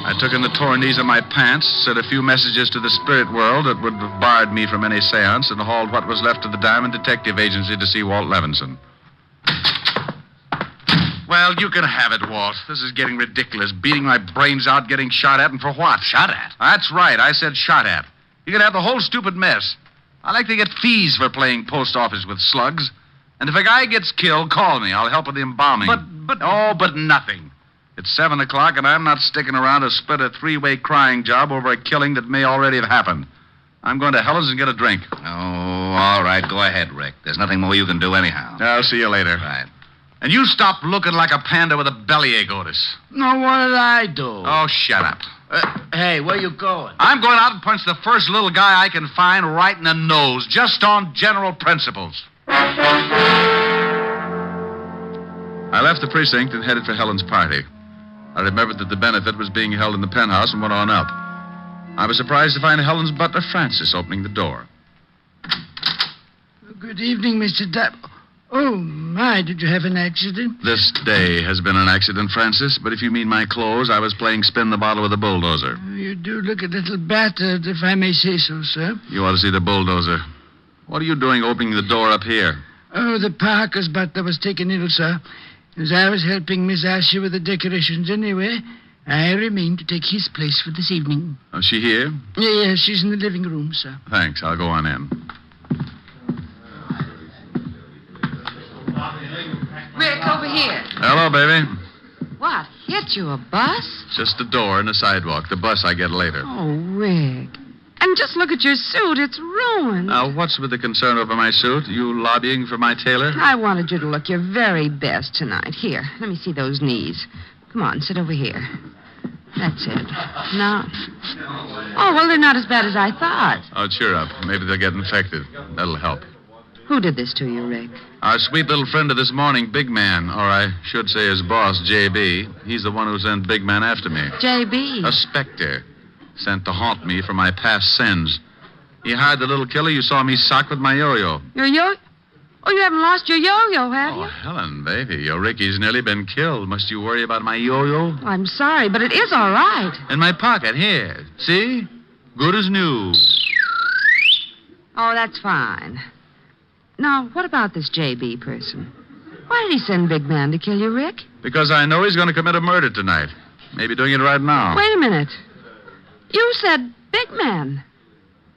I took in the torn knees of my pants, said a few messages to the spirit world that would have barred me from any seance, and hauled what was left of the Diamond Detective Agency to see Walt Levinson. Well, you can have it, Walt. This is getting ridiculous. Beating my brains out, getting shot at, and for what? Shot at? That's right. I said shot at. You can have the whole stupid mess. I like to get fees for playing post office with slugs. And if a guy gets killed, call me. I'll help with the embalming. But nothing. It's 7 o'clock, and I'm not sticking around to split a three-way crying job over a killing that may already have happened. I'm going to Helen's and get a drink. Oh, all right. Go ahead, Rick. There's nothing more you can do anyhow. I'll see you later. Right. And you stop looking like a panda with a bellyache, Otis. No, what did I do? Oh, shut up. Hey, where you going? I'm going out and punch the first little guy I can find right in the nose, just on general principles. I left the precinct and headed for Helen's party. I remembered that the benefit was being held in the penthouse and went on up. I was surprised to find Helen's butler, Francis, opening the door. Good evening, Mr. Oh, my, did you have an accident? This day has been an accident, Francis, but if you mean my clothes, I was playing spin the bottle with a bulldozer. You do look a little battered, if I may say so, sir. You ought to see the bulldozer. What are you doing opening the door up here? Oh, the Parker's butler was taken ill, sir. As I was helping Miss Asher with the decorations anyway, I remained to take his place for this evening. Is she here? Yes, she's in the living room, sir. Thanks. I'll go on in. Rick, over here. Hello, baby. What? Hit you a bus? Just the door and the sidewalk. The bus I get later. Oh, Rick. And just look at your suit. It's ruined. Now, what's with the concern over my suit? You lobbying for my tailor? I wanted you to look your very best tonight. Here, let me see those knees. Come on, sit over here. That's it. Now. Oh, well, they're not as bad as I thought. Oh, cheer up. Maybe they'll get infected. That'll help. Who did this to you, Rick? Our sweet little friend of this morning, Big Man, or I should say his boss, J.B. He's the one who sent Big Man after me. J.B.? A specter. Sent to haunt me for my past sins. He hired the little killer you saw me sock with my yo-yo. Your yo? Oh, you haven't lost your yo-yo, have you? Oh, Helen, baby, your Ricky's nearly been killed. Must you worry about my yo-yo? I'm sorry, but it is all right. In my pocket, here. See? Good as new. Oh, that's fine. Now, what about this J.B. person? Why did he send Big Man to kill you, Rick? Because I know he's going to commit a murder tonight. Maybe doing it right now. Wait a minute. You said Big Man.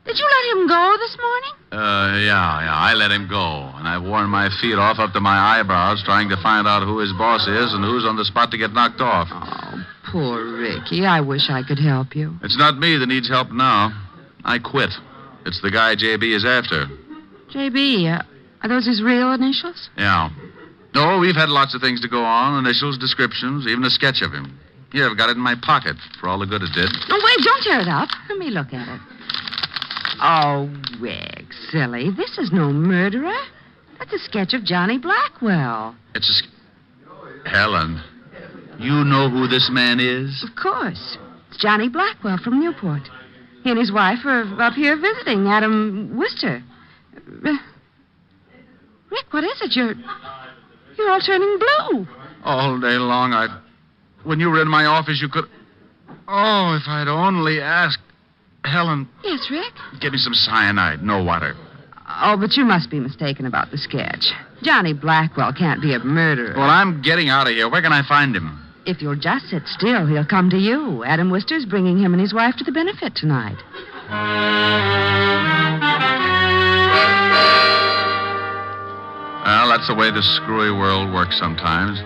Did you let him go this morning? Yeah. I let him go. And I've worn my feet off up to my eyebrows trying to find out who his boss is and who's on the spot to get knocked off. Oh, poor Ricky. I wish I could help you. It's not me that needs help now. I quit. It's the guy J.B. is after. J.B., are those his real initials? Yeah. No, we've had lots of things to go on. Initials, descriptions, even a sketch of him. Here, I've got it in my pocket, for all the good it did. Oh, wait, don't tear it up. Let me look at it. Oh, Rick, silly. This is no murderer. That's a sketch of Johnny Blackwell. It's a... Helen, you know who this man is? Of course. It's Johnny Blackwell from Newport. He and his wife are up here visiting Adam Worcester. Rick, what is it? You're all turning blue. All day long, when you were in my office, you could... Oh, if I'd only asked... Helen... Yes, Rick? Give me some cyanide, no water. Oh, but you must be mistaken about the sketch. Johnny Blackwell can't be a murderer. Well, I'm getting out of here. Where can I find him? If you'll just sit still, he'll come to you. Adam Worcester's bringing him and his wife to the benefit tonight. Well, that's the way this screwy world works sometimes.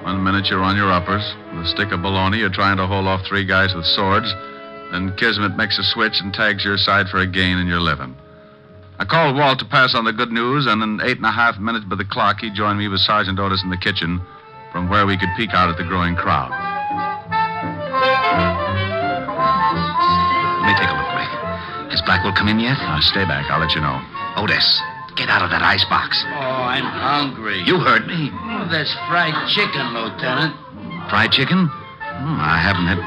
1 minute you're on your uppers. With a stick of baloney, you're trying to hold off 3 guys with swords. Then Kismet makes a switch and tags your side for a gain and you're living. I called Walt to pass on the good news, and in 8.5 minutes by the clock, he joined me with Sergeant Otis in the kitchen, from where we could peek out at the growing crowd. Let me take a look, Rick. Has Blackwell come in yet? Stay back. I'll let you know. Otis, get out of that icebox. Oh, I'm hungry. You heard me. Oh, there's fried chicken, Lieutenant. Fried chicken? I haven't had...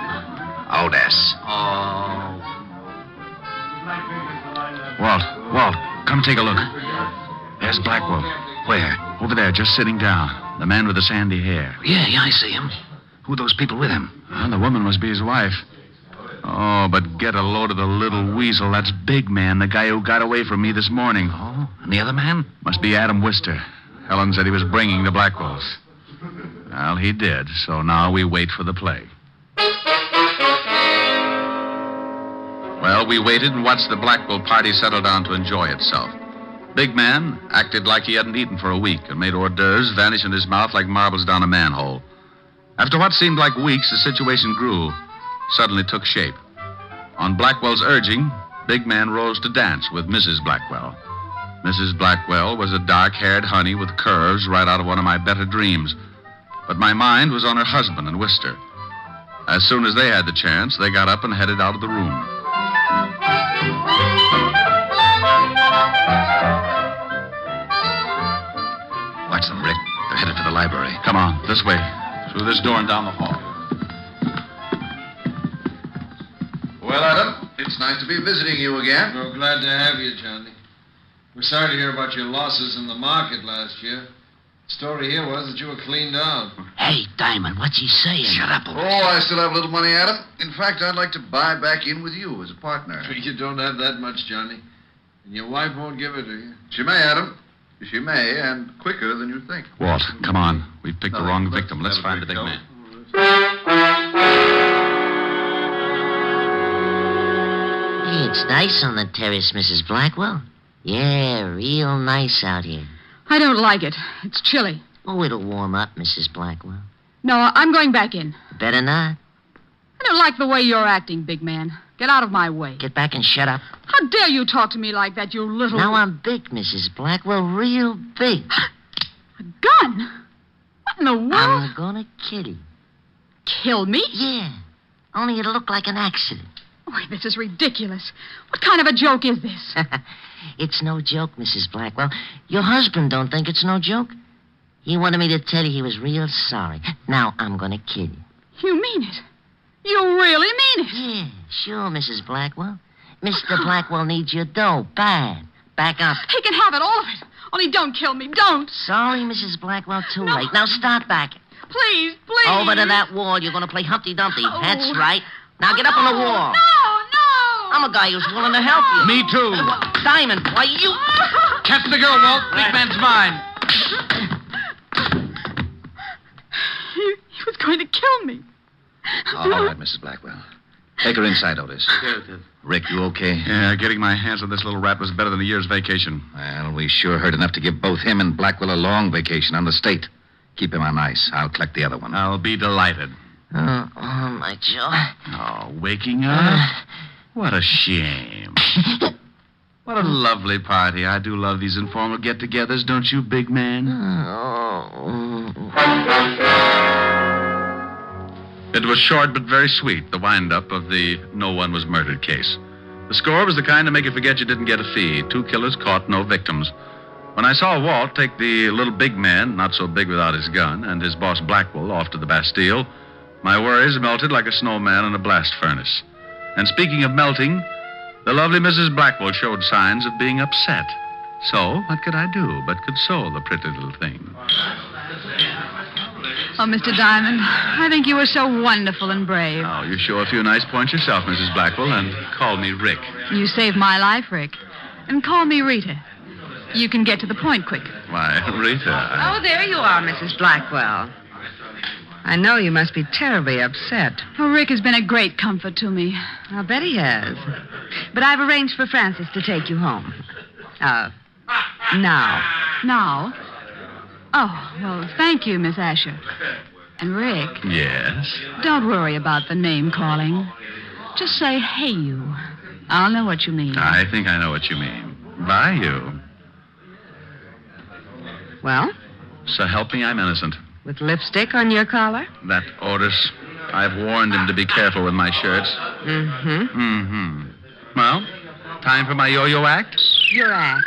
Otis. Oh. Walt, come take a look. There's Blackwell. Where? Over there, just sitting down. The man with the sandy hair. Yeah, I see him. Who are those people with him? Well, the woman must be his wife. Oh, but get a load of the little weasel. That's Big Man, the guy who got away from me this morning. Oh, and the other man? Must be Adam Wister. Helen said he was bringing the Blackwells. Well, he did, so now we wait for the play. Well, we waited and watched the Blackwell party settle down to enjoy itself. Big Man acted like he hadn't eaten for a week and made hors d'oeuvres vanish in his mouth like marbles down a manhole. After what seemed like weeks, the situation grew, suddenly took shape. On Blackwell's urging, Big Man rose to dance with Mrs. Blackwell. Mrs. Blackwell was a dark-haired honey with curves right out of one of my better dreams. But my mind was on her husband and Wister. As soon as they had the chance, they got up and headed out of the room. Watch them, Rick. They're headed for the library. Come on, this way. Through this door and down the hall. Well, Adam, it's nice to be visiting you again. Well, glad to have you, Johnny. We're sorry to hear about your losses in the market last year. The story here was that you were cleaned out. Hey, Diamond, what's he saying? Shut up. Oh, I still have a little money, Adam. In fact, I'd like to buy back in with you as a partner. You don't have that much, Johnny. And your wife won't give it to you. She may, Adam. She may, and quicker than you think. Walt, come on. We've picked the wrong victim. Let's find the big man. Hey, it's nice on the terrace, Mrs. Blackwell. Yeah, real nice out here. I don't like it. It's chilly. Oh, it'll warm up, Mrs. Blackwell. No, I'm going back in. Better not. I don't like the way you're acting, big man. Get out of my way. Get back and shut up. How dare you talk to me like that, you little... Now I'm big, Mrs. Blackwell, real big. A gun? What in the world? I'm gonna kill you. Kill me? Yeah. Only it'll look like an accident. Why, this is ridiculous. What kind of a joke is this? It's no joke, Mrs. Blackwell. Your husband don't think it's no joke. He wanted me to tell you he was real sorry. Now I'm gonna kill you. You mean it? You really mean it? Yeah, sure, Mrs. Blackwell. Mr. Blackwell needs your dough, bad. Back up. He can have it, all of it. Only don't kill me, don't. Sorry, Mrs. Blackwell, too late. Now start back. Please, please. Over to that wall. You're gonna play Humpty Dumpty. That's right. Now get up on the wall. No. I'm a guy who's willing to help you. Me too. Diamond, why you... Catch the girl, Walt. Big man's mine. He was going to kill me. All right, Mrs. Blackwell. Take her inside, Otis. Rick, you okay? Yeah, getting my hands on this little rat was better than a year's vacation. Well, we sure heard enough to give both him and Blackwell a long vacation on the state. Keep him on ice. I'll collect the other one. I'll be delighted. Oh, my jaw. Oh, waking up? What a shame. What a lovely party. I do love these informal get-togethers, don't you, big man? It was short but very sweet, the wind-up of the no one was murdered case. The score was the kind to make you forget you didn't get a fee. 2 killers caught, no victims. When I saw Walt take the little big man, not so big without his gun, and his boss Blackwell off to the Bastille, my worries melted like a snowman in a blast furnace. And speaking of melting, the lovely Mrs. Blackwell showed signs of being upset. So, what could I do but console the pretty little thing? Oh, Mr. Diamond, I think you were so wonderful and brave. Oh, you show a few nice points yourself, Mrs. Blackwell, and call me Rick. You saved my life, Rick. And call me Rita. You can get to the point quick. Why, Rita. Oh, there you are, Mrs. Blackwell. I know you must be terribly upset. Oh, Rick has been a great comfort to me. I'll bet he has. But I've arranged for Francis to take you home. Now. Now? Oh, well, thank you, Miss Asher. And Rick. Yes? Don't worry about the name calling. Just say, hey, you. I'll know what you mean. I think I know what you mean. By you. Well? So help me, I'm innocent. With lipstick on your collar? That Otis. I've warned him to be careful with my shirts. Mm-hmm. Mm-hmm. Well, time for my yo-yo act? Your act.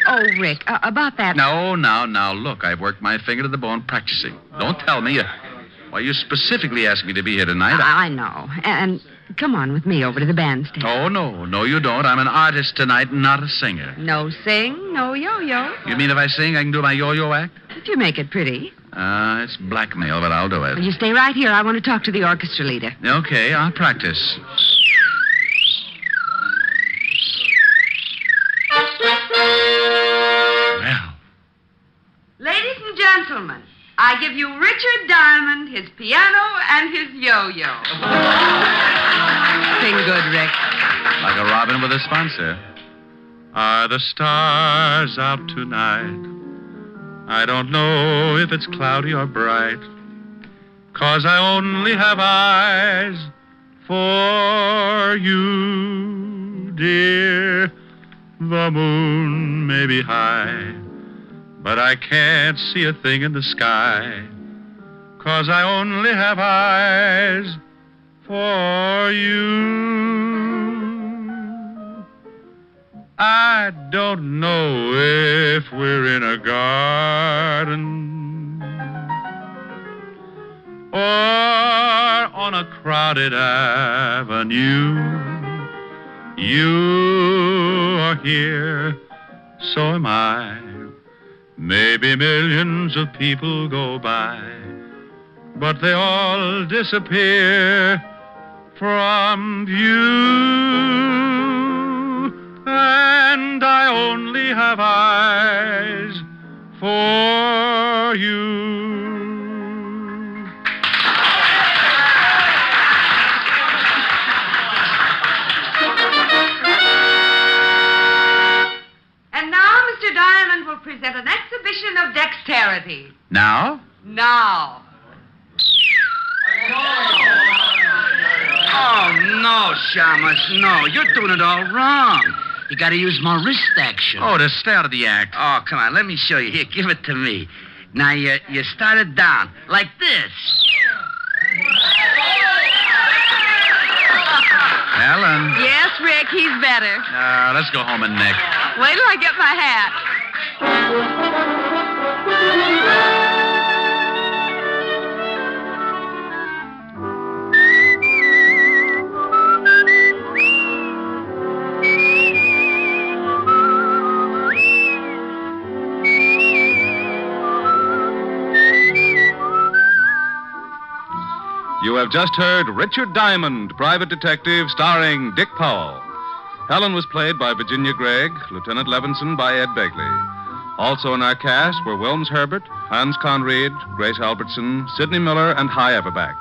Oh, Rick, about that... Now, look, I've worked my finger to the bone practicing. Don't tell me. Why, you specifically asked me to be here tonight. I know. And Come on with me over to the bandstand. Oh, no. No, you don't. I'm an artist tonight, not a singer. No sing, no yo-yo. You mean if I sing, I can do my yo-yo act? If you make it pretty. It's blackmail, but I'll do it. Well, you stay right here. I want to talk to the orchestra leader. Okay, I'll practice. Well. Ladies and gentlemen, I give you Richard Diamond, his piano, and his yo-yo. Sing good, Rick. Like a robin with a sponsor. Are the stars out tonight? I don't know if it's cloudy or bright, 'cause I only have eyes for you, dear. The moon may be high, but I can't see a thing in the sky, 'cause I only have eyes for you. I don't know if we're in a garden or on a crowded avenue. You are here, so am I. Maybe millions of people go by, but they all disappear from view. And I only have eyes for you. And now Mr. Diamond will present an exhibition of dexterity. Now? Now. Oh, no, Shamus, no. You're doing it all wrong. You got to use more wrist action. Oh, to stay out of the act. Oh, come on. Let me show you. Here, give it to me. Now, you start it down, like this. Ellen. Yes, Rick, he's better. Let's go home and neck. Wait till I get my hat. You have just heard Richard Diamond, Private Detective, starring Dick Powell. Helen was played by Virginia Gregg, Lieutenant Levinson by Ed Begley. Also in our cast were Wilms Herbert, Hans Conried, Grace Albertson, Sidney Miller, and Hy Everback.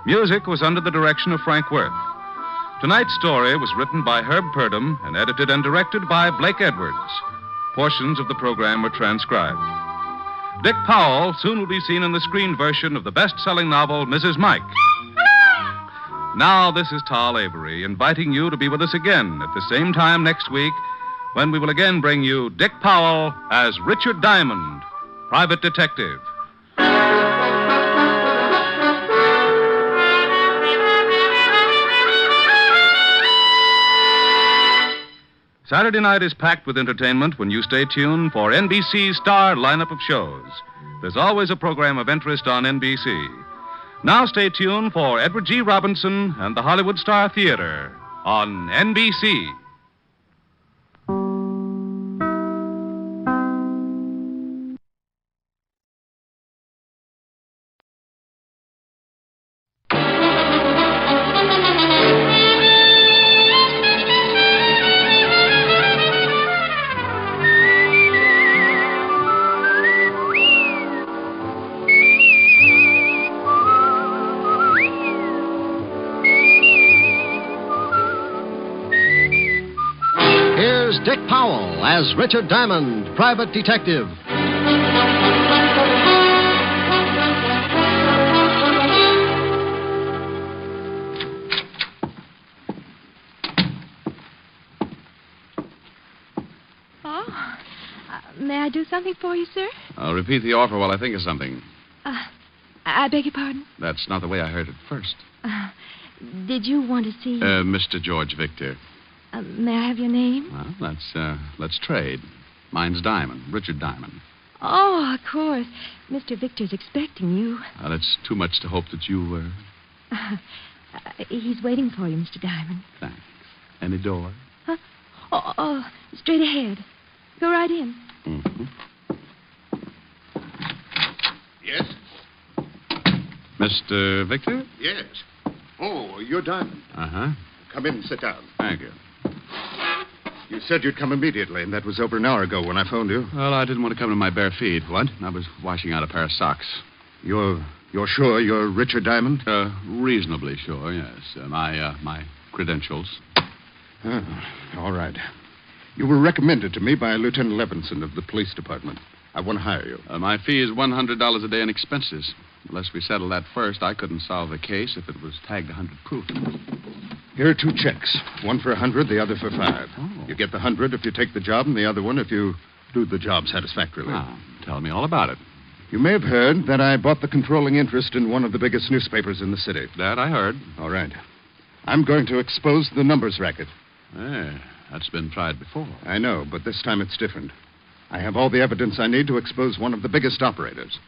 Music was under the direction of Frank Worth. Tonight's story was written by Herb Purdom and edited and directed by Blake Edwards. Portions of the program were transcribed. Dick Powell soon will be seen in the screen version of the best-selling novel, Mrs. Mike. Now, this is Tal Avery, inviting you to be with us again at the same time next week, when we will again bring you Dick Powell as Richard Diamond, Private Detective. Saturday night is packed with entertainment when you stay tuned for NBC's star lineup of shows. There's always a program of interest on NBC. Now stay tuned for Edward G. Robinson and the Hollywood Star Theater on NBC. Dick Powell as Richard Diamond, Private Detective. May I do something for you, sir? I'll repeat the offer while I think of something. I beg your pardon? That's not the way I heard it first. Did you want to see... Mr. George Victor. May I have your name? Well, let's trade. Mine's Diamond, Richard Diamond. Oh, of course. Mr. Victor's expecting you. It's too much to hope that you... He's waiting for you, Mr. Diamond. Thanks. Any door? Huh? Oh, straight ahead. Go right in. Mm-hmm. Yes? Mr. Victor? Yes. Oh, you're Diamond. Uh-huh. Come in and sit down. Thank you. You said you'd come immediately, and that was over an hour ago when I phoned you. Well, I didn't want to come in my bare feet. What? I was washing out a pair of socks. You're sure you're Richard Diamond? Reasonably sure, yes. My credentials. All right. You were recommended to me by Lieutenant Levinson of the police department. I want to hire you. My fee is $100 a day in expenses. Unless we settle that first, I couldn't solve the case if it was tagged 100 proof. Here are 2 checks. One for 100, the other for 5. Oh. You get the 100 if you take the job, and the other one if you do the job satisfactorily. Tell me all about it. You may have heard that I bought the controlling interest in one of the biggest newspapers in the city. That I heard. All right. I'm going to expose the numbers racket. That's been tried before. I know, but this time it's different. I have all the evidence I need to expose one of the biggest operators,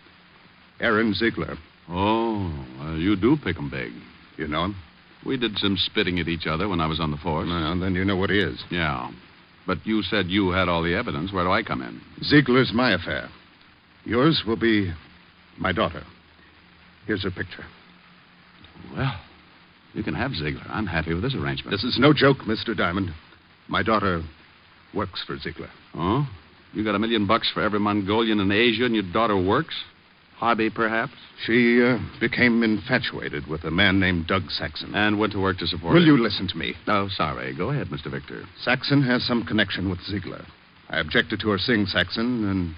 Aaron Ziegler. Oh, you do pick 'em big. You know him? We did some spitting at each other when I was on the force. Well, then you know what he is. Yeah. But you said you had all the evidence. Where do I come in? Ziegler's my affair. Yours will be my daughter. Here's her picture. Well, you can have Ziegler. I'm happy with this arrangement. This is no joke, Mr. Diamond. My daughter works for Ziegler. Oh? You got $1 million for every Mongolian in Asia, and your daughter works? Hobby, perhaps? She became infatuated with a man named Doug Saxon. And went to work to support Will him. you listen to me? Oh, sorry. Go ahead, Mr. Victor. Saxon has some connection with Ziegler. I objected to her seeing Saxon, and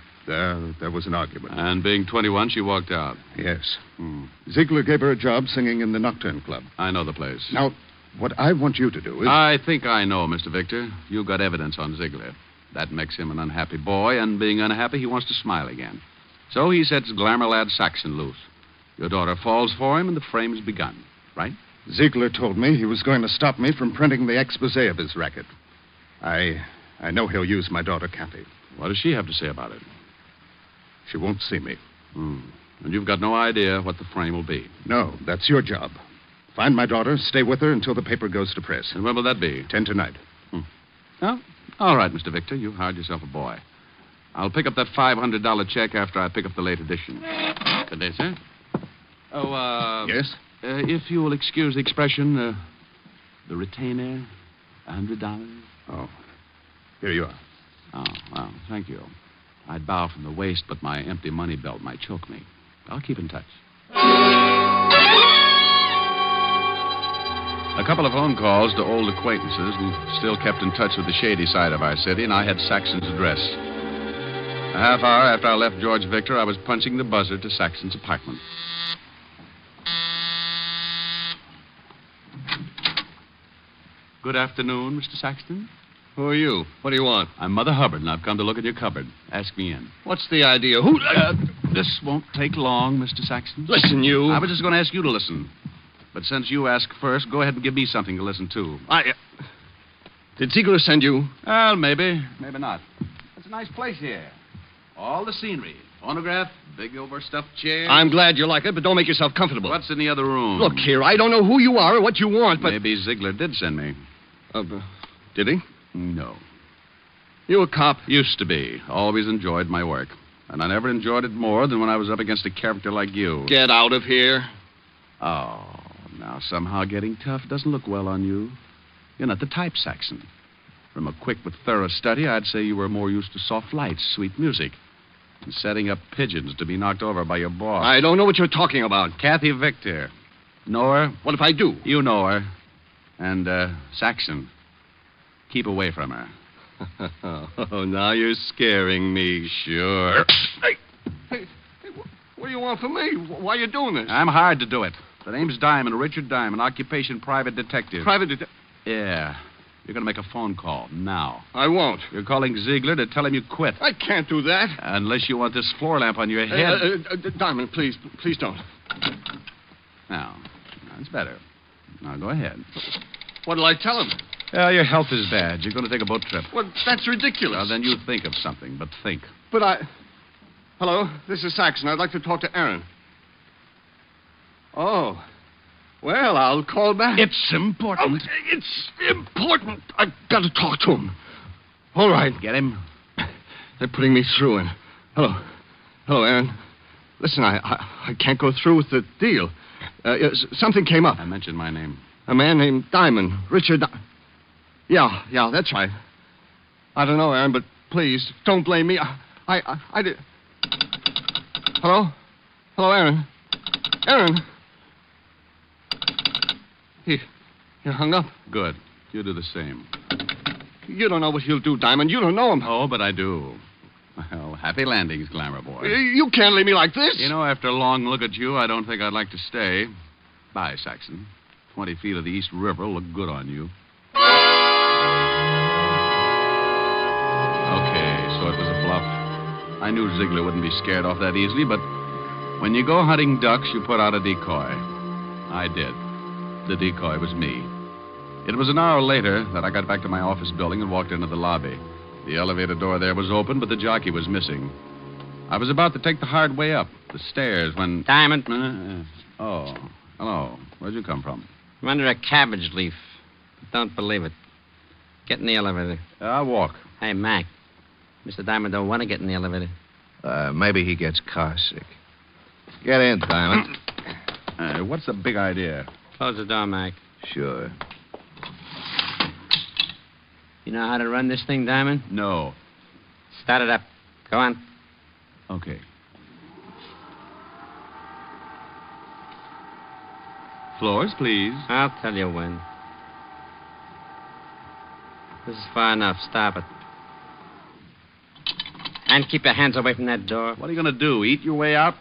there was an argument. And being 21, she walked out. Yes. Ziegler gave her a job singing in the Nocturne Club. I know the place. Now, what I want you to do is... I think I know, Mr. Victor. You got evidence on Ziegler. That makes him an unhappy boy, and being unhappy, he wants to smile again. So he sets glamour lad Saxon loose. Your daughter falls for him, and the frame's begun, right? Ziegler told me he was going to stop me from printing the expose of his racket. I know he'll use my daughter, Kathy. What does she have to say about it? She won't see me. And you've got no idea what the frame will be? No, that's your job. Find my daughter, stay with her until the paper goes to press. And when will that be? 10 tonight. Oh, all right, Mr. Victor. You've hired yourself a boy. I'll pick up that $500 check after I pick up the late edition. Good day, sir. Oh, Yes? If you will excuse the expression, the retainer, $100. Oh, here you are. Oh, well, thank you. I'd bow from the waist, but my empty money belt might choke me. I'll keep in touch. A couple of phone calls to old acquaintances who still kept in touch with the shady side of our city, and I had Saxon's address. A half hour after I left George Victor, I was punching the buzzer to Saxon's apartment. Good afternoon, Mr. Saxton. Who are you? What do you want? I'm Mother Hubbard, and I've come to look at your cupboard. Ask me in. What's the idea? Who... This won't take long, Mr. Saxton. Listen, you... I was just going to ask you to listen. But since you asked first, go ahead and give me something to listen to. Did Ziegler send you? Well, maybe. Maybe not. It's a nice place here. All the scenery. Phonograph, big overstuffed chair. I'm glad you like it, but don't make yourself comfortable. What's in the other room? Look here, I don't know who you are or what you want, but... Maybe Ziegler did send me. Did he? No. You a cop? Used to be. Always enjoyed my work. And I never enjoyed it more than when I was up against a character like you. Get out of here. Oh, now somehow getting tough doesn't look well on you. You're not the type, Saxon. From a quick but thorough study, I'd say you were more used to soft lights, sweet music, and setting up pigeons to be knocked over by your boss. I don't know what you're talking about. Kathy Victor. Know her? What if I do? You know her. And, Saxon, keep away from her. Oh, now you're scaring me. Sure. Hey, what do you want from me? Why are you doing this? I'm hired to do it. The name's Diamond, Richard Diamond, occupation private detective. Private detective? Yeah. You're going to make a phone call now. I won't. You're calling Ziegler to tell him you quit. I can't do that. Unless you want this floor lamp on your head. Diamond, please don't. Now, that's better. Now, go ahead. What'll I tell him? Your health is bad. You're going to take a boat trip. Well, that's ridiculous. Well, then you think of something, but think. But Hello, this is Saxon. I'd like to talk to Aaron. Oh. Well, I'll call back. It's important. Oh, it's important. I've got to talk to him. All right. Get him? They're putting me through in. Hello. Hello, Aaron. Listen, I can't go through with the deal. Something came up. I mentioned my name. A man named Diamond. Richard. Yeah, that's right. I don't know, Aaron, but please, don't blame me. I did. Hello? Hello, Aaron. Aaron. He hung up. Good. You do the same. You don't know what he'll do, Diamond. You don't know him. Oh, but I do. Well, happy landings, Glamour Boy. You can't leave me like this. You know, after a long look at you, I don't think I'd like to stay. Bye, Saxon. 20 feet of the East River will look good on you. Okay, so it was a bluff. I knew Ziegler wouldn't be scared off that easily, but when you go hunting ducks, you put out a decoy. I did. The decoy was me. It was an hour later that I got back to my office building and walked into the lobby. The elevator door there was open, but the jockey was missing. I was about to take the hard way up, the stairs, when... Diamond. Oh, hello. Where'd you come from? I'm under a cabbage leaf. Don't believe it. Get in the elevator. I'll walk. Hey, Mac. Mr. Diamond don't want to get in the elevator. Maybe he gets car sick. Get in, Diamond. What's the big idea? Close the door, Mac. Sure. You know how to run this thing, Diamond? No. Start it up. Go on. Okay. Floors, please. I'll tell you when. This is far enough. Stop it. And keep your hands away from that door. What are you going to do, eat your way out?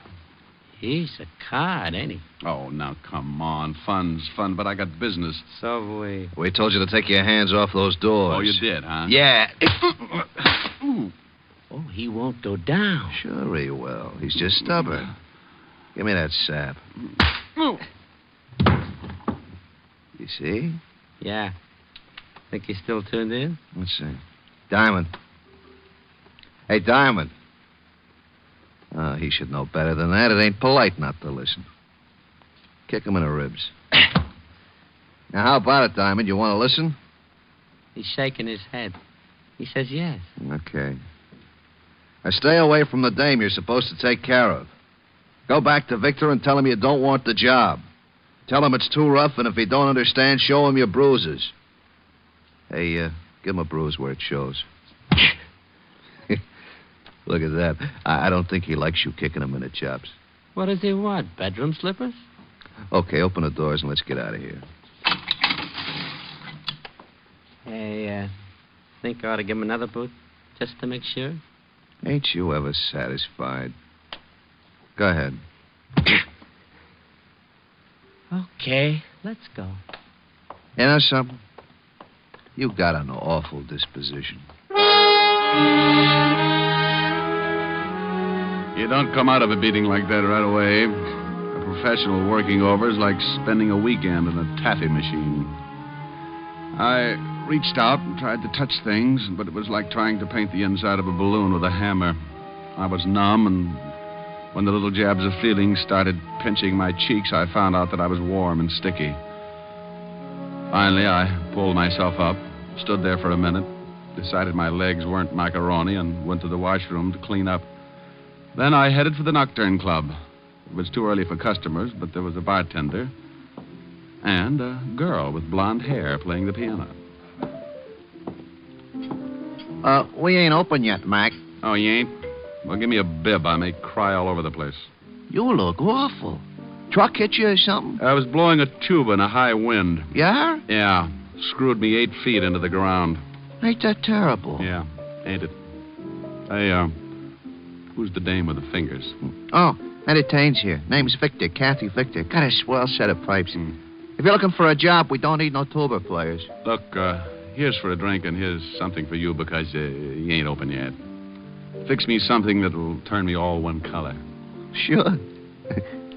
He's a card, ain't he? Oh, now, come on. Fun's fun, but I got business. So have we. We told you to take your hands off those doors. Oh, you did, huh? Yeah. Oh, he won't go down. Sure he will. He's just stubborn. Give me that sap. You see? Yeah. Think he's still tuned in? Let's see. Diamond. Hey, Diamond. Oh, he should know better than that. It ain't polite not to listen. Kick him in the ribs. Now, how about it, Diamond? You want to listen? He's shaking his head. He says yes. Okay. Now, stay away from the dame you're supposed to take care of. Go back to Victor and tell him you don't want the job. Tell him it's too rough, and if he don't understand, show him your bruises. Hey, give him a bruise where it shows. Look at that. I don't think he likes you kicking him in the chops. What does he want? Bedroom slippers? Okay, open the doors and let's get out of here. Hey, think I ought to give him another boot, just to make sure? Ain't you ever satisfied? Go ahead. Okay, let's go. You know something? You got an awful disposition. You don't come out of a beating like that right away. A professional working over is like spending a weekend in a taffy machine. I reached out and tried to touch things, but it was like trying to paint the inside of a balloon with a hammer. I was numb, and when the little jabs of feeling started pinching my cheeks, I found out that I was warm and sticky. Finally, I pulled myself up, stood there for a minute, decided my legs weren't macaroni, and went to the washroom to clean up. Then I headed for the Nocturne Club. It was too early for customers, but there was a bartender and a girl with blonde hair playing the piano. We ain't open yet, Mac. Oh, you ain't? Well, give me a bib. I may cry all over the place. You look awful. Truck hit you or something? I was blowing a tube in a high wind. Yeah? Yeah. Screwed me 8 feet into the ground. Ain't that terrible? Yeah, ain't it? Hey, who's the dame with the fingers? Oh, Eddie Taines here. Name's Victor, Kathy Victor. Got a swell set of pipes. If you're looking for a job, we don't need no tuba players. Look, here's for a drink and here's something for you because you ain't open yet. Fix me something that'll turn me all one color. Sure.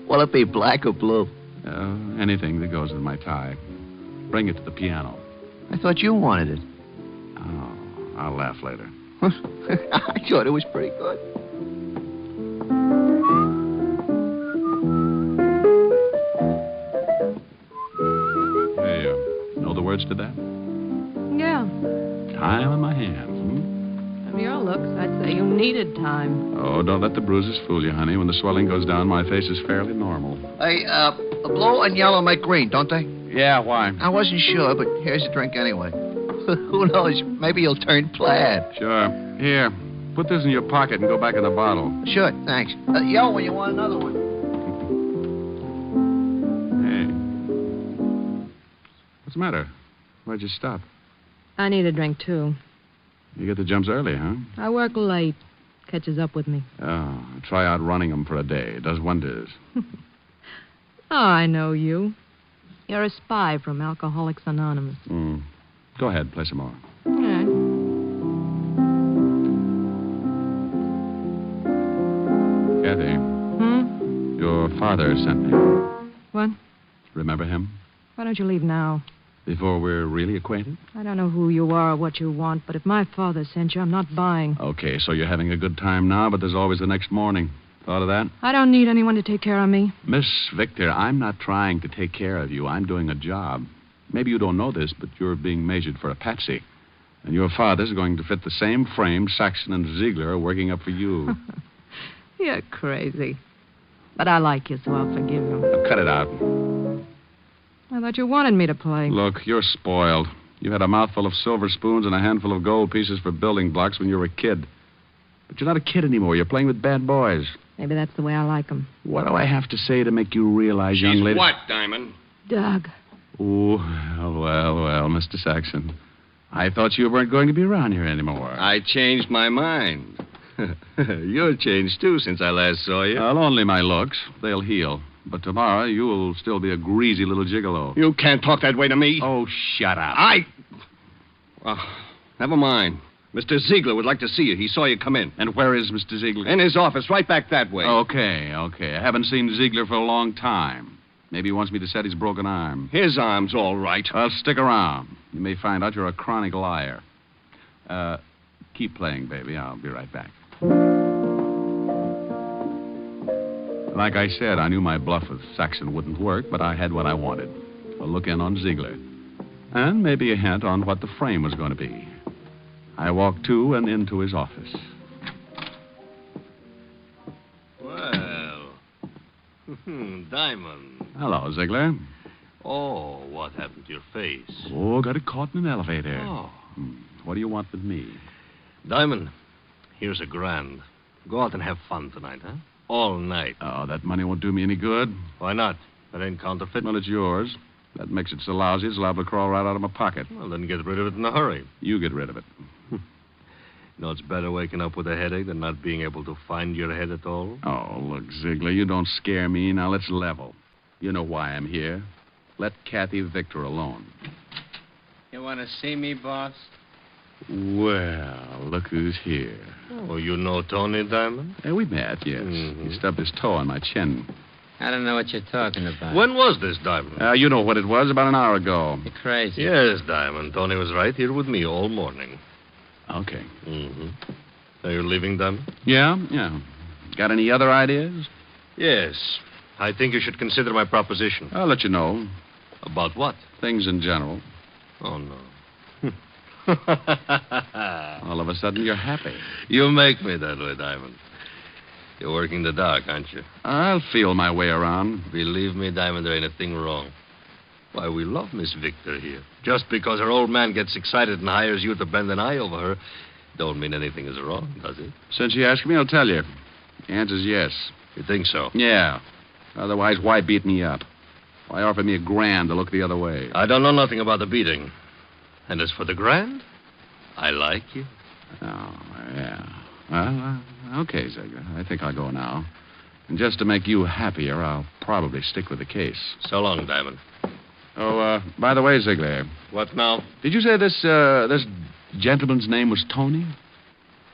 Will it be black or blue? Anything that goes with my tie. Bring it to the piano. I thought you wanted it. Oh, I'll laugh later. I thought it was pretty good. words to that? Yeah. Time on my hands. From your looks, I'd say you needed time. Oh, don't let the bruises fool you, honey. When the swelling goes down, my face is fairly normal. Hey, blue and yellow make green, don't they? Yeah, why? I wasn't sure, but here's a drink anyway. Who knows? Maybe you'll turn plaid. Sure. Here, put this in your pocket and go back in the bottle. Sure, thanks. Yell when you want another one. Hey. What's the matter? Why'd you stop? I need a drink, too. You get the jumps early, huh? I work late. Catches up with me. Oh, try out running them for a day. It does wonders. Oh, I know you. You're a spy from Alcoholics Anonymous. Go ahead, play some more. All right. Kathy. Your father sent me. What? Remember him? Why don't you leave now? Before we're really acquainted? I don't know who you are or what you want, but if my father sent you, I'm not buying. Okay, so you're having a good time now, but there's always the next morning. Thought of that? I don't need anyone to take care of me. Miss Victor, I'm not trying to take care of you. I'm doing a job. Maybe you don't know this, but you're being measured for a patsy. And your father's going to fit the same frame Saxon and Ziegler are working up for you. You're crazy. But I like you, so I'll forgive you. Now, cut it out. I thought you wanted me to play. Look, you're spoiled. You had a mouthful of silver spoons and a handful of gold pieces for building blocks when you were a kid. But you're not a kid anymore. You're playing with bad boys. Maybe that's the way I like them. What do I have to say to make you realize, young lady? What, Diamond? Doug. Oh, well, Mr. Saxon. I thought you weren't going to be around here anymore. I changed my mind. You're changed, too, since I last saw you. Well, only my looks. They'll heal. But tomorrow, you'll still be a greasy little gigolo. You can't talk that way to me. Oh, shut up. Well, never mind. Mr. Ziegler would like to see you. He saw you come in. And where is Mr. Ziegler? In his office, right back that way. Okay. I haven't seen Ziegler for a long time. Maybe he wants me to set his broken arm. His arm's all right. Well, stick around. You may find out you're a chronic liar. Keep playing, baby. I'll be right back. Like I said, I knew my bluff with Saxon wouldn't work, but I had what I wanted. A look in on Ziegler. And maybe a hint on what the frame was going to be. I walked to and into his office. Well, Diamond. Hello, Ziegler. Oh, what happened to your face? Oh, got it caught in an elevator. Oh. What do you want with me? Diamond, here's $1,000. Go out and have fun tonight, huh? All night. Oh, that money won't do me any good. Why not? That ain't counterfeit. Well, it's yours. That makes it so lousy it's liable to crawl right out of my pocket. Well, then get rid of it in a hurry. You get rid of it. You know, it's better waking up with a headache than not being able to find your head at all. Oh, look, Ziegler, you don't scare me. Now, let's level. You know why I'm here. Let Kathy Victor alone. You want to see me, boss? Well, look who's here. Oh, you know Tony Diamond? Hey, we met, yes. Mm-hmm. He stubbed his toe on my chin. I don't know what you're talking about. When was this, Diamond? You know what it was, about an hour ago. You're crazy. Yes, Diamond. Tony was right here with me all morning. Okay. Mm-hmm. Are you leaving, Diamond? Yeah. Got any other ideas? Yes. I think you should consider my proposition. I'll let you know. About what? Things in general. Oh, no. All of a sudden, you're happy. You make me that way, Diamond. You're working the dark, aren't you? I'll feel my way around. Believe me, Diamond, there ain't a thing wrong. Why, we love Miss Victor here. Just because her old man gets excited and hires you to bend an eye over her, don't mean anything is wrong, does it? Since you asked me, I'll tell you. The answer's yes. You think so? Yeah. Otherwise, why beat me up? Why offer me $1,000 to look the other way? I don't know nothing about the beating. And as for the $1,000, I like you. Oh, yeah. Well, okay, Ziegler. I think I'll go now. And just to make you happier, I'll probably stick with the case. So long, Diamond. Oh, by the way, Ziegler. What now? Did you say this gentleman's name was Tony?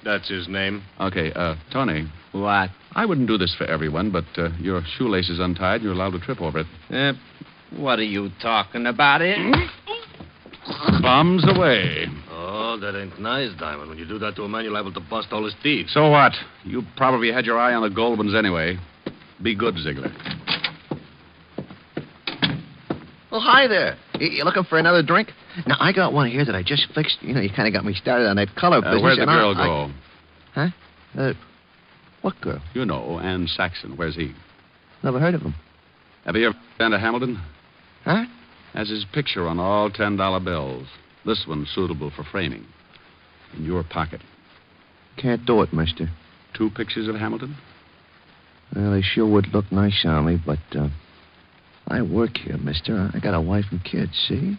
That's his name. Okay, Tony. What? I wouldn't do this for everyone, but your shoelace is untied and you're allowed to trip over it. What are you talking about, Bombs away. Oh, that ain't nice, Diamond. When you do that to a man, you're liable to bust all his teeth. So what? You probably had your eye on the gold ones anyway. Be good, Ziegler. Well, hi there. You looking for another drink? Now, I got one here that I just fixed. You know, you kind of got me started on that color business. Where'd the and girl go? Huh? What girl? You know, Ann Saxon. Where's he? Never heard of him. Have you ever been to Hamilton? Huh? Has his picture on all $10 bills. This one's suitable for framing. In your pocket. Can't do it, mister. 2 pictures of Hamilton? Well, they sure would look nice on me, but, I work here, mister. I got a wife and kids, see?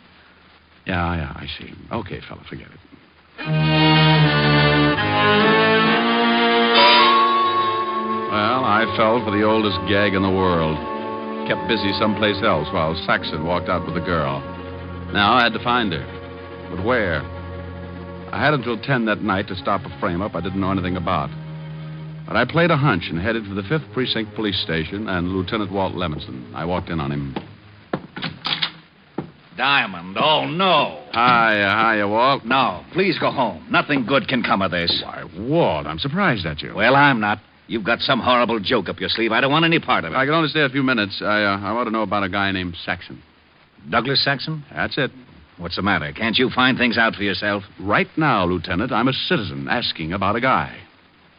Yeah, I see. Okay, fella, forget it. Well, I fell for the oldest gag in the world. Kept busy someplace else while Saxon walked out with the girl. Now I had to find her. But where? I had until 10 that night to stop a frame-up I didn't know anything about. But I played a hunch and headed for the 5th Precinct Police Station and Lieutenant Walt Levinson. I walked in on him. Diamond, oh, no. Hiya, Walt. No, please go home. Nothing good can come of this. Why, Walt, I'm surprised at you. Well, I'm not. You've got some horrible joke up your sleeve. I don't want any part of it. I can only stay a few minutes. I want to know about a guy named Saxon. Douglas Saxon? That's it. What's the matter? Can't you find things out for yourself? Right now, Lieutenant, I'm a citizen asking about a guy.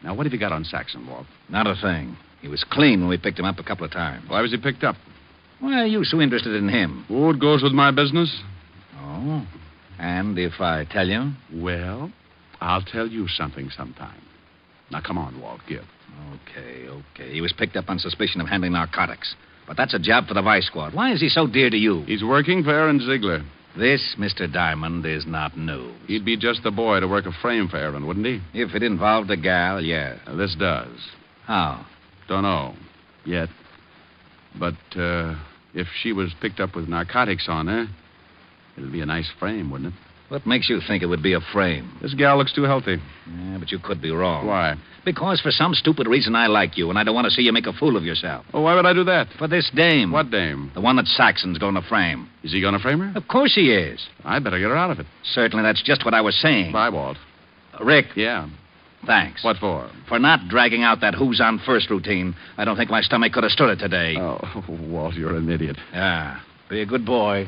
Now, what have you got on Saxon, Walt? Not a thing. He was clean when we picked him up a couple of times. Why was he picked up? Why are you so interested in him? Oh, it goes with my business. Oh. And if I tell you? Well, I'll tell you something sometime. Now, come on, Walt, give. Okay. He was picked up on suspicion of handling narcotics. But that's a job for the Vice Squad. Why is he so dear to you? He's working for Aaron Ziegler. This, Mr. Diamond, is not news. He'd be just the boy to work a frame for Aaron, wouldn't he? If it involved a gal, yeah. This does. How? Don't know. Yet. But, if she was picked up with narcotics on her, it'd be a nice frame, wouldn't it? What makes you think it would be a frame? This gal looks too healthy. Yeah, but you could be wrong. Why? Because for some stupid reason I like you, and I don't want to see you make a fool of yourself. Oh, why would I do that? For this dame. What dame? The one that Saxon's going to frame. Is he going to frame her? Of course he is. I better get her out of it. Certainly, that's just what I was saying. Bye, Walt. Rick. Yeah? Thanks. What for? For not dragging out that who's on first routine. I don't think my stomach could have stood it today. Oh, Walt, you're an idiot. Yeah. Be a good boy.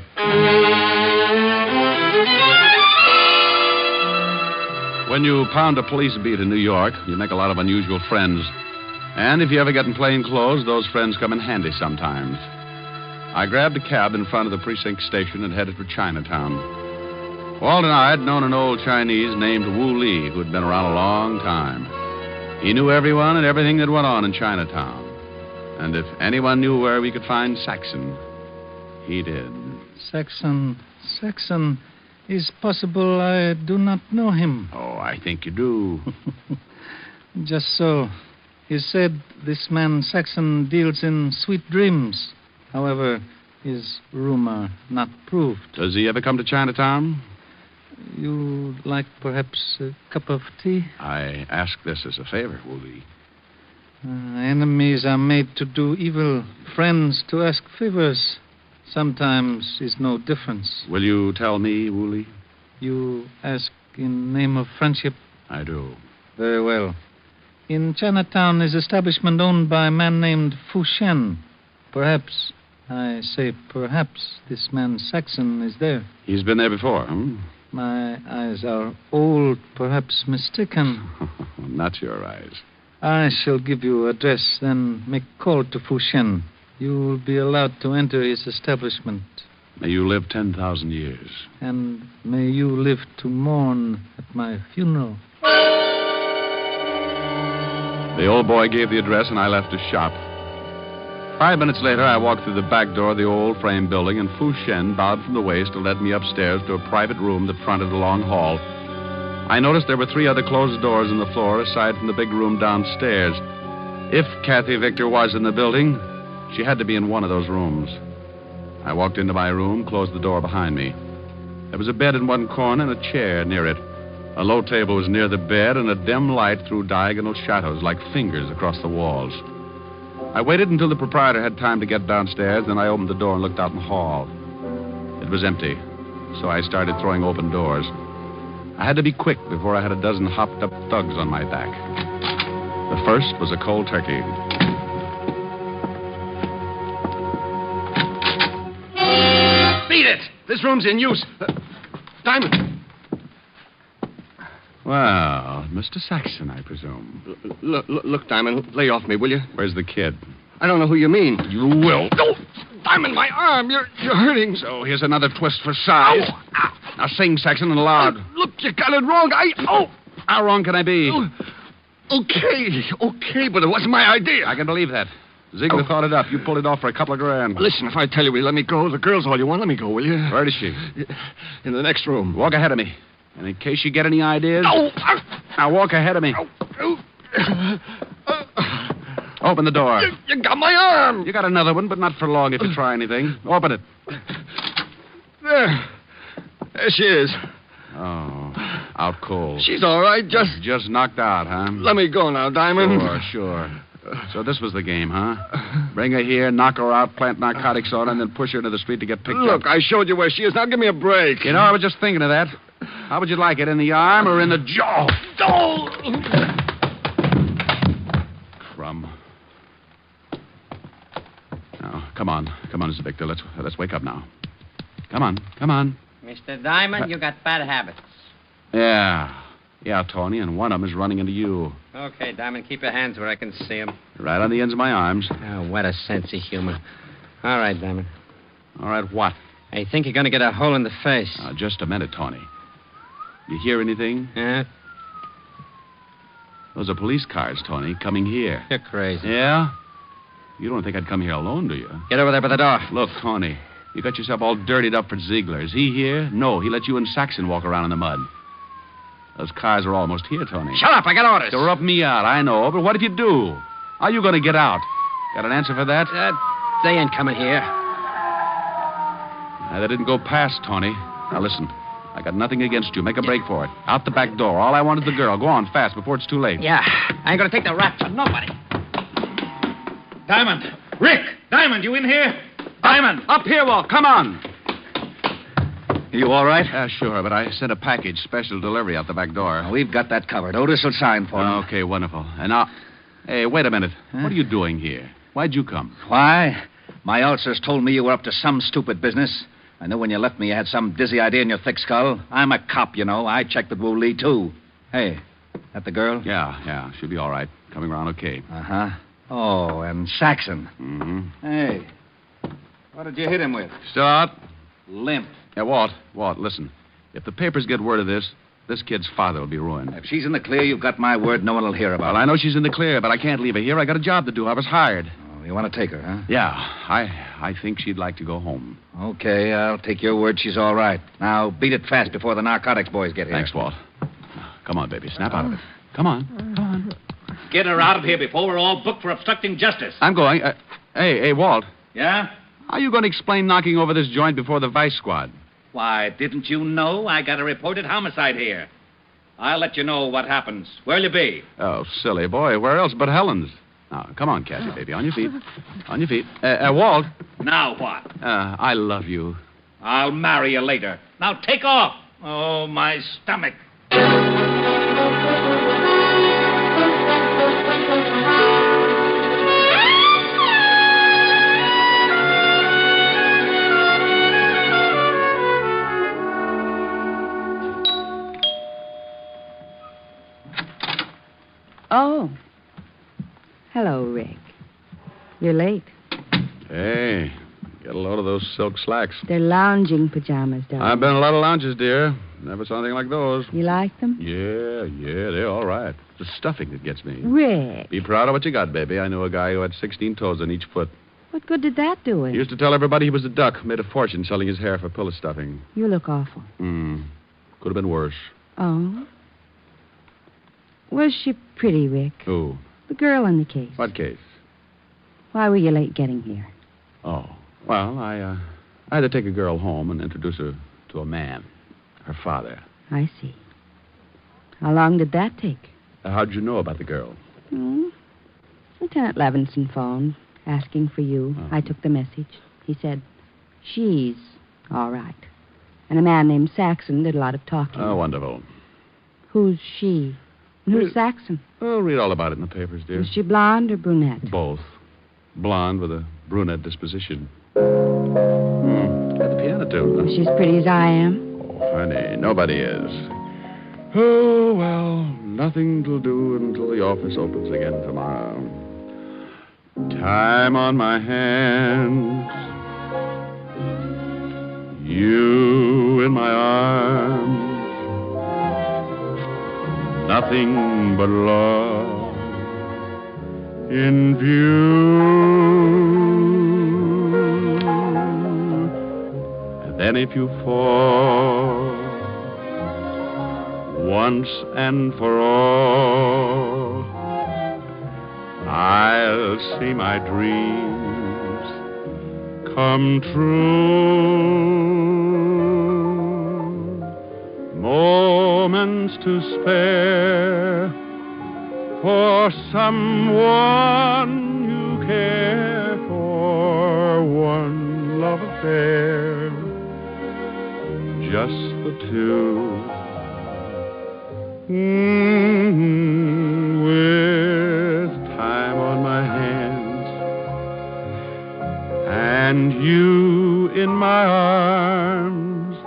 When you pound a police beat in New York, you make a lot of unusual friends. And if you ever get in plain clothes, those friends come in handy sometimes. I grabbed a cab in front of the precinct station and headed for Chinatown. Walt and I had known an old Chinese named Wu Li who'd been around a long time. He knew everyone and everything that went on in Chinatown. And if anyone knew where we could find Saxon, he did. Saxon. Is possible I do not know him. Oh, I think you do. Just so. You said this man Saxon deals in sweet dreams. However, is rumor not proved. Does he ever come to Chinatown? You like perhaps a cup of tea? I ask this as a favor, Wu Li. Enemies are made to do evil. Friends to ask favors. Sometimes is no difference. Will you tell me, Wu Li? You ask in name of friendship? I do. Very well. In Chinatown is establishment owned by a man named Fu Shen. Perhaps, I say perhaps, this man Saxon is there. He's been there before, hmm? My eyes are old, perhaps mistaken. Not your eyes. I shall give you address, then make call to Fu Shen. You will be allowed to enter his establishment. May you live 10,000 years. And may you live to mourn at my funeral. The old boy gave the address, and I left his shop. 5 minutes later, I walked through the back door of the old frame building, and Fu Shen bowed from the waist to lead me upstairs to a private room that fronted a long hall. I noticed there were 3 other closed doors in the floor, aside from the big room downstairs. If Kathy Victor was in the building, she had to be in one of those rooms. I walked into my room, closed the door behind me. There was a bed in one corner and a chair near it. A low table was near the bed, and a dim light threw diagonal shadows like fingers across the walls. I waited until the proprietor had time to get downstairs, then I opened the door and looked out in the hall. It was empty, so I started throwing open doors. I had to be quick before I had a dozen hopped-up thugs on my back. The first was a cold turkey. Beat it! This room's in use. Diamond. Well, Mr. Saxon, I presume. Look, Diamond, lay off me, will you? Where's the kid? I don't know who you mean. You will. No! Diamond, my arm! You're hurting. So here's another twist for size. Ow. Now sing, Saxon, and loud. Look, you got it wrong. How wrong can I be? Okay, but it wasn't my idea. I can believe that. Ziegler thought it up. You pulled it off for a couple of grand. Listen, if I tell you we let me go, the girl's all you want. Let me go, will you? Where is she? In the next room. Walk ahead of me. And in case you get any ideas... Now walk ahead of me. Open the door. You got my arm. You got another one, but not for long if you try anything. Open it. There she is. Oh, out cold. She's all right, Just knocked out, huh? Let me go now, Diamond. Sure. So this was the game, huh? Bring her here, knock her out, plant narcotics on her, and then push her into the street to get picked up. Look, I showed you where she is. Now give me a break. You know, I was just thinking of that. How would you like it, in the arm or in the jaw? Crumb. Now, come on, Mr. Victor. Let's wake up now. Come on. Mr. Diamond, you got bad habits. Yeah, Tony, and one of them is running into you. Okay, Diamond, keep your hands where I can see them. Right on the ends of my arms. Oh, what a sense of humor. All right, Diamond. All right, what? I think you're going to get a hole in the face. Just a minute, Tony. You hear anything? Yeah? Those are police cars, Tony, coming here. You're crazy. Yeah? You don't think I'd come here alone, do you? Get over there by the door. Look, Tony, you got yourself all dirtied up for Ziegler. Is he here? No, he let you and Saxon walk around in the mud. Those cars are almost here, Tony. Shut up, I got orders. To rub me out, I know, but what if you do? How are you going to get out? Got an answer for that? They ain't coming here. They didn't go past, Tony. Now listen, I got nothing against you. Make a break for it. Out the back door. All I want is the girl. Go on, fast, before it's too late. Yeah, I ain't going to take the rap for nobody. Diamond! Rick! Diamond, you in here? Diamond! Up here, Walt. Come on. You all right? Sure, but I sent a package, special delivery out the back door. We've got that covered. Otis will sign for him. Okay, wonderful. And now... Hey, wait a minute. Huh? What are you doing here? Why'd you come? Why? My ulcers told me you were up to some stupid business. I knew when you left me you had some dizzy idea in your thick skull. I'm a cop, you know. I checked with Wu Lee, too. Hey, that the girl? Yeah. She'll be all right. Coming around okay. Uh-huh. Oh, and Saxon. Mm-hmm. Hey, what did you hit him with? Still out? Limp. Yeah, Walt, listen. If the papers get word of this kid's father will be ruined. If she's in the clear, you've got my word. No one will hear about it. Well, I know she's in the clear, but I can't leave her here. I got a job to do. I was hired. Oh, you want to take her, huh? Yeah, I think she'd like to go home. Okay, I'll take your word she's all right. Now, beat it fast before the narcotics boys get here. Thanks, Walt. Come on, baby. Snap out of it. Come on. Get her out of here before we're all booked for obstructing justice. I'm going. Hey, Walt. Yeah? How are you going to explain knocking over this joint before the vice squad? Why, didn't you know I got a reported homicide here? I'll let you know what happens. Where'll you be? Oh, silly boy. Where else but Helen's? Now, come on, Cassie, baby. On your feet. On your feet. Walt. Now what? I love you. I'll marry you later. Now take off. Oh, my stomach. Oh. Hello, Rick. You're late. Hey, get a load of those silk slacks. They're lounging pajamas, darling. I've been in a lot of lounges, dear. Never saw anything like those. You like them? Yeah, they're all right. It's the stuffing that gets me. Rick. Be proud of what you got, baby. I knew a guy who had 16 toes on each foot. What good did that do him? He used to tell everybody he was a duck, made a fortune selling his hair for pillow stuffing. You look awful. Could have been worse. Oh? Was she pretty, Rick? Who? The girl in the case. What case? Why were you late getting here? Oh. Well, I had to take a girl home and introduce her to a man. Her father. I see. How long did that take? How'd you know about the girl? Lieutenant Levinson phoned, asking for you. I took the message. He said, she's all right. And a man named Saxon did a lot of talking. Oh, wonderful. Who's she? Who's Saxon? Oh, read all about it in the papers, dear. Is she blonde or brunette? Both. Blonde with a brunette disposition. Got the piano? attitude. She's pretty as I am. Oh, honey, nobody is. Oh, well, nothing to do until the office opens again tomorrow. Time on my hands. You in my arms. Nothing but love in view. And then if you fall once and for all, I'll see my dreams come true. Moments to spare for someone you care for. One love affair, just the two. With time on my hands and you in my arms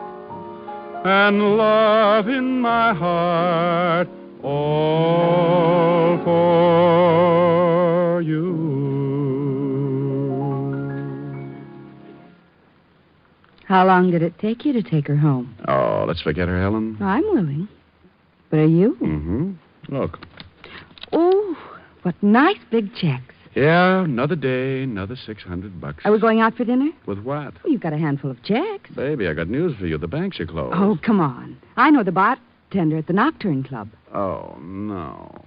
and love in my heart, all for you. How long did it take you to take her home? Oh, let's forget her, Helen. I'm willing. But are you? Mm-hmm. Look. Oh, what nice big checks. Yeah, another day, another $600. Are we going out for dinner? With what? Well, you've got a handful of checks. Baby, I got news for you. The banks are closed. Oh, come on. I know the bartender at the Nocturne Club. Oh, no.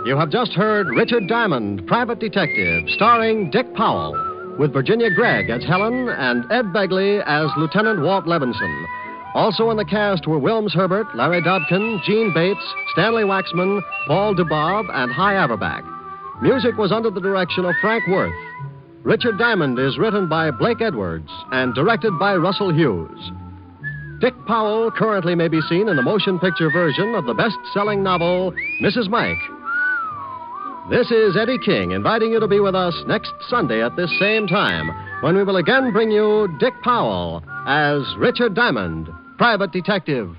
You have just heard Richard Diamond, Private Detective, starring Dick Powell, with Virginia Gregg as Helen and Ed Begley as Lieutenant Walt Levinson. Also in the cast were Wilms Herbert, Larry Dobkin, Gene Bates, Stanley Waxman, Paul DeBob, and Hy Averback. Music was under the direction of Frank Worth. Richard Diamond is written by Blake Edwards and directed by Russell Hughes. Dick Powell currently may be seen in the motion picture version of the best-selling novel, Mrs. Mike. This is Eddie King inviting you to be with us next Sunday at this same time when we will again bring you Dick Powell as Richard Diamond, Private Detective.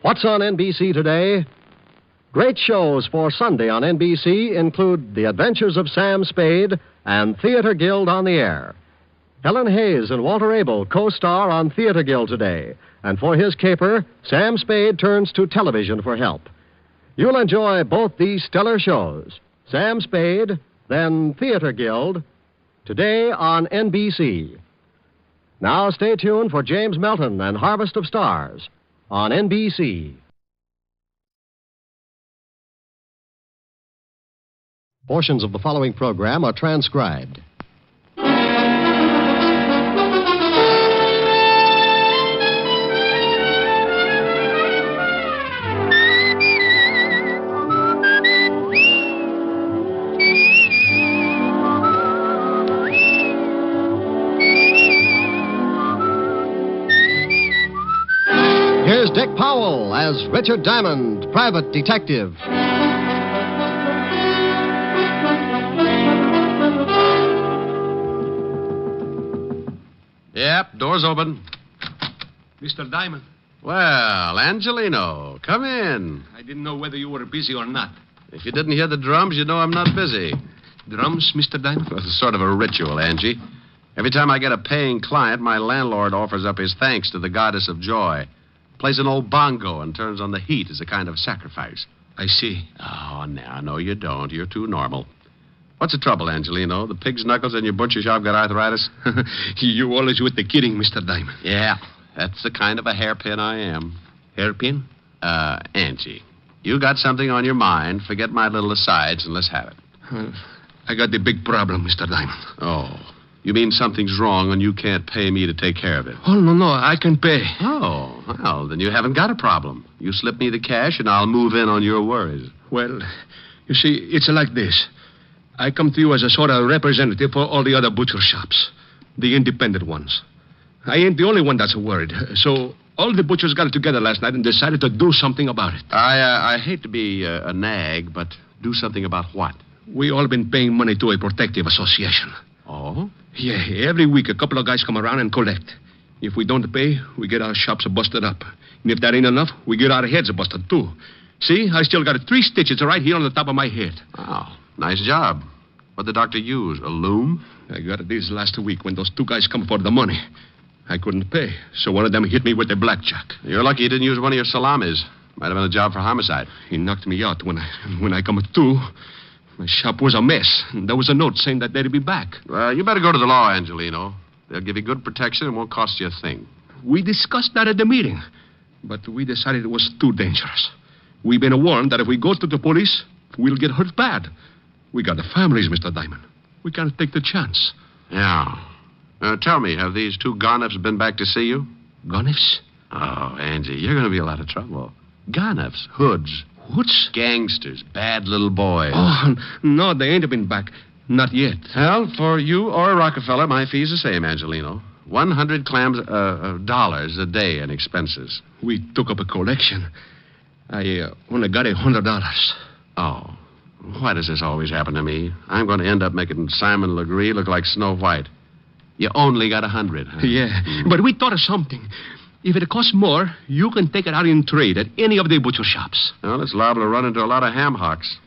What's on NBC today? Great shows for Sunday on NBC include The Adventures of Sam Spade and Theater Guild on the Air. Helen Hayes and Walter Abel co-star on Theater Guild today, and for his caper, Sam Spade turns to television for help. You'll enjoy both these stellar shows, Sam Spade, then Theater Guild, today on NBC. Now stay tuned for James Melton and Harvest of Stars on NBC. Portions of the following program are transcribed. Here's Dick Powell as Richard Diamond, Private Detective. Yep, door's open. Mr. Diamond, Well, Angelino, come in. I didn't know whether you were busy or not. If you didn't hear the drums, you'd know I'm not busy. Drums, Mr. Diamond? Well, it's sort of a ritual, Angie. Every time I get a paying client, my landlord offers up his thanks to the goddess of joy. Plays an old bongo and turns on the heat as a kind of sacrifice. I see. Oh, no, you don't. You're too normal. What's the trouble, Angelino? The pig's knuckles in your butcher shop got arthritis? You always with the kidding, Mr. Diamond. Yeah, that's the kind of a hairpin I am. Hairpin? Angie, you got something on your mind. Forget my little asides and let's have it. I got the big problem, Mr. Diamond. Oh, you mean something's wrong and you can't pay me to take care of it? Oh, no, I can pay. Oh, well, then you haven't got a problem. You slip me the cash and I'll move in on your worries. Well, you see, it's like this. I come to you as a sort of representative for all the other butcher shops, the independent ones. I ain't the only one that's worried. So all the butchers got together last night and decided to do something about it. I hate to be a nag, but do something about what? We all been paying money to a protective association. Oh? Yeah, every week a couple of guys come around and collect. If we don't pay, we get our shops busted up. And if that ain't enough, we get our heads busted, too. See, I still got 3 stitches right here on the top of my head. Oh, nice job. What'd the doctor use, a loom? I got it this last week when those 2 guys come for the money. I couldn't pay, so one of them hit me with a blackjack. You're lucky you didn't use one of your salamis. Might have been a job for homicide. He knocked me out when I come to. My shop was a mess. And there was a note saying that they'd be back. Well, you better go to the law, Angelino. They'll give you good protection and won't cost you a thing. We discussed that at the meeting, but we decided it was too dangerous. We've been warned that if we go to the police, we'll get hurt bad. We got the families, Mr. Diamond. We can't take the chance. Yeah. Tell me, have these 2 Garneffs been back to see you? Garneffs? Oh, Angie, you're going to be in a lot of trouble. Garneffs, hoods. Hoods? Gangsters, bad little boys. Oh, no, they ain't been back. Not yet. Well, for you or a Rockefeller, my fee's the same, Angelino. 100 dollars a day in expenses. We took up a collection. I only got $100. Oh. Why does this always happen to me? I'm going to end up making Simon Legree look like Snow White. You only got 100, huh? Yeah, but we thought of something. If it costs more, you can take it out in trade at any of the butcher shops. Well, it's liable to run into a lot of ham hocks.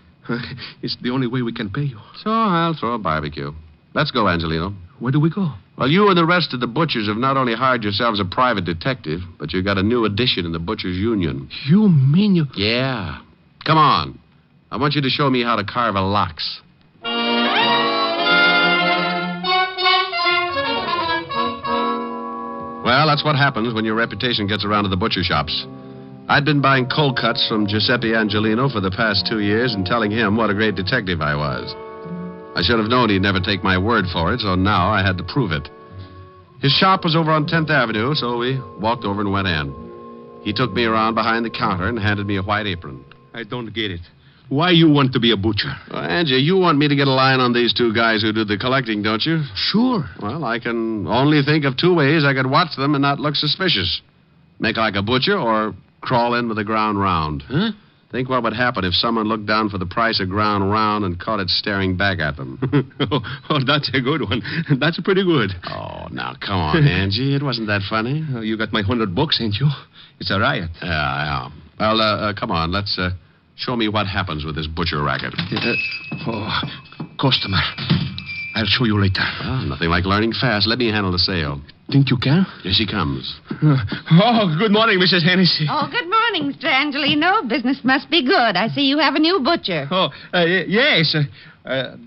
It's the only way we can pay you. So I'll throw a barbecue. Let's go, Angelino. Where do we go? Well, you and the rest of the butchers have not only hired yourselves a private detective, but you've got a new addition in the Butchers' Union. You mean you... Yeah. Come on. I want you to show me how to carve a lox. Well, that's what happens when your reputation gets around to the butcher shops. I'd been buying cold cuts from Giuseppe Angelino for the past 2 years and telling him what a great detective I was. I should have known he'd never take my word for it, so now I had to prove it. His shop was over on 10th Avenue, so we walked over and went in. He took me around behind the counter and handed me a white apron. I don't get it. Why you want to be a butcher? Well, Angie, you want me to get a line on these 2 guys who do the collecting, don't you? Sure. Well, I can only think of 2 ways I could watch them and not look suspicious. Make like a butcher or crawl in with the ground round. Huh? Think what would happen if someone looked down for the price of ground round and caught it staring back at them. Oh, that's a good one. That's pretty good. Oh, now, come on, Angie. It wasn't that funny. You got my $100, ain't you? It's a riot. Yeah. Well, come on. Let's show me what happens with this butcher racket. Customer. I'll show you later. Well, nothing like learning fast. Let me handle the sale. Think you can? Here she comes. Oh, good morning, Mrs. Hennessy. Oh, good morning, Mr. Angelino. Business must be good. I see you have a new butcher. Oh, yes.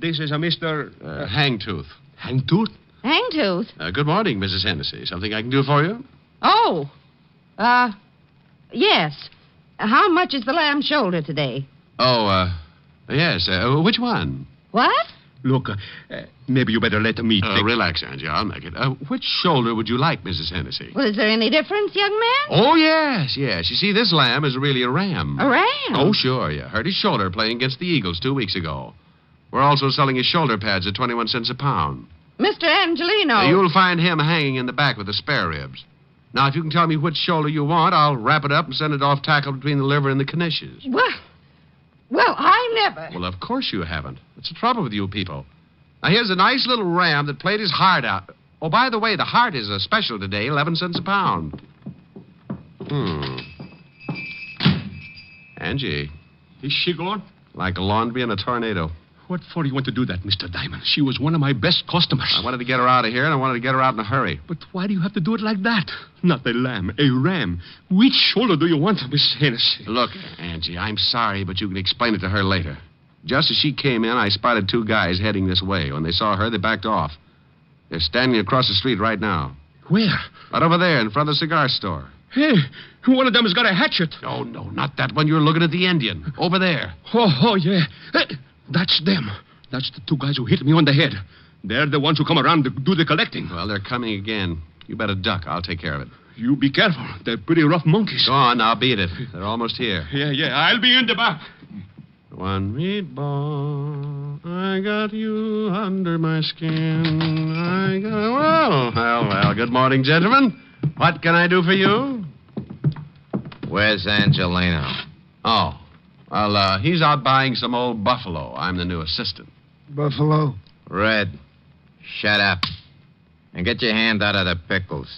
This is a Mr. Hangtooth. Hangtooth? Hangtooth? Good morning, Mrs. Hennessy. Something I can do for you? Oh. Yes. How much is the lamb shoulder today? Oh, yes. Which one? What? Look, maybe you better let me take... Relax, Angie. I'll make it. Which shoulder would you like, Mrs. Hennessy? Well, is there any difference, young man? Oh, yes. You see, this lamb is really a ram. A ram? Oh, sure. You hurt his shoulder playing against the Eagles 2 weeks ago. We're also selling his shoulder pads at 21 cents a pound. Mr. Angelino. You'll find him hanging in the back with the spare ribs. Now, if you can tell me which shoulder you want, I'll wrap it up and send it off tackled between the liver and the knishes. Well, I never. Well, of course you haven't. What's the trouble with you people? Now, here's a nice little ram that played his heart out. Oh, by the way, the heart is a special today, 11 cents a pound. Angie. Is she gone? Like laundry in a tornado. What for do you want to do that, Mr. Diamond? She was one of my best customers. I wanted to get her out of here, and I wanted to get her out in a hurry. But why do you have to do it like that? Not a lamb, a ram. Which shoulder do you want, Miss Hennessy? Look, Angie, I'm sorry, but you can explain it to her later. Just as she came in, I spotted 2 guys heading this way. When they saw her, they backed off. They're standing across the street right now. Where? Right over there, in front of the cigar store. Hey, one of them has got a hatchet. Oh, no, not that one. You're looking at the Indian. Over there. Oh, yeah. Hey, that's them. That's the 2 guys who hit me on the head. They're the ones who come around to do the collecting. Well, they're coming again. You better duck. I'll take care of it. You be careful. They're pretty rough monkeys. Go on, now, beat it. They're almost here. Yeah. I'll be in the back. One meatball. I got you under my skin. Well. Good morning, gentlemen. What can I do for you? Where's Angelino? Oh. Well, he's out buying some old buffalo. I'm the new assistant. Buffalo? Red, shut up. And get your hand out of the pickles.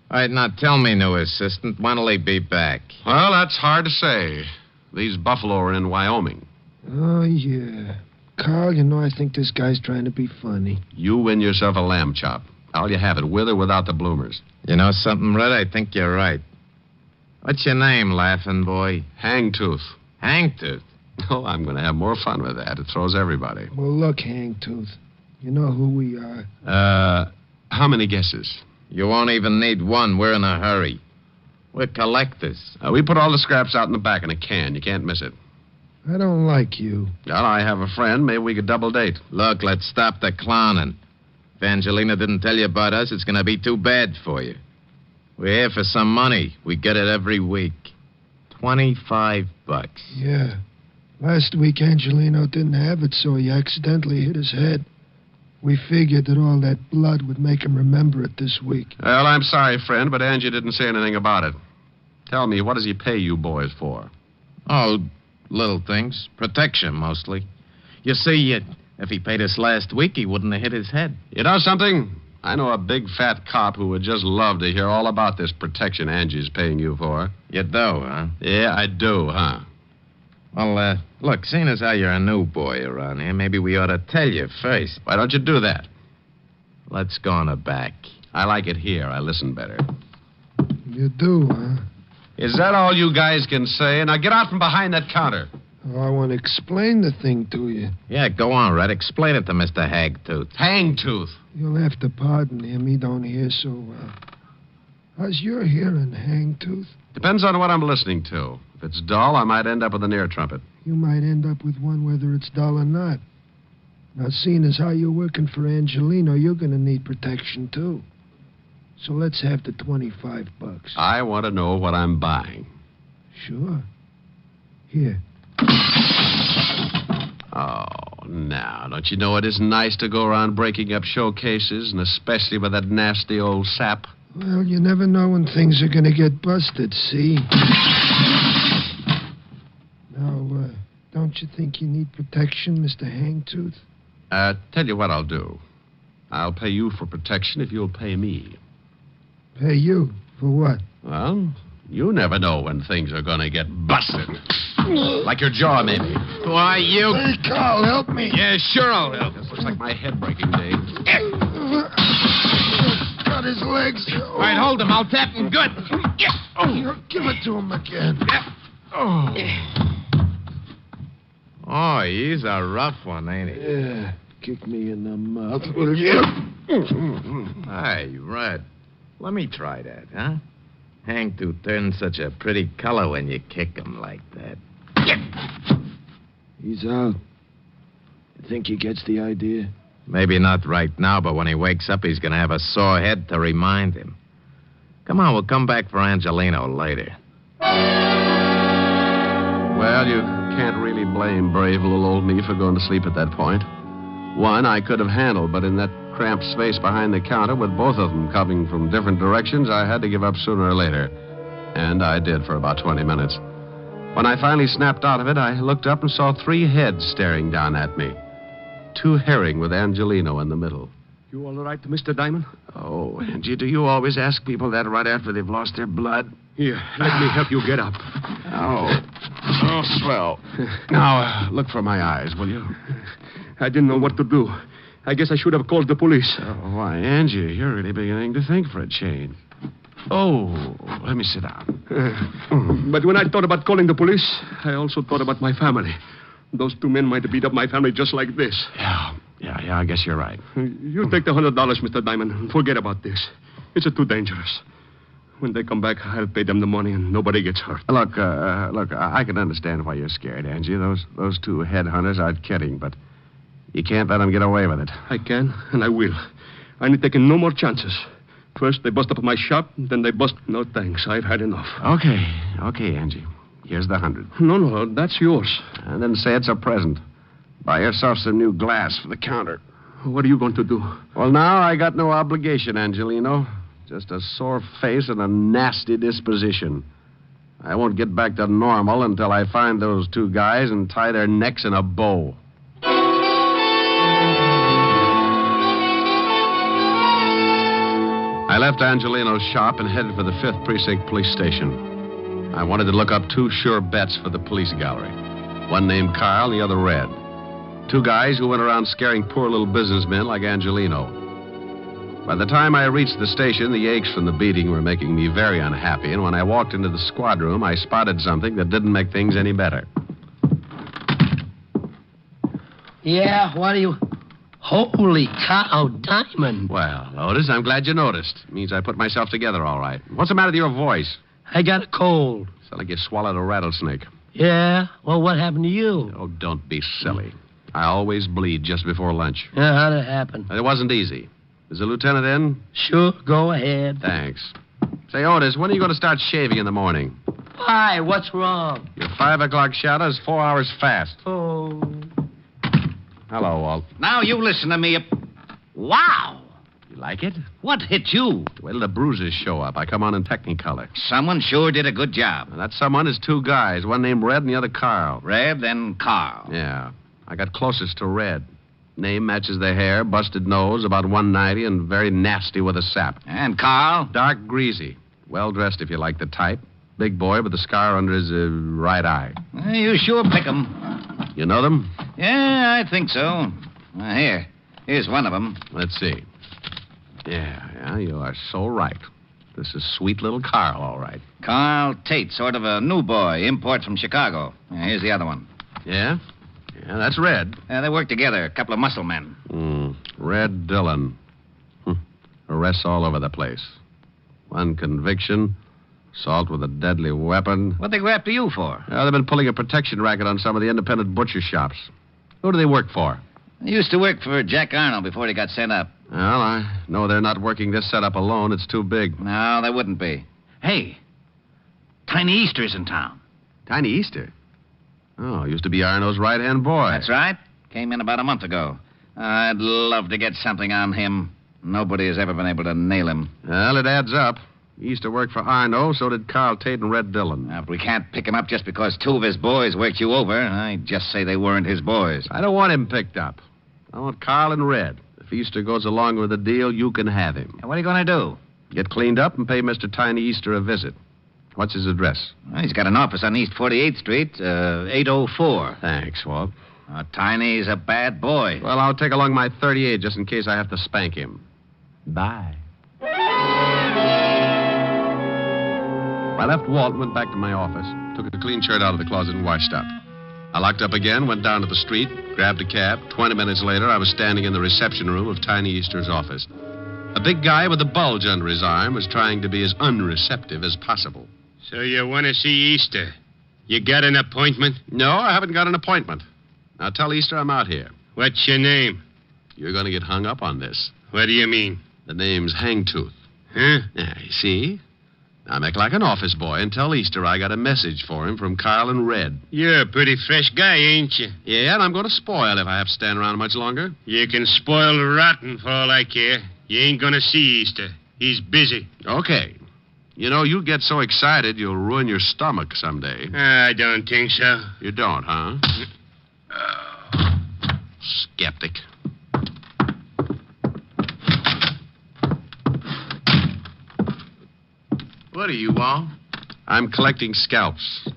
All right, now tell me, new assistant, when'll he be back? Well, that's hard to say. These buffalo are in Wyoming. Oh, yeah. Carl, you know, I think this guy's trying to be funny. You win yourself a lamb chop. How'll you have it, with or without the bloomers? You know something, Red? I think you're right. What's your name, laughing boy? Hangtooth. Hangtooth? Oh, I'm going to have more fun with that. It throws everybody. Well, look, Hangtooth. You know who we are. How many guesses? You won't even need one. We're in a hurry. We're collectors. We put all the scraps out in the back in a can. You can't miss it. I don't like you. Well, I have a friend. Maybe we could double date. Look, let's stop the clowning. If Angelina didn't tell you about us, it's going to be too bad for you. We're here for some money. We get it every week. $25. Yeah. Last week, Angelino didn't have it, so he accidentally hit his head. We figured that all that blood would make him remember it this week. Well, I'm sorry, friend, but Angie didn't say anything about it. Tell me, what does he pay you boys for? Oh, little things. Protection, mostly. You see, if he paid us last week, he wouldn't have hit his head. You know something? I know a big fat cop who would just love to hear all about this protection Angie's paying you for. You do, huh? Yeah, I do, huh? Well, look, seeing as how you're a new boy around here, maybe we ought to tell you first. Why don't you do that? Let's go in the back. I like it here. I listen better. You do, huh? Is that all you guys can say? Now get out from behind that counter. Oh, I want to explain the thing to you. Yeah, go on, Red. Explain it to Mr. Hagtooth. Hangtooth. You'll have to pardon him. He don't hear so well. How's your hearing, Hangtooth? Depends on what I'm listening to. If it's dull, I might end up with an ear trumpet. You might end up with one whether it's dull or not. Now, seeing as how you're working for Angelino, you're going to need protection, too. So let's have the $25. I want to know what I'm buying. Sure. Here. Oh, now, don't you know it isn't nice to go around breaking up showcases, and especially with that nasty old sap? Well, you never know when things are going to get busted, see? Now, don't you think you need protection, Mr. Hangtooth? Tell you what I'll do. I'll pay you for protection if you'll pay me. Pay you? For what? Well, you never know when things are going to get busted. Like your jaw, maybe. Why, you... Hey, Carl, help me. Yeah, sure I'll help. This looks like my head breaking, Dave. Got his legs. All right, hold him. I'll tap him good. Oh, give it to him again. Oh, he's a rough one, ain't he? Yeah. Kick me in the mouth, will you? Hey, Red. Let me try that, huh? Hangtooth turns such a pretty color when you kick him like that. He's out. You think he gets the idea? Maybe not right now, but when he wakes up, he's going to have a sore head to remind him. Come on, we'll come back for Angelino later. Well, you can't really blame brave little old me for going to sleep at that point. One I could have handled, but in that cramped space behind the counter with both of them coming from different directions, I had to give up sooner or later. And I did for about 20 minutes. When I finally snapped out of it, I looked up and saw 3 heads staring down at me. 2 herring with Angelino in the middle. You all right, Mr. Diamond? Oh, Angie, do you always ask people that right after they've lost their blood? Here, let me help you get up. Oh, swell. Now, look for my eyes, will you? I didn't know what to do. I guess I should have called the police. Oh, why, Angie, you're really beginning to think for a change. Oh, let me sit down. But when I thought about calling the police, I also thought about my family. Those 2 men might have beat up my family just like this. Yeah, I guess you're right. You take the $100, Mr. Diamond, and forget about this. It's too dangerous. When they come back, I'll pay them the money and nobody gets hurt. Look, I can understand why you're scared, Angie. Those 2 headhunters aren't kidding, but you can't let them get away with it. I can, and I will. I ain't taking no more chances. First, they bust up my shop, then they bust... No, thanks. I've had enough. Okay, Angie. Here's the 100. No, that's yours. And then say it's a present. Buy yourself some new glass for the counter. What are you going to do? Well, now I got no obligation, Angelino. Just a sore face and a nasty disposition. I won't get back to normal until I find those two guys and tie their necks in a bow. I left Angelino's shop and headed for the 5th Precinct Police Station. I wanted to look up 2 sure bets for the police gallery. One named Carl, the other Red. 2 guys who went around scaring poor little businessmen like Angelino. By the time I reached the station, the aches from the beating were making me very unhappy, and when I walked into the squad room, I spotted something that didn't make things any better. Yeah, what do you... Holy cow, Diamond. Well, Otis, I'm glad you noticed. It means I put myself together all right. What's the matter with your voice? I got a cold. Sounds like you swallowed a rattlesnake. Yeah? Well, what happened to you? Oh, don't be silly. I always bleed just before lunch. Yeah, how'd it happen? It wasn't easy. Is the lieutenant in? Sure, go ahead. Thanks. Say, Otis, when are you going to start shaving in the morning? Why? What's wrong? Your 5 o'clock shadow is 4 hours fast. Oh. Hello, Walt. Now you listen to me. Wow. You like it? What hit you? Wait till the bruises show up. I come on in Technicolor. Someone sure did a good job. And that someone is 2 guys, one named Red and the other Carl. Red, then Carl. Yeah. I got closest to Red. Name matches the hair, busted nose, about 190, and very nasty with a sap. And Carl? Dark greasy. Well-dressed, if you like the type. Big boy with a scar under his right eye. You sure pick 'em. You know them? Yeah, I think so. Here's one of them. Let's see. Yeah, you are so right. This is sweet little Carl, all right. Carl Tate, sort of a new boy, import from Chicago. Here's the other one. Yeah? Yeah, that's Red. They work together, a couple of muscle men. Red Dillon. Arrests all over the place. One conviction, assault with a deadly weapon. What'd they go after you for? They've been pulling a protection racket on some of the independent butcher shops. Who do they work for? They used to work for Jack Arnold before he got sent up. Well, I know they're not working this setup alone. It's too big. No, they wouldn't be. Hey, Tiny Easter's in town. Tiny Easter? Oh, used to be Arnold's right-hand boy. That's right. Came in about a month ago. I'd love to get something on him. Nobody has ever been able to nail him. Well, it adds up. He used to work for Arno, so did Carl Tate and Red Dillon. Now, if we can't pick him up just because 2 of his boys worked you over, I'd just say they weren't his boys. I don't want him picked up. I want Carl and Red. If Easter goes along with the deal, you can have him. And what are you going to do? Get cleaned up and pay Mr. Tiny Easter a visit. What's his address? Well, he's got an office on East 48th Street, 804. Thanks, Walt. Tiny's a bad boy. Well, I'll take along my 38 just in case I have to spank him. Bye. I left Walt and went back to my office. Took a clean shirt out of the closet and washed up. I locked up again, went down to the street, grabbed a cab. 20 minutes later, I was standing in the reception room of Tiny Easter's office. A big guy with a bulge under his arm was trying to be as unreceptive as possible. So you want to see Easter? You got an appointment? No, I haven't got an appointment. Now tell Easter I'm out here. What's your name? You're going to get hung up on this. What do you mean? The name's Hangtooth. Huh? Yeah, you see? Now make like an office boy and tell Easter I got a message for him from Carl and Red. You're a pretty fresh guy, ain't you? Yeah, and I'm going to spoil if I have to stand around much longer. You can spoil rotten for all I care. You ain't going to see Easter. He's busy. Okay. You know, you get so excited you'll ruin your stomach someday. I don't think so. You don't, huh? Skeptic. What are you on? I'm collecting scalps.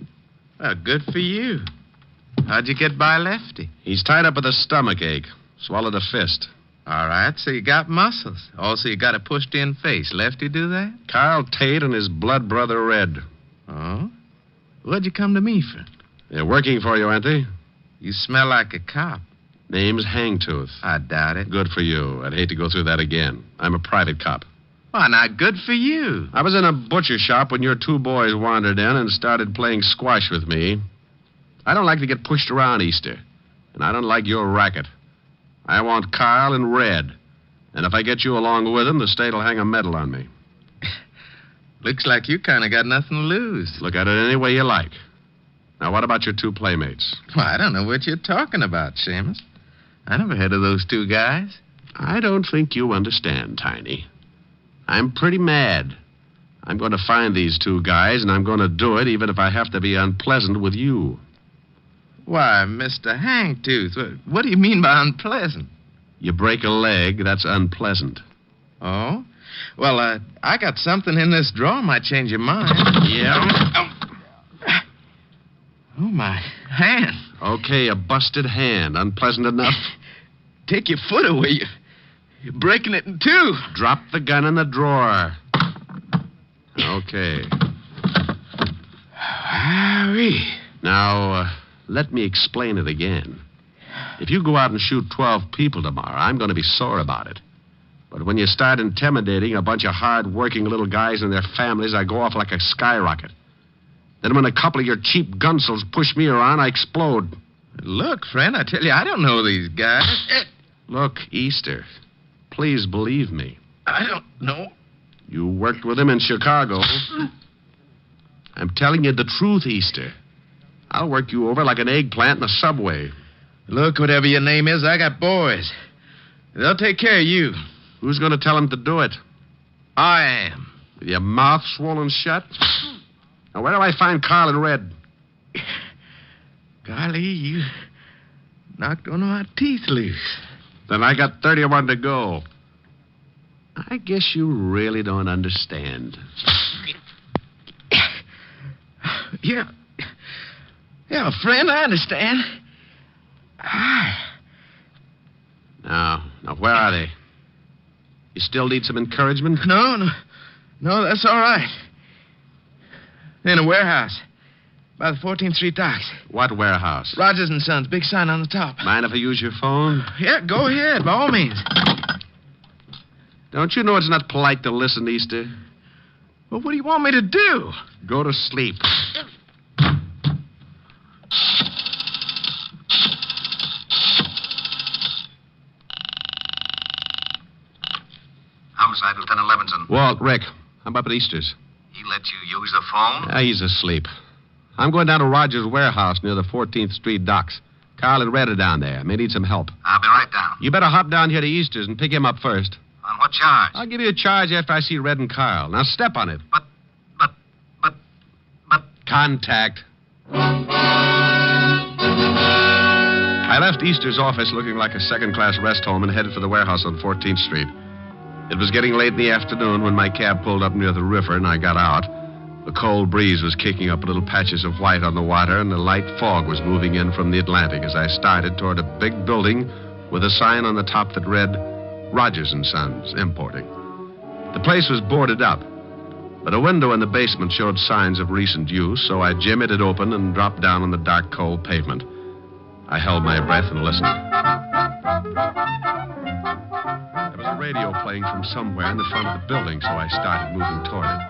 Well, good for you. How'd you get by Lefty? He's tied up with a stomach ache. Swallowed a fist. All right, so you got muscles. Also, you got a pushed-in face. Lefty do that? Carl Tate and his blood brother Red. Oh? What'd you come to me for? They're working for you, aren't they? You smell like a cop. Name's Hangtooth. I doubt it. Good for you. I'd hate to go through that again. I'm a private cop. Why, not good for you. I was in a butcher shop when your 2 boys wandered in and started playing squash with me. I don't like to get pushed around, Easter. And I don't like your racket. I want Carl and Red. And if I get you along with them, the state will hang a medal on me. Looks like you kind of got nothing to lose. Look at it any way you like. Now, what about your two playmates? Well, I don't know what you're talking about, Seamus. I never heard of those two guys. I don't think you understand, Tiny. I'm pretty mad. I'm going to find these two guys, and I'm going to do it even if I have to be unpleasant with you. Why, Mr. Hangtooth, what do you mean by unpleasant? You break a leg, that's unpleasant. Oh? Well, I got something in this drawer might change your mind. Yeah? Oh, my hand. Okay, a busted hand. Unpleasant enough? Take your foot away. You're breaking it in two. Drop the gun in the drawer. Okay. Now, let me explain it again. If you go out and shoot 12 people tomorrow, I'm going to be sore about it. But when you start intimidating a bunch of hard-working little guys and their families, I go off like a skyrocket. Then when a couple of your cheap gunsels push me around, I explode. Look, friend, I tell you, I don't know these guys. Look, Easter, please believe me. I don't know. You worked with him in Chicago. I'm telling you the truth, Easter. I'll work you over like an eggplant in the subway. Look, whatever your name is, I got boys. They'll take care of you. Who's going to tell them to do it? I am. With your mouth swollen shut? Now, where do I find Carl and Red? Golly, you knocked one of my teeth loose. Then I got 31 to go. I guess you really don't understand. Yeah, friend, I understand. Now, where are they? You still need some encouragement? No, that's all right. They're in a warehouse by the 14th Street docks. What warehouse? Rogers and Sons, big sign on the top. Mind if I use your phone? Yeah, go ahead, by all means. Don't you know it's not polite to listen, Easter? Well, what do you want me to do? Go to sleep. Homicide, Lieutenant Levinson. Walt, Rick, I'm up at Easter's. He let you use the phone? He's asleep. I'm going down to Rogers' warehouse near the 14th Street docks. Carl and Red are down there. May need some help. I'll be right down. You better hop down here to Easter's and pick him up first. On what charge? I'll give you a charge after I see Red and Carl. Now step on it. But. Contact. I left Easter's office looking like a second-class rest home and headed for the warehouse on 14th Street. It was getting late in the afternoon when my cab pulled up near the river and I got out. The cold breeze was kicking up little patches of white on the water, and a light fog was moving in from the Atlantic as I started toward a big building with a sign on the top that read, Rogers and Sons, Importing. The place was boarded up, but a window in the basement showed signs of recent use, so I jimmied it open and dropped down on the dark, cold pavement. I held my breath and listened. There was a radio playing from somewhere in the front of the building, so I started moving toward it.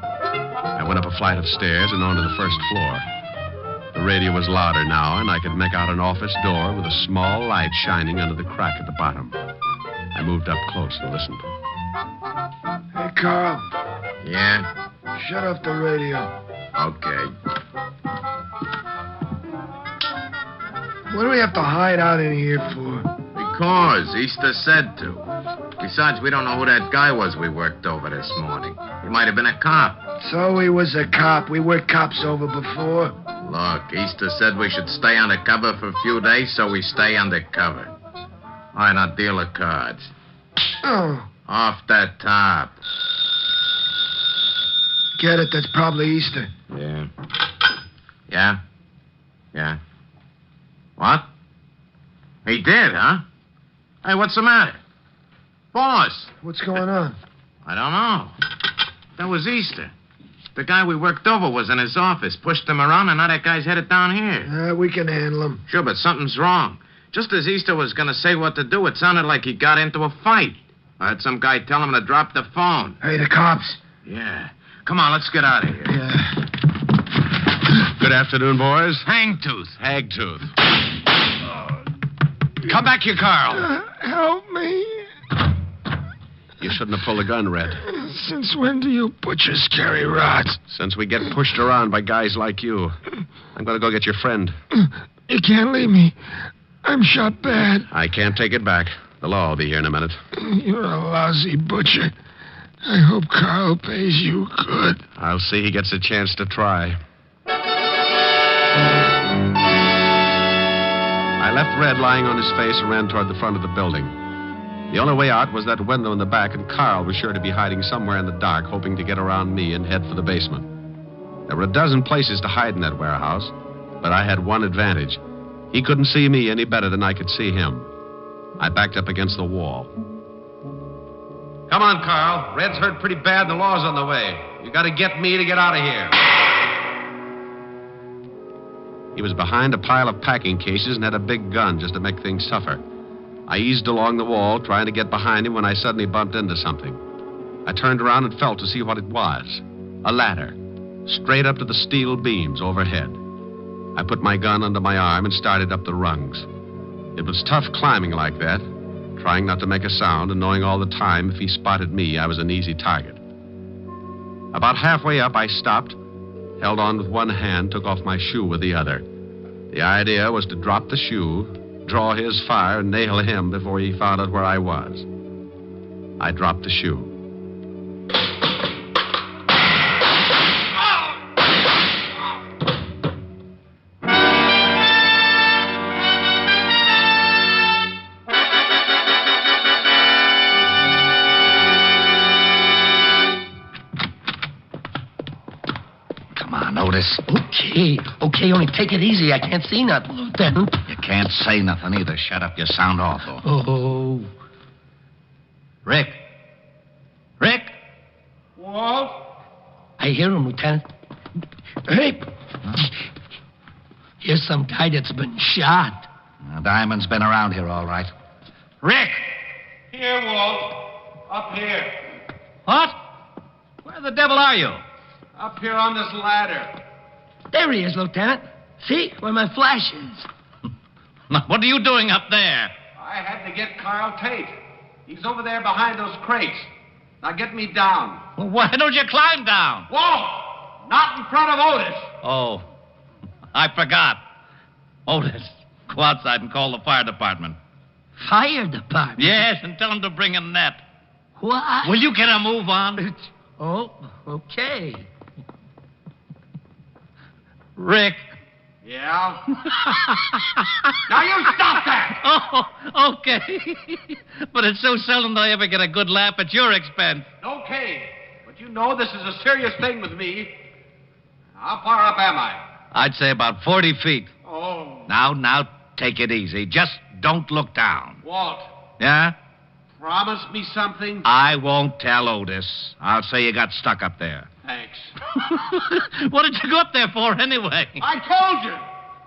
I went up a flight of stairs and onto the first floor. The radio was louder now, and I could make out an office door with a small light shining under the crack at the bottom. I moved up close and listened. Hey, Carl. Yeah? Shut off the radio. Okay. What do we have to hide out in here for? Because Easter said to. Besides, we don't know who that guy was we worked over this morning. He might have been a cop. So he was a cop. We worked cops over before. Look, Easter said we should stay undercover for a few days, so we stay undercover. All right, now deal the cards. Oh. Off that top. Get it? That's probably Easter. Yeah. Yeah? Yeah. What? He did, huh? Hey, what's the matter? Boss! What's going on? I don't know. That was Easter. The guy we worked over was in his office, pushed him around, and now that guy's headed down here. We can handle him. Sure, but something's wrong. Just as Easter was going to say what to do, it sounded like he got into a fight. I heard some guy tell him to drop the phone. Hey, the cops. Yeah. Come on, let's get out of here. Yeah. Good afternoon, boys. Hangtooth. Hagtooth. Come back here, Carl. Help me. You shouldn't have pulled the gun, Red. Since when do you butchers carry rods? Since we get pushed around by guys like you. I'm going to go get your friend. You can't leave me. I'm shot bad. I can't take it back. The law will be here in a minute. You're a lousy butcher. I hope Carl pays you good. I'll see he gets a chance to try. I left Red lying on his face and ran toward the front of the building. The only way out was that window in the back, and Carl was sure to be hiding somewhere in the dark, hoping to get around me and head for the basement. There were a dozen places to hide in that warehouse, but I had one advantage. He couldn't see me any better than I could see him. I backed up against the wall. Come on, Carl. Red's hurt pretty bad and the law's on the way. You got to get me to get out of here. He was behind a pile of packing cases and had a big gun just to make things tougher. I eased along the wall, trying to get behind him when I suddenly bumped into something. I turned around and felt to see what it was. A ladder, straight up to the steel beams overhead. I put my gun under my arm and started up the rungs. It was tough climbing like that, trying not to make a sound and knowing all the time if he spotted me, I was an easy target. About halfway up, I stopped, held on with one hand, took off my shoe with the other. The idea was to drop the shoe, draw his fire, and nail him before he found out where I was. I dropped the shoe. Otis. Okay, only take it easy. I can't see nothing, Lieutenant. You can't say nothing either. Shut up. You sound awful. Oh. Rick. Rick? Walt? I hear him, Lieutenant. Hey. Here's some guy that's been shot. Diamond's been around here, all right. Rick! Here, Walt. Up here. What? Where the devil are you? Up here on this ladder. There he is, Lieutenant. See? Where my flash is. What are you doing up there? I had to get Carl Tate. He's over there behind those crates. Now get me down. Well, why don't you climb down? Walt! Not in front of Otis. Oh, I forgot. Otis, go outside and call the fire department. Fire department? Yes, and tell them to bring a net. What? Will you get a move on? Oh, okay. Rick. Yeah? Now you stop that! Oh, okay. But it's so seldom that I ever get a good laugh at your expense. Okay. But you know this is a serious thing with me. How far up am I? I'd say about 40 feet. Oh. Now, take it easy. Just don't look down. Walt. Yeah? Promise me something? I won't tell Otis. I'll say you got stuck up there. Thanks. What did you go up there for, anyway? I told you.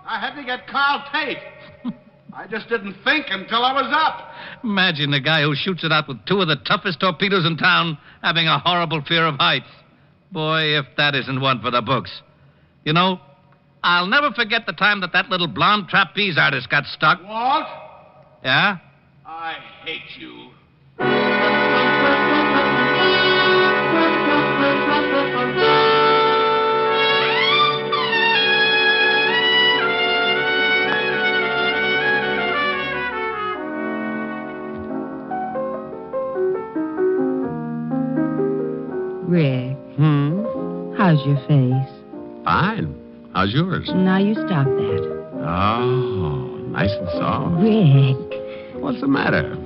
I had to get Carl Tate. I just didn't think until I was up. Imagine the guy who shoots it out with two of the toughest torpedoes in town having a horrible fear of heights. Boy, if that isn't one for the books. You know, I'll never forget the time that little blonde trapeze artist got stuck. Walt? Yeah? I hate you. Rick. How's your face? Fine. How's yours? Now you stop that. Oh, nice and soft. Rick. What's the matter?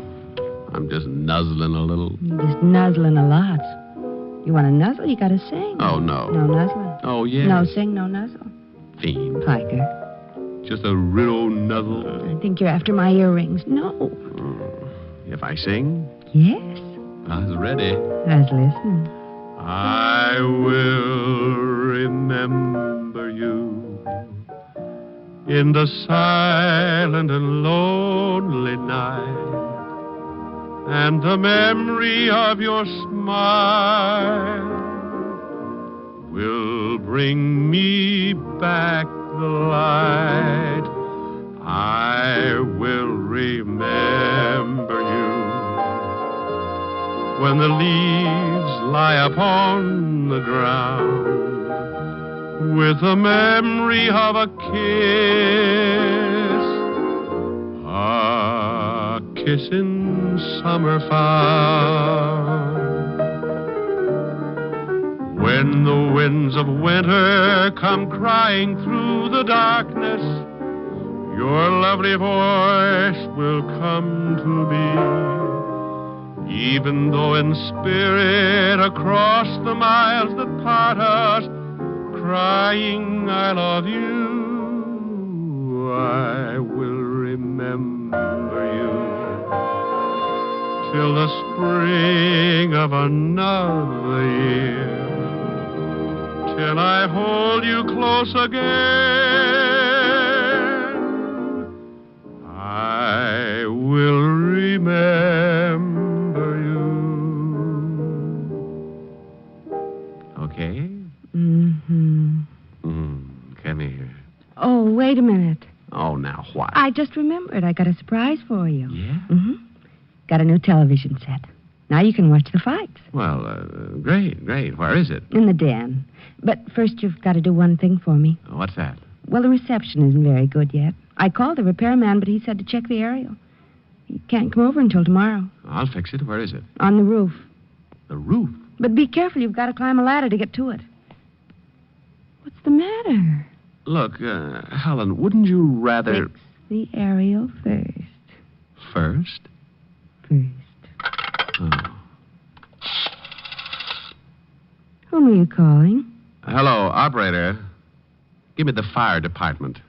I'm just nuzzling a little. You're just nuzzling a lot. You want to nuzzle? You got to sing. Oh, no. No nuzzling. Oh, yeah. No sing, no nuzzle. Fiend. Piker. Just a real nuzzle. I think you're after my earrings. No. If I sing? Yes. I was ready. I was listening. I will remember you in the silent and lonely night, and the memory of your smile will bring me back the light. I will remember you when the leaves lie upon the ground with the memory of a kiss in summer found. When the winds of winter come crying through the darkness, your lovely voice will come to me. Even though in spirit across the miles that part us, crying I love you, I will remember you till the spring of another year, till I hold you close again. I will remember you. Okay? Mm-hmm. Come here. Oh, wait a minute. Oh, now what? I just remembered. I got a surprise for you. Yeah? Mm-hmm. Got a new television set. Now you can watch the fights. Well, great. Where is it? In the den. But first you've got to do one thing for me. What's that? Well, the reception isn't very good yet. I called the repairman, but he said to check the aerial. He can't come over until tomorrow. I'll fix it. Where is it? On the roof. The roof? But be careful. You've got to climb a ladder to get to it. What's the matter? Look, Helen, wouldn't you rather... Fix the aerial first. First? First. Oh. Whom are you calling? Hello, operator. Give me the fire department.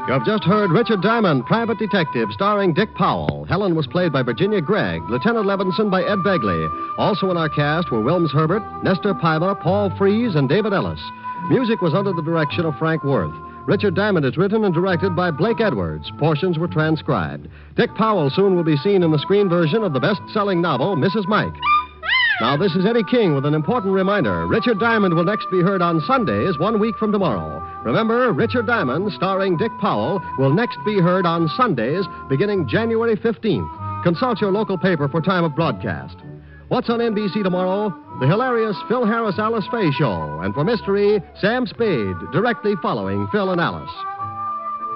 You have just heard Richard Diamond, Private Detective, starring Dick Powell. Helen was played by Virginia Gregg, Lieutenant Levinson by Ed Begley. Also in our cast were Wilms Herbert, Nestor Paiva, Paul Frees, and David Ellis. Music was under the direction of Frank Worth. Richard Diamond is written and directed by Blake Edwards. Portions were transcribed. Dick Powell soon will be seen in the screen version of the best-selling novel, Mrs. Mike. Now, this is Eddie King with an important reminder. Richard Diamond will next be heard on Sundays 1 week from tomorrow. Remember, Richard Diamond, starring Dick Powell, will next be heard on Sundays beginning January 15th. Consult your local paper for time of broadcast. What's on NBC tomorrow? The hilarious Phil Harris Alice Faye Show. And for mystery, Sam Spade, directly following Phil and Alice.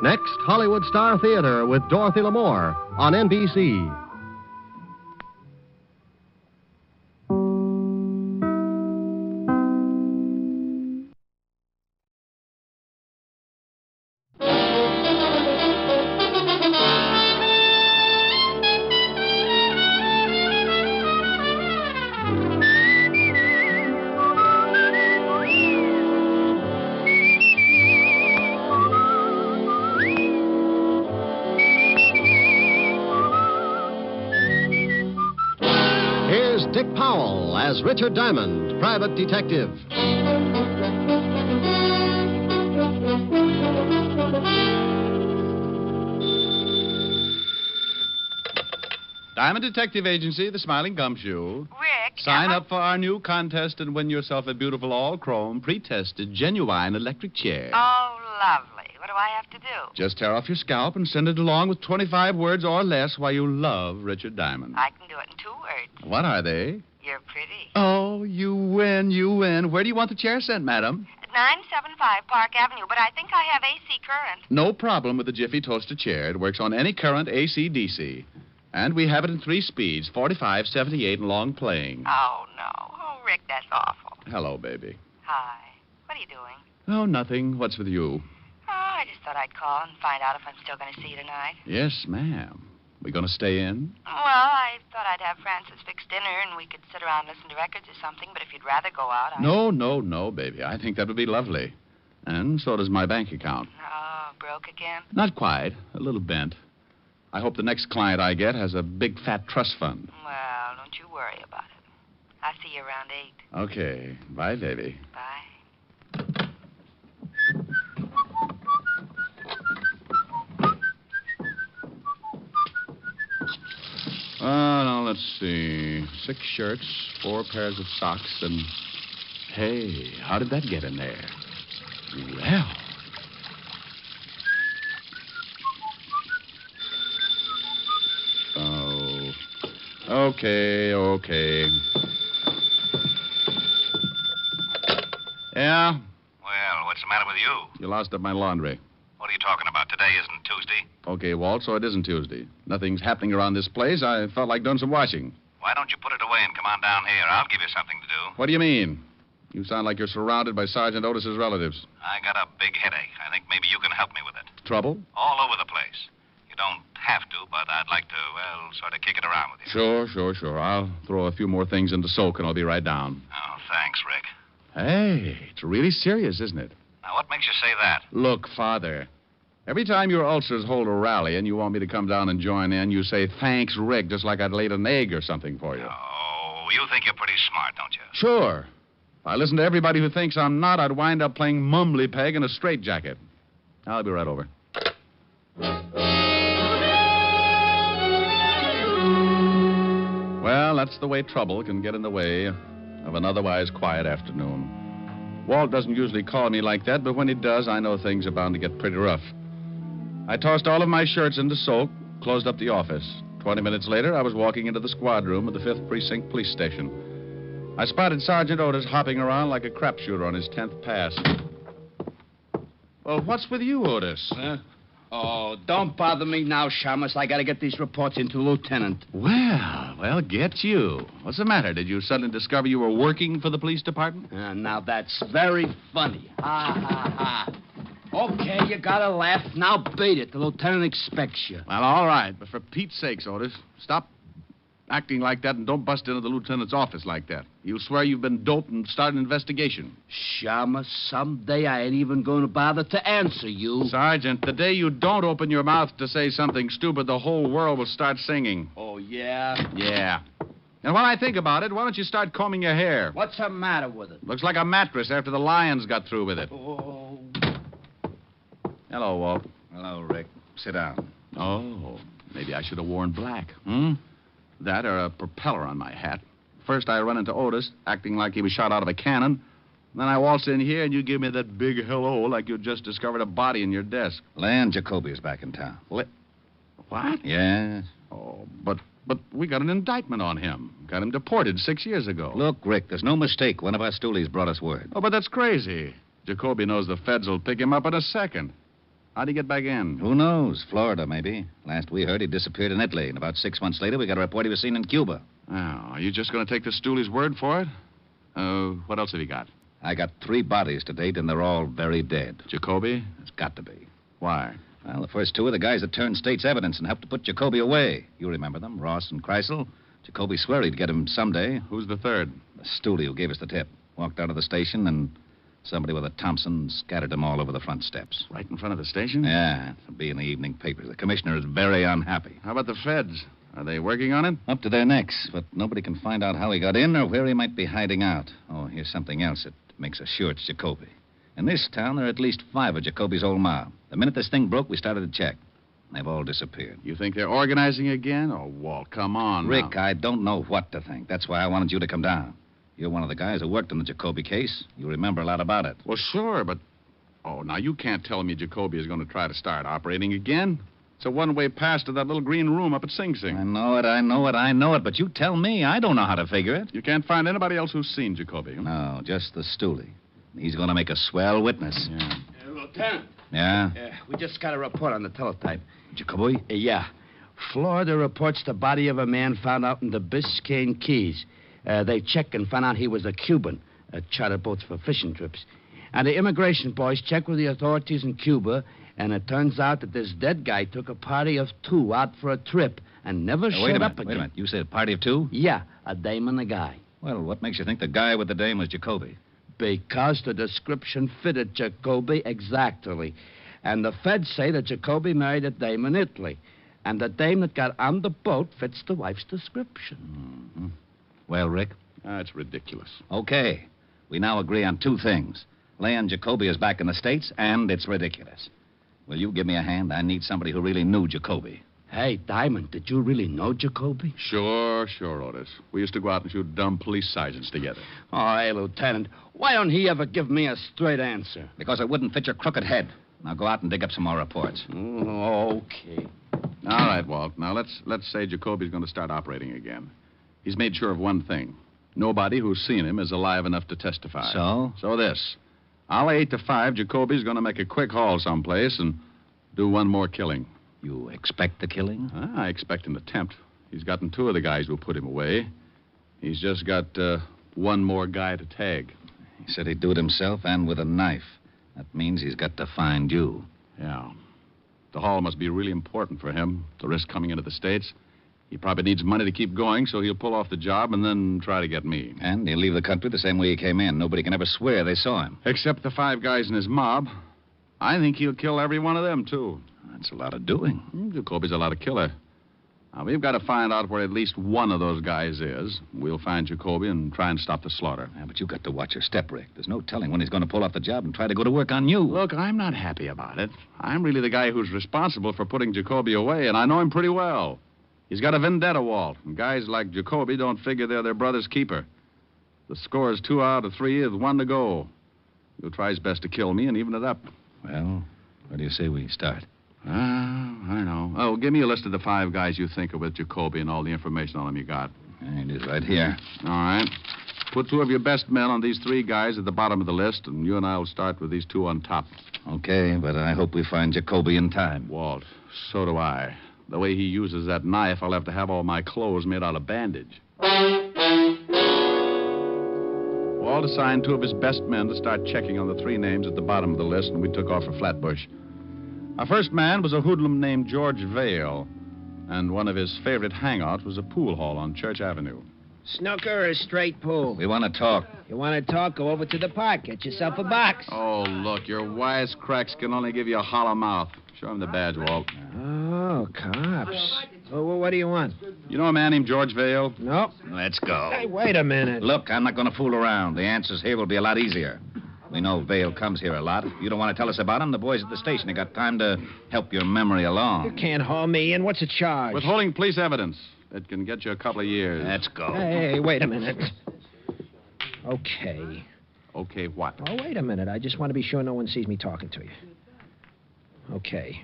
Next, Hollywood Star Theater with Dorothy Lamour on NBC. Dick Powell as Richard Diamond, Private Detective. Diamond Detective Agency, the Smiling Gumshoe. Rick. Sign up for our new contest and win yourself a beautiful all-chrome, pre-tested, genuine electric chair. Oh, lovely. What do I have to do? Just tear off your scalp and send it along with 25 words or less why you love Richard Diamond. I can do it in 2 words. What are they? You're pretty. Oh, you win, you win. Where do you want the chair sent, madam? 975 Park Avenue, but I think I have AC current. No problem with the Jiffy Toaster chair. It works on any current, AC, DC. And we have it in 3 speeds, 45, 78, and long playing. Oh, no. Oh, Rick, that's awful. Hello, baby. Hi. What are you doing? Oh, nothing. What's with you? Oh, I just thought I'd call and find out if I'm still going to see you tonight. Yes, ma'am. We going to stay in? Well, I thought I'd have Francis fix dinner and we could sit around and listen to records or something, but if you'd rather go out, No, baby. I think that would be lovely. And so does my bank account. Oh, broke again? Not quite. A little bent. I hope the next client I get has a big fat trust fund. Well, don't you worry about it. I'll see you around 8. Okay. Bye, baby. Bye. Now, let's see. 6 shirts, 4 pairs of socks, and... Hey, how did that get in there? Well... Oh. Okay. Yeah? Well, what's the matter with you? You lost up my laundry. What are you talking about? Today isn't Tuesday. Okay, Walt, so it isn't Tuesday. Nothing's happening around this place. I felt like doing some washing. Why don't you put it away and come on down here? I'll give you something to do. What do you mean? You sound like you're surrounded by Sergeant Otis's relatives. I got a big headache. I think maybe you can help me with it. Trouble? All over the place. You don't have to, but I'd like to, well, sort of kick it around with you. Sure. I'll throw a few more things into soak and I'll be right down. Oh, thanks, Rick. Hey, it's really serious, isn't it? Now, what makes you say that? Look, Father, every time your ulcers hold a rally and you want me to come down and join in, you say, thanks, Rick, just like I'd laid an egg or something for you. Oh, you think you're pretty smart, don't you? Sure. If I listen to everybody who thinks I'm not, I'd wind up playing mumbly peg in a straitjacket. I'll be right over. Well, that's the way trouble can get in the way of an otherwise quiet afternoon. Walt doesn't usually call me like that, but when he does, I know things are bound to get pretty rough. I tossed all of my shirts into soak, closed up the office. 20 minutes later, I was walking into the squad room of the 5th Precinct Police Station. I spotted Sergeant Otis hopping around like a crapshooter on his 10th pass. Well, what's with you, Otis? Oh, don't bother me now, Shamus. I gotta get these reports into Lieutenant. Well, get you. What's the matter? Did you suddenly discover you were working for the police department? Now that's very funny. Ha. Okay, you gotta laugh. Now beat it. The lieutenant expects you. Well, all right, but for Pete's sakes, Otis, stop acting like that and don't bust into the lieutenant's office like that. You'll swear you've been doped and start an investigation. Shamus, someday I ain't even going to bother to answer you. Sergeant, the day you don't open your mouth to say something stupid, the whole world will start singing. Oh, yeah? Yeah. And when I think about it, why don't you start combing your hair? What's the matter with it? Looks like a mattress after the lions got through with it. Oh. Hello, Walt. Hello, Rick. Sit down. Oh, maybe I should have worn black. That or a propeller on my hat. First, I run into Otis, acting like he was shot out of a cannon. Then I waltz in here, and you give me that big hello like you just discovered a body in your desk. Lan Jacoby is back in town. What? Yes. Oh, but we got an indictment on him. Got him deported 6 years ago. Look, Rick, there's no mistake. One of our stoolies brought us word. Oh, but that's crazy. Jacoby knows the feds will pick him up in a second. How'd he get back in? Who knows? Florida, maybe. Last we heard, he disappeared in Italy, and about 6 months later, we got a report he was seen in Cuba. Oh, are you just going to take the stoolie's word for it? What else have you got? I got 3 bodies to date, and they're all very dead. Jacoby? It's got to be. Why? Well, the first 2 are the guys that turned state's evidence and helped to put Jacoby away. You remember them, Ross and Kreisel. Jacoby swore he'd get him someday. Who's the third? The stoolie who gave us the tip. Walked out of the station, and somebody with a Thompson scattered them all over the front steps. Right in front of the station? Yeah, it'll be in the evening papers. The commissioner is very unhappy. How about the feds? Are they working on it? Up to their necks, but nobody can find out how he got in or where he might be hiding out. Oh, here's something else that makes us sure it's Jacoby. In this town, there are at least 5 of Jacoby's old mob. The minute this thing broke, we started to check. They've all disappeared. You think they're organizing again? Oh, Walt, come on. Rick, now. I don't know what to think. That's why I wanted you to come down. You're one of the guys who worked on the Jacoby case. You remember a lot about it. Well, sure, but... Oh, now you can't tell me Jacoby is going to try to start operating again. It's a one-way pass to that little green room up at Sing Sing. I know it, but you tell me. I don't know how to figure it. You can't find anybody else who's seen Jacoby. No, just the stoolie. He's going to make a swell witness. Yeah. Lieutenant. Yeah? We just got a report on the teletype. Jacoby? Yeah. Florida reports the body of a man found out in the Biscayne Keys. They checked and found out he was a Cuban, chartered boats for fishing trips. And the immigration boys checked with the authorities in Cuba, and it turns out that this dead guy took a party of 2 out for a trip and never showed up again. Wait a minute. You said a party of 2? Yeah, a dame and a guy. Well, what makes you think the guy with the dame was Jacoby? Because the description fitted Jacoby exactly. And the feds say that Jacoby married a dame in Italy. And the dame that got on the boat fits the wife's description. Mm-hmm. Well, Rick? That's ridiculous. Okay. We now agree on 2 things. Leon Jacoby is back in the States, and it's ridiculous. Will you give me a hand? I need somebody who really knew Jacoby. Hey, Diamond, did you really know Jacoby? Sure, Otis. We used to go out and shoot dumb police sergeants together. Oh, hey, Lieutenant, why don't he ever give me a straight answer? Because it wouldn't fit your crooked head. Now go out and dig up some more reports. Okay. All right, Walt. Now let's say Jacoby's going to start operating again. He's made sure of one thing. Nobody who's seen him is alive enough to testify. So? So this. I'll lay 8 to 5. Jacoby's going to make a quick haul someplace and do one more killing. You expect the killing? I expect an attempt. He's gotten 2 of the guys who'll put him away. He's just got one more guy to tag. He said he'd do it himself and with a knife. That means he's got to find you. Yeah. The haul must be really important for him to risk coming into the States. He probably needs money to keep going, so he'll pull off the job and then try to get me. And he'll leave the country the same way he came in. Nobody can ever swear they saw him. Except the 5 guys in his mob. I think he'll kill every one of them, too. That's a lot of doing. Jacoby's a lot of killer. Now, we've got to find out where at least one of those guys is. We'll find Jacoby and try and stop the slaughter. Yeah, but you've got to watch your step, Rick. There's no telling when he's going to pull off the job and try to go to work on you. Look, I'm not happy about it. I'm really the guy who's responsible for putting Jacoby away, and I know him pretty well. He's got a vendetta, Walt, and guys like Jacoby don't figure they're their brother's keeper. The score is 2 out of 3 with 1 to go. He'll try his best to kill me and even it up. Well, where do you say we start? I don't know. Oh, give me a list of the 5 guys you think are with Jacoby and all the information on them you got. It is right here. All right. Put 2 of your best men on these 3 guys at the bottom of the list, and you and I will start with these 2 on top. Okay, but I hope we find Jacoby in time. Walt, so do I. The way he uses that knife, I'll have to have all my clothes made out of bandage. Walt assigned 2 of his best men to start checking on the 3 names at the bottom of the list, and we took off for Flatbush. Our first man was a hoodlum named George Vale, and one of his favorite hangouts was a pool hall on Church Avenue. Snooker or straight pool? We want to talk. You want to talk? Go over to the park. Get yourself a box. Oh, look, your wisecracks can only give you a hollow mouth. Show him the badge, Walt. Oh, cops. Well, what do you want? You know a man named George Vale? Nope. Let's go. Hey, wait a minute. Look, I'm not going to fool around. The answers here will be a lot easier. We know Vale comes here a lot. If you don't want to tell us about him, the boys at the station have got time to help your memory along. You can't haul me in. What's the charge? Withholding police evidence. It can get you a couple of years. Let's go. Hey, wait a minute. Okay. Okay, what? Oh, wait a minute. I just want to be sure no one sees me talking to you. Okay.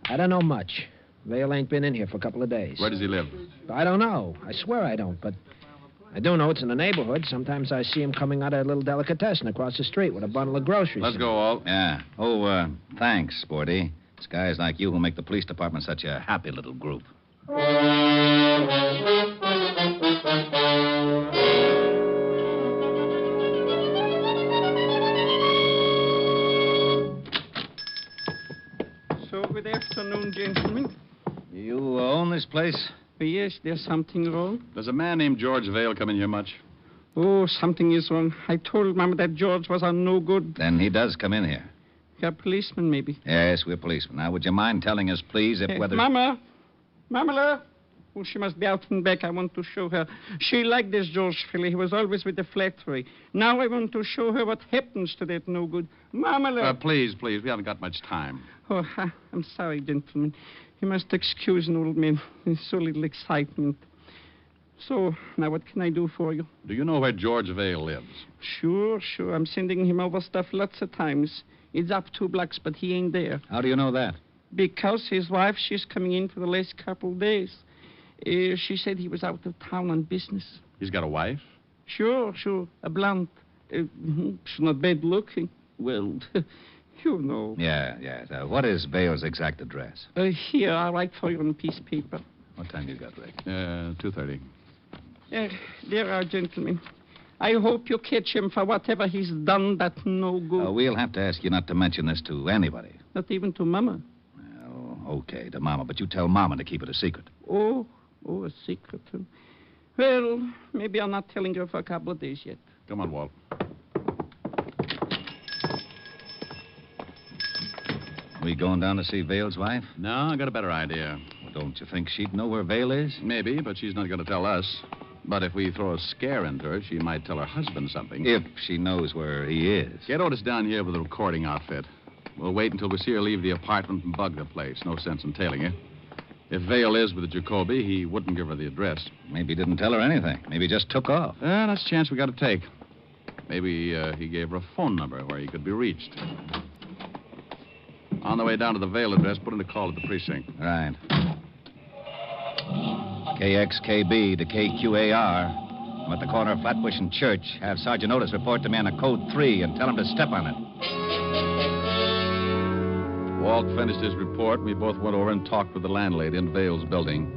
I don't know much. Vale ain't been in here for a couple of days. Where does he live? I don't know. I swear I don't, but I do know it's in the neighborhood. Sometimes I see him coming out of a little delicatessen across the street with a bundle of groceries. Let's go, Walt. Yeah. Oh, thanks, Sporty. It's guys like you who make the police department such a happy little group. So, good afternoon, gentlemen. You own this place? Yes, there's something wrong. Does a man named George Vale come in here much? Oh, something is wrong. I told Mama that George was on no good. Then he does come in here. You're a policeman, maybe. Yes, we're policemen. Now, would you mind telling us, please, if whether... Mama! Mamala! Oh, she must be out and back. I want to show her. She liked this George Philly. He was always with the flattery. Now I want to show her what happens to that no good. Mamala! Please. We haven't got much time. Oh, I'm sorry, gentlemen. You must excuse an old man. There's so little excitement. So, now what can I do for you? Do you know where George Vale lives? Sure. I'm sending him over stuff lots of times. It's up 2 blocks, but he ain't there. How do you know that? Because his wife, she's coming in for the last couple of days. She said he was out of town on business. He's got a wife? Sure. A blonde. She's not bad looking. Well, you know. Yeah. What is Vale's exact address? Here, I'll write for you on a piece of paper. What time you got, Rick? 2:30. There are, gentlemen. I hope you catch him for whatever he's done that no good. We'll have to ask you not to mention this to anybody. Not even to Mama. Well, okay, to Mama, but you tell Mama to keep it a secret. Oh, a secret. Well, maybe I'm not telling her for a couple of days yet. Come on, Walt. We going down to see Vale's wife? No, I got a better idea. Well, don't you think she'd know where Vale is? Maybe, but she's not going to tell us. But if we throw a scare into her, she might tell her husband something. If she knows where he is. Get Otis down here with a recording outfit. We'll wait until we see her leave the apartment and bug the place. No sense in tailing her. If Vale is with the Jacoby, he wouldn't give her the address. Maybe he didn't tell her anything. Maybe he just took off. That's a chance we got to take. Maybe he gave her a phone number where he could be reached. On the way down to the Vale address, put in a call at the precinct. Right. KXKB to KQAR. I'm at the corner of Flatbush and Church. Have Sergeant Otis report to me on a code 3 and tell him to step on it. Walt finished his report, and we both went over and talked with the landlady in Vale's building.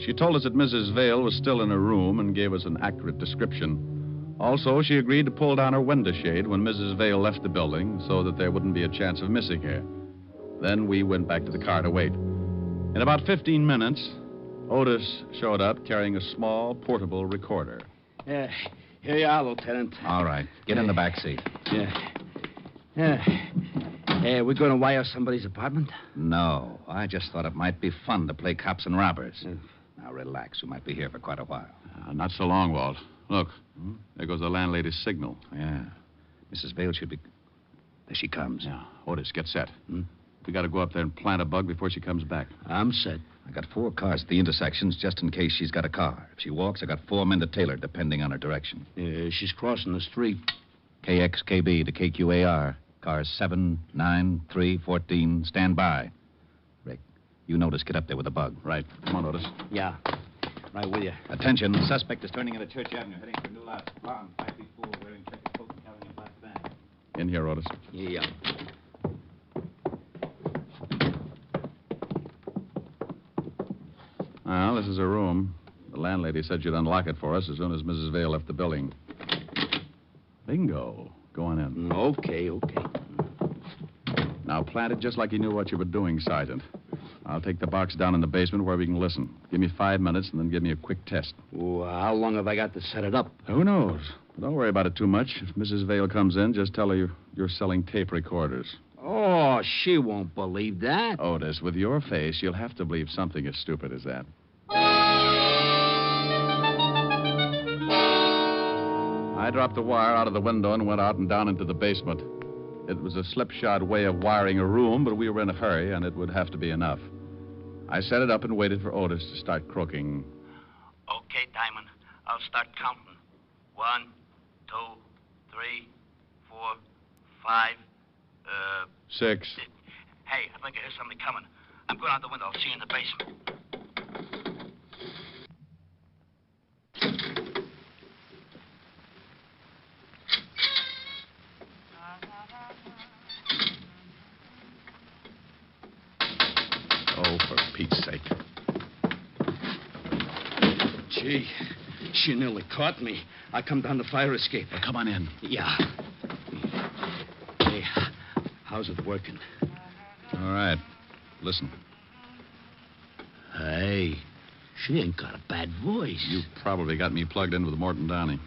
She told us that Mrs. Vale was still in her room and gave us an accurate description. Also, she agreed to pull down her window shade when Mrs. Vale left the building so that there wouldn't be a chance of missing her. Then we went back to the car to wait. In about 15 minutes, Otis showed up carrying a small, portable recorder. Here you are, Lieutenant. All right. Get in the back seat. Hey, we're going to wire somebody's apartment? No. I just thought it might be fun to play cops and robbers. Now, relax. We might be here for quite a while. Not so long, Walt. Look, there goes the landlady's signal. Yeah. Mrs. Vale should be... There she comes. Yeah. Otis, get set. We got to go up there and plant a bug before she comes back. I'm set. I got 4 cars at the intersections just in case she's got a car. If she walks, I got 4 men to tail her, depending on her direction. She's crossing the street. KXKB to KQAR. Cars 7, 9, 3, 14. Stand by. Rick, you and Otis get up there with the bug. Right. Come on, Otis. Yeah. Right with you. Attention. The suspect is turning into Church Avenue, heading for New Lot. Blonde, 5 feet 4, wearing checkered coat and carrying a black bag. In here, Otis. Yeah. Well, this is her room. The landlady said she'd unlock it for us as soon as Mrs. Vale left the building. Bingo. Go on in. Okay. Now, plant it just like you knew what you were doing, Sergeant. I'll take the box down in the basement where we can listen. Give me 5 minutes and then give me a quick test. Well, how long have I got to set it up? Who knows? Don't worry about it too much. If Mrs. Vale comes in, just tell her you're selling tape recorders. Oh, she won't believe that. Otis, with your face, you'll have to believe something as stupid as that. I dropped the wire out of the window and went out and down into the basement. It was a slipshod way of wiring a room, but we were in a hurry, and it would have to be enough. I set it up and waited for Otis to start crooking. Okay, Diamond. I'll start counting. 1, 2, 3, 4, 5, 6. Hey, I think I hear somebody coming. I'm going out the window. I'll see you in the basement. Oh, for Pete's sake. Gee, she nearly caught me. I come down the fire escape. Well, come on in. Yeah. Hey, how's it working? All right. Listen. Hey, she ain't got a bad voice. You probably got me plugged in with Morton Downey.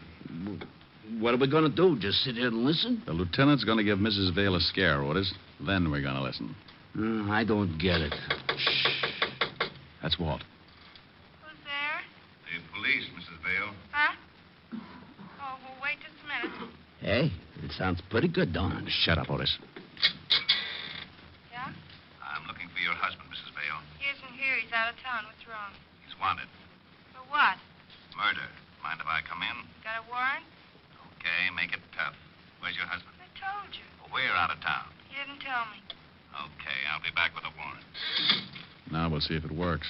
What are we going to do? Just sit here and listen? The lieutenant's going to give Mrs. Vale a scare, Otis. Then we're going to listen. I don't get it. Shh. That's Walt. Who's there? The police, Mrs. Vale. Huh? Oh, well, wait just a minute. Hey, it sounds pretty good, don't it? Shut up, Otis. Yeah? I'm looking for your husband, Mrs. Vale. He isn't here. He's out of town. What's wrong? He's wanted. For what? Murder. Mind if I come in? Got a warrant? Okay, make it tough. Where's your husband? I told you. Well, we're out of town. You didn't tell me. Okay, I'll be back with a warrant. Now we'll see if it works.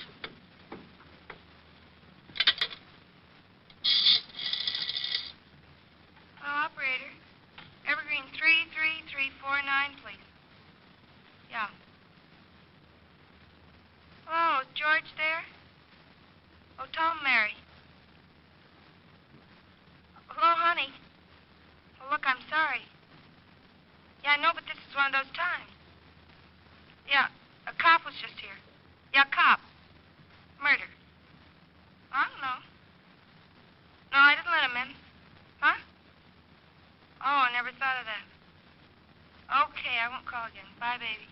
Hello, operator. Evergreen 33349, please. Yeah. Hello, is George there? Oh, tell him Mary. Hello, honey. Oh, look, I'm sorry. Yeah, I know, but this is one of those times. Yeah, a cop was just here. Yeah, cop. Murder. I don't know. No, I didn't let him in. Huh? Oh, I never thought of that. Okay, I won't call again. Bye, baby.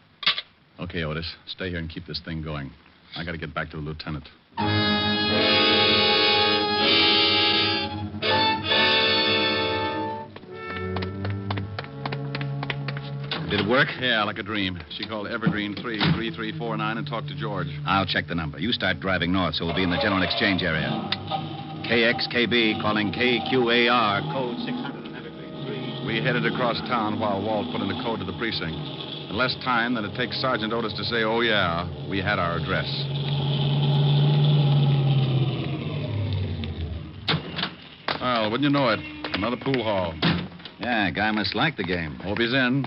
Okay, Otis. Stay here and keep this thing going. I got to get back to the lieutenant. Did it work? Yeah, like a dream. She called Evergreen 33349 and talked to George. I'll check the number. You start driving north, so we'll be in the general exchange area. KXKB calling KQAR, code 600 and Evergreen 3. We headed across town while Walt put in the code to the precinct. In less time than it takes Sergeant Otis to say, oh, yeah, we had our address. Well, wouldn't you know it? Another pool hall. Yeah, guy must like the game. Hope he's in.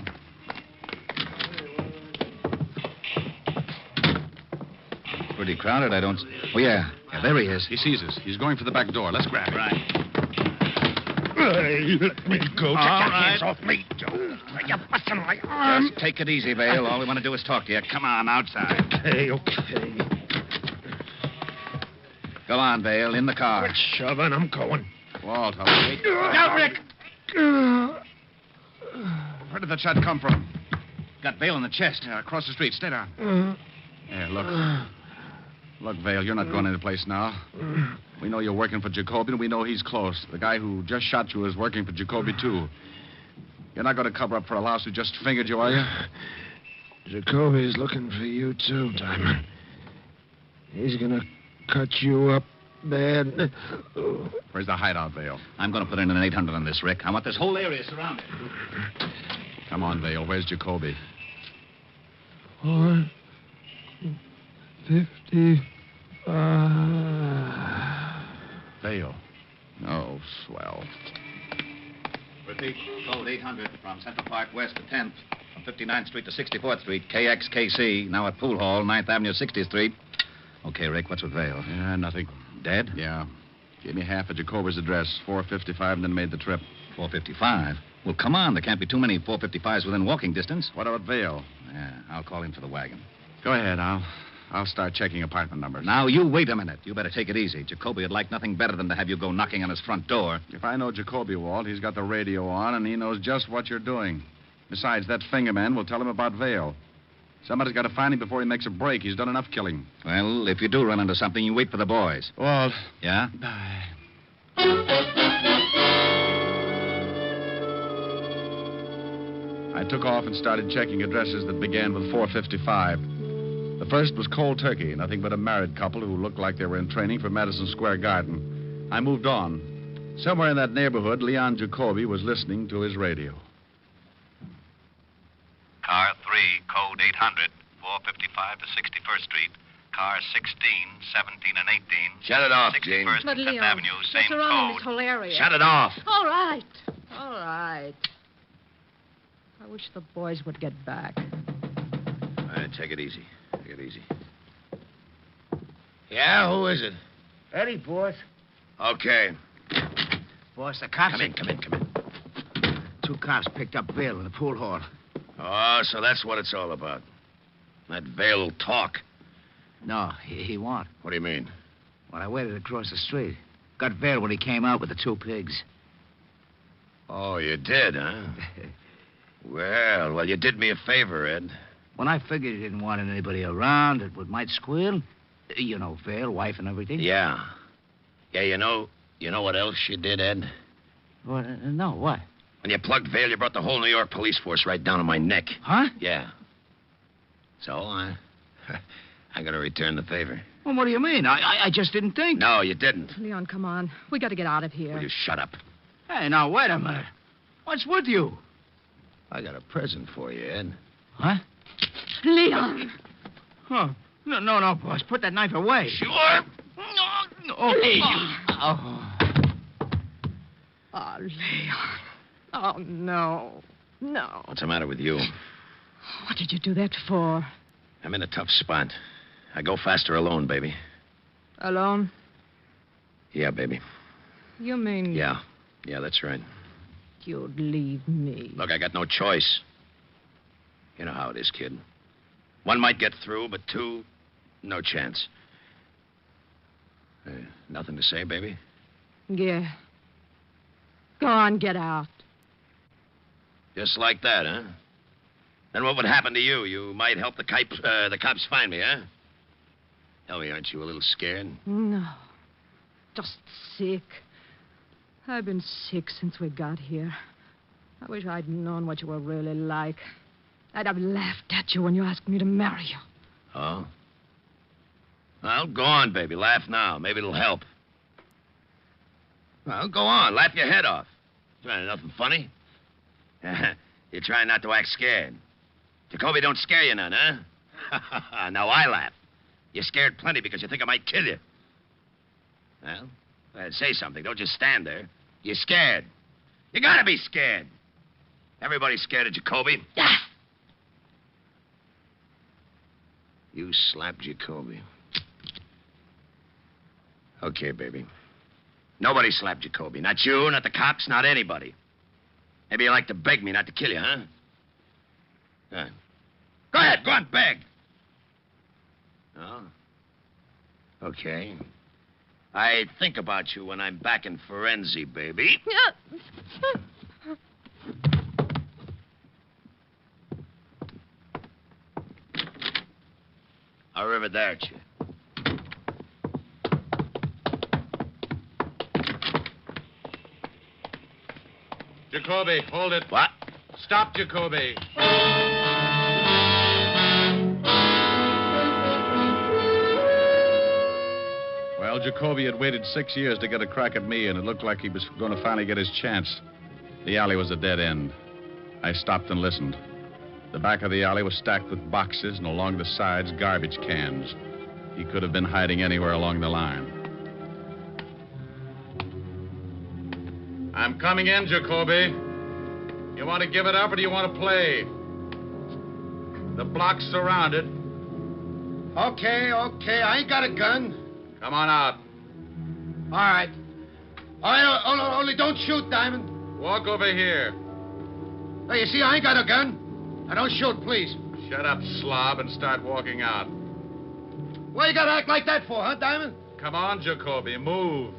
Pretty crowded, I don't... Oh, yeah. Yeah, there he is. He sees us. He's going for the back door. Let's grab him. Right. Hey, let me go. Take your hands off me. You're busting my arm. Just take it easy, Vale. All we want to do is talk to you. Come on, outside. Okay. Go on, Vale. In the car. Quit shoving. I'm going. Walt, I'll wait. Now, Rick. Where did that shot come from? Got Vale in the chest. Yeah, across the street. Stay down. Here, look. Look, Vale, you're not going any place now. We know you're working for Jacoby, and we know he's close. The guy who just shot you is working for Jacoby, too. You're not going to cover up for a louse who just fingered you, are you? Jacoby's looking for you, too, Diamond. He's gonna cut you up bad. Where's the hideout, Vale? I'm going to put in an 800 on this, Rick. I want this whole area surrounded. Come on, Vale. Where's Jacoby? 455. Vale. Oh, swell. Repeat, code 800 from Central Park West to 10th, from 59th Street to 64th Street, KXKC, now at Pool Hall, 9th Avenue, 60th Street. Okay, Rick, what's with Vale? Yeah, nothing. Dead? Yeah. Gave me half of Jacoby's address, 455, and then made the trip. 455? Well, come on. There can't be too many 455s within walking distance. What about Vale? Yeah, I'll call in for the wagon. Go ahead. I'll start checking apartment numbers. Now, you wait a minute. You better take it easy. Jacoby would like nothing better than to have you go knocking on his front door. If I know Jacoby, Walt, he's got the radio on, and he knows just what you're doing. Besides, that fingerman will tell him about Vale. Somebody's got to find him before he makes a break. He's done enough killing. Well, if you do run into something, you wait for the boys. Walt. Yeah? I took off and started checking addresses that began with 455. The first was Cold Turkey, nothing but a married couple who looked like they were in training for Madison Square Garden. I moved on. Somewhere in that neighborhood, Leon Jacoby was listening to his radio. Car 3, code 800, 455 to 61st Street. Car 16, 17, and 18. Shut it off, Jane. 61st But, and Leon, 10th Avenue, they're same surrounding code. this whole area. Shut it off. All right. All right. I wish the boys would get back. All right, take it easy. Take it easy. Yeah, who is it? Eddie, boss. Okay. Boss, the cops... Come in. 2 cops picked up Vale in the pool hall. Oh, so that's what it's all about. That Vale will talk. No, he won't. What do you mean? Well, I waited across the street. Got Vale when he came out with the 2 pigs. Oh, you did, huh? Well, you did me a favor, Ed. When I figured he didn't want anybody around that might squeal, you know, Vale, wife and everything. Yeah. Yeah, you know what else you did, Ed? What? No, what? When you plugged Vale, you brought the whole New York police force right down to my neck. Huh? Yeah. So, I'm gonna return the favor. Well, what do you mean? I just didn't think. No, you didn't. Leon, come on. We got to get out of here. Will you shut up? Hey, now, wait a minute. What's with you? I got a present for you, Ed. Huh? Leon! Huh. No, boss. Put that knife away. Sure. No. Oh, hey, you. Oh, Leon. Oh, no. No. What's the matter with you? What did you do that for? I'm in a tough spot. I go faster alone, baby. Alone? Yeah, baby. You mean... Yeah, that's right. You'd leave me. Look, I got no choice. You know how it is, kid. 1 might get through, but 2, no chance. Nothing to say, baby? Yeah. Go on, get out. Just like that, huh? Then what would happen to you? You might help the cops find me, huh? Tell me, aren't you a little scared? No. Just sick. I've been sick since we got here. I wish I'd known what you were really like. I'd have laughed at you when you asked me to marry you. Oh? Well, go on, baby. Laugh now. Maybe it'll help. Well, go on. Laugh your head off. Nothing funny. You're trying not to act scared. Jacoby don't scare you none, huh? Now I laugh. You're scared plenty because you think I might kill you. Well, say something. Don't just stand there. You're scared. You gotta be scared. Everybody's scared of Jacoby. You slapped Jacoby. Okay, baby. Nobody slapped Jacoby. Not you, not the cops, not anybody. Maybe you like to beg me not to kill you, huh? Good. Go ahead, go on, beg. Oh? Okay. I think about you when I'm back in Forenzi, baby. Arrivederci. Jacoby, hold it. What? Stop, Jacoby. Well, Jacoby had waited 6 years to get a crack at me, and it looked like he was going to finally get his chance. The alley was a dead end. I stopped and listened. The back of the alley was stacked with boxes, and along the sides, garbage cans. He could have been hiding anywhere along the line. I'm coming in, Jacoby. You want to give it up, or do you want to play? The block's surrounded. Okay. I ain't got a gun. Come on out. All right. Only don't shoot, Diamond. Walk over here. Hey, you see, I ain't got a gun. Now, don't shoot, please. Shut up, slob, and start walking out. What you gotta act like that for, huh, Diamond? Come on, Jacoby, move.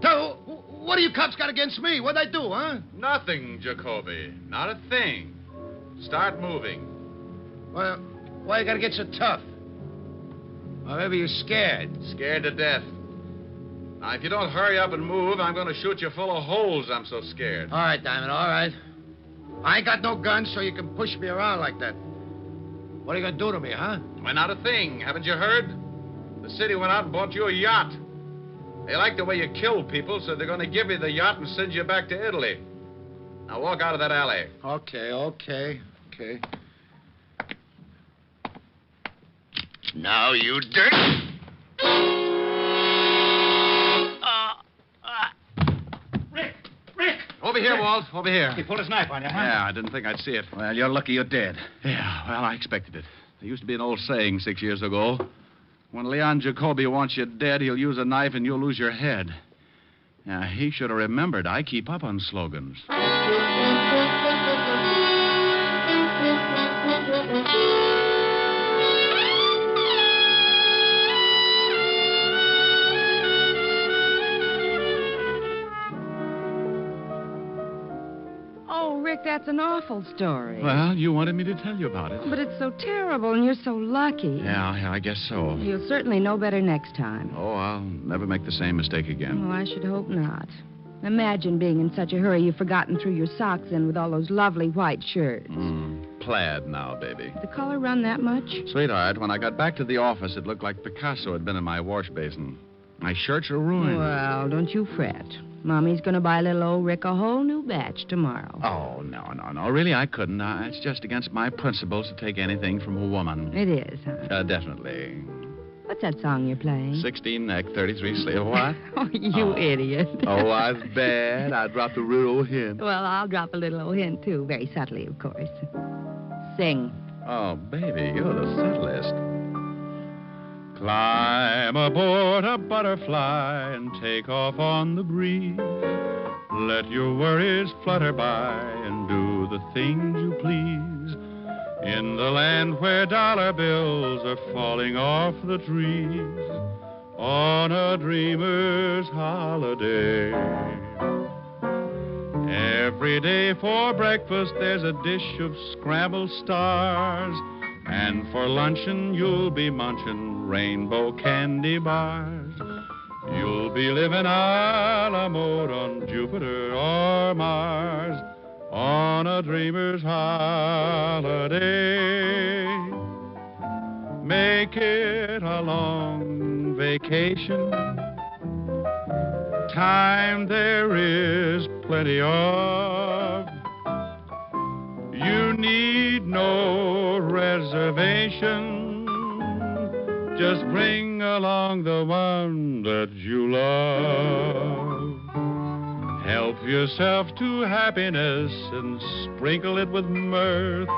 So, what do you cops got against me? What'd I do, huh? Nothing, Jacoby. Not a thing. Start moving. Well, why you gotta get so tough? Or maybe you're scared. Scared to death. Now, if you don't hurry up and move, I'm going to shoot you full of holes. I'm so scared. All right, Diamond, all right. I ain't got no gun, so you can push me around like that. What are you gonna do to me, huh? Why, not a thing. Haven't you heard? The city went out and bought you a yacht. They like the way you kill people, so they're going to give you the yacht and send you back to Italy. Now, walk out of that alley. Okay. Now, you dirt. Rick! Over here, Walt. Over here. He pulled his knife on you, huh? Yeah, I didn't think I'd see it. Well, you're lucky you're dead. Yeah, well, I expected it. There used to be an old saying 6 years ago. When Leon Jacoby wants you dead, he'll use a knife and you'll lose your head. Yeah, he should have remembered. I keep up on slogans. Rick, that's an awful story. Well, you wanted me to tell you about it. But it's so terrible, and you're so lucky. Yeah, I guess so. You'll certainly know better next time. Oh, I'll never make the same mistake again. Oh, I should hope not. Imagine being in such a hurry you've forgotten threw your socks in with all those lovely white shirts. Plaid now, baby. The color run that much? Sweetheart, when I got back to the office, it looked like Picasso had been in my wash basin. My shirts are ruined. Well, don't you fret. Mommy's going to buy little old Rick a whole new batch tomorrow. Oh, no. Really, I couldn't. It's just against my principles to take anything from a woman. It is, huh? Definitely. What's that song you're playing? 16 neck, 33 sleeve. What? Oh, you idiot. Oh, I was bad. I dropped a little hint. Well, I'll drop a little old hint, too. Very subtly, of course. Sing. Oh, baby, you're the subtlest. Climb aboard a butterfly and take off on the breeze. Let your worries flutter by and do the things you please. In the land where dollar bills are falling off the trees, on a dreamer's holiday. Every day for breakfast there's a dish of scrambled stars, and for luncheon you'll be munching rainbow candy bars. You'll be living a la mode on Jupiter or Mars, on a dreamer's holiday. Make it a long vacation. Time there is plenty of. You need no reservation. Just bring along the one that you love. Help yourself to happiness and sprinkle it with mirth.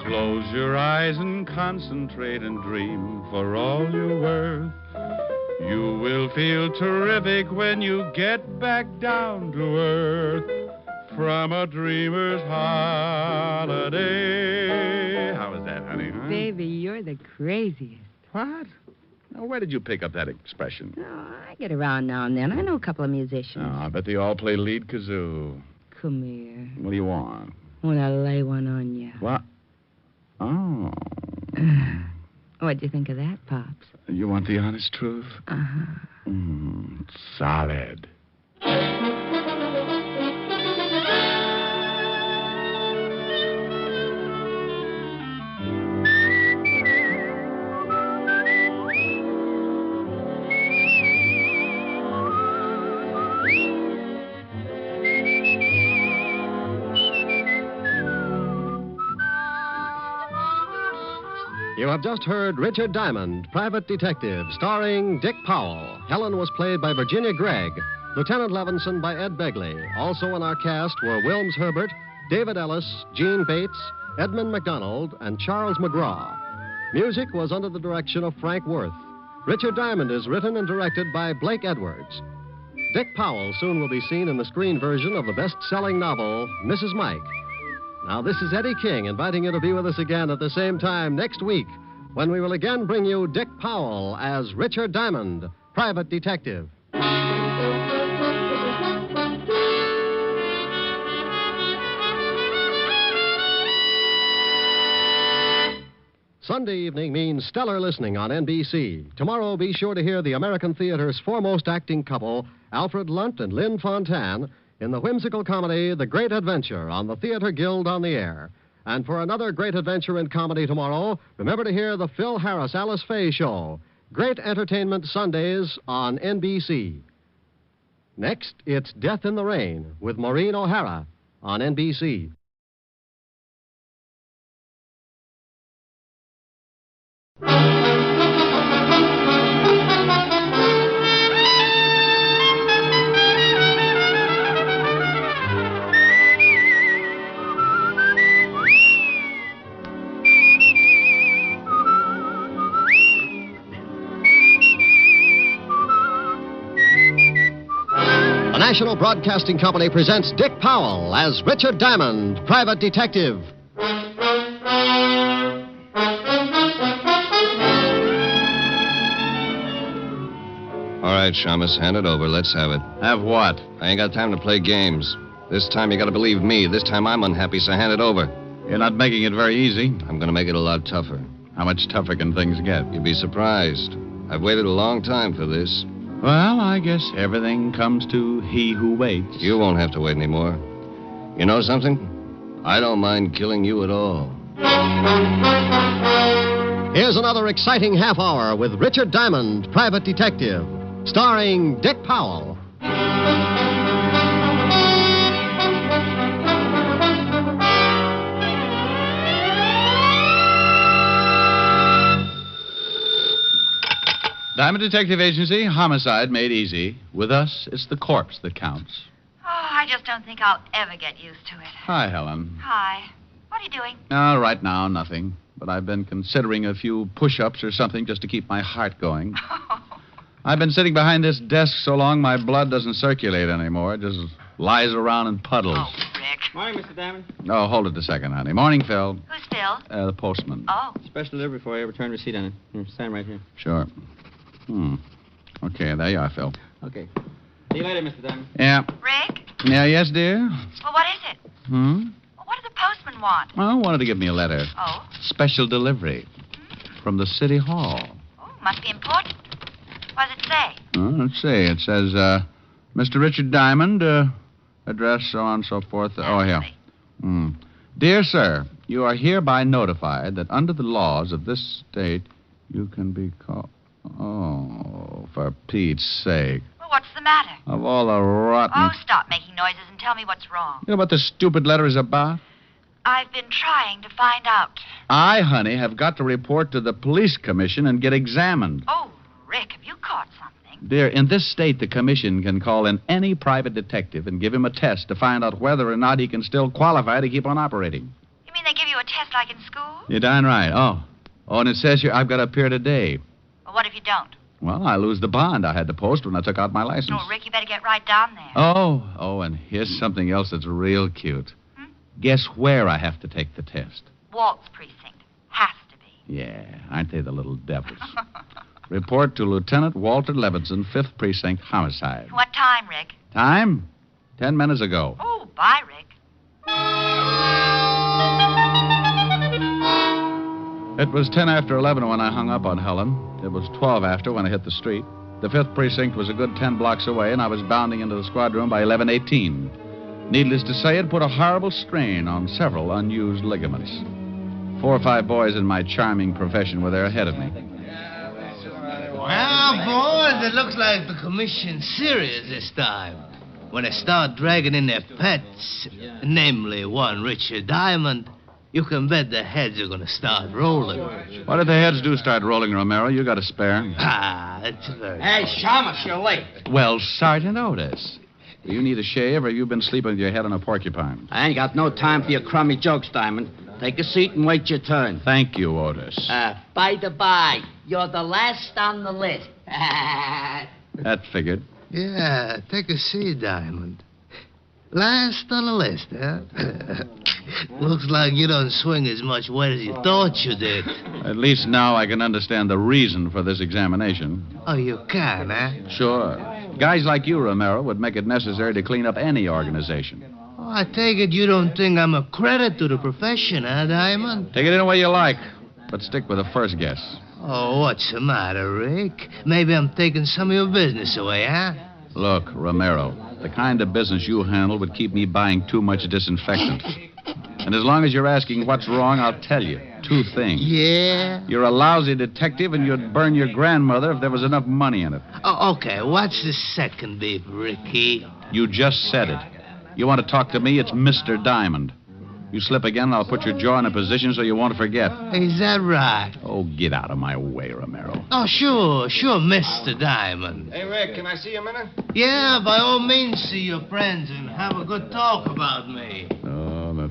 Close your eyes and concentrate and dream for all you're worth. You will feel terrific when you get back down to earth from a dreamer's holiday. How was that, honey? Huh? Baby, you're the craziest. What? Now, where did you pick up that expression? Oh, I get around now and then. I know a couple of musicians. Oh, I bet they all play lead kazoo. Come here. What do you want? I want to lay one on you. What? Oh. What'd you think of that, Pops? You want the honest truth? Uh-huh. Solid. You have just heard Richard Diamond, Private Detective, starring Dick Powell. Helen was played by Virginia Gregg, Lieutenant Levinson by Ed Begley. Also in our cast were Wilms Herbert, David Ellis, Gene Bates, Edmund McDonald, and Charles McGraw. Music was under the direction of Frank Worth. Richard Diamond is written and directed by Blake Edwards. Dick Powell soon will be seen in the screen version of the best-selling novel, Mrs. Mike. Now, this is Eddie King inviting you to be with us again at the same time next week when we will again bring you Dick Powell as Richard Diamond, Private Detective. Sunday evening means stellar listening on NBC. Tomorrow, be sure to hear the American theater's foremost acting couple, Alfred Lunt and Lynn Fontanne, in the whimsical comedy The Great Adventure on the Theater Guild on the Air. And for another great adventure in comedy tomorrow, remember to hear the Phil Harris Alice Faye Show. Great entertainment Sundays on NBC. Next, it's Death in the Rain with Maureen O'Hara on NBC. The National Broadcasting Company presents Dick Powell as Richard Diamond, Private Detective. All right, Shamus, hand it over. Let's have it. Have what? I ain't got time to play games. This time you gotta believe me. This time I'm unhappy, so hand it over. You're not making it very easy. I'm gonna make it a lot tougher. How much tougher can things get? You'd be surprised. I've waited a long time for this. Well, I guess everything comes to he who waits. You won't have to wait anymore. You know something? I don't mind killing you at all. Here's another exciting half hour with Richard Diamond, Private Detective, starring Dick Powell. Diamond Detective Agency, homicide made easy. With us, it's the corpse that counts. Oh, I just don't think I'll ever get used to it. Hi, Helen. Hi. What are you doing? Right now, nothing. But I've been considering a few push-ups or something just to keep my heart going. I've been sitting behind this desk so long my blood doesn't circulate anymore. It just lies around in puddles. Oh, Rick. Morning, Mr. Diamond. Oh, hold it a second, honey. Morning, Phil. Who's Phil? The postman. Oh. Special delivery for you. Return receipt on it. Here, sign right here. Sure. Okay, there you are, Phil. Okay. See you later, Mr. Diamond. Yeah. Rick? Yeah, yes, dear? Well, what is it? Hmm? Well, what did the postman want? Well, wanted to give me a letter. Oh? Special delivery. From the City Hall. Oh, must be important. What does it say? Let's see. It says, Mr. Richard Diamond, address, so on and so forth. Oh, here. Dear sir, you are hereby notified that under the laws of this state, you can be called... Oh, for Pete's sake. Well, what's the matter? Of all the rotten... Oh, stop making noises and tell me what's wrong. You know what this stupid letter is about? I've been trying to find out. I, honey, have got to report to the police commission and get examined. Oh, Rick, have you caught something? Dear, in this state, the commission can call in any private detective and give him a test to find out whether or not he can still qualify to keep on operating. You mean they give you a test like in school? You're darn right. Oh, and it says here I've got to appear today. Well, what if you don't? Well, I lose the bond I had to post when I took out my license. Oh, Rick, you better get right down there. Oh, and here's something else that's real cute. Guess where I have to take the test? Waltz Precinct. Has to be. Yeah, aren't they the little devils? Report to Lieutenant Walter Levinson, 5th Precinct, homicide. What time, Rick? Time? 10 minutes ago. Oh, bye, Rick. It was 10 after 11 when I hung up on Helen. It was 12 after when I hit the street. The 5th Precinct was a good 10 blocks away, and I was bounding into the squad room by 11:18. Needless to say, it put a horrible strain on several unused ligaments. 4 or 5 boys in my charming profession were there ahead of me. Well, boys, it looks like the commission's serious this time. When they start dragging in their pets, namely one Richard Diamond, you can bet the heads are going to start rolling. What if the heads do start rolling, Romero? You got a spare? Ah, that's very... Hey, Shamus, you're late. Well, Sergeant Otis, do you need a shave, or you've been sleeping with your head on a porcupine? I ain't got no time for your crummy jokes, Diamond. Take a seat and wait your turn. Thank you, Otis. By the by, you're the last on the list. That figured. Yeah, take a seat, Diamond. Last on the list, huh? Looks like you don't swing as much weight as you thought you did. At least now I can understand the reason for this examination. Oh, you can, huh? Sure. Guys like you, Romero, would make it necessary to clean up any organization. Oh, I take it you don't think I'm a credit to the profession, huh, Diamond? Take it any way you like, but stick with the first guess. Oh, what's the matter, Rick? Maybe I'm taking some of your business away, huh? Look, Romero, the kind of business you handle would keep me buying too much disinfectant. And as long as you're asking what's wrong, I'll tell you 2 things. Yeah? You're a lousy detective, and you'd burn your grandmother if there was enough money in it. Oh, okay, what's the second beef, Ricky? You just said it. You want to talk to me, it's Mr. Diamond. You slip again, and I'll put your jaw in a position so you won't forget. Is that right? Oh, get out of my way, Romero. Oh, sure, Mr. Diamond. Hey, Rick, can I see you a minute? Yeah, by all means, see your friends and have a good talk about me. Oh,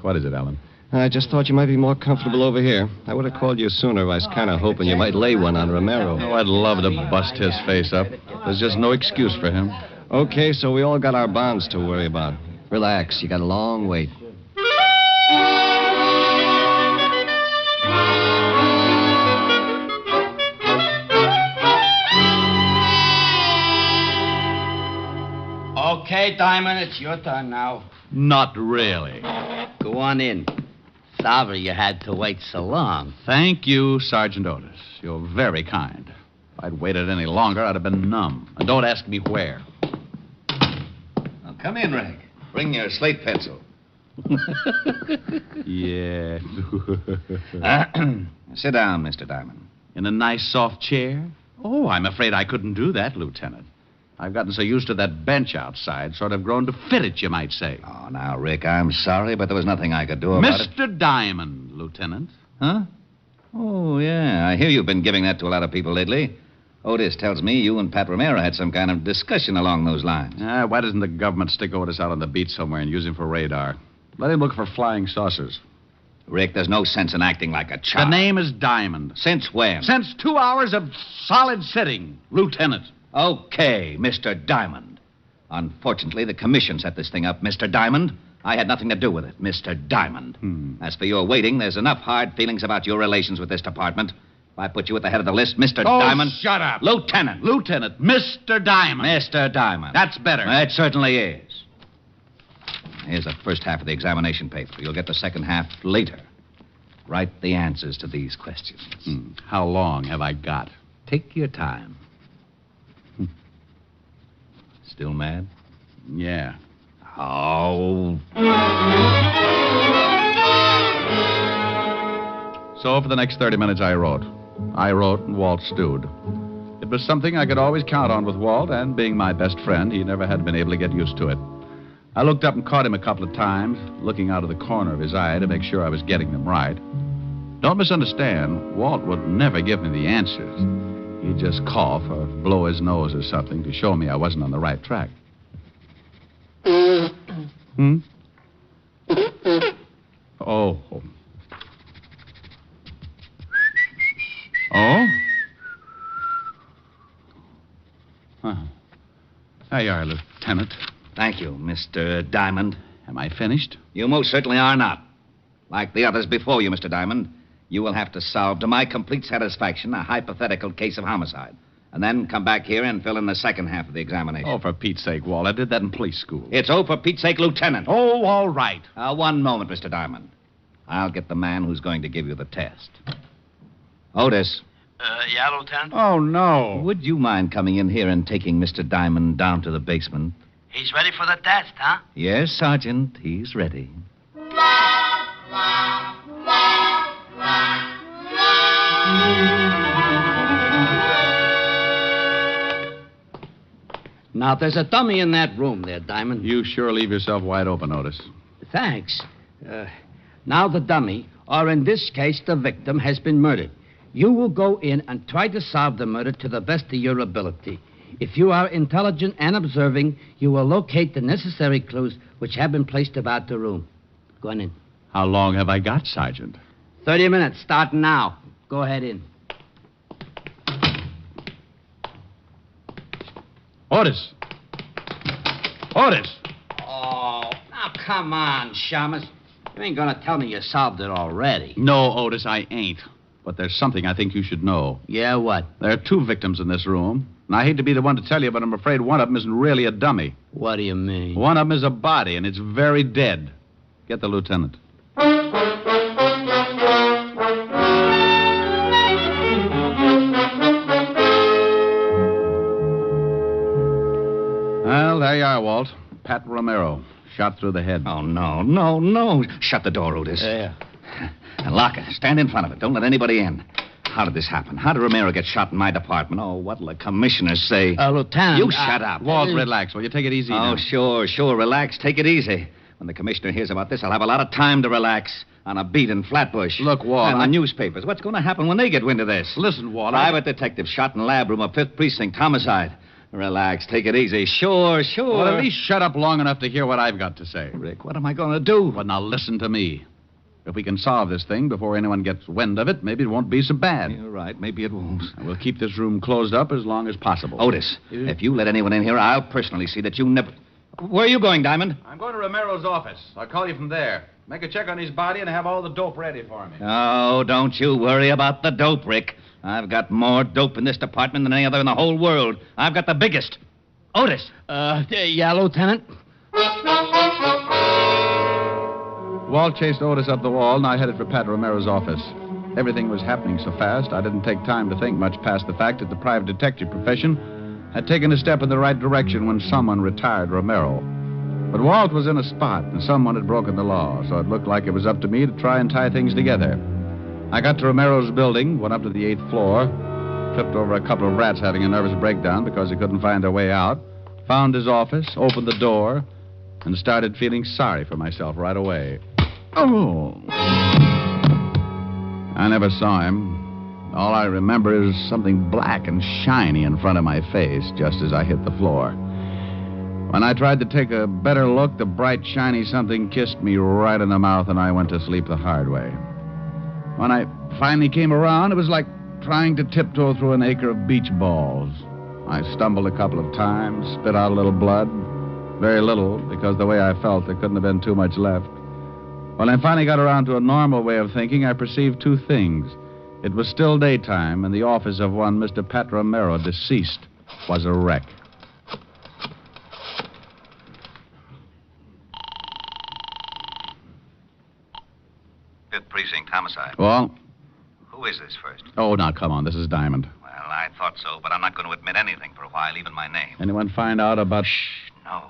what is it, Alan? I just thought you might be more comfortable over here. I would have called you sooner. I was kind of hoping you might lay one on Romero. Oh, I'd love to bust his face up. There's just no excuse for him. Okay, so we all got our bonds to worry about. Relax, you got a long wait. Okay, Diamond, it's your turn now. Not really. Go on in. Sorry you had to wait so long. Thank you, Sergeant Otis. You're very kind. If I'd waited any longer, I'd have been numb. And don't ask me where. Now, come in, Rick. Bring your slate pencil. Yeah. Sit down, Mr. Diamond. In a nice, soft chair? Oh, I'm afraid I couldn't do that, Lieutenant. I've gotten so used to that bench outside, sort of grown to fit it, you might say. Oh, now, Rick, I'm sorry, but there was nothing I could do about it. Mr. Diamond, Lieutenant. Huh? Oh, yeah. I hear you've been giving that to a lot of people lately. Otis tells me you and Pat Romero had some kind of discussion along those lines. Why doesn't the government stick Otis out on the beach somewhere and use him for radar? Let him look for flying saucers. Rick, there's no sense in acting like a child. The name is Diamond. Since when? Since 2 hours of solid sitting, Lieutenant. Okay, Mr. Diamond. Unfortunately, the commission set this thing up, Mr. Diamond. I had nothing to do with it, Mr. Diamond. As for your waiting, there's enough hard feelings about your relations with this department. If I put you at the head of the list, Mr. Diamond... shut up. Lieutenant. Lieutenant. Mr. Diamond. Mr. Diamond. That's better. It certainly is. Here's the first half of the examination paper. You'll get the second half later. Write the answers to these questions. How long have I got? Take your time. Still mad? Yeah. Oh. So for the next 30 minutes, I wrote. I wrote, and Walt stewed. It was something I could always count on with Walt, and being my best friend, he never had been able to get used to it. I looked up and caught him a couple of times, looking out of the corner of his eye to make sure I was getting them right. Don't misunderstand, Walt would never give me the answers. He'd just cough or blow his nose or something to show me I wasn't on the right track. Hmm? Oh. Oh? Huh. There you are, Lieutenant. Thank you, Mr. Diamond. Am I finished? You most certainly are not. Like the others before you, Mr. Diamond, you will have to solve, to my complete satisfaction, a hypothetical case of homicide. And then come back here and fill in the second half of the examination. Oh, for Pete's sake, Walt. I did that in police school. It's oh, for Pete's sake, Lieutenant. Oh, all right. One moment, Mr. Diamond. I'll get the man who's going to give you the test. Otis. Yeah, Lieutenant? Oh, no. Would you mind coming in here and taking Mr. Diamond down to the basement? He's ready for the test, huh? Yes, Sergeant. He's ready. Now, there's a dummy in that room there, Diamond. You sure leave yourself wide open, Otis. Thanks. Now the dummy, or in this case, the victim, has been murdered. You will go in and try to solve the murder to the best of your ability. If you are intelligent and observing, you will locate the necessary clues which have been placed about the room. Go on in. How long have I got, Sergeant? 30 minutes, starting now. Go ahead in. Otis! Otis! Oh, now come on, Shamus. You ain't gonna tell me you solved it already. No, Otis, I ain't. But there's something I think you should know. Yeah, what? There are 2 victims in this room. And I hate to be the one to tell you, but I'm afraid one of them isn't really a dummy. What do you mean? One of them is a body, and it's very dead. Get the lieutenant. Well, there you are, Walt. Pat Romero, shot through the head. Oh, no. Shut the door, Otis. Yeah. And lock it. Stand in front of it. Don't let anybody in. How did this happen? How did Romero get shot in my department? Oh, what'll the commissioners say? Lieutenant... You shut up. Walt, relax. Will you take it easy now? Oh, sure. Relax. Take it easy. When the commissioner hears about this, I'll have a lot of time to relax on a beat in Flatbush. Look, Walt... And the newspapers. What's going to happen when they get wind of this? Listen, Walt... Private detective shot in lab room of 5th Precinct. Homicide. Relax. Take it easy. Sure. Well, at least shut up long enough to hear what I've got to say. Rick, what am I going to do? Well, now listen to me. If we can solve this thing before anyone gets wind of it, maybe it won't be so bad. You're right. Maybe it won't. And we'll keep this room closed up as long as possible. Otis, if you let anyone in here, I'll personally see that you never... Where are you going, Diamond? I'm going to Romero's office. I'll call you from there. Make a check on his body and have all the dope ready for me. Oh, don't you worry about the dope, Rick. I've got more dope in this department than any other in the whole world. I've got the biggest. Otis. Yeah, Lieutenant? Walt chased Otis up the wall, and I headed for Pat Romero's office. Everything was happening so fast, I didn't take time to think much past the fact that the private detective profession had taken a step in the right direction when someone retired Romero. But Walt was in a spot, and someone had broken the law, so it looked like it was up to me to try and tie things together. I got to Romero's building, went up to the 8th floor, tripped over a couple of rats having a nervous breakdown because they couldn't find their way out, found his office, opened the door, and started feeling sorry for myself right away. Oh. I never saw him. All I remember is something black and shiny in front of my face just as I hit the floor. When I tried to take a better look, the bright, shiny something kissed me right in the mouth, and I went to sleep the hard way. When I finally came around, it was like trying to tiptoe through an acre of beach balls. I stumbled a couple of times, spit out a little blood. Very little, because the way I felt, there couldn't have been too much left. When I finally got around to a normal way of thinking, I perceived 2 things. It was still daytime, and the office of one Mr. Pat Romero, deceased, was a wreck. Fifth Precinct homicide. Well? Who is this first? Oh, now, come on. This is Diamond. Well, I thought so, but I'm not going to admit anything for a while, even my name. Anyone find out about... No.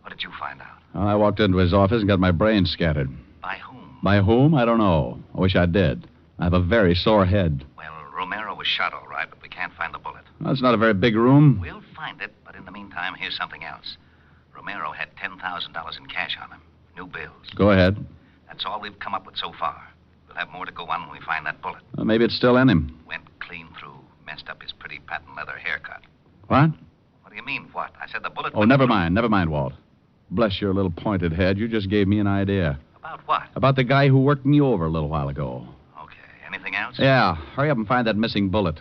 What did you find out? Well, I walked into his office and got my brains scattered. By whom? By whom? I don't know. I wish I did. I have a very sore head. Well, Romero was shot all right, but we can't find the bullet. Well, it's not a very big room. We'll find it, but in the meantime, here's something else. Romero had $10,000 in cash on him. New bills. Go ahead. That's all we've come up with so far. We'll have more to go on when we find that bullet. Well, maybe it's still in him. Went clean through. Messed up his pretty patent leather haircut. What? What do you mean, what? I said the bullet... Oh, never mind. Never mind, Walt. Bless your little pointed head. You just gave me an idea. About what? About the guy who worked me over a little while ago. Okay. Anything else? Yeah. Hurry up and find that missing bullet.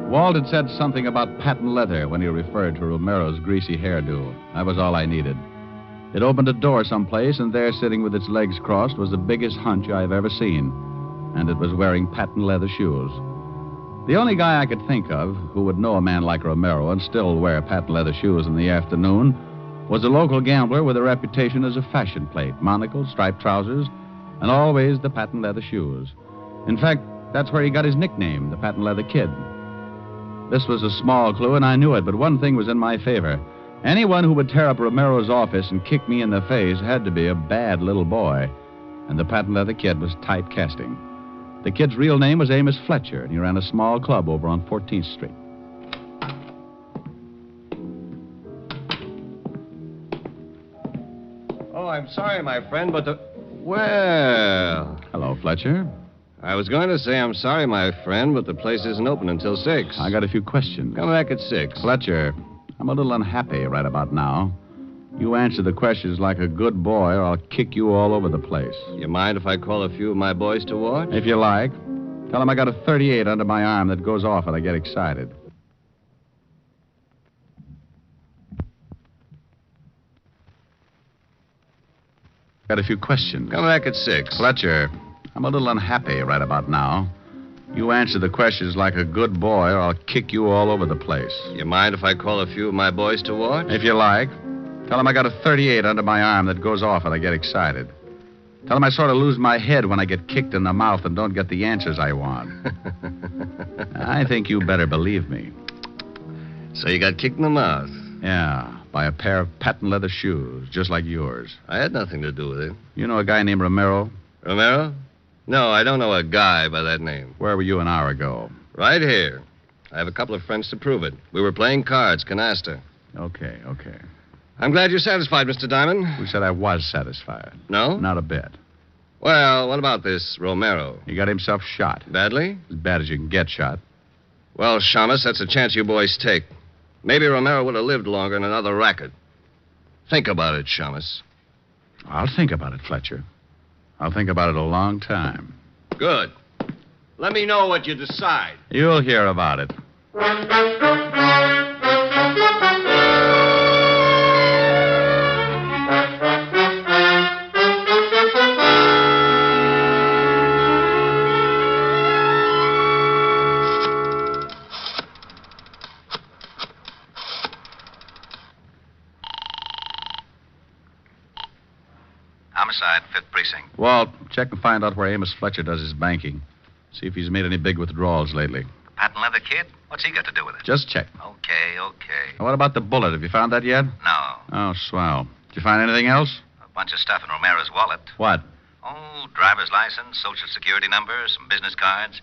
Walt had said something about patent leather when he referred to Romero's greasy hairdo. That was all I needed. It opened a door someplace, and there, sitting with its legs crossed, was the biggest hunch I've ever seen. And it was wearing patent leather shoes. The only guy I could think of who would know a man like Romero and still wear patent leather shoes in the afternoon was a local gambler with a reputation as a fashion plate, monocle, striped trousers, and always the patent leather shoes. In fact, that's where he got his nickname, the Patent Leather Kid. This was a small clue, and I knew it, but one thing was in my favor. Anyone who would tear up Romero's office and kick me in the face had to be a bad little boy, and the Patent Leather Kid was typecasting. The kid's real name was Amos Fletcher, and he ran a small club over on 14th Street. Oh, I'm sorry, my friend, but the... Well... Hello, Fletcher. I was going to say I'm sorry, my friend, but the place isn't open until 6. I got a few questions. Come back at 6. Fletcher, I'm a little unhappy right about now. You answer the questions like a good boy, or I'll kick you all over the place. You mind if I call a few of my boys to watch? If you like. Tell them I got a 38 under my arm that goes off when I get excited. Got a few questions. Come back at 6. Fletcher, I'm a little unhappy right about now. You answer the questions like a good boy, or I'll kick you all over the place. You mind if I call a few of my boys to watch? If you like. Tell them I got a 38 under my arm that goes off when I get excited. Tell them I sort of lose my head when I get kicked in the mouth and don't get the answers I want. I think you better believe me. So you got kicked in the mouth? Yeah, by a pair of patent leather shoes, just like yours. I had nothing to do with it. You know a guy named Romero? Romero? No, I don't know a guy by that name. Where were you an hour ago? Right here. I have a couple of friends to prove it. We were playing cards, canasta. Okay. I'm glad you're satisfied, Mr. Diamond. Who said I was satisfied? No? Not a bit. Well, what about this Romero? He got himself shot. Badly? As bad as you can get shot. Well, Shamus, that's a chance you boys take. Maybe Romero would have lived longer in another racket. Think about it, Shamus. I'll think about it, Fletcher. I'll think about it a long time. Good. Let me know what you decide. You'll hear about it. Homicide, 5th Precinct. Walt, check and find out where Amos Fletcher does his banking. See if he's made any big withdrawals lately. Patent leather kid? What's he got to do with it? Just check. Okay. Now, what about the bullet? Have you found that yet? No. Oh, swell. Did you find anything else? A bunch of stuff in Romero's wallet. What? Oh, driver's license, social security number, some business cards.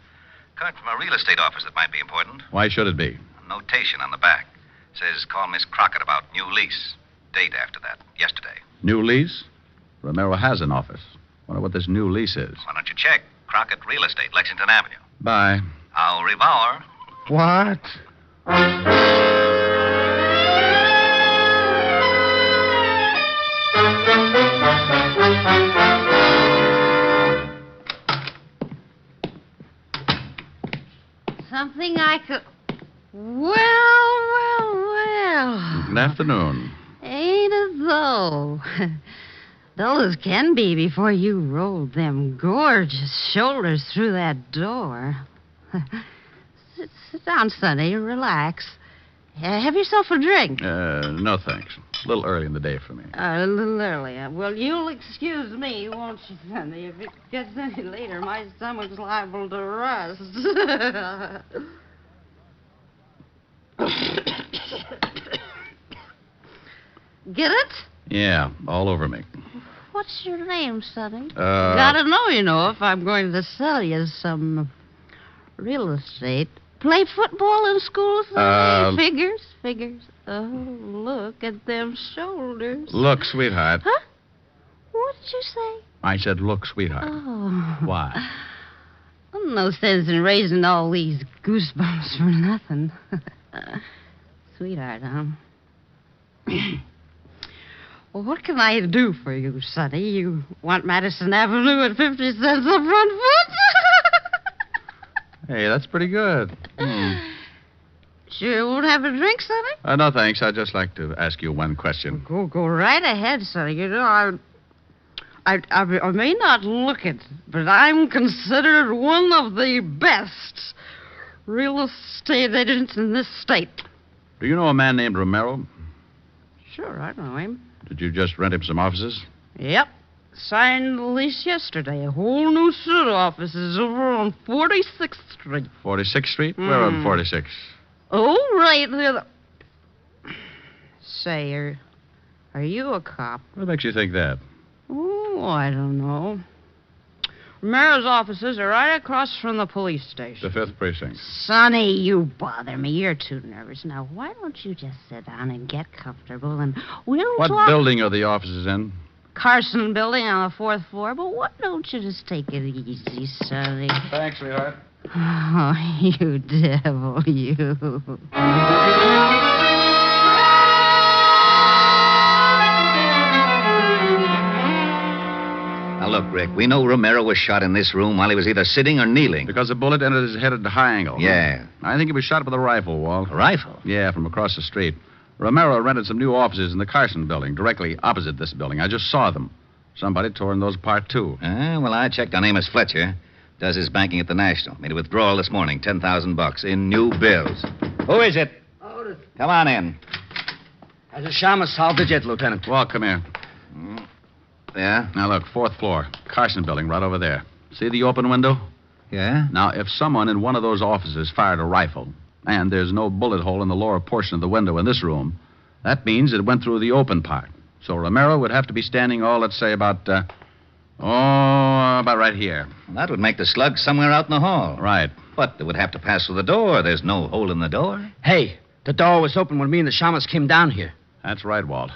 Card from a real estate office that might be important. Why should it be? A notation on the back. Says, call Miss Crockett about new lease. Date after that. Yesterday. New lease? Romero has an office. Wonder what this new lease is. Why don't you check? Crockett Real Estate, Lexington Avenue. Bye. Au revoir. What? Something I could... Well. Good afternoon. Ain't it though? Dull as can be before you rolled them gorgeous shoulders through that door. Sit down, Sonny. Relax. Have yourself a drink. No thanks. A little early in the day for me. A little early. Well, you'll excuse me, won't you, Sonny? If it gets any later, my stomach's liable to rust. Get it? Yeah, all over me. What's your name, Sonny? Gotta know, if I'm going to sell you some real estate. Play football in school, Sonny? Figures. Oh, look at them shoulders. Look, sweetheart. Huh? What did you say? I said, look, sweetheart. Oh. Why? No sense in raising all these goosebumps for nothing. Sweetheart, huh? Well, what can I do for you, Sonny? You want Madison Avenue at 50 cents a front foot? Hey, that's pretty good. Sure you won't have a drink, Sonny? No, thanks. I'd just like to ask you one question. Go right ahead, Sonny. You know, I may not look it, but I'm considered one of the best real estate agents in this state. Do you know a man named Romero? Sure, I know him. Did you just rent him some offices? Yep. Signed the lease yesterday. A whole new suit of offices over on 46th Street. 46th Street? Where on 46? Oh, right there. Say, are you a cop? What makes you think that? Oh, I don't know. Romero's offices are right across from the police station. The 5th Precinct. Sonny, you bother me. You're too nervous. Now, why don't you just sit down and get comfortable and we'll What talk... building are the offices in? Carson building on the 4th floor. But why don't you just take it easy, Sonny? Thanks, sweetheart. Oh, you devil, you. Now, look, Rick, we know Romero was shot in this room while he was either sitting or kneeling. Because the bullet entered his head at a high angle. Yeah. I think he was shot with a rifle, Walt. A rifle? Yeah, from across the street. Romero rented some new offices in the Carson building, directly opposite this building. I just saw them. Somebody torn those apart, too. Well, I checked on Amos Fletcher. Does his banking at the National. Made a withdrawal this morning, $10,000 in new bills. Who is it? Otis. Come on in. Has the Shamus solved it yet, Lieutenant? Walt, come here. Yeah? Now, look, 4th floor, Carson building, right over there. See the open window? Yeah? Now, if someone in one of those offices fired a rifle, and there's no bullet hole in the lower portion of the window in this room, that means it went through the open part. So Romero would have to be standing, let's say about right here. Well, that would make the slug somewhere out in the hall. Right. But it would have to pass through the door. There's no hole in the door. Hey, the door was open when me and the Shamus came down here. That's right, Walt.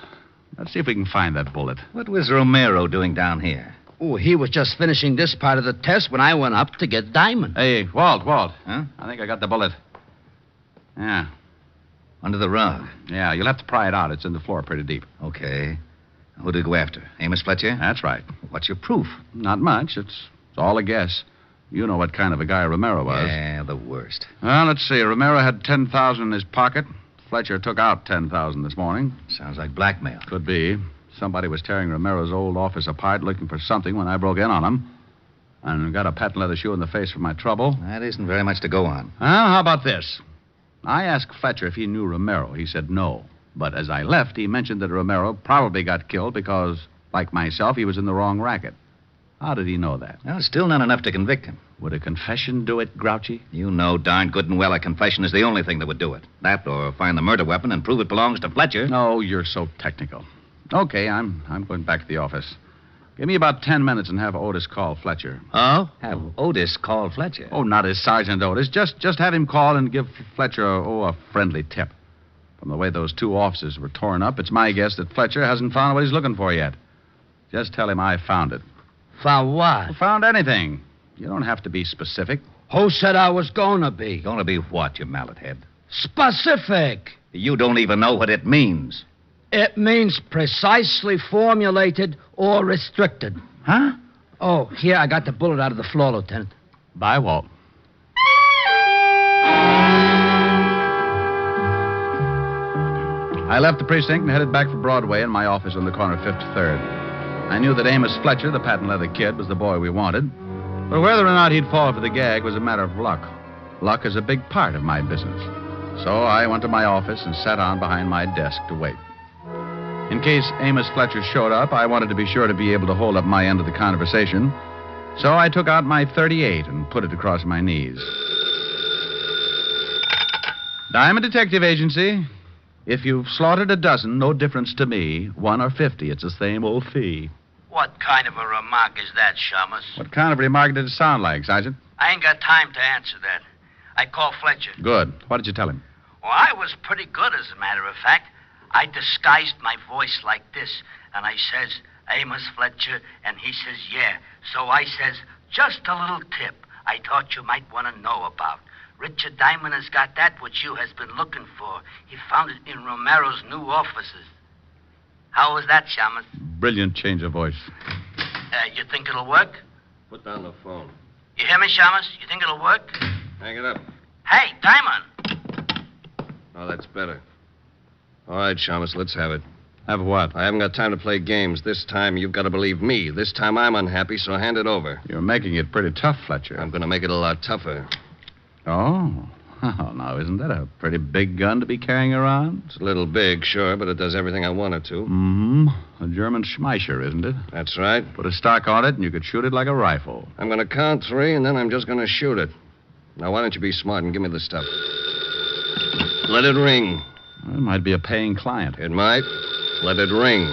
Let's see if we can find that bullet. What was Romero doing down here? Oh, he was just finishing this part of the test when I went up to get Diamond. Hey, Walt. Huh? I think I got the bullet. Yeah. Under the rug. Yeah, you'll have to pry it out. It's in the floor pretty deep. Okay. Who did we go after? Amos Fletcher? That's right. What's your proof? Not much. It's all a guess. You know what kind of a guy Romero was. Yeah, the worst. Well, let's see. Romero had $10,000 in his pocket. Fletcher took out $10,000 this morning. Sounds like blackmail. Could be. Somebody was tearing Romero's old office apart looking for something when I broke in on him. And got a patent leather shoe in the face for my trouble. That isn't very much to go on. Well, how about this? I asked Fletcher if he knew Romero. He said no. But as I left, he mentioned that Romero probably got killed because, like myself, he was in the wrong racket. How did he know that? Well, still not enough to convict him. Would a confession do it, Grouchy? You know darn good and well a confession is the only thing that would do it. That or find the murder weapon and prove it belongs to Fletcher. No, you're so technical. Okay, I'm going back to the office. Give me about 10 minutes and have Otis call Fletcher. Oh? Have Otis call Fletcher? Oh, not as Sergeant Otis. Just have him call and give Fletcher a friendly tip. From the way those two offices were torn up, it's my guess that Fletcher hasn't found what he's looking for yet. Just tell him I found it. Found what? Well, found anything. You don't have to be specific. Who said I was gonna be? Gonna be what, you mallet head? Specific. You don't even know what it means. It means precisely formulated or restricted. Huh? Oh, here, I got the bullet out of the floor, Lieutenant. Bye, Walt. I left the precinct and headed back for Broadway in my office on the corner of 53rd. I knew that Amos Fletcher, the patent leather kid, was the boy we wanted. But whether or not he'd fall for the gag was a matter of luck. Luck is a big part of my business. So I went to my office and sat down behind my desk to wait. In case Amos Fletcher showed up, I wanted to be sure to be able to hold up my end of the conversation. So I took out my .38 and put it across my knees. Diamond Detective Agency. If you've slaughtered a dozen, no difference to me. 1 or 50, it's the same old fee. What kind of a remark is that, Shamus? What kind of remark did it sound like, Sergeant? I ain't got time to answer that. I called Fletcher. Good. What did you tell him? Well, I was pretty good, as a matter of fact. I disguised my voice like this, and I says, Amos Fletcher, and he says, yeah. So I says, just a little tip I thought you might want to know about. Richard Diamond has got that which you has been looking for. He found it in Romero's new offices. How was that, Shamus? Brilliant change of voice. You think it'll work? Put down the phone. You hear me, Shamus? You think it'll work? Hang it up. Hey, Diamond! Oh, that's better. All right, Shamus, let's have it. Have what? I haven't got time to play games. This time you've got to believe me. This time I'm unhappy, so hand it over. You're making it pretty tough, Fletcher. I'm going to make it a lot tougher. Oh. Oh, now, isn't that a pretty big gun to be carrying around? It's a little big, sure, but it does everything I want it to. Mm-hmm. A German Schmeischer, isn't it? That's right. Put a stock on it, and you could shoot it like a rifle. I'm going to count 3, and then I'm just going to shoot it. Now, why don't you be smart and give me the stuff? Let it ring. Well, it might be a paying client. It might. Let it ring.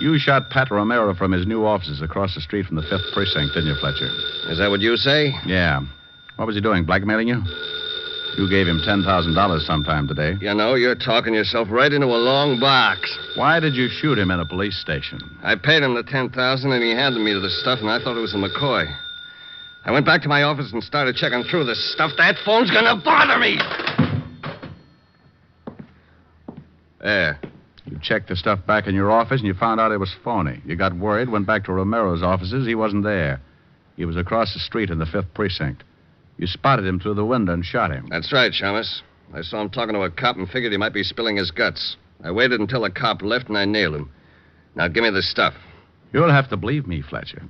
You shot Pat Romero from his new offices across the street from the 5th Precinct, didn't you, Fletcher? Is that what you say? Yeah. What was he doing, blackmailing you? You gave him $10,000 sometime today. You know, you're talking yourself right into a long box. Why did you shoot him in a police station? I paid him the $10,000, and he handed me the stuff, and I thought it was a McCoy. I went back to my office and started checking through this stuff. That phone's gonna bother me! There. You checked the stuff back in your office, and you found out it was phony. You got worried, went back to Romero's offices. He wasn't there. He was across the street in the 5th Precinct. You spotted him through the window and shot him. That's right, Shamus. I saw him talking to a cop and figured he might be spilling his guts. I waited until the cop left, and I nailed him. Now, give me the stuff. You'll have to believe me, Fletcher.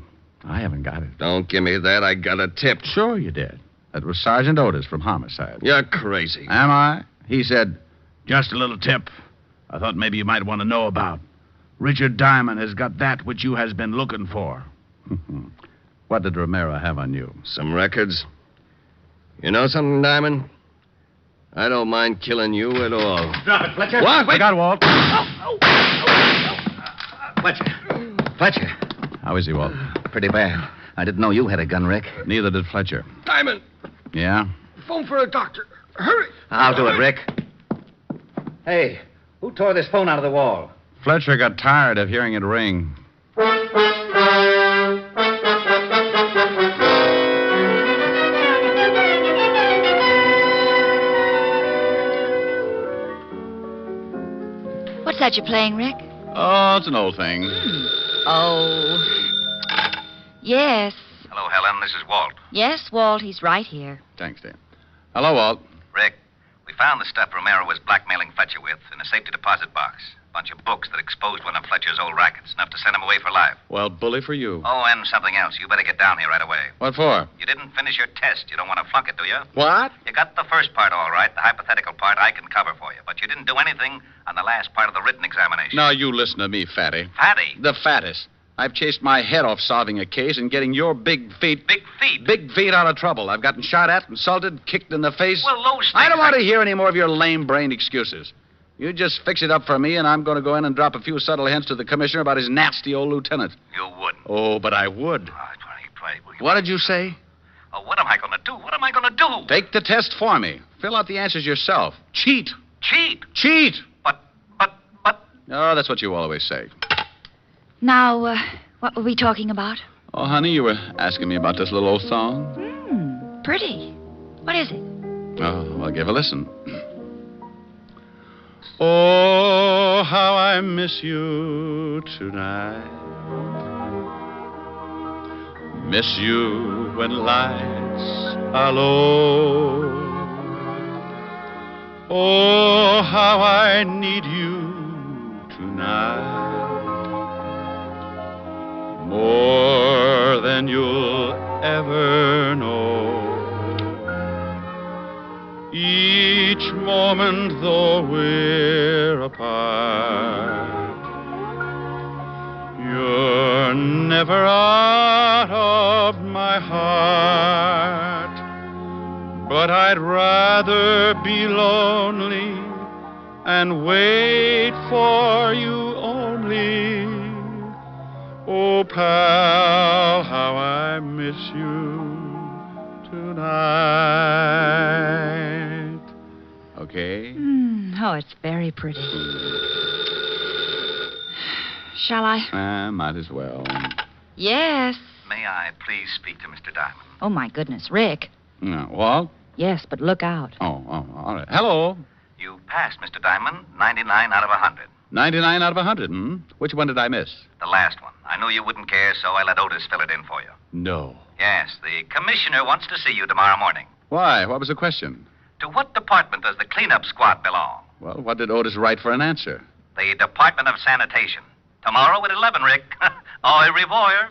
I haven't got it. Don't give me that. I got a tip. Sure you did. That was Sergeant Otis from Homicide. You're crazy. Am I? He said, just a little tip I thought maybe you might want to know about. Richard Diamond has got that which you has been looking for. What did Romero have on you? Some records. You know something, Diamond? I don't mind killing you at all. Drop it, Fletcher. What? I got Walt. Fletcher. How is he, Walt? Pretty bad. I didn't know you had a gun, Rick. Neither did Fletcher. Diamond, Yeah? phone for a doctor. Hurry. I'll do it, Rick. Hey, who tore this phone out of the wall? Fletcher got tired of hearing it ring. What's that you're playing, Rick? Oh, it's an old thing. Oh. Yes. Hello, Helen. This is Walt. Yes, Walt, he's right here. Thanks, Dan. Hello, Walt. Rick, we found the stuff Romero was blackmailing Fletcher with in a safety deposit box. A bunch of books that exposed one of Fletcher's old rackets, enough to send him away for life. Well, bully for you. Oh, and something else. You better get down here right away. What for? You didn't finish your test. You don't want to flunk it, do you? What? You got the first part all right. The hypothetical part I can cover for you. But you didn't do anything on the last part of the written examination. Now, you listen to me, fatty. Fatty? The fattest. I've chased my head off solving a case and getting your big feet... Big feet? Big feet out of trouble. I've gotten shot at, insulted, kicked in the face. Well, those things... I don't want to hear any more of your lame-brained excuses. You just fix it up for me, and I'm going to go in and drop a few subtle hints to the commissioner about his nasty old lieutenant. You wouldn't. Oh, but I would. What did you say? Oh, what am I going to do? What am I going to do? Take the test for me. Fill out the answers yourself. Cheat. Cheat? Cheat! But... Oh, that's what you always say. Now, what were we talking about? Oh, honey, you were asking me about this little old song. Pretty. What is it? Oh, well, give a listen. Oh, how I miss you tonight. Miss you when lights are low. Oh, how I need you tonight. More than you'll ever know. Each moment, though we're apart, you're never out of my heart. But I'd rather be lonely and wait for you only. Oh, pal, how I miss you tonight. Okay? Oh, it's very pretty. Shall I? Might as well. Yes. May I please speak to Mr. Diamond? Oh, my goodness, Rick. No, what? Yes, but look out. Oh, all right. Hello. You passed, Mr. Diamond, 99 out of 100. 99 out of 100, Which one did I miss? The last one. I knew you wouldn't care, so I let Otis fill it in for you. No. Yes, the commissioner wants to see you tomorrow morning. Why? What was the question? To what department does the cleanup squad belong? Well, what did Otis write for an answer? The Department of Sanitation. Tomorrow at 11, Rick. Au revoir.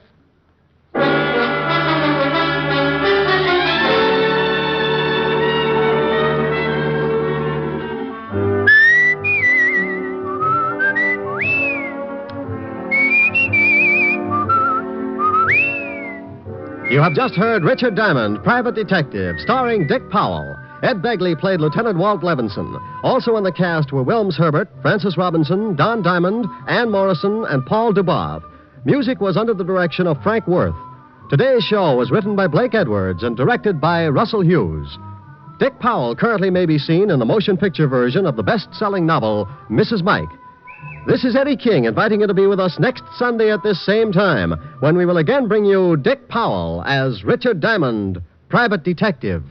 You have just heard Richard Diamond, Private Detective, starring Dick Powell. Ed Begley played Lieutenant Walt Levinson. Also in the cast were Wilms Herbert, Francis Robinson, Don Diamond, Ann Morrison, and Paul Dubov. Music was under the direction of Frank Worth. Today's show was written by Blake Edwards and directed by Russell Hughes. Dick Powell currently may be seen in the motion picture version of the best-selling novel, Mrs. Mike. This is Eddie King inviting you to be with us next Sunday at this same time when we will again bring you Dick Powell as Richard Diamond, Private Detective.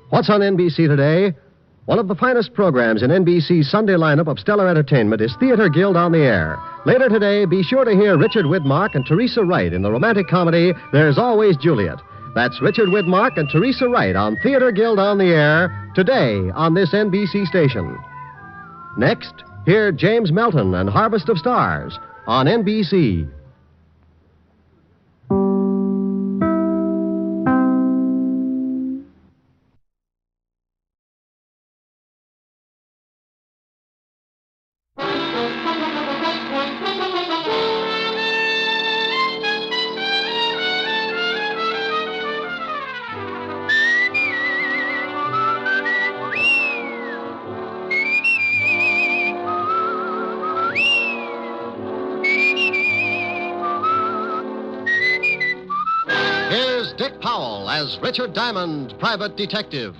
What's on NBC today? One of the finest programs in NBC's Sunday lineup of stellar entertainment is Theater Guild on the Air. Later today, be sure to hear Richard Widmark and Teresa Wright in the romantic comedy There's Always Juliet. That's Richard Widmark and Teresa Wright on Theater Guild on the Air today on this NBC station. Next, hear James Melton and Harvest of Stars on NBC. Here's Dick Powell as Richard Diamond, Private Detective.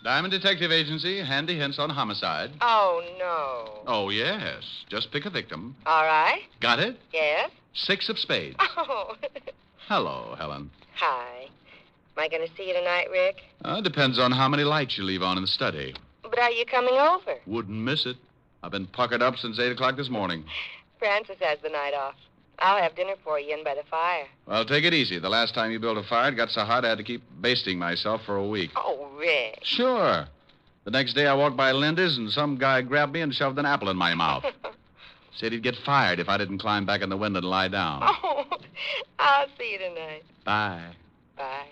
Diamond Detective Agency, handy hints on homicide. Oh, no. Oh, yes. Just pick a victim. All right. Got it? Yes? 6 of spades. Oh. Hello, Helen. Hi. Am I going to see you tonight, Rick? Depends on how many lights you leave on in the study. But are you coming over? Wouldn't miss it. I've been puckered up since 8 o'clock this morning. Francis has the night off. I'll have dinner for you in by the fire. Well, take it easy. The last time you built a fire, it got so hot I had to keep basting myself for a week. Oh, Rick. Sure. The next day I walked by Linda's and some guy grabbed me and shoved an apple in my mouth. Said he'd get fired if I didn't climb back in the window and lie down. Oh, I'll see you tonight. Bye. Bye.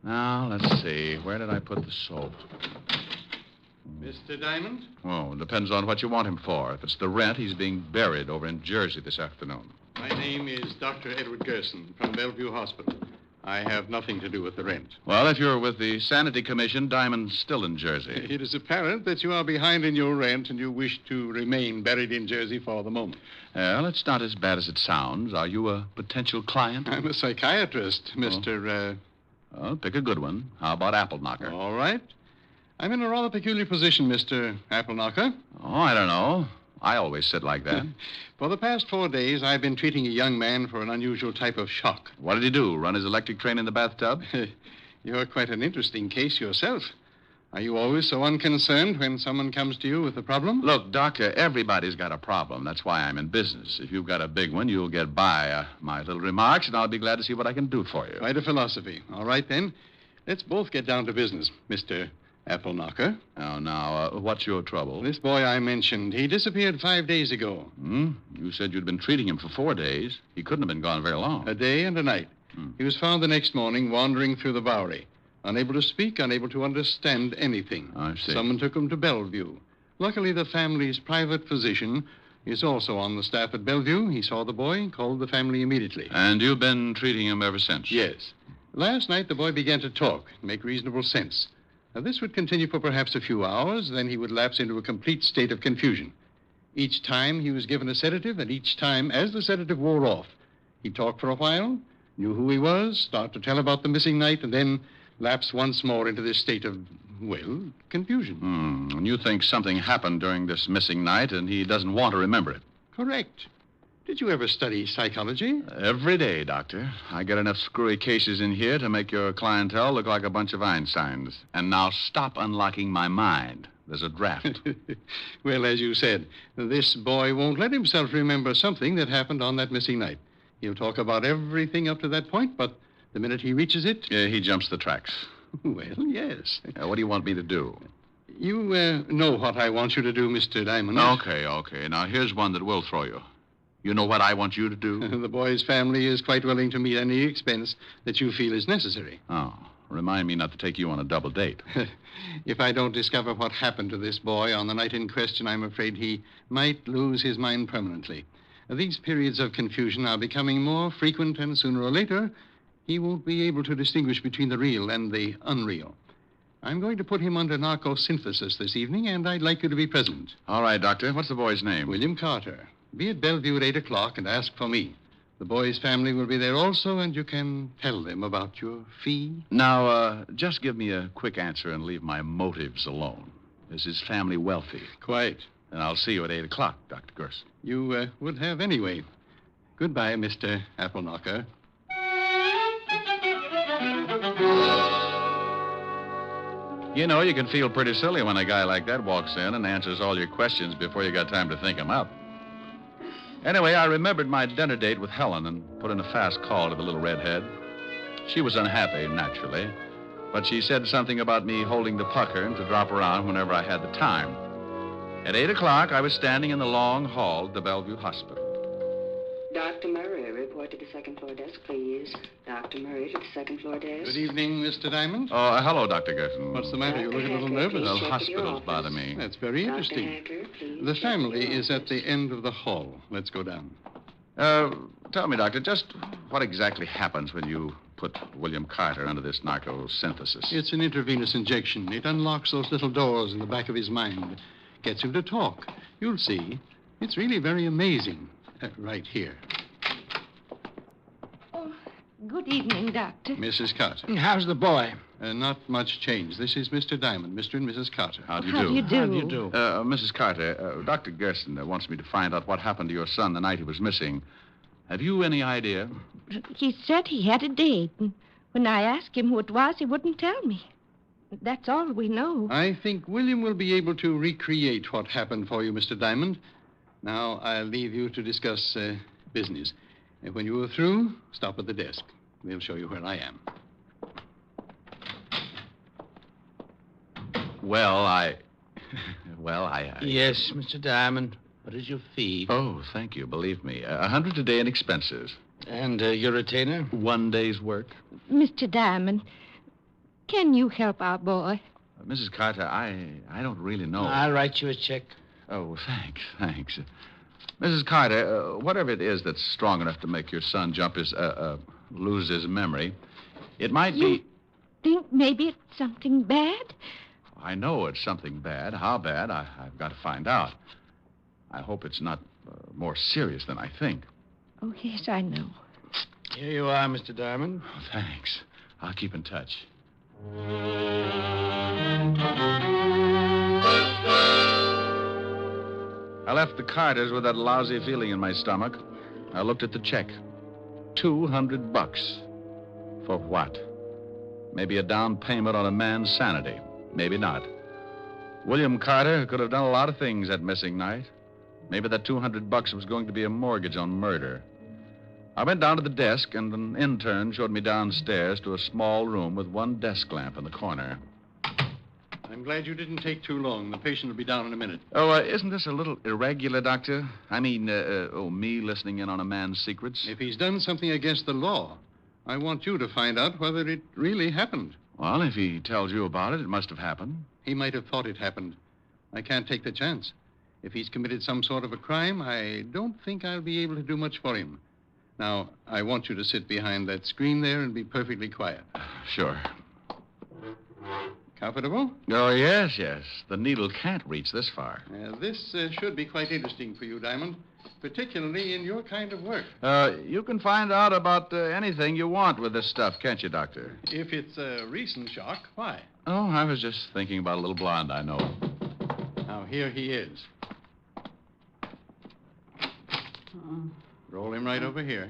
Now, let's see. Where did I put the soap? Mr. Diamond? Oh, it depends on what you want him for. If it's the rent, he's being buried over in Jersey this afternoon. My name is Dr. Edward Gerson from Bellevue Hospital. I have nothing to do with the rent. Well, if you're with the Sanity Commission, Diamond's still in Jersey. It is apparent that you are behind in your rent and you wish to remain buried in Jersey for the moment. Well, it's not as bad as it sounds. Are you a potential client? I'm a psychiatrist, Mr. Well, pick a good one. How about Apple Knocker? All right. I'm in a rather peculiar position, Mr. Apple Knocker. Oh, I don't know. I always sit like that. For the past 4 days, I've been treating a young man for an unusual type of shock. What did he do? Run his electric train in the bathtub? You're quite an interesting case yourself. Are you always so unconcerned when someone comes to you with a problem? Look, Doctor, everybody's got a problem. That's why I'm in business. If you've got a big one, you'll get by my little remarks, and I'll be glad to see what I can do for you. Quite a philosophy. All right, then. Let's both get down to business, Mr. Apple Knocker. Oh, now, what's your trouble? This boy I mentioned, he disappeared 5 days ago. You said you'd been treating him for 4 days. He couldn't have been gone very long. A day and a night. He was found the next morning wandering through the Bowery, unable to speak, unable to understand anything. I see. Someone took him to Bellevue. Luckily, the family's private physician is also on the staff at Bellevue. He saw the boy and called the family immediately. And you've been treating him ever since? Yes. Last night, the boy began to talk, make reasonable sense. Now, this would continue for perhaps a few hours, then he would lapse into a complete state of confusion. Each time he was given a sedative, and each time, as the sedative wore off, he talked for a while, knew who he was, started to tell about the missing night, and then lapsed once more into this state of, well, confusion. And you think something happened during this missing night, and he doesn't want to remember it? Correct. Did you ever study psychology? Every day, Doctor. I get enough screwy cases in here to make your clientele look like a bunch of Einsteins. And now stop unlocking my mind. There's a draft. Well, as you said, this boy won't let himself remember something that happened on that missing night. He'll talk about everything up to that point, but the minute he reaches it... he jumps the tracks. Well, yes. What do you want me to do? You know what I want you to do, Mr. Diamond. Okay. Now, here's one that will throw you. You know what I want you to do? The boy's family is quite willing to meet any expense that you feel is necessary. Oh, remind me not to take you on a double date. If I don't discover what happened to this boy on the night in question, I'm afraid he might lose his mind permanently. These periods of confusion are becoming more frequent, and sooner or later, he won't be able to distinguish between the real and the unreal. I'm going to put him under narcosynthesis this evening, and I'd like you to be present. All right, Doctor. What's the boy's name? William Carter. Be at Bellevue at 8 o'clock and ask for me. The boy's family will be there also, and you can tell them about your fee. Now, just give me a quick answer and leave my motives alone. Is his family wealthy? Quite. And I'll see you at 8 o'clock, Dr. Gerson. You would have anyway. Goodbye, Mr. Appleknocker. You know, you can feel pretty silly when a guy like that walks in and answers all your questions before you got time to think them up. Anyway, I remembered my dinner date with Helen and put in a fast call to the little redhead. She was unhappy, naturally, but she said something about me holding the pucker and to drop around whenever I had the time. At 8 o'clock, I was standing in the long hall at the Bellevue Hospital. Dr. Murray, report to the second floor desk, please. Dr. Murray to the second floor desk. Good evening, Mr. Diamond. Oh, hello, Dr. Gerson. What's the matter? You look a little nervous. Well, hospitals bother me. That's very interesting. Hacker, please. The family is at the end of the hall. Let's go down. Tell me, Doctor, just what exactly happens when you put William Carter under this narcosynthesis? It's an intravenous injection. It unlocks those little doors in the back of his mind. Gets him to talk. You'll see. It's really very amazing. Right here. Good evening, Doctor. Mrs. Carter. How's the boy? Not much change. This is Mr. Diamond, Mr. and Mrs. Carter. How do you How do? do you do? How do you do? Mrs. Carter, Dr. Gerson wants me to find out what happened to your son the night he was missing. Have you any idea? He said he had a date, and when I asked him who it was, he wouldn't tell me. That's all we know. I think William will be able to recreate what happened for you, Mr. Diamond. Now, I'll leave you to discuss business. And when you are through, stop at the desk. They'll show you where I am. Well, I... Yes, Mr. Diamond. What is your fee? Oh, thank you. Believe me. 100 a day in expenses. And your retainer? 1 day's work. Mr. Diamond, can you help our boy? Mrs. Carter, I don't really know. I'll write you a check. Oh, thanks. Mrs. Carter, whatever it is that's strong enough to make your son lose his memory, it might be... Think maybe it's something bad? I know it's something bad. How bad, I've got to find out. I hope it's not more serious than I think. Oh, yes, I know. Here you are, Mr. Diamond. Oh, thanks. I'll keep in touch. I left the Carters with that lousy feeling in my stomach. I looked at the check. $200. For what? Maybe a down payment on a man's sanity. Maybe not. William Carter could have done a lot of things that missing night. Maybe that $200 was going to be a mortgage on murder. I went down to the desk, and an intern showed me downstairs to a small room with one desk lamp in the corner. I'm glad you didn't take too long. The patient will be down in a minute. Oh, isn't this a little irregular, Doctor? I mean, me listening in on a man's secrets? If he's done something against the law, I want you to find out whether it really happened. Well, if he tells you about it, it must have happened. He might have thought it happened. I can't take the chance. If he's committed some sort of a crime, I don't think I'll be able to do much for him. Now, I want you to sit behind that screen there and be perfectly quiet. Sure. Comfortable? Oh, yes. The needle can't reach this far. This should be quite interesting for you, Diamond, particularly in your kind of work. You can find out about anything you want with this stuff, can't you, Doctor? If it's a recent shock, why? Oh, I was just thinking about a little blonde I know. Now, here he is. Roll him right over here.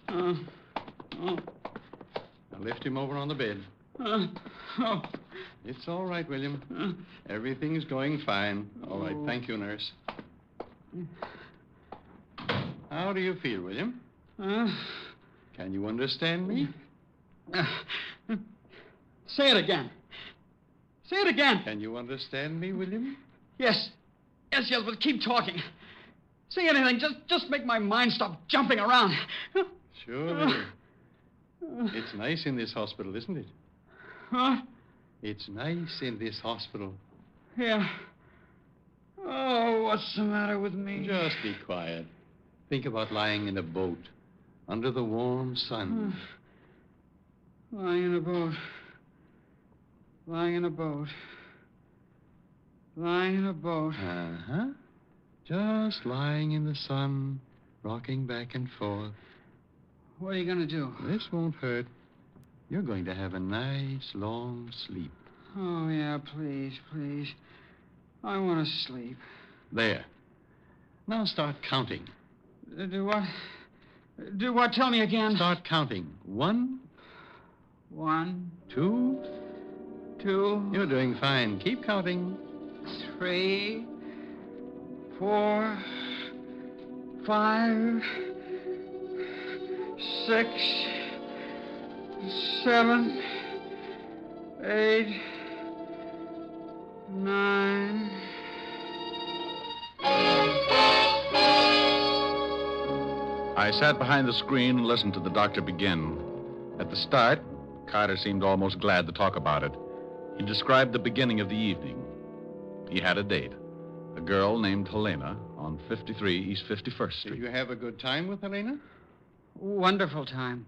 Now lift him over on the bed. It's all right, William. Everything's going fine. All right, thank you, nurse. How do you feel, William? Can you understand me? Say it again. Say it again. Can you understand me, William? Yes. Yes, but keep talking. Say anything. Just make my mind stop jumping around. Sure. It's nice in this hospital, isn't it? Huh? It's nice in this hospital. Yeah. Oh, what's the matter with me? Just be quiet. Think about lying in a boat under the warm sun. Lying in a boat. Lying in a boat. Lying in a boat. Uh-huh. Just lying in the sun, rocking back and forth. What are you going to do? This won't hurt. You're going to have a nice, long sleep. Oh, yeah, please. I want to sleep. There. Now start counting. Do what? Do what? Tell me again. Start counting. 1. 1. 2. 2. You're doing fine. Keep counting. 3. 4. 5. 6. 7. 8. 9. I sat behind the screen and listened to the doctor begin. At the start, Carter seemed almost glad to talk about it. He described the beginning of the evening. He had a date. A girl named Helena on 53 East 51st Street. Did you have a good time with Helena? Wonderful time.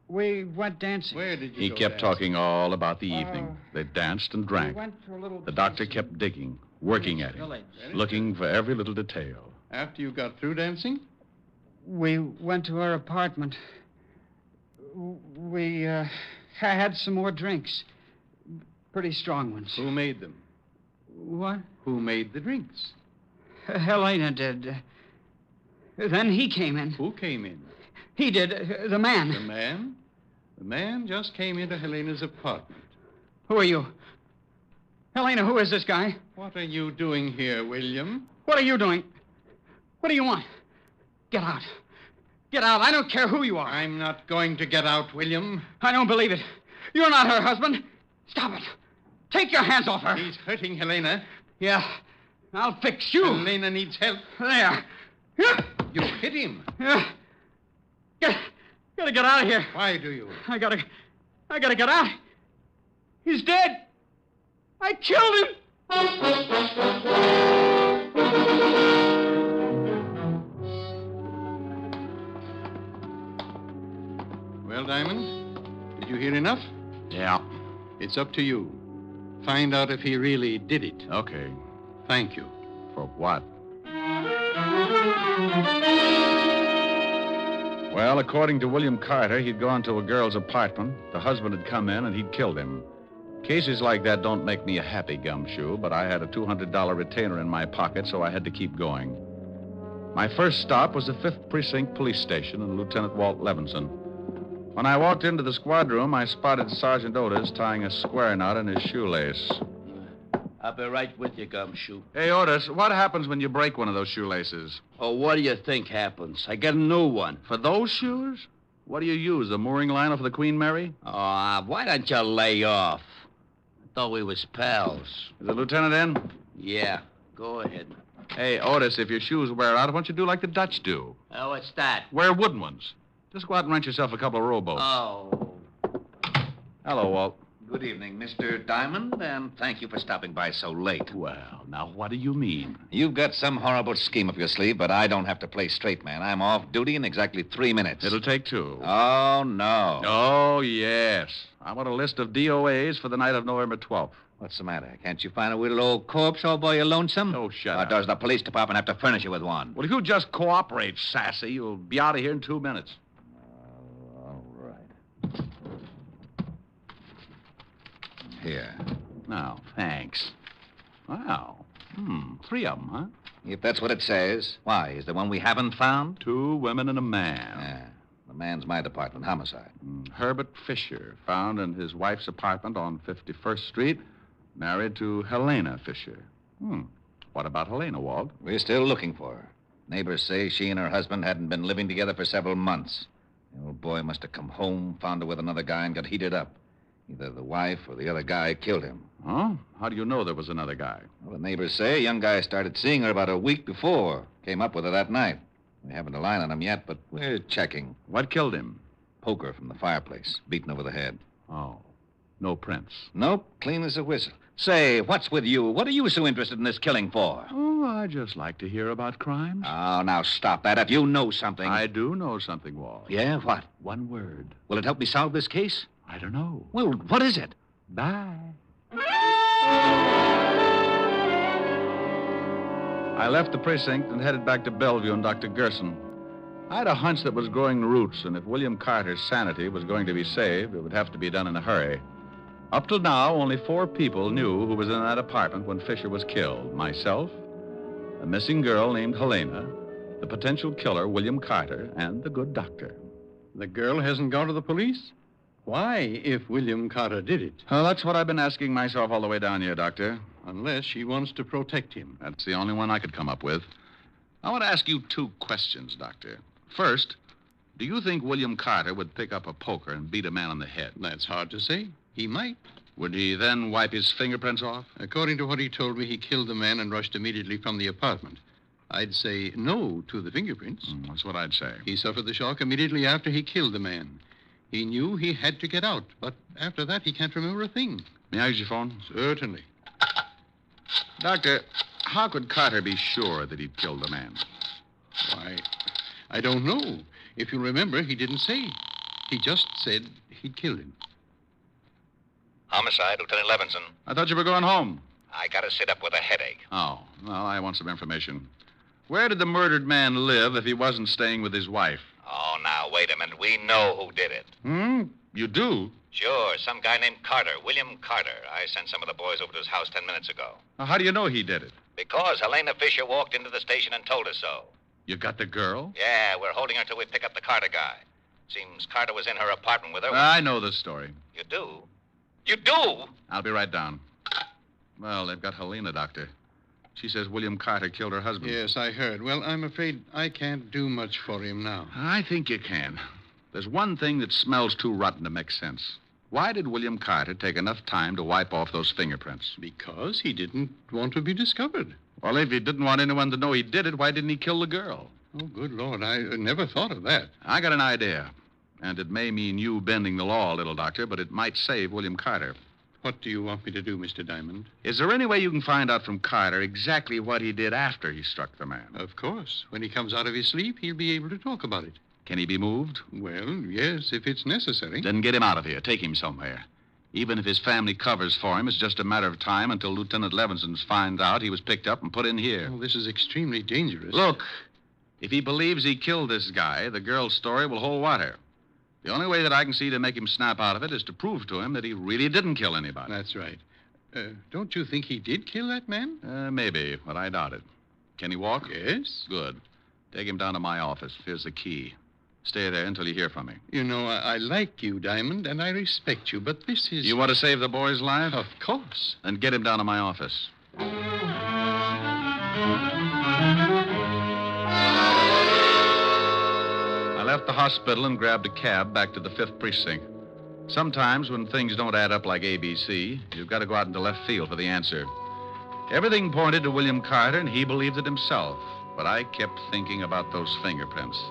We went dancing. Where did you go? He kept talking all about the evening. They danced and drank. We went to a little The doctor kept digging, working at him, looking for every little detail. After you got through dancing? We went to her apartment. We had some more drinks. Pretty strong ones. Who made them? What? Who made the drinks? Helena did. Then he came in. Who came in? He did. The man. The man? The man just came into Helena's apartment. Who are you? Helena, who is this guy? What are you doing here, William? What are you doing? What do you want? Get out. Get out. I don't care who you are. I'm not going to get out, William. I don't believe it. You're not her husband. Stop it. Take your hands off her. He's hurting Helena. Yeah. I'll fix you. Helena needs help. There. You hit him. Gotta get out of here. Why do you? I gotta get out. He's dead. I killed him. Well, Diamond, did you hear enough? Yeah. It's up to you. Find out if he really did it. Okay. Thank you. For what? Well, according to William Carter, he'd gone to a girl's apartment. The husband had come in and he'd killed him. Cases like that don't make me a happy gumshoe, but I had a $200 retainer in my pocket, so I had to keep going. My first stop was the 5th Precinct Police Station and Lieutenant Walt Levinson. When I walked into the squad room, I spotted Sergeant Otis tying a square knot in his shoelace. I'll be right with you, Gumshoe. Hey, Otis, what happens when you break one of those shoelaces? Oh, what do you think happens? I get a new one. For those shoes? What do you use, the mooring line off the Queen Mary? Oh, why don't you lay off? I thought we was pals. Is the lieutenant in? Yeah, go ahead. Hey, Otis, if your shoes wear out, why don't you do like the Dutch do? Oh, what's that? Wear wooden ones. Just go out and rent yourself a couple of rowboats. Oh. Hello, Walt. Good evening, Mr. Diamond, and thank you for stopping by so late. Well, now what do you mean? You've got some horrible scheme up your sleeve, but I don't have to play straight man. I'm off duty in exactly 3 minutes. It'll take 2. Oh, no. Oh, yes. I want a list of DOAs for the night of November 12th. What's the matter? Can't you find a little old corpse all by your lonesome? Oh, shut Or up. does the police department have to furnish you with one? Well, if you just cooperate, Sassy, you'll be out of here in 2 minutes. All right. Here. Now, thanks. Wow. 3 of them, huh? If that's what it says, why? Is there one we haven't found? 2 women and a man. Yeah. The man's my department, homicide. Herbert Fisher, found in his wife's apartment on 51st Street, married to Helena Fisher. What about Helena, Walt? We're still looking for her. Neighbors say she and her husband hadn't been living together for several months. The old boy must have come home, found her with another guy, and got heated up. Either the wife or the other guy killed him. Huh? How do you know there was another guy? Well, the neighbors say a young guy started seeing her about a week before. Came up with her that night. We haven't a line on him yet, but we're checking. What killed him? Poker from the fireplace, beaten over the head. Oh. No prints. Nope, clean as a whistle. Say, what's with you? What are you so interested in this killing for? Oh, I just like to hear about crimes. Oh, now stop that. If you know something. I do know something, Walt. Yeah, what? One word. Will it help me solve this case? I don't know. Well, what is it? Bye. I left the precinct and headed back to Bellevue and Dr. Gerson. I had a hunch that was growing roots, and if William Carter's sanity was going to be saved, it would have to be done in a hurry. Up till now, only 4 people knew who was in that apartment when Fisher was killed. Myself, a missing girl named Helena, the potential killer, William Carter, and the good doctor. The girl hasn't gone to the police? Why, if William Carter did it? Well, that's what I've been asking myself all the way down here, Doctor. Unless she wants to protect him. That's the only one I could come up with. I want to ask you 2 questions, Doctor. First, do you think William Carter would pick up a poker and beat a man on the head? That's hard to say. He might. Would he then wipe his fingerprints off? According to what he told me, he killed the man and rushed immediately from the apartment. I'd say no to the fingerprints. That's what I'd say. He suffered the shock immediately after he killed the man. He knew he had to get out, but after that, he can't remember a thing. May I use your phone? Certainly. Doctor, how could Carter be sure that he'd killed the man? Why, I don't know. If you remember, he didn't say. He just said he'd killed him. Homicide, Lieutenant Levinson. I thought you were going home. I gotta sit up with a headache. Oh, well, I want some information. Where did the murdered man live if he wasn't staying with his wife? Oh, now, wait a minute. We know who did it. You do? Sure, some guy named Carter, William Carter. I sent some of the boys over to his house 10 minutes ago. Now, how do you know he did it? Because Helena Fisher walked into the station and told us so. You got the girl? Yeah, we're holding her till we pick up the Carter guy. Seems Carter was in her apartment with her. I know the story. You do? You do? I'll be right down. Well, they've got Helena, Doctor. She says William Carter killed her husband. Yes, I heard. Well, I'm afraid I can't do much for him now. I think you can. There's one thing that smells too rotten to make sense. Why did William Carter take enough time to wipe off those fingerprints? Because he didn't want to be discovered. Well, if he didn't want anyone to know he did it, why didn't he kill the girl? Oh, good Lord, I never thought of that. I got an idea. And it may mean you bending the law a little, Doctor, but it might save William Carter. What do you want me to do, Mr. Diamond? Is there any way you can find out from Carter exactly what he did after he struck the man? Of course. When he comes out of his sleep, he'll be able to talk about it. Can he be moved? Well, yes, if it's necessary. Then get him out of here. Take him somewhere. Even if his family covers for him, it's just a matter of time until Lieutenant Levinson finds out he was picked up and put in here. Oh, this is extremely dangerous. Look, if he believes he killed this guy, the girl's story will hold water. The only way that I can see to make him snap out of it is to prove to him that he really didn't kill anybody. That's right. Don't you think he did kill that man? Maybe, but I doubt it. Can he walk? Yes. Good. Take him down to my office. Here's the key. Stay there until you hear from me. You know, I like you, Diamond, and I respect you, but this is... You want to save the boy's life? Of course. Then get him down to my office. I left the hospital and grabbed a cab back to the 5th Precinct. Sometimes when things don't add up like ABC, you've got to go out into left field for the answer. Everything pointed to William Carter, and he believed it himself. But I kept thinking about those fingerprints.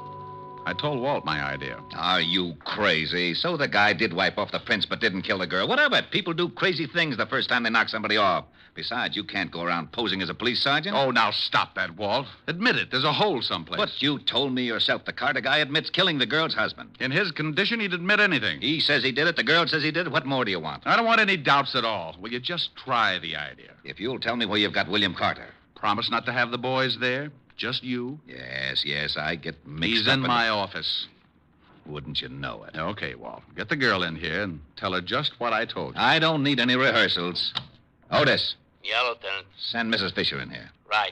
I told Walt my idea. Are you crazy? So the guy did wipe off the prints but didn't kill the girl. What of it? People do crazy things the first time they knock somebody off. Besides, you can't go around posing as a police sergeant. Oh, now stop that, Walt. Admit it. There's a hole someplace. But you told me yourself the Carter guy admits killing the girl's husband. In his condition, he'd admit anything. He says he did it. The girl says he did it. What more do you want? I don't want any doubts at all. Will you just try the idea? If you'll tell me where you've got William Carter. Promise not to have the boys there? Just you? Yes, I get mixed He's up. in my office. Wouldn't you know it? Okay, Walt. Get the girl in here and tell her just what I told you. I don't need any rehearsals. Otis, Yeah, Lieutenant. send Mrs. Fisher in here. Right.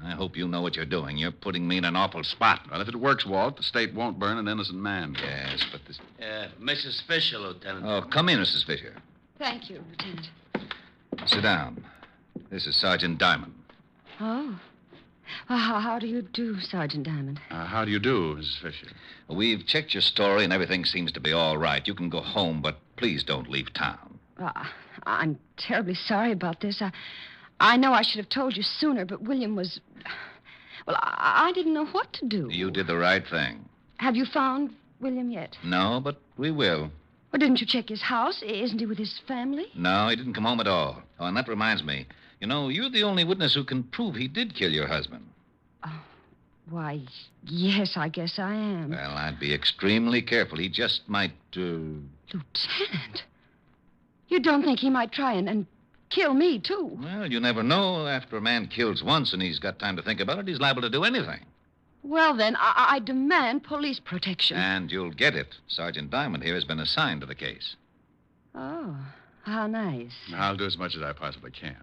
I hope you know what you're doing. You're putting me in an awful spot. Well, if it works, Walt, the state won't burn an innocent man. Yes, but this... Mrs. Fisher, Lieutenant. Oh, come in, Mrs. Fisher. Thank you, Lieutenant. Sit down. This is Sergeant Diamond. Oh. Well, how do you do, Sergeant Diamond? How do you do, Mrs. Fisher? We've checked your story, and everything seems to be all right. You can go home, but please don't leave town. I'm terribly sorry about this. I know I should have told you sooner, but William was... Well, I didn't know what to do. You did the right thing. Have you found William yet? No, but we will. Well, didn't you check his house? Isn't he with his family? No, he didn't come home at all. Oh, and that reminds me. You know, you're the only witness who can prove he did kill your husband. Why, yes, I guess I am. Well, I'd be extremely careful. He just might, Lieutenant, you don't think he might try and kill me, too? Well, you never know. After a man kills once and he's got time to think about it, he's liable to do anything. Well, then, I demand police protection. And you'll get it. Sergeant Diamond here has been assigned to the case. Oh, how nice. I'll do as much as I possibly can.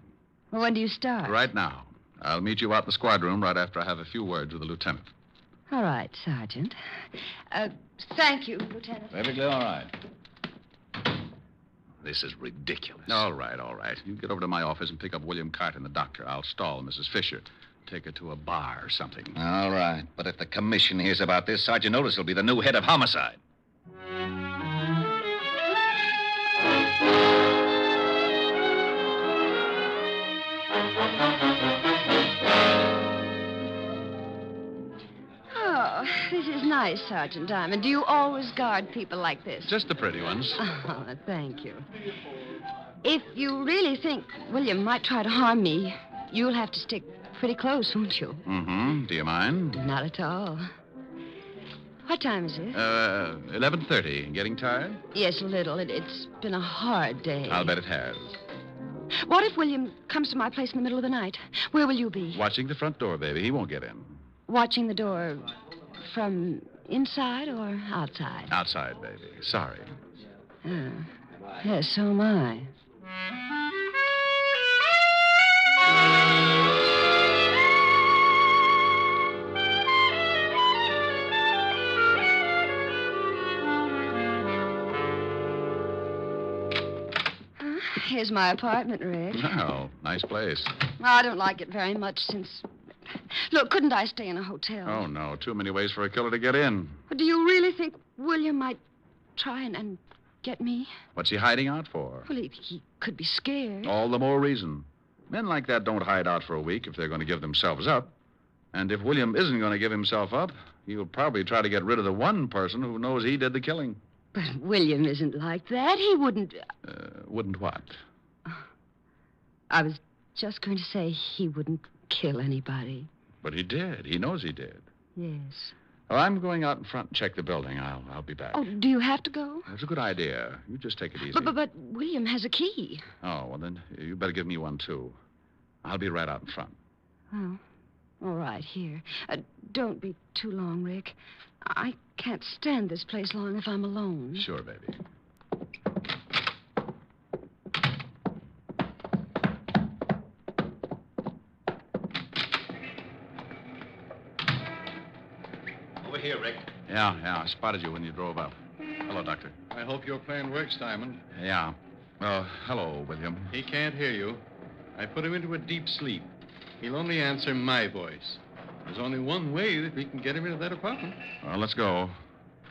Well, when do you start? Right now. I'll meet you out in the squad room right after I have a few words with the lieutenant. All right, Sergeant. Thank you, Lieutenant. Perfectly all right. This is ridiculous. All right. You get over to my office and pick up William Carter and the doctor. I'll stall Mrs. Fisher. Take her to a bar or something. All right. But if the commission hears about this, Sergeant Otis will be the new head of homicide. Oh, this is nice, Sergeant Diamond. Do you always guard people like this? Just the pretty ones. Oh, thank you. If you really think William might try to harm me, you'll have to stick pretty close, won't you? Mm-hmm. Do you mind? Not at all. What time is it? 11:30. Getting tired? Yes, a little. It's been a hard day. I'll bet it has. What if William comes to my place in the middle of the night? Where will you be? Watching the front door, baby. He won't get in. Watching the door from inside or outside? Outside, baby. Sorry. Yes, so am I. Here's my apartment, Rick. Well, nice place. I don't like it very much since... Look, couldn't I stay in a hotel? Oh, no. Too many ways for a killer to get in. But do you really think William might try and get me? What's he hiding out for? Well, he could be scared. All the more reason. Men like that don't hide out for a week if they're going to give themselves up. And if William isn't going to give himself up, he'll probably try to get rid of the one person who knows he did the killing. But William isn't like that. He wouldn't... Wouldn't what? I was just going to say he wouldn't kill anybody. But he did. He knows he did. Yes. Well, I'm going out in front and check the building. I'll be back. Oh, do you have to go? That's a good idea. You just take it easy. But William has a key. Oh, well, then you better give me one, too. I'll be right out in front. Oh, all right, here. Don't be too long, Rick. I can't stand this place long if I'm alone. Sure, baby. Over here, Rick. Yeah, I spotted you when you drove up. Hello, Doctor. I hope your plan works, Diamond. Yeah. Hello, William. He can't hear you. I put him into a deep sleep. He'll only answer my voice. There's only one way that we can get him into that apartment. Well, let's go.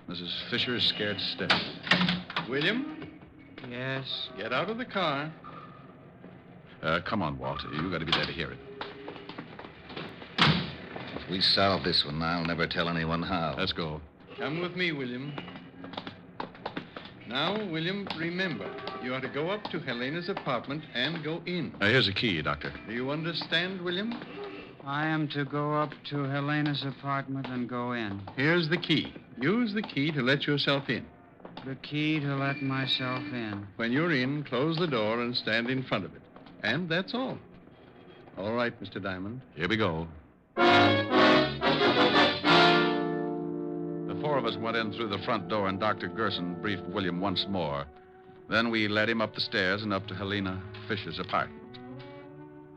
Mrs. Fisher is scared stiff. William, Yes? get out of the car. Come on, Walt. You got to be there to hear it. If we solve this one, I'll never tell anyone how. Let's go. Come with me, William. Now, William, remember, you are to go up to Helena's apartment and go in. Here's a key, Doctor. Do you understand, William? I am to go up to Helena's apartment and go in. Here's the key. Use the key to let yourself in. The key to let myself in. When you're in, close the door and stand in front of it. And that's all. All right, Mr. Diamond. Here we go. The four of us went in through the front door, and Dr. Gerson briefed William once more. Then we led him up the stairs and up to Helena Fisher's apartment.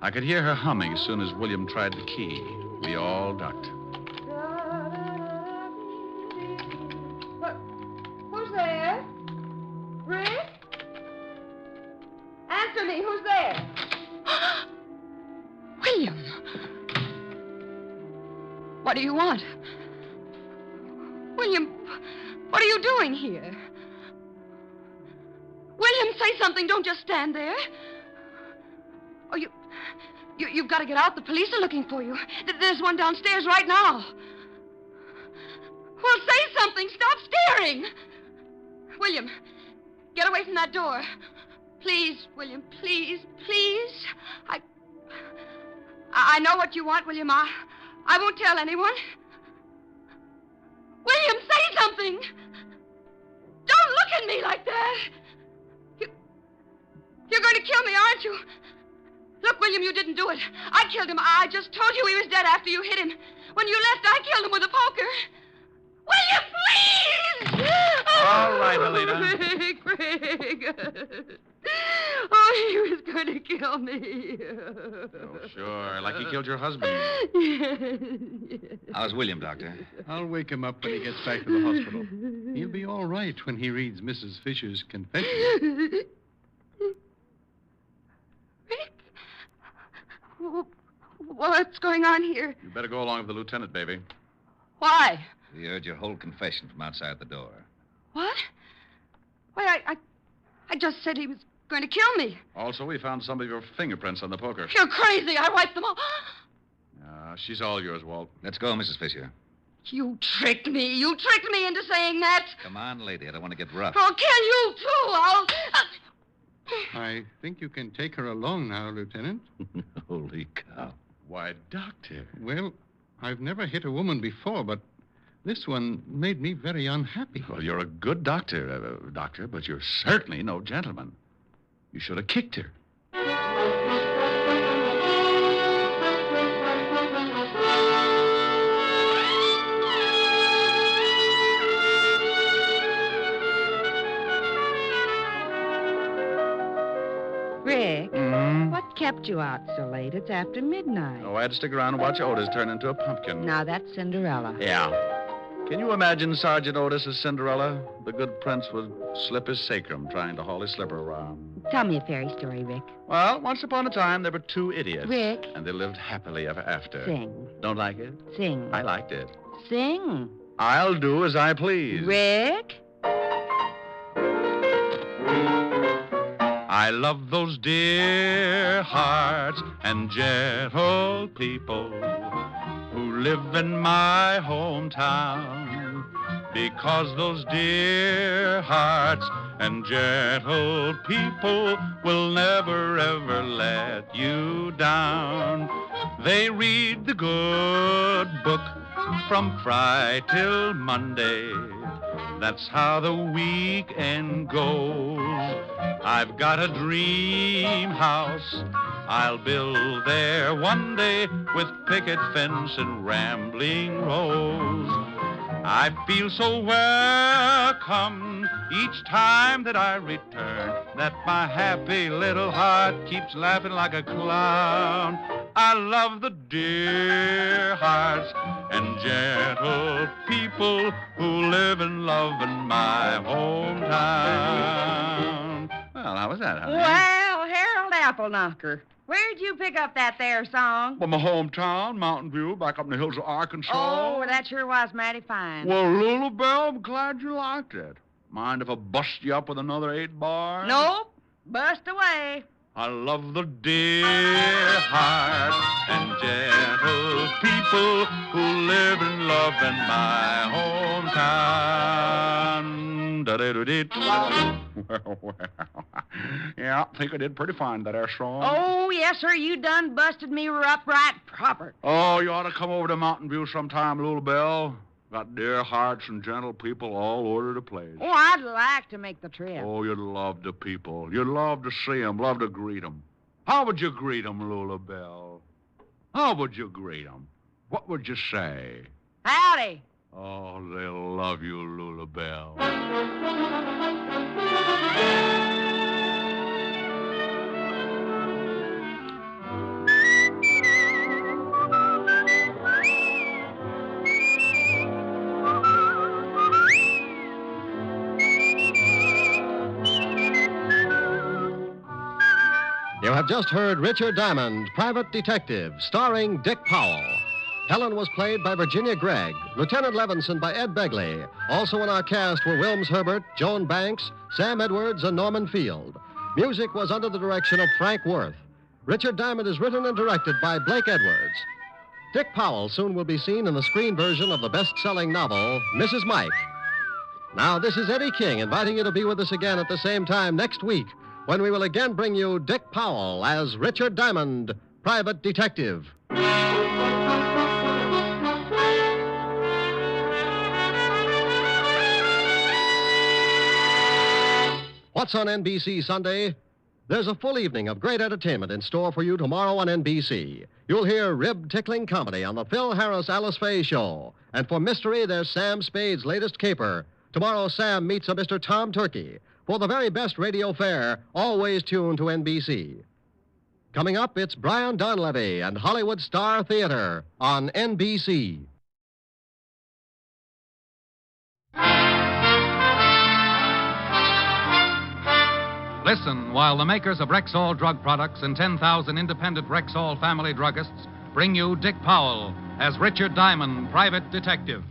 I could hear her humming as soon as William tried the key. We all ducked. Who's there? Rick? Answer me. Who's there? William! What do you want? William, what are you doing here? William, say something. Don't just stand there. Oh, you've got to get out. The police are looking for you. There's one downstairs right now. Well, say something. Stop staring. William, get away from that door. Please, William, please, please. I know what you want, William. I won't tell anyone. William, say something. Don't look at me like that. You're going to kill me, aren't you? Look, William, you didn't do it. I killed him. I just told you he was dead after you hit him. When you left, I killed him with a poker. William, please! All right, Helena. Craig. Oh, he was going to kill me. Oh, sure. Like he killed your husband. How's William, Doctor? I'll wake him up when he gets back to the hospital. He'll be all right when he reads Mrs. Fisher's confession. What's going on here? You better go along with the lieutenant, baby. Why? We heard your whole confession from outside the door. What? Why, I just said he was going to kill me. Also, we found some of your fingerprints on the poker. You're crazy. I wiped them all. She's all yours, Walt. Let's go, Mrs. Fisher. You tricked me. You tricked me into saying that. Come on, lady. I don't want to get rough. I'll kill you, too. I think you can take her along now, Lieutenant. Holy cow. Why, Doctor. Well, I've never hit a woman before, but this one made me very unhappy. Well, you're a good doctor, Doctor, but you're certainly no gentleman. You should have kicked her. Rick, what kept you out so late? It's after midnight. Oh, I had to stick around and watch Otis turn into a pumpkin. Now, that's Cinderella. Yeah. Can you imagine Sergeant Otis as Cinderella? The good prince would slip his sacrum trying to haul his slipper around. Tell me a fairy story, Rick. Well, once upon a time, there were two idiots. Rick. And they lived happily ever after. Sing. Don't like it? Sing. I liked it. Sing. I'll do as I please. Rick. I love those dear hearts and gentle people who live in my hometown, because those dear hearts and gentle people will never ever let you down. They read the good book from Friday till Monday. That's how the weekend goes. I've got a dream house I'll build there one day with picket fence and rambling rose. I feel so welcome each time that I return, that my happy little heart keeps laughing like a clown. I love the dear hearts and gentle people who live and love in my hometown. Well, how was that, honey? Well, Harold Appleknocker, where'd you pick up that there song? Well, my hometown, Mountain View, back up in the hills of Arkansas. Oh, that sure was mighty fine. Well, Lulu Bell, I'm glad you liked it. Mind if I bust you up with another 8 bar? Nope. Bust away. I love the dear heart and gentle people who live in love in my hometown. Da-da-da-dee. Well. Yeah, I think I did pretty fine that air song. Oh, yes, sir. You done busted me up right proper. Oh, you ought to come over to Mountain View sometime, Little Belle. Got dear hearts and gentle people all over the place. Oh, I'd like to make the trip. Oh, you'd love the people. You'd love to see them, love to greet them. How would you greet them, Lula Belle? How would you greet them? What would you say? Howdy. Oh, they'll love you, Lula Belle. You have just heard Richard Diamond, Private Detective, starring Dick Powell. Helen was played by Virginia Gregg, Lieutenant Levinson by Ed Begley. Also in our cast were Wilms Herbert, Joan Banks, Sam Edwards, and Norman Field. Music was under the direction of Frank Worth. Richard Diamond is written and directed by Blake Edwards. Dick Powell soon will be seen in the screen version of the best-selling novel, Mrs. Mike. Now, this is Eddie King inviting you to be with us again at the same time next week, when we will again bring you Dick Powell as Richard Diamond, Private Detective. What's on NBC Sunday? There's a full evening of great entertainment in store for you tomorrow on NBC. You'll hear rib-tickling comedy on the Phil Harris Alice Faye Show. And for mystery, there's Sam Spade's latest caper. Tomorrow, Sam meets a Mr. Tom Turkey. For the very best radio fare, always tune to NBC. Coming up, it's Brian Donlevy and Hollywood Star Theater on NBC. Listen while the makers of Rexall drug products and 10,000 independent Rexall family druggists bring you Dick Powell as Richard Diamond, Private Detective.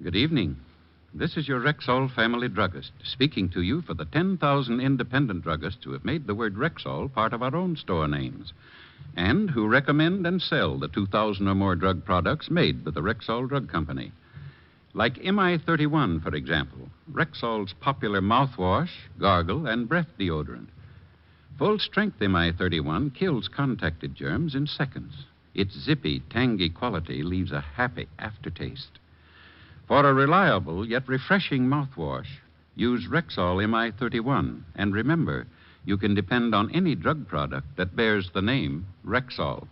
Good evening. This is your Rexall family druggist, speaking to you for the 10,000 independent druggists who have made the word Rexall part of our own store names, and who recommend and sell the 2,000 or more drug products made by the Rexall Drug Company. Like MI-31, for example, Rexall's popular mouthwash, gargle, and breath deodorant. Full-strength MI-31 kills contacted germs in seconds. Its zippy, tangy quality leaves a happy aftertaste. For a reliable yet refreshing mouthwash, use Rexall MI-31. And remember, you can depend on any drug product that bears the name Rexall.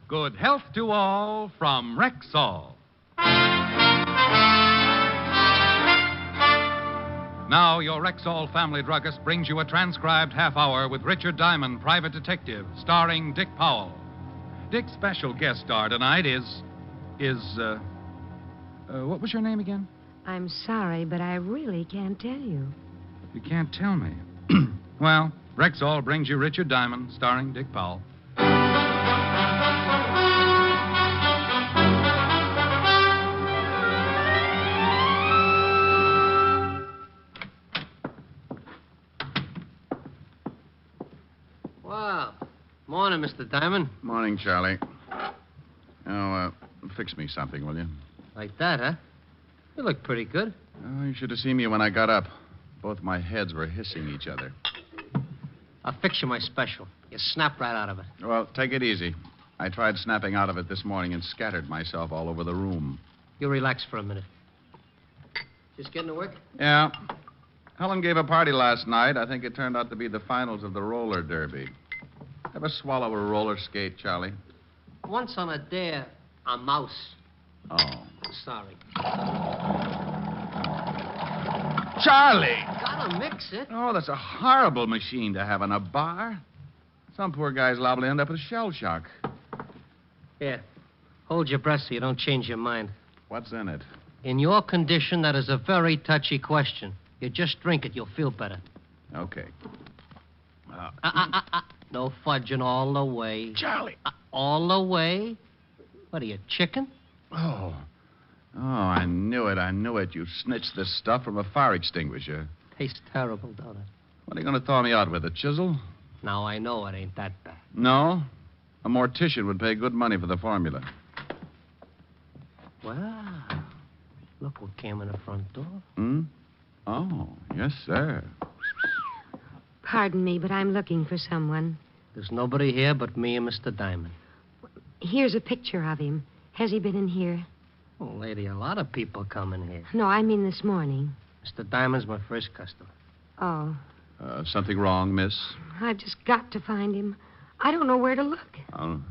Good health to all from Rexall. Now, your Rexall family druggist brings you a transcribed half hour with Richard Diamond, Private Detective, starring Dick Powell. Dick's special guest star tonight is what was your name again? I'm sorry, but I really can't tell you. You can't tell me. Well, Rexall brings you Richard Diamond, starring Dick Powell. Wow. Morning, Mr. Diamond. Morning, Charlie. Oh, fix me something, will you? Like that, huh? You look pretty good. Oh, you should have seen me when I got up. Both my heads were hissing each other. I'll fix you my special. You snap right out of it. Well, take it easy. I tried snapping out of it this morning and scattered myself all over the room. You relax for a minute. Just getting to work? Yeah. Helen gave a party last night. I think it turned out to be the finals of the roller derby. Ever swallow a roller skate, Charlie? Once on a dare, a mouse. Oh. Sorry. Charlie! Gotta mix it. Oh, that's a horrible machine to have in a bar. Some poor guy's liable to end up with shell shock. Here. Hold your breath so you don't change your mind. What's in it? In your condition, that is a very touchy question. You just drink it, you'll feel better. Okay. No fudging all the way. Charlie. All the way? What are you, chicken? Oh, I knew it. You snitched this stuff from a fire extinguisher. Tastes terrible, don't it? What are you going to thaw me out with, a chisel? Now I know it ain't that bad. No? A mortician would pay good money for the formula. Well, look what came in the front door. Hmm? Oh, yes, sir. Pardon me, but I'm looking for someone. There's nobody here but me and Mr. Diamond. Here's a picture of him. Has he been in here? Oh, lady, a lot of people come in here. No, I mean this morning. Mr. Diamond's my first customer. Oh, Something wrong, miss? I've just got to find him. I don't know where to look.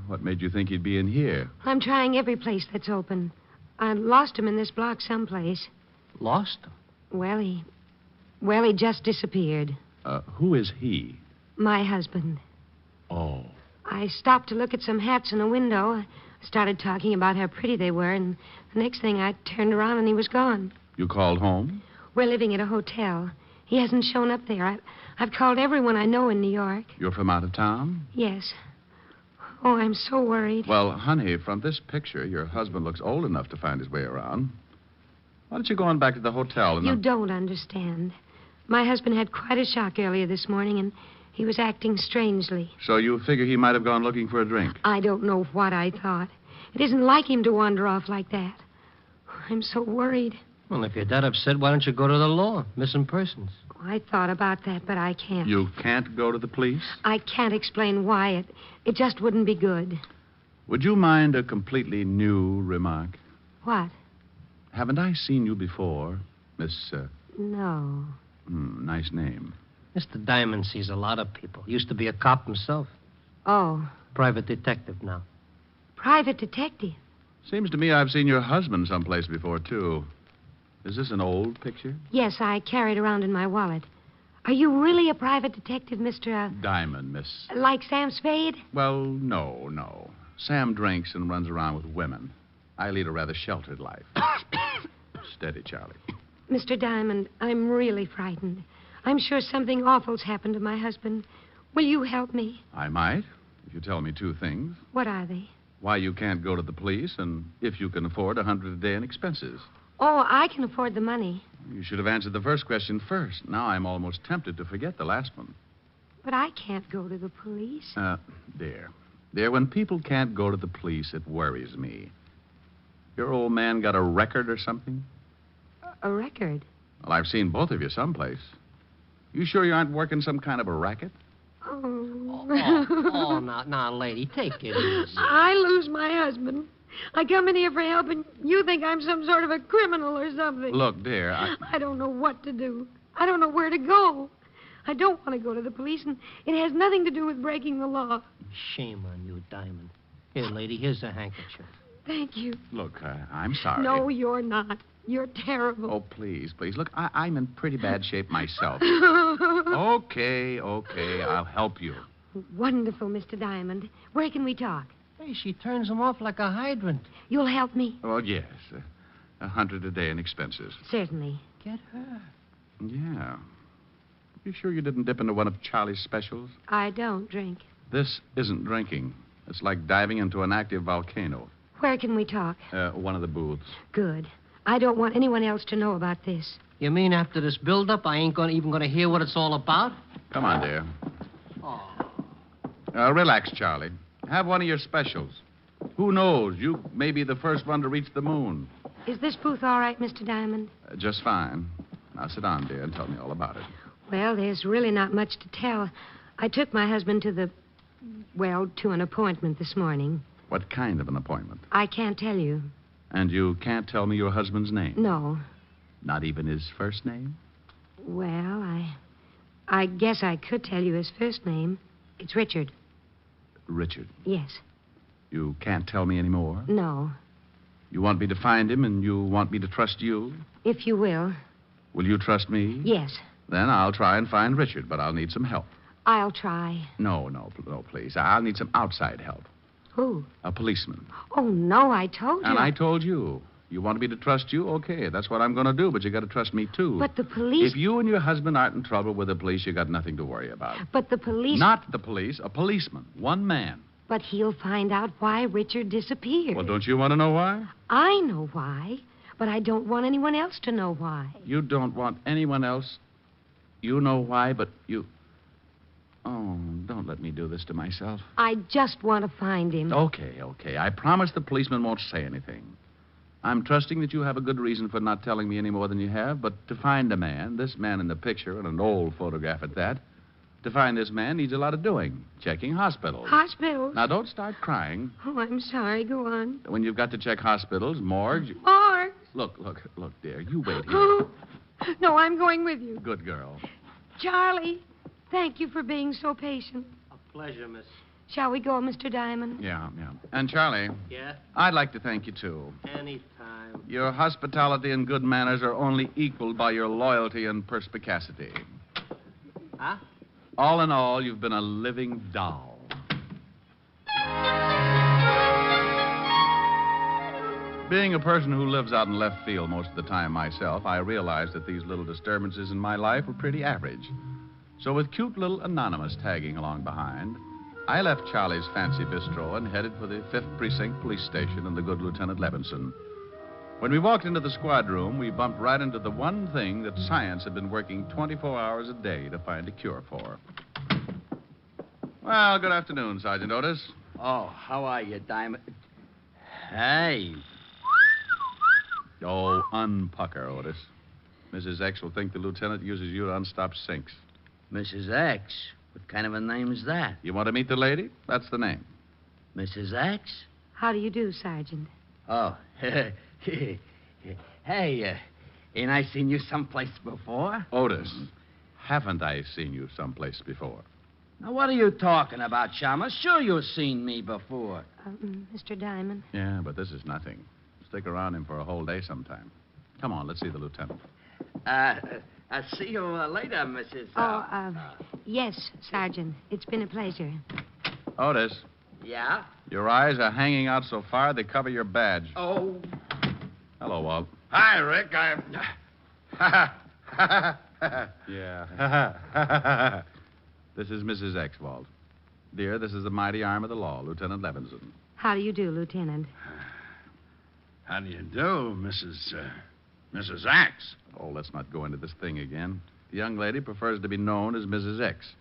What made you think he'd be in here? I'm trying every place that's open. I lost him in this block someplace. Lost him? Well, he just disappeared. Who is he? My husband. Oh. I stopped to look at some hats in a window. I started talking about how pretty they were, and the next thing I turned around and he was gone. You called home? We're living at a hotel. He hasn't shown up there. I've called everyone I know in New York. You're from out of town? Yes. Oh, I'm so worried. Well, honey, from this picture, your husband looks old enough to find his way around. Why don't you go on back to the hotel and... You don't understand. My husband had quite a shock earlier this morning, and he was acting strangely. So you figure he might have gone looking for a drink? I don't know what I thought. It isn't like him to wander off like that. I'm so worried. Well, if you're that upset, why don't you go to the law? Missing persons. I thought about that, but I can't. You can't go to the police? I can't explain why. It just wouldn't be good. Would you mind a completely new remark? What? Haven't I seen you before, Miss... No. Nice name. Mr. Diamond sees a lot of people. Used to be a cop himself. Oh. Private detective now. Private detective? Seems to me I've seen your husband someplace before, too. Is this an old picture? Yes, I carry it around in my wallet. Are you really a private detective, Mr. Diamond, Miss... Like Sam Spade? Well, no. Sam drinks and runs around with women. I lead a rather sheltered life. Steady, Charlie. Mr. Diamond, I'm really frightened. I'm sure something awful's happened to my husband. Will you help me? I might, if you tell me two things. What are they? Why you can't go to the police, and if you can afford $100 a day in expenses. Oh, I can afford the money. You should have answered the first question first. Now I'm almost tempted to forget the last one. But I can't go to the police. Dear, when people can't go to the police, it worries me. Your old man got a record or something? A record? Well, I've seen both of you someplace. You sure you aren't working some kind of a racket? Oh, now, lady, take it easy. I lose my husband. I come in here for help, and you think I'm some sort of a criminal or something. Look, dear, I don't know what to do. I don't know where to go. I don't want to go to the police, and it has nothing to do with breaking the law. Shame on you, Diamond. Here, lady, here's a handkerchief. Thank you. Look, I'm sorry. No, you're not. You're terrible. Oh, please. Look, I'm in pretty bad shape myself. Okay, I'll help you. Wonderful, Mr. Diamond. Where can we talk? Hey, she turns him off like a hydrant. You'll help me? Oh, yes. $100 a day in expenses. Certainly. Get her. Yeah. You sure you didn't dip into one of Charlie's specials? I don't drink. This isn't drinking. It's like diving into an active volcano. Where can we talk? One of the booths. Good. I don't want anyone else to know about this. You mean after this build-up, I ain't even going to hear what it's all about? Come on, dear. Oh. Relax, Charlie. Have one of your specials. Who knows? You may be the first one to reach the moon. Is this booth all right, Mr. Diamond? Just fine. Now sit down, dear, and tell me all about it. Well, there's really not much to tell. I took my husband to an appointment this morning. What kind of an appointment? I can't tell you. And you can't tell me your husband's name? No. Not even his first name? Well, I guess I could tell you his first name. It's Richard. Richard? Yes. You can't tell me any more? No. You want me to find him, and you want me to trust you? If you will. Will you trust me? Yes. Then I'll try and find Richard, but I'll need some help. I'll try. No, please. I'll need some outside help. Who? A policeman. Oh, no, I told you. And I told you. You want me to trust you? Okay, that's what I'm going to do, but you got to trust me, too. But the police... If you and your husband aren't in trouble with the police, you got nothing to worry about. But the police... Not the police, a policeman. One man. But he'll find out why Richard disappeared. Well, don't you want to know why? I know why, but I don't want anyone else to know why. You don't want anyone else. You know why, but you... Oh, don't let me do this to myself. I just want to find him. Okay. I promise the policeman won't say anything. I'm trusting that you have a good reason for not telling me any more than you have, but to find a man, this man in the picture, and an old photograph at that, to find this man needs a lot of doing. Checking hospitals. Hospitals? Now, don't start crying. Oh, I'm sorry. Go on. When you've got to check hospitals, morgues... Morgue? Look, dear, you wait here. Oh, no, I'm going with you. Good girl. Charlie, thank you for being so patient. A pleasure, miss. Shall we go, Mr. Diamond? Yeah. And, Charlie... Yeah? I'd like to thank you, too. Anytime. Your hospitality and good manners are only equaled by your loyalty and perspicacity. Huh? All in all, you've been a living doll. Being a person who lives out in left field most of the time myself, I realized that these little disturbances in my life were pretty average. So with cute little Anonymous tagging along behind, I left Charlie's fancy bistro and headed for the 5th Precinct Police Station and the good Lieutenant Levinson. When we walked into the squad room, we bumped right into the one thing that science had been working 24 hours a day to find a cure for. Well, good afternoon, Sergeant Otis. Oh, how are you, Diamond? Hey. Oh, unpucker, Otis. Mrs. X will think the lieutenant uses you to unstop sinks. Mrs. X? What kind of a name is that? You want to meet the lady? That's the name. Mrs. X? How do you do, Sergeant? Oh, hey, ain't I seen you someplace before? Otis, haven't I seen you someplace before? Now, what are you talking about, Chalmers? Sure you've seen me before. Mr. Diamond? Yeah, but this is nothing. Stick around him for a whole day sometime. Come on, let's see the lieutenant. I'll see you later, Mrs. Yes, Sergeant. It's been a pleasure. Otis. Yeah? Your eyes are hanging out so far they cover your badge. Oh. Hello, Walt. Hi, Rick. Yeah. This is Mrs. X, Walt. Dear, this is the mighty arm of the law, Lieutenant Levinson. How do you do, Lieutenant? How do you do, Mrs. X? Oh, let's not go into this thing again. The young lady prefers to be known as Mrs. X.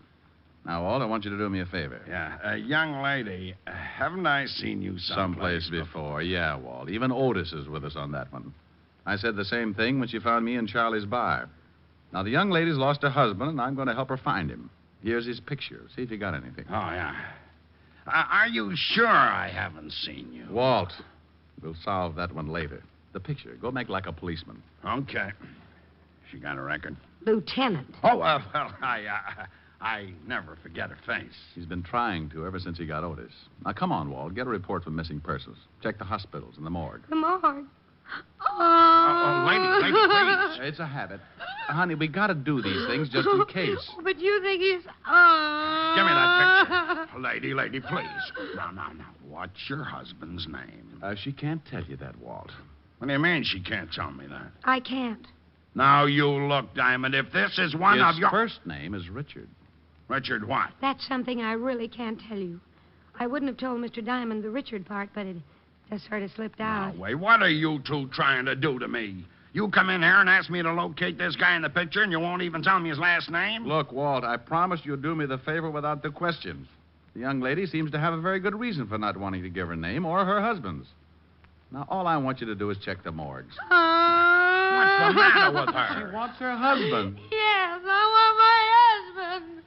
Now, Walt, I want you to do me a favor. Yeah, young lady, haven't I seen you someplace before? Yeah, Walt. Even Otis is with us on that one. I said the same thing when she found me in Charlie's bar. Now, the young lady's lost her husband, and I'm going to help her find him. Here's his picture. See if you got anything. Oh, yeah. Are you sure I haven't seen you? Walt, we'll solve that one later. The picture. Go make like a policeman. Okay. She got a record? Lieutenant. Oh, well, I never forget her face. He's been trying to ever since he got Otis. Now, come on, Walt. Get a report for missing persons. Check the hospitals and the morgue. The morgue? Lady, please. It's a habit. Honey, we got to do these things just in case. But you think he's... Give me that picture. Lady, please. Now. What's your husband's name? She can't tell you that, Walt. What do you mean she can't tell me that? I can't. Now, you look, Diamond. If this is one of your... His first name is Richard. Richard what? That's something I really can't tell you. I wouldn't have told Mr. Diamond the Richard part, but it just sort of slipped out. Now, wait, what are you two trying to do to me? You come in here and ask me to locate this guy in the picture, and you won't even tell me his last name? Look, Walt, I promise you'll do me the favor without the questions. The young lady seems to have a very good reason for not wanting to give her name or her husband's. Now, all I want you to do is check the morgues. What's the matter with her? She wants her husband. Yes, I want my husband.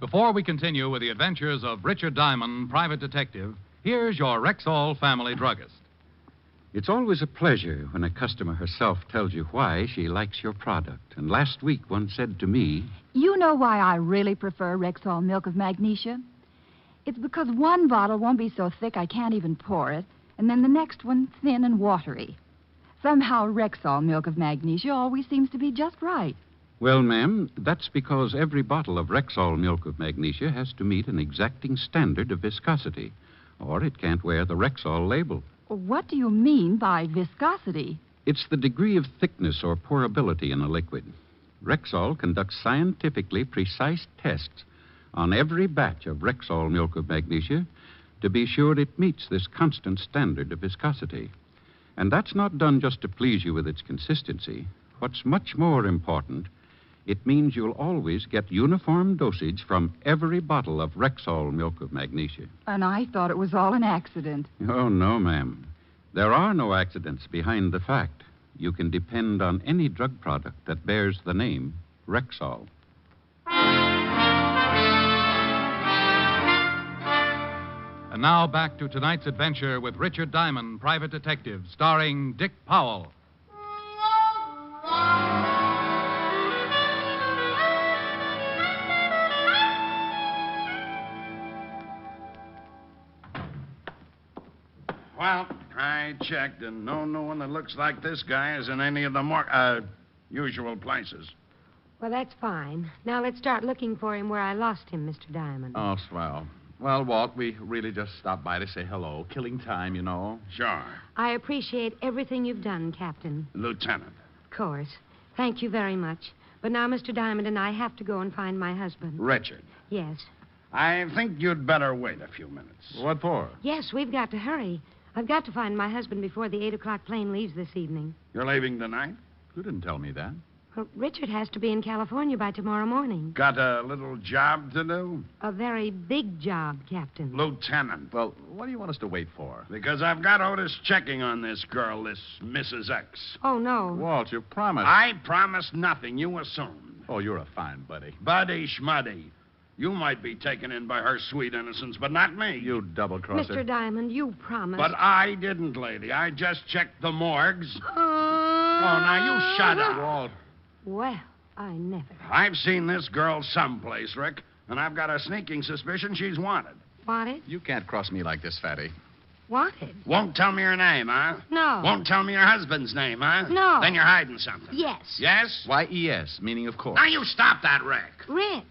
Before we continue with the adventures of Richard Diamond, private detective, here's your Rexall family druggist. It's always a pleasure when a customer herself tells you why she likes your product. And last week, one said to me, You know why I really prefer Rexall milk of magnesia? It's because one bottle won't be so thick I can't even pour it, and then the next one thin and watery. Somehow Rexall milk of magnesia always seems to be just right. Well, ma'am, that's because every bottle of Rexall milk of magnesia has to meet an exacting standard of viscosity, or it can't wear the Rexall label. What do you mean by viscosity? It's the degree of thickness or pourability in a liquid. Rexall conducts scientifically precise tests on every batch of Rexall milk of magnesia to be sure it meets this constant standard of viscosity. And that's not done just to please you with its consistency. What's much more important, it means you'll always get uniform dosage from every bottle of Rexall milk of magnesia. And I thought it was all an accident. Oh, no, ma'am. There are no accidents behind the fact. You can depend on any drug product that bears the name Rexall. And now back to tonight's adventure with Richard Diamond, Private Detective, starring Dick Powell. Well, I checked, and no one that looks like this guy is in any of the more usual places. Well, that's fine. Now let's start looking for him where I lost him, Mr. Diamond. Oh, swell. Well, Walt, we really just stopped by to say hello. Killing time, you know. Sure. I appreciate everything you've done, Captain. Lieutenant. Of course. Thank you very much. But now Mr. Diamond and I have to go and find my husband. Richard. Yes. I think you'd better wait a few minutes. What for? Yes, we've got to hurry. I've got to find my husband before the 8 o'clock plane leaves this evening. You're leaving tonight? You didn't tell me that. Well, Richard has to be in California by tomorrow morning. Got a little job to do? A very big job, Captain. Lieutenant. Well, what do you want us to wait for? Because I've got Otis checking on this girl, this Mrs. X. Oh, no. Walt, you promised. I promised nothing. You assumed. Oh, you're a fine buddy. Buddy schmuddy. You might be taken in by her sweet innocence, but not me. You double-crosser. Mr. Diamond, you promised. But I didn't, lady. I just checked the morgues. Oh, now you shut up. Walt. Well, I never. I've seen this girl someplace, Rick, and I've got a sneaking suspicion she's wanted. Wanted? You can't cross me like this, Fatty. Wanted? Won't tell me her name, huh? No. Won't tell me her husband's name, huh? No. Then you're hiding something. Yes. Yes? Y-E-S, meaning of course. Now you stop that, Rick. Rick.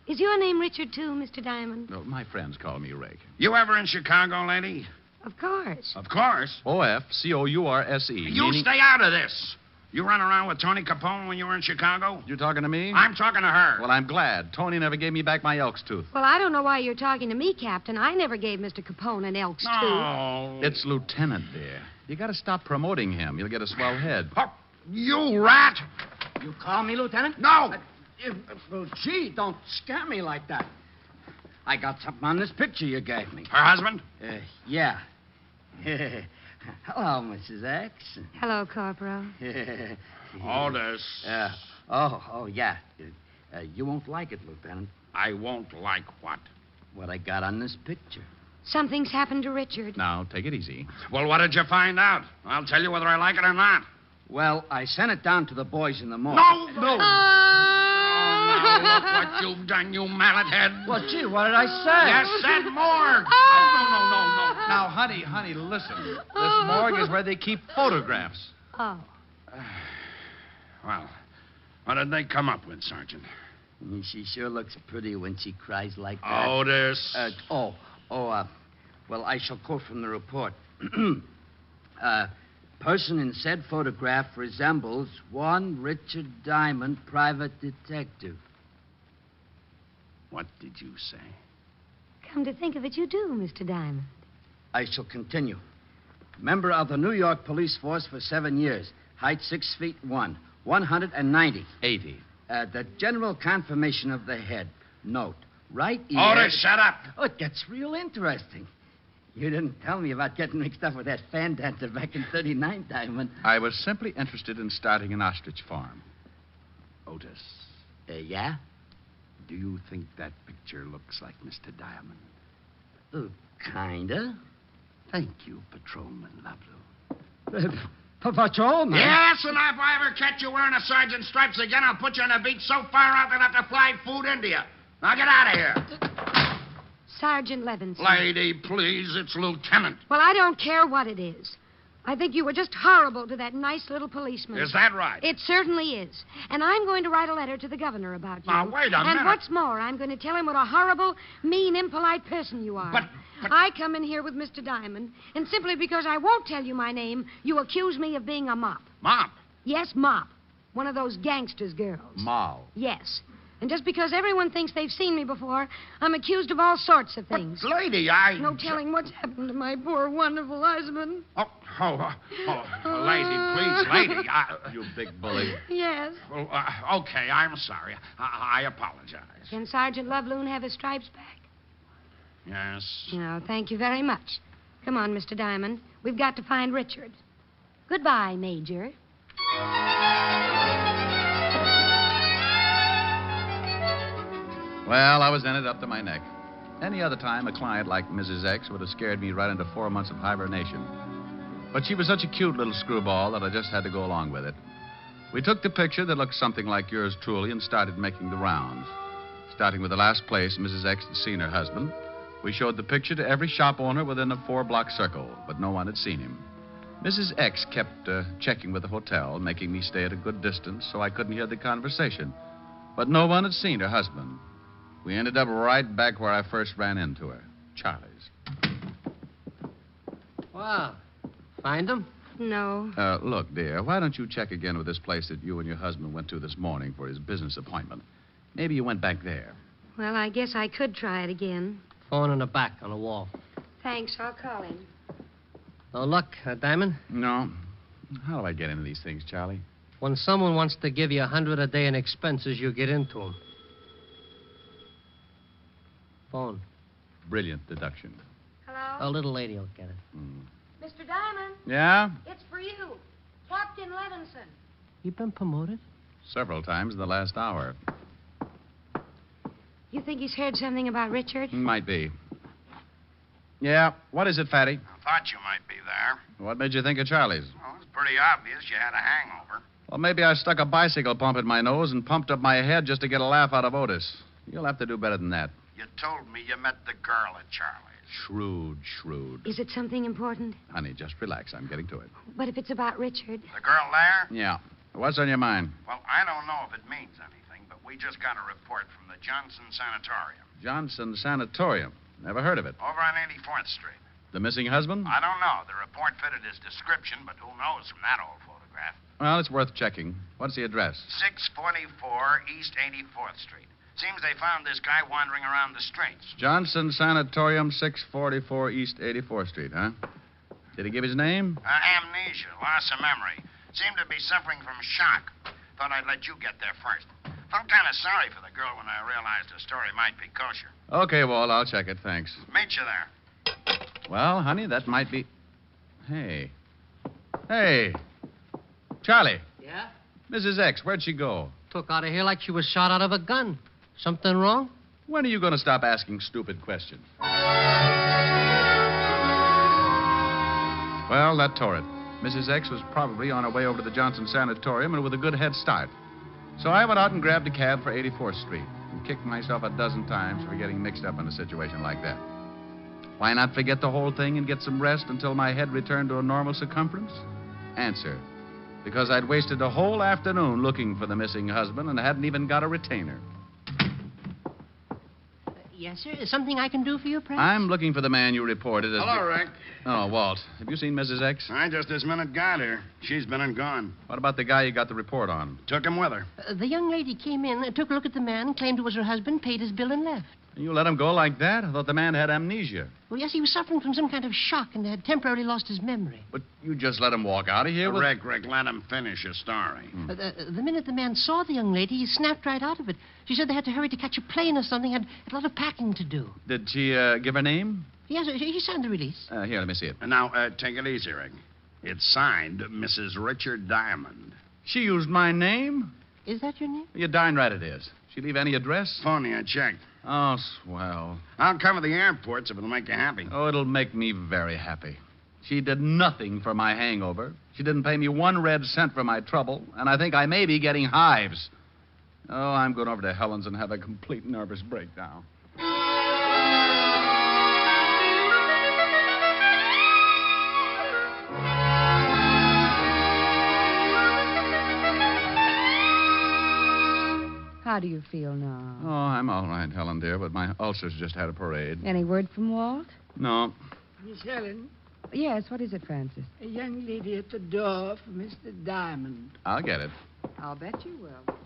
Is your name Richard, too, Mr. Diamond? No, my friends call me Rick. You ever in Chicago, lady? Of course. Of course. O-F-C-O-U-R-S-E. You meaning... stay out of this. You run around with Tony Capone when you were in Chicago? You talking to me? I'm talking to her. Well, I'm glad. Tony never gave me back my elk's tooth. Well, I don't know why you're talking to me, Captain. I never gave Mr. Capone an elk's tooth. Oh. It's Lieutenant, dear. You got to stop promoting him. You'll get a swell head. Oh, you rat! You call me, Lieutenant? No! Well, gee, don't scare me like that. I got something on this picture you gave me. Her husband? Yeah. Hello, Mrs. X. Hello, Corporal. Otis. Yeah. You won't like it, Lieutenant. I won't like what? What I got on this picture. Something's happened to Richard. Now, take it easy. Well, what did you find out? I'll tell you whether I like it or not. Well, I sent it down to the boys in the morgue. No! Now look what you've done, you mallet head. Well, gee, what did I say? You said morgue. Oh, no. Now, honey, listen. This morgue is where they keep photographs. Oh. Well, what did they come up with, Sergeant? She sure looks pretty when she cries like that. Otis. Well, I shall quote from the report. Person in said photograph resembles one Richard Diamond, private detective. What did you say? Come to think of it, you do, Mr. Diamond. I shall continue. Member of the New York police force for 7 years. Height 6'1", 190. 80. The general conformation of the head. Note. Right ear... Otis, shut up. Oh, it gets real interesting. You didn't tell me about getting mixed up with that fan dancer back in 39, Diamond. I was simply interested in starting an ostrich farm. Otis. Yeah? Do you think that picture looks like Mr. Diamond? Kinda. Thank you, Patrolman Lovelow. Patrolman? Yes, and if I ever catch you wearing a sergeant's stripes again, I'll put you on a beach so far out that I'll have to fly food into you. Now get out of here. Sergeant Levinson. Lady, please, it's Lieutenant. Well, I don't care what it is. I think you were just horrible to that nice little policeman. Is that right? It certainly is. And I'm going to write a letter to the governor about you. Now, wait a minute. And what's more, I'm going to tell him what a horrible, mean, impolite person you are. But- I come in here with Mr. Diamond, and simply because I won't tell you my name, you accuse me of being a mop. Mop? Yes, mop. One of those gangsters' girls. Mao. Yes. And just because everyone thinks they've seen me before, I'm accused of all sorts of things. But, lady, I... No telling what's happened to my poor, wonderful husband. Lady, please, lady. You big bully. Yes. Well, okay, I'm sorry. I apologize. Can Sergeant Loveloon have his stripes back? Yes. No, thank you very much. Come on, Mr. Diamond. We've got to find Richard. Goodbye, Major. Well, I was in it up to my neck. Any other time, a client like Mrs. X would have scared me right into 4 months of hibernation. But she was such a cute little screwball that I just had to go along with it. We took the picture that looked something like yours truly and started making the rounds. Starting with the last place Mrs. X had seen her husband, we showed the picture to every shop owner within a 4-block circle, but no one had seen him. Mrs. X kept checking with the hotel, making me stay at a good distance so I couldn't hear the conversation. But no one had seen her husband. We ended up right back where I first ran into her, Charlie's. Wow. Find him? No. Look, dear, why don't you check again with this place that you and your husband went to this morning for his business appointment? Maybe you went back there. Well, I guess I could try it again. Phone in the back on the wall. Thanks, I'll call him. No luck, Diamond? No. How do I get into these things, Charlie? When someone wants to give you $100 a day in expenses, you get into them. Phone. Brilliant deduction. Hello? A little lady will get it. Mr. Diamond, Yeah? it's for you. Captain Levinson. You been promoted? Several times in the last hour. You think he's heard something about Richard? Might be. Yeah, what is it, Fatty? I thought you might be there. What made you think of Charlie's? Well, it's pretty obvious you had a hangover. Well, maybe I stuck a bicycle pump in my nose and pumped up my head just to get a laugh out of Otis. You'll have to do better than that. You told me you met the girl at Charlie's. Shrewd. Is it something important? Honey, just relax. I'm getting to it. But if it's about Richard. The girl there? Yeah. What's on your mind? Well, I don't know if it means anything, but we just got a report from the Johnson Sanatorium. Johnson Sanatorium. Never heard of it. Over on 84th Street. The missing husband? I don't know. The report fitted his description, but who knows from that old photograph. Well, it's worth checking. What's the address? 644 East 84th Street. Seems they found this guy wandering around the streets. Johnson Sanatorium, 644 East 84th Street, huh? Did he give his name? Amnesia, loss of memory. Seemed to be suffering from shock. Thought I'd let you get there first. Felt kind of sorry for the girl when I realized the story might be kosher. Okay, Walt, I'll check it. Thanks. Meet you there. Well, honey, that might be... Hey. Charlie. Yeah? Mrs. X, where'd she go? Took out of here like she was shot out of a gun. Something wrong? When are you going to stop asking stupid questions? Well, that tore it. Mrs. X was probably on her way over to the Johnson Sanatorium and with a good head start. So I went out and grabbed a cab for 84th Street and kicked myself a dozen times for getting mixed up in a situation like that. Why not forget the whole thing and get some rest until my head returned to a normal circumference? Answer. Because I'd wasted a whole afternoon looking for the missing husband and hadn't even got a retainer. Yes, sir. Is something I can do for you, perhaps? I'm looking for the man you reported as... Hello, Rick. Oh, Walt. Have you seen Mrs. X? I just this minute got her. She's been and gone. What about the guy you got the report on? Took him with her. The young lady came in, took a look at the man, claimed it was her husband, paid his bill, and left. You let him go like that? I thought the man had amnesia. Well, yes, he was suffering from some kind of shock and had temporarily lost his memory. But you just let him walk out of here with... Rick, let him finish his story. The minute the man saw the young lady, he snapped right out of it. She said they had to hurry to catch a plane or something, had a lot of packing to do. Did she give her name? Yes, he signed the release. Here, let me see it. And now, take it easy, Rick. It's signed Mrs. Richard Diamond. She used my name? Is that your name? You're darn right it is. She leave any address? Phony, I checked. Oh, swell. I'll cover the airports if it'll make you happy. Oh, it'll make me very happy. She did nothing for my hangover. She didn't pay me 1 red cent for my trouble, and I think I may be getting hives. Oh, I'm going over to Helen's and have a complete nervous breakdown. How do you feel now? Oh, I'm all right, Helen, dear, but my ulcer's just had a parade. Any word from Walt? No. Miss Helen, Yes, what is it, Francis? a young lady at the door for Mr. Diamond. I'll get it. I'll bet you will.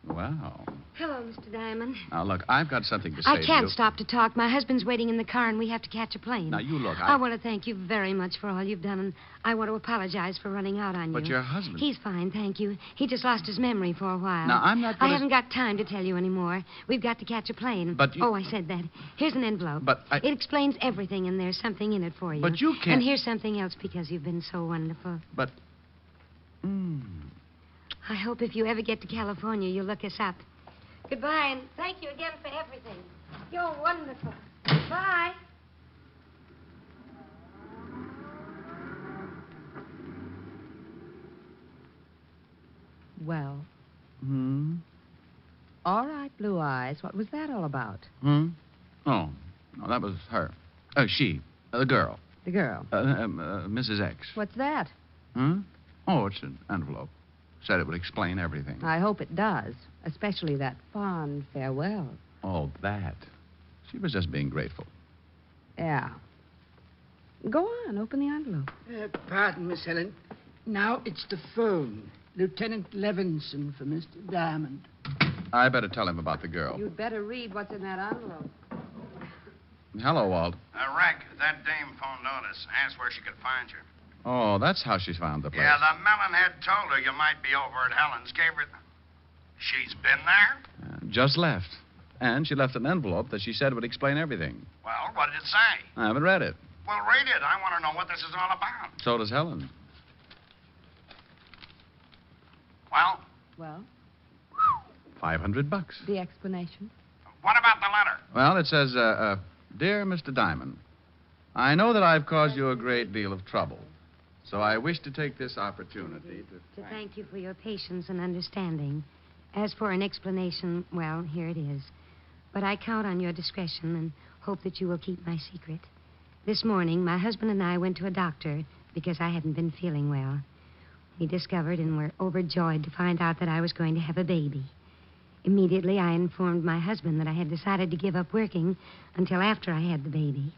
Wow. Hello, Mr. Diamond. Now, look, I've got something to say I to can't you. stop to talk. My husband's waiting in the car, and we have to catch a plane. Now, you look, I want to thank you very much for all you've done, and I want to apologize for running out on you. But your husband... He's fine, thank you. He just lost his memory for a while. Now, I'm not I gonna... haven't got time to tell you anymore. We've got to catch a plane. But you- Oh, I said that. Here's an envelope. But I... It explains everything, and there's something in it for you. But you can't... And here's something else because you've been so wonderful. But... I hope if you ever get to California, you'll look us up. Goodbye, and thank you again for everything. You're wonderful. Bye. Well, Hmm? all right, Blue Eyes. What was that all about? Hmm? Oh, no, that was her. She. The girl. The girl. Mrs. X. What's that? Hmm? Oh, it's an envelope. Said it would explain everything. I hope it does, especially that fond farewell. Oh, that. She was just being grateful. Yeah. Go on, open the envelope. Pardon, Miss Helen. Now it's the phone. Lieutenant Levinson for Mr. Diamond. I better tell him about the girl. You'd better read what's in that envelope. Hello, Walt. Rick, that dame phoned Otis. Asked where she could find you. Oh, that's how she found the place. Yeah, the melonhead told her you might be over at Helen's. Gave her... She's been there? Just left. And she left an envelope that she said would explain everything. Well, what did it say? I haven't read it. Well, read it. I want to know what this is all about. So does Helen. Well, $500. The explanation? what about the letter? Well, it says, Dear Mr. Diamond, I know that I've caused you a great deal of trouble, so I wish to take this opportunity to... To thank you for your patience and understanding. As for an explanation, well, here it is. But I count on your discretion and hope that you will keep my secret. This morning, my husband and I went to a doctor because I hadn't been feeling well. We discovered and were overjoyed to find out that I was going to have a baby. Immediately, I informed my husband that I had decided to give up working until after I had the baby.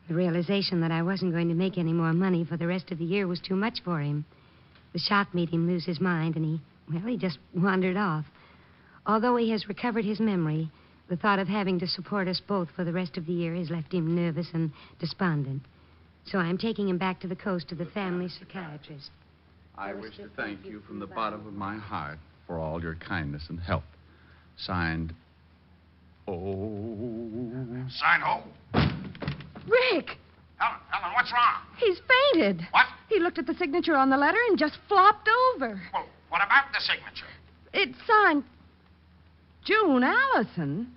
The realization that I wasn't going to make any more money for the rest of the year was too much for him. The shock made him lose his mind, and he just wandered off. Although he has recovered his memory, the thought of having to support us both for the rest of the year has left him nervous and despondent. So I'm taking him back to the coast to the family psychiatrist. I wish to thank you from the bottom of my heart for all your kindness and help. Signed, Sign who? Rick! Helen, what's wrong? He's fainted. What? He looked at the signature on the letter and just flopped over. Well, what about the signature? It's signed June Allison.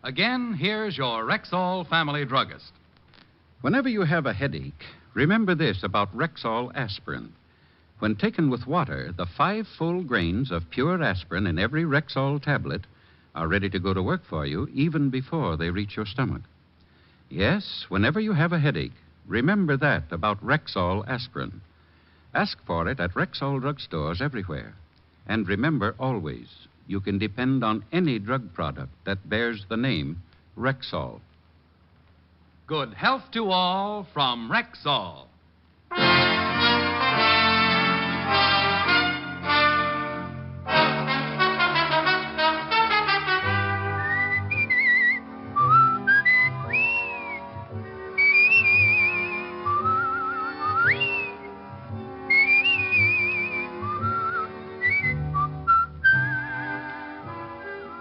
Again, here's your Rexall family druggist. Whenever you have a headache, remember this about Rexall aspirin. When taken with water, the 5 full grains of pure aspirin in every Rexall tablet are ready to go to work for you even before they reach your stomach. Yes, whenever you have a headache, remember that about Rexall aspirin. Ask for it at Rexall drugstores everywhere. And remember always, you can depend on any drug product that bears the name Rexall. Good health to all from Rexall.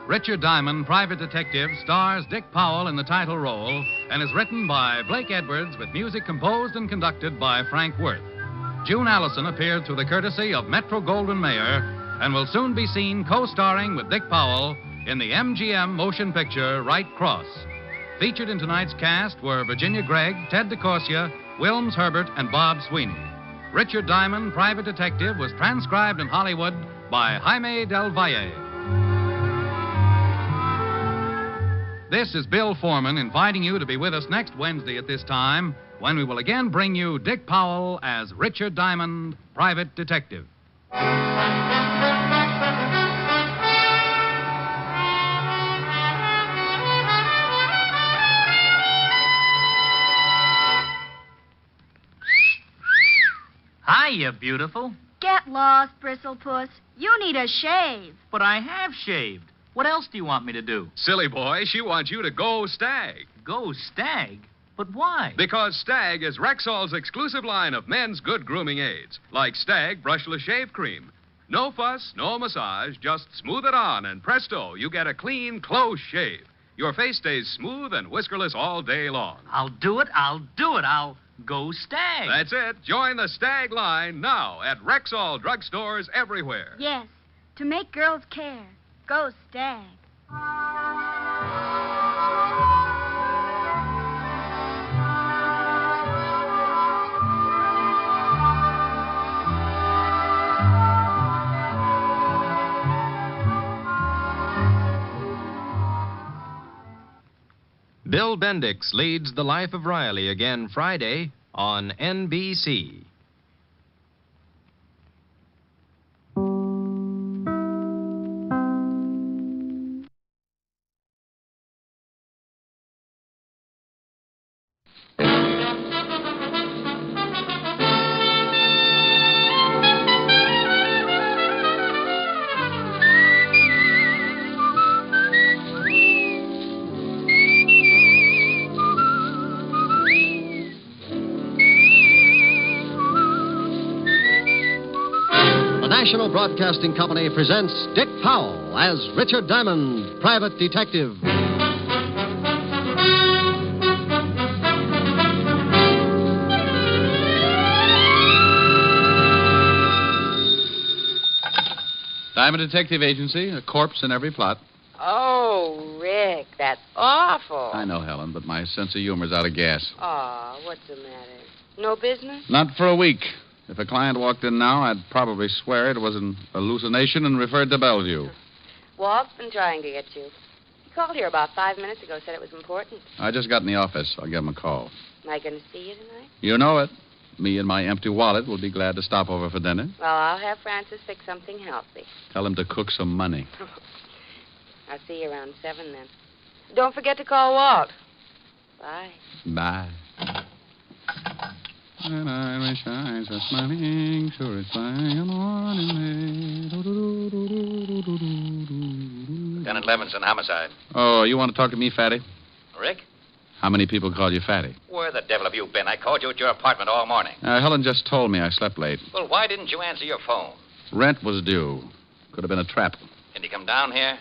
Richard Diamond, Private Detective, stars Dick Powell in the title role and is written by Blake Edwards with music composed and conducted by Frank Worth. June Allison appeared through the courtesy of Metro-Goldwyn-Mayer and will soon be seen co-starring with Dick Powell in the MGM motion picture Right Cross. Featured in tonight's cast were Virginia Gregg, Ted DeCorsia, Wilms Herbert, and Bob Sweeney. Richard Diamond, Private Detective, was transcribed in Hollywood by Jaime Del Valle. This is Bill Foreman inviting you to be with us next Wednesday at this time when we will again bring you Dick Powell as Richard Diamond, Private Detective. Hiya, beautiful. Get lost, Bristlepuss. You need a shave. But I have shaved. What else do you want me to do? Silly boy, she wants you to go Stag. Go Stag? But why? Because Stag is Rexall's exclusive line of men's good grooming aids, like Stag Brushless Shave Cream. No fuss, no massage, just smooth it on, and presto, you get a clean, close shave. Your face stays smooth and whiskerless all day long. I'll do it. I'll go Stag. That's it. Join the Stag line now at Rexall drugstores everywhere. Yes, to make girls care. Go Stag. Bill Bendix leads The Life of Riley again Friday on NBC. National Broadcasting Company presents Dick Powell as Richard Diamond, Private Detective. Diamond Detective Agency, a corpse in every plot. Oh, Rick, that's awful. I know, Helen, but my sense of humor's out of gas. Oh, what's the matter? No business? Not for a week. If a client walked in now, I'd probably swear it was an hallucination and referred to Bellevue. Walt's been trying to get you. He called here about 5 minutes ago, said it was important. I just got in the office. I'll give him a call. Am I going to see you tonight? You know it. Me and my empty wallet will be glad to stop over for dinner. Well, I'll have Francis fix something healthy. Tell him to cook some money. I'll see you around 7 then. Don't forget to call Walt. Bye. Bye. And I wish I was smiling, sure it's flying on in May. Lieutenant Levinson, homicide. Oh, you want to talk to me, Fatty? Rick? How many people call you Fatty? Where the devil have you been? I called you at your apartment all morning. Helen just told me I slept late. Well, why didn't you answer your phone? Rent was due. Could have been a trap. Can you come down here?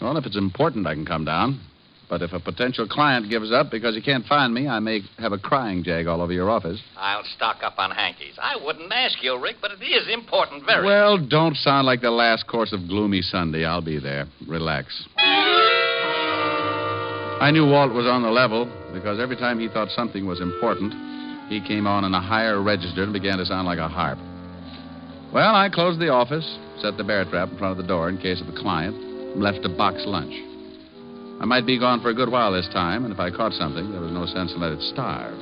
Well, if it's important, I can come down. But if a potential client gives up because he can't find me, I may have a crying jag all over your office. I'll stock up on hankies. I wouldn't ask you, Rick, but it is important, very. Well, don't sound like the last course of Gloomy Sunday. I'll be there. Relax. I knew Walt was on the level because every time he thought something was important, he came on in a higher register and began to sound like a harp. Well, I closed the office, set the bear trap in front of the door in case of a client, and left a box lunch. I might be gone for a good while this time, and if I caught something, there was no sense in letting it starve.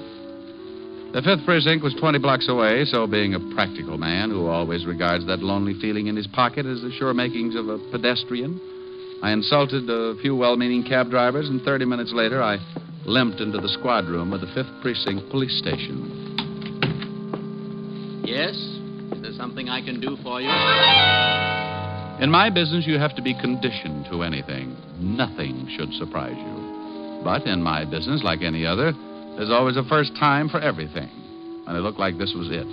The 5th Precinct was 20 blocks away, so being a practical man who always regards that lonely feeling in his pocket as the sure makings of a pedestrian, I insulted a few well-meaning cab drivers, and 30 minutes later, I limped into the squad room of the 5th Precinct Police Station. Yes? Is there something I can do for you? In my business, you have to be conditioned to anything. Nothing should surprise you. But in my business, like any other, there's always a first time for everything. And it looked like this was it.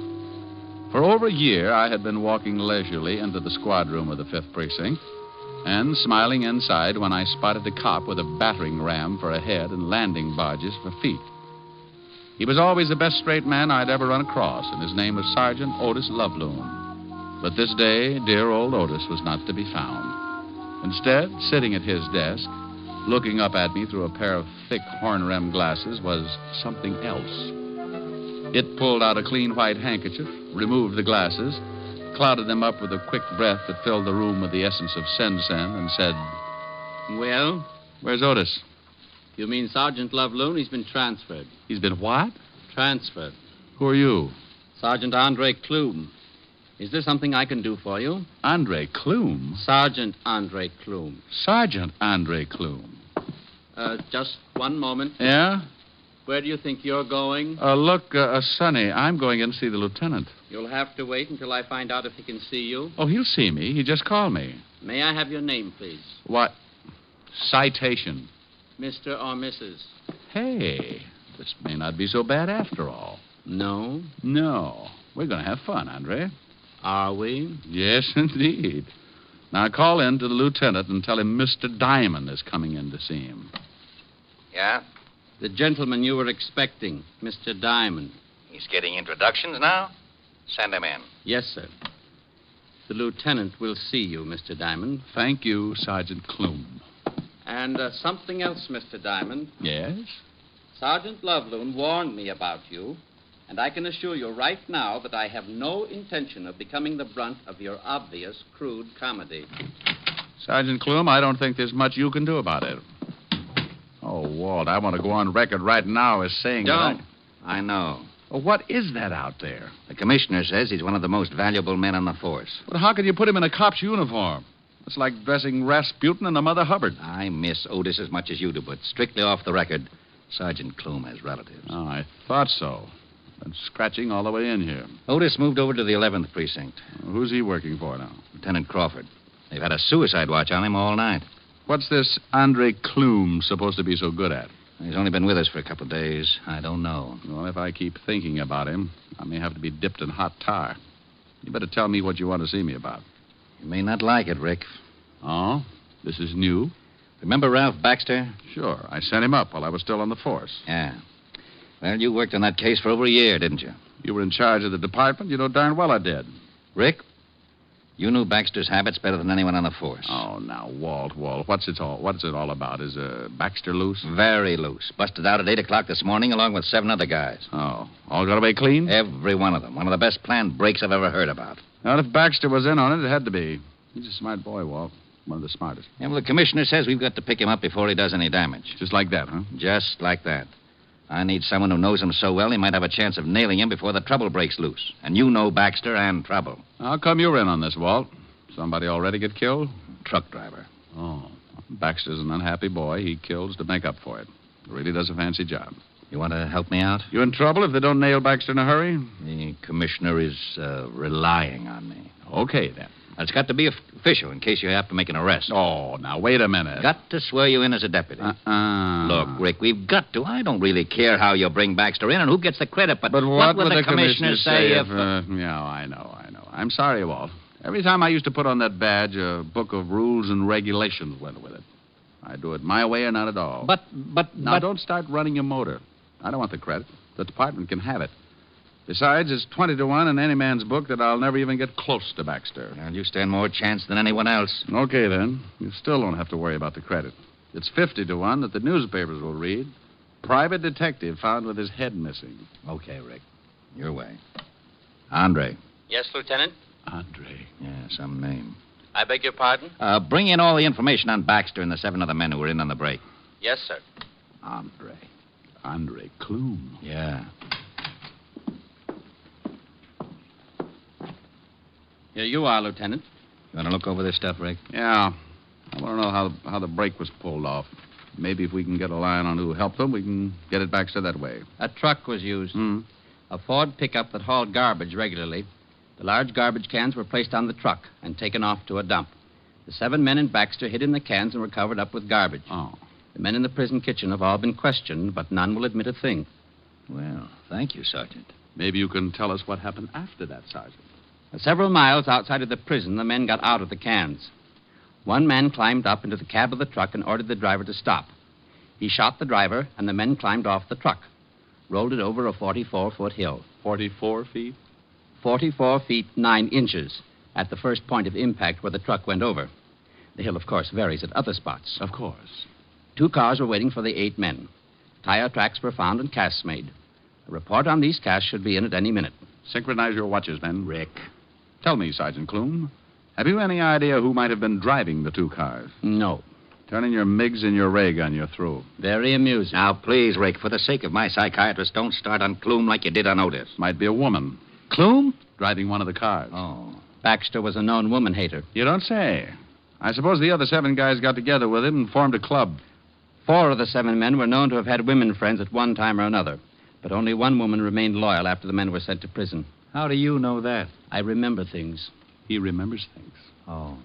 For over a year, I had been walking leisurely into the squad room of the 5th Precinct and smiling inside when I spotted a cop with a battering ram for a head and landing barges for feet. He was always the best straight man I'd ever run across, and his name was Sergeant Otis Loveloon. But this day, dear old Otis was not to be found. Instead, sitting at his desk, looking up at me through a pair of thick horn-rimmed glasses, was something else. It pulled out a clean white handkerchief, removed the glasses, clouded them up with a quick breath that filled the room with the essence of sen-sen, and said, Well? Where's Otis? You mean Sergeant Loveloon? He's been transferred. He's been what? Transferred. Who are you? Sergeant Andre Klume. Is there something I can do for you? Andre Klume? Sergeant Andre Klume. Sergeant Andre Klume. Just one moment. Yeah? Where do you think you're going? Look, Sonny, I'm going in to see the lieutenant. You'll have to wait until I find out if he can see you. Oh, he'll see me. He just called me. May I have your name, please? What? Citation. Mr. or Mrs.? Hey, this may not be so bad after all. No? No. We're going to have fun, Andre. Are we? Yes, indeed. Now, call in to the lieutenant and tell him Mr. Diamond is coming in to see him. Yeah? The gentleman you were expecting, Mr. Diamond. He's getting introductions now? Send him in. Yes, sir. The lieutenant will see you, Mr. Diamond. Thank you, Sergeant Klume. And something else, Mr. Diamond. Yes? Sergeant Loveloon warned me about you, and I can assure you right now that I have no intention of becoming the brunt of your obvious, crude comedy. Sergeant Klume, I don't think there's much you can do about it. Oh, Walt, I want to go on record right now as saying Don't. I know. Well, what is that out there? The commissioner says he's one of the most valuable men on the force. But how can you put him in a cop's uniform? It's like dressing Rasputin and a Mother Hubbard. I miss Otis as much as you do, but strictly off the record, Sergeant Klume has relatives. Oh, I thought so. Been scratching all the way in here. Otis moved over to the 11th precinct. Who's he working for now? Lieutenant Crawford. They've had a suicide watch on him all night. What's this Andre Klume supposed to be so good at? He's only been with us for a couple of days. I don't know. Well, if I keep thinking about him, I may have to be dipped in hot tar. You better tell me what you want to see me about. You may not like it, Rick. Oh? This is new? Remember Ralph Baxter? Sure. I sent him up while I was still on the force. Yeah. Well, you worked on that case for over a year, didn't you? You were in charge of the department. You know darn well I did. Rick, you knew Baxter's habits better than anyone on the force. Oh, now, Walt, what's it all about? Is Baxter loose? Very loose. Busted out at 8 o'clock this morning along with 7 other guys. Oh, all got away clean? Every one of them. One of the best planned breaks I've ever heard about. Well, if Baxter was in on it, it had to be. He's a smart boy, Walt. One of the smartest. Yeah, well, the commissioner says we've got to pick him up before he does any damage. Just like that, huh? Just like that. I need someone who knows him so well he might have a chance of nailing him before the trouble breaks loose. And you know Baxter and trouble. How come you're in on this, Walt? Somebody already get killed? Truck driver. Oh. Baxter's an unhappy boy. He kills to make up for it. Really does a fancy job. You want to help me out? You in trouble if they don't nail Baxter in a hurry? The commissioner is relying on me. Okay, then. It's got to be official in case you have to make an arrest. Oh, now, wait a minute. Got to swear you in as a deputy. Look, Rick, we've got to. I don't really care how you bring Baxter in and who gets the credit, but what would the commissioner say if... Yeah, I know. I'm sorry, Walt. Every time I used to put on that badge, a book of rules and regulations went with it. I do it my way or not at all. But... Now, don't start running your motor. I don't want the credit. The department can have it. Besides, it's 20-1 in any man's book that I'll never even get close to Baxter. Well, you stand more chance than anyone else. Okay, then. You still don't have to worry about the credit. It's 50-1 that the newspapers will read. Private detective found with his head missing. Okay, Rick. Your way. Andre. Yes, Lieutenant? Andre. Yeah, some name. I beg your pardon? Bring in all the information on Baxter and the 7 other men who were in on the break. Yes, sir. Andre Klume. Yeah. Here you are, Lieutenant. You want to look over this stuff, Rick? Yeah. I want to know how the break was pulled off. Maybe if we can get a line on who helped them, we can get it Baxter that way. A truck was used. A Ford pickup that hauled garbage regularly. The large garbage cans were placed on the truck and taken off to a dump. The 7 men in Baxter hid in the cans and were covered up with garbage. Oh. The men in the prison kitchen have all been questioned, but none will admit a thing. Well, thank you, Sergeant. Maybe you can tell us what happened after that, Sergeant. Several miles outside of the prison, the men got out of the cans. One man climbed up into the cab of the truck and ordered the driver to stop. He shot the driver, and the men climbed off the truck, rolled it over a 44-foot hill. 44 feet? 44 feet 9 inches at the first point of impact where the truck went over. The hill, of course, varies at other spots. Of course. 2 cars were waiting for the 8 men. Tire tracks were found and casts made. A report on these casts should be in at any minute. Synchronize your watches, men. Rick. Tell me, Sergeant Klume, have you any idea who might have been driving the 2 cars? No. Turn in your MiGs and your ray gun. You're through. Very amusing. Now, please, Rick, for the sake of my psychiatrist, don't start on Clume like you did on Otis. Might be a woman. Clume? Driving one of the cars. Oh. Baxter was a known woman hater. You don't say. I suppose the other 7 guys got together with him and formed a club. 4 of the 7 men were known to have had women friends at one time or another. But only one woman remained loyal after the men were sent to prison. How do you know that? I remember things. He remembers things. Oh.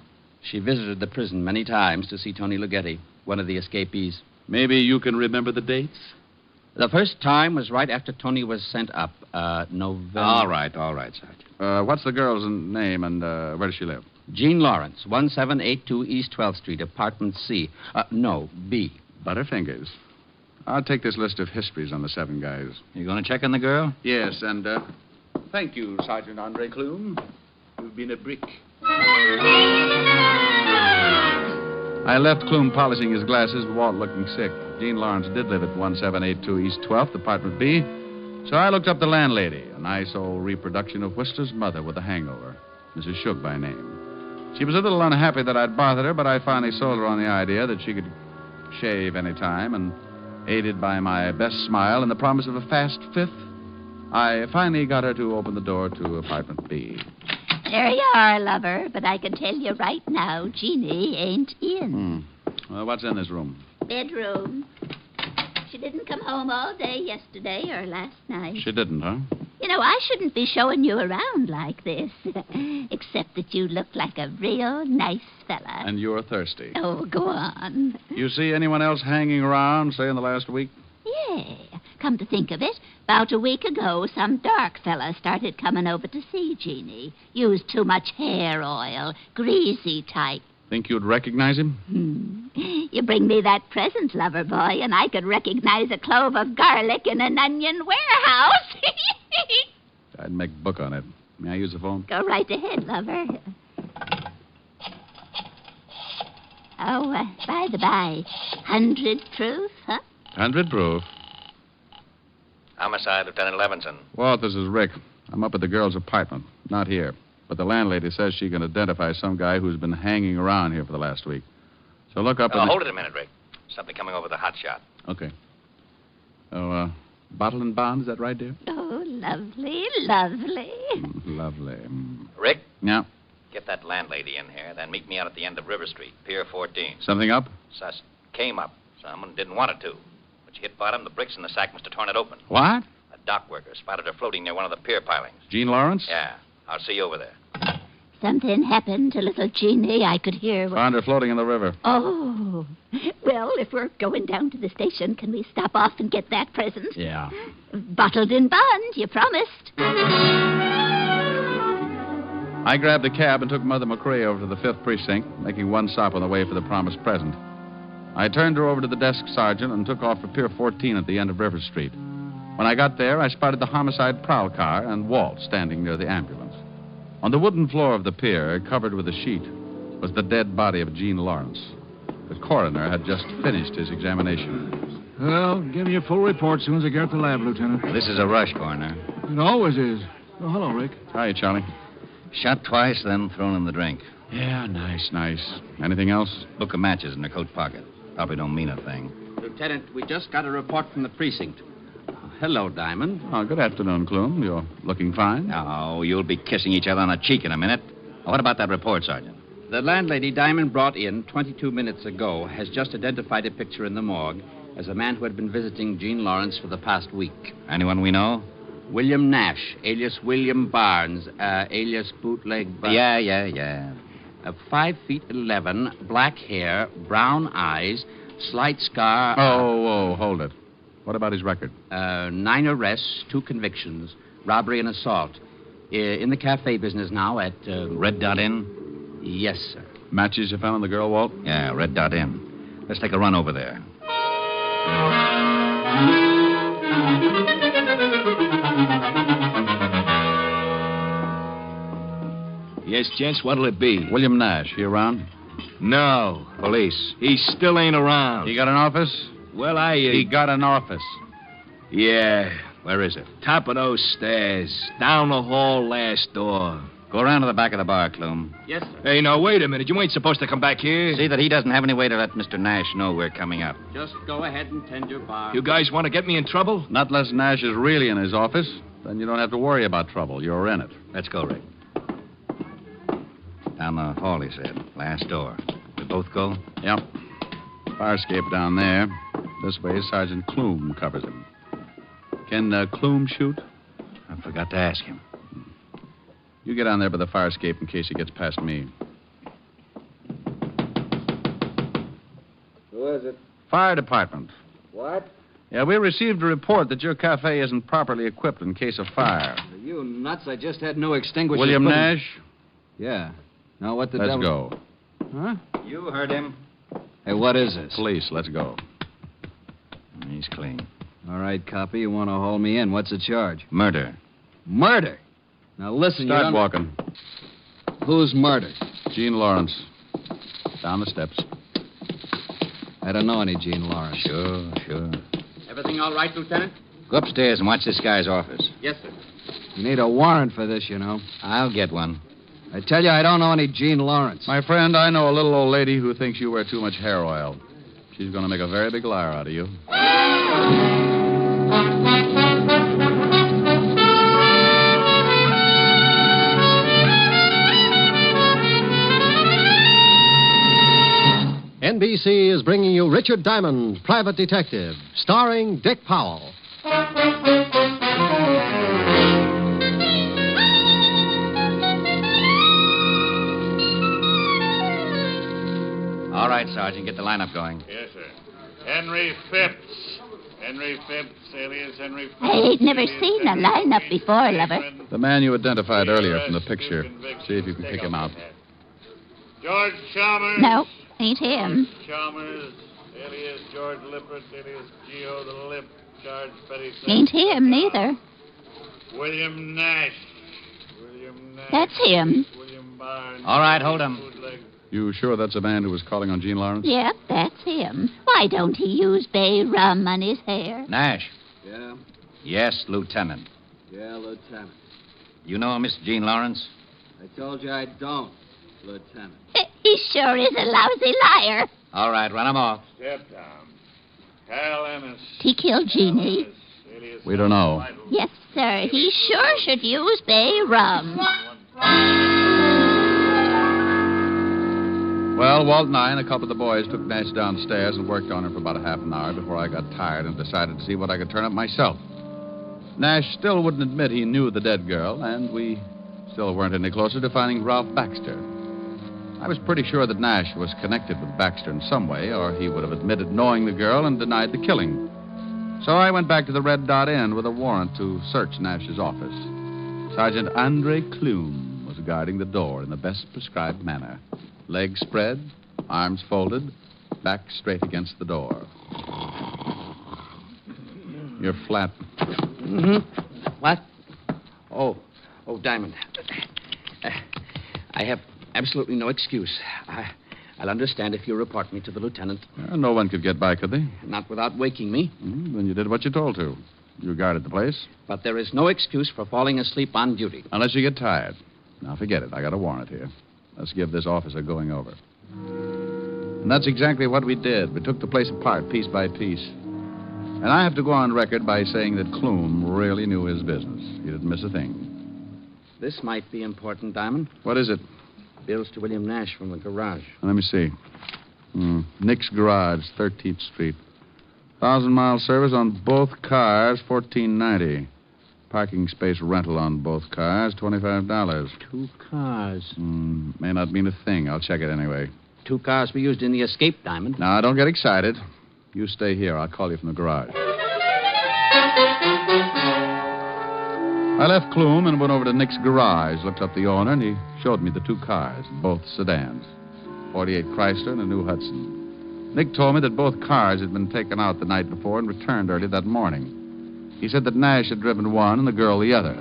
She visited the prison many times to see Tony Ligeti, one of the escapees. Maybe you can remember the dates? The first time was right after Tony was sent up, November. All right, Sergeant. What's the girl's name and where does she live? Jean Lawrence, 1782 East 12th Street, apartment C. No, B. Butterfingers. I'll take this list of histories on the 7 guys. You going to check on the girl? Yes, and thank you, Sergeant Andre Clume. You've been a brick. I left Clume polishing his glasses with Walt looking sick. Jean Lawrence did live at 1782 East 12th, apartment B. So I looked up the landlady, a nice old reproduction of Whistler's mother with a hangover, Mrs. Shook by name. She was a little unhappy that I'd bothered her, but I finally sold her on the idea that she could shave any time, and aided by my best smile and the promise of a fast 5th, I finally got her to open the door to apartment B. There you are, lover, but I can tell you right now, Jeannie ain't in. Well, what's in this room? Bedroom. She didn't come home all day yesterday or last night. She didn't, huh? You know, I shouldn't be showing you around like this, except that you look like a real nice fella. And you're thirsty. Oh, go on. You see anyone else hanging around, say, in the last week? Yeah. Come to think of it, about a week ago, some dark fella started coming over to see Jeannie. Used too much hair oil, greasy type. Think you'd recognize him? You bring me that present, lover boy, and I could recognize a clove of garlic in an onion warehouse. I'd make book on it. May I use the phone? Go right ahead, lover. Oh, by the by, 100 proof, huh? 100 proof. Homicide, Lieutenant Levinson. Walt, this is Rick. I'm up at the girl's apartment. Not here. But the landlady says she can identify some guy who's been hanging around here for the last week. So look up... Hold it a minute, Rick. Something coming over the hot shot. Okay. Oh, bottle and bond, is that right, dear? Oh, lovely, lovely. Lovely. Rick? Yeah? Get that landlady in here, then meet me out at the end of River Street, Pier 14. Something up? Sus came up. Someone didn't want it to. When she hit bottom, the bricks in the sack must have torn it open. What? A dock worker spotted her floating near one of the pier pilings. Jean Lawrence? Yeah. I'll see you over there. Something happened to little Jeannie. I could hear... Found her floating in the river. Oh. Well, if we're going down to the station, can we stop off and get that present? Yeah. Bottled in bond, you promised. I grabbed a cab and took Mother McCrae over to the 5th Precinct, making one stop on the way for the promised present. I turned her over to the desk sergeant and took off for Pier 14 at the end of River Street. When I got there, I spotted the homicide prowl car and Walt standing near the ambulance. On the wooden floor of the pier, covered with a sheet, was the dead body of Jean Lawrence. The coroner had just finished his examination. Well, give me a full report as soon as I get to the lab, Lieutenant. This is a rush, Coroner. It always is. Oh, hello, Rick. Hi, Charlie. Shot twice, then thrown in the drink. Yeah, nice. Anything else? Book of matches in her coat pocket. Probably don't mean a thing. Lieutenant, we just got a report from the precinct. Hello, Diamond. Oh, good afternoon, Clume. You're looking fine. Oh, you'll be kissing each other on the cheek in a minute. What about that report, Sergeant? The landlady Diamond brought in 22 minutes ago has just identified a picture in the morgue as a man who had been visiting Jean Lawrence for the past week. Anyone we know? William Nash, alias William Barnes, alias Bootleg Barnes. Yeah. 5'11", black hair, brown eyes, slight scar. Oh, hold it. What about his record? 9 arrests, 2 convictions, robbery and assault. In the cafe business now at... Red Dot Inn? Yes, sir. Matches you found on the girl, Walt? Yeah, Red Dot Inn. Let's take a run over there. Yes, gents, what'll it be? William Nash, he around? No. Police. He still ain't around. He got an office? Well, He got an office. Yeah. Where is it? Top of those stairs. Down the hall, last door. Go around to the back of the bar, Clume. Yes, sir. Hey, now, wait a minute. You ain't supposed to come back here. See that he doesn't have any way to let Mr. Nash know we're coming up. Just go ahead and tend your bar. You guys want to get me in trouble? Not unless Nash is really in his office. Then you don't have to worry about trouble. You're in it. Let's go, Rick. Down the hall, he said. Last door. We both go? Yep. Fire escape down there. This way, Sergeant Clume covers him. Can Clume shoot? I forgot to ask him. You get on there by the fire escape in case he gets past me. Who is it? Fire department. What? Yeah, we received a report that your cafe isn't properly equipped in case of fire. Are you nuts? I just had no extinguishers. William Nash? Yeah. Now what the Let's devil... go. Huh? You heard him. Hey, what is this? Police, let's go. He's clean. All right, copy. You want to haul me in. What's the charge? Murder. Murder? Now listen, Start you don't... walking. Who's murdered? Gene Lawrence. Down the steps. I don't know any Gene Lawrence. Sure. Everything all right, Lieutenant? Go upstairs and watch this guy's office. Yes, sir. You need a warrant for this, you know. I'll get one. I tell you, I don't know any Gene Lawrence. My friend, I know a little old lady who thinks you wear too much hair oil. She's going to make a very big liar out of you. NBC is bringing you Richard Diamond, Private Detective, starring Dick Powell. All right, Sergeant, get the lineup going. Yes, sir. Henry Phipps. Henry Phipps, alias Henry Phipps. I ain't never seen a lineup before, lover. The man you identified earlier from the picture. See if you can pick him out. George Chalmers. No, ain't him. George Chalmers, alias George Lippert, alias Geo the Lip, charged petty theft. Ain't him neither. William Nash. That's him. William Barnes. All right, hold him. You sure that's a man who was calling on Gene Lawrence? Yep, that's him. Why don't he use bay rum on his hair? Nash. Yeah? Yes, Lieutenant. Yeah, Lieutenant. You know Miss Gene Lawrence? I told you I don't, Lieutenant. He sure is a lousy liar. All right, run him off. Step down. Hal Ennis. He killed Jeannie. We don't know. Yes, sir. He sure should use bay rum. Well, Walt and I and a couple of the boys took Nash downstairs and worked on him for about a half an hour before I got tired and decided to see what I could turn up myself. Nash still wouldn't admit he knew the dead girl, and we still weren't any closer to finding Ralph Baxter. I was pretty sure that Nash was connected with Baxter in some way, or he would have admitted knowing the girl and denied the killing. So I went back to the Red Dot Inn with a warrant to search Nash's office. Sergeant Andre Clume was guarding the door in the best prescribed manner. Legs spread, arms folded, back straight against the door. You're flat. Mm-hmm. What? Oh, Diamond. I have absolutely no excuse. I'll understand if you report me to the lieutenant. No one could get by, could they? Not without waking me. Then you did what you told to. You guarded the place. But there is no excuse for falling asleep on duty. Unless you get tired. Now, forget it. I got a warrant here. Let's give this office a going over. And that's exactly what we did. We took the place apart, piece by piece. And I have to go on record by saying that Clume really knew his business. He didn't miss a thing. This might be important, Diamond. What is it? Bills to William Nash from the garage. Let me see. Nick's Garage, 13th Street. 1,000-mile service on both cars, $14.90. Parking space rental on both cars, $25. 2 cars. May not mean a thing. I'll check it anyway. 2 cars were used in the escape, Diamond. Now, don't get excited. You stay here. I'll call you from the garage. I left Clume and went over to Nick's Garage, looked up the owner, and he showed me the 2 cars, both sedans. 48 Chrysler and a new Hudson. Nick told me that both cars had been taken out the night before and returned early that morning. He said that Nash had driven one and the girl the other.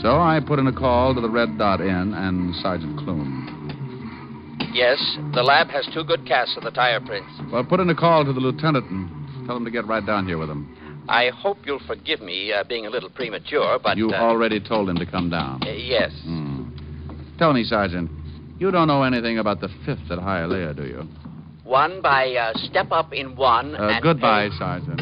So I put in a call to the Red Dot Inn and Sergeant Clume. Yes, the lab has 2 good casts of the tire prints. Well, put in a call to the lieutenant and tell him to get right down here with him. I hope you'll forgive me being a little premature, but... You already told him to come down. Yes. Tell me, Sergeant, you don't know anything about the 5th at Hialeah, do you? 1 by step up in 1. And goodbye, Sergeant.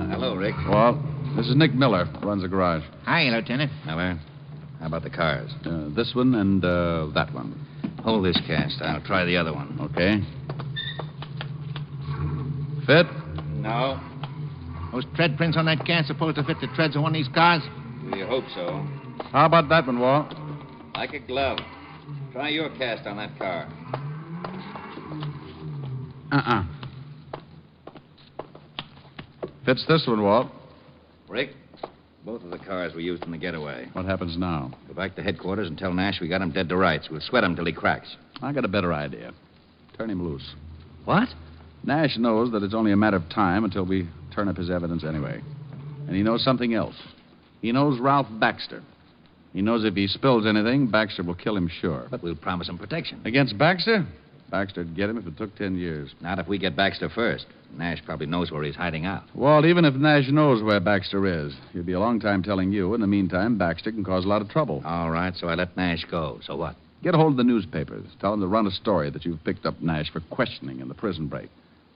Hello, Rick. Walt, this is Nick Miller, runs the garage. Hi, Lieutenant. Miller, how about the cars? This one and that one. Hold this cast. I'll try the other one. Okay. Fit? No. Those tread prints on that can supposed to fit the treads of one of these cars? We hope so. How about that one, Walt? Like a glove. Try your cast on that car. Fits this one, Walt. Rick, both of the cars were used in the getaway. What happens now? Go back to headquarters and tell Nash we got him dead to rights. We'll sweat him till he cracks. I got a better idea. Turn him loose. What? Nash knows that it's only a matter of time until we turn up his evidence anyway. And he knows something else. He knows Ralph Baxter. He knows if he spills anything, Baxter will kill him sure. But we'll promise him protection. Against Baxter? Baxter'd get him if it took 10 years. Not if we get Baxter first. Nash probably knows where he's hiding out. Walt, even if Nash knows where Baxter is, he'll be a long time telling you. In the meantime, Baxter can cause a lot of trouble. All right, so I let Nash go. So what? Get a hold of the newspapers. Tell them to run a story that you've picked up Nash for questioning in the prison break.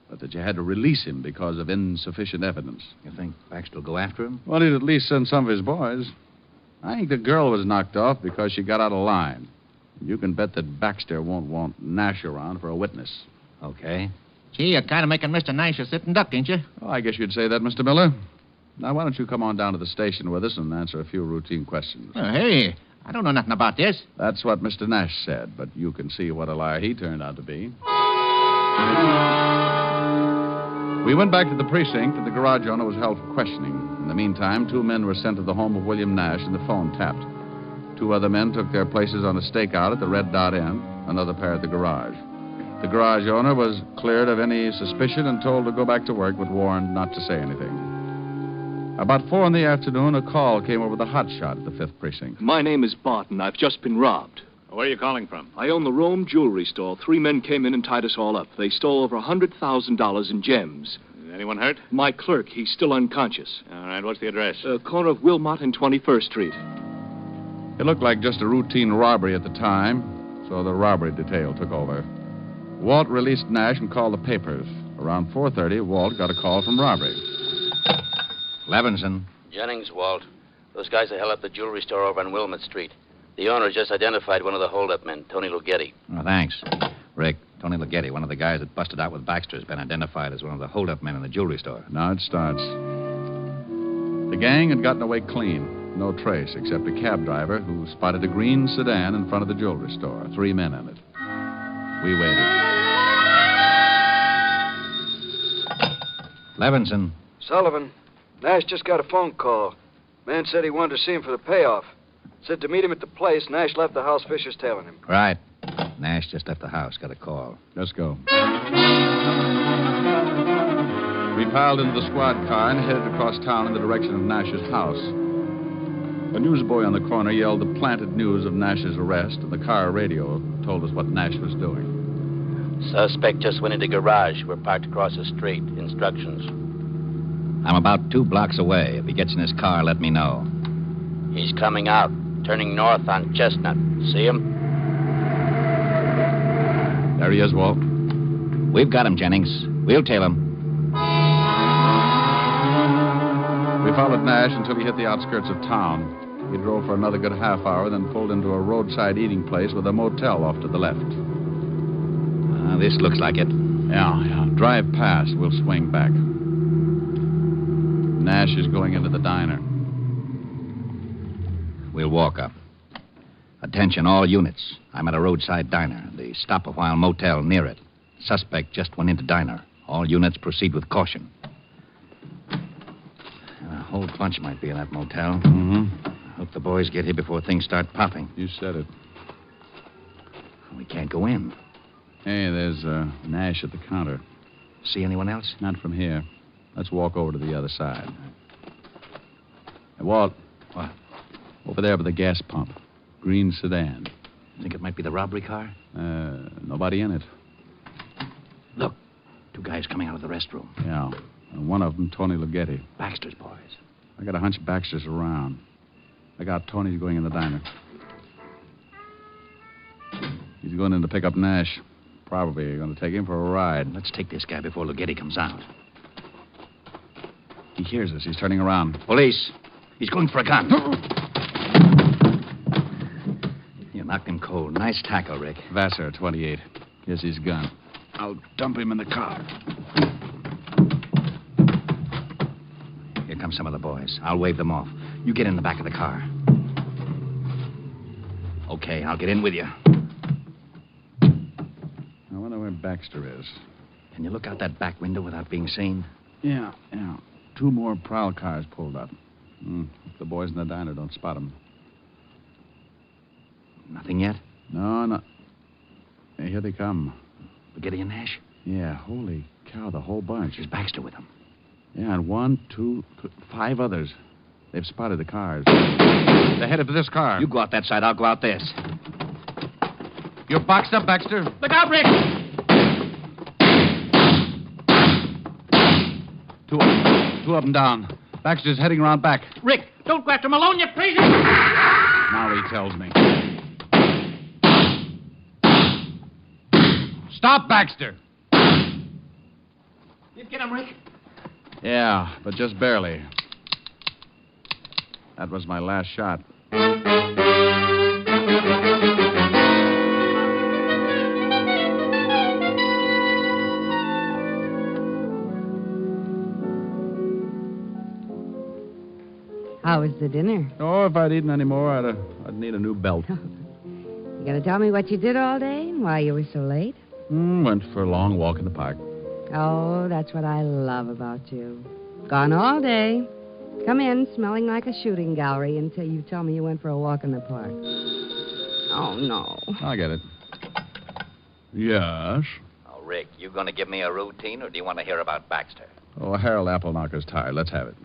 But that you had to release him because of insufficient evidence. You think Baxter will go after him? Well, he'd at least send some of his boys. I think the girl was knocked off because she got out of line. You can bet that Baxter won't want Nash around for a witness. Okay. Gee, you're kind of making Mr. Nash a sitting duck, ain't you? Oh, I guess you'd say that, Mr. Miller. Now, why don't you come on down to the station with us and answer a few routine questions? Oh, hey, I don't know nothing about this. That's what Mr. Nash said, but you can see what a liar he turned out to be. We went back to the precinct, and the garage owner was held for questioning. In the meantime, 2 men were sent to the home of William Nash, and the phone tapped. 2 other men took their places on a stakeout at the Red Dot Inn, another pair at the garage. The garage owner was cleared of any suspicion and told to go back to work, but warned not to say anything. About 4 in the afternoon, a call came over the hotshot at the 5th Precinct. My name is Barton. I've just been robbed. Where are you calling from? I own the Rome jewelry store. 3 men came in and tied us all up. They stole over $100,000 in gems. Anyone hurt? My clerk, he's still unconscious. All right, what's the address? Corner of Wilmot and 21st Street. It looked like just a routine robbery at the time, so the robbery detail took over. Walt released Nash and called the papers. Around 4:30, Walt got a call from robbery. Levinson. Jennings, Walt. Those guys that held up the jewelry store over on Wilmot Street. The owner just identified one of the hold-up men, Tony Lughetti. Oh, thanks. Rick, Tony Lughetti, one of the guys that busted out with Baxter, has been identified as one of the hold-up men in the jewelry store. Now it starts. The gang had gotten away clean. No trace except a cab driver who spotted a green sedan in front of the jewelry store. 3 men in it. We waited. Levinson. Sullivan. Nash just got a phone call. Man said he wanted to see him for the payoff. Said to meet him at the place. Nash left the house. Fisher's tailing him. Right. Nash just left the house. Got a call. Let's go. We piled into the squad car and headed across town in the direction of Nash's house. A newsboy on the corner yelled the planted news of Nash's arrest, and the car radio told us what Nash was doing. Suspect just went into garage. We're parked across the street. Instructions. I'm about 2 blocks away. If he gets in his car, let me know. He's coming out, turning north on Chestnut. See him? There he is, Walt. We've got him, Jennings. We'll tail him. We followed Nash until he hit the outskirts of town. He drove for another good half hour, then pulled into a roadside eating place with a motel off to the left. This looks like it. Yeah. Drive past. We'll swing back. Nash is going into the diner. We'll walk up. Attention, all units. I'm at a roadside diner. The stop-a-while motel near it. Suspect just went into diner. All units proceed with caution. A whole bunch might be in that motel. Mm-hmm. Hope the boys get here before things start popping. You said it. We can't go in. Hey, there's Nash at the counter. See anyone else? Not from here. Let's walk over to the other side. Hey, Walt. What? Over there by the gas pump. Green sedan. Think it might be the robbery car? Nobody in it. Look. 2 guys coming out of the restroom. Yeah. And one of them, Tony Ligeti. Baxter's boys. I got a hunch Baxter's around. I got Tony's going in the diner. He's going in to pick up Nash. Probably going to take him for a ride. Let's take this guy before Ligeti comes out. He hears us. He's turning around. Police. He's going for a gun. You knocked him cold. Nice tackle, Rick. Vassar, 28. Here's his gun. I'll dump him in the car. Here come some of the boys. I'll wave them off. You get in the back of the car. Okay, I'll get in with you. I wonder where Baxter is. Can you look out that back window without being seen? Yeah. 2 more prowl cars pulled up. If the boys in the diner don't spot him. Nothing yet? No. Hey, here they come. Ligeti and Nash? Yeah, holy cow, the whole bunch. Is Baxter with them? Yeah, and 1, 2, 5 others. They've spotted the cars. They're headed for this car. You go out that side, I'll go out this. You're boxed up, Baxter. Look out, Rick! Two of them down. Baxter's heading around back. Rick, don't go after Malone, you crazy! Now he tells me. Stop, Baxter! You get him, Rick? Yeah, but just barely. That was my last shot. How was the dinner? Oh, if I'd eaten any more, I'd need a new belt. You gonna tell me what you did all day and why you were so late? Went for a long walk in the park. Oh, that's what I love about you. Gone all day. Come in smelling like a shooting gallery until you tell me you went for a walk in the park. Oh, no. I'll get it. Yes? Oh, Rick, you going to give me a routine, or do you want to hear about Baxter? Oh, Harold Appleknocker's tired. Let's have it.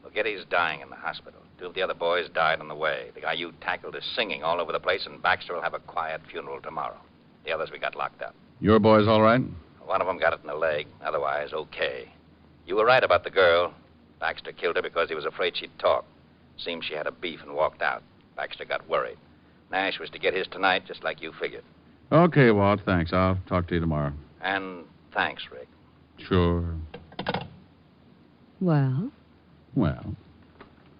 Ligeti's dying in the hospital. 2 of the other boys died on the way. The guy you tackled is singing all over the place, and Baxter will have a quiet funeral tomorrow. The others we got locked up. Your boys all right? One of them got it in the leg. Otherwise, okay. You were right about the girl. Baxter killed her because he was afraid she'd talk. Seems she had a beef and walked out. Baxter got worried. Nash was to get his tonight, just like you figured. Okay, Walt, thanks. I'll talk to you tomorrow. And thanks, Rick. Sure. Well, Well,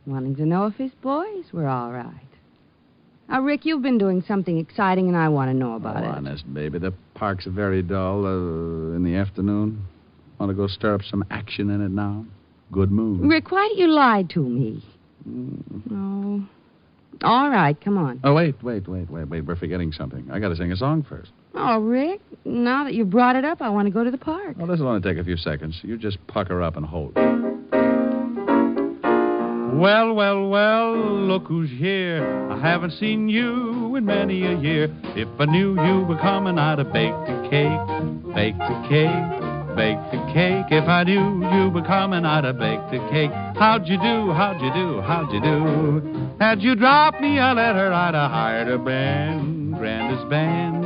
wanting to know if his boys were all right. Now, Rick, you've been doing something exciting, and I want to know about it. honest, baby. The park's very dull in the afternoon. Want to go stir up some action in it now? Good mood. Rick, why do you lie to me? No. All right, come on. Oh, wait. We're forgetting something. I got to sing a song first. Oh, Rick, now that you brought it up, I want to go to the park. Well, this will only take a few seconds. You just pucker up and hold. Well, look who's here. I haven't seen you in many a year. If I knew you were coming, I'd have baked a cake. If I knew you were coming, I'd have baked a cake. How'd you do? Had you dropped me a letter, I'd have hired a band, grandest band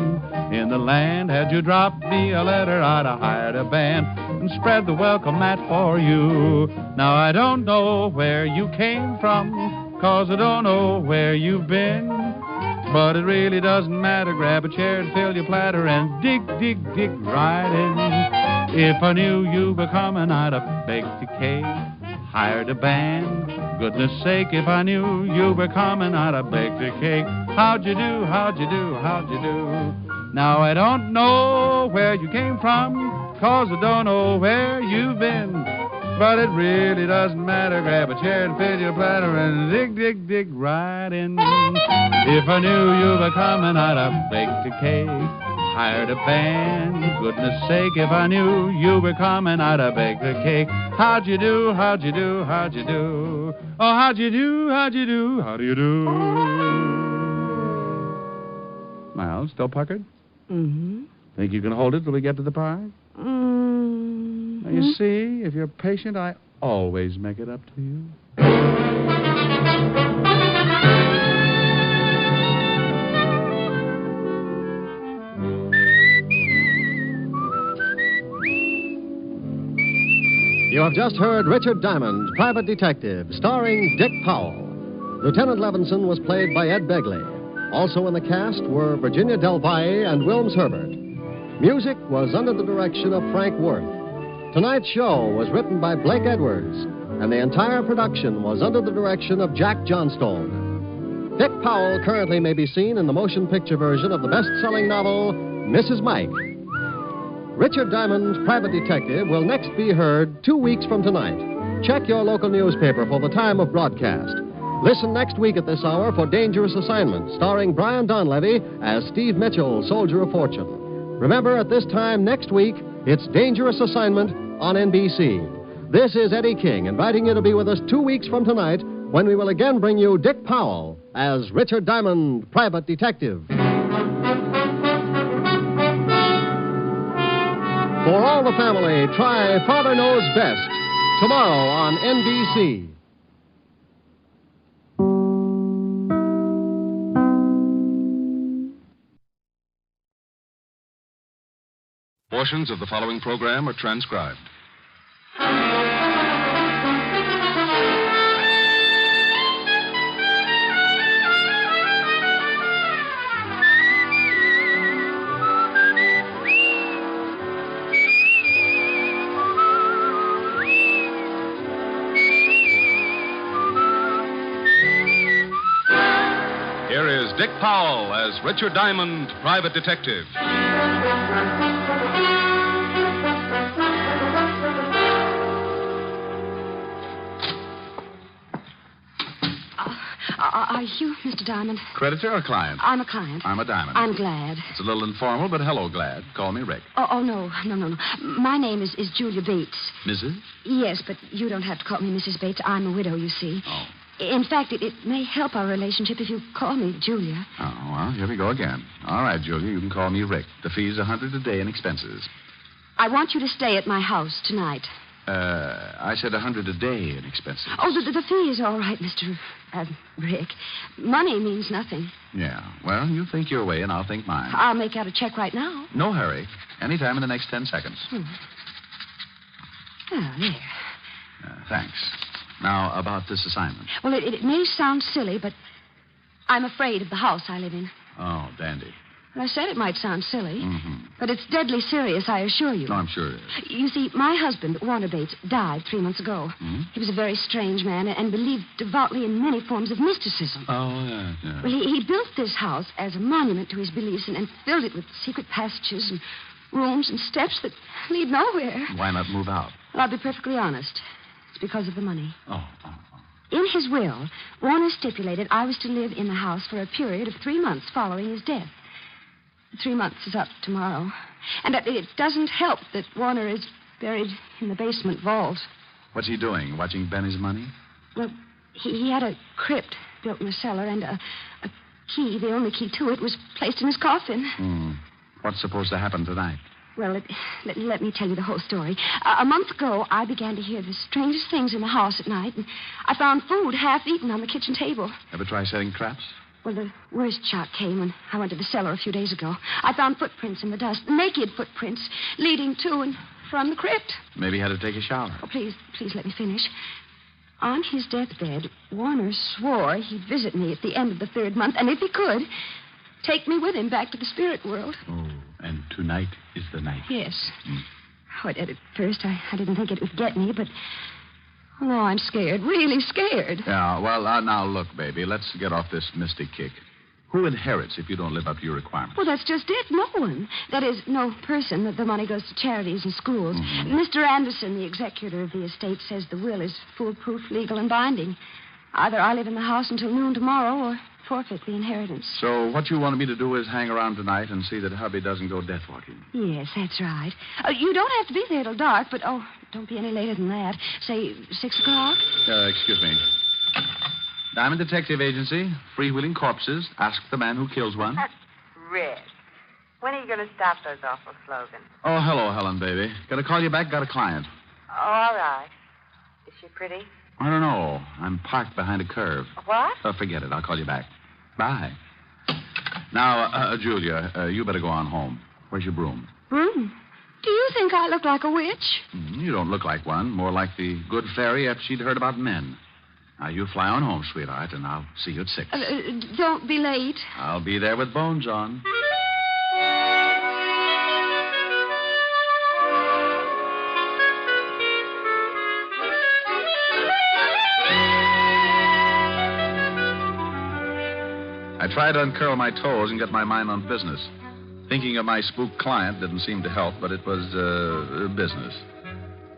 in the land. Had you dropped me a letter, I'd have hired a band and spread the welcome mat for you. Now I don't know where you came from, 'cause I don't know where you've been. But it really doesn't matter. Grab a chair and fill your platter and dig right in. If I knew you were coming, I'd have baked a cake, hired a band. Goodness sake, if I knew you were coming, I'd have baked a cake. How'd you do? Now I don't know where you came from, 'cause I don't know where you've been. But it really doesn't matter. Grab a chair and fill your platter and dig right in. If I knew you were coming, I'd have baked a cake, hired a band. Goodness sake, if I knew you were coming, I'd have baked a cake. How'd you do? Oh, how'd you do? How do you do? Well, still puckered? Mm-hmm. Think you can hold it till we get to the park? Now, you see, if you're patient, I always make it up to you. You have just heard Richard Diamond, Private Detective, starring Dick Powell. Lieutenant Levinson was played by Ed Begley. Also in the cast were Virginia Del Valle and Wilms Herbert. Music was under the direction of Frank Worth. Tonight's show was written by Blake Edwards, and the entire production was under the direction of Jack Johnstone. Dick Powell currently may be seen in the motion picture version of the best-selling novel, Mrs. Mike. Richard Diamond's Private Detective will next be heard 2 weeks from tonight. Check your local newspaper for the time of broadcast. Listen next week at this hour for Dangerous Assignment, starring Brian Donlevy as Steve Mitchell, Soldier of Fortune. Remember, at this time next week, it's Dangerous Assignment on NBC. This is Eddie King, inviting you to be with us 2 weeks from tonight when we will again bring you Dick Powell as Richard Diamond, Private Detective. For all the family, try Father Knows Best tomorrow on NBC. Portions of the following program are transcribed. Here is Dick Powell as Richard Diamond, Private Detective. Are you Mr. Diamond? Creditor or client? I'm a client. I'm a Diamond. I'm glad. It's a little informal, but hello, Glad. Call me Rick. Oh, no. My name is Julia Bates. Mrs.? Yes, but you don't have to call me Mrs. Bates. I'm a widow, you see. Oh. In fact, it may help our relationship if you call me Julia. Oh, well, here we go again. All right, Julia, you can call me Rick. The fee's $100 a day in expenses. I want you to stay at my house tonight. I said $100 a day in expenses. Oh, the fee is all right, Mr. Rick. Money means nothing. Yeah. Well, you think your way, and I'll think mine. I'll make out a check right now. No hurry. Anytime in the next 10 seconds. Oh, there. Thanks. Now, about this assignment. Well, it may sound silly, but I'm afraid of the house I live in. Oh, dandy. Well, I said it might sound silly, Mm-hmm. but it's deadly serious, I assure you. No, I'm sure it is. You see, my husband, Warner Bates, died 3 months ago. Hmm? He was a very strange man and believed devoutly in many forms of mysticism. Oh, yeah. Well, he built this house as a monument to his beliefs and filled it with secret passages and rooms and steps that lead nowhere. Why not move out? Well, I'll be perfectly honest. It's because of the money. Oh. In his will, Warner stipulated I was to live in the house for a period of 3 months following his death. 3 months is up tomorrow. And it doesn't help that Warner is buried in the basement vault. What's he doing? Watching Benny's money? Well, he had a crypt built in the cellar, and a key, the only key to it, was placed in his coffin. What's supposed to happen tonight? Well, let me tell you the whole story. A month ago, I began to hear the strangest things in the house at night, and I found food half-eaten on the kitchen table. Ever try setting traps? Well, the worst shock came when I went to the cellar a few days ago. I found footprints in the dust, naked footprints, leading to and from the crypt. Maybe he had to take a shower. Oh, please let me finish. On his deathbed, Warner swore he'd visit me at the end of the 3rd month, and if he could, take me with him back to the spirit world. Oh, and tonight is the night. Yes. Oh, at first, I didn't think it would get me, but... Oh, no, I'm scared, really scared. Yeah, well, now look, baby, let's get off this mystic kick. Who inherits if you don't live up to your requirements? Well, that's just it. No one. That is, no person. The money goes to charities and schools. Mm-hmm. Mr. Anderson, the executor of the estate, says the will is foolproof, legal, and binding. Either I live in the house until noon tomorrow or forfeit the inheritance. So what you wanted me to do is hang around tonight and see that hubby doesn't go death walking. Yes, that's right. You don't have to be there till dark, but, don't be any later than that. Say 6 o'clock? Excuse me. Diamond Detective Agency, freewheeling corpses. Ask the man who kills one. Rick, when are you going to stop those awful slogans? Oh, hello, Helen, baby. Got to call you back. Got a client. Oh, all right. Is she pretty? I don't know. I'm parked behind a curve. What? Forget it. I'll call you back. Bye. Now, Julia, you better go on home. Where's your broom? Broom? Do you think I look like a witch? You don't look like one. More like the good fairy after she'd heard about men. Now, you fly on home, sweetheart, and I'll see you at 6. Don't be late. I'll be there with bones on. I tried to uncurl my toes and get my mind on business. Thinking of my spooked client didn't seem to help, but it was business.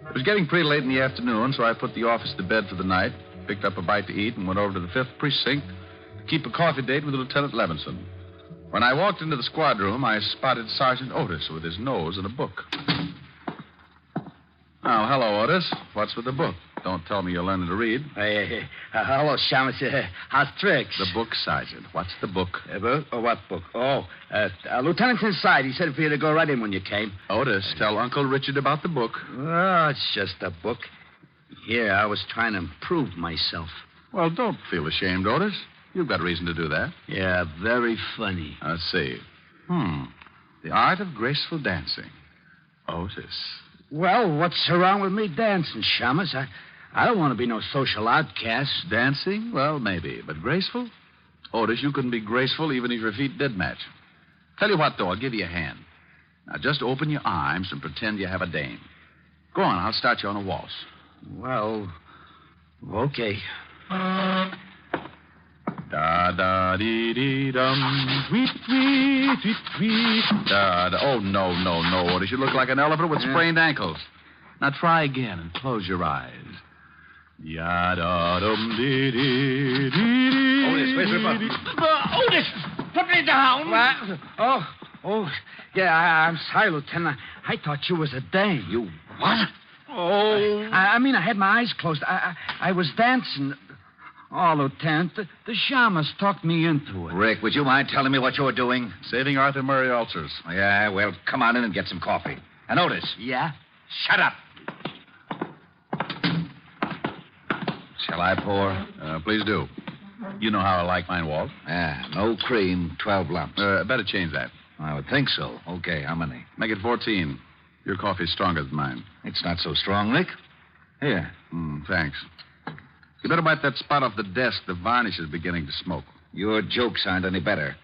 It was getting pretty late in the afternoon, so I put the office to bed for the night, picked up a bite to eat, and went over to the 5th Precinct to keep a coffee date with Lieutenant Levinson. When I walked into the squad room, I spotted Sergeant Otis with his nose in a book. Oh, hello, Otis. What's with the book? Don't tell me you're learning to read. Hello, Shamus. How's tricks? The book, Sergeant. What's the book? What book? Lieutenant's inside. He said for you to go right in when you came. Otis, tell Uncle Richard about the book. Oh, it's just a book. Here, I was trying to improve myself. Well, don't feel ashamed, Otis. You've got reason to do that. Yeah, very funny. Let's see. The art of graceful dancing. Otis. Well, what's wrong with me dancing, Shamus? I don't want to be no social outcast. Dancing? Well, maybe. But graceful? Otis, you couldn't be graceful even if your feet did match. Tell you what, though, I'll give you a hand. Now, just open your arms and pretend you have a dame. Go on, I'll start you on a waltz. Well, okay. Da-da-dee-dee-dum, tweet-tweet-tweet-tweet. Da-da. Oh, no, Otis. You look like an elephant with sprained ankles. Now, try again and close your eyes. Ya-da-dum-dee-dee-dee-dee. Otis, where's your button? Otis, put me down. What? Oh, yeah, I'm sorry, Lieutenant. I thought you was a dame. You what? Oh. I mean, I had my eyes closed. I was dancing. Oh, Lieutenant, the shamus talked me into it. Rick, would you mind telling me what you're doing? Saving Arthur Murray ulcers. Yeah, well, come on in and get some coffee. And Otis. Yeah? Shut up. Shall I pour? Please do. You know how I like mine, Walt. Yeah, no cream, 12 lumps. Better change that. I would think so. Okay, how many? Make it 14. Your coffee's stronger than mine. It's not so strong, Rick. Here. Thanks. You better wipe that spot off the desk. The varnish is beginning to smoke. Your jokes aren't any better.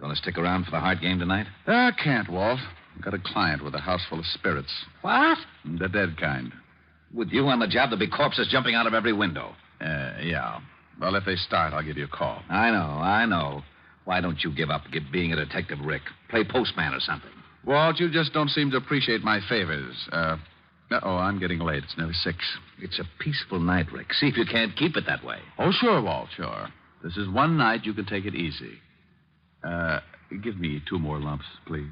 Going to stick around for the Hart game tonight? I can't, Walt. I've got a client with a house full of spirits. What? The dead kind. With you on the job, there'll be corpses jumping out of every window. Yeah. Well, if they start, I'll give you a call. I know. Why don't you give up being a detective, Rick? Play postman or something. Walt, you just don't seem to appreciate my favors. I'm getting late. It's nearly 6. It's a peaceful night, Rick. See if you can't keep it that way. Oh, sure, Walt, sure. This is one night you can take it easy. Give me 2 more lumps, please.